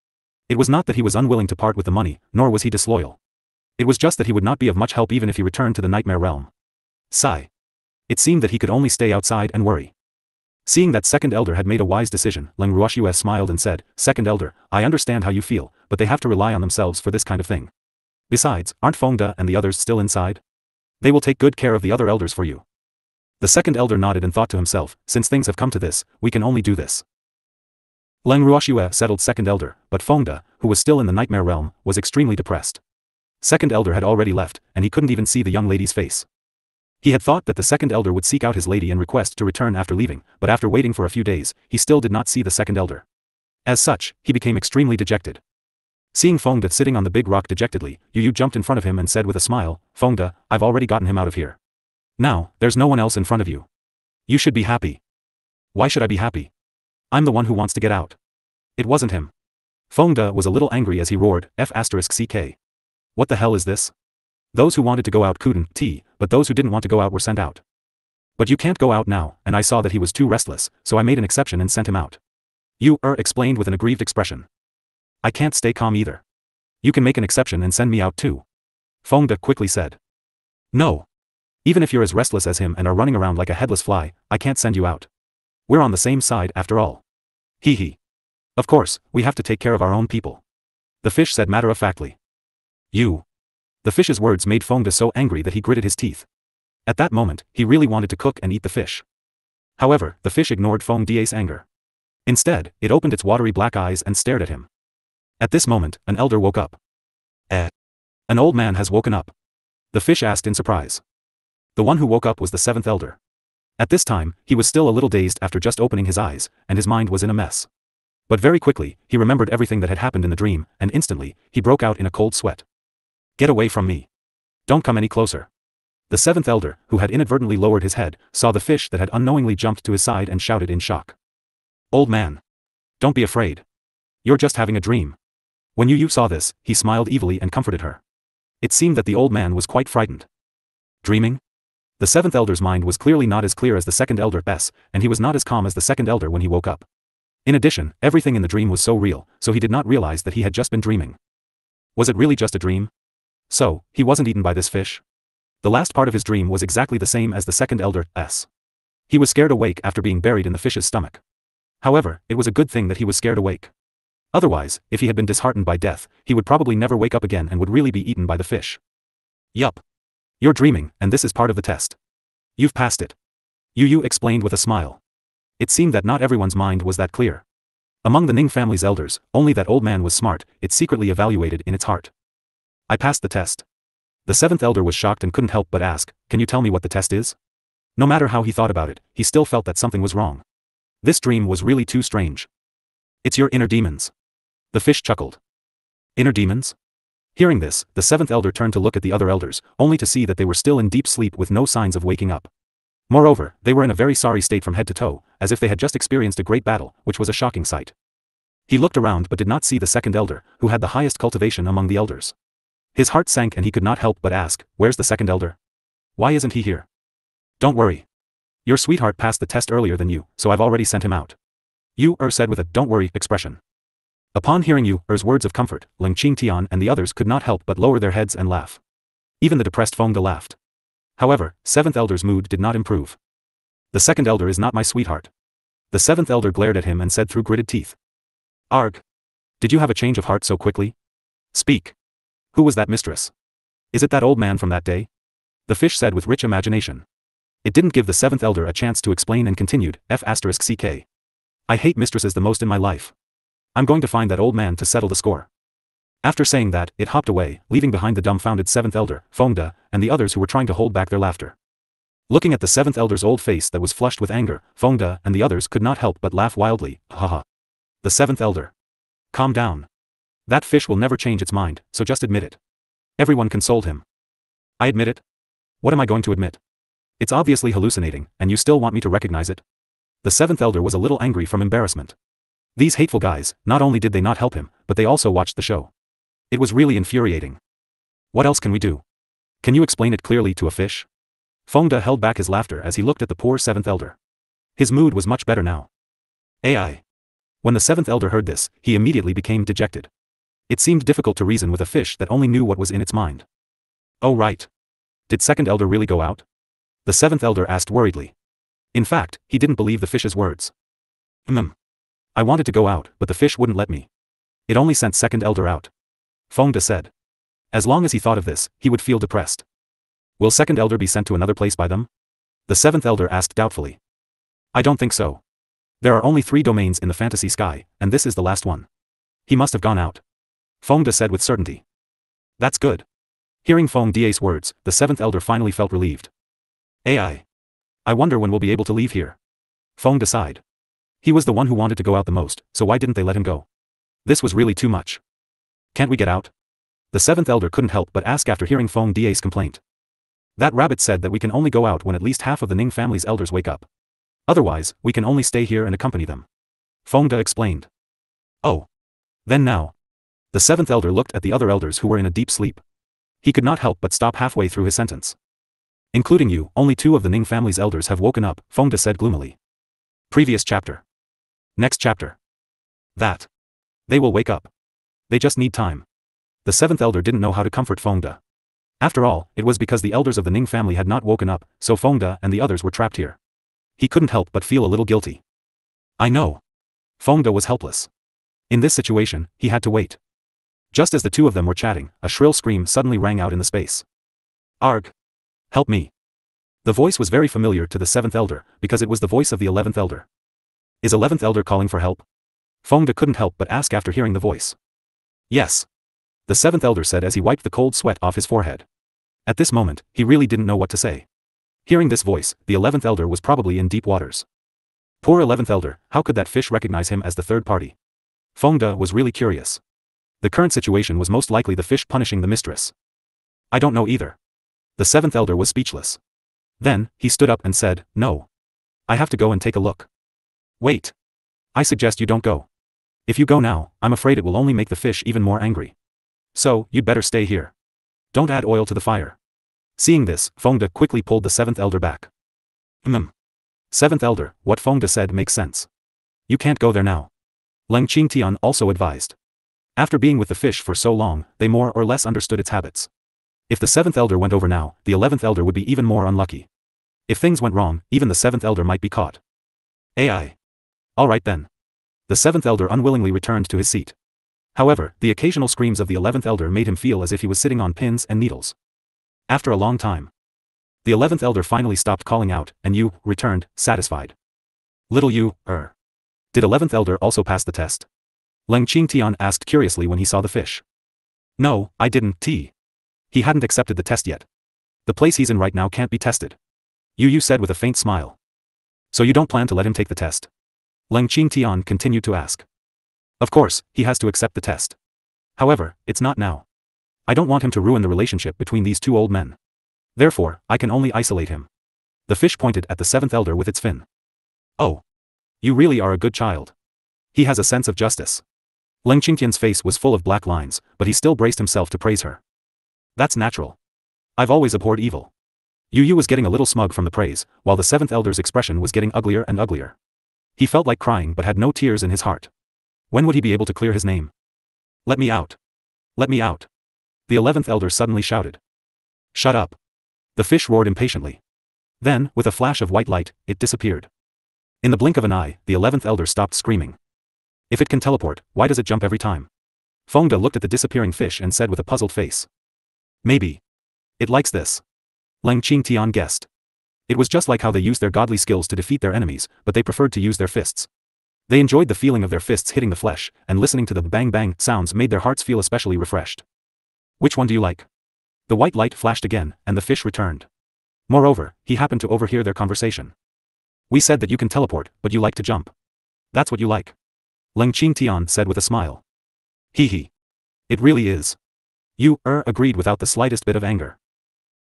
It was not that he was unwilling to part with the money, nor was he disloyal. It was just that he would not be of much help even if he returned to the nightmare realm. Sigh. It seemed that he could only stay outside and worry. Seeing that second elder had made a wise decision, Leng Ruoxue smiled and said, "Second elder, I understand how you feel, but they have to rely on themselves for this kind of thing. Besides, aren't Fengda and the others still inside? They will take good care of the other elders for you." The second elder nodded and thought to himself, "Since things have come to this, we can only do this." Leng Ruoxue settled second elder, but Fengda, who was still in the nightmare realm, was extremely depressed. Second elder had already left, and he couldn't even see the young lady's face. He had thought that the second elder would seek out his lady and request to return after leaving, but after waiting for a few days, he still did not see the second elder. As such, he became extremely dejected. Seeing Fengda sitting on the big rock dejectedly, Yu jumped in front of him and said with a smile, "Fengda, I've already gotten him out of here. Now, there's no one else in front of you. You should be happy." "Why should I be happy? I'm the one who wants to get out." It wasn't him. Fengda was a little angry as he roared, F***ck. "What the hell is this? Those who wanted to go out couldn't, but those who didn't want to go out were sent out. But you can't go out now, and I saw that he was too restless, so I made an exception and sent him out." Yu explained with an aggrieved expression. "I can't stay calm either. You can make an exception and send me out too," Fengda quickly said. "No. Even if you're as restless as him and are running around like a headless fly, I can't send you out. We're on the same side after all. Hee. Of course, we have to take care of our own people," the fish said matter-of-factly. "You." The fish's words made Fengda so angry that he gritted his teeth. At that moment, he really wanted to cook and eat the fish. However, the fish ignored Fengda's anger. Instead, it opened its watery black eyes and stared at him. At this moment, an elder woke up. An old man has woken up?" the fish asked in surprise. The one who woke up was the seventh elder. At this time, he was still a little dazed after just opening his eyes, and his mind was in a mess. But very quickly, he remembered everything that had happened in the dream, and instantly, he broke out in a cold sweat. "Get away from me. Don't come any closer." The seventh elder, who had inadvertently lowered his head, saw the fish that had unknowingly jumped to his side and shouted in shock. "Old man. Don't be afraid. You're just having a dream." When Yu saw this, he smiled evilly and comforted her. It seemed that the old man was quite frightened. Dreaming? The seventh elder's mind was clearly not as clear as the second elder's, and he was not as calm as the second elder when he woke up. In addition, everything in the dream was so real, so he did not realize that he had just been dreaming. Was it really just a dream? So, he wasn't eaten by this fish? The last part of his dream was exactly the same as the second elder's. He was scared awake after being buried in the fish's stomach. However, it was a good thing that he was scared awake. Otherwise, if he had been disheartened by death, he would probably never wake up again and would really be eaten by the fish. Yup. You're dreaming, and this is part of the test. You've passed it. Yu explained with a smile. It seemed that not everyone's mind was that clear. Among the Ning family's elders, only that old man was smart, it secretly evaluated in its heart. "I passed the test." The seventh elder was shocked and couldn't help but ask, "Can you tell me what the test is?" No matter how he thought about it, he still felt that something was wrong. This dream was really too strange. "It's your inner demons." The fish chuckled. "Inner demons?" Hearing this, the seventh elder turned to look at the other elders, only to see that they were still in deep sleep with no signs of waking up. Moreover, they were in a very sorry state from head to toe, as if they had just experienced a great battle, which was a shocking sight. He looked around but did not see the second elder, who had the highest cultivation among the elders. His heart sank and he could not help but ask, "Where's the second elder? Why isn't he here?" "Don't worry. Your sweetheart passed the test earlier than you, so I've already sent him out." Yu said with a "don't worry" expression. Upon hearing Yu's words of comfort, Leng Qingtian and the others could not help but lower their heads and laugh. Even the depressed Fengde laughed. However, seventh elder's mood did not improve. The second elder is not my sweetheart. The seventh elder glared at him and said through gritted teeth. Arg. Did you have a change of heart so quickly? Speak. Who was that mistress? Is it that old man from that day? The fish said with rich imagination. It didn't give the seventh elder a chance to explain and continued, F***ck. I hate mistresses the most in my life. I'm going to find that old man to settle the score. After saying that, it hopped away, leaving behind the dumbfounded seventh elder, Fengde, and the others who were trying to hold back their laughter. Looking at the seventh elder's old face that was flushed with anger, Fengde and the others could not help but laugh wildly, haha. The seventh elder. Calm down. That fish will never change its mind, so just admit it. Everyone consoled him. I admit it? What am I going to admit? It's obviously hallucinating, and you still want me to recognize it? The seventh elder was a little angry from embarrassment. These hateful guys, not only did they not help him, but they also watched the show. It was really infuriating. What else can we do? Can you explain it clearly to a fish? Fengde held back his laughter as he looked at the poor seventh elder. His mood was much better now. AI. When the seventh elder heard this, he immediately became dejected. It seemed difficult to reason with a fish that only knew what was in its mind. Oh right. Did second elder really go out? The seventh elder asked worriedly. In fact, he didn't believe the fish's words. I wanted to go out, but the fish wouldn't let me. It only sent second elder out. Fengde said. As long as he thought of this, he would feel depressed. Will second elder be sent to another place by them? The seventh elder asked doubtfully. I don't think so. There are only 3 domains in the fantasy sky, and this is the last one. He must have gone out. Fengde said with certainty. That's good. Hearing Fengde's words, the seventh elder finally felt relieved. AI. I wonder when we'll be able to leave here. Fengde sighed. He was the one who wanted to go out the most, so why didn't they let him go? This was really too much. Can't we get out? The seventh elder couldn't help but ask after hearing Fengde's complaint. That rabbit said that we can only go out when at least half of the Ning family's elders wake up. Otherwise, we can only stay here and accompany them. Fengde explained. Oh. Then now. The seventh elder looked at the other elders who were in a deep sleep. He could not help but stop halfway through his sentence. Including you, only 2 of the Ning family's elders have woken up, Fengde said gloomily. Previous chapter. Next chapter. That. They will wake up. They just need time. The seventh elder didn't know how to comfort Fengde. After all, it was because the elders of the Ning family had not woken up, so Fengde and the others were trapped here. He couldn't help but feel a little guilty. I know. Fengde was helpless. In this situation, he had to wait. Just as the 2 of them were chatting, a shrill scream suddenly rang out in the space. Arg! Help me! The voice was very familiar to the 7th elder, because it was the voice of the 11th elder. Is 11th elder calling for help? Fengde couldn't help but ask after hearing the voice. Yes. The 7th elder said as he wiped the cold sweat off his forehead. At this moment, he really didn't know what to say. Hearing this voice, the 11th elder was probably in deep waters. Poor 11th elder, how could that fish recognize him as the third party? Fengde was really curious. The current situation was most likely the fish punishing the mistress. I don't know either. The 7th elder was speechless. Then, he stood up and said, no. I have to go and take a look. Wait. I suggest you don't go. If you go now, I'm afraid it will only make the fish even more angry. So, you'd better stay here. Don't add oil to the fire. Seeing this, Fengde quickly pulled the 7th elder back. 7th elder, what Fengde said makes sense. You can't go there now. Leng Qingtian also advised. After being with the fish for so long, they more or less understood its habits. If the 7th elder went over now, the 11th elder would be even more unlucky. If things went wrong, even the 7th elder might be caught. AI. Alright then. The 7th elder unwillingly returned to his seat. However, the occasional screams of the 11th elder made him feel as if he was sitting on pins and needles. After a long time, the 11th elder finally stopped calling out, and Yu returned, satisfied. Little Yu, Did 11th elder also pass the test? Leng Qingtian asked curiously when he saw the fish. No, I didn't, He hadn't accepted the test yet. The place he's in right now can't be tested. Yu said with a faint smile. So you don't plan to let him take the test? Leng Qingtian continued to ask. Of course, he has to accept the test. However, it's not now. I don't want him to ruin the relationship between these 2 old men. Therefore, I can only isolate him. The fish pointed at the 7th elder with its fin. Oh. You really are a good child. He has a sense of justice. Leng Qingtian's face was full of black lines, but he still braced himself to praise her. That's natural. I've always abhorred evil. Yu was getting a little smug from the praise, while the 7th elder's expression was getting uglier and uglier. He felt like crying but had no tears in his heart. When would he be able to clear his name? Let me out. Let me out. The 11th elder suddenly shouted. Shut up. The fish roared impatiently. Then, with a flash of white light, it disappeared. In the blink of an eye, the 11th elder stopped screaming. If it can teleport, why does it jump every time? Fengde looked at the disappearing fish and said with a puzzled face. Maybe. It likes this. Leng Qingtian guessed. It was just like how they used their godly skills to defeat their enemies, but they preferred to use their fists. They enjoyed the feeling of their fists hitting the flesh, and listening to the bang-bang sounds made their hearts feel especially refreshed. Which one do you like? The white light flashed again, and the fish returned. Moreover, he happened to overhear their conversation. We said that you can teleport, but you like to jump. That's what you like. Leng Qingtian said with a smile. Hee. It really is. You, agreed without the slightest bit of anger.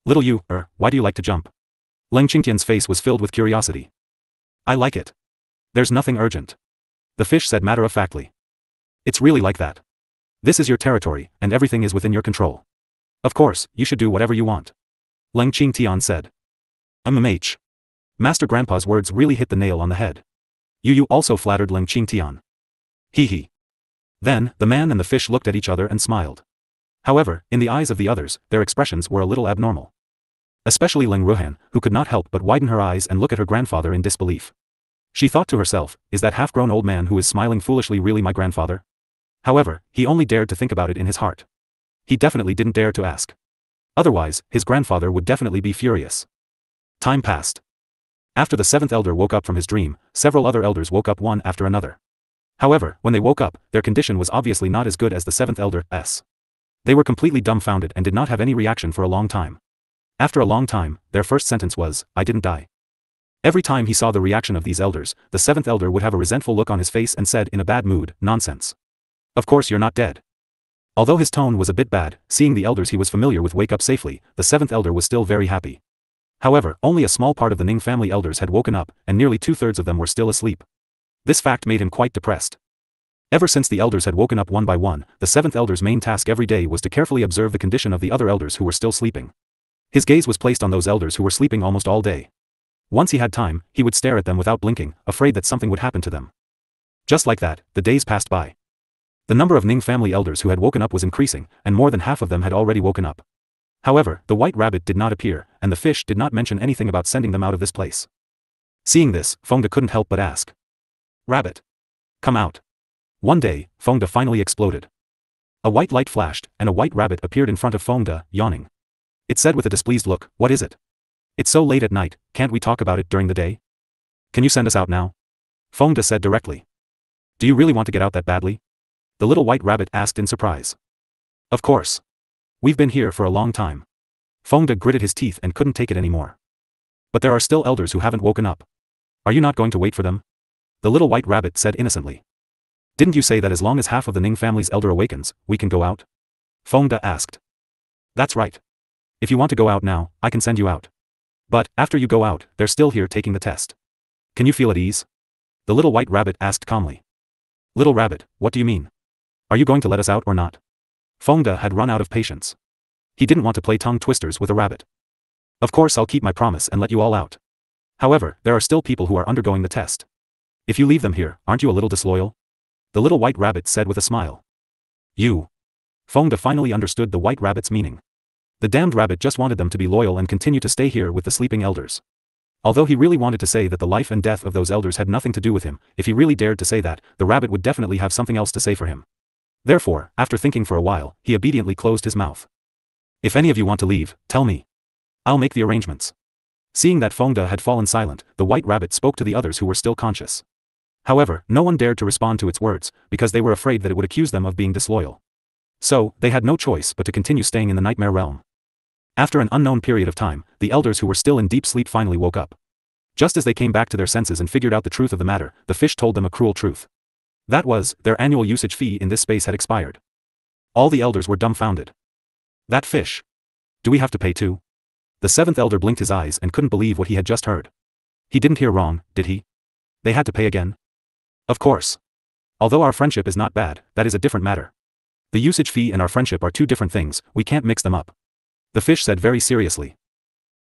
Little you, why do you like to jump? Leng Qingtian's face was filled with curiosity. I like it. There's nothing urgent. The fish said matter-of-factly. It's really like that. This is your territory, and everything is within your control. Of course, you should do whatever you want. Leng Qingtian said. MMH. Master Grandpa's words really hit the nail on the head. You also flattered Leng Qingtian. Hee. Then, the man and the fish looked at each other and smiled. However, in the eyes of the others, their expressions were a little abnormal. Especially Leng Ruoxue, who could not help but widen her eyes and look at her grandfather in disbelief. She thought to herself, is that half-grown old man who is smiling foolishly really my grandfather? However, he only dared to think about it in his heart. He definitely didn't dare to ask. Otherwise, his grandfather would definitely be furious. Time passed. After the 7th elder woke up from his dream, several other elders woke up one after another. However, when they woke up, their condition was obviously not as good as the 7th elder's. They were completely dumbfounded and did not have any reaction for a long time. After a long time, their first sentence was, I didn't die. Every time he saw the reaction of these elders, the 7th elder would have a resentful look on his face and said in a bad mood, nonsense. Of course you're not dead. Although his tone was a bit bad, seeing the elders he was familiar with wake up safely, the 7th elder was still very happy. However, only a small part of the Ning family elders had woken up, and nearly 2/3 of them were still asleep. This fact made him quite depressed. Ever since the elders had woken up one by one, the 7th elder's main task every day was to carefully observe the condition of the other elders who were still sleeping. His gaze was placed on those elders who were sleeping almost all day. Once he had time, he would stare at them without blinking, afraid that something would happen to them. Just like that, the days passed by. The number of Ning family elders who had woken up was increasing, and more than half of them had already woken up. However, the white rabbit did not appear, and the fish did not mention anything about sending them out of this place. Seeing this, Fengde couldn't help but ask. Rabbit. Come out. One day, Fengde finally exploded. A white light flashed, and a white rabbit appeared in front of Fengde, yawning. It said with a displeased look, what is it? It's so late at night, can't we talk about it during the day? Can you send us out now? Fengde said directly. Do you really want to get out that badly? The little white rabbit asked in surprise. Of course. We've been here for a long time. Fengde gritted his teeth and couldn't take it anymore. But there are still elders who haven't woken up. Are you not going to wait for them? The little white rabbit said innocently. Didn't you say that as long as half of the Ning family's elder awakens, we can go out? Fengde asked. That's right. If you want to go out now, I can send you out. But, after you go out, they're still here taking the test. Can you feel at ease? The little white rabbit asked calmly. Little rabbit, what do you mean? Are you going to let us out or not? Fengde had run out of patience. He didn't want to play tongue twisters with a rabbit. Of course I'll keep my promise and let you all out. However, there are still people who are undergoing the test. If you leave them here, aren't you a little disloyal? The little white rabbit said with a smile. You. Fengde finally understood the white rabbit's meaning. The damned rabbit just wanted them to be loyal and continue to stay here with the sleeping elders. Although he really wanted to say that the life and death of those elders had nothing to do with him, if he really dared to say that, the rabbit would definitely have something else to say for him. Therefore, after thinking for a while, he obediently closed his mouth. If any of you want to leave, tell me. I'll make the arrangements. Seeing that Fengde had fallen silent, the white rabbit spoke to the others who were still conscious. However, no one dared to respond to its words, because they were afraid that it would accuse them of being disloyal. So, they had no choice but to continue staying in the nightmare realm. After an unknown period of time, the elders who were still in deep sleep finally woke up. Just as they came back to their senses and figured out the truth of the matter, the fish told them a cruel truth. That was, their annual usage fee in this space had expired. All the elders were dumbfounded. That fish. Do we have to pay too? The 7th elder blinked his eyes and couldn't believe what he had just heard. He didn't hear wrong, did he? They had to pay again? Of course. Although our friendship is not bad, that is a different matter. The usage fee and our friendship are two different things, we can't mix them up. The fish said very seriously.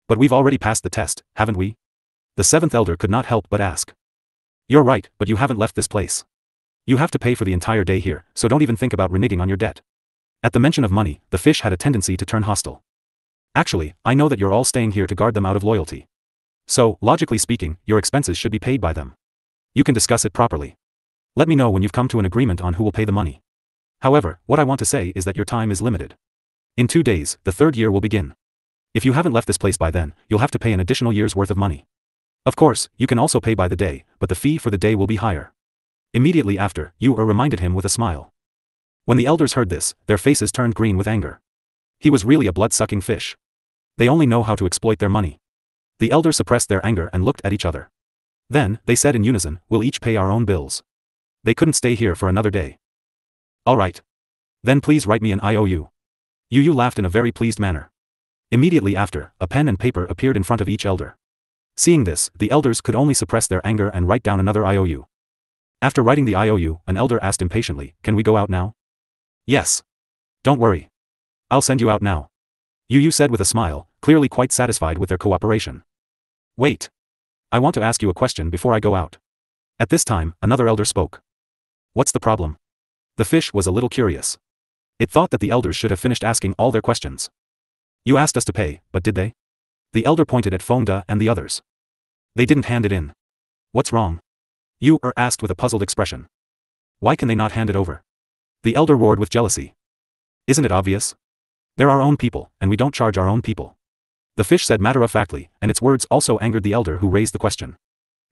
But we've already passed the test, haven't we? The 7th elder could not help but ask. You're right, but you haven't left this place. You have to pay for the entire day here, so don't even think about reneging on your debt. At the mention of money, the fish had a tendency to turn hostile. Actually, I know that you're all staying here to guard them out of loyalty. So, logically speaking, your expenses should be paid by them. You can discuss it properly. Let me know when you've come to an agreement on who will pay the money. However, what I want to say is that your time is limited. In 2 days, the 3rd year will begin. If you haven't left this place by then, you'll have to pay an additional year's worth of money. Of course, you can also pay by the day, but the fee for the day will be higher. Immediately after, Yu reminded him with a smile. When the elders heard this, their faces turned green with anger. He was really a blood-sucking fish. They only know how to exploit their money. The elders suppressed their anger and looked at each other. Then, they said in unison, we'll each pay our own bills. They couldn't stay here for another day. Alright. Then please write me an IOU. Yu laughed in a very pleased manner. Immediately after, a pen and paper appeared in front of each elder. Seeing this, the elders could only suppress their anger and write down another IOU. After writing the IOU, an elder asked impatiently, can we go out now? Yes. Don't worry. I'll send you out now. Yu said with a smile, clearly quite satisfied with their cooperation. Wait. I want to ask you a question before I go out. At this time, another elder spoke. What's the problem? The fish was a little curious. It thought that the elders should have finished asking all their questions. You asked us to pay, but did they? The elder pointed at Fengda and the others. They didn't hand it in. What's wrong? Yu asked with a puzzled expression. Why can they not hand it over? The elder roared with jealousy. Isn't it obvious? They're our own people, and we don't charge our own people. The fish said matter-of-factly, and its words also angered the elder who raised the question.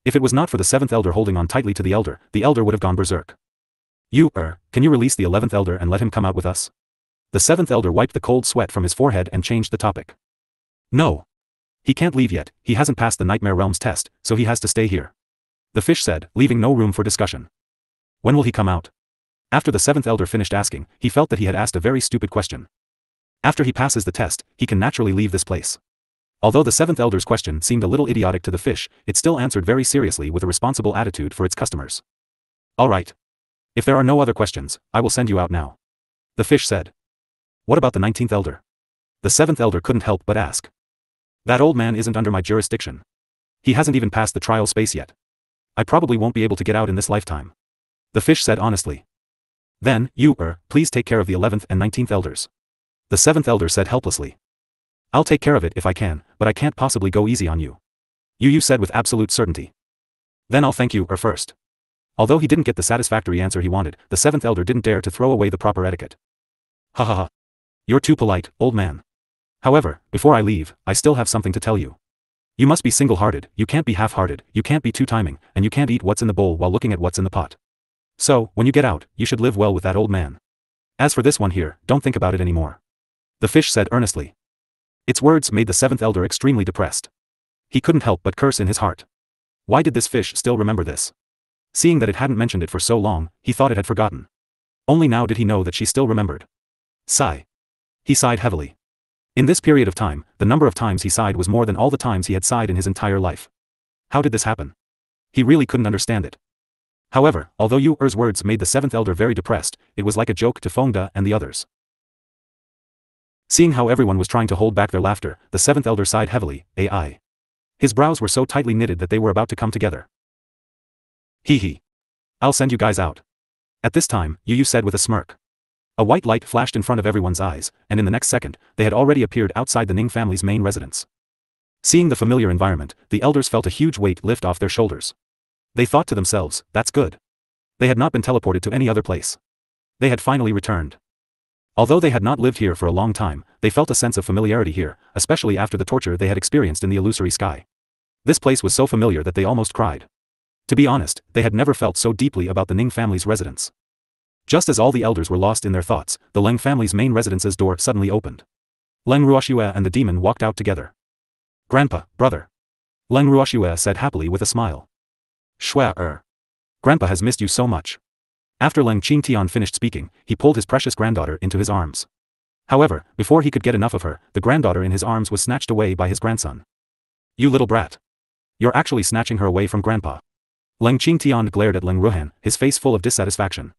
If it was not for the 7th elder holding on tightly to the elder would have gone berserk. Yu, can you release the 11th elder and let him come out with us? The 7th elder wiped the cold sweat from his forehead and changed the topic. No. He can't leave yet, he hasn't passed the Nightmare Realms test, so he has to stay here. The fish said, leaving no room for discussion. When will he come out? After the 7th elder finished asking, he felt that he had asked a very stupid question. After he passes the test, he can naturally leave this place. Although the 7th elder's question seemed a little idiotic to the fish, it still answered very seriously with a responsible attitude for its customers. Alright. If there are no other questions, I will send you out now. The fish said. What about the 19th elder? The 7th elder couldn't help but ask. That old man isn't under my jurisdiction. He hasn't even passed the trial space yet. I probably won't be able to get out in this lifetime. The fish said honestly. Then, you, please take care of the 11th and 19th elders. The 7th elder said helplessly. I'll take care of it if I can, but I can't possibly go easy on you. Yu said with absolute certainty. Then I'll thank you, first. Although he didn't get the satisfactory answer he wanted, the 7th elder didn't dare to throw away the proper etiquette. Ha ha ha. You're too polite, old man. However, before I leave, I still have something to tell you. You must be single-hearted, you can't be half-hearted, you can't be two-timing, and you can't eat what's in the bowl while looking at what's in the pot. So, when you get out, you should live well with that old man. As for this one here, don't think about it anymore. The fish said earnestly. Its words made the 7th elder extremely depressed. He couldn't help but curse in his heart. Why did this fish still remember this? Seeing that it hadn't mentioned it for so long, he thought it had forgotten. Only now did he know that she still remembered. Sigh. He sighed heavily. In this period of time, the number of times he sighed was more than all the times he had sighed in his entire life. How did this happen? He really couldn't understand it. However, although Yu-Er's words made the 7th elder very depressed, it was like a joke to Fengda and the others. Seeing how everyone was trying to hold back their laughter, the 7th elder sighed heavily, ai. His brows were so tightly knitted that they were about to come together. Hee. I'll send you guys out. At this time, Yu said with a smirk. A white light flashed in front of everyone's eyes, and in the next second, they had already appeared outside the Ning family's main residence. Seeing the familiar environment, the elders felt a huge weight lift off their shoulders. They thought to themselves, that's good. They had not been teleported to any other place. They had finally returned. Although they had not lived here for a long time, they felt a sense of familiarity here, especially after the torture they had experienced in the illusory sky. This place was so familiar that they almost cried. To be honest, they had never felt so deeply about the Ning family's residence. Just as all the elders were lost in their thoughts, the Leng family's main residence's door suddenly opened. Leng Ruoxue and the demon walked out together. Grandpa, brother. Leng Ruoxue said happily with a smile. Shue. Grandpa has missed you so much. After Leng Qingtian finished speaking, he pulled his precious granddaughter into his arms. However, before he could get enough of her, the granddaughter in his arms was snatched away by his grandson. You little brat. You're actually snatching her away from Grandpa. Leng Qingtian glared at Leng Ruoxue, his face full of dissatisfaction.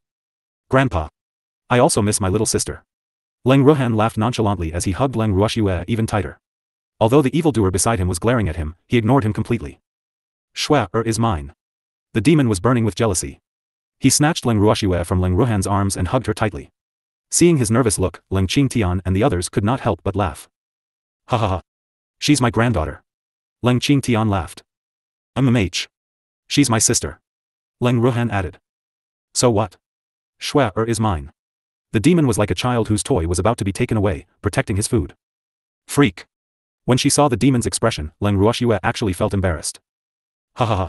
Grandpa. I also miss my little sister. Leng Ruoxue laughed nonchalantly as he hugged Leng Ruoxue even tighter. Although the evildoer beside him was glaring at him, he ignored him completely. Shue is mine. The demon was burning with jealousy. He snatched Leng Ruoxue from Leng Ruohan's arms and hugged her tightly. Seeing his nervous look, Leng Qingtian and the others could not help but laugh. Ha ha ha. She's my granddaughter. Leng Qingtian laughed. MMH. She's my sister. Leng Ruohan added. So what? Xue is mine. The demon was like a child whose toy was about to be taken away, protecting his food. Freak. When she saw the demon's expression, Leng Ruoxue actually felt embarrassed. Ha ha ha.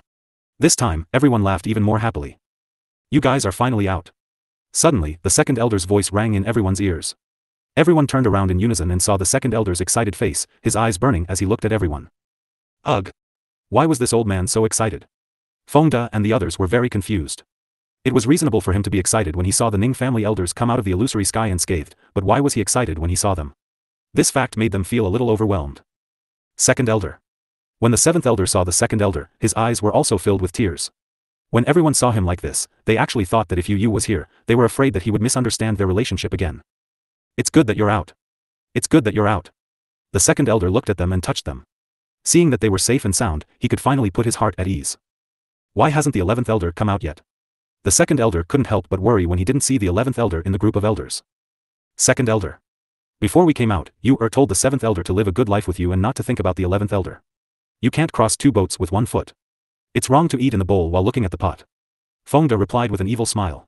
This time, everyone laughed even more happily. You guys are finally out. Suddenly, the second elder's voice rang in everyone's ears. Everyone turned around in unison and saw the second elder's excited face, his eyes burning as he looked at everyone. Ugh. Why was this old man so excited? Fengda and the others were very confused. It was reasonable for him to be excited when he saw the Ning family elders come out of the illusory sky unscathed, but why was he excited when he saw them? This fact made them feel a little overwhelmed. Second elder. When the seventh elder saw the second elder, his eyes were also filled with tears. When everyone saw him like this, they actually thought that if Yu was here, they were afraid that he would misunderstand their relationship again. It's good that you're out. It's good that you're out. The second elder looked at them and touched them. Seeing that they were safe and sound, he could finally put his heart at ease. Why hasn't the 11th elder come out yet? The second elder couldn't help but worry when he didn't see the 11th elder in the group of elders. Second elder. Before we came out, you told the 7th elder to live a good life with you and not to think about the 11th elder. You can't cross two boats with one foot. It's wrong to eat in the bowl while looking at the pot. Fengda replied with an evil smile.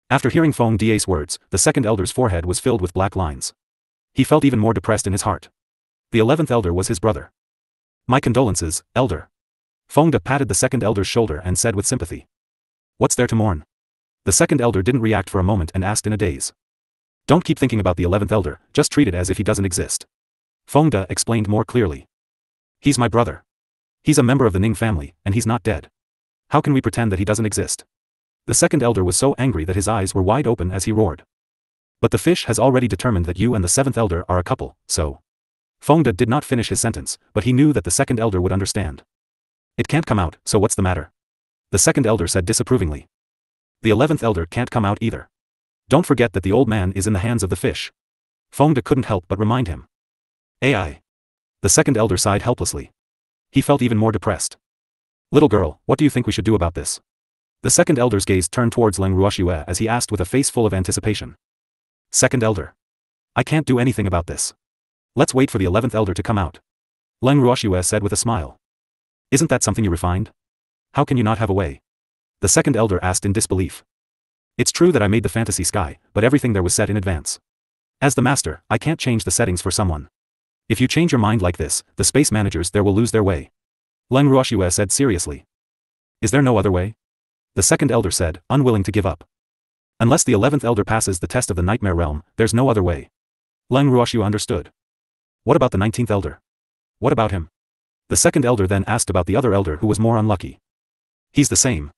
After hearing Feng Da's words, the second elder's forehead was filled with black lines. He felt even more depressed in his heart. The 11th elder was his brother. My condolences, elder. Fengda patted the second elder's shoulder and said with sympathy. What's there to mourn? The second elder didn't react for a moment and asked in a daze. Don't keep thinking about the 11th elder, just treat it as if he doesn't exist. Fengda explained more clearly. He's my brother. He's a member of the Ning family, and he's not dead. How can we pretend that he doesn't exist? The second elder was so angry that his eyes were wide open as he roared. But the fish has already determined that you and the 7th elder are a couple, so. Fengda did not finish his sentence, but he knew that the second elder would understand. It can't come out, so what's the matter? The second elder said disapprovingly. The 11th elder can't come out either. Don't forget that the old man is in the hands of the fish. Fengda couldn't help but remind him. AI. The second elder sighed helplessly. He felt even more depressed. Little girl, what do you think we should do about this? The second elder's gaze turned towards Leng Ruoxue as he asked with a face full of anticipation. Second elder. I can't do anything about this. Let's wait for the 11th elder to come out. Leng Ruoxue said with a smile. Isn't that something you refined? How can you not have a way? The second elder asked in disbelief. It's true that I made the fantasy sky, but everything there was set in advance. As the master, I can't change the settings for someone. If you change your mind like this, the space managers there will lose their way. Leng Ruoxue said seriously. Is there no other way? The second elder said, unwilling to give up. Unless the 11th elder passes the test of the nightmare realm, there's no other way. Leng Ruoxue understood. What about the 19th elder? What about him? The second elder then asked about the other elder who was more unlucky. He's the same.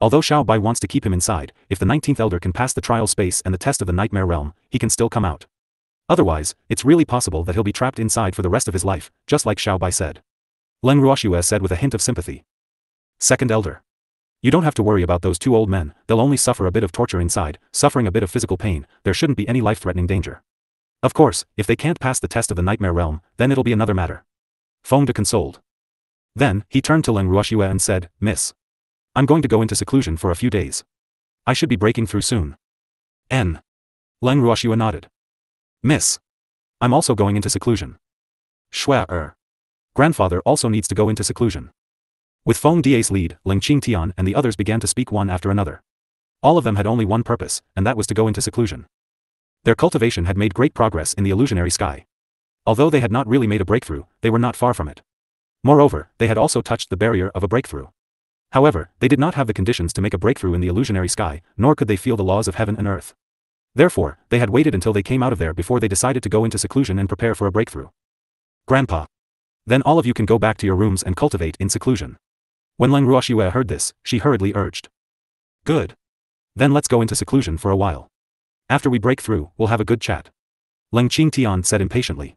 Although Xiao Bai wants to keep him inside, if the 19th elder can pass the trial space and the test of the nightmare realm, he can still come out. Otherwise, it's really possible that he'll be trapped inside for the rest of his life, just like Xiao Bai said. Leng Ruoxue said with a hint of sympathy. Second elder. You don't have to worry about those two old men, they'll only suffer a bit of torture inside, suffering a bit of physical pain, there shouldn't be any life-threatening danger. Of course, if they can't pass the test of the nightmare realm, then it'll be another matter. Fengda consoled. Then, he turned to Leng Ruoxue and said, Miss. I'm going to go into seclusion for a few days. I should be breaking through soon. Leng Ruoxue nodded. Miss. I'm also going into seclusion. Xue. Grandfather also needs to go into seclusion. With Feng Da's lead, Leng Qingtian and the others began to speak one after another. All of them had only one purpose, and that was to go into seclusion. Their cultivation had made great progress in the illusionary sky. Although they had not really made a breakthrough, they were not far from it. Moreover, they had also touched the barrier of a breakthrough. However, they did not have the conditions to make a breakthrough in the illusionary sky, nor could they feel the laws of heaven and earth. Therefore, they had waited until they came out of there before they decided to go into seclusion and prepare for a breakthrough. Grandpa. Then all of you can go back to your rooms and cultivate in seclusion. When Leng Ruoxue heard this, she hurriedly urged. Good. Then let's go into seclusion for a while. After we break through, we'll have a good chat. Leng Qingtian said impatiently.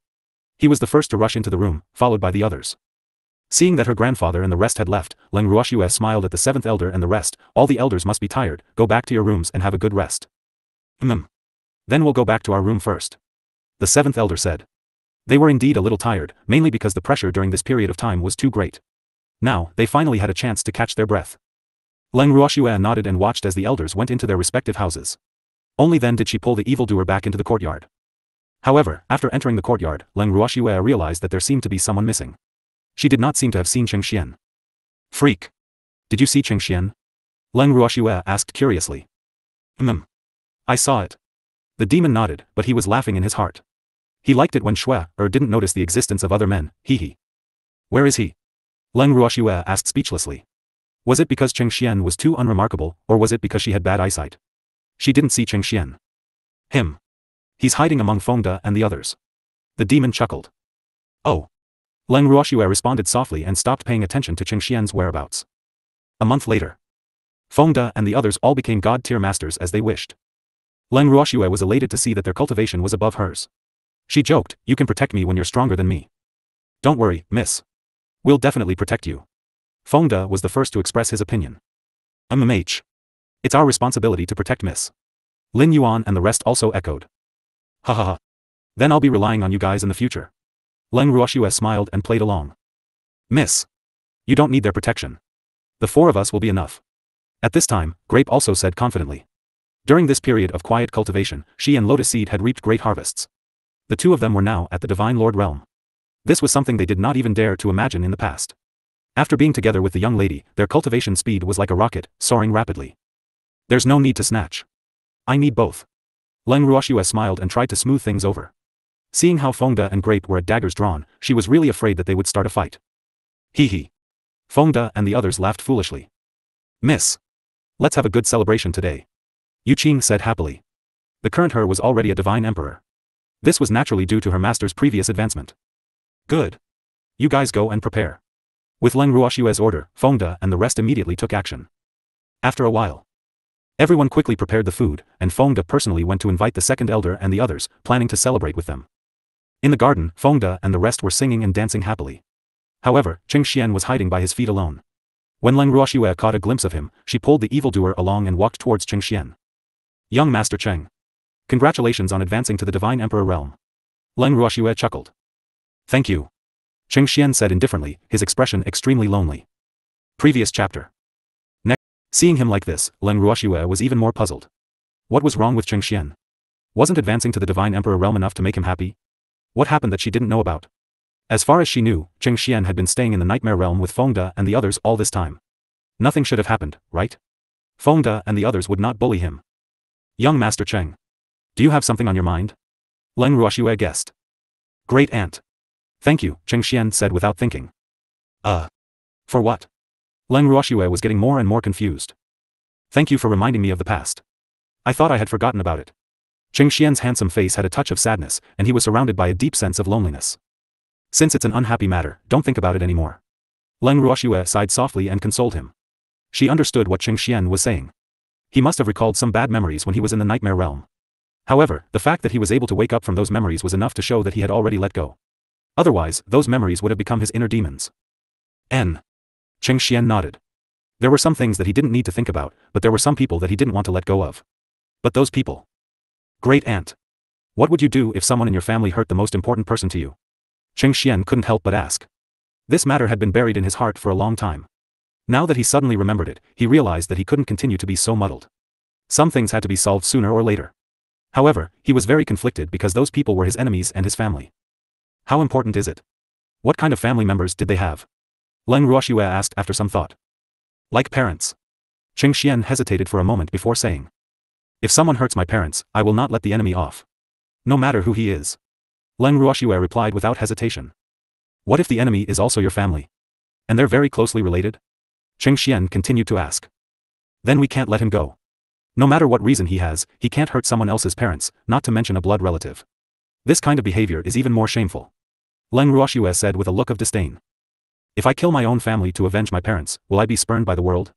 He was the first to rush into the room, followed by the others. Seeing that her grandfather and the rest had left, Leng Ruoxue smiled at the 7th elder and the rest. All the elders must be tired, go back to your rooms and have a good rest. Then we'll go back to our room first. The 7th elder said. They were indeed a little tired, mainly because the pressure during this period of time was too great. Now, they finally had a chance to catch their breath. Leng Ruoxue nodded and watched as the elders went into their respective houses. Only then did she pull the evildoer back into the courtyard. However, after entering the courtyard, Leng Ruoxue realized that there seemed to be someone missing. She did not seem to have seen Cheng Xian. Freak. Did you see Cheng Xian? Leng Ruoxue asked curiously. I saw it. The demon nodded, but he was laughing in his heart. He liked it when Shui didn't notice the existence of other men, hee. Where is he? Leng Ruoxue asked speechlessly. Was it because Cheng Xian was too unremarkable, or was it because she had bad eyesight? She didn't see Cheng Xian. Him. He's hiding among Fengda and the others. The demon chuckled. Oh. Leng Ruoxue responded softly and stopped paying attention to Cheng Xian's whereabouts. A month later. Fengda and the others all became god-tier masters as they wished. Leng Ruoxue was elated to see that their cultivation was above hers. She joked, you can protect me when you're stronger than me. Don't worry, miss. We'll definitely protect you. Fengda was the first to express his opinion. It's our responsibility to protect Miss. Lin Yuan and the rest also echoed. Ha ha ha. Then I'll be relying on you guys in the future. Leng Ruoxue smiled and played along. Miss. You don't need their protection. The four of us will be enough. At this time, Grape also said confidently. During this period of quiet cultivation, she and Lotus Seed had reaped great harvests. The two of them were now at the Divine Lord realm. This was something they did not even dare to imagine in the past. After being together with the young lady, their cultivation speed was like a rocket, soaring rapidly. There's no need to snatch. I need both. Leng Ruoxue smiled and tried to smooth things over. Seeing how Fengda and Grape were at daggers drawn, she was really afraid that they would start a fight. Hee. Fengda and the others laughed foolishly. Miss. Let's have a good celebration today. Yu Qing said happily. The current her was already a divine emperor. This was naturally due to her master's previous advancement. Good. You guys go and prepare. With Leng Ruoxue's order, Fengda and the rest immediately took action. After a while, everyone quickly prepared the food, and Fengda personally went to invite the second elder and the others, planning to celebrate with them. In the garden, Fengda and the rest were singing and dancing happily. However, Cheng Xian was hiding by his feet alone. When Leng Ruoxue caught a glimpse of him, she pulled the evildoer along and walked towards Cheng Xian. Young Master Cheng. Congratulations on advancing to the Divine Emperor realm. Leng Ruoxue chuckled. Thank you. Cheng Xian said indifferently, his expression extremely lonely. Previous chapter. Next. Seeing him like this, Leng Ruoxue was even more puzzled. What was wrong with Cheng Xian? Wasn't advancing to the Divine Emperor realm enough to make him happy? What happened that she didn't know about? As far as she knew, Cheng Xian had been staying in the Nightmare Realm with Fengda and the others all this time. Nothing should have happened, right? Fengda and the others would not bully him. Young Master Cheng. Do you have something on your mind? Leng Ruoxue guessed. Great aunt. Thank you, Cheng Xian said without thinking. For what? Leng Ruoxue was getting more and more confused. Thank you for reminding me of the past. I thought I had forgotten about it. Cheng Xian's handsome face had a touch of sadness, and he was surrounded by a deep sense of loneliness. Since it's an unhappy matter, don't think about it anymore. Leng Ruoxue sighed softly and consoled him. She understood what Cheng Xian was saying. He must have recalled some bad memories when he was in the Nightmare Realm. However, the fact that he was able to wake up from those memories was enough to show that he had already let go. Otherwise, those memories would have become his inner demons. Cheng Xian nodded. There were some things that he didn't need to think about, but there were some people that he didn't want to let go of. But those people. Great aunt. What would you do if someone in your family hurt the most important person to you? Cheng Xian couldn't help but ask. This matter had been buried in his heart for a long time. Now that he suddenly remembered it, he realized that he couldn't continue to be so muddled. Some things had to be solved sooner or later. However, he was very conflicted because those people were his enemies and his family. How important is it? What kind of family members did they have? Leng Ruoxue asked after some thought. Like parents. Cheng Xian hesitated for a moment before saying. If someone hurts my parents, I will not let the enemy off. No matter who he is. Leng Ruoxue replied without hesitation. What if the enemy is also your family? And they're very closely related? Cheng Xian continued to ask. Then we can't let him go. No matter what reason he has, he can't hurt someone else's parents, not to mention a blood relative. This kind of behavior is even more shameful. Leng Ruoxue said with a look of disdain. If I kill my own family to avenge my parents, will I be spurned by the world?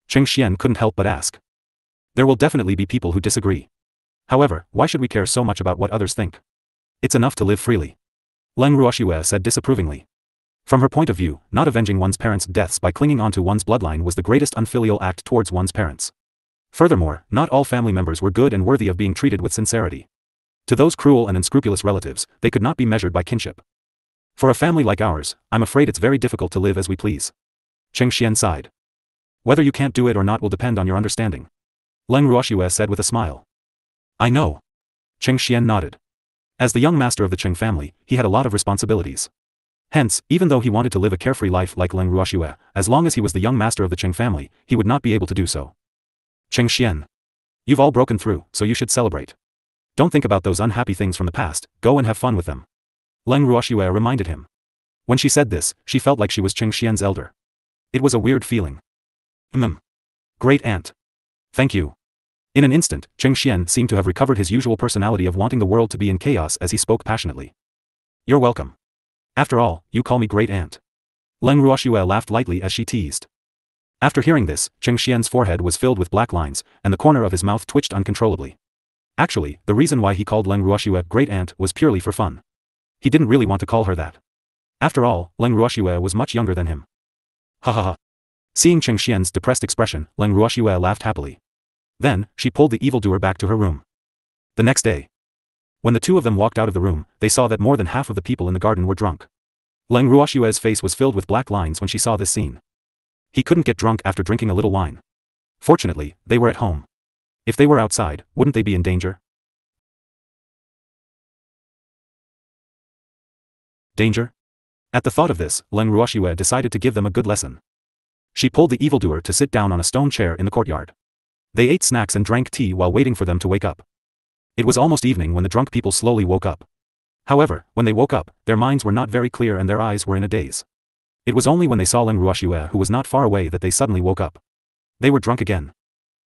Cheng Xian couldn't help but ask. There will definitely be people who disagree. However, why should we care so much about what others think? It's enough to live freely. Leng Ruoxue said disapprovingly. From her point of view, not avenging one's parents' deaths by clinging onto one's bloodline was the greatest unfilial act towards one's parents. Furthermore, not all family members were good and worthy of being treated with sincerity. To those cruel and unscrupulous relatives, they could not be measured by kinship. For a family like ours, I'm afraid it's very difficult to live as we please. Cheng Xian sighed. Whether you can't do it or not will depend on your understanding. Leng Ruoxue said with a smile. I know. Cheng Xian nodded. As the young master of the Cheng family, he had a lot of responsibilities. Hence, even though he wanted to live a carefree life like Leng Ruoxue, as long as he was the young master of the Cheng family, he would not be able to do so. Cheng Xian. You've all broken through, so you should celebrate. Don't think about those unhappy things from the past, go and have fun with them. Leng Ruoxue reminded him. When she said this, she felt like she was Cheng Xian's elder. It was a weird feeling. Great aunt. Thank you. In an instant, Cheng Xian seemed to have recovered his usual personality of wanting the world to be in chaos as he spoke passionately. You're welcome. After all, you call me great aunt. Leng Ruoxue laughed lightly as she teased. After hearing this, Cheng Xian's forehead was filled with black lines, and the corner of his mouth twitched uncontrollably. Actually, the reason why he called Leng Ruoxue great aunt was purely for fun. He didn't really want to call her that. After all, Leng Ruoxue was much younger than him. Ha ha ha. Seeing Cheng Xian's depressed expression, Leng Ruoxue laughed happily. Then, she pulled the evildoer back to her room. The next day, when the two of them walked out of the room, they saw that more than half of the people in the garden were drunk. Leng Ruoxue's face was filled with black lines when she saw this scene. He couldn't get drunk after drinking a little wine. Fortunately, they were at home. If they were outside, wouldn't they be in danger? Danger? At the thought of this, Leng Ruoxue decided to give them a good lesson. She pulled the evildoer to sit down on a stone chair in the courtyard. They ate snacks and drank tea while waiting for them to wake up. It was almost evening when the drunk people slowly woke up. However, when they woke up, their minds were not very clear and their eyes were in a daze. It was only when they saw Leng Ruoxue who was not far away that they suddenly woke up. They were drunk again.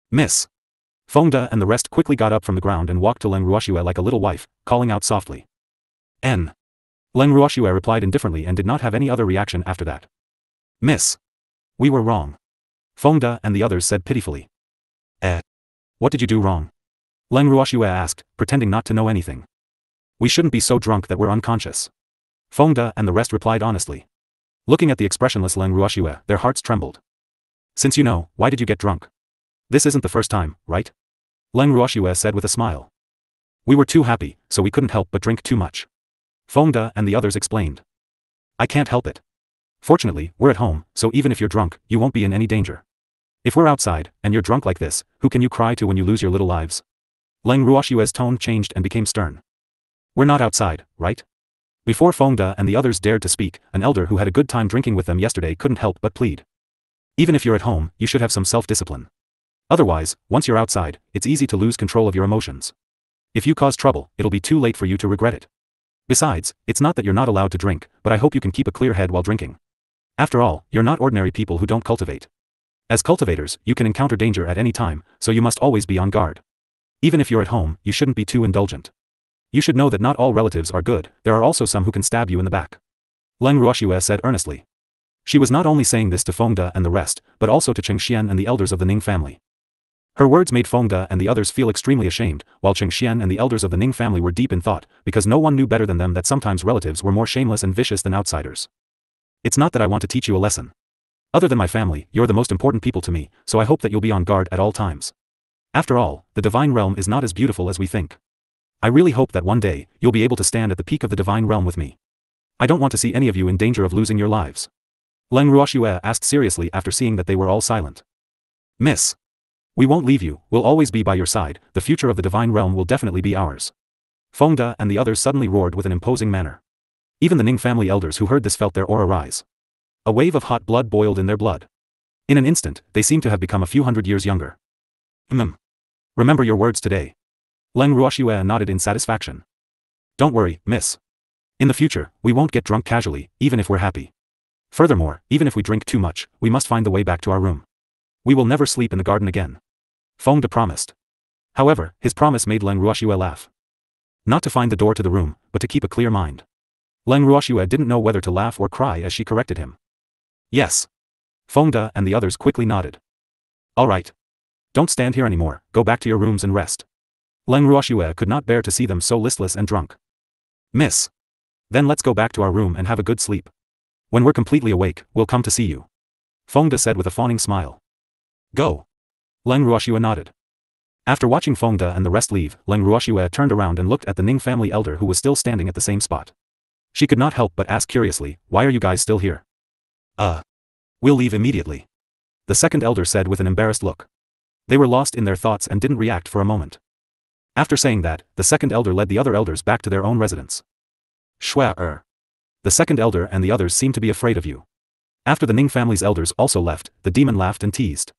Miss. Fengda and the rest quickly got up from the ground and walked to Leng Ruoxue like a little wife, calling out softly. N. Leng Ruoxue replied indifferently and did not have any other reaction after that. Miss. We were wrong. Fengda and the others said pitifully. What did you do wrong? Leng Ruoxue asked, pretending not to know anything. We shouldn't be so drunk that we're unconscious. Fengda and the rest replied honestly. Looking at the expressionless Leng Ruoxue, their hearts trembled. Since you know, why did you get drunk? This isn't the first time, right? Leng Ruoxue said with a smile. We were too happy, so we couldn't help but drink too much. Fengda and the others explained. I can't help it. Fortunately, we're at home, so even if you're drunk, you won't be in any danger. If we're outside, and you're drunk like this, who can you cry to when you lose your little lives? Leng Ruoxue's tone changed and became stern. We're not outside, right? Before Fengda and the others dared to speak, an elder who had a good time drinking with them yesterday couldn't help but plead. Even if you're at home, you should have some self-discipline. Otherwise, once you're outside, it's easy to lose control of your emotions. If you cause trouble, it'll be too late for you to regret it. Besides, it's not that you're not allowed to drink, but I hope you can keep a clear head while drinking. After all, you're not ordinary people who don't cultivate. As cultivators, you can encounter danger at any time, so you must always be on guard. Even if you're at home, you shouldn't be too indulgent. You should know that not all relatives are good, there are also some who can stab you in the back. Leng Ruoxue said earnestly. She was not only saying this to Fengda and the rest, but also to Cheng Xian and the elders of the Ning family. Her words made Fengda and the others feel extremely ashamed, while Cheng Xian and the elders of the Ning family were deep in thought, because no one knew better than them that sometimes relatives were more shameless and vicious than outsiders. It's not that I want to teach you a lesson. Other than my family, you're the most important people to me, so I hope that you'll be on guard at all times. After all, the divine realm is not as beautiful as we think. I really hope that one day, you'll be able to stand at the peak of the divine realm with me. I don't want to see any of you in danger of losing your lives. Leng Ruoxue asked seriously after seeing that they were all silent. Miss. We won't leave you, we'll always be by your side, the future of the divine realm will definitely be ours. Fengda and the others suddenly roared with an imposing manner. Even the Ning family elders who heard this felt their aura rise. A wave of hot blood boiled in their blood. In an instant, they seemed to have become a few hundred years younger. Remember your words today. Leng Ruoxue nodded in satisfaction. Don't worry, miss. In the future, we won't get drunk casually, even if we're happy. Furthermore, even if we drink too much, we must find the way back to our room. We will never sleep in the garden again. Fengda promised. However, his promise made Leng Ruoxue laugh. Not to find the door to the room, but to keep a clear mind. Leng Ruoxue didn't know whether to laugh or cry as she corrected him. Yes. Fengda and the others quickly nodded. All right. Don't stand here anymore, go back to your rooms and rest. Leng Ruoxue could not bear to see them so listless and drunk. Miss. Then let's go back to our room and have a good sleep. When we're completely awake, we'll come to see you. Fengda said with a fawning smile. Go. Leng Ruoxue nodded. After watching Fengda and the rest leave, Leng Ruoxue turned around and looked at the Ning family elder who was still standing at the same spot. She could not help but ask curiously, why are you guys still here? We'll leave immediately. The second elder said with an embarrassed look. They were lost in their thoughts and didn't react for a moment. After saying that, the second elder led the other elders back to their own residence. Shua. The second elder and the others seem to be afraid of you. After the Ning family's elders also left, the demon laughed and teased.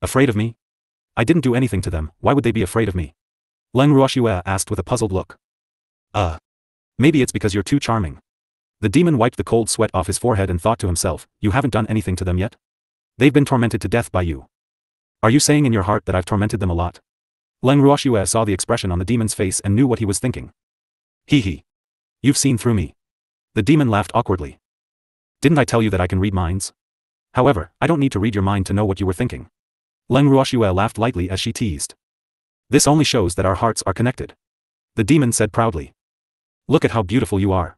Afraid of me? I didn't do anything to them, why would they be afraid of me? Leng Ruoxue asked with a puzzled look. Maybe it's because you're too charming. The demon wiped the cold sweat off his forehead and thought to himself, you haven't done anything to them yet? They've been tormented to death by you. Are you saying in your heart that I've tormented them a lot? Leng Ruoxue saw the expression on the demon's face and knew what he was thinking. Hee. You've seen through me. The demon laughed awkwardly. Didn't I tell you that I can read minds? However, I don't need to read your mind to know what you were thinking. Leng Ruoxue laughed lightly as she teased. This only shows that our hearts are connected. The demon said proudly. Look at how beautiful you are.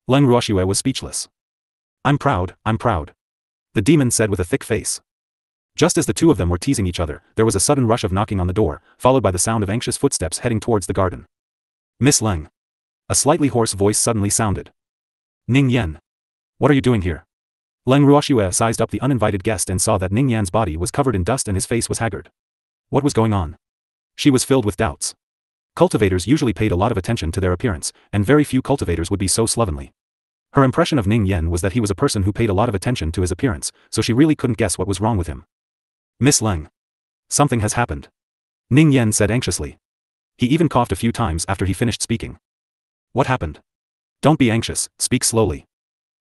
Leng Ruoxue was speechless. I'm proud. The demon said with a thick face. Just as the two of them were teasing each other, there was a sudden rush of knocking on the door, followed by the sound of anxious footsteps heading towards the garden. Miss Leng. A slightly hoarse voice suddenly sounded. Ning Yan. What are you doing here? Leng Ruoxue sized up the uninvited guest and saw that Ning Yan's body was covered in dust and his face was haggard. What was going on? She was filled with doubts. Cultivators usually paid a lot of attention to their appearance, and very few cultivators would be so slovenly. Her impression of Ning Yan was that he was a person who paid a lot of attention to his appearance, so she really couldn't guess what was wrong with him. Miss Leng. Something has happened. Ning Yan said anxiously. He even coughed a few times after he finished speaking. What happened? Don't be anxious, speak slowly.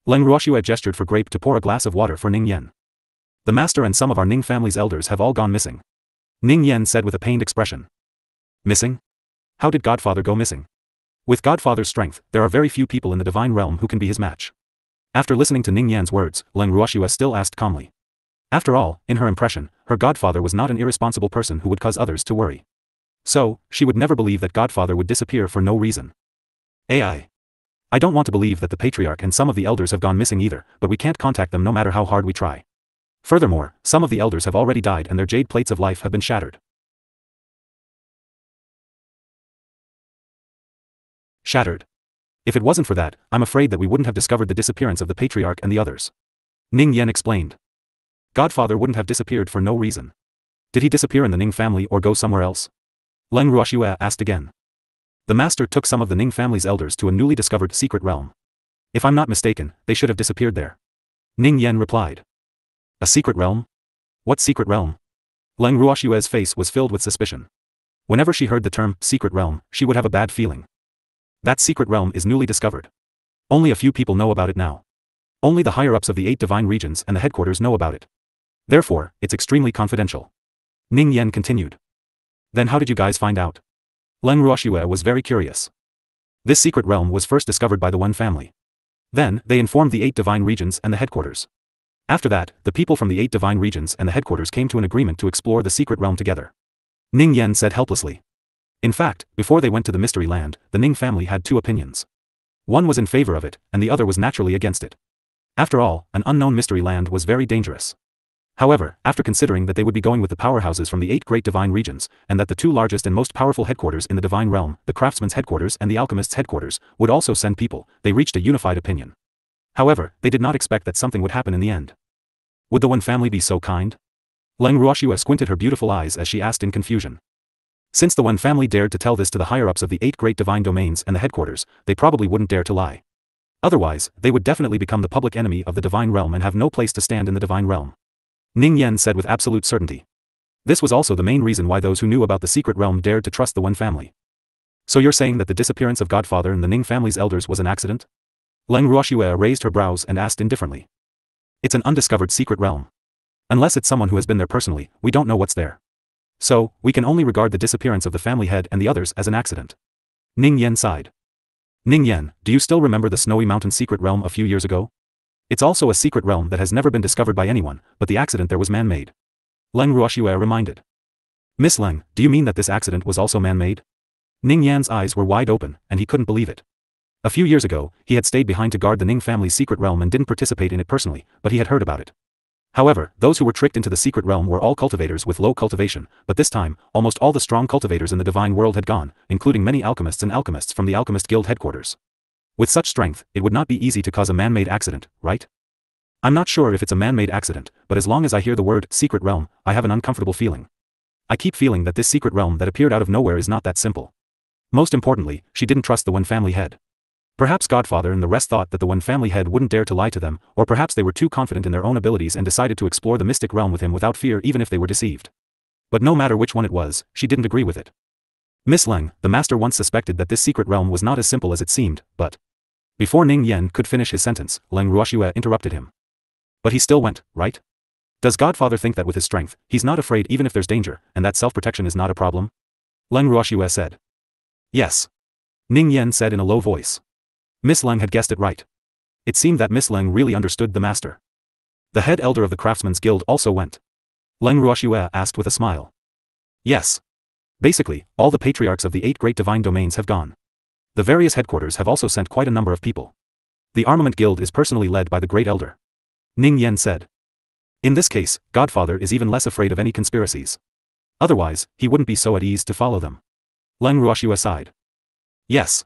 Leng Ruoxue gestured for Grape to pour a glass of water for Ning Yan. The master and some of our Ning family's elders have all gone missing. Ning Yan said with a pained expression. Missing? How did Godfather go missing? With Godfather's strength, there are very few people in the divine realm who can be his match. After listening to Ning Yan's words, Leng Ruoxue still asked calmly. After all, in her impression, her Godfather was not an irresponsible person who would cause others to worry. So, she would never believe that Godfather would disappear for no reason. I don't want to believe that the Patriarch and some of the elders have gone missing either, but we can't contact them no matter how hard we try. Furthermore, some of the elders have already died and their jade plates of life have been shattered. Shattered. If it wasn't for that, I'm afraid that we wouldn't have discovered the disappearance of the Patriarch and the others. Ning Yan explained. Godfather wouldn't have disappeared for no reason. Did he disappear in the Ning family or go somewhere else? Leng Ruoxue asked again. The master took some of the Ning family's elders to a newly discovered secret realm. If I'm not mistaken, they should have disappeared there. Ning Yan replied. A secret realm? What secret realm? Leng Ruoxue's face was filled with suspicion. Whenever she heard the term secret realm, she would have a bad feeling. That secret realm is newly discovered. Only a few people know about it now. Only the higher-ups of the 8 divine regions and the headquarters know about it. Therefore, it's extremely confidential. Ning Yan continued. Then how did you guys find out? Leng Ruoxue was very curious. This secret realm was first discovered by the One family. Then, they informed the 8 divine regions and the headquarters. After that, the people from the 8 divine regions and the headquarters came to an agreement to explore the secret realm together. Ning Yan said helplessly. In fact, before they went to the mystery land, the Ning family had 2 opinions. One was in favor of it, and the other was naturally against it. After all, an unknown mystery land was very dangerous. However, after considering that they would be going with the powerhouses from the 8 great divine regions, and that the 2 largest and most powerful headquarters in the divine realm, the craftsman's headquarters and the alchemist's headquarters, would also send people, they reached a unified opinion. However, they did not expect that something would happen in the end. Would the One family be so kind? Leng Ruoxue squinted her beautiful eyes as she asked in confusion. Since the One family dared to tell this to the higher-ups of the 8 great divine domains and the headquarters, they probably wouldn't dare to lie. Otherwise, they would definitely become the public enemy of the divine realm and have no place to stand in the divine realm. Ning Yan said with absolute certainty. This was also the main reason why those who knew about the secret realm dared to trust the One family. So you're saying that the disappearance of Godfather and the Ning family's elders was an accident? Leng Ruoxue raised her brows and asked indifferently. It's an undiscovered secret realm. Unless it's someone who has been there personally, we don't know what's there. So, we can only regard the disappearance of the family head and the others as an accident. Ning Yan sighed. Ning Yan, do you still remember the Snowy Mountain secret realm a few years ago? It's also a secret realm that has never been discovered by anyone, but the accident there was man-made. Leng Ruoxue reminded. Miss Leng, do you mean that this accident was also man-made? Ning Yan's eyes were wide open, and he couldn't believe it. A few years ago, he had stayed behind to guard the Ning family's secret realm and didn't participate in it personally, but he had heard about it. However, those who were tricked into the secret realm were all cultivators with low cultivation, but this time, almost all the strong cultivators in the divine world had gone, including many alchemists and alchemists from the Alchemist Guild headquarters. With such strength, it would not be easy to cause a man-made accident, right? I'm not sure if it's a man-made accident, but as long as I hear the word secret realm, I have an uncomfortable feeling. I keep feeling that this secret realm that appeared out of nowhere is not that simple. Most importantly, she didn't trust the Wen family head. Perhaps Godfather and the rest thought that the Wen family head wouldn't dare to lie to them, or perhaps they were too confident in their own abilities and decided to explore the mystic realm with him without fear even if they were deceived. But no matter which one it was, she didn't agree with it. Miss Leng, the master once suspected that this secret realm was not as simple as it seemed, but... Before Ning Yen could finish his sentence, Leng Ruoxue interrupted him. But he still went, right? Does Godfather think that with his strength, he's not afraid even if there's danger, and that self-protection is not a problem? Leng Ruoxue said. Yes. Ning Yen said in a low voice. Miss Leng had guessed it right. It seemed that Miss Leng really understood the master. The head elder of the Craftsmen's Guild also went. Leng Ruoxue asked with a smile. Yes. Basically, all the patriarchs of the 8 great divine domains have gone. The various headquarters have also sent quite a number of people. The Armament Guild is personally led by the Great Elder. Ning Yen said. In this case, Godfather is even less afraid of any conspiracies. Otherwise, he wouldn't be so at ease to follow them. Leng Ruoxue sighed. Yes.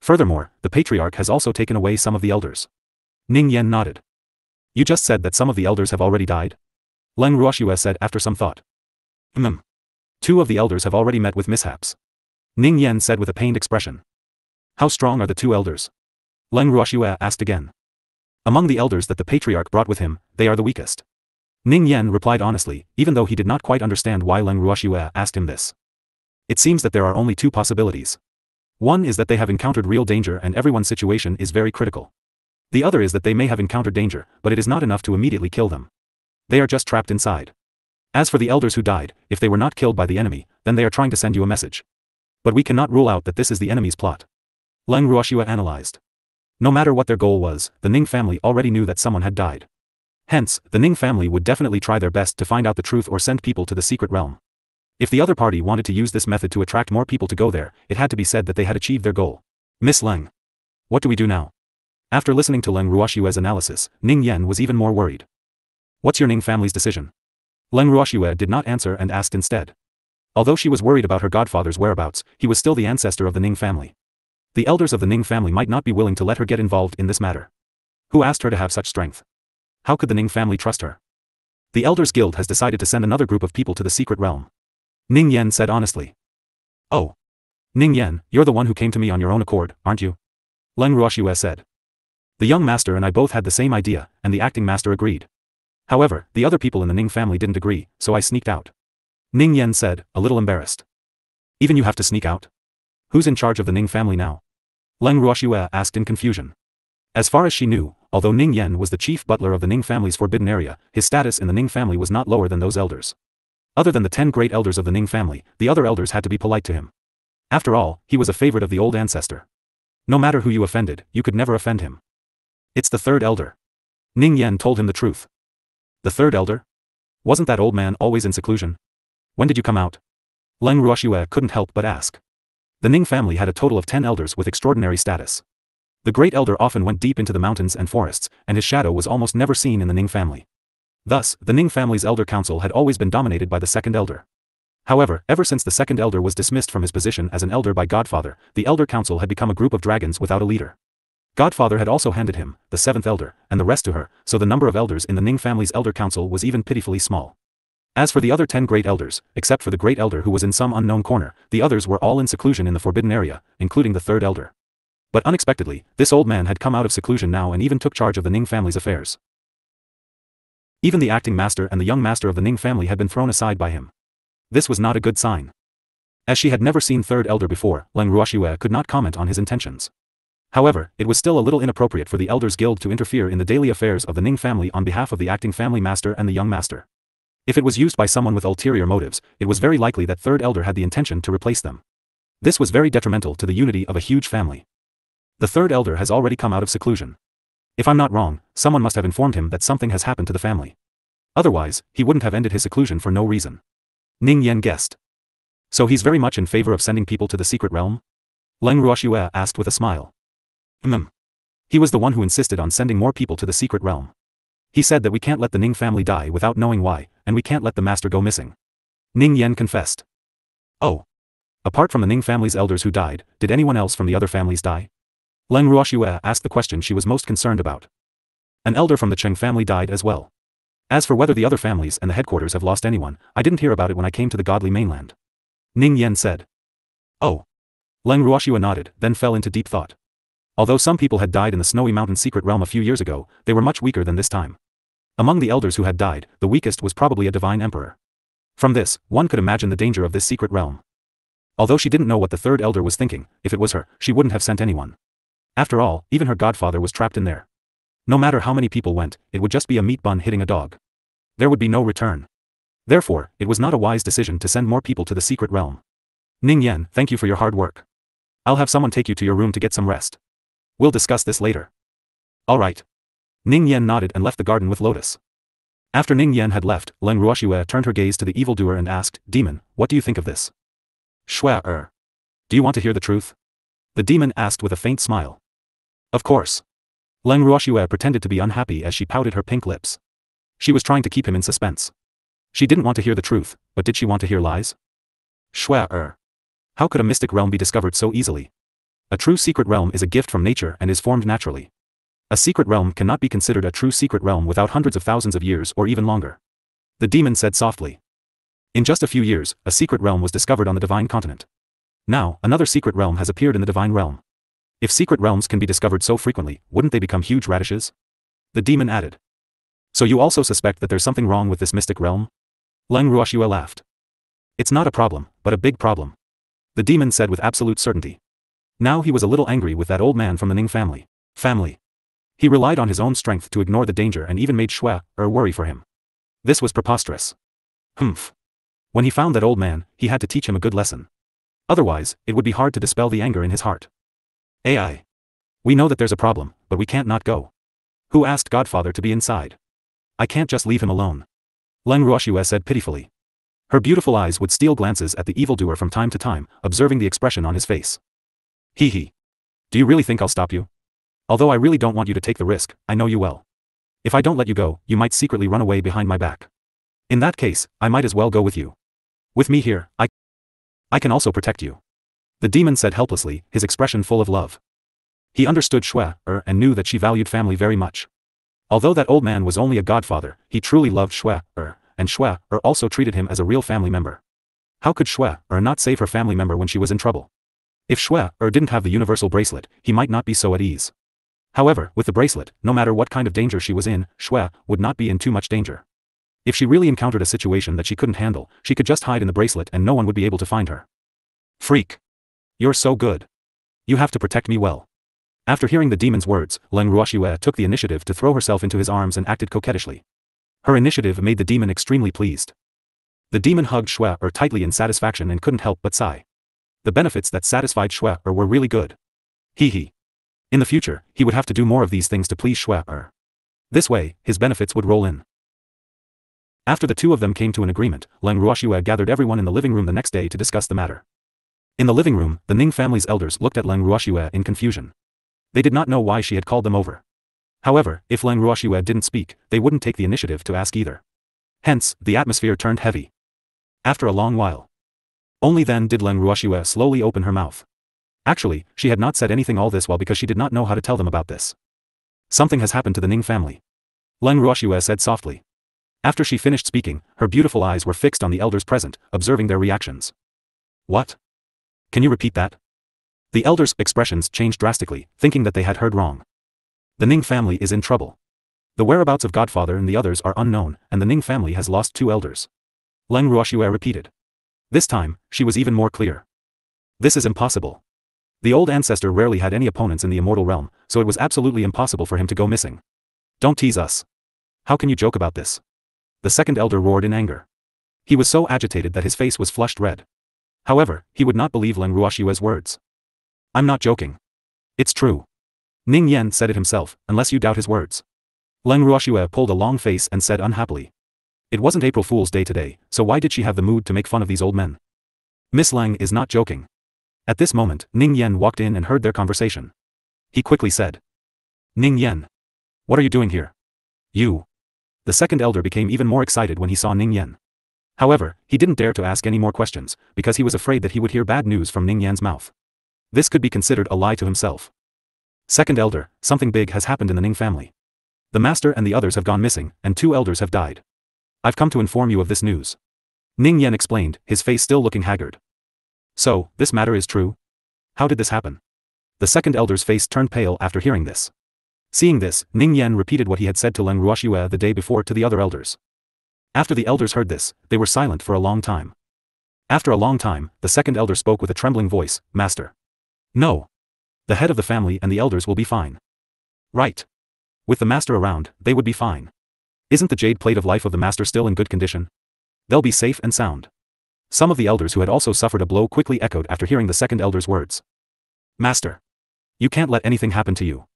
Furthermore, the Patriarch has also taken away some of the elders. Ning Yen nodded. You just said that some of the elders have already died? Leng Ruoxue said after some thought. 2 of the elders have already met with mishaps. Ning Yen said with a pained expression. How strong are the 2 elders? Leng Ruoxue asked again. Among the elders that the Patriarch brought with him, they are the weakest. Ning Yen replied honestly, even though he did not quite understand why Leng Ruoxue asked him this. It seems that there are only 2 possibilities. One is that they have encountered real danger and everyone's situation is very critical. The other is that they may have encountered danger, but it is not enough to immediately kill them. They are just trapped inside. As for the elders who died, if they were not killed by the enemy, then they are trying to send you a message. But we cannot rule out that this is the enemy's plot. Leng Ruoxue analyzed. No matter what their goal was, the Ning family already knew that someone had died. Hence, the Ning family would definitely try their best to find out the truth or send people to the secret realm. If the other party wanted to use this method to attract more people to go there, it had to be said that they had achieved their goal. Miss Leng. What do we do now? After listening to Leng Ruoxue's analysis, Ning Yen was even more worried. What's your Ning family's decision? Leng Ruoxue did not answer and asked instead. Although she was worried about her godfather's whereabouts, he was still the ancestor of the Ning family. The elders of the Ning family might not be willing to let her get involved in this matter. Who asked her to have such strength? How could the Ning family trust her? The Elders Guild has decided to send another group of people to the secret realm. Ning Yen said honestly. Oh. Ning Yen, you're the one who came to me on your own accord, aren't you? Leng Ruoxue said. The young master and I both had the same idea, and the acting master agreed. However, the other people in the Ning family didn't agree, so I sneaked out. Ning Yen said, a little embarrassed. Even you have to sneak out? Who's in charge of the Ning family now? Leng Ruoxue asked in confusion. As far as she knew, although Ning Yen was the chief butler of the Ning family's forbidden area, his status in the Ning family was not lower than those elders. Other than the 10 great elders of the Ning family, the other elders had to be polite to him. After all, he was a favorite of the old ancestor. No matter who you offended, you could never offend him. It's the 3rd elder. Ning Yen told him the truth. The 3rd elder? Wasn't that old man always in seclusion? When did you come out? Leng Ruoxue couldn't help but ask. The Ning family had a total of 10 elders with extraordinary status. The great elder often went deep into the mountains and forests, and his shadow was almost never seen in the Ning family. Thus, the Ning family's elder council had always been dominated by the 2nd elder. However, ever since the 2nd elder was dismissed from his position as an elder by Godfather, the elder council had become a group of dragons without a leader. Godfather had also handed him, the 7th elder, and the rest to her, so the number of elders in the Ning family's elder council was even pitifully small. As for the other 10 great elders, except for the great elder who was in some unknown corner, the others were all in seclusion in the forbidden area, including the 3rd elder. But unexpectedly, this old man had come out of seclusion now and even took charge of the Ning family's affairs. Even the acting master and the young master of the Ning family had been thrown aside by him. This was not a good sign. As she had never seen 3rd elder before, Leng Ruoxue could not comment on his intentions. However, it was still a little inappropriate for the Elders Guild to interfere in the daily affairs of the Ning family on behalf of the acting family master and the young master. If it was used by someone with ulterior motives, it was very likely that 3rd elder had the intention to replace them. This was very detrimental to the unity of a huge family. The 3rd elder has already come out of seclusion. If I'm not wrong, someone must have informed him that something has happened to the family. Otherwise, he wouldn't have ended his seclusion for no reason. Ning Yen guessed. So he's very much in favor of sending people to the secret realm? Leng Ruoxue asked with a smile. He was the one who insisted on sending more people to the secret realm. He said that we can't let the Ning family die without knowing why, and we can't let the master go missing. Ning Yen confessed. Oh. Apart from the Ning family's elders who died, did anyone else from the other families die? Leng Ruoxue asked the question she was most concerned about. An elder from the Cheng family died as well. As for whether the other families and the headquarters have lost anyone, I didn't hear about it when I came to the godly mainland. Ning Yan said. Oh. Leng Ruoxue nodded, then fell into deep thought. Although some people had died in the Snowy Mountain secret realm a few years ago, they were much weaker than this time. Among the elders who had died, the weakest was probably a divine emperor. From this, one could imagine the danger of this secret realm. Although she didn't know what the third elder was thinking, if it was her, she wouldn't have sent anyone. After all, even her godfather was trapped in there. No matter how many people went, it would just be a meat bun hitting a dog. There would be no return. Therefore, it was not a wise decision to send more people to the secret realm. Ning Yan, thank you for your hard work. I'll have someone take you to your room to get some rest. We'll discuss this later. All right. Ning Yan nodded and left the garden with Lotus. After Ning Yan had left, Leng Ruoxue turned her gaze to the evildoer and asked, Demon, what do you think of this? Shua. Do you want to hear the truth? The demon asked with a faint smile. Of course. Leng Ruoxue pretended to be unhappy as she pouted her pink lips. She was trying to keep him in suspense. She didn't want to hear the truth, but did she want to hear lies? Shua. How could a mystic realm be discovered so easily? A true secret realm is a gift from nature and is formed naturally. A secret realm cannot be considered a true secret realm without hundreds of thousands of years or even longer. The demon said softly. In just a few years, a secret realm was discovered on the divine continent. Now, another secret realm has appeared in the divine realm. If secret realms can be discovered so frequently, wouldn't they become huge radishes? The demon added. So you also suspect that there's something wrong with this mystic realm? Leng Ruoxue laughed. It's not a problem, but a big problem. The demon said with absolute certainty. Now he was a little angry with that old man from the Ning family. He relied on his own strength to ignore the danger and even made Shua worry for him. This was preposterous. Humph. When he found that old man, he had to teach him a good lesson. Otherwise, it would be hard to dispel the anger in his heart. AI. We know that there's a problem, but we can't not go. Who asked Godfather to be inside? I can't just leave him alone. Leng Ruoxue said pitifully. Her beautiful eyes would steal glances at the evildoer from time to time, observing the expression on his face. Hee. Do you really think I'll stop you? Although I really don't want you to take the risk, I know you well. If I don't let you go, you might secretly run away behind my back. In that case, I might as well go with you. With me here, I can also protect you. The demon said helplessly, his expression full of love. He understood Shua and knew that she valued family very much. Although that old man was only a godfather, he truly loved Shua and Shua also treated him as a real family member. How could Shua not save her family member when she was in trouble? If Shua didn't have the universal bracelet, he might not be so at ease. However, with the bracelet, no matter what kind of danger she was in, Shua would not be in too much danger. If she really encountered a situation that she couldn't handle, she could just hide in the bracelet and no one would be able to find her. Freak. You're so good. You have to protect me well. After hearing the demon's words, Leng Ruoxue took the initiative to throw herself into his arms and acted coquettishly. Her initiative made the demon extremely pleased. The demon hugged Shua tightly in satisfaction and couldn't help but sigh. The benefits that satisfied Shua were really good. Hee. In the future, he would have to do more of these things to please Shua. This way, his benefits would roll in. After the two of them came to an agreement, Leng Ruoxue gathered everyone in the living room the next day to discuss the matter. In the living room, the Ning family's elders looked at Leng Ruoxue in confusion. They did not know why she had called them over. However, if Leng Ruoxue didn't speak, they wouldn't take the initiative to ask either. Hence, the atmosphere turned heavy. After a long while. Only then did Leng Ruoxue slowly open her mouth. Actually, she had not said anything all this while because she did not know how to tell them about this. Something has happened to the Ning family. Leng Ruoxue said softly. After she finished speaking, her beautiful eyes were fixed on the elders present, observing their reactions. What? Can you repeat that? The elders' expressions changed drastically, thinking that they had heard wrong. The Ning family is in trouble. The whereabouts of Godfather and the others are unknown, and the Ning family has lost 2 elders. Leng Ruoxue repeated. This time, she was even more clear. This is impossible. The old ancestor rarely had any opponents in the immortal realm, so it was absolutely impossible for him to go missing. Don't tease us. How can you joke about this? The second elder roared in anger. He was so agitated that his face was flushed red. However, he would not believe Leng Ruoxue's words. I'm not joking. It's true. Ning Yan said it himself, unless you doubt his words. Leng Ruoxue pulled a long face and said unhappily. It wasn't April Fool's Day today, so why did she have the mood to make fun of these old men? Miss Leng is not joking. At this moment, Ning Yan walked in and heard their conversation. He quickly said. Ning Yan. What are you doing here? You. The second elder became even more excited when he saw Ning Yan. However, he didn't dare to ask any more questions, because he was afraid that he would hear bad news from Ning Yan's mouth. This could be considered a lie to himself. Second elder, something big has happened in the Ning family. The master and the others have gone missing, and 2 elders have died. I've come to inform you of this news. Ning Yan explained, his face still looking haggard. So, this matter is true? How did this happen? The second elder's face turned pale after hearing this. Seeing this, Ning Yan repeated what he had said to Leng Ruoxue the day before to the other elders. After the elders heard this, they were silent for a long time. After a long time, the second elder spoke with a trembling voice, Master. No. The head of the family and the elders will be fine. Right. With the master around, they would be fine. Isn't the jade plate of life of the master still in good condition? They'll be safe and sound. Some of the elders who had also suffered a blow quickly echoed after hearing the second elder's words. Master. You can't let anything happen to you.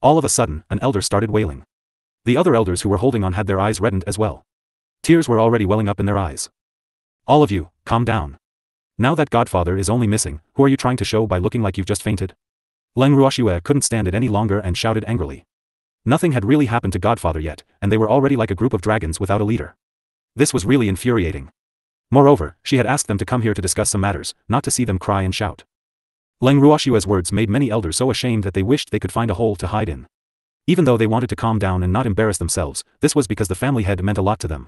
All of a sudden, an elder started wailing. The other elders who were holding on had their eyes reddened as well. Tears were already welling up in their eyes. All of you, calm down. Now that Godfather is only missing, who are you trying to show by looking like you've just fainted? Leng Ruoxue couldn't stand it any longer and shouted angrily. Nothing had really happened to Godfather yet, and they were already like a group of dragons without a leader. This was really infuriating. Moreover, she had asked them to come here to discuss some matters, not to see them cry and shout. Leng Ruoxue's words made many elders so ashamed that they wished they could find a hole to hide in. Even though they wanted to calm down and not embarrass themselves, this was because the family head meant a lot to them.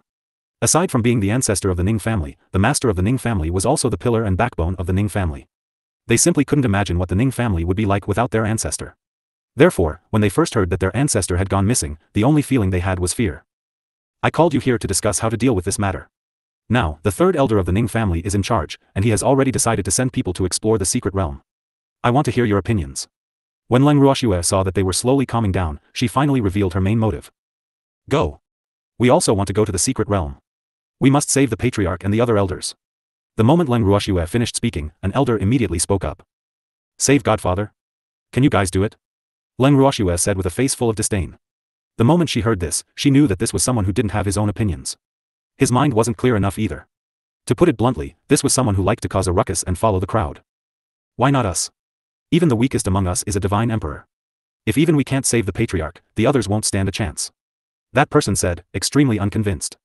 Aside from being the ancestor of the Ning family, the master of the Ning family was also the pillar and backbone of the Ning family. They simply couldn't imagine what the Ning family would be like without their ancestor. Therefore, when they first heard that their ancestor had gone missing, the only feeling they had was fear. I called you here to discuss how to deal with this matter. Now, the third elder of the Ning family is in charge, and he has already decided to send people to explore the secret realm. I want to hear your opinions. When Leng Ruoxue saw that they were slowly calming down, she finally revealed her main motive. Go. We also want to go to the secret realm. We must save the patriarch and the other elders. The moment Leng Ruoxue finished speaking, an elder immediately spoke up. Save Godfather? Can you guys do it? Leng Ruoxue said with a face full of disdain. The moment she heard this, she knew that this was someone who didn't have his own opinions. His mind wasn't clear enough either. To put it bluntly, this was someone who liked to cause a ruckus and follow the crowd. Why not us? Even the weakest among us is a divine emperor. If even we can't save the patriarch, the others won't stand a chance. That person said, extremely unconvinced.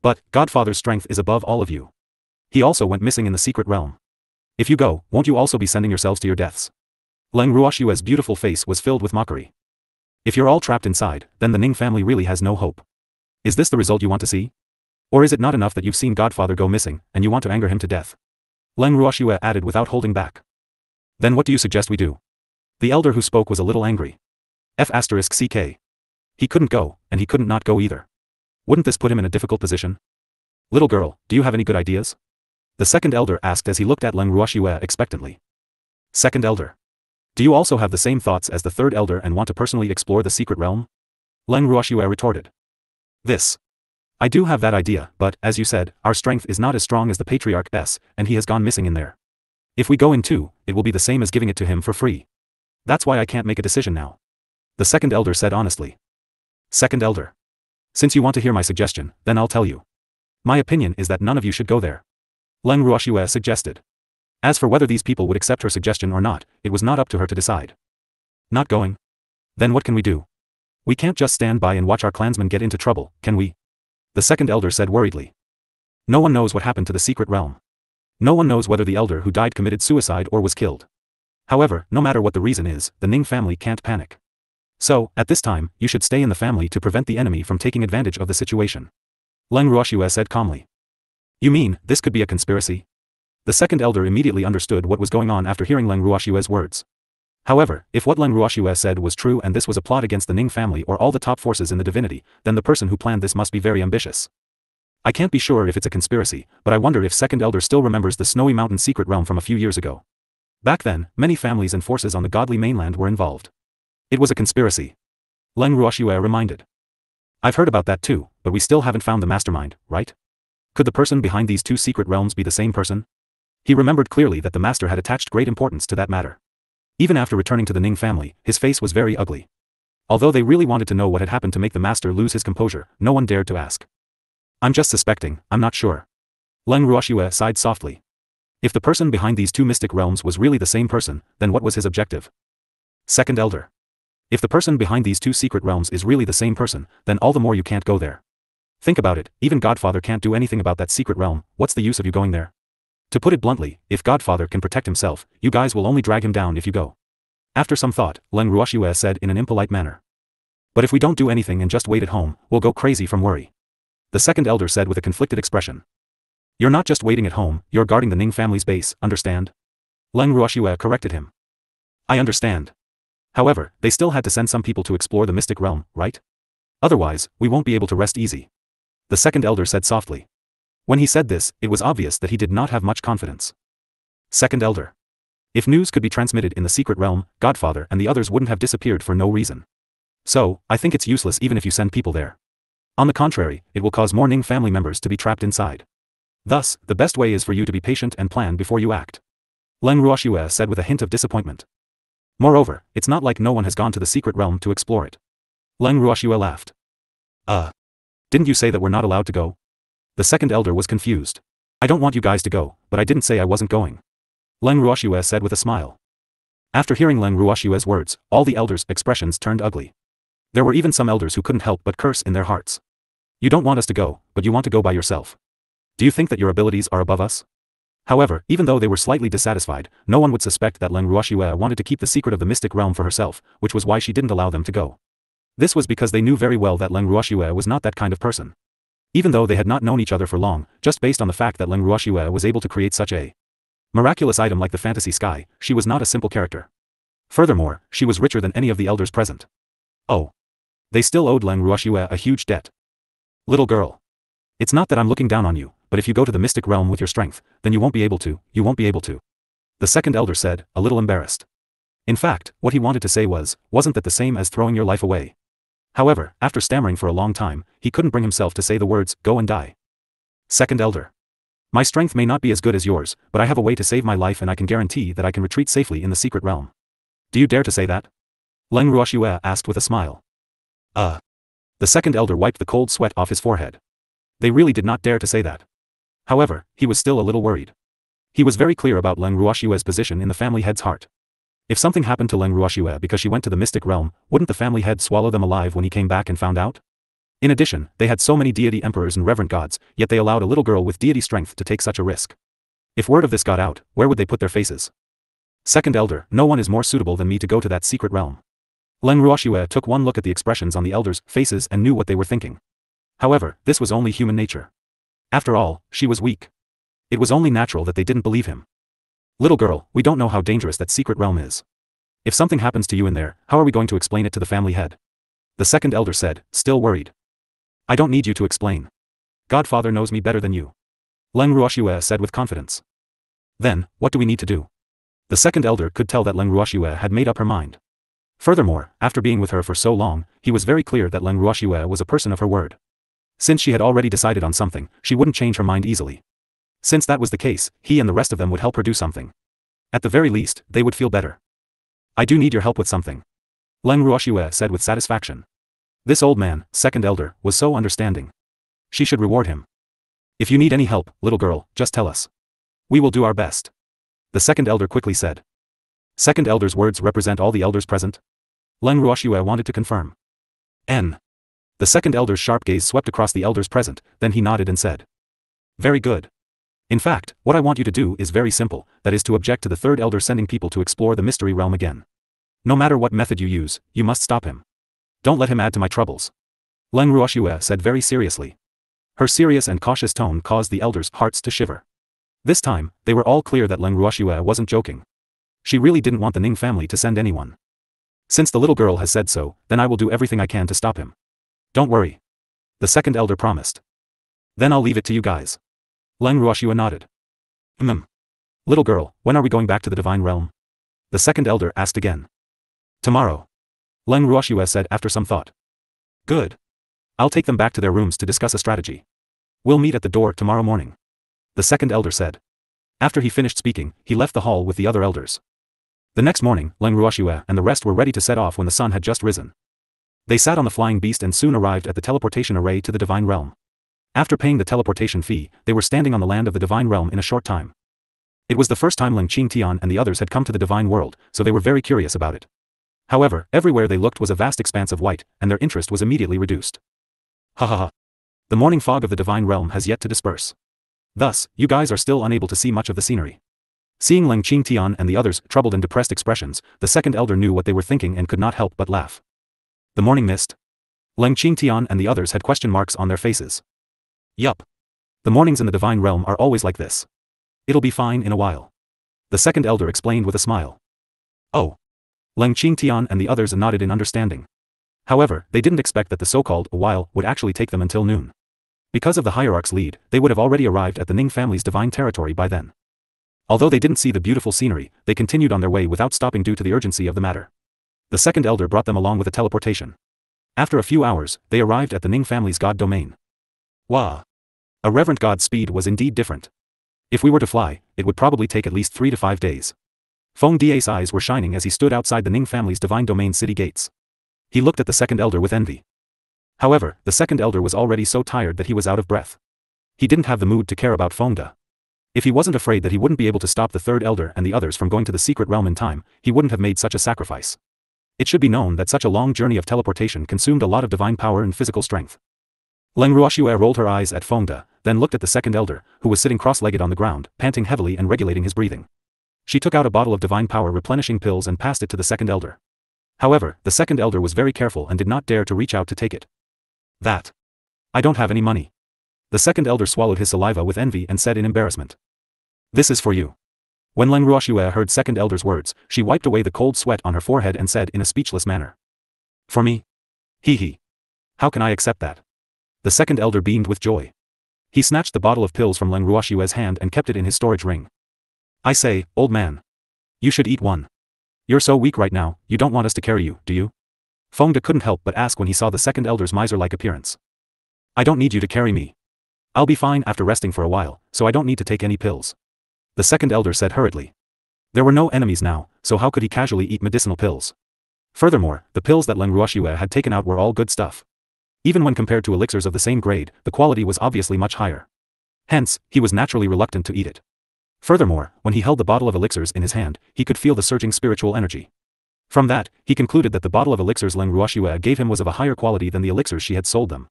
But, Godfather's strength is above all of you. He also went missing in the secret realm. If you go, won't you also be sending yourselves to your deaths? Leng Ruoxue's beautiful face was filled with mockery. If you're all trapped inside, then the Ning family really has no hope. Is this the result you want to see? Or is it not enough that you've seen Godfather go missing, and you want to anger him to death? Leng Ruoxue added without holding back. Then what do you suggest we do? The elder who spoke was a little angry. F***ck. He couldn't go, and he couldn't not go either. Wouldn't this put him in a difficult position? Little girl, do you have any good ideas? The second elder asked as he looked at Leng Ruoxue expectantly. Second elder. Do you also have the same thoughts as the third elder and want to personally explore the secret realm? Leng Ruoxue retorted. This. I do have that idea, but, as you said, our strength is not as strong as the patriarch's, and he has gone missing in there. If we go in too, it will be the same as giving it to him for free. That's why I can't make a decision now. The second elder said honestly. Second elder. Since you want to hear my suggestion, then I'll tell you. My opinion is that none of you should go there. Leng Ruoxue suggested. As for whether these people would accept her suggestion or not, it was not up to her to decide. Not going? Then what can we do? We can't just stand by and watch our clansmen get into trouble, can we? The second elder said worriedly. No one knows what happened to the secret realm. No one knows whether the elder who died committed suicide or was killed. However, no matter what the reason is, the Ning family can't panic. So, at this time, you should stay in the family to prevent the enemy from taking advantage of the situation. Leng Ruoxue said calmly. You mean, this could be a conspiracy? The second elder immediately understood what was going on after hearing Leng Ruoxue's words. However, if what Leng Ruoxue said was true and this was a plot against the Ning family or all the top forces in the divinity, then the person who planned this must be very ambitious. I can't be sure if it's a conspiracy, but I wonder if second elder still remembers the Snowy Mountain secret realm from a few years ago. Back then, many families and forces on the godly mainland were involved. It was a conspiracy. Leng Ruoxue reminded. I've heard about that too, but we still haven't found the mastermind, right? Could the person behind these two secret realms be the same person? He remembered clearly that the master had attached great importance to that matter. Even after returning to the Ning family, his face was very ugly. Although they really wanted to know what had happened to make the master lose his composure, no one dared to ask. I'm just suspecting, I'm not sure. Leng Ruoxue sighed softly. If the person behind these two mystic realms was really the same person, then what was his objective? Second elder. If the person behind these two secret realms is really the same person, then all the more you can't go there. Think about it, even Godfather can't do anything about that secret realm, what's the use of you going there? To put it bluntly, if Godfather can protect himself, you guys will only drag him down if you go. After some thought, Leng Ruoxue said in an impolite manner. But if we don't do anything and just wait at home, we'll go crazy from worry. The second elder said with a conflicted expression. You're not just waiting at home, you're guarding the Ning family's base, understand? Leng Ruoxue corrected him. I understand. However, they still had to send some people to explore the mystic realm, right? Otherwise, we won't be able to rest easy. The second elder said softly. When he said this, it was obvious that he did not have much confidence. Second elder. If news could be transmitted in the secret realm, Godfather and the others wouldn't have disappeared for no reason. So, I think it's useless even if you send people there. On the contrary, it will cause more Ning family members to be trapped inside. Thus, the best way is for you to be patient and plan before you act. Leng Ruoxue said with a hint of disappointment. Moreover, it's not like no one has gone to the secret realm to explore it. Leng Ruoxue laughed. Didn't you say that we're not allowed to go? The second elder was confused. I don't want you guys to go, but I didn't say I wasn't going. Leng Ruoxue said with a smile. After hearing Leng Ruoxue's words, all the elders' expressions turned ugly. There were even some elders who couldn't help but curse in their hearts. You don't want us to go, but you want to go by yourself. Do you think that your abilities are above us? However, even though they were slightly dissatisfied, no one would suspect that Leng Ruoxue wanted to keep the secret of the mystic realm for herself, which was why she didn't allow them to go. This was because they knew very well that Leng Ruoxue was not that kind of person. Even though they had not known each other for long, just based on the fact that Leng Ruoxue was able to create such a miraculous item like the fantasy sky, she was not a simple character. Furthermore, she was richer than any of the elders present. Oh. They still owed Leng Ruoxue a huge debt. Little girl. It's not that I'm looking down on you, but if you go to the mystic realm with your strength, then you won't be able to. The second elder said, a little embarrassed. In fact, what he wanted to say wasn't that the same as throwing your life away? However, after stammering for a long time, he couldn't bring himself to say the words, go and die. Second elder. My strength may not be as good as yours, but I have a way to save my life and I can guarantee that I can retreat safely in the secret realm. Do you dare to say that? Leng Ruoxue asked with a smile. The second elder wiped the cold sweat off his forehead. They really did not dare to say that. However, he was still a little worried. He was very clear about Leng Ruoxue's position in the family head's heart. If something happened to Leng Ruoxue because she went to the mystic realm, wouldn't the family head swallow them alive when he came back and found out? In addition, they had so many deity emperors and reverent gods, yet they allowed a little girl with deity strength to take such a risk. If word of this got out, where would they put their faces? Second elder, no one is more suitable than me to go to that secret realm. Leng Ruoxue took one look at the expressions on the elders' faces and knew what they were thinking. However, this was only human nature. After all, she was weak. It was only natural that they didn't believe him. Little girl, we don't know how dangerous that secret realm is. If something happens to you in there, how are we going to explain it to the family head? The second elder said, still worried. I don't need you to explain. Godfather knows me better than you. Leng Ruoxue said with confidence. Then, what do we need to do? The second elder could tell that Leng Ruoxue had made up her mind. Furthermore, after being with her for so long, he was very clear that Leng Ruoxue was a person of her word. Since she had already decided on something, she wouldn't change her mind easily. Since that was the case, he and the rest of them would help her do something. At the very least, they would feel better. I do need your help with something. Leng Ruoxue said with satisfaction. This old man, second elder, was so understanding. She should reward him. If you need any help, little girl, just tell us. We will do our best. The second elder quickly said. Second elder's words represent all the elders present? Leng Ruoxue wanted to confirm. The second elder's sharp gaze swept across the elders present, then he nodded and said. Very good. In fact, what I want you to do is very simple, that is to object to the third elder sending people to explore the mystery realm again. No matter what method you use, you must stop him. Don't let him add to my troubles. Leng Ruoxue said very seriously. Her serious and cautious tone caused the elders' hearts to shiver. This time, they were all clear that Leng Ruoxue wasn't joking. She really didn't want the Ning family to send anyone. Since the little girl has said so, then I will do everything I can to stop him. Don't worry. The second elder promised. Then I'll leave it to you guys. Leng Ruoxue nodded. Little girl, when are we going back to the divine realm? The second elder asked again. Tomorrow. Leng Ruoxue said after some thought. Good. I'll take them back to their rooms to discuss a strategy. We'll meet at the door tomorrow morning. The second elder said. After he finished speaking, he left the hall with the other elders. The next morning, Leng Ruoxue and the rest were ready to set off when the sun had just risen. They sat on the flying beast and soon arrived at the teleportation array to the divine realm. After paying the teleportation fee, they were standing on the land of the divine realm in a short time. It was the first time Leng Qingtian and the others had come to the divine world, so they were very curious about it. However, everywhere they looked was a vast expanse of white, and their interest was immediately reduced. Ha ha ha. The morning fog of the divine realm has yet to disperse. Thus, you guys are still unable to see much of the scenery. Seeing Leng Qingtian and the others' troubled and depressed expressions, the second elder knew what they were thinking and could not help but laugh. The morning mist? Leng Qingtian and the others had question marks on their faces. Yup. The mornings in the divine realm are always like this. It'll be fine in a while. The second elder explained with a smile. Oh. Leng Qingtian and the others nodded in understanding. However, they didn't expect that the so-called a while would actually take them until noon. Because of the hierarch's lead, they would have already arrived at the Ning family's divine territory by then. Although they didn't see the beautiful scenery, they continued on their way without stopping due to the urgency of the matter. The second elder brought them along with a teleportation. After a few hours, they arrived at the Ning family's god domain. Wow! A reverent god's speed was indeed different. If we were to fly, it would probably take at least 3 to 5 days. Feng Da's eyes were shining as he stood outside the Ning family's divine domain city gates. He looked at the second elder with envy. However, the second elder was already so tired that he was out of breath. He didn't have the mood to care about Feng Da. If he wasn't afraid that he wouldn't be able to stop the third elder and the others from going to the secret realm in time, he wouldn't have made such a sacrifice. It should be known that such a long journey of teleportation consumed a lot of divine power and physical strength. Leng Ruoxue rolled her eyes at Feng Da, then looked at the second elder, who was sitting cross-legged on the ground, panting heavily and regulating his breathing. She took out a bottle of divine power replenishing pills and passed it to the second elder. However, the second elder was very careful and did not dare to reach out to take it. That. I don't have any money. The second elder swallowed his saliva with envy and said in embarrassment. This is for you. When Leng Ruoxue heard second elder's words, she wiped away the cold sweat on her forehead and said in a speechless manner. For me? Hee hee. How can I accept that? The second elder beamed with joy. He snatched the bottle of pills from Leng Ruoxue's hand and kept it in his storage ring. I say, old man. You should eat one. You're so weak right now, you don't want us to carry you, do you? Feng Da couldn't help but ask when he saw the second elder's miser-like appearance. I don't need you to carry me. I'll be fine after resting for a while, so I don't need to take any pills. The second elder said hurriedly. There were no enemies now, so how could he casually eat medicinal pills? Furthermore, the pills that Leng Ruoxue had taken out were all good stuff. Even when compared to elixirs of the same grade, the quality was obviously much higher. Hence, he was naturally reluctant to eat it. Furthermore, when he held the bottle of elixirs in his hand, he could feel the surging spiritual energy. From that, he concluded that the bottle of elixirs Leng Ruoxue gave him was of a higher quality than the elixirs she had sold them.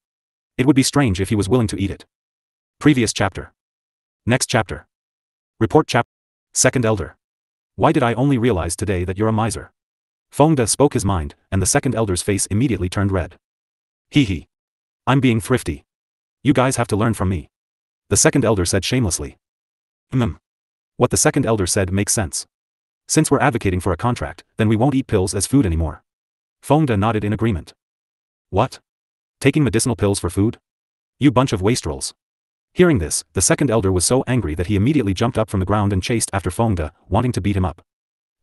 It would be strange if he was willing to eat it. Previous chapter. Next chapter. Report chap. Second elder. Why did I only realize today that you're a miser? Feng Da spoke his mind, and the second elder's face immediately turned red. Hee hee. I'm being thrifty. You guys have to learn from me. The second elder said shamelessly. What the second elder said makes sense. Since we're advocating for a contract, then we won't eat pills as food anymore. Feng Da nodded in agreement. What? Taking medicinal pills for food? You bunch of wastrels. Hearing this, the second elder was so angry that he immediately jumped up from the ground and chased after Feng Da, wanting to beat him up.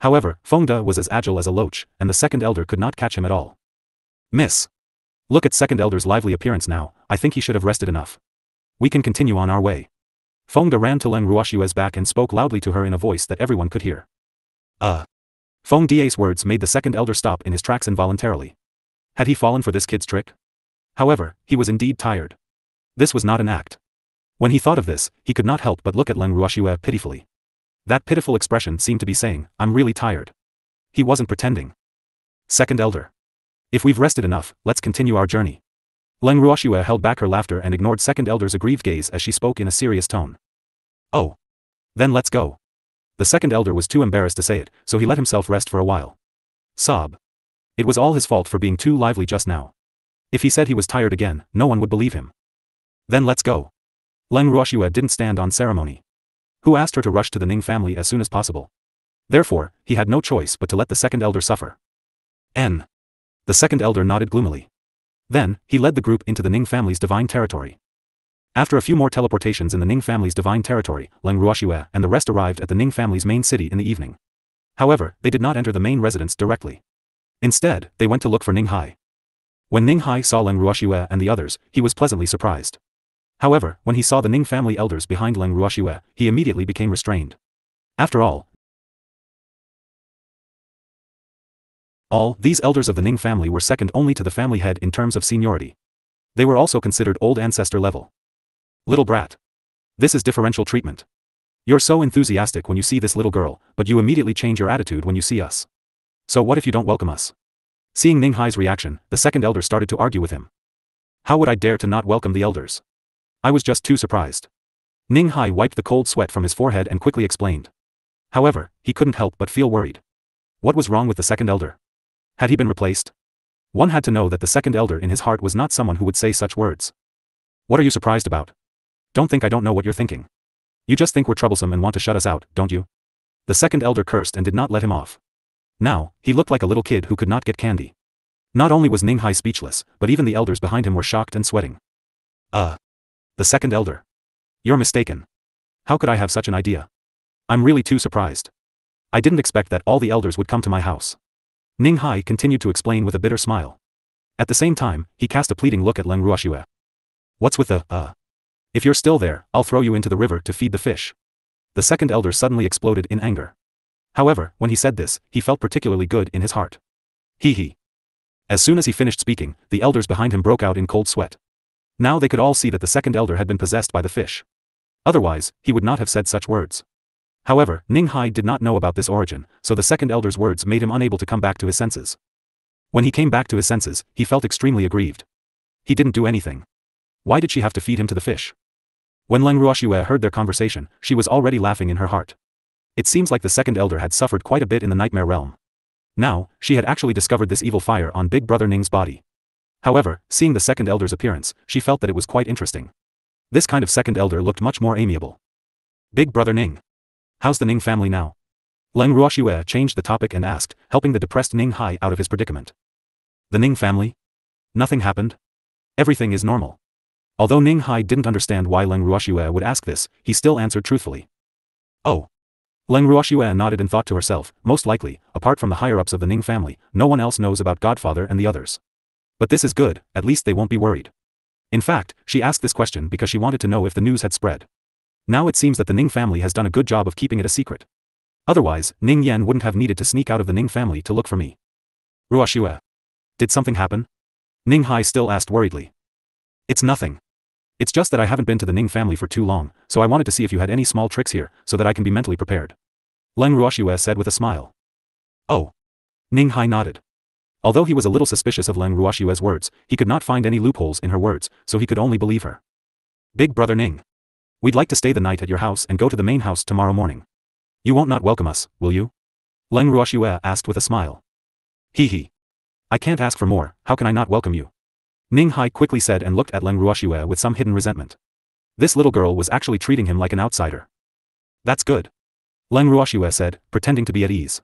However, Feng Da was as agile as a loach, and the second elder could not catch him at all. Miss. Look at second elder's lively appearance now, I think he should have rested enough. We can continue on our way. Feng Da ran to Leng Ruoxue's back and spoke loudly to her in a voice that everyone could hear. Feng Da's words made the second elder stop in his tracks involuntarily. Had he fallen for this kid's trick? However, he was indeed tired. This was not an act. When he thought of this, he could not help but look at Leng Ruoxue pitifully. That pitiful expression seemed to be saying, I'm really tired. He wasn't pretending. Second elder. If we've rested enough, let's continue our journey. Leng Ruoxue held back her laughter and ignored second elder's aggrieved gaze as she spoke in a serious tone. Oh. Then let's go. The second elder was too embarrassed to say it, so he let himself rest for a while. Sob. It was all his fault for being too lively just now. If he said he was tired again, no one would believe him. Then let's go. Leng Ruoxue didn't stand on ceremony. Who asked her to rush to the Ning family as soon as possible? Therefore, he had no choice but to let the second elder suffer. The second elder nodded gloomily. Then, he led the group into the Ning family's divine territory. After a few more teleportations in the Ning family's divine territory, Leng Ruoxue and the rest arrived at the Ning family's main city in the evening. However, they did not enter the main residence directly. Instead, they went to look for Ning Hai. When Ning Hai saw Leng Ruoxue and the others, he was pleasantly surprised. However, when he saw the Ning family elders behind Leng Ruoxue, he immediately became restrained. After all, these elders of the Ning family were second only to the family head in terms of seniority. They were also considered old ancestor level. Little brat. This is differential treatment. You're so enthusiastic when you see this little girl, but you immediately change your attitude when you see us. So what if you don't welcome us? Seeing Ning Hai's reaction, the second elder started to argue with him. How would I dare to not welcome the elders? I was just too surprised. Ning Hai wiped the cold sweat from his forehead and quickly explained. However, he couldn't help but feel worried. What was wrong with the second elder? Had he been replaced? One had to know that the second elder in his heart was not someone who would say such words. What are you surprised about? Don't think I don't know what you're thinking. You just think we're troublesome and want to shut us out, don't you? The second elder cursed and did not let him off. Now, he looked like a little kid who could not get candy. Not only was Ning Hai speechless, but even the elders behind him were shocked and sweating. The second elder. You're mistaken. How could I have such an idea? I'm really too surprised. I didn't expect that all the elders would come to my house. Ning Hai continued to explain with a bitter smile. At the same time, he cast a pleading look at Leng Ruoxue. What's with the, If you're still there, I'll throw you into the river to feed the fish. The second elder suddenly exploded in anger. However, when he said this, he felt particularly good in his heart. Hee. As soon as he finished speaking, the elders behind him broke out in cold sweat. Now they could all see that the second elder had been possessed by the fish. Otherwise, he would not have said such words. However, Ning Hai did not know about this origin, so the second elder's words made him unable to come back to his senses. When he came back to his senses, he felt extremely aggrieved. He didn't do anything. Why did she have to feed him to the fish? When Leng Ruoxue heard their conversation, she was already laughing in her heart. It seems like the second elder had suffered quite a bit in the nightmare realm. Now, she had actually discovered this evil fire on Big Brother Ning's body. However, seeing the second elder's appearance, she felt that it was quite interesting. This kind of second elder looked much more amiable. Big Brother Ning. How's the Ning family now? Leng Ruoxue changed the topic and asked, helping the depressed Ning Hai out of his predicament. The Ning family? Nothing happened? Everything is normal. Although Ning Hai didn't understand why Leng Ruoxue would ask this, he still answered truthfully. Oh. Leng Ruoxue nodded and thought to herself, most likely, apart from the higher-ups of the Ning family, no one else knows about Godfather and the others. But this is good, at least they won't be worried. In fact, she asked this question because she wanted to know if the news had spread. Now it seems that the Ning family has done a good job of keeping it a secret. Otherwise, Ning Yan wouldn't have needed to sneak out of the Ning family to look for me. Ruoxue. Did something happen? Ning Hai still asked worriedly. It's nothing. It's just that I haven't been to the Ning family for too long, so I wanted to see if you had any small tricks here, so that I can be mentally prepared. Leng Ruoxue said with a smile. Oh. Ning Hai nodded. Although he was a little suspicious of Leng Ruoxue's words, he could not find any loopholes in her words, so he could only believe her. Big Brother Ning. We'd like to stay the night at your house and go to the main house tomorrow morning. You won't not welcome us, will you? Leng Ruoxue asked with a smile. Hee. I can't ask for more, how can I not welcome you? Ning Hai quickly said and looked at Leng Ruoxue with some hidden resentment. This little girl was actually treating him like an outsider. That's good. Leng Ruoxue said, pretending to be at ease.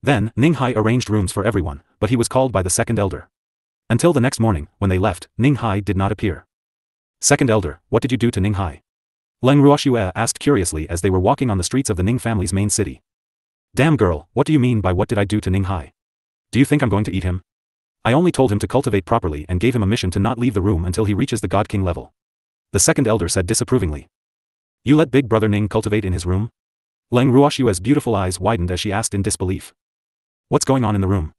Then, Ning Hai arranged rooms for everyone, but he was called by the second elder. Until the next morning, when they left, Ning Hai did not appear. Second elder, what did you do to Ning Hai? Leng Ruoxue asked curiously as they were walking on the streets of the Ning family's main city. Damn girl, what do you mean by what did I do to Ning Hai? Do you think I'm going to eat him? I only told him to cultivate properly and gave him a mission to not leave the room until he reaches the God King level. The second elder said disapprovingly. You let Big Brother Ning cultivate in his room? Leng Ruoxue's beautiful eyes widened as she asked in disbelief. What's going on in the room?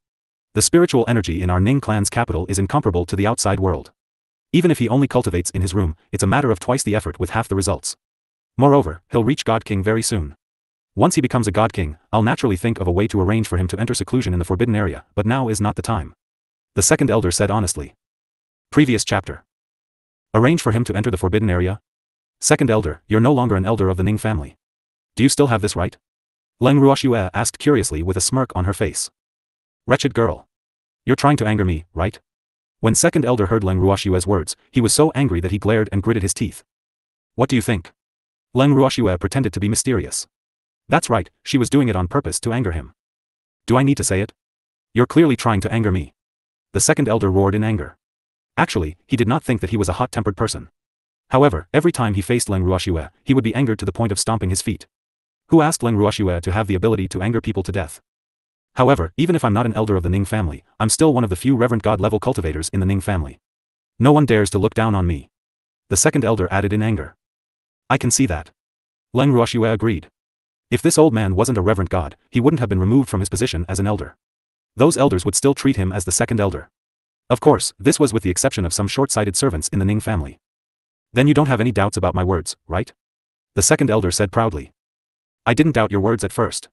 The spiritual energy in our Ning clan's capital is incomparable to the outside world. Even if he only cultivates in his room, it's a matter of twice the effort with half the results. Moreover, he'll reach God King very soon. Once he becomes a God King, I'll naturally think of a way to arrange for him to enter seclusion in the forbidden area, but now is not the time. The second elder said honestly. Previous chapter. Arrange for him to enter the forbidden area? Second elder, you're no longer an elder of the Ning family. Do you still have this right? Leng Ruoxue asked curiously with a smirk on her face. Wretched girl. You're trying to anger me, right? When second elder heard Leng Ruoxue's words, he was so angry that he glared and gritted his teeth. What do you think? Leng Ruoxue pretended to be mysterious. That's right, she was doing it on purpose to anger him. Do I need to say it? You're clearly trying to anger me. The second elder roared in anger. Actually, he did not think that he was a hot-tempered person. However, every time he faced Leng Ruoxue, he would be angered to the point of stomping his feet. Who asked Leng Ruoxue to have the ability to anger people to death? However, even if I'm not an elder of the Ning family, I'm still one of the few reverend god-level cultivators in the Ning family. No one dares to look down on me. The second elder added in anger. I can see that. Leng Ruoxue agreed. If this old man wasn't a reverend god, he wouldn't have been removed from his position as an elder. Those elders would still treat him as the second elder. Of course, this was with the exception of some short-sighted servants in the Ning family. Then you don't have any doubts about my words, right? The second elder said proudly. I didn't doubt your words at first.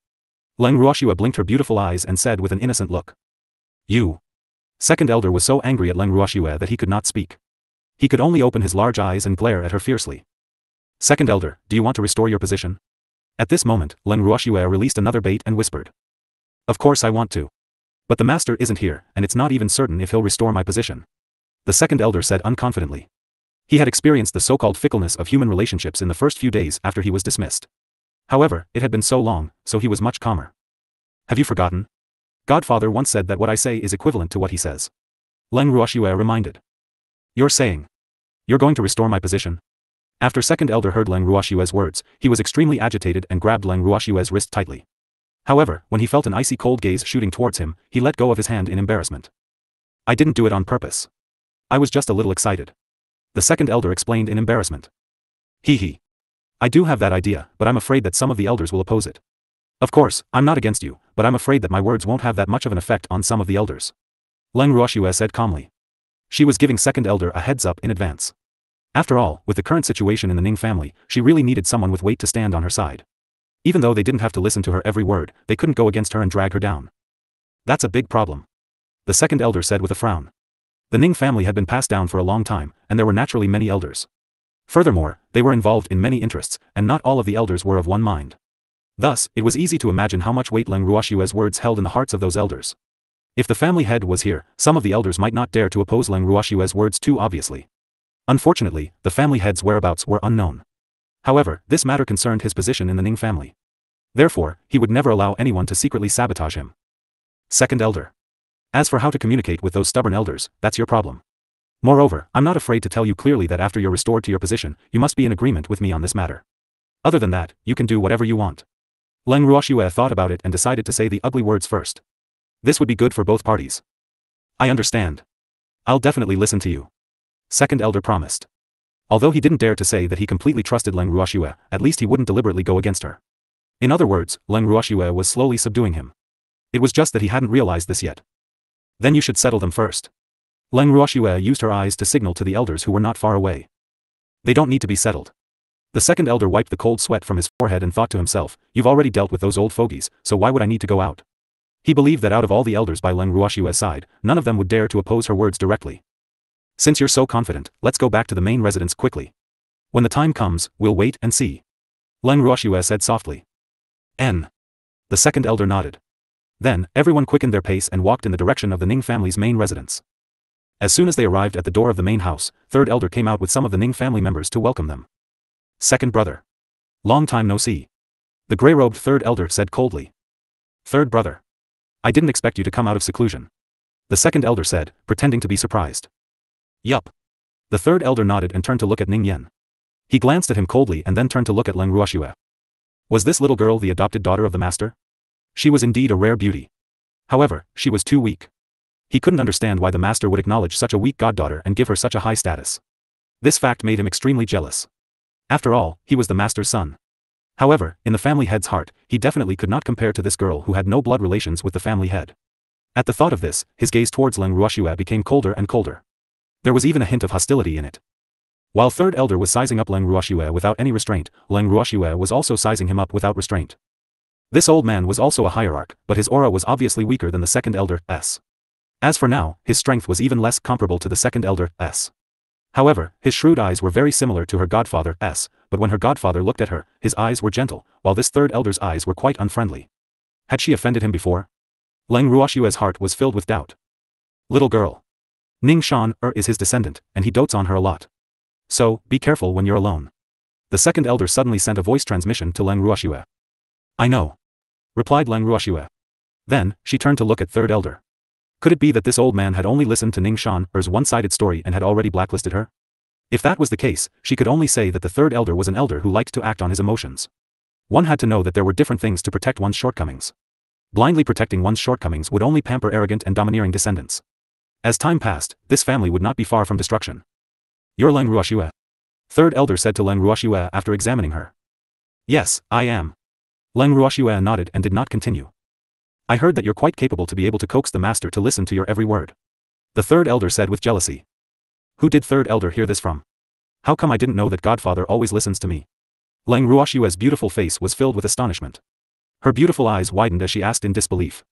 Leng Ruoxue blinked her beautiful eyes and said with an innocent look. You. Second elder was so angry at Leng Ruoxue that he could not speak. He could only open his large eyes and glare at her fiercely. Second elder, do you want to restore your position? At this moment, Leng Ruoxue released another bait and whispered. Of course I want to. But the master isn't here, and it's not even certain if he'll restore my position. The second elder said unconfidently. He had experienced the so-called fickleness of human relationships in the first few days after he was dismissed. However, it had been so long, so he was much calmer. Have you forgotten? Godfather once said that what I say is equivalent to what he says. Leng Ruoxue reminded. You're saying. You're going to restore my position? After second elder heard Leng Ruoxue's words, he was extremely agitated and grabbed Leng Ruoxue's wrist tightly. However, when he felt an icy cold gaze shooting towards him, he let go of his hand in embarrassment. I didn't do it on purpose. I was just a little excited. The second elder explained in embarrassment. Hee. I do have that idea, but I'm afraid that some of the elders will oppose it. Of course, I'm not against you, but I'm afraid that my words won't have that much of an effect on some of the elders. Leng Ruoxue said calmly. She was giving second elder a heads up in advance. After all, with the current situation in the Ning family, she really needed someone with weight to stand on her side. Even though they didn't have to listen to her every word, they couldn't go against her and drag her down. That's a big problem. The second elder said with a frown. The Ning family had been passed down for a long time, and there were naturally many elders. Furthermore, they were involved in many interests, and not all of the elders were of one mind. Thus, it was easy to imagine how much weight Leng Ruoxue's words held in the hearts of those elders. If the family head was here, some of the elders might not dare to oppose Leng Ruoxue's words too obviously. Unfortunately, the family head's whereabouts were unknown. However, this matter concerned his position in the Ning family. Therefore, he would never allow anyone to secretly sabotage him. Second elder. As for how to communicate with those stubborn elders, that's your problem. Moreover, I'm not afraid to tell you clearly that after you're restored to your position, you must be in agreement with me on this matter. Other than that, you can do whatever you want. Leng Ruoxue thought about it and decided to say the ugly words first. This would be good for both parties. I understand. I'll definitely listen to you. Second elder promised. Although he didn't dare to say that he completely trusted Leng Ruoxue, at least he wouldn't deliberately go against her. In other words, Leng Ruoxue was slowly subduing him. It was just that he hadn't realized this yet. Then you should settle them first. Leng Ruoxue used her eyes to signal to the elders who were not far away. They don't need to be settled. The second elder wiped the cold sweat from his forehead and thought to himself, you've already dealt with those old fogies, so why would I need to go out? He believed that out of all the elders by Leng Ruoxue's side, none of them would dare to oppose her words directly. Since you're so confident, let's go back to the main residence quickly. When the time comes, we'll wait and see. Leng Ruoxue said softly. The second elder nodded. Then, everyone quickened their pace and walked in the direction of the Ning family's main residence. As soon as they arrived at the door of the main house, third elder came out with some of the Ning family members to welcome them. Second brother. Long time no see. The gray-robed third elder said coldly. Third brother. I didn't expect you to come out of seclusion. The second elder said, pretending to be surprised. Yup. The third elder nodded and turned to look at Ning Yen. He glanced at him coldly and then turned to look at Leng Ruoxue. Was this little girl the adopted daughter of the master? She was indeed a rare beauty. However, she was too weak. He couldn't understand why the master would acknowledge such a weak goddaughter and give her such a high status. This fact made him extremely jealous. After all, he was the master's son. However, in the family head's heart, he definitely could not compare to this girl who had no blood relations with the family head. At the thought of this, his gaze towards Leng Ruoxue became colder and colder. There was even a hint of hostility in it. While third elder was sizing up Leng Ruoxue without any restraint, Leng Ruoxue was also sizing him up without restraint. This old man was also a hierarch, but his aura was obviously weaker than the second elder's. As for now, his strength was even less comparable to the second elder's. However, his shrewd eyes were very similar to her godfather's, but when her godfather looked at her, his eyes were gentle, while this third elder's eyes were quite unfriendly. Had she offended him before? Leng Ruoxue's heart was filled with doubt. Little girl. Ning Shan is his descendant, and he dotes on her a lot. So, be careful when you're alone. The second elder suddenly sent a voice transmission to Leng Ruoxue. I know. Replied Leng Ruoxue. Then, she turned to look at third elder. Could it be that this old man had only listened to Ning Shan's one-sided story and had already blacklisted her? If that was the case, she could only say that the third elder was an elder who liked to act on his emotions. One had to know that there were different things to protect one's shortcomings. Blindly protecting one's shortcomings would only pamper arrogant and domineering descendants. As time passed, this family would not be far from destruction. You're Leng Ruoxue? Third elder said to Leng Ruoxue after examining her. Yes, I am. Leng Ruoxue nodded and did not continue. I heard that you're quite capable to be able to coax the master to listen to your every word. The third elder said with jealousy. Who did third elder hear this from? How come I didn't know that godfather always listens to me? Leng Ruoxue's beautiful face was filled with astonishment. Her beautiful eyes widened as she asked in disbelief.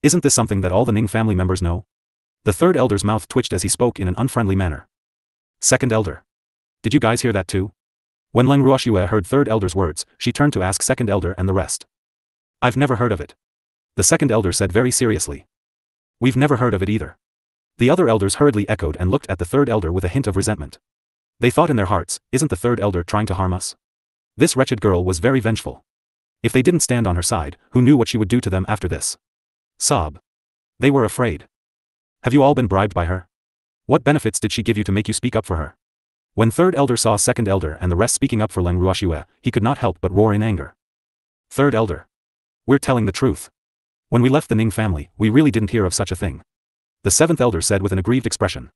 Isn't this something that all the Ning family members know? The third elder's mouth twitched as he spoke in an unfriendly manner. Second elder. Did you guys hear that too? When Leng Ruoxue heard third elder's words, she turned to ask second elder and the rest. I've never heard of it. The second elder said very seriously. We've never heard of it either. The other elders hurriedly echoed and looked at the third elder with a hint of resentment. They thought in their hearts, isn't the third elder trying to harm us? This wretched girl was very vengeful. If they didn't stand on her side, who knew what she would do to them after this? Sob. They were afraid. Have you all been bribed by her? What benefits did she give you to make you speak up for her? When third elder saw second elder and the rest speaking up for Leng Ruoxue, he could not help but roar in anger. Third elder. We're telling the truth. When we left the Ning family, we really didn't hear of such a thing. The seventh elder said with an aggrieved expression.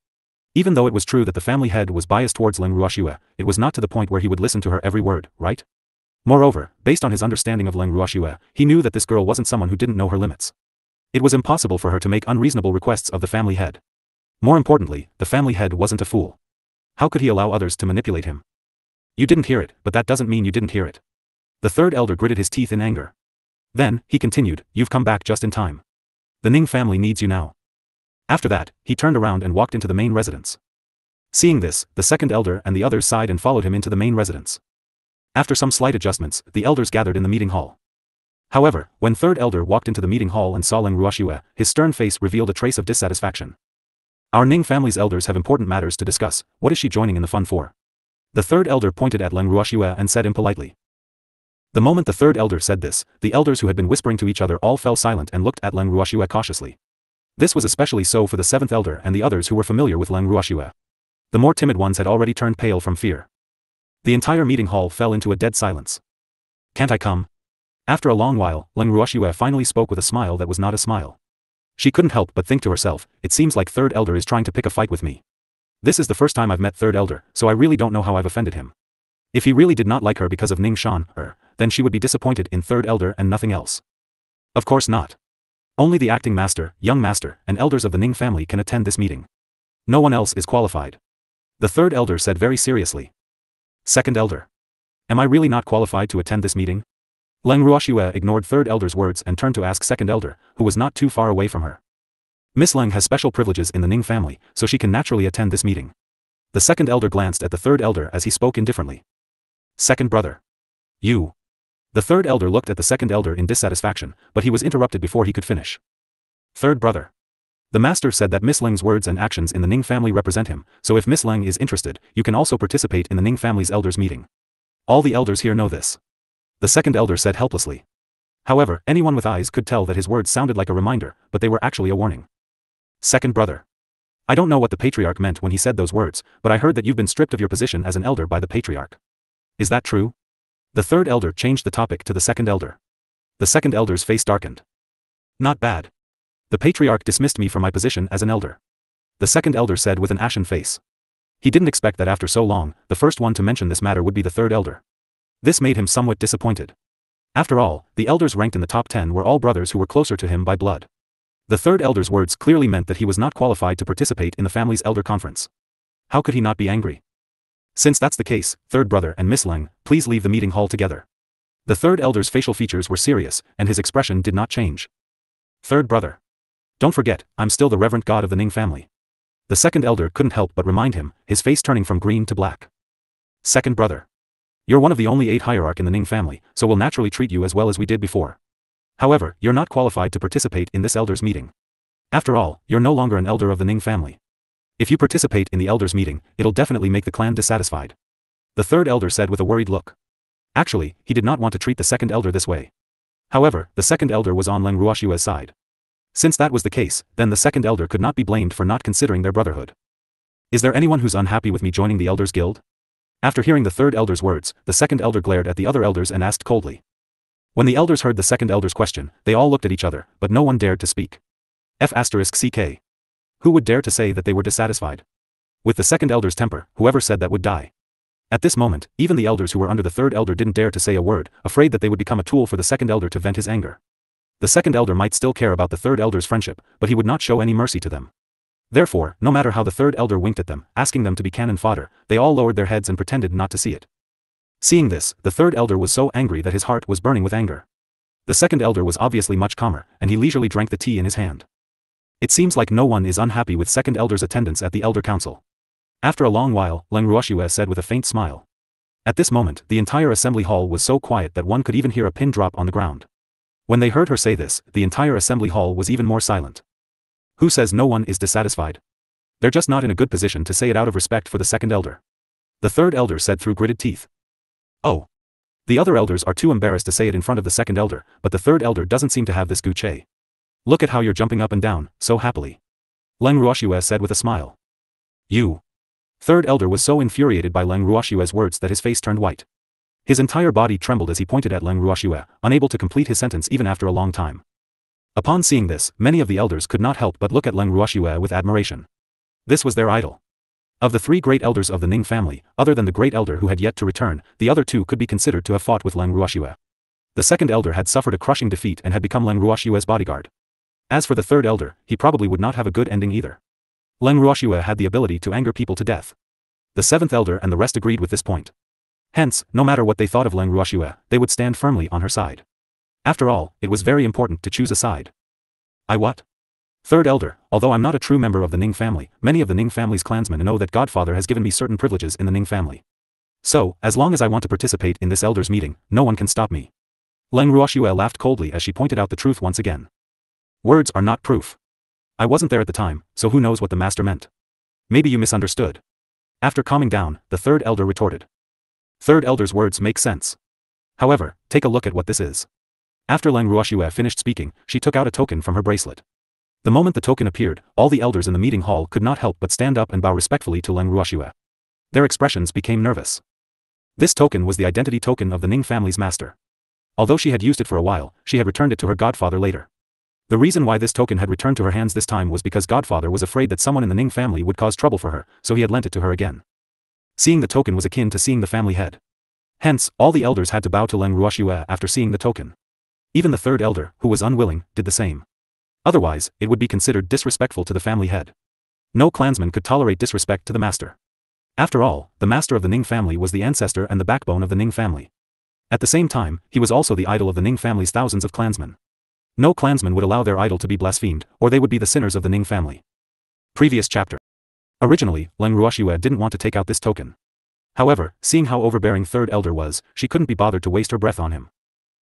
Even though it was true that the family head was biased towards Leng Ruoxue, it was not to the point where he would listen to her every word, right? Moreover, based on his understanding of Leng Ruoxue, he knew that this girl wasn't someone who didn't know her limits. It was impossible for her to make unreasonable requests of the family head. More importantly, the family head wasn't a fool. How could he allow others to manipulate him? You didn't hear it, but that doesn't mean you didn't hear it. The third elder gritted his teeth in anger. Then, he continued, you've come back just in time. The Ning family needs you now. After that, he turned around and walked into the main residence. Seeing this, the second elder and the others sighed and followed him into the main residence. After some slight adjustments, the elders gathered in the meeting hall. However, when third elder walked into the meeting hall and saw Leng Ruoxue, his stern face revealed a trace of dissatisfaction. Our Ning family's elders have important matters to discuss, what is she joining in the fun for? The third elder pointed at Leng Ruoxue and said impolitely. The moment the third elder said this, the elders who had been whispering to each other all fell silent and looked at Leng Ruoxue cautiously. This was especially so for the seventh elder and the others who were familiar with Leng Ruoxue. The more timid ones had already turned pale from fear. The entire meeting hall fell into a dead silence. Can't I come? After a long while, Leng Ruoxue finally spoke with a smile that was not a smile. She couldn't help but think to herself, it seems like third elder is trying to pick a fight with me. This is the first time I've met third elder, so I really don't know how I've offended him. If he really did not like her because of Ning Shan, then she would be disappointed in third elder and nothing else. Of course not. Only the acting master, young master, and elders of the Ning family can attend this meeting. No one else is qualified. The third elder said very seriously. Second elder. Am I really not qualified to attend this meeting? Leng Ruoxue ignored third elder's words and turned to ask second elder, who was not too far away from her. Miss Leng has special privileges in the Ning family, so she can naturally attend this meeting. The second elder glanced at the third elder as he spoke indifferently. Second brother. You. The third elder looked at the second elder in dissatisfaction, but he was interrupted before he could finish. Third brother. The master said that Miss Leng's words and actions in the Ning family represent him, so if Miss Leng is interested, you can also participate in the Ning family's elders meeting. All the elders here know this. The second elder said helplessly. However, anyone with eyes could tell that his words sounded like a reminder, but they were actually a warning. Second brother. I don't know what the patriarch meant when he said those words, but I heard that you've been stripped of your position as an elder by the patriarch. Is that true? The third elder changed the topic to the second elder. The second elder's face darkened. Not bad. The patriarch dismissed me from my position as an elder. The second elder said with an ashen face. He didn't expect that after so long, the first one to mention this matter would be the third elder. This made him somewhat disappointed. After all, the elders ranked in the top 10 were all brothers who were closer to him by blood. The third elder's words clearly meant that he was not qualified to participate in the family's elder conference. How could he not be angry? Since that's the case, third brother and Miss Leng, please leave the meeting hall together. The third elder's facial features were serious, and his expression did not change. Third brother. Don't forget, I'm still the reverend god of the Ning family. The second elder couldn't help but remind him, his face turning from green to black. Second brother. You're one of the only 8 hierarch in the Ning family, so we'll naturally treat you as well as we did before. However, you're not qualified to participate in this elders meeting. After all, you're no longer an elder of the Ning family. If you participate in the elders meeting, it'll definitely make the clan dissatisfied. The third elder said with a worried look. Actually, he did not want to treat the second elder this way. However, the second elder was on Leng Ruoxue's side. Since that was the case, then the second elder could not be blamed for not considering their brotherhood. Is there anyone who's unhappy with me joining the elders guild? After hearing the third elder's words, the second elder glared at the other elders and asked coldly. When the elders heard the second elder's question, they all looked at each other, but no one dared to speak. F***CK. Who would dare to say that they were dissatisfied? With the second elder's temper, whoever said that would die. At this moment, even the elders who were under the third elder didn't dare to say a word, afraid that they would become a tool for the second elder to vent his anger. The second elder might still care about the third elder's friendship, but he would not show any mercy to them. Therefore, no matter how the third elder winked at them, asking them to be cannon fodder, they all lowered their heads and pretended not to see it. Seeing this, the third elder was so angry that his heart was burning with anger. The second elder was obviously much calmer, and he leisurely drank the tea in his hand. It seems like no one is unhappy with second elder's attendance at the elder council. After a long while, Leng Ruoxue said with a faint smile. At this moment, the entire assembly hall was so quiet that one could even hear a pin drop on the ground. When they heard her say this, the entire assembly hall was even more silent. Who says no one is dissatisfied? They're just not in a good position to say it out of respect for the second elder. The third elder said through gritted teeth. Oh. The other elders are too embarrassed to say it in front of the second elder, but the third elder doesn't seem to have this guche. Look at how you're jumping up and down, so happily. Leng Ruoxue said with a smile. You. Third elder was so infuriated by Leng Ruoxue's words that his face turned white. His entire body trembled as he pointed at Leng Ruoxue, unable to complete his sentence even after a long time. Upon seeing this, many of the elders could not help but look at Leng Ruoxue with admiration. This was their idol. Of the three great elders of the Ning family, other than the great elder who had yet to return, the other two could be considered to have fought with Leng Ruoxue. The second elder had suffered a crushing defeat and had become Leng Ruoxue's bodyguard. As for the third elder, he probably would not have a good ending either. Leng Ruoxue had the ability to anger people to death. The seventh elder and the rest agreed with this point. Hence, no matter what they thought of Leng Ruoxue, they would stand firmly on her side. After all, it was very important to choose a side. I what? Third elder, although I'm not a true member of the Ning family, many of the Ning family's clansmen know that Godfather has given me certain privileges in the Ning family. So, as long as I want to participate in this elders' meeting, no one can stop me. Leng Ruoxue laughed coldly as she pointed out the truth once again. Words are not proof. I wasn't there at the time, so who knows what the master meant. Maybe you misunderstood. After calming down, the third elder retorted. Third elder's words make sense. However, take a look at what this is. After Leng Ruoxue finished speaking, she took out a token from her bracelet. The moment the token appeared, all the elders in the meeting hall could not help but stand up and bow respectfully to Leng Ruoxue. Their expressions became nervous. This token was the identity token of the Ning family's master. Although she had used it for a while, she had returned it to her godfather later. The reason why this token had returned to her hands this time was because Godfather was afraid that someone in the Ning family would cause trouble for her, so he had lent it to her again. Seeing the token was akin to seeing the family head. Hence, all the elders had to bow to Leng Ruoxue after seeing the token. Even the third elder, who was unwilling, did the same. Otherwise, it would be considered disrespectful to the family head. No clansman could tolerate disrespect to the master. After all, the master of the Ning family was the ancestor and the backbone of the Ning family. At the same time, he was also the idol of the Ning family's thousands of clansmen. No clansman would allow their idol to be blasphemed, or they would be the sinners of the Ning family. Previous chapter. Originally, Leng Ruoxue didn't want to take out this token. However, seeing how overbearing third elder was, she couldn't be bothered to waste her breath on him.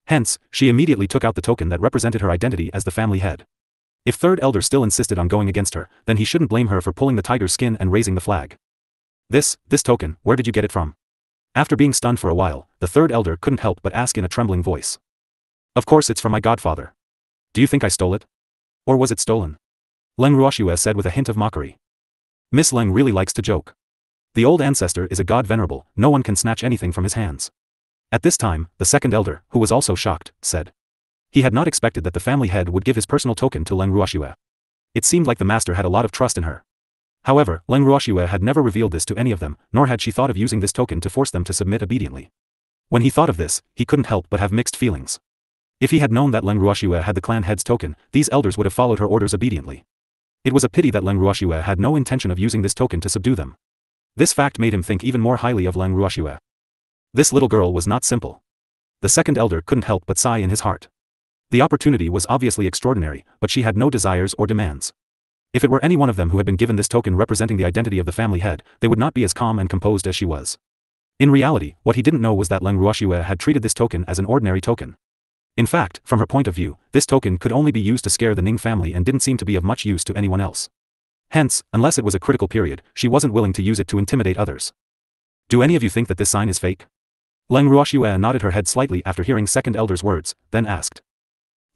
Hence, she immediately took out the token that represented her identity as the family head. If third elder still insisted on going against her, then he shouldn't blame her for pulling the tiger's skin and raising the flag. This token, where did you get it from? After being stunned for a while, the third elder couldn't help but ask in a trembling voice. Of course it's from my godfather. Do you think I stole it? Or was it stolen? Leng Ruoxue said with a hint of mockery. Miss Leng really likes to joke. The old ancestor is a god venerable, no one can snatch anything from his hands. At this time, the second elder, who was also shocked, said. He had not expected that the family head would give his personal token to Leng Ruoxue. It seemed like the master had a lot of trust in her. However, Leng Ruoxue had never revealed this to any of them, nor had she thought of using this token to force them to submit obediently. When he thought of this, he couldn't help but have mixed feelings. If he had known that Leng Ruoxue had the clan head's token, these elders would have followed her orders obediently. It was a pity that Leng Ruoxue had no intention of using this token to subdue them. This fact made him think even more highly of Leng Ruoxue. This little girl was not simple. The second elder couldn't help but sigh in his heart. The opportunity was obviously extraordinary, but she had no desires or demands. If it were any one of them who had been given this token representing the identity of the family head, they would not be as calm and composed as she was. In reality, what he didn't know was that Leng Ruoxue had treated this token as an ordinary token. In fact, from her point of view, this token could only be used to scare the Ning family and didn't seem to be of much use to anyone else. Hence, unless it was a critical period, she wasn't willing to use it to intimidate others. Do any of you think that this sign is fake? Leng Ruoxue nodded her head slightly after hearing second elder's words, then asked.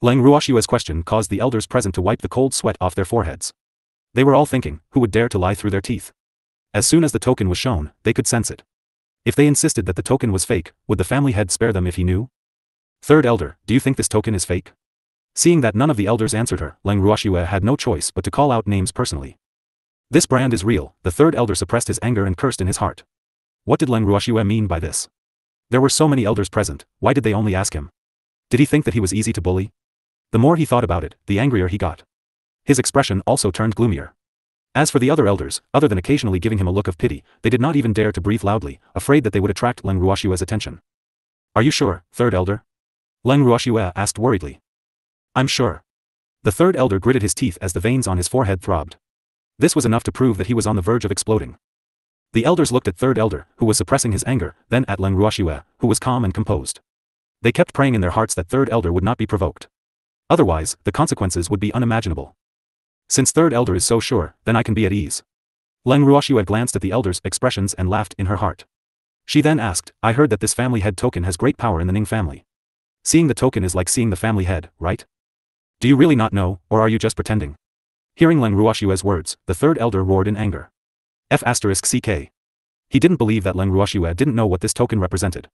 Leng Ruoxue's question caused the elders present to wipe the cold sweat off their foreheads. They were all thinking, who would dare to lie through their teeth? As soon as the token was shown, they could sense it. If they insisted that the token was fake, would the family head spare them if he knew? Third elder, do you think this token is fake? Seeing that none of the elders answered her, Leng Ruoxue had no choice but to call out names personally. This brand is real. The third elder suppressed his anger and cursed in his heart. What did Leng Ruoxue mean by this? There were so many elders present, why did they only ask him? Did he think that he was easy to bully? The more he thought about it, the angrier he got. His expression also turned gloomier. As for the other elders, other than occasionally giving him a look of pity, they did not even dare to breathe loudly, afraid that they would attract Leng Ruoxue's attention. Are you sure, third elder? Leng Ruoxue asked worriedly. I'm sure. The third elder gritted his teeth as the veins on his forehead throbbed. This was enough to prove that he was on the verge of exploding. The elders looked at third elder, who was suppressing his anger, then at Leng Ruoxue, who was calm and composed. They kept praying in their hearts that third elder would not be provoked. Otherwise, the consequences would be unimaginable. Since third elder is so sure, then I can be at ease. Leng Ruoxue glanced at the elder's expressions and laughed in her heart. She then asked, I heard that this family head token has great power in the Ning family. Seeing the token is like seeing the family head, right? Do you really not know, or are you just pretending? Hearing Leng Ruoxue's words, the third elder roared in anger. F***ck. He didn't believe that Leng Ruoxue didn't know what this token represented.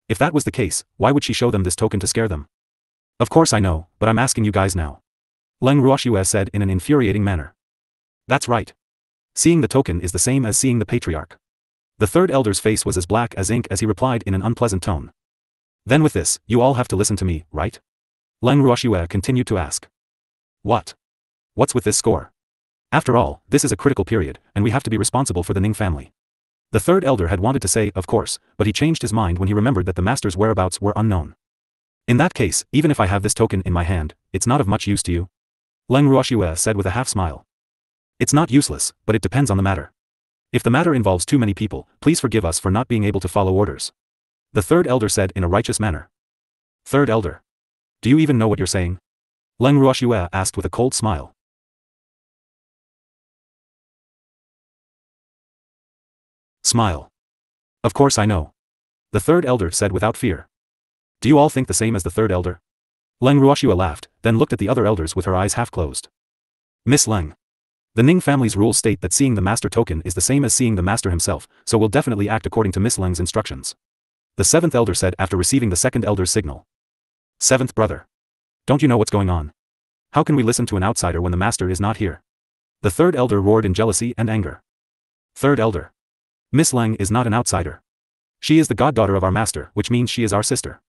If that was the case, why would she show them this token to scare them? Of course I know, but I'm asking you guys now. Leng Ruoxue said in an infuriating manner. That's right. Seeing the token is the same as seeing the patriarch. The third elder's face was as black as ink as he replied in an unpleasant tone. Then with this, you all have to listen to me, right? Leng Ruoxue continued to ask. What? What's with this score? After all, this is a critical period, and we have to be responsible for the Ning family. The third elder had wanted to say, of course, but he changed his mind when he remembered that the master's whereabouts were unknown. In that case, even if I have this token in my hand, it's not of much use to you? Leng Ruoxue said with a half-smile. It's not useless, but it depends on the matter. If the matter involves too many people, please forgive us for not being able to follow orders. The third elder said in a righteous manner. Third elder. Do you even know what you're saying? Leng Ruoxue asked with a cold smile. Smile. Of course I know. The third elder said without fear. Do you all think the same as the third elder? Leng Ruoxue laughed, then looked at the other elders with her eyes half closed. Miss Leng. The Ning family's rules state that seeing the master token is the same as seeing the master himself, so we'll definitely act according to Miss Leng's instructions. The seventh elder said after receiving the second elder's signal. Seventh brother. Don't you know what's going on? How can we listen to an outsider when the master is not here? The third elder roared in jealousy and anger. Third elder. Miss Leng is not an outsider. She is the goddaughter of our master, which means she is our sister.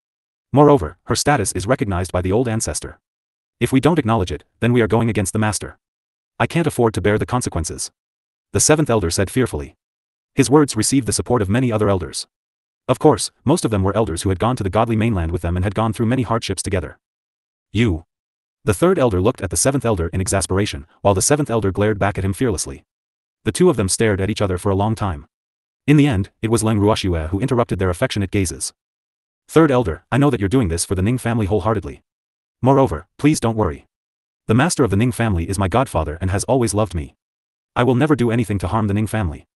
Moreover, her status is recognized by the old ancestor. If we don't acknowledge it, then we are going against the master. I can't afford to bear the consequences. The seventh elder said fearfully. His words received the support of many other elders. Of course, most of them were elders who had gone to the godly mainland with them and had gone through many hardships together. You. The third elder looked at the seventh elder in exasperation, while the seventh elder glared back at him fearlessly. The two of them stared at each other for a long time. In the end, it was Leng Ruoxue who interrupted their affectionate gazes. Third elder, I know that you're doing this for the Ning family wholeheartedly. Moreover, please don't worry. The master of the Ning family is my godfather and has always loved me. I will never do anything to harm the Ning family.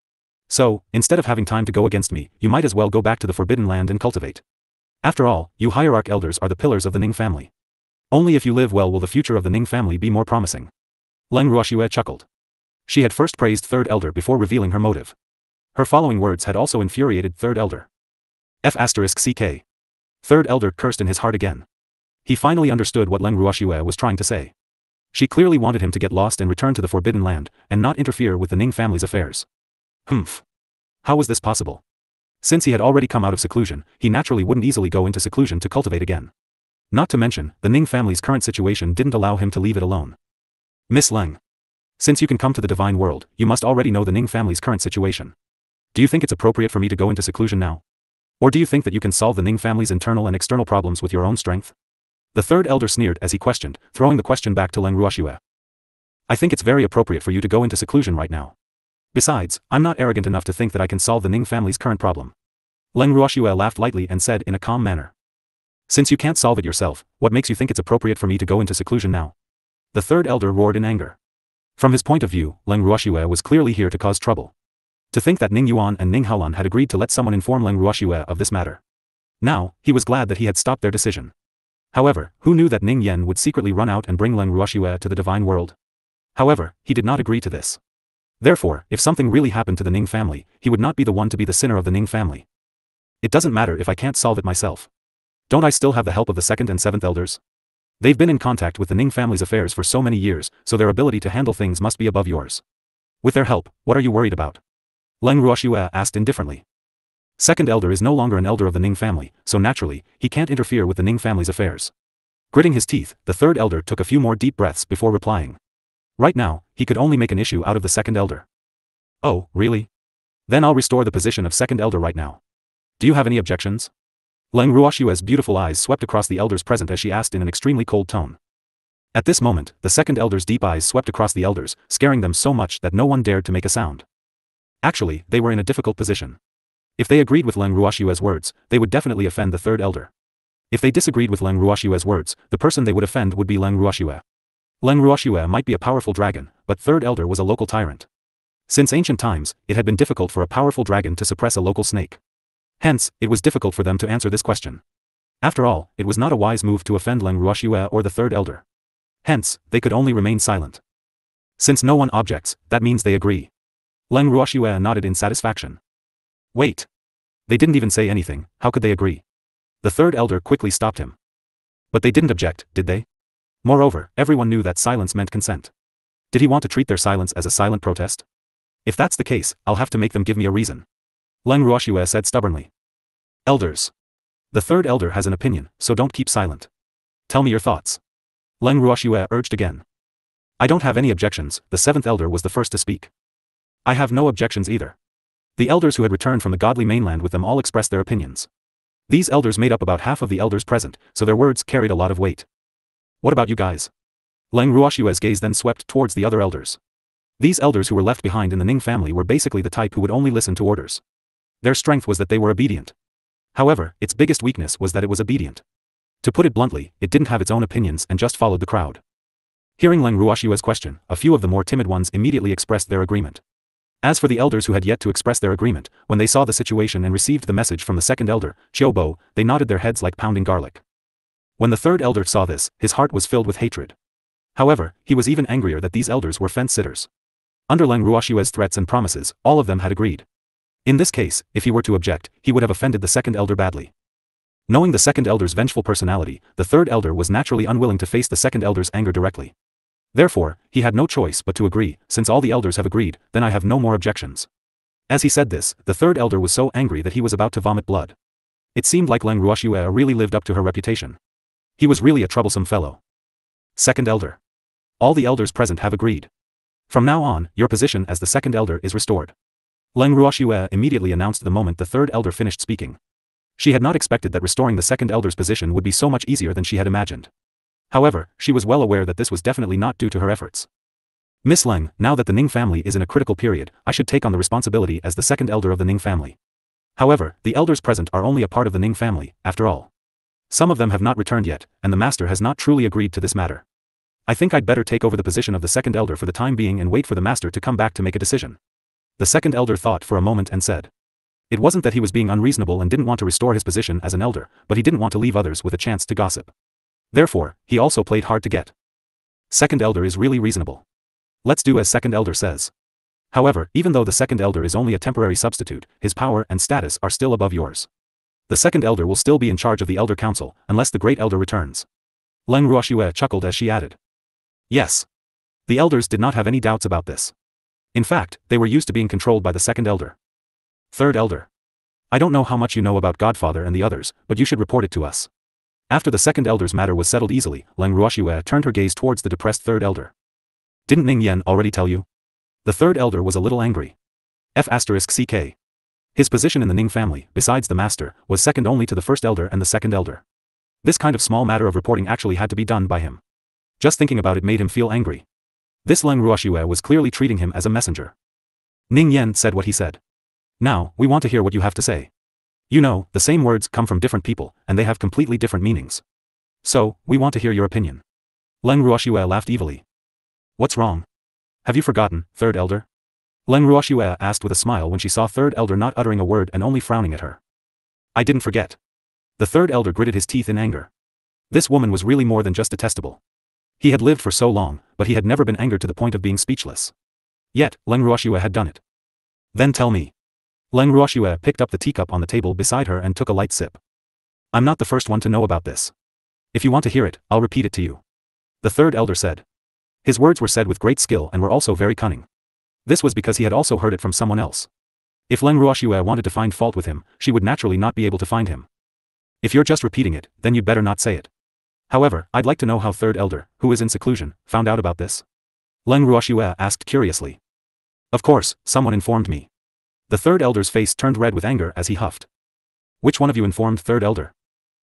So, instead of having time to go against me, you might as well go back to the Forbidden Land and cultivate. After all, you hierarch elders are the pillars of the Ning family. Only if you live well will the future of the Ning family be more promising. Leng Ruoxue chuckled. She had first praised third elder before revealing her motive. Her following words had also infuriated third elder. F***ck. Third elder cursed in his heart again. He finally understood what Leng Ruoxue was trying to say. She clearly wanted him to get lost and return to the Forbidden Land, and not interfere with the Ning family's affairs. Humph. How was this possible? Since he had already come out of seclusion, he naturally wouldn't easily go into seclusion to cultivate again. Not to mention, the Ning family's current situation didn't allow him to leave it alone. Miss Leng. Since you can come to the divine world, you must already know the Ning family's current situation. Do you think it's appropriate for me to go into seclusion now? Or do you think that you can solve the Ning family's internal and external problems with your own strength? The third elder sneered as he questioned, throwing the question back to Leng Ruoxue. I think it's very appropriate for you to go into seclusion right now. Besides, I'm not arrogant enough to think that I can solve the Ning family's current problem. Leng Ruoxue laughed lightly and said in a calm manner. Since you can't solve it yourself, what makes you think it's appropriate for me to go into seclusion now? The third elder roared in anger. From his point of view, Leng Ruoxue was clearly here to cause trouble. To think that Ning Yuan and Ning Haolan had agreed to let someone inform Leng Ruoxue of this matter. Now, he was glad that he had stopped their decision. However, who knew that Ning Yen would secretly run out and bring Leng Ruoxue to the divine world? However, he did not agree to this. Therefore, if something really happened to the Ning family, he would not be the one to be the sinner of the Ning family. It doesn't matter if I can't solve it myself. Don't I still have the help of the second and seventh elders? They've been in contact with the Ning family's affairs for so many years, so their ability to handle things must be above yours. With their help, what are you worried about? Leng Ruoxue asked indifferently. Second elder is no longer an elder of the Ning family, so naturally, he can't interfere with the Ning family's affairs. Gritting his teeth, the third elder took a few more deep breaths before replying. Right now, he could only make an issue out of the second elder. Oh, really? Then I'll restore the position of second elder right now. Do you have any objections? Leng Ruoxue's beautiful eyes swept across the elders present as she asked in an extremely cold tone. At this moment, the second elder's deep eyes swept across the elders, scaring them so much that no one dared to make a sound. Actually, they were in a difficult position. If they agreed with Leng Ruoxue's words, they would definitely offend the third elder. If they disagreed with Leng Ruoxue's words, the person they would offend would be Leng Ruoxue. Leng Ruoxue might be a powerful dragon, but third elder was a local tyrant. Since ancient times, it had been difficult for a powerful dragon to suppress a local snake. Hence, it was difficult for them to answer this question. After all, it was not a wise move to offend Leng Ruoxue or the third elder. Hence, they could only remain silent. Since no one objects, that means they agree. Leng Ruoxue nodded in satisfaction. Wait. They didn't even say anything, how could they agree? The third elder quickly stopped him. But they didn't object, did they? Moreover, everyone knew that silence meant consent. Did he want to treat their silence as a silent protest? If that's the case, I'll have to make them give me a reason. Leng Ruoxue said stubbornly. Elders. The third elder has an opinion, so don't keep silent. Tell me your thoughts. Leng Ruoxue urged again. I don't have any objections, the seventh elder was the first to speak. I have no objections either. The elders who had returned from the godly mainland with them all expressed their opinions. These elders made up about half of the elders present, so their words carried a lot of weight. What about you guys? Leng Ruoxue's gaze then swept towards the other elders. These elders who were left behind in the Ning family were basically the type who would only listen to orders. Their strength was that they were obedient. However, its biggest weakness was that it was obedient. To put it bluntly, it didn't have its own opinions and just followed the crowd. Hearing Leng Ruoxue's question, a few of the more timid ones immediately expressed their agreement. As for the elders who had yet to express their agreement, when they saw the situation and received the message from the second elder, Qiubo, they nodded their heads like pounding garlic. When the third elder saw this, his heart was filled with hatred. However, he was even angrier that these elders were fence-sitters. Under Leng Ruoxue's threats and promises, all of them had agreed. In this case, if he were to object, he would have offended the second elder badly. Knowing the second elder's vengeful personality, the third elder was naturally unwilling to face the second elder's anger directly. Therefore, he had no choice but to agree. Since all the elders have agreed, then I have no more objections. As he said this, the third elder was so angry that he was about to vomit blood. It seemed like Leng Ruoxue really lived up to her reputation. He was really a troublesome fellow. Second elder. All the elders present have agreed. From now on, your position as the second elder is restored. Leng Ruoxue immediately announced the moment the third elder finished speaking. She had not expected that restoring the second elder's position would be so much easier than she had imagined. However, she was well aware that this was definitely not due to her efforts. Miss Leng, now that the Ning family is in a critical period, I should take on the responsibility as the second elder of the Ning family. However, the elders present are only a part of the Ning family, after all. Some of them have not returned yet, and the master has not truly agreed to this matter. I think I'd better take over the position of the second elder for the time being and wait for the master to come back to make a decision. The second elder thought for a moment and said. It wasn't that he was being unreasonable and didn't want to restore his position as an elder, but he didn't want to leave others with a chance to gossip. Therefore, he also played hard to get. Second elder is really reasonable. Let's do as second elder says. However, even though the second elder is only a temporary substitute, his power and status are still above yours. The second elder will still be in charge of the elder council, unless the great elder returns. Leng Ruoxue chuckled as she added. Yes. The elders did not have any doubts about this. In fact, they were used to being controlled by the second elder. Third elder. I don't know how much you know about Godfather and the others, but you should report it to us. After the second elder's matter was settled easily, Leng Ruoxue turned her gaze towards the depressed third elder. Didn't Ning Yan already tell you? The third elder was a little angry. F***ck. His position in the Ning family, besides the master, was second only to the first elder and the second elder. This kind of small matter of reporting actually had to be done by him. Just thinking about it made him feel angry. This Leng Ruoxue was clearly treating him as a messenger. Ning Yan said what he said. Now, we want to hear what you have to say. You know, the same words come from different people, and they have completely different meanings. So, we want to hear your opinion. Leng Ruoxue laughed evilly. What's wrong? Have you forgotten, third elder? Leng Ruoxue asked with a smile when she saw third elder not uttering a word and only frowning at her. I didn't forget. The third elder gritted his teeth in anger. This woman was really more than just detestable. He had lived for so long, but he had never been angered to the point of being speechless. Yet, Leng Ruoxue had done it. Then tell me. Leng Ruoxue picked up the teacup on the table beside her and took a light sip. I'm not the first one to know about this. If you want to hear it, I'll repeat it to you. The third elder said. His words were said with great skill and were also very cunning. This was because he had also heard it from someone else. If Leng Ruoxue wanted to find fault with him, she would naturally not be able to find him. If you're just repeating it, then you'd better not say it. However, I'd like to know how third elder, who is in seclusion, found out about this. Leng Ruoxue asked curiously. Of course, someone informed me. The third elder's face turned red with anger as he huffed. Which one of you informed third elder?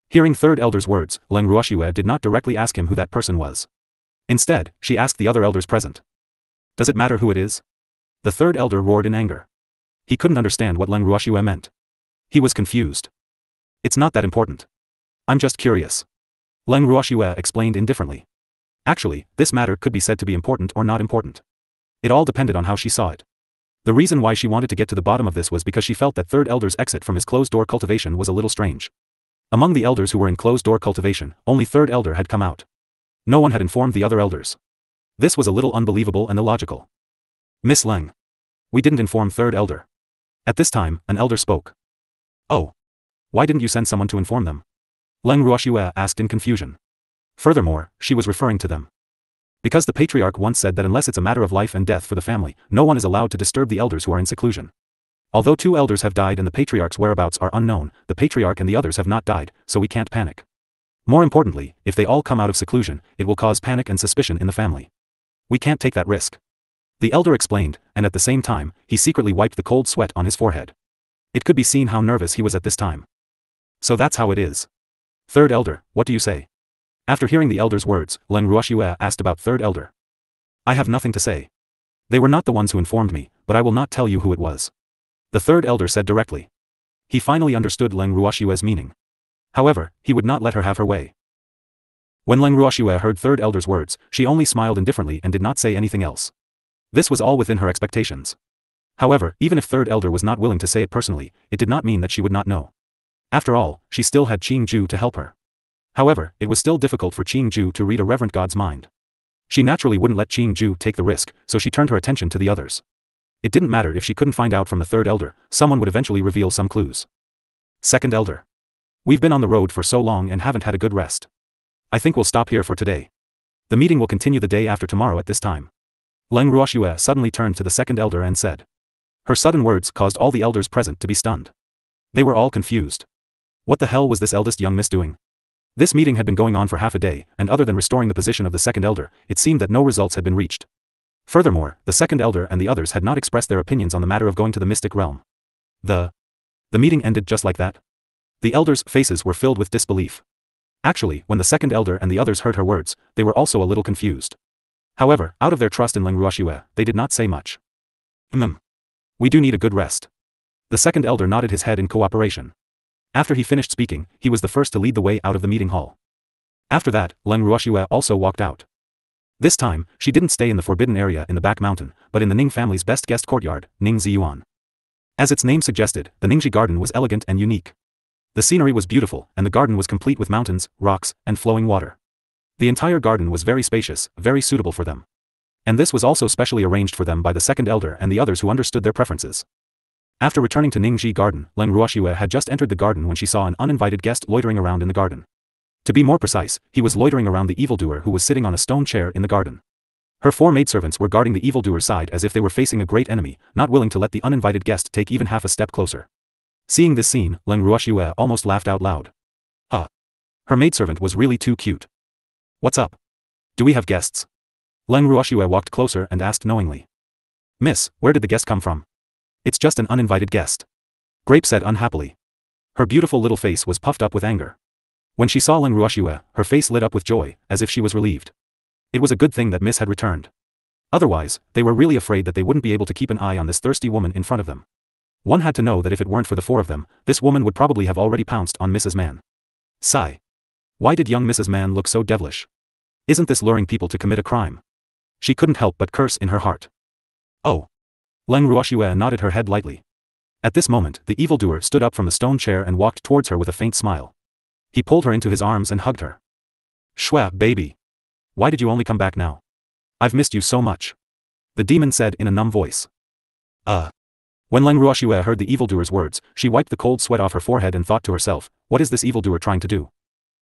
Hearing third elder's words, Leng Ruoxue did not directly ask him who that person was. Instead, she asked the other elders present. Does it matter who it is? The third elder roared in anger. He couldn't understand what Leng Ruoxue meant. He was confused. It's not that important. I'm just curious. Leng Ruoxue explained indifferently. Actually, this matter could be said to be important or not important. It all depended on how she saw it. The reason why she wanted to get to the bottom of this was because she felt that third elder's exit from his closed-door cultivation was a little strange. Among the elders who were in closed-door cultivation, only third elder had come out. No one had informed the other elders. This was a little unbelievable and illogical. Miss Leng. We didn't inform third elder. At this time, an elder spoke. Oh. Why didn't you send someone to inform them? Leng Ruoxue asked in confusion. Furthermore, she was referring to them. Because the patriarch once said that unless it's a matter of life and death for the family, no one is allowed to disturb the elders who are in seclusion. Although 2 elders have died and the patriarch's whereabouts are unknown, the patriarch and the others have not died, so we can't panic. More importantly, if they all come out of seclusion, it will cause panic and suspicion in the family. We can't take that risk. The elder explained, and at the same time, he secretly wiped the cold sweat on his forehead. It could be seen how nervous he was at this time. So that's how it is. Third elder, what do you say? After hearing the elder's words, Leng Ruoxue asked about third elder. I have nothing to say. They were not the ones who informed me, but I will not tell you who it was. The third elder said directly. He finally understood Leng Ruoxue's meaning. However, he would not let her have her way. When Leng Ruoxue heard third elder's words, she only smiled indifferently and did not say anything else. This was all within her expectations. However, even if third elder was not willing to say it personally, it did not mean that she would not know. After all, she still had Qing-ju to help her. However, it was still difficult for Qing-ju to read a reverent god's mind. She naturally wouldn't let Qing-ju take the risk, so she turned her attention to the others. It didn't matter if she couldn't find out from the third elder, someone would eventually reveal some clues. Second elder. We've been on the road for so long and haven't had a good rest. I think we'll stop here for today. The meeting will continue the day after tomorrow at this time. Leng Ruoxue suddenly turned to the second elder and said. Her sudden words caused all the elders present to be stunned. They were all confused. What the hell was this eldest young miss doing? This meeting had been going on for half a day, and other than restoring the position of the second elder, it seemed that no results had been reached. Furthermore, the second elder and the others had not expressed their opinions on the matter of going to the mystic realm. The meeting ended just like that. The elders' faces were filled with disbelief. Actually, when the second elder and the others heard her words, they were also a little confused. However, out of their trust in Leng Ruoxue, they did not say much. We do need a good rest. The second elder nodded his head in cooperation. After he finished speaking, he was the first to lead the way out of the meeting hall. After that, Leng Ruoxue also walked out. This time, she didn't stay in the forbidden area in the back mountain, but in the Ning family's best guest courtyard, Ningzi Yuan. As its name suggested, the Ningji garden was elegant and unique. The scenery was beautiful, and the garden was complete with mountains, rocks, and flowing water. The entire garden was very spacious, very suitable for them. And this was also specially arranged for them by the second elder and the others who understood their preferences. After returning to Ningji garden, Leng Ruoxue had just entered the garden when she saw an uninvited guest loitering around in the garden. To be more precise, he was loitering around the evildoer who was sitting on a stone chair in the garden. Her 4 maidservants were guarding the evildoer's side as if they were facing a great enemy, not willing to let the uninvited guest take even half a step closer. Seeing this scene, Leng Ruoxue almost laughed out loud. Her maidservant was really too cute. What's up? Do we have guests? Leng Ruoxue walked closer and asked knowingly. Miss, where did the guest come from? It's just an uninvited guest. Grape said unhappily. Her beautiful little face was puffed up with anger. When she saw Leng Ruoxue, her face lit up with joy, as if she was relieved. It was a good thing that Miss had returned. Otherwise, they were really afraid that they wouldn't be able to keep an eye on this thirsty woman in front of them. One had to know that if it weren't for the 4 of them, this woman would probably have already pounced on Mrs. Man. Sigh. Why did young Mrs. Man look so devilish? Isn't this luring people to commit a crime? She couldn't help but curse in her heart. Oh. Leng Ruoxue nodded her head lightly. At this moment, the evildoer stood up from the stone chair and walked towards her with a faint smile. He pulled her into his arms and hugged her. Shua, baby. Why did you only come back now? I've missed you so much. The demon said in a numb voice. When Leng Ruoxue heard the evildoer's words, she wiped the cold sweat off her forehead and thought to herself, what is this evildoer trying to do?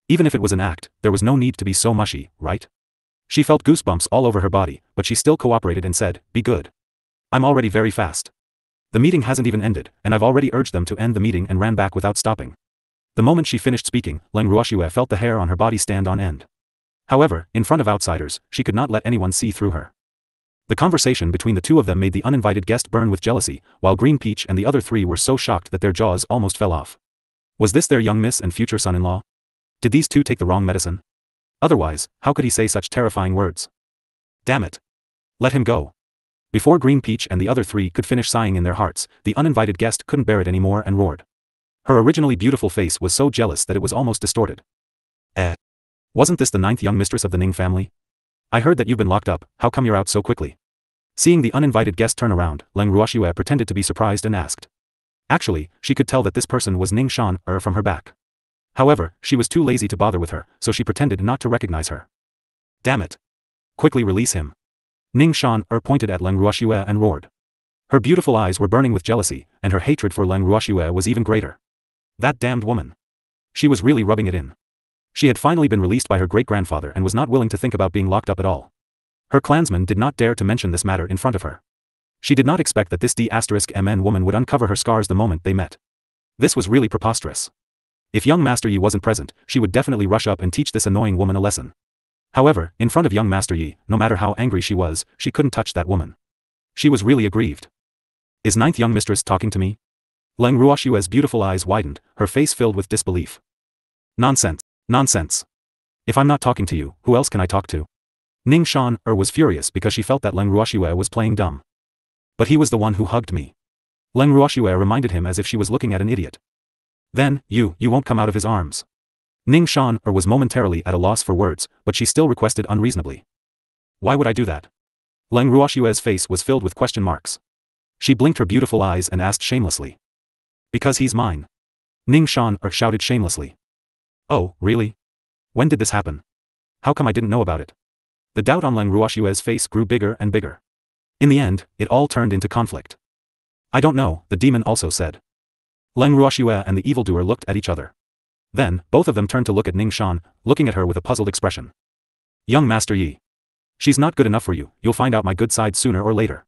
Even if it was an act, there was no need to be so mushy, right? She felt goosebumps all over her body, but she still cooperated and said, be good. I'm already very fast. The meeting hasn't even ended, and I've already urged them to end the meeting and ran back without stopping. The moment she finished speaking, Leng Ruoxue felt the hair on her body stand on end. However, in front of outsiders, she could not let anyone see through her. The conversation between the 2 of them made the uninvited guest burn with jealousy, while Green Peach and the other 3 were so shocked that their jaws almost fell off. Was this their young miss and future son-in-law? Did these 2 take the wrong medicine? Otherwise, how could he say such terrifying words? Damn it. Let him go. Before Green Peach and the other 3 could finish sighing in their hearts, the uninvited guest couldn't bear it anymore and roared. Her originally beautiful face was so jealous that it was almost distorted. Wasn't this the 9th young mistress of the Ning family? I heard that you've been locked up, how come you're out so quickly? Seeing the uninvited guest turn around, Leng Ruoxue pretended to be surprised and asked. Actually, she could tell that this person was Ning Shan from her back. However, she was too lazy to bother with her, so she pretended not to recognize her. Damn it. Quickly release him. Ning Shan pointed at Leng Ruoxue and roared. Her beautiful eyes were burning with jealousy, and her hatred for Leng Ruoxue was even greater. That damned woman. She was really rubbing it in. She had finally been released by her great-grandfather and was not willing to think about being locked up at all. Her clansmen did not dare to mention this matter in front of her. She did not expect that this D*MN woman would uncover her scars the moment they met. This was really preposterous. If young Master Yi wasn't present, she would definitely rush up and teach this annoying woman a lesson. However, in front of young Master Yi, no matter how angry she was, she couldn't touch that woman. She was really aggrieved. Is ninth young mistress talking to me? Leng Ruoxue's beautiful eyes widened, her face filled with disbelief. Nonsense. Nonsense. If I'm not talking to you, who else can I talk to? Ning Shan was furious because she felt that Leng Ruoxue was playing dumb. But he was the one who hugged me. Leng Ruoxue reminded him as if she was looking at an idiot. Then, you won't come out of his arms. Ning Shan was momentarily at a loss for words, but she still requested unreasonably. Why would I do that? Leng Ruoxue's face was filled with question marks. She blinked her beautiful eyes and asked shamelessly. Because he's mine. Ning Shan shouted shamelessly. Oh, really? When did this happen? How come I didn't know about it? The doubt on Leng Ruoxue's face grew bigger and bigger. In the end, it all turned into conflict. I don't know, the demon also said. Leng Ruoxue and the evildoer looked at each other. Then, both of them turned to look at Ning Shan, looking at her with a puzzled expression. Young Master Yi. She's not good enough for you, you'll find out my good side sooner or later.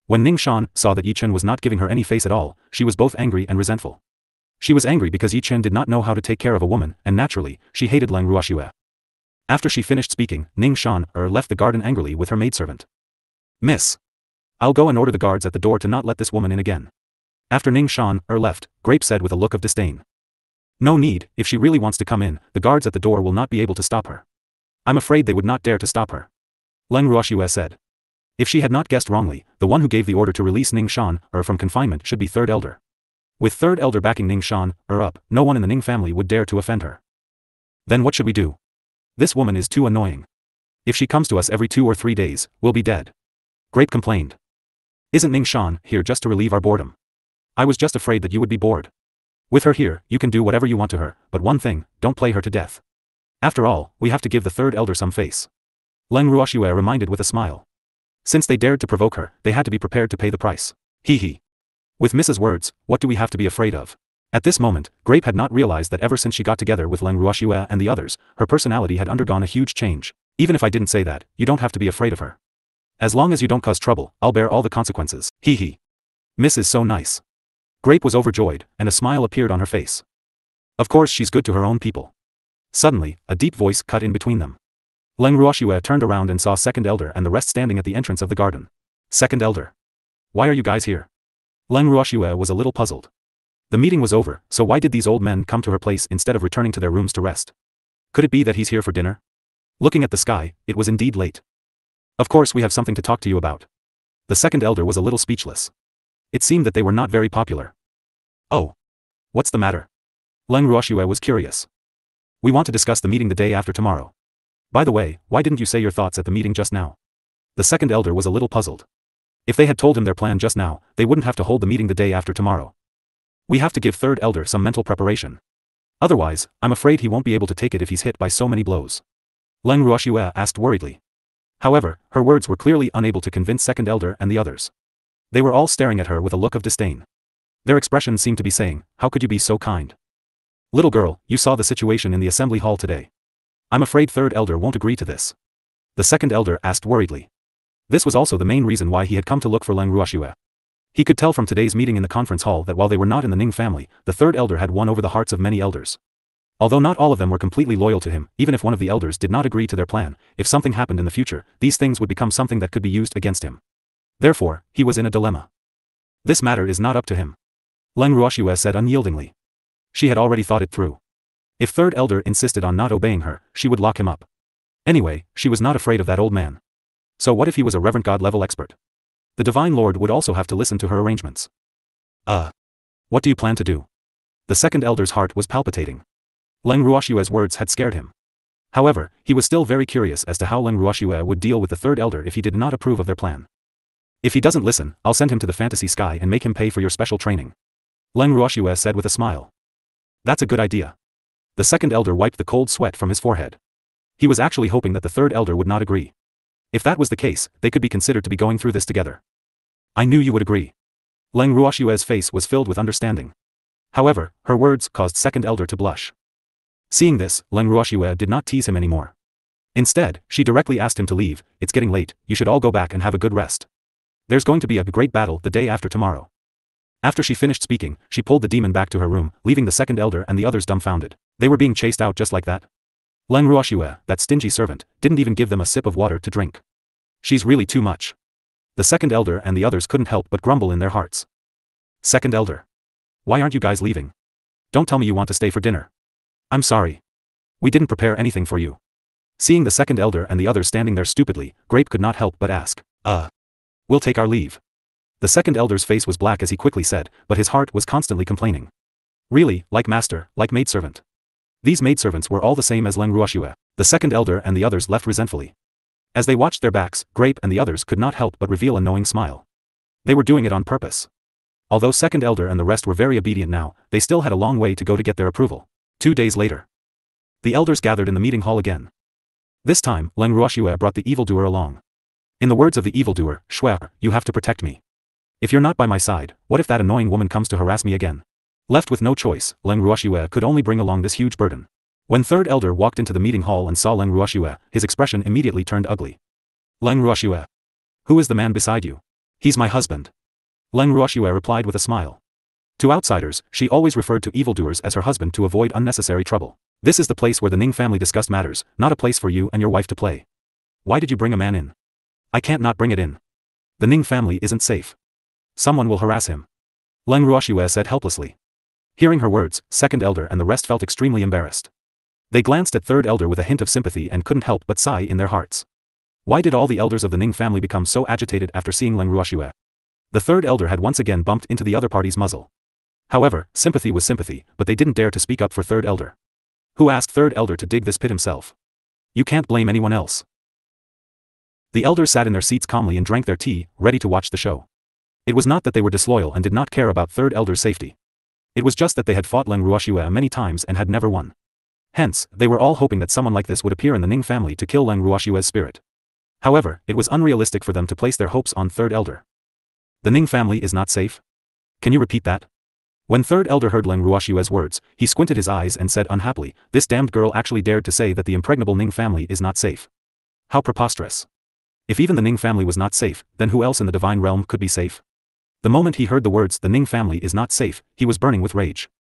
When Ning Shan saw that Yi Chen was not giving her any face at all, she was both angry and resentful. She was angry because Yi Chen did not know how to take care of a woman, and naturally, she hated Leng Ruoxue. After she finished speaking, Ning Shan left the garden angrily with her maidservant. Miss. I'll go and order the guards at the door to not let this woman in again. After Ning Shan left, Grape said with a look of disdain. No need, if she really wants to come in, the guards at the door will not be able to stop her. I'm afraid they would not dare to stop her. Leng Ruoxue said. If she had not guessed wrongly, the one who gave the order to release Ning Shan from confinement should be Third Elder. With Third Elder backing Ning Shan up, no one in the Ning family would dare to offend her. Then what should we do? This woman is too annoying. If she comes to us every 2 or 3 days, we'll be dead. Grape complained. Isn't Ning Shan here just to relieve our boredom? I was just afraid that you would be bored. With her here, you can do whatever you want to her, but one thing, don't play her to death. After all, we have to give the Third Elder some face. Leng Ruoxue reminded with a smile. Since they dared to provoke her, they had to be prepared to pay the price. Hee hee. With Mrs. Words, what do we have to be afraid of? At this moment, Grape had not realized that ever since she got together with Leng Ruoxue and the others, her personality had undergone a huge change. Even if I didn't say that, you don't have to be afraid of her. As long as you don't cause trouble, I'll bear all the consequences. Hee hee. Miss is so nice. Grape was overjoyed, and a smile appeared on her face. Of course she's good to her own people. Suddenly, a deep voice cut in between them. Leng Ruoxue turned around and saw Second Elder and the rest standing at the entrance of the garden. Second Elder. Why are you guys here? Leng Ruoxue was a little puzzled. The meeting was over, so why did these old men come to her place instead of returning to their rooms to rest? Could it be that he's here for dinner? Looking at the sky, it was indeed late. Of course we have something to talk to you about. The Second Elder was a little speechless. It seemed that they were not very popular. Oh. What's the matter? Leng Ruoxue was curious. We want to discuss the meeting the day after tomorrow. By the way, why didn't you say your thoughts at the meeting just now? The Second Elder was a little puzzled. If they had told him their plan just now, they wouldn't have to hold the meeting the day after tomorrow. We have to give Third Elder some mental preparation. Otherwise, I'm afraid he won't be able to take it if he's hit by so many blows. Leng Ruoxue asked worriedly. However, her words were clearly unable to convince Second Elder and the others. They were all staring at her with a look of disdain. Their expressions seemed to be saying, how could you be so kind? Little girl, you saw the situation in the assembly hall today. I'm afraid Third Elder won't agree to this. The Second Elder asked worriedly. This was also the main reason why he had come to look for Leng Ruoxue. He could tell from today's meeting in the conference hall that while they were not in the Ning family, the Third Elder had won over the hearts of many elders. Although not all of them were completely loyal to him, even if one of the elders did not agree to their plan, if something happened in the future, these things would become something that could be used against him. Therefore, he was in a dilemma. This matter is not up to him. Leng Ruoxue said unyieldingly. She had already thought it through. If Third Elder insisted on not obeying her, she would lock him up. Anyway, she was not afraid of that old man. So what if he was a Reverend God-level expert? The Divine Lord would also have to listen to her arrangements. What do you plan to do? The Second Elder's heart was palpitating. Leng Ruoxue's words had scared him. However, he was still very curious as to how Leng Ruoxue would deal with the third elder if he did not approve of their plan. If he doesn't listen, I'll send him to the fantasy sky and make him pay for your special training. Leng Ruoxue said with a smile. That's a good idea. The second elder wiped the cold sweat from his forehead. He was actually hoping that the third elder would not agree. If that was the case, they could be considered to be going through this together. I knew you would agree. Leng Ruoxue's face was filled with understanding. However, her words caused second elder to blush. Seeing this, Leng Ruoxue did not tease him anymore. Instead, she directly asked him to leave. It's getting late, you should all go back and have a good rest. There's going to be a great battle the day after tomorrow. After she finished speaking, she pulled the demon back to her room, leaving the second elder and the others dumbfounded. They were being chased out just like that. Leng Ruoxue, that stingy servant, didn't even give them a sip of water to drink. She's really too much. The second elder and the others couldn't help but grumble in their hearts. Second elder. Why aren't you guys leaving? Don't tell me you want to stay for dinner. I'm sorry. We didn't prepare anything for you. Seeing the second elder and the others standing there stupidly, Grape could not help but ask, we'll take our leave. The second elder's face was black as he quickly said, but his heart was constantly complaining. Really, like master, like maidservant. These maidservants were all the same as Leng Ruoxue. The second elder and the others left resentfully. As they watched their backs, Grape and the others could not help but reveal a knowing smile. They were doing it on purpose. Although second elder and the rest were very obedient now, they still had a long way to go to get their approval. 2 days later. The elders gathered in the meeting hall again. This time, Leng Ruoxue brought the evildoer along. In the words of the evildoer, Shuer, you have to protect me. If you're not by my side, what if that annoying woman comes to harass me again? Left with no choice, Leng Ruoxue could only bring along this huge burden. When third elder walked into the meeting hall and saw Leng Ruoxue, his expression immediately turned ugly. Leng Ruoxue. Who is the man beside you? He's my husband. Leng Ruoxue replied with a smile. To outsiders, she always referred to evildoers as her husband to avoid unnecessary trouble. This is the place where the Ning family discussed matters, not a place for you and your wife to play. Why did you bring a man in? I can't not bring it in. The Ning family isn't safe. Someone will harass him. Leng Ruoxue said helplessly. Hearing her words, second elder and the rest felt extremely embarrassed. They glanced at third elder with a hint of sympathy and couldn't help but sigh in their hearts. Why did all the elders of the Ning family become so agitated after seeing Leng Ruoxue? The third elder had once again bumped into the other party's muzzle. However, sympathy was sympathy, but they didn't dare to speak up for third elder. Who asked third elder to dig this pit himself? You can't blame anyone else. The elders sat in their seats calmly and drank their tea, ready to watch the show. It was not that they were disloyal and did not care about third elder's safety. It was just that they had fought Leng Ruoxue many times and had never won. Hence, they were all hoping that someone like this would appear in the Ning family to kill Leng Ruoxue's spirit. However, it was unrealistic for them to place their hopes on third elder. The Ning family is not safe? Can you repeat that? When third elder heard Leng Ruoxue's words, he squinted his eyes and said unhappily, this damned girl actually dared to say that the impregnable Ning family is not safe. How preposterous. If even the Ning family was not safe, then who else in the divine realm could be safe? The moment he heard the words the Ning family is not safe, he was burning with rage.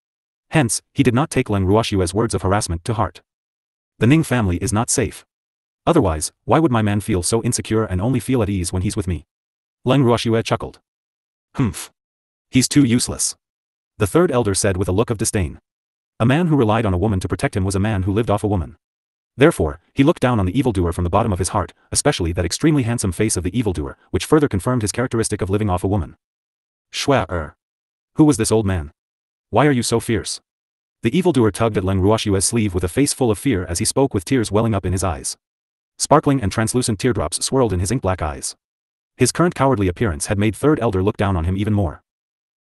Hence, he did not take Leng Ruoxue's words of harassment to heart. The Ning family is not safe. Otherwise, why would my man feel so insecure and only feel at ease when he's with me? Leng Ruoxue chuckled. Humph. He's too useless. The third elder said with a look of disdain. A man who relied on a woman to protect him was a man who lived off a woman. Therefore, he looked down on the evildoer from the bottom of his heart, especially that extremely handsome face of the evildoer, which further confirmed his characteristic of living off a woman. Shuer. Who was this old man? Why are you so fierce? The evildoer tugged at Leng Ruoxue's sleeve with a face full of fear as he spoke with tears welling up in his eyes. Sparkling and translucent teardrops swirled in his ink-black eyes. His current cowardly appearance had made third elder look down on him even more.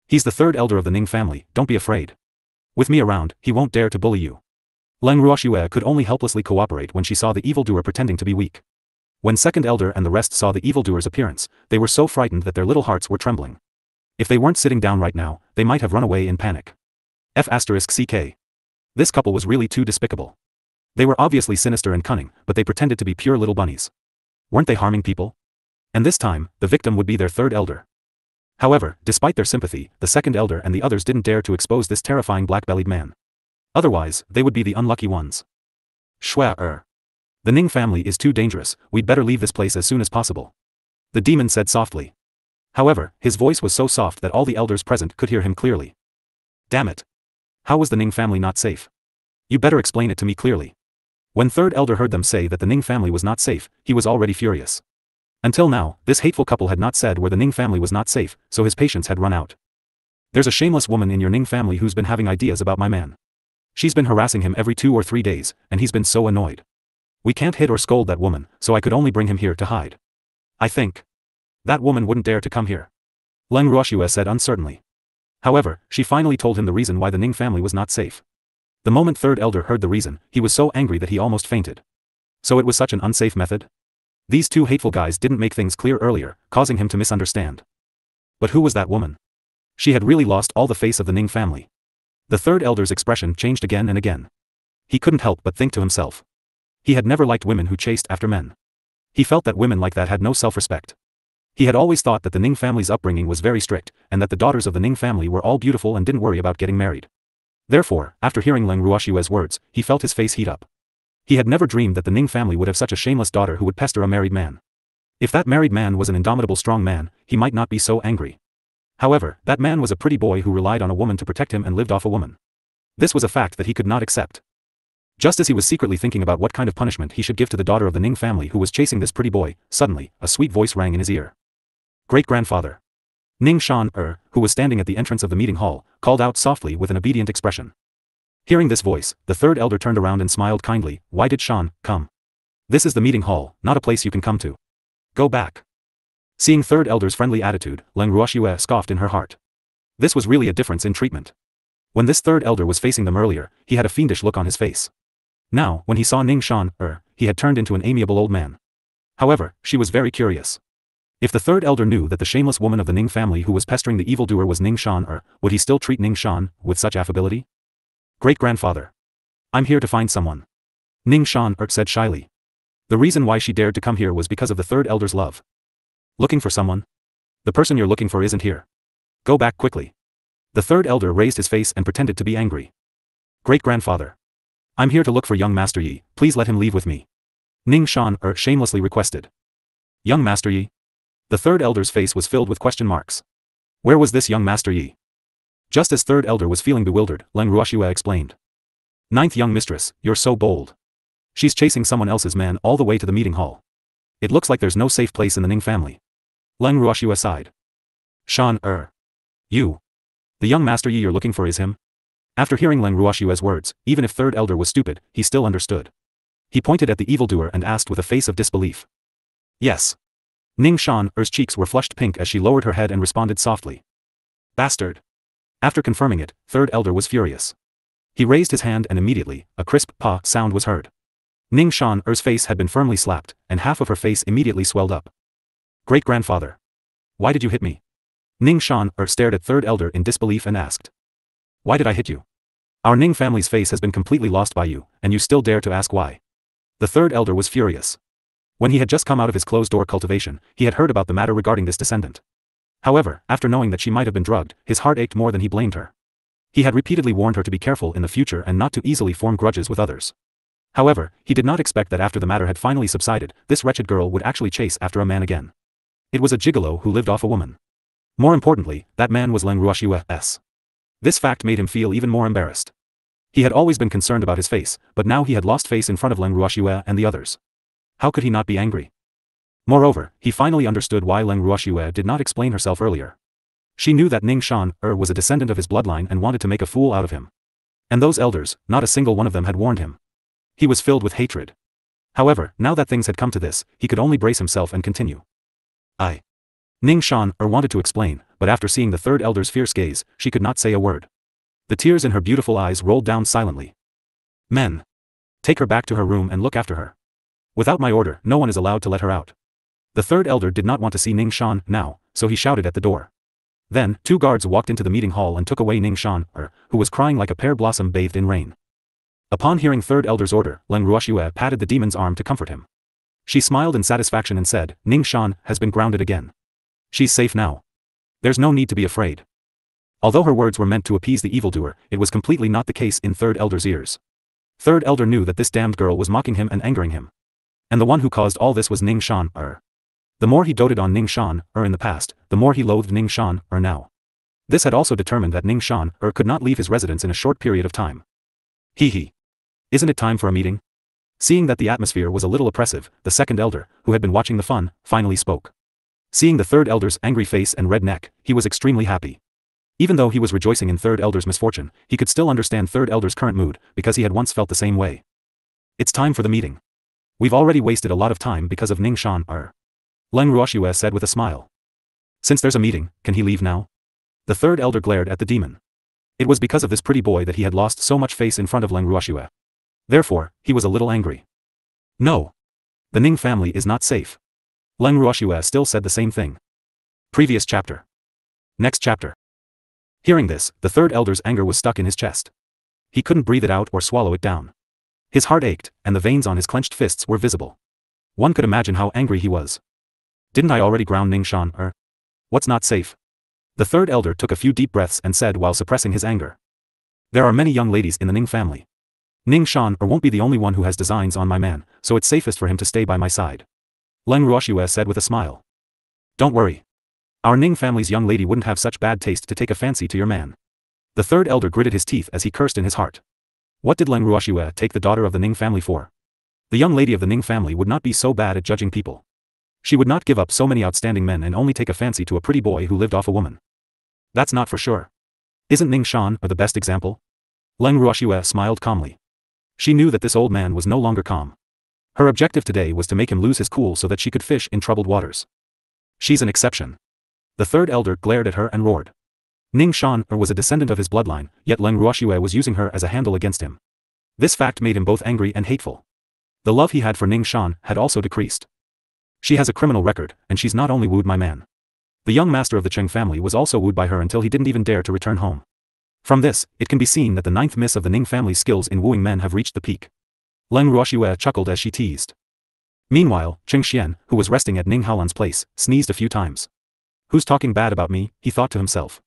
He's the third elder of the Ning family, don't be afraid. With me around, he won't dare to bully you. Leng Ruoxue could only helplessly cooperate when she saw the evildoer pretending to be weak. When second elder and the rest saw the evildoer's appearance, they were so frightened that their little hearts were trembling. If they weren't sitting down right now, they might have run away in panic. F***ck. This couple was really too despicable. They were obviously sinister and cunning, but they pretended to be pure little bunnies. Weren't they harming people? And this time, the victim would be their third elder. However, despite their sympathy, the second elder and the others didn't dare to expose this terrifying black-bellied man. Otherwise, they would be the unlucky ones. Shuer. The Ning family is too dangerous, we'd better leave this place as soon as possible. The demon said softly. However, his voice was so soft that all the elders present could hear him clearly. Damn it. How was the Ning family not safe? You better explain it to me clearly. When third elder heard them say that the Ning family was not safe, he was already furious. Until now, this hateful couple had not said where the Ning family was not safe, so his patience had run out. There's a shameless woman in your Ning family who's been having ideas about my man. She's been harassing him every 2 or 3 days, and he's been so annoyed. We can't hit or scold that woman, so I could only bring him here to hide. I think that woman wouldn't dare to come here. Leng Ruoxue said uncertainly. However, she finally told him the reason why the Ning family was not safe. The moment third elder heard the reason, he was so angry that he almost fainted. So it was such an unsafe method? These two hateful guys didn't make things clear earlier, causing him to misunderstand. But who was that woman? She had really lost all the face of the Ning family. The third elder's expression changed again and again. He couldn't help but think to himself. He had never liked women who chased after men. He felt that women like that had no self-respect. He had always thought that the Ning family's upbringing was very strict, and that the daughters of the Ning family were all beautiful and didn't worry about getting married. Therefore, after hearing Leng Ruoxue's words, he felt his face heat up. He had never dreamed that the Ning family would have such a shameless daughter who would pester a married man. If that married man was an indomitable strong man, he might not be so angry. However, that man was a pretty boy who relied on a woman to protect him and lived off a woman. This was a fact that he could not accept. Just as he was secretly thinking about what kind of punishment he should give to the daughter of the Ning family who was chasing this pretty boy, suddenly, a sweet voice rang in his ear. Great-grandfather Ning Shan, who was standing at the entrance of the meeting hall, called out softly with an obedient expression. Hearing this voice, the third elder turned around and smiled kindly. Why did Shan come? This is the meeting hall, not a place you can come to. Go back. Seeing third elder's friendly attitude, Leng Ruoxue scoffed in her heart. This was really a difference in treatment. When this third elder was facing them earlier, he had a fiendish look on his face. Now, when he saw Ning Shan, he had turned into an amiable old man. However, she was very curious. If the third elder knew that the shameless woman of the Ning family who was pestering the evildoer was Ning Shan, would he still treat Ning Shan with such affability? Great-grandfather. I'm here to find someone. Ning Shan said shyly. The reason why she dared to come here was because of the third elder's love. Looking for someone? The person you're looking for isn't here. Go back quickly. The third elder raised his face and pretended to be angry. Great-grandfather. I'm here to look for young Master Yi, please let him leave with me. Ning Shan shamelessly requested. Young Master Yi? The third elder's face was filled with question marks. Where was this young Master Yi? Just as third elder was feeling bewildered, Leng Ruoxue explained. Ninth young mistress, you're so bold. She's chasing someone else's man all the way to the meeting hall. It looks like there's no safe place in the Ning family. Leng Ruoxue sighed. Shan, you. The young Master Yi you're looking for is him? After hearing Leng Ruoxue's words, even if third elder was stupid, he still understood. He pointed at the evildoer and asked with a face of disbelief. Yes. Ning Shan's cheeks were flushed pink as she lowered her head and responded softly. Bastard. After confirming it, third elder was furious. He raised his hand and immediately, a crisp pa sound was heard. Ning Shan's face had been firmly slapped, and half of her face immediately swelled up. Great-grandfather. Why did you hit me? Ning Shan stared at third elder in disbelief and asked. Why did I hit you? Our Ning family's face has been completely lost by you, and you still dare to ask why. The third elder was furious. When he had just come out of his closed-door cultivation, he had heard about the matter regarding this descendant. However, after knowing that she might have been drugged, his heart ached more than he blamed her. He had repeatedly warned her to be careful in the future and not to easily form grudges with others. However, he did not expect that after the matter had finally subsided, this wretched girl would actually chase after a man again. It was a gigolo who lived off a woman. More importantly, that man was Leng Ruoxue. This fact made him feel even more embarrassed. He had always been concerned about his face, but now he had lost face in front of Leng Ruoxue and the others. How could he not be angry? Moreover, he finally understood why Leng Ruoxue did not explain herself earlier. She knew that Ning Shan was a descendant of his bloodline and wanted to make a fool out of him. And those elders, not a single one of them had warned him. He was filled with hatred. However, now that things had come to this, he could only brace himself and continue. Ning Shan wanted to explain, but after seeing the third elder's fierce gaze, she could not say a word. The tears in her beautiful eyes rolled down silently. Men. Take her back to her room and look after her. Without my order, no one is allowed to let her out. The third elder did not want to see Ning Shan now, so he shouted at the door. Then, two guards walked into the meeting hall and took away Ning Shan, who was crying like a pear blossom bathed in rain. Upon hearing third elder's order, Leng Ruoxue patted the demon's arm to comfort him. She smiled in satisfaction and said, Ning Shan has been grounded again. She's safe now. There's no need to be afraid. Although her words were meant to appease the evildoer, it was completely not the case in third elder's ears. Third elder knew that this damned girl was mocking him and angering him. And the one who caused all this was Ning Shan. The more he doted on Ning Shan in the past, the more he loathed Ning Shan now. This had also determined that Ning Shan could not leave his residence in a short period of time. Hee. Isn't it time for a meeting? Seeing that the atmosphere was a little oppressive, the second elder, who had been watching the fun, finally spoke. Seeing the third elder's angry face and red neck, he was extremely happy. Even though he was rejoicing in third elder's misfortune, he could still understand third elder's current mood, because he had once felt the same way. It's time for the meeting. We've already wasted a lot of time because of Ning Shan. Leng Ruoxue said with a smile. Since there's a meeting, can he leave now? The third elder glared at the demon. It was because of this pretty boy that he had lost so much face in front of Leng Ruoxue. Therefore, he was a little angry. No. The Ning family is not safe. Leng Ruoxue still said the same thing. Previous chapter. Next chapter. Hearing this, the third elder's anger was stuck in his chest. He couldn't breathe it out or swallow it down. His heart ached, and the veins on his clenched fists were visible. One could imagine how angry he was. Didn't I already ground Ning Shan? What's not safe? The third elder took a few deep breaths and said while suppressing his anger. There are many young ladies in the Ning family. Ning Shan won't be the only one who has designs on my man, so it's safest for him to stay by my side. Leng Ruoxue said with a smile. Don't worry. Our Ning family's young lady wouldn't have such bad taste to take a fancy to your man. The third elder gritted his teeth as he cursed in his heart. What did Leng Ruoxue take the daughter of the Ning family for? The young lady of the Ning family would not be so bad at judging people. She would not give up so many outstanding men and only take a fancy to a pretty boy who lived off a woman. That's not for sure. Isn't Ning Shan the best example? Leng Ruoxue smiled calmly. She knew that this old man was no longer calm. Her objective today was to make him lose his cool so that she could fish in troubled waters. She's an exception. The third elder glared at her and roared. Ning Shan was a descendant of his bloodline, yet Leng Ruoxue was using her as a handle against him. This fact made him both angry and hateful. The love he had for Ning Shan had also decreased. She has a criminal record, and she's not only wooed my man. The young master of the Cheng family was also wooed by her until he didn't even dare to return home. From this, it can be seen that the ninth miss of the Ning family's skills in wooing men have reached the peak. Leng Ruoxue chuckled as she teased. Meanwhile, Cheng Xian, who was resting at Ning Haolan's place, sneezed a few times. Who's talking bad about me, he thought to himself.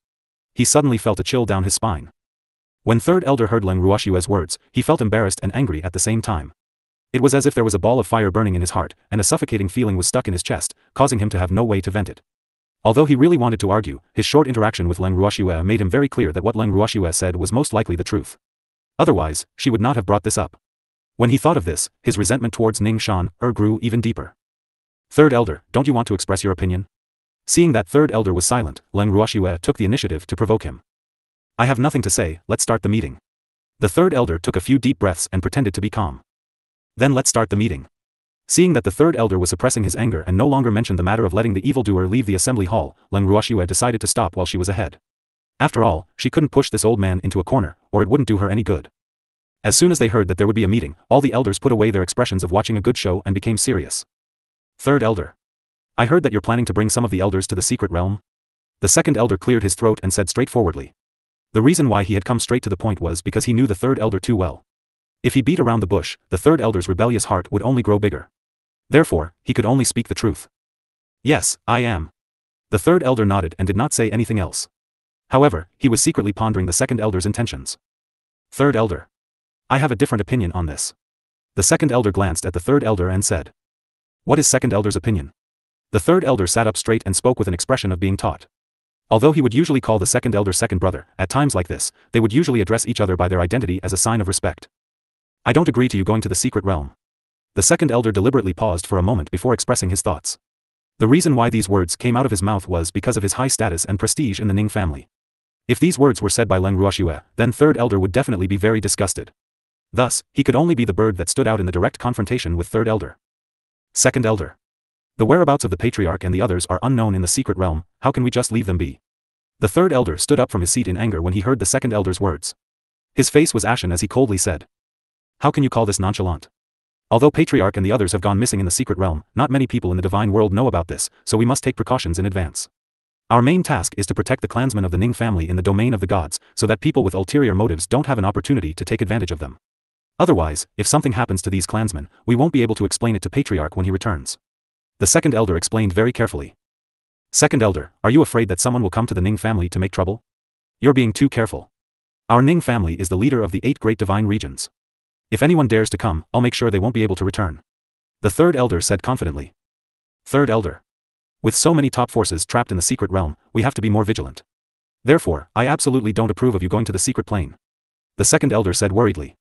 He suddenly felt a chill down his spine. When third elder heard Leng Ruoxue's words, he felt embarrassed and angry at the same time. It was as if there was a ball of fire burning in his heart, and a suffocating feeling was stuck in his chest, causing him to have no way to vent it. Although he really wanted to argue, his short interaction with Leng Ruoxue made him very clear that what Leng Ruoxue said was most likely the truth. Otherwise, she would not have brought this up. When he thought of this, his resentment towards Ning Shan grew even deeper. Third elder, don't you want to express your opinion? Seeing that third elder was silent, Leng Ruoxue took the initiative to provoke him. I have nothing to say, let's start the meeting. The third elder took a few deep breaths and pretended to be calm. Then let's start the meeting. Seeing that the third elder was suppressing his anger and no longer mentioned the matter of letting the evildoer leave the assembly hall, Leng Ruoxue decided to stop while she was ahead. After all, she couldn't push this old man into a corner, or it wouldn't do her any good. As soon as they heard that there would be a meeting, all the elders put away their expressions of watching a good show and became serious. Third elder. I heard that you're planning to bring some of the elders to the secret realm. The second elder cleared his throat and said straightforwardly. The reason why he had come straight to the point was because he knew the third elder too well. If he beat around the bush, the third elder's rebellious heart would only grow bigger. Therefore, he could only speak the truth. Yes, I am. The third elder nodded and did not say anything else. However, he was secretly pondering the second elder's intentions. Third elder. I have a different opinion on this. The second elder glanced at the third elder and said. What is second elder's opinion? The third elder sat up straight and spoke with an expression of being taught. Although he would usually call the second elder second brother, at times like this, they would usually address each other by their identity as a sign of respect. I don't agree to you going to the secret realm. The second elder deliberately paused for a moment before expressing his thoughts. The reason why these words came out of his mouth was because of his high status and prestige in the Ning family. If these words were said by Leng Ruoxue, then third elder would definitely be very disgusted. Thus, he could only be the bird that stood out in the direct confrontation with third elder. Second elder. The whereabouts of the patriarch and the others are unknown in the secret realm, how can we just leave them be? The third elder stood up from his seat in anger when he heard the second elder's words. His face was ashen as he coldly said. How can you call this nonchalant? Although Patriarch and the others have gone missing in the secret realm, not many people in the divine world know about this, so we must take precautions in advance. Our main task is to protect the clansmen of the Ning family in the domain of the gods, so that people with ulterior motives don't have an opportunity to take advantage of them. Otherwise, if something happens to these clansmen, we won't be able to explain it to Patriarch when he returns. The second elder explained very carefully. Second elder, are you afraid that someone will come to the Ning family to make trouble? You're being too careful. Our Ning family is the leader of the 8 great divine regions. If anyone dares to come, I'll make sure they won't be able to return. The third elder said confidently. Third elder. With so many top forces trapped in the secret realm, we have to be more vigilant. Therefore, I absolutely don't approve of you going to the secret plane. The second elder said worriedly.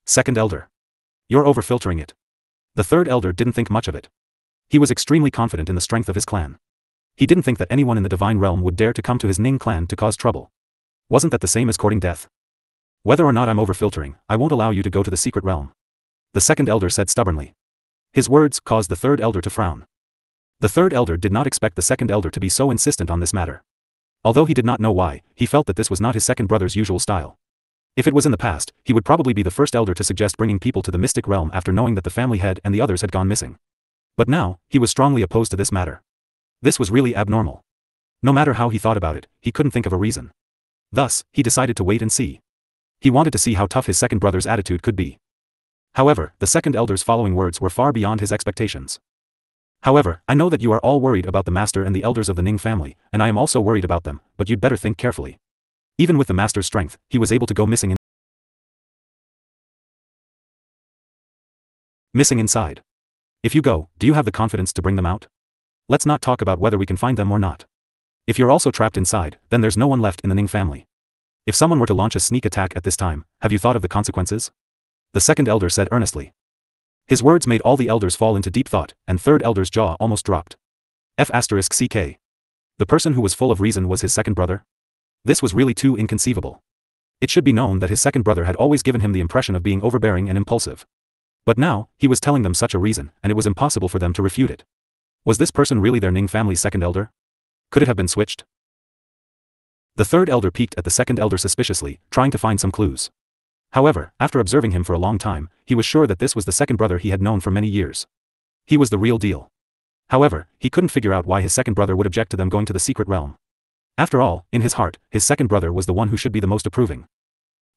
Second elder. You're overfiltering it. The third elder didn't think much of it. He was extremely confident in the strength of his clan. He didn't think that anyone in the divine realm would dare to come to his Ning clan to cause trouble. Wasn't that the same as courting death? Whether or not I'm overfiltering, I won't allow you to go to the secret realm. The second elder said stubbornly. His words caused the third elder to frown. The third elder did not expect the second elder to be so insistent on this matter. Although he did not know why, he felt that this was not his second brother's usual style. If it was in the past, he would probably be the first elder to suggest bringing people to the mystic realm after knowing that the family head and the others had gone missing. But now, he was strongly opposed to this matter. This was really abnormal. No matter how he thought about it, he couldn't think of a reason. Thus, he decided to wait and see. He wanted to see how tough his second brother's attitude could be. However, the second elder's following words were far beyond his expectations. However, I know that you are all worried about the master and the elders of the Ning family, and I am also worried about them, but you'd better think carefully. Even with the master's strength, he was able to go missing inside. If you go, do you have the confidence to bring them out? Let's not talk about whether we can find them or not. If you're also trapped inside, then there's no one left in the Ning family. If someone were to launch a sneak attack at this time, have you thought of the consequences? The second elder said earnestly. His words made all the elders fall into deep thought, and third elder's jaw almost dropped. F***ck. The person who was full of reason was his second brother? This was really too inconceivable. It should be known that his second brother had always given him the impression of being overbearing and impulsive. But now, he was telling them such a reason, and it was impossible for them to refute it. Was this person really their Ning family's second elder? Could it have been switched? The third elder peeked at the second elder suspiciously, trying to find some clues. However, after observing him for a long time, he was sure that this was the second brother he had known for many years. He was the real deal. However, he couldn't figure out why his second brother would object to them going to the secret realm. After all, in his heart, his second brother was the one who should be the most approving.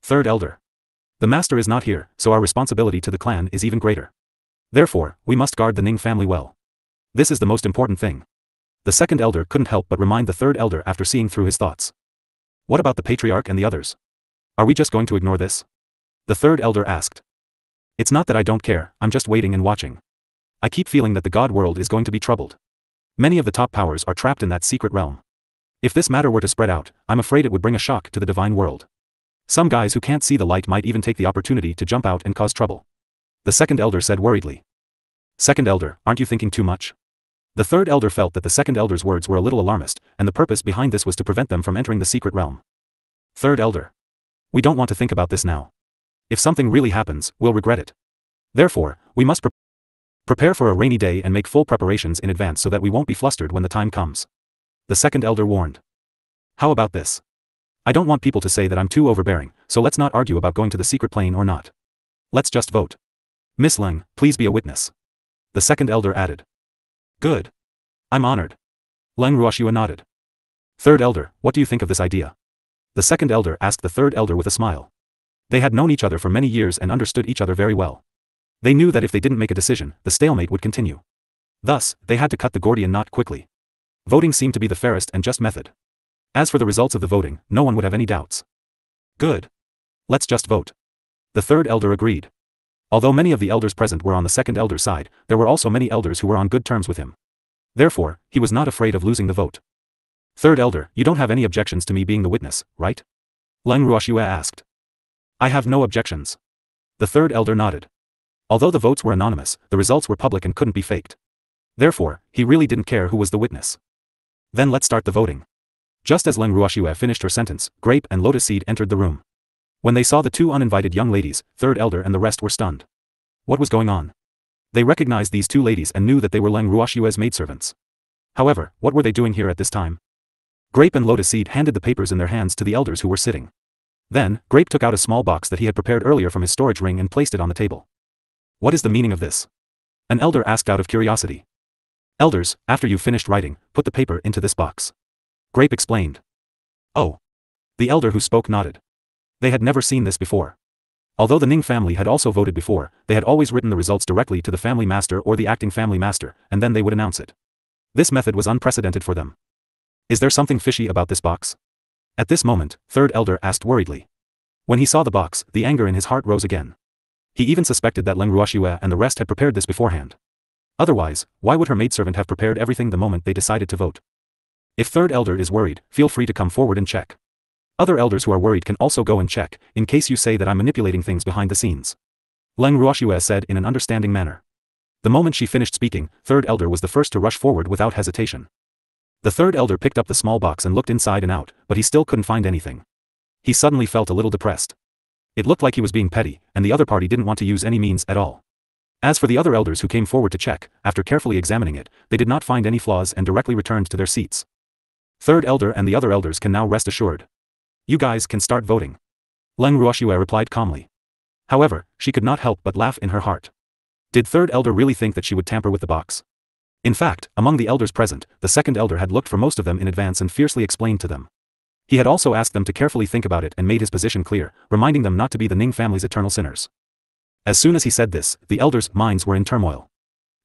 Third elder. The master is not here, so our responsibility to the clan is even greater. Therefore, we must guard the Ning family well. This is the most important thing. The second elder couldn't help but remind the third elder after seeing through his thoughts. What about the patriarch and the others? Are we just going to ignore this? The third elder asked. It's not that I don't care, I'm just waiting and watching. I keep feeling that the god world is going to be troubled. Many of the top powers are trapped in that secret realm. If this matter were to spread out, I'm afraid it would bring a shock to the divine world. Some guys who can't see the light might even take the opportunity to jump out and cause trouble. The second elder said worriedly. Second elder, aren't you thinking too much? The third elder felt that the second elder's words were a little alarmist, and the purpose behind this was to prevent them from entering the secret realm. Third elder. We don't want to think about this now. If something really happens, we'll regret it. Therefore, we must prepare for a rainy day and make full preparations in advance so that we won't be flustered when the time comes. The second elder warned. How about this? I don't want people to say that I'm too overbearing, so let's not argue about going to the secret plane or not. Let's just vote. Miss Leng, please be a witness. The second elder added. Good. I'm honored. Leng Ruoxue nodded. Third elder, what do you think of this idea? The second elder asked the third elder with a smile. They had known each other for many years and understood each other very well. They knew that if they didn't make a decision, the stalemate would continue. Thus, they had to cut the Gordian knot quickly. Voting seemed to be the fairest and just method. As for the results of the voting, no one would have any doubts. Good. Let's just vote. The third elder agreed. Although many of the elders present were on the second elder's side, there were also many elders who were on good terms with him. Therefore, he was not afraid of losing the vote. Third elder, you don't have any objections to me being the witness, right? Leng Ruoxue asked. I have no objections. The third elder nodded. Although the votes were anonymous, the results were public and couldn't be faked. Therefore, he really didn't care who was the witness. Then let's start the voting. Just as Leng Ruoxue finished her sentence, Grape and Lotus Seed entered the room. When they saw the two uninvited young ladies, third elder and the rest were stunned. What was going on? They recognized these two ladies and knew that they were Leng Ruoxue's maidservants. However, what were they doing here at this time? Grape and Lotus Seed handed the papers in their hands to the elders who were sitting. Then, Grape took out a small box that he had prepared earlier from his storage ring and placed it on the table. What is the meaning of this? An elder asked out of curiosity. Elders, after you've finished writing, put the paper into this box. Grape explained. Oh. The elder who spoke nodded. They had never seen this before. Although the Ning family had also voted before, they had always written the results directly to the family master or the acting family master, and then they would announce it. This method was unprecedented for them. Is there something fishy about this box? At this moment, third elder asked worriedly. When he saw the box, the anger in his heart rose again. He even suspected that Leng Ruoxue and the rest had prepared this beforehand. Otherwise, why would her maidservant have prepared everything the moment they decided to vote? If third elder is worried, feel free to come forward and check. Other elders who are worried can also go and check, in case you say that I'm manipulating things behind the scenes. Leng Ruoxue said in an understanding manner. The moment she finished speaking, third elder was the first to rush forward without hesitation. The third elder picked up the small box and looked inside and out, but he still couldn't find anything. He suddenly felt a little depressed. It looked like he was being petty, and the other party didn't want to use any means at all. As for the other elders who came forward to check, after carefully examining it, they did not find any flaws and directly returned to their seats. Third elder and the other elders can now rest assured. You guys can start voting. Leng Ruoxue replied calmly. However, she could not help but laugh in her heart. Did third elder really think that she would tamper with the box? In fact, among the elders present, the second elder had looked for most of them in advance and fiercely explained to them. He had also asked them to carefully think about it and made his position clear, reminding them not to be the Ning family's eternal sinners. As soon as he said this, the elders' minds were in turmoil.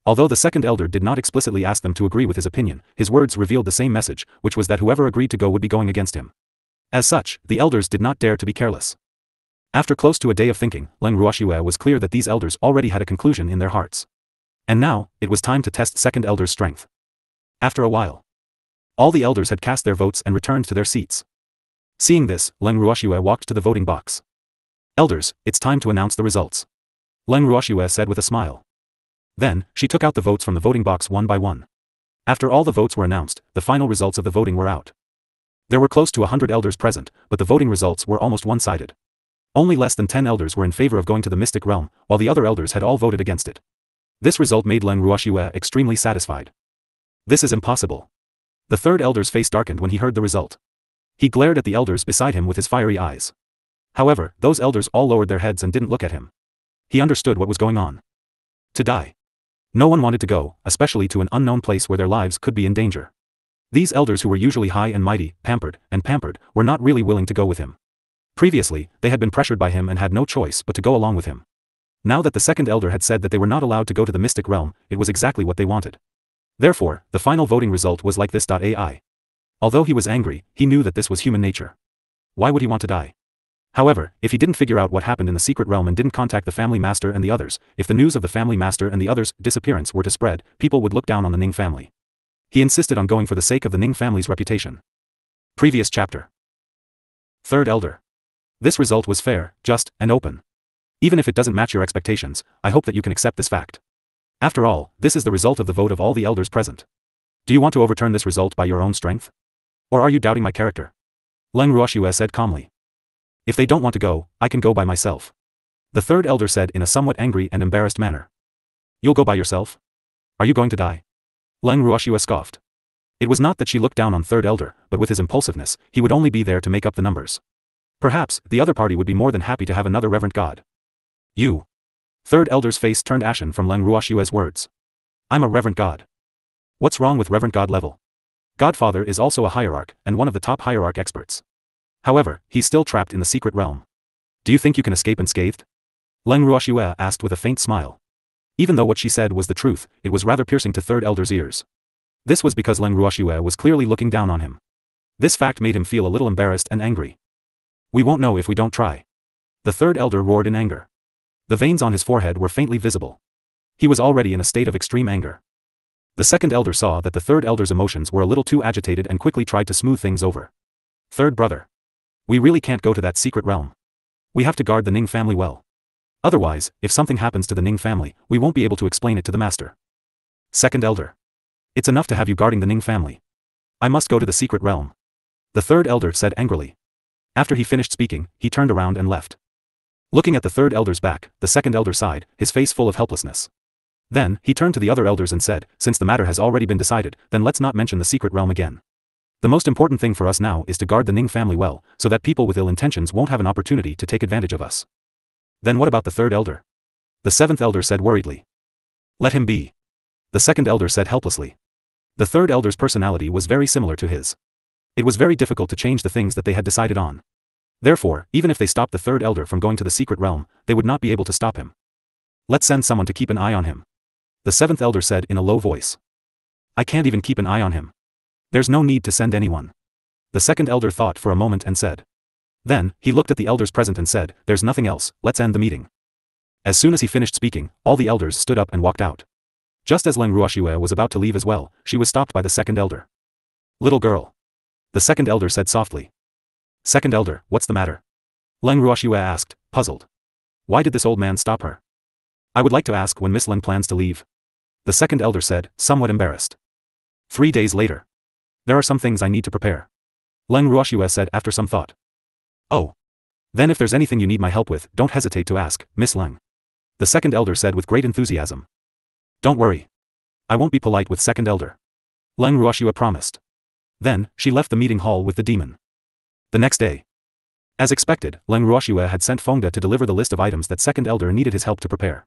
Although the second elder did not explicitly ask them to agree with his opinion, his words revealed the same message, which was that whoever agreed to go would be going against him. As such, the elders did not dare to be careless. After close to a day of thinking, Leng Ruoxue was clear that these elders already had a conclusion in their hearts. And now, it was time to test second elder's strength. After a while, all the elders had cast their votes and returned to their seats. Seeing this, Leng Ruoxue walked to the voting box. Elders, it's time to announce the results. Leng Ruoxue said with a smile. Then, she took out the votes from the voting box one by one. After all the votes were announced, the final results of the voting were out. There were close to 100 elders present, but the voting results were almost one-sided. Only less than 10 elders were in favor of going to the mystic realm, while the other elders had all voted against it. This result made Leng Ruoxue extremely satisfied. This is impossible. The third elder's face darkened when he heard the result. He glared at the elders beside him with his fiery eyes. However, those elders all lowered their heads and didn't look at him. He understood what was going on. To die. No one wanted to go, especially to an unknown place where their lives could be in danger. These elders who were usually high and mighty, pampered, were not really willing to go with him. Previously, they had been pressured by him and had no choice but to go along with him. Now that the second elder had said that they were not allowed to go to the mystic realm, it was exactly what they wanted. Therefore, the final voting result was like this. AI. Although he was angry, he knew that this was human nature. Why would he want to die? However, if he didn't figure out what happened in the secret realm and didn't contact the family master and the others, if the news of the family master and the others' disappearance were to spread, people would look down on the Ning family. He insisted on going for the sake of the Ning family's reputation. Previous chapter. Third elder. This result was fair, just, and open. Even if it doesn't match your expectations, I hope that you can accept this fact. After all, this is the result of the vote of all the elders present. Do you want to overturn this result by your own strength? Or are you doubting my character? Leng Ruoxue said calmly. If they don't want to go, I can go by myself. The third elder said in a somewhat angry and embarrassed manner. You'll go by yourself? Are you going to die? Leng Ruoxue scoffed. It was not that she looked down on third elder, but with his impulsiveness, he would only be there to make up the numbers. Perhaps, the other party would be more than happy to have another reverent god. You. Third elder's face turned ashen from Leng Ruoxue's words. I'm a reverent god. What's wrong with reverent god level? Godfather is also a hierarch, and one of the top hierarch experts. However, he's still trapped in the secret realm. Do you think you can escape unscathed? Leng Ruoxue asked with a faint smile. Even though what she said was the truth, it was rather piercing to third elder's ears. This was because Leng Ruoxue was clearly looking down on him. This fact made him feel a little embarrassed and angry. We won't know if we don't try. The third elder roared in anger. The veins on his forehead were faintly visible. He was already in a state of extreme anger. The second elder saw that the third elder's emotions were a little too agitated and quickly tried to smooth things over. Third brother. We really can't go to that secret realm. We have to guard the Ning family well. Otherwise, if something happens to the Ning family, we won't be able to explain it to the master. Second elder. It's enough to have you guarding the Ning family. I must go to the secret realm. The third elder said angrily. After he finished speaking, he turned around and left. Looking at the third elder's back, the second elder sighed, his face full of helplessness. Then, he turned to the other elders and said, since the matter has already been decided, then let's not mention the secret realm again. The most important thing for us now is to guard the Ning family well, so that people with ill intentions won't have an opportunity to take advantage of us. Then what about the third elder? The seventh elder said worriedly. Let him be. The second elder said helplessly. The third elder's personality was very similar to his. It was very difficult to change the things that they had decided on. Therefore, even if they stopped the third elder from going to the secret realm, they would not be able to stop him. Let's send someone to keep an eye on him. The seventh elder said in a low voice. I can't even keep an eye on him. There's no need to send anyone. The second elder thought for a moment and said. Then, he looked at the elders present and said, there's nothing else, let's end the meeting. As soon as he finished speaking, all the elders stood up and walked out. Just as Leng Ruoxue was about to leave as well, she was stopped by the second elder. Little girl. The second elder said softly. Second elder, what's the matter? Leng Ruoxue asked, puzzled. Why did this old man stop her? I would like to ask when Miss Leng plans to leave. The second elder said, somewhat embarrassed. 3 days later. There are some things I need to prepare. Leng Ruoxue said after some thought. Oh. Then if there's anything you need my help with, don't hesitate to ask, Miss Leng. the second elder said with great enthusiasm. Don't worry. I won't be polite with second elder. Leng Ruoxue promised. Then, she left the meeting hall with the demon. The next day. As expected, Leng Ruoxue had sent Fengde to deliver the list of items that second elder needed his help to prepare.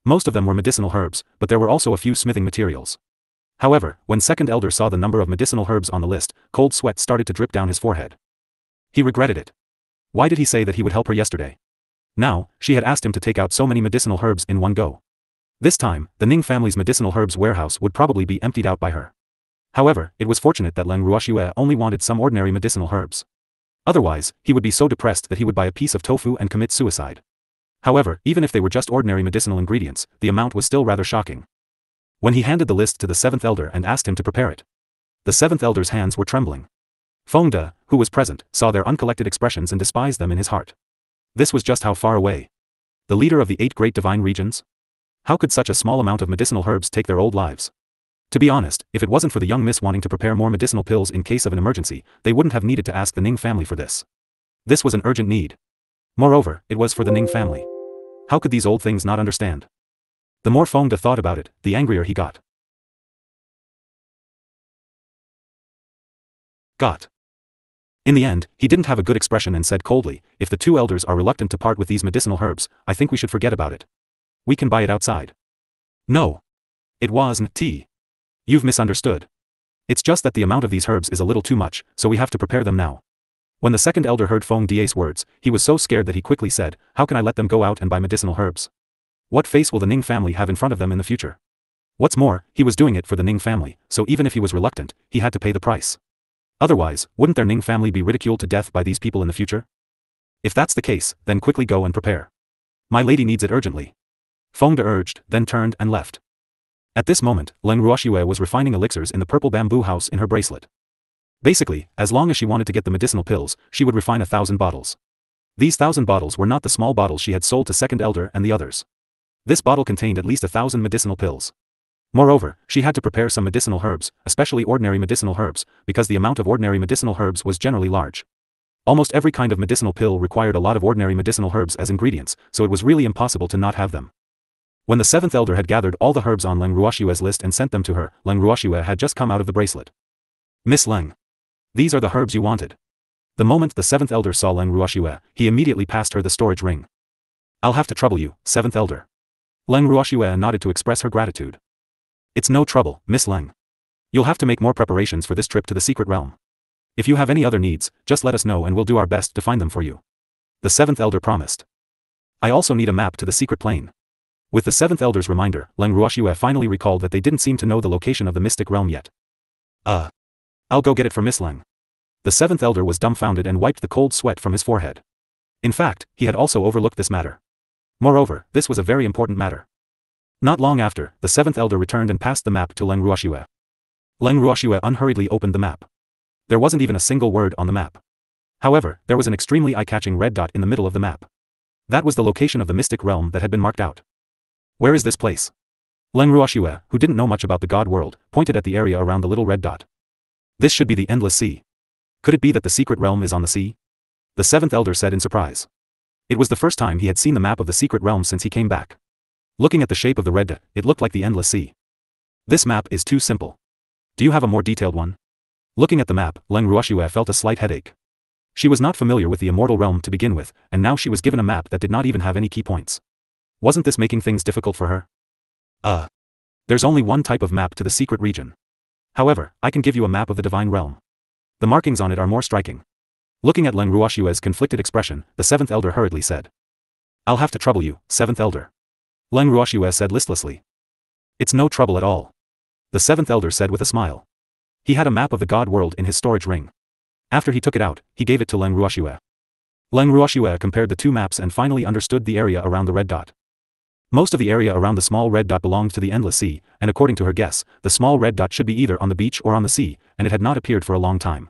Most of them were medicinal herbs, but there were also a few smithing materials. However, when second elder saw the number of medicinal herbs on the list, cold sweat started to drip down his forehead. He regretted it. Why did he say that he would help her yesterday? Now, she had asked him to take out so many medicinal herbs in one go. This time, the Ning family's medicinal herbs warehouse would probably be emptied out by her. However, it was fortunate that Leng Ruoxue only wanted some ordinary medicinal herbs. Otherwise, he would be so depressed that he would buy a piece of tofu and commit suicide. However, even if they were just ordinary medicinal ingredients, the amount was still rather shocking. When he handed the list to the seventh elder and asked him to prepare it, the seventh elder's hands were trembling. Fengde, who was present, saw their uncollected expressions and despised them in his heart. This was just how far away. The leader of the 8 great divine regions? How could such a small amount of medicinal herbs take their old lives? To be honest, if it wasn't for the young miss wanting to prepare more medicinal pills in case of an emergency, they wouldn't have needed to ask the Ning family for this. This was an urgent need. Moreover, it was for the Ning family. How could these old things not understand? The more Fengde thought about it, the angrier he got. In the end, he didn't have a good expression and said coldly, if the 2 elders are reluctant to part with these medicinal herbs, I think we should forget about it. We can buy it outside. No. It wasn't tea. You've misunderstood. It's just that the amount of these herbs is a little too much, so we have to prepare them now. When the second elder heard Fengde's words, he was so scared that he quickly said, how can I let them go out and buy medicinal herbs? What face will the Ning family have in front of them in the future? What's more, he was doing it for the Ning family, so even if he was reluctant, he had to pay the price. Otherwise, wouldn't their Ning family be ridiculed to death by these people in the future? If that's the case, then quickly go and prepare. My lady needs it urgently. Fengde urged, then turned and left. At this moment, Leng Ruoxue was refining elixirs in the purple bamboo house in her bracelet. Basically, as long as she wanted to get the medicinal pills, she would refine 1,000 bottles. These 1,000 bottles were not the small bottles she had sold to second elder and the others. This bottle contained at least 1,000 medicinal pills. Moreover, she had to prepare some medicinal herbs, especially ordinary medicinal herbs, because the amount of ordinary medicinal herbs was generally large. Almost every kind of medicinal pill required a lot of ordinary medicinal herbs as ingredients, so it was really impossible to not have them. When the seventh elder had gathered all the herbs on Leng Ruoxue's list and sent them to her, Leng Ruoxue had just come out of the bracelet. Miss Leng. These are the herbs you wanted. The moment the seventh elder saw Leng Ruoxue, he immediately passed her the storage ring. I'll have to trouble you, seventh elder. Leng Ruoxue nodded to express her gratitude. It's no trouble, Miss Leng. You'll have to make more preparations for this trip to the secret realm. If you have any other needs, just let us know and we'll do our best to find them for you. The seventh elder promised. I also need a map to the secret plane. With the seventh elder's reminder, Leng Ruoxue finally recalled that they didn't seem to know the location of the mystic realm yet. I'll go get it for Miss Leng. The seventh elder was dumbfounded and wiped the cold sweat from his forehead. In fact, he had also overlooked this matter. Moreover, this was a very important matter. Not long after, the seventh elder returned and passed the map to Leng Ruoxue. Leng Ruoxue unhurriedly opened the map. There wasn't even a single word on the map. However, there was an extremely eye-catching red dot in the middle of the map. That was the location of the mystic realm that had been marked out. Where is this place? Leng Ruoxue, who didn't know much about the god world, pointed at the area around the little red dot. This should be the endless sea. Could it be that the secret realm is on the sea? The seventh elder said in surprise. It was the first time he had seen the map of the secret realm since he came back. Looking at the shape of the red dot, it looked like the endless sea. This map is too simple. Do you have a more detailed one? Looking at the map, Leng Ruoxue felt a slight headache. She was not familiar with the immortal realm to begin with, and now she was given a map that did not even have any key points. Wasn't this making things difficult for her? There's only one type of map to the secret region. However, I can give you a map of the divine realm. The markings on it are more striking. Looking at Leng Ruoxue's conflicted expression, the seventh elder hurriedly said. I'll have to trouble you, seventh elder. Leng Ruoxue said listlessly. It's no trouble at all. The seventh elder said with a smile. He had a map of the god world in his storage ring. After he took it out, he gave it to Leng Ruoxue. Leng Ruoxue compared the two maps and finally understood the area around the red dot. Most of the area around the small red dot belonged to the endless sea, and according to her guess, the small red dot should be either on the beach or on the sea, and it had not appeared for a long time.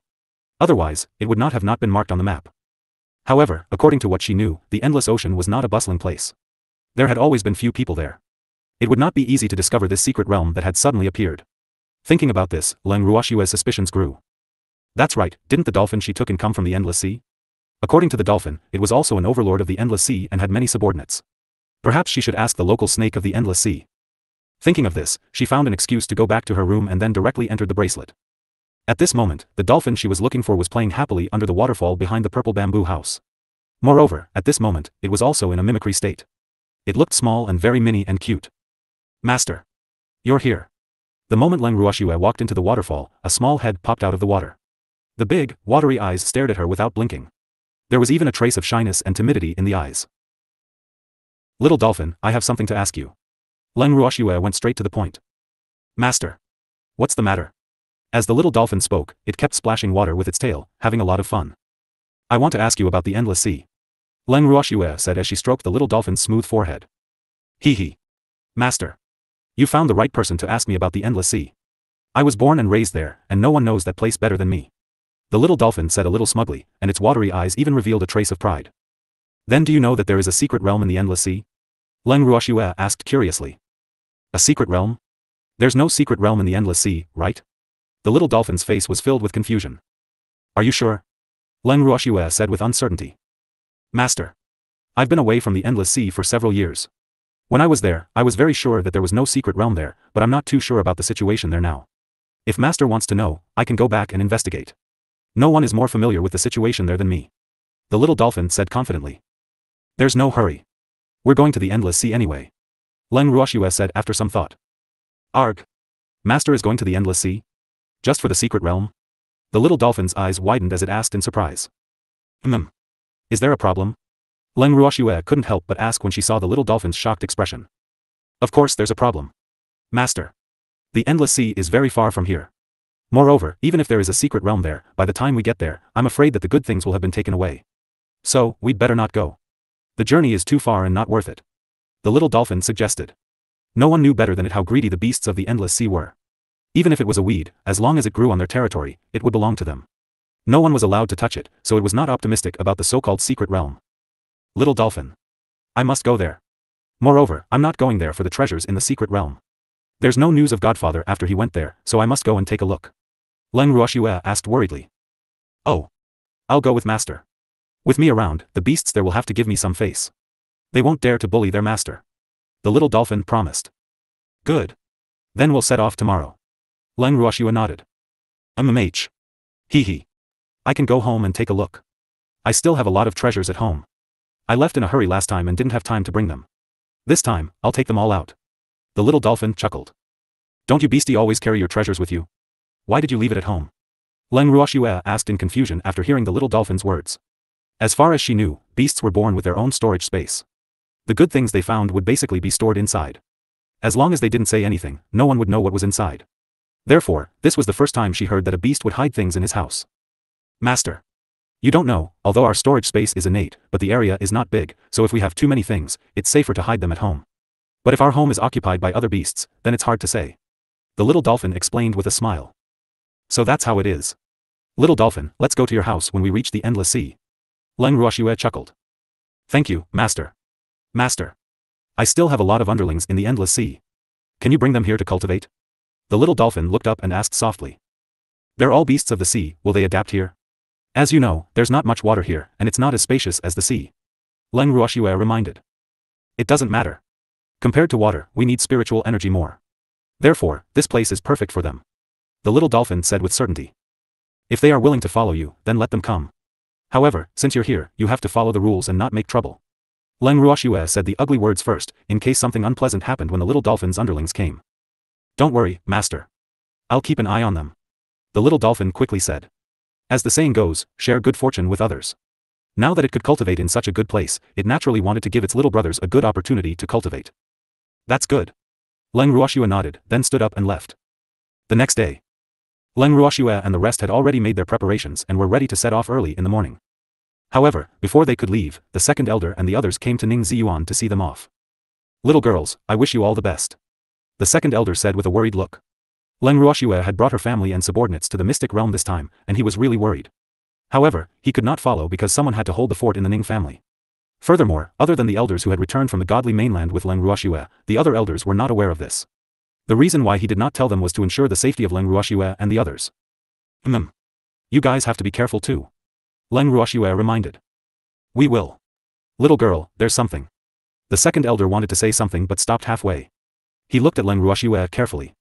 Otherwise, it would not have not been marked on the map. However, according to what she knew, the endless ocean was not a bustling place. There had always been few people there. It would not be easy to discover this secret realm that had suddenly appeared. Thinking about this, Leng Ruoxue's suspicions grew. That's right, didn't the dolphin she took in come from the endless sea? According to the dolphin, it was also an overlord of the endless sea and had many subordinates. Perhaps she should ask the local snake of the endless sea. Thinking of this, she found an excuse to go back to her room and then directly entered the bracelet. At this moment, the dolphin she was looking for was playing happily under the waterfall behind the purple bamboo house. Moreover, at this moment, it was also in a mimicry state. It looked small and very mini and cute. Master. You're here. The moment Leng Ruoxue walked into the waterfall, a small head popped out of the water. The big, watery eyes stared at her without blinking. There was even a trace of shyness and timidity in the eyes. Little dolphin, I have something to ask you. Leng Ruoxue went straight to the point. Master. What's the matter? As the little dolphin spoke, it kept splashing water with its tail, having a lot of fun. I want to ask you about the endless sea. Leng Ruoxue said as she stroked the little dolphin's smooth forehead. Hee. Master. You found the right person to ask me about the endless sea. I was born and raised there, and no one knows that place better than me. The little dolphin said a little smugly, and its watery eyes even revealed a trace of pride. Then do you know that there is a secret realm in the endless sea? Leng Ruoxue asked curiously. A secret realm? There's no secret realm in the endless sea, right? The little dolphin's face was filled with confusion. Are you sure? Leng Ruoxue said with uncertainty. Master. I've been away from the endless sea for several years. When I was there, I was very sure that there was no secret realm there, but I'm not too sure about the situation there now. If Master wants to know, I can go back and investigate. No one is more familiar with the situation there than me. The little dolphin said confidently. There's no hurry. We're going to the endless sea anyway. Leng Ruoxue said after some thought. Arg. Master is going to the endless sea? Just for the secret realm? The little dolphin's eyes widened as it asked in surprise. Is there a problem? Leng Ruoxue couldn't help but ask when she saw the little dolphin's shocked expression. Of course there's a problem. Master. The endless sea is very far from here. Moreover, even if there is a secret realm there, by the time we get there, I'm afraid that the good things will have been taken away. So, we'd better not go. The journey is too far and not worth it. The little dolphin suggested. No one knew better than it how greedy the beasts of the endless sea were. Even if it was a weed, as long as it grew on their territory, it would belong to them. No one was allowed to touch it, so it was not optimistic about the so-called secret realm. Little dolphin. I must go there. Moreover, I'm not going there for the treasures in the secret realm. There's no news of Godfather after he went there, so I must go and take a look. Leng Ruoxue asked worriedly. Oh. I'll go with Master. With me around, the beasts there will have to give me some face. They won't dare to bully their master. The little dolphin promised. Good. Then we'll set off tomorrow. Leng Ruoxue nodded. Hee. I can go home and take a look. I still have a lot of treasures at home. I left in a hurry last time and didn't have time to bring them. This time, I'll take them all out. The little dolphin chuckled. Don't you beastie always carry your treasures with you? Why did you leave it at home? Leng Ruoxue asked in confusion after hearing the little dolphin's words. As far as she knew, beasts were born with their own storage space. The good things they found would basically be stored inside. As long as they didn't say anything, no one would know what was inside. Therefore, this was the first time she heard that a beast would hide things in his house. Master. You don't know, although our storage space is innate, but the area is not big, so if we have too many things, it's safer to hide them at home. But if our home is occupied by other beasts, then it's hard to say. The little dolphin explained with a smile. So that's how it is. Little dolphin, let's go to your house when we reach the endless sea. Leng Ruoxue chuckled. Thank you, Master. Master. I still have a lot of underlings in the endless sea. Can you bring them here to cultivate? The little dolphin looked up and asked softly. They're all beasts of the sea, will they adapt here? As you know, there's not much water here, and it's not as spacious as the sea. Leng Ruoxue reminded. It doesn't matter. Compared to water, we need spiritual energy more. Therefore, this place is perfect for them. The little dolphin said with certainty. If they are willing to follow you, then let them come. However, since you're here, you have to follow the rules and not make trouble. Leng Ruoxue said the ugly words first, in case something unpleasant happened when the little dolphin's underlings came. Don't worry, Master. I'll keep an eye on them. The little dolphin quickly said. As the saying goes, share good fortune with others. Now that it could cultivate in such a good place, it naturally wanted to give its little brothers a good opportunity to cultivate. That's good. Leng Ruoxue nodded, then stood up and left. The next day. Leng Ruoxue and the rest had already made their preparations and were ready to set off early in the morning. However, before they could leave, the second elder and the others came to Ning Ziyuan to see them off. Little girls, I wish you all the best. The second elder said with a worried look. Leng Ruoxue had brought her family and subordinates to the mystic realm this time, and he was really worried. However, he could not follow because someone had to hold the fort in the Ning family. Furthermore, other than the elders who had returned from the godly mainland with Leng Ruoxue, the other elders were not aware of this. The reason why he did not tell them was to ensure the safety of Leng Ruoxue and the others. You guys have to be careful too. Leng Ruoxue reminded. We will. Little girl, there's something. The second elder wanted to say something but stopped halfway. He looked at Leng Ruoxue carefully.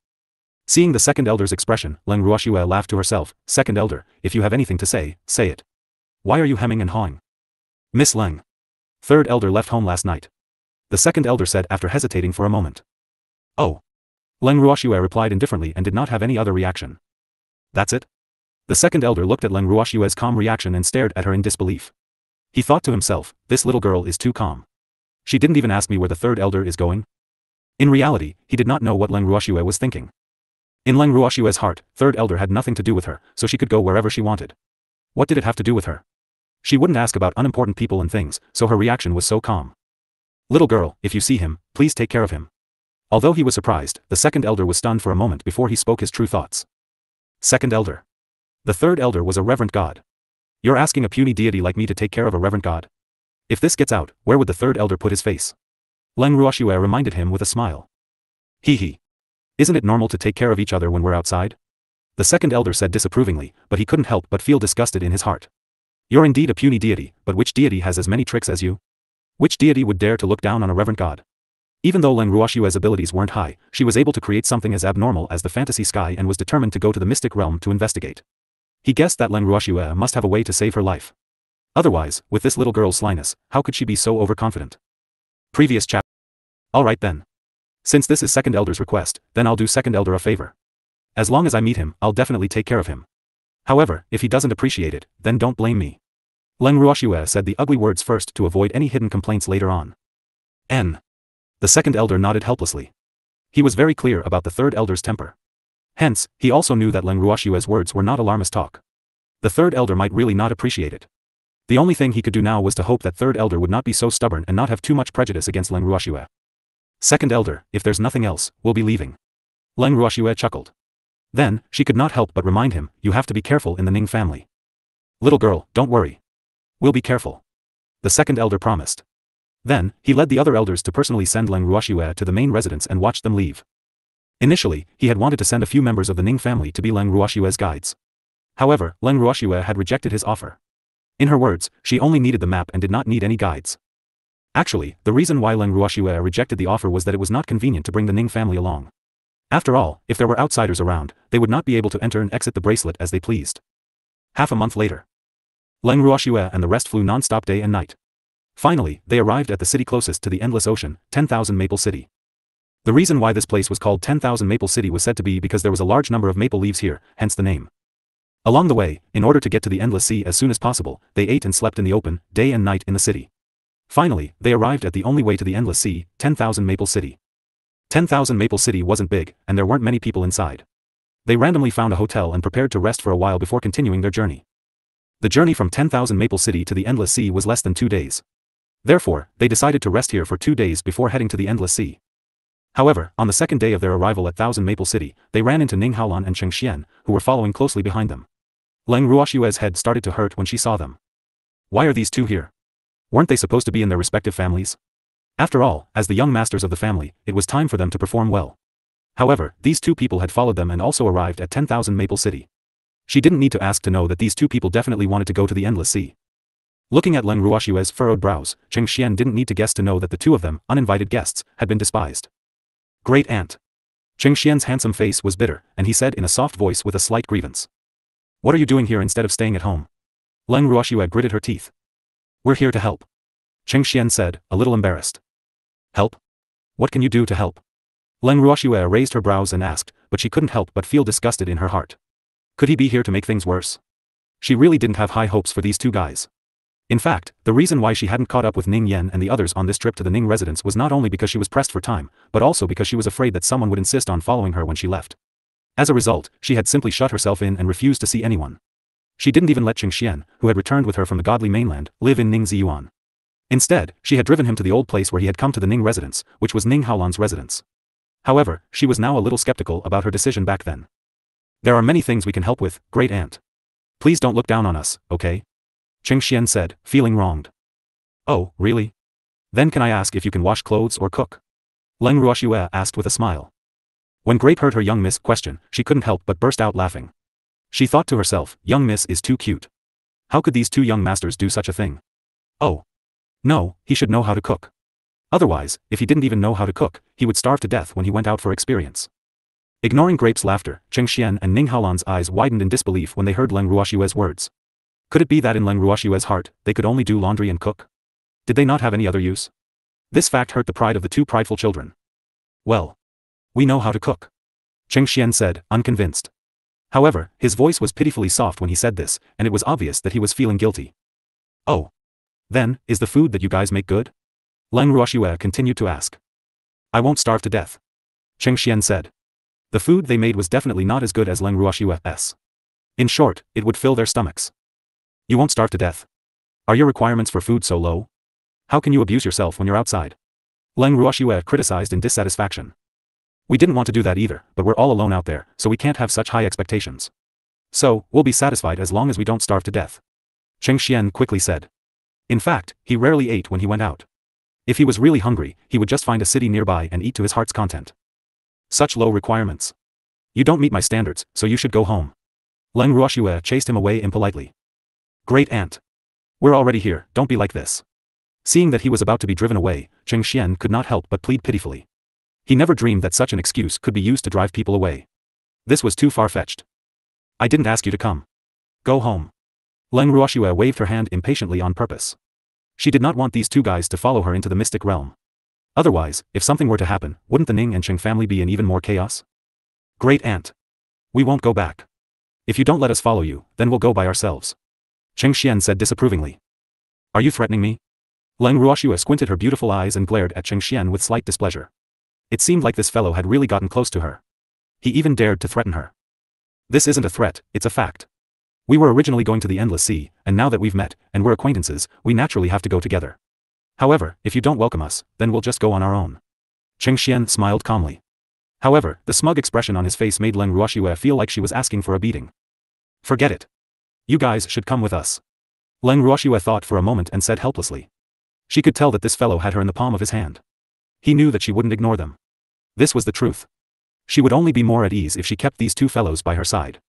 Seeing the second elder's expression, Leng Ruoxue laughed to herself. Second elder, if you have anything to say, say it. Why are you hemming and hawing? Miss Leng. Third elder left home last night. The second elder said after hesitating for a moment. Oh. Leng Ruoxue replied indifferently and did not have any other reaction. That's it? The second elder looked at Leng Ruoxue's calm reaction and stared at her in disbelief. He thought to himself, this little girl is too calm. She didn't even ask me where the third elder is going. In reality, he did not know what Leng Ruoxue was thinking. In Leng Ruoxue's heart, third elder had nothing to do with her, so she could go wherever she wanted. What did it have to do with her? She wouldn't ask about unimportant people and things, so her reaction was so calm. Little girl, if you see him, please take care of him. Although he was surprised, the second elder was stunned for a moment before he spoke his true thoughts. Second elder. The third elder was a reverent god. You're asking a puny deity like me to take care of a reverent god? If this gets out, where would the third elder put his face? Leng Ruoxue reminded him with a smile. Hee. Isn't it normal to take care of each other when we're outside? The second elder said disapprovingly, but he couldn't help but feel disgusted in his heart. You're indeed a puny deity, but which deity has as many tricks as you? Which deity would dare to look down on a reverent god? Even though Leng Ruoxue's abilities weren't high, she was able to create something as abnormal as the fantasy sky and was determined to go to the mystic realm to investigate. He guessed that Leng Ruoxue must have a way to save her life. Otherwise, with this little girl's slyness, how could she be so overconfident? Previous chapter. Alright then. Since this is second elder's request, then I'll do second elder a favor. As long as I meet him, I'll definitely take care of him. However, if he doesn't appreciate it, then don't blame me. Leng Ruoxue said the ugly words first to avoid any hidden complaints later on. The second elder nodded helplessly. He was very clear about the third elder's temper. Hence, he also knew that Leng Ruoxue's words were not alarmist talk. The third elder might really not appreciate it. The only thing he could do now was to hope that third elder would not be so stubborn and not have too much prejudice against Leng Ruoxue. Second elder, if there's nothing else, we'll be leaving. Leng Ruoxue chuckled. Then, she could not help but remind him, you have to be careful in the Ning family. Little girl, don't worry. We'll be careful. The second elder promised. Then, he led the other elders to personally send Leng Ruoxue to the main residence and watch them leave. Initially, he had wanted to send a few members of the Ning family to be Leng Ruoxue's guides. However, Leng Ruoxue had rejected his offer. In her words, she only needed the map and did not need any guides. Actually, the reason why Leng Ruoxue rejected the offer was that it was not convenient to bring the Ning family along. After all, if there were outsiders around, they would not be able to enter and exit the bracelet as they pleased. Half a month later. Leng Ruoxue and the rest flew non-stop day and night. Finally, they arrived at the city closest to the endless ocean, 10,000 Maple City. The reason why this place was called 10,000 Maple City was said to be because there was a large number of maple leaves here, hence the name. Along the way, in order to get to the endless sea as soon as possible, they ate and slept in the open, day and night in the city. Finally, they arrived at the only way to the endless sea, 10,000 Maple City. 10,000 Maple City wasn't big, and there weren't many people inside. They randomly found a hotel and prepared to rest for a while before continuing their journey. The journey from 10,000 Maple City to the endless sea was less than 2 days. Therefore, they decided to rest here for 2 days before heading to the endless sea. However, on the second day of their arrival at 1000 Maple City, they ran into Ning Haolan and Cheng Xian, who were following closely behind them. Leng Ruoxue's head started to hurt when she saw them. Why are these two here? Weren't they supposed to be in their respective families? After all, as the young masters of the family, it was time for them to perform well. However, these two people had followed them and also arrived at 10,000 Maple City. She didn't need to ask to know that these two people definitely wanted to go to the endless sea. Looking at Leng Ruoxue's furrowed brows, Cheng Xian didn't need to guess to know that the two of them, uninvited guests, had been despised. Great aunt. Cheng Xian's handsome face was bitter, and he said in a soft voice with a slight grievance. What are you doing here instead of staying at home? Leng Ruoxue gritted her teeth. We're here to help. Cheng Xian said, a little embarrassed. Help? What can you do to help? Leng Ruoxue raised her brows and asked, but she couldn't help but feel disgusted in her heart. Could he be here to make things worse? She really didn't have high hopes for these two guys. In fact, the reason why she hadn't caught up with Ning Yen and the others on this trip to the Ning residence was not only because she was pressed for time, but also because she was afraid that someone would insist on following her when she left. As a result, she had simply shut herself in and refused to see anyone. She didn't even let Cheng Xian, who had returned with her from the godly mainland, live in Ning Ziyuan. Instead, she had driven him to the old place where he had come to the Ning residence, which was Ning Haolan's residence. However, she was now a little skeptical about her decision back then. There are many things we can help with, great aunt. Please don't look down on us, okay? Cheng Xian said, feeling wronged. Oh, really? Then can I ask if you can wash clothes or cook? Leng Ruoxue asked with a smile. When Grape heard her young miss question, she couldn't help but burst out laughing. She thought to herself, young miss is too cute. How could these two young masters do such a thing? Oh. No, he should know how to cook. Otherwise, if he didn't even know how to cook, he would starve to death when he went out for experience. Ignoring Grape's laughter, Cheng Xian and Ning Haolan's eyes widened in disbelief when they heard Leng Ruoxue's words. Could it be that in Leng Ruoxue's heart, they could only do laundry and cook? Did they not have any other use? This fact hurt the pride of the two prideful children. Well, we know how to cook, Cheng Xian said, unconvinced. However, his voice was pitifully soft when he said this, and it was obvious that he was feeling guilty. Oh. Then, is the food that you guys make good? Leng Ruoxue continued to ask. I won't starve to death, Cheng Xian said. The food they made was definitely not as good as Leng Ruoxue's. In short, it would fill their stomachs. You won't starve to death. Are your requirements for food so low? How can you abuse yourself when you're outside? Leng Ruoxue criticized in dissatisfaction. We didn't want to do that either, but we're all alone out there, so we can't have such high expectations. So, we'll be satisfied as long as we don't starve to death, Cheng Xian quickly said. In fact, he rarely ate when he went out. If he was really hungry, he would just find a city nearby and eat to his heart's content. Such low requirements. You don't meet my standards, so you should go home. Leng Ruoxue chased him away impolitely. Great aunt. We're already here, don't be like this. Seeing that he was about to be driven away, Cheng Xian could not help but plead pitifully. He never dreamed that such an excuse could be used to drive people away. This was too far-fetched. I didn't ask you to come. Go home. Leng Ruoxue waved her hand impatiently on purpose. She did not want these two guys to follow her into the mystic realm. Otherwise, if something were to happen, wouldn't the Ning and Cheng family be in even more chaos? Great aunt. We won't go back. If you don't let us follow you, then we'll go by ourselves, Cheng Xian said disapprovingly. Are you threatening me? Leng Ruoxue squinted her beautiful eyes and glared at Cheng Xian with slight displeasure. It seemed like this fellow had really gotten close to her. He even dared to threaten her. This isn't a threat, it's a fact. We were originally going to the Endless Sea, and now that we've met, and we're acquaintances, we naturally have to go together. However, if you don't welcome us, then we'll just go on our own. Cheng Xian smiled calmly. However, the smug expression on his face made Leng Ruoxue feel like she was asking for a beating. Forget it. You guys should come with us. Leng Ruoxue thought for a moment and said helplessly. She could tell that this fellow had her in the palm of his hand. He knew that she wouldn't ignore them. This was the truth. She would only be more at ease if she kept these two fellows by her side.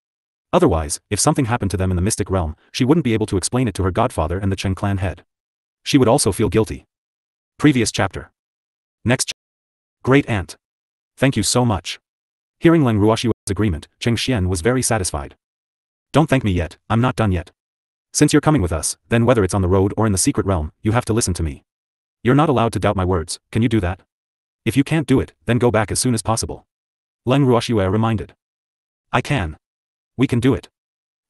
Otherwise, if something happened to them in the mystic realm, she wouldn't be able to explain it to her godfather and the Cheng clan head. She would also feel guilty. Previous chapter. Next. Great aunt. Thank you so much. Hearing Leng Ruoxue's agreement, Cheng Xian was very satisfied. Don't thank me yet, I'm not done yet. Since you're coming with us, then whether it's on the road or in the secret realm, you have to listen to me. You're not allowed to doubt my words, can you do that? If you can't do it, then go back as soon as possible. Leng Ruoxue reminded. I can. We can do it.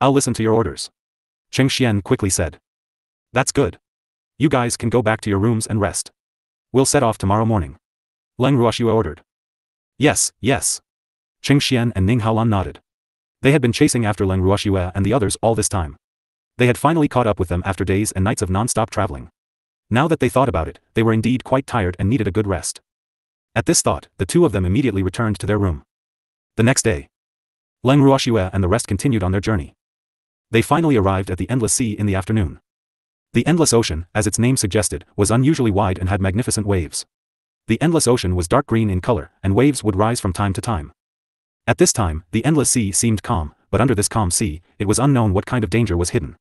I'll listen to your orders. Cheng Xian quickly said. That's good. You guys can go back to your rooms and rest. We'll set off tomorrow morning. Leng Ruoxue ordered. Yes, yes. Cheng Xian and Ning Haolan nodded. They had been chasing after Leng Ruoxue and the others all this time. They had finally caught up with them after days and nights of non-stop traveling. Now that they thought about it, they were indeed quite tired and needed a good rest. At this thought, the two of them immediately returned to their room. The next day, Leng Ruoxue and the rest continued on their journey. They finally arrived at the Endless Sea in the afternoon. The Endless Ocean, as its name suggested, was unusually wide and had magnificent waves. The Endless Ocean was dark green in color, and waves would rise from time to time. At this time, the Endless Sea seemed calm, but under this calm sea, it was unknown what kind of danger was hidden.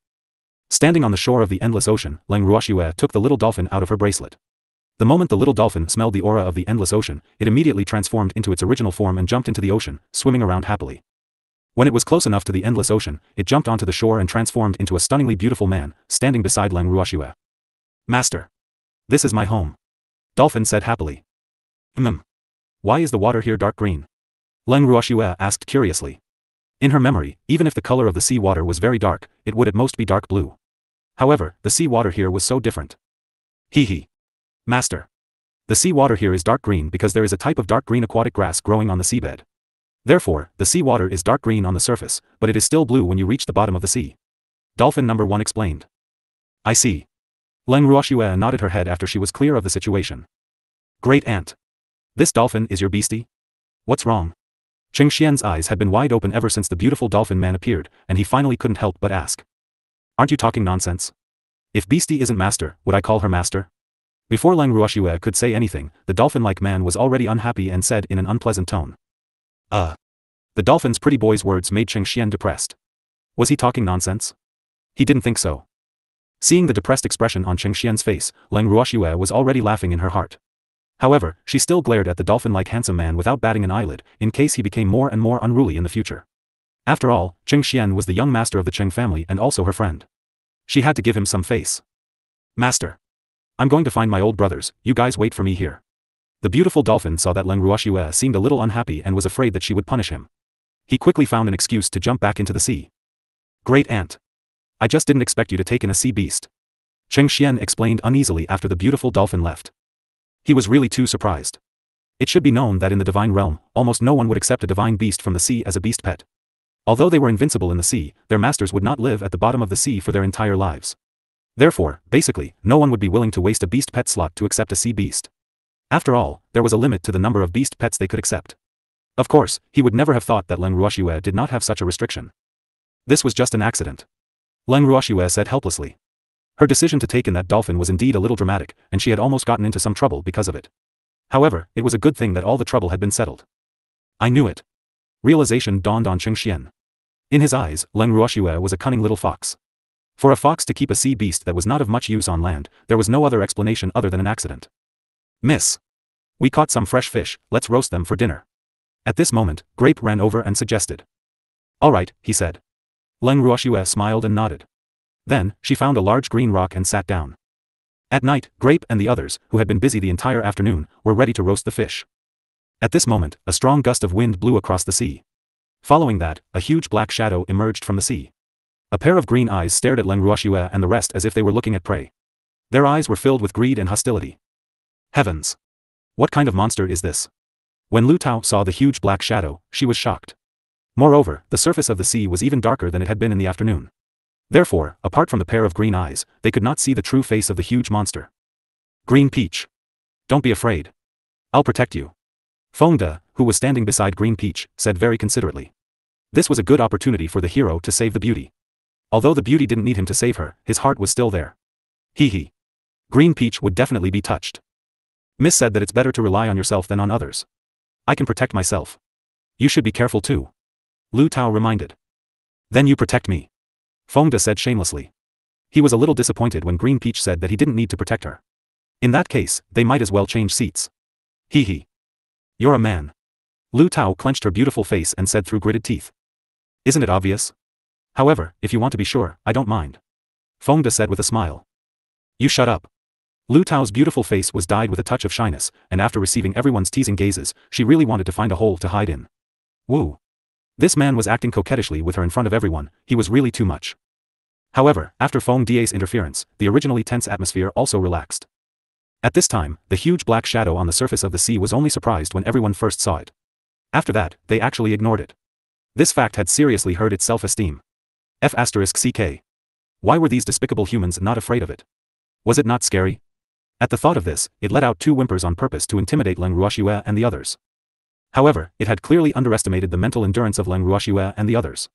Standing on the shore of the Endless Ocean, Leng Ruoxue took the little dolphin out of her bracelet. The moment the little dolphin smelled the aura of the Endless Ocean, it immediately transformed into its original form and jumped into the ocean, swimming around happily. When it was close enough to the Endless Ocean, it jumped onto the shore and transformed into a stunningly beautiful man, standing beside Leng Ruoxue. Master. This is my home. Dolphin said happily. Why is the water here dark green? Leng Ruoxue asked curiously. In her memory, even if the color of the sea water was very dark, it would at most be dark blue. However, the sea water here was so different. Hee. Master. The sea water here is dark green because there is a type of dark green aquatic grass growing on the seabed. Therefore, the sea water is dark green on the surface, but it is still blue when you reach the bottom of the sea. Dolphin number 1 explained. I see. Leng Ruoxue nodded her head after she was clear of the situation. Great aunt. This dolphin is your beastie? What's wrong? Cheng Xian's eyes had been wide open ever since the beautiful dolphin man appeared, and he finally couldn't help but ask. Aren't you talking nonsense? If beastie isn't master, would I call her master? Before Leng Ruoxue could say anything, the dolphin-like man was already unhappy and said in an unpleasant tone. The dolphin's pretty boy's words made Cheng Xian depressed. Was he talking nonsense? He didn't think so. Seeing the depressed expression on Cheng Xian's face, Leng Ruoxue was already laughing in her heart. However, she still glared at the dolphin-like handsome man without batting an eyelid, in case he became more and more unruly in the future. After all, Cheng Xian was the young master of the Cheng family and also her friend. She had to give him some face. Master. I'm going to find my old brothers, you guys wait for me here. The beautiful dolphin saw that Leng Ruoxue seemed a little unhappy and was afraid that she would punish him. He quickly found an excuse to jump back into the sea. Great aunt. I just didn't expect you to take in a sea beast. Cheng Xian explained uneasily after the beautiful dolphin left. He was really too surprised. It should be known that in the divine realm, almost no one would accept a divine beast from the sea as a beast pet. Although they were invincible in the sea, their masters would not live at the bottom of the sea for their entire lives. Therefore, basically, no one would be willing to waste a beast pet slot to accept a sea beast. After all, there was a limit to the number of beast pets they could accept. Of course, he would never have thought that Leng Ruoxue did not have such a restriction. This was just an accident. Leng Ruoxue said helplessly. Her decision to take in that dolphin was indeed a little dramatic, and she had almost gotten into some trouble because of it. However, it was a good thing that all the trouble had been settled. I knew it. Realization dawned on Cheng Xian. In his eyes, Leng Ruoxue was a cunning little fox. For a fox to keep a sea beast that was not of much use on land, there was no other explanation other than an accident. Miss. We caught some fresh fish, let's roast them for dinner. At this moment, Grape ran over and suggested. All right, he said. Leng Ruoxue smiled and nodded. Then, she found a large green rock and sat down. At night, Grape and the others, who had been busy the entire afternoon, were ready to roast the fish. At this moment, a strong gust of wind blew across the sea. Following that, a huge black shadow emerged from the sea. A pair of green eyes stared at Leng Ruoxue and the rest as if they were looking at prey. Their eyes were filled with greed and hostility. Heavens! What kind of monster is this? When Lu Tao saw the huge black shadow, she was shocked. Moreover, the surface of the sea was even darker than it had been in the afternoon. Therefore, apart from the pair of green eyes, they could not see the true face of the huge monster. Green Peach. Don't be afraid. I'll protect you. Feng De, who was standing beside Green Peach, said very considerately. This was a good opportunity for the hero to save the beauty. Although the beauty didn't need him to save her, his heart was still there. Hee. Green Peach would definitely be touched. Miss said that it's better to rely on yourself than on others. I can protect myself. You should be careful too. Lu Tao reminded. Then you protect me. Feng De said shamelessly. He was a little disappointed when Green Peach said that he didn't need to protect her. In that case, they might as well change seats. Hee. You're a man. Lu Tao clenched her beautiful face and said through gritted teeth. Isn't it obvious? However, if you want to be sure, I don't mind. Feng De said with a smile. You shut up. Lu Tao's beautiful face was dyed with a touch of shyness, and after receiving everyone's teasing gazes, she really wanted to find a hole to hide in. Woo. This man was acting coquettishly with her in front of everyone, he was really too much. However, after Feng De's interference, the originally tense atmosphere also relaxed. At this time, the huge black shadow on the surface of the sea was only surprised when everyone first saw it. After that, they actually ignored it. This fact had seriously hurt its self-esteem. F***ck. Why were these despicable humans not afraid of it? Was it not scary? At the thought of this, it let out two whimpers on purpose to intimidate Leng Ruoxue and the others. However, it had clearly underestimated the mental endurance of Leng Ruoxue and the others.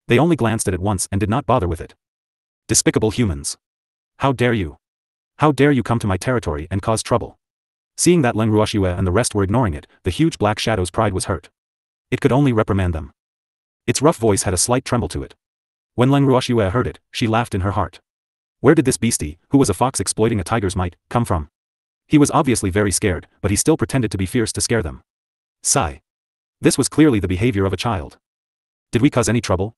They only glanced at it once and did not bother with it. Despicable humans. How dare you? How dare you come to my territory and cause trouble? Seeing that Leng Ruoxue and the rest were ignoring it, the huge black shadow's pride was hurt. It could only reprimand them. Its rough voice had a slight tremble to it. When Leng Ruoxue heard it, she laughed in her heart. Where did this beastie, who was a fox exploiting a tiger's might, come from? He was obviously very scared, but he still pretended to be fierce to scare them. Sigh. This was clearly the behavior of a child. Did we cause any trouble?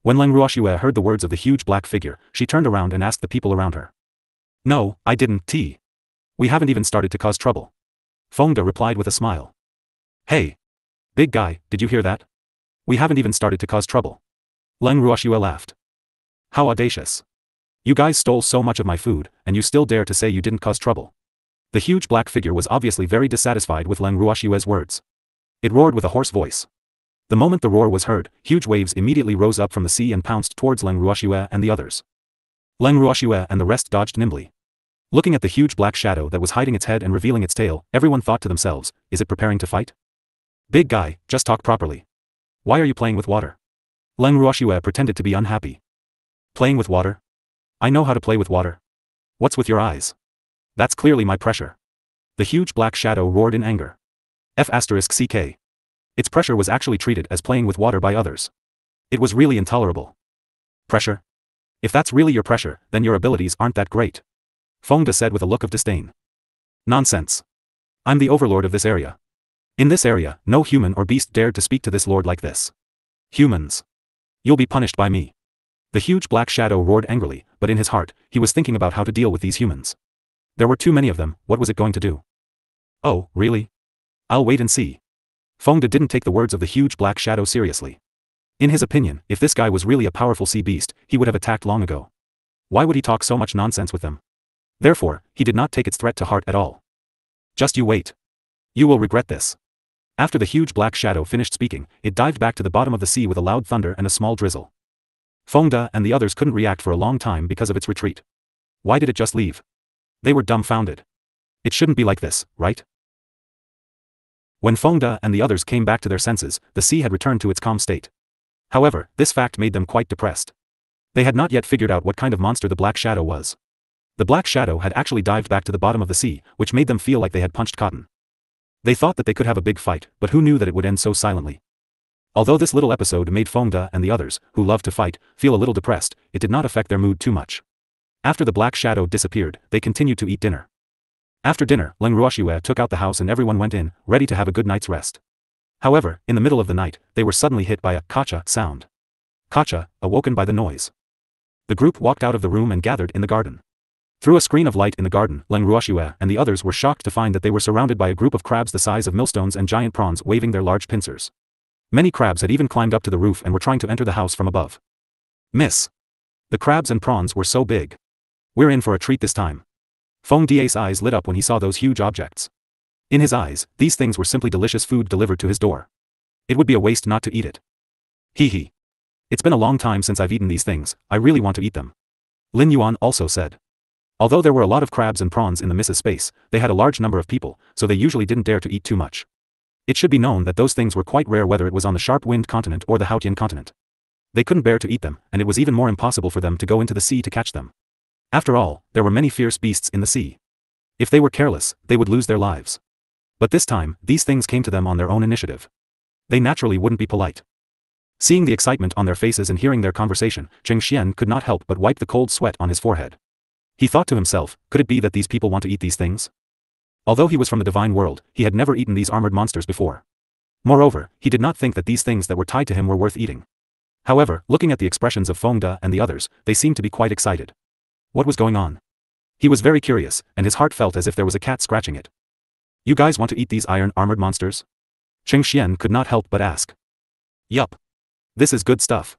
When Leng Ruoxue heard the words of the huge black figure, she turned around and asked the people around her. No, I didn't. We haven't even started to cause trouble. Feng De replied with a smile. Hey. Big guy, did you hear that? We haven't even started to cause trouble. Leng Ruoxue laughed. How audacious. You guys stole so much of my food, and you still dare to say you didn't cause trouble. The huge black figure was obviously very dissatisfied with Leng Ruoxue's words. It roared with a hoarse voice. The moment the roar was heard, huge waves immediately rose up from the sea and pounced towards Leng Ruoxue and the others. Leng Ruoxue and the rest dodged nimbly. Looking at the huge black shadow that was hiding its head and revealing its tail, everyone thought to themselves, is it preparing to fight? Big guy, just talk properly. Why are you playing with water? Leng Ruoxue pretended to be unhappy. Playing with water? I know how to play with water. What's with your eyes? That's clearly my pressure. The huge black shadow roared in anger. F***ck. Its pressure was actually treated as playing with water by others. It was really intolerable. Pressure? If that's really your pressure, then your abilities aren't that great. Feng De said with a look of disdain. Nonsense. I'm the overlord of this area. In this area, no human or beast dared to speak to this lord like this. Humans. You'll be punished by me. The huge black shadow roared angrily, but in his heart, he was thinking about how to deal with these humans. There were too many of them, what was it going to do? Oh, really? I'll wait and see. Fengde didn't take the words of the huge black shadow seriously. In his opinion, if this guy was really a powerful sea beast, he would have attacked long ago. Why would he talk so much nonsense with them? Therefore, he did not take its threat to heart at all. Just you wait. You will regret this. After the huge black shadow finished speaking, it dived back to the bottom of the sea with a loud thunder and a small drizzle. Fengde and the others couldn't react for a long time because of its retreat. Why did it just leave? They were dumbfounded. It shouldn't be like this, right? When Fengde and the others came back to their senses, the sea had returned to its calm state. However, this fact made them quite depressed. They had not yet figured out what kind of monster the Black Shadow was. The Black Shadow had actually dived back to the bottom of the sea, which made them feel like they had punched cotton. They thought that they could have a big fight, but who knew that it would end so silently? Although this little episode made Fengde and the others, who loved to fight, feel a little depressed, it did not affect their mood too much. After the Black Shadow disappeared, they continued to eat dinner. After dinner, Leng Ruoxue took out the house and everyone went in, ready to have a good night's rest. However, in the middle of the night, they were suddenly hit by a kacha sound. Kacha, awoken by the noise. The group walked out of the room and gathered in the garden. Through a screen of light in the garden, Leng Ruoxue and the others were shocked to find that they were surrounded by a group of crabs the size of millstones and giant prawns waving their large pincers. Many crabs had even climbed up to the roof and were trying to enter the house from above. Miss. The crabs and prawns were so big. We're in for a treat this time. Fengde's eyes lit up when he saw those huge objects. In his eyes, these things were simply delicious food delivered to his door. It would be a waste not to eat it. Hee hee. It's been a long time since I've eaten these things, I really want to eat them. Lin Yuan also said. Although there were a lot of crabs and prawns in the Mrs. Space, they had a large number of people, so they usually didn't dare to eat too much. It should be known that those things were quite rare whether it was on the Sharp Wind continent or the Haotian continent. They couldn't bear to eat them, and it was even more impossible for them to go into the sea to catch them. After all, there were many fierce beasts in the sea. If they were careless, they would lose their lives. But this time, these things came to them on their own initiative. They naturally wouldn't be polite. Seeing the excitement on their faces and hearing their conversation, Cheng Xian could not help but wipe the cold sweat on his forehead. He thought to himself, could it be that these people want to eat these things? Although he was from the divine world, he had never eaten these armored monsters before. Moreover, he did not think that these things that were tied to him were worth eating. However, looking at the expressions of Fengde and the others, they seemed to be quite excited. What was going on? He was very curious, and his heart felt as if there was a cat scratching it. You guys want to eat these iron-armored monsters? Cheng Xian could not help but ask. Yup. This is good stuff.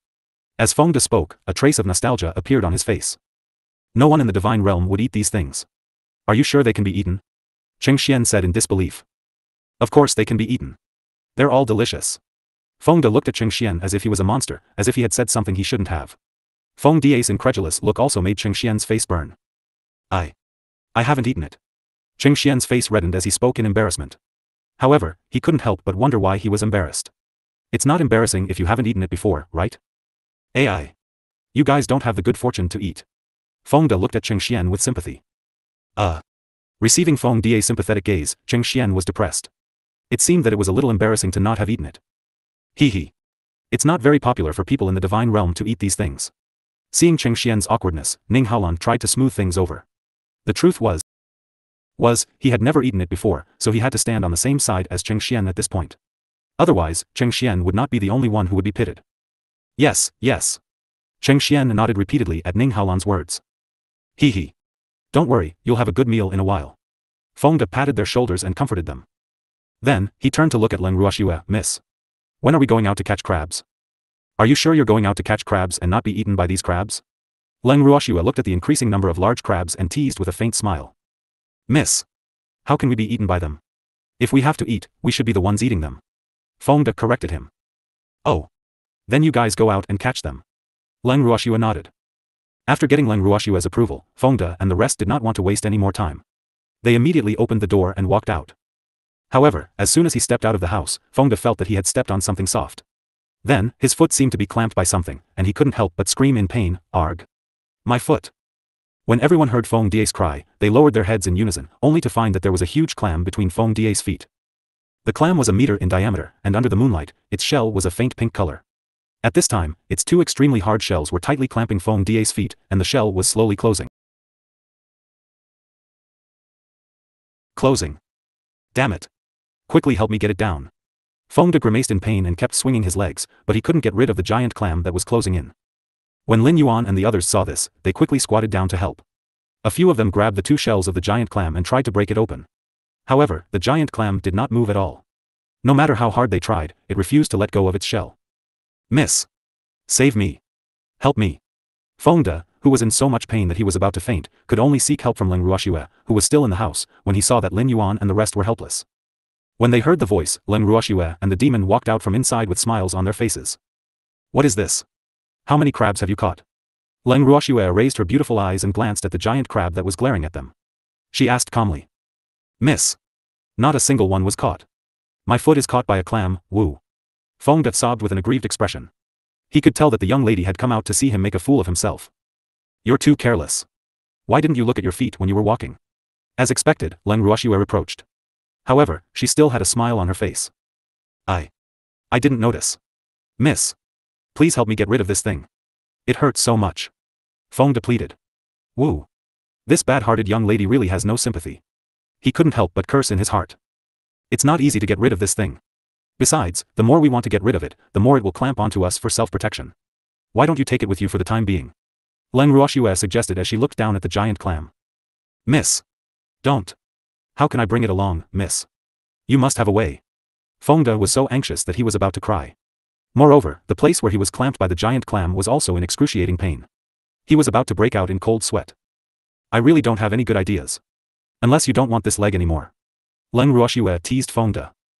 As Fengde spoke, a trace of nostalgia appeared on his face. No one in the divine realm would eat these things. Are you sure they can be eaten? Cheng Xian said in disbelief. Of course they can be eaten. They're all delicious. Fengde looked at Cheng Xian as if he was a monster, as if he had said something he shouldn't have. Fengde's incredulous look also made Cheng Xian's face burn. I haven't eaten it. Cheng Xian's face reddened as he spoke in embarrassment. However, he couldn't help but wonder why he was embarrassed. It's not embarrassing if you haven't eaten it before, right? AI. You guys don't have the good fortune to eat. Fengde looked at Cheng Xian with sympathy. Receiving Fengde's sympathetic gaze, Cheng Xian was depressed. It seemed that it was a little embarrassing to not have eaten it. Hee hee. It's not very popular for people in the divine realm to eat these things. Seeing Cheng Xian's awkwardness, Ning Haolan tried to smooth things over. The truth was, he had never eaten it before, so he had to stand on the same side as Cheng Xian at this point. Otherwise, Cheng Xian would not be the only one who would be pitted. Yes, yes. Cheng Xian nodded repeatedly at Ning Haolan's words. Hee hee. Don't worry, you'll have a good meal in a while. Fengde patted their shoulders and comforted them. Then, he turned to look at Leng Ruoxue. Miss. When are we going out to catch crabs? Are you sure you're going out to catch crabs and not be eaten by these crabs? Leng Ruoxue looked at the increasing number of large crabs and teased with a faint smile. Miss. How can we be eaten by them? If we have to eat, we should be the ones eating them. Fengde corrected him. Oh. Then you guys go out and catch them. Leng Ruoxue nodded. After getting Leng Ruoxue's approval, Fengde and the rest did not want to waste any more time. They immediately opened the door and walked out. However, as soon as he stepped out of the house, Fengde felt that he had stepped on something soft. Then, his foot seemed to be clamped by something, and he couldn't help but scream in pain, Arg. My foot. When everyone heard Fengde's cry, they lowered their heads in unison, only to find that there was a huge clam between Fengde's feet. The clam was a meter in diameter, and under the moonlight, its shell was a faint pink color. At this time, its two extremely hard shells were tightly clamping Fengde's feet, and the shell was slowly closing. Damn it. Quickly help me get it down. Fongda grimaced in pain and kept swinging his legs, but he couldn't get rid of the giant clam that was closing in. When Lin Yuan and the others saw this, they quickly squatted down to help. A few of them grabbed the 2 shells of the giant clam and tried to break it open. However, the giant clam did not move at all. No matter how hard they tried, it refused to let go of its shell. Miss. Save me. Help me. Fongda, who was in so much pain that he was about to faint, could only seek help from Leng Ruoxue, who was still in the house, when he saw that Lin Yuan and the rest were helpless. When they heard the voice, Leng Ruoxue and the demon walked out from inside with smiles on their faces. What is this? How many crabs have you caught? Leng Ruoxue raised her beautiful eyes and glanced at the giant crab that was glaring at them. She asked calmly. Miss. Not a single one was caught. My foot is caught by a clam, woo. Fongda sobbed with an aggrieved expression. He could tell that the young lady had come out to see him make a fool of himself. You're too careless. Why didn't you look at your feet when you were walking? As expected, Leng Ruoxue reproached. However, she still had a smile on her face. I didn't notice. Miss. Please help me get rid of this thing. It hurts so much. Fongda pleaded. Woo. This bad-hearted young lady really has no sympathy. He couldn't help but curse in his heart. It's not easy to get rid of this thing. Besides, the more we want to get rid of it, the more it will clamp onto us for self-protection. Why don't you take it with you for the time being? Leng Ruoxue suggested as she looked down at the giant clam. Miss. Don't. How can I bring it along, miss? You must have a way. Fongda was so anxious that he was about to cry. Moreover, the place where he was clamped by the giant clam was also in excruciating pain. He was about to break out in cold sweat. I really don't have any good ideas. Unless you don't want this leg anymore. Leng Ruoxue teased Fongda.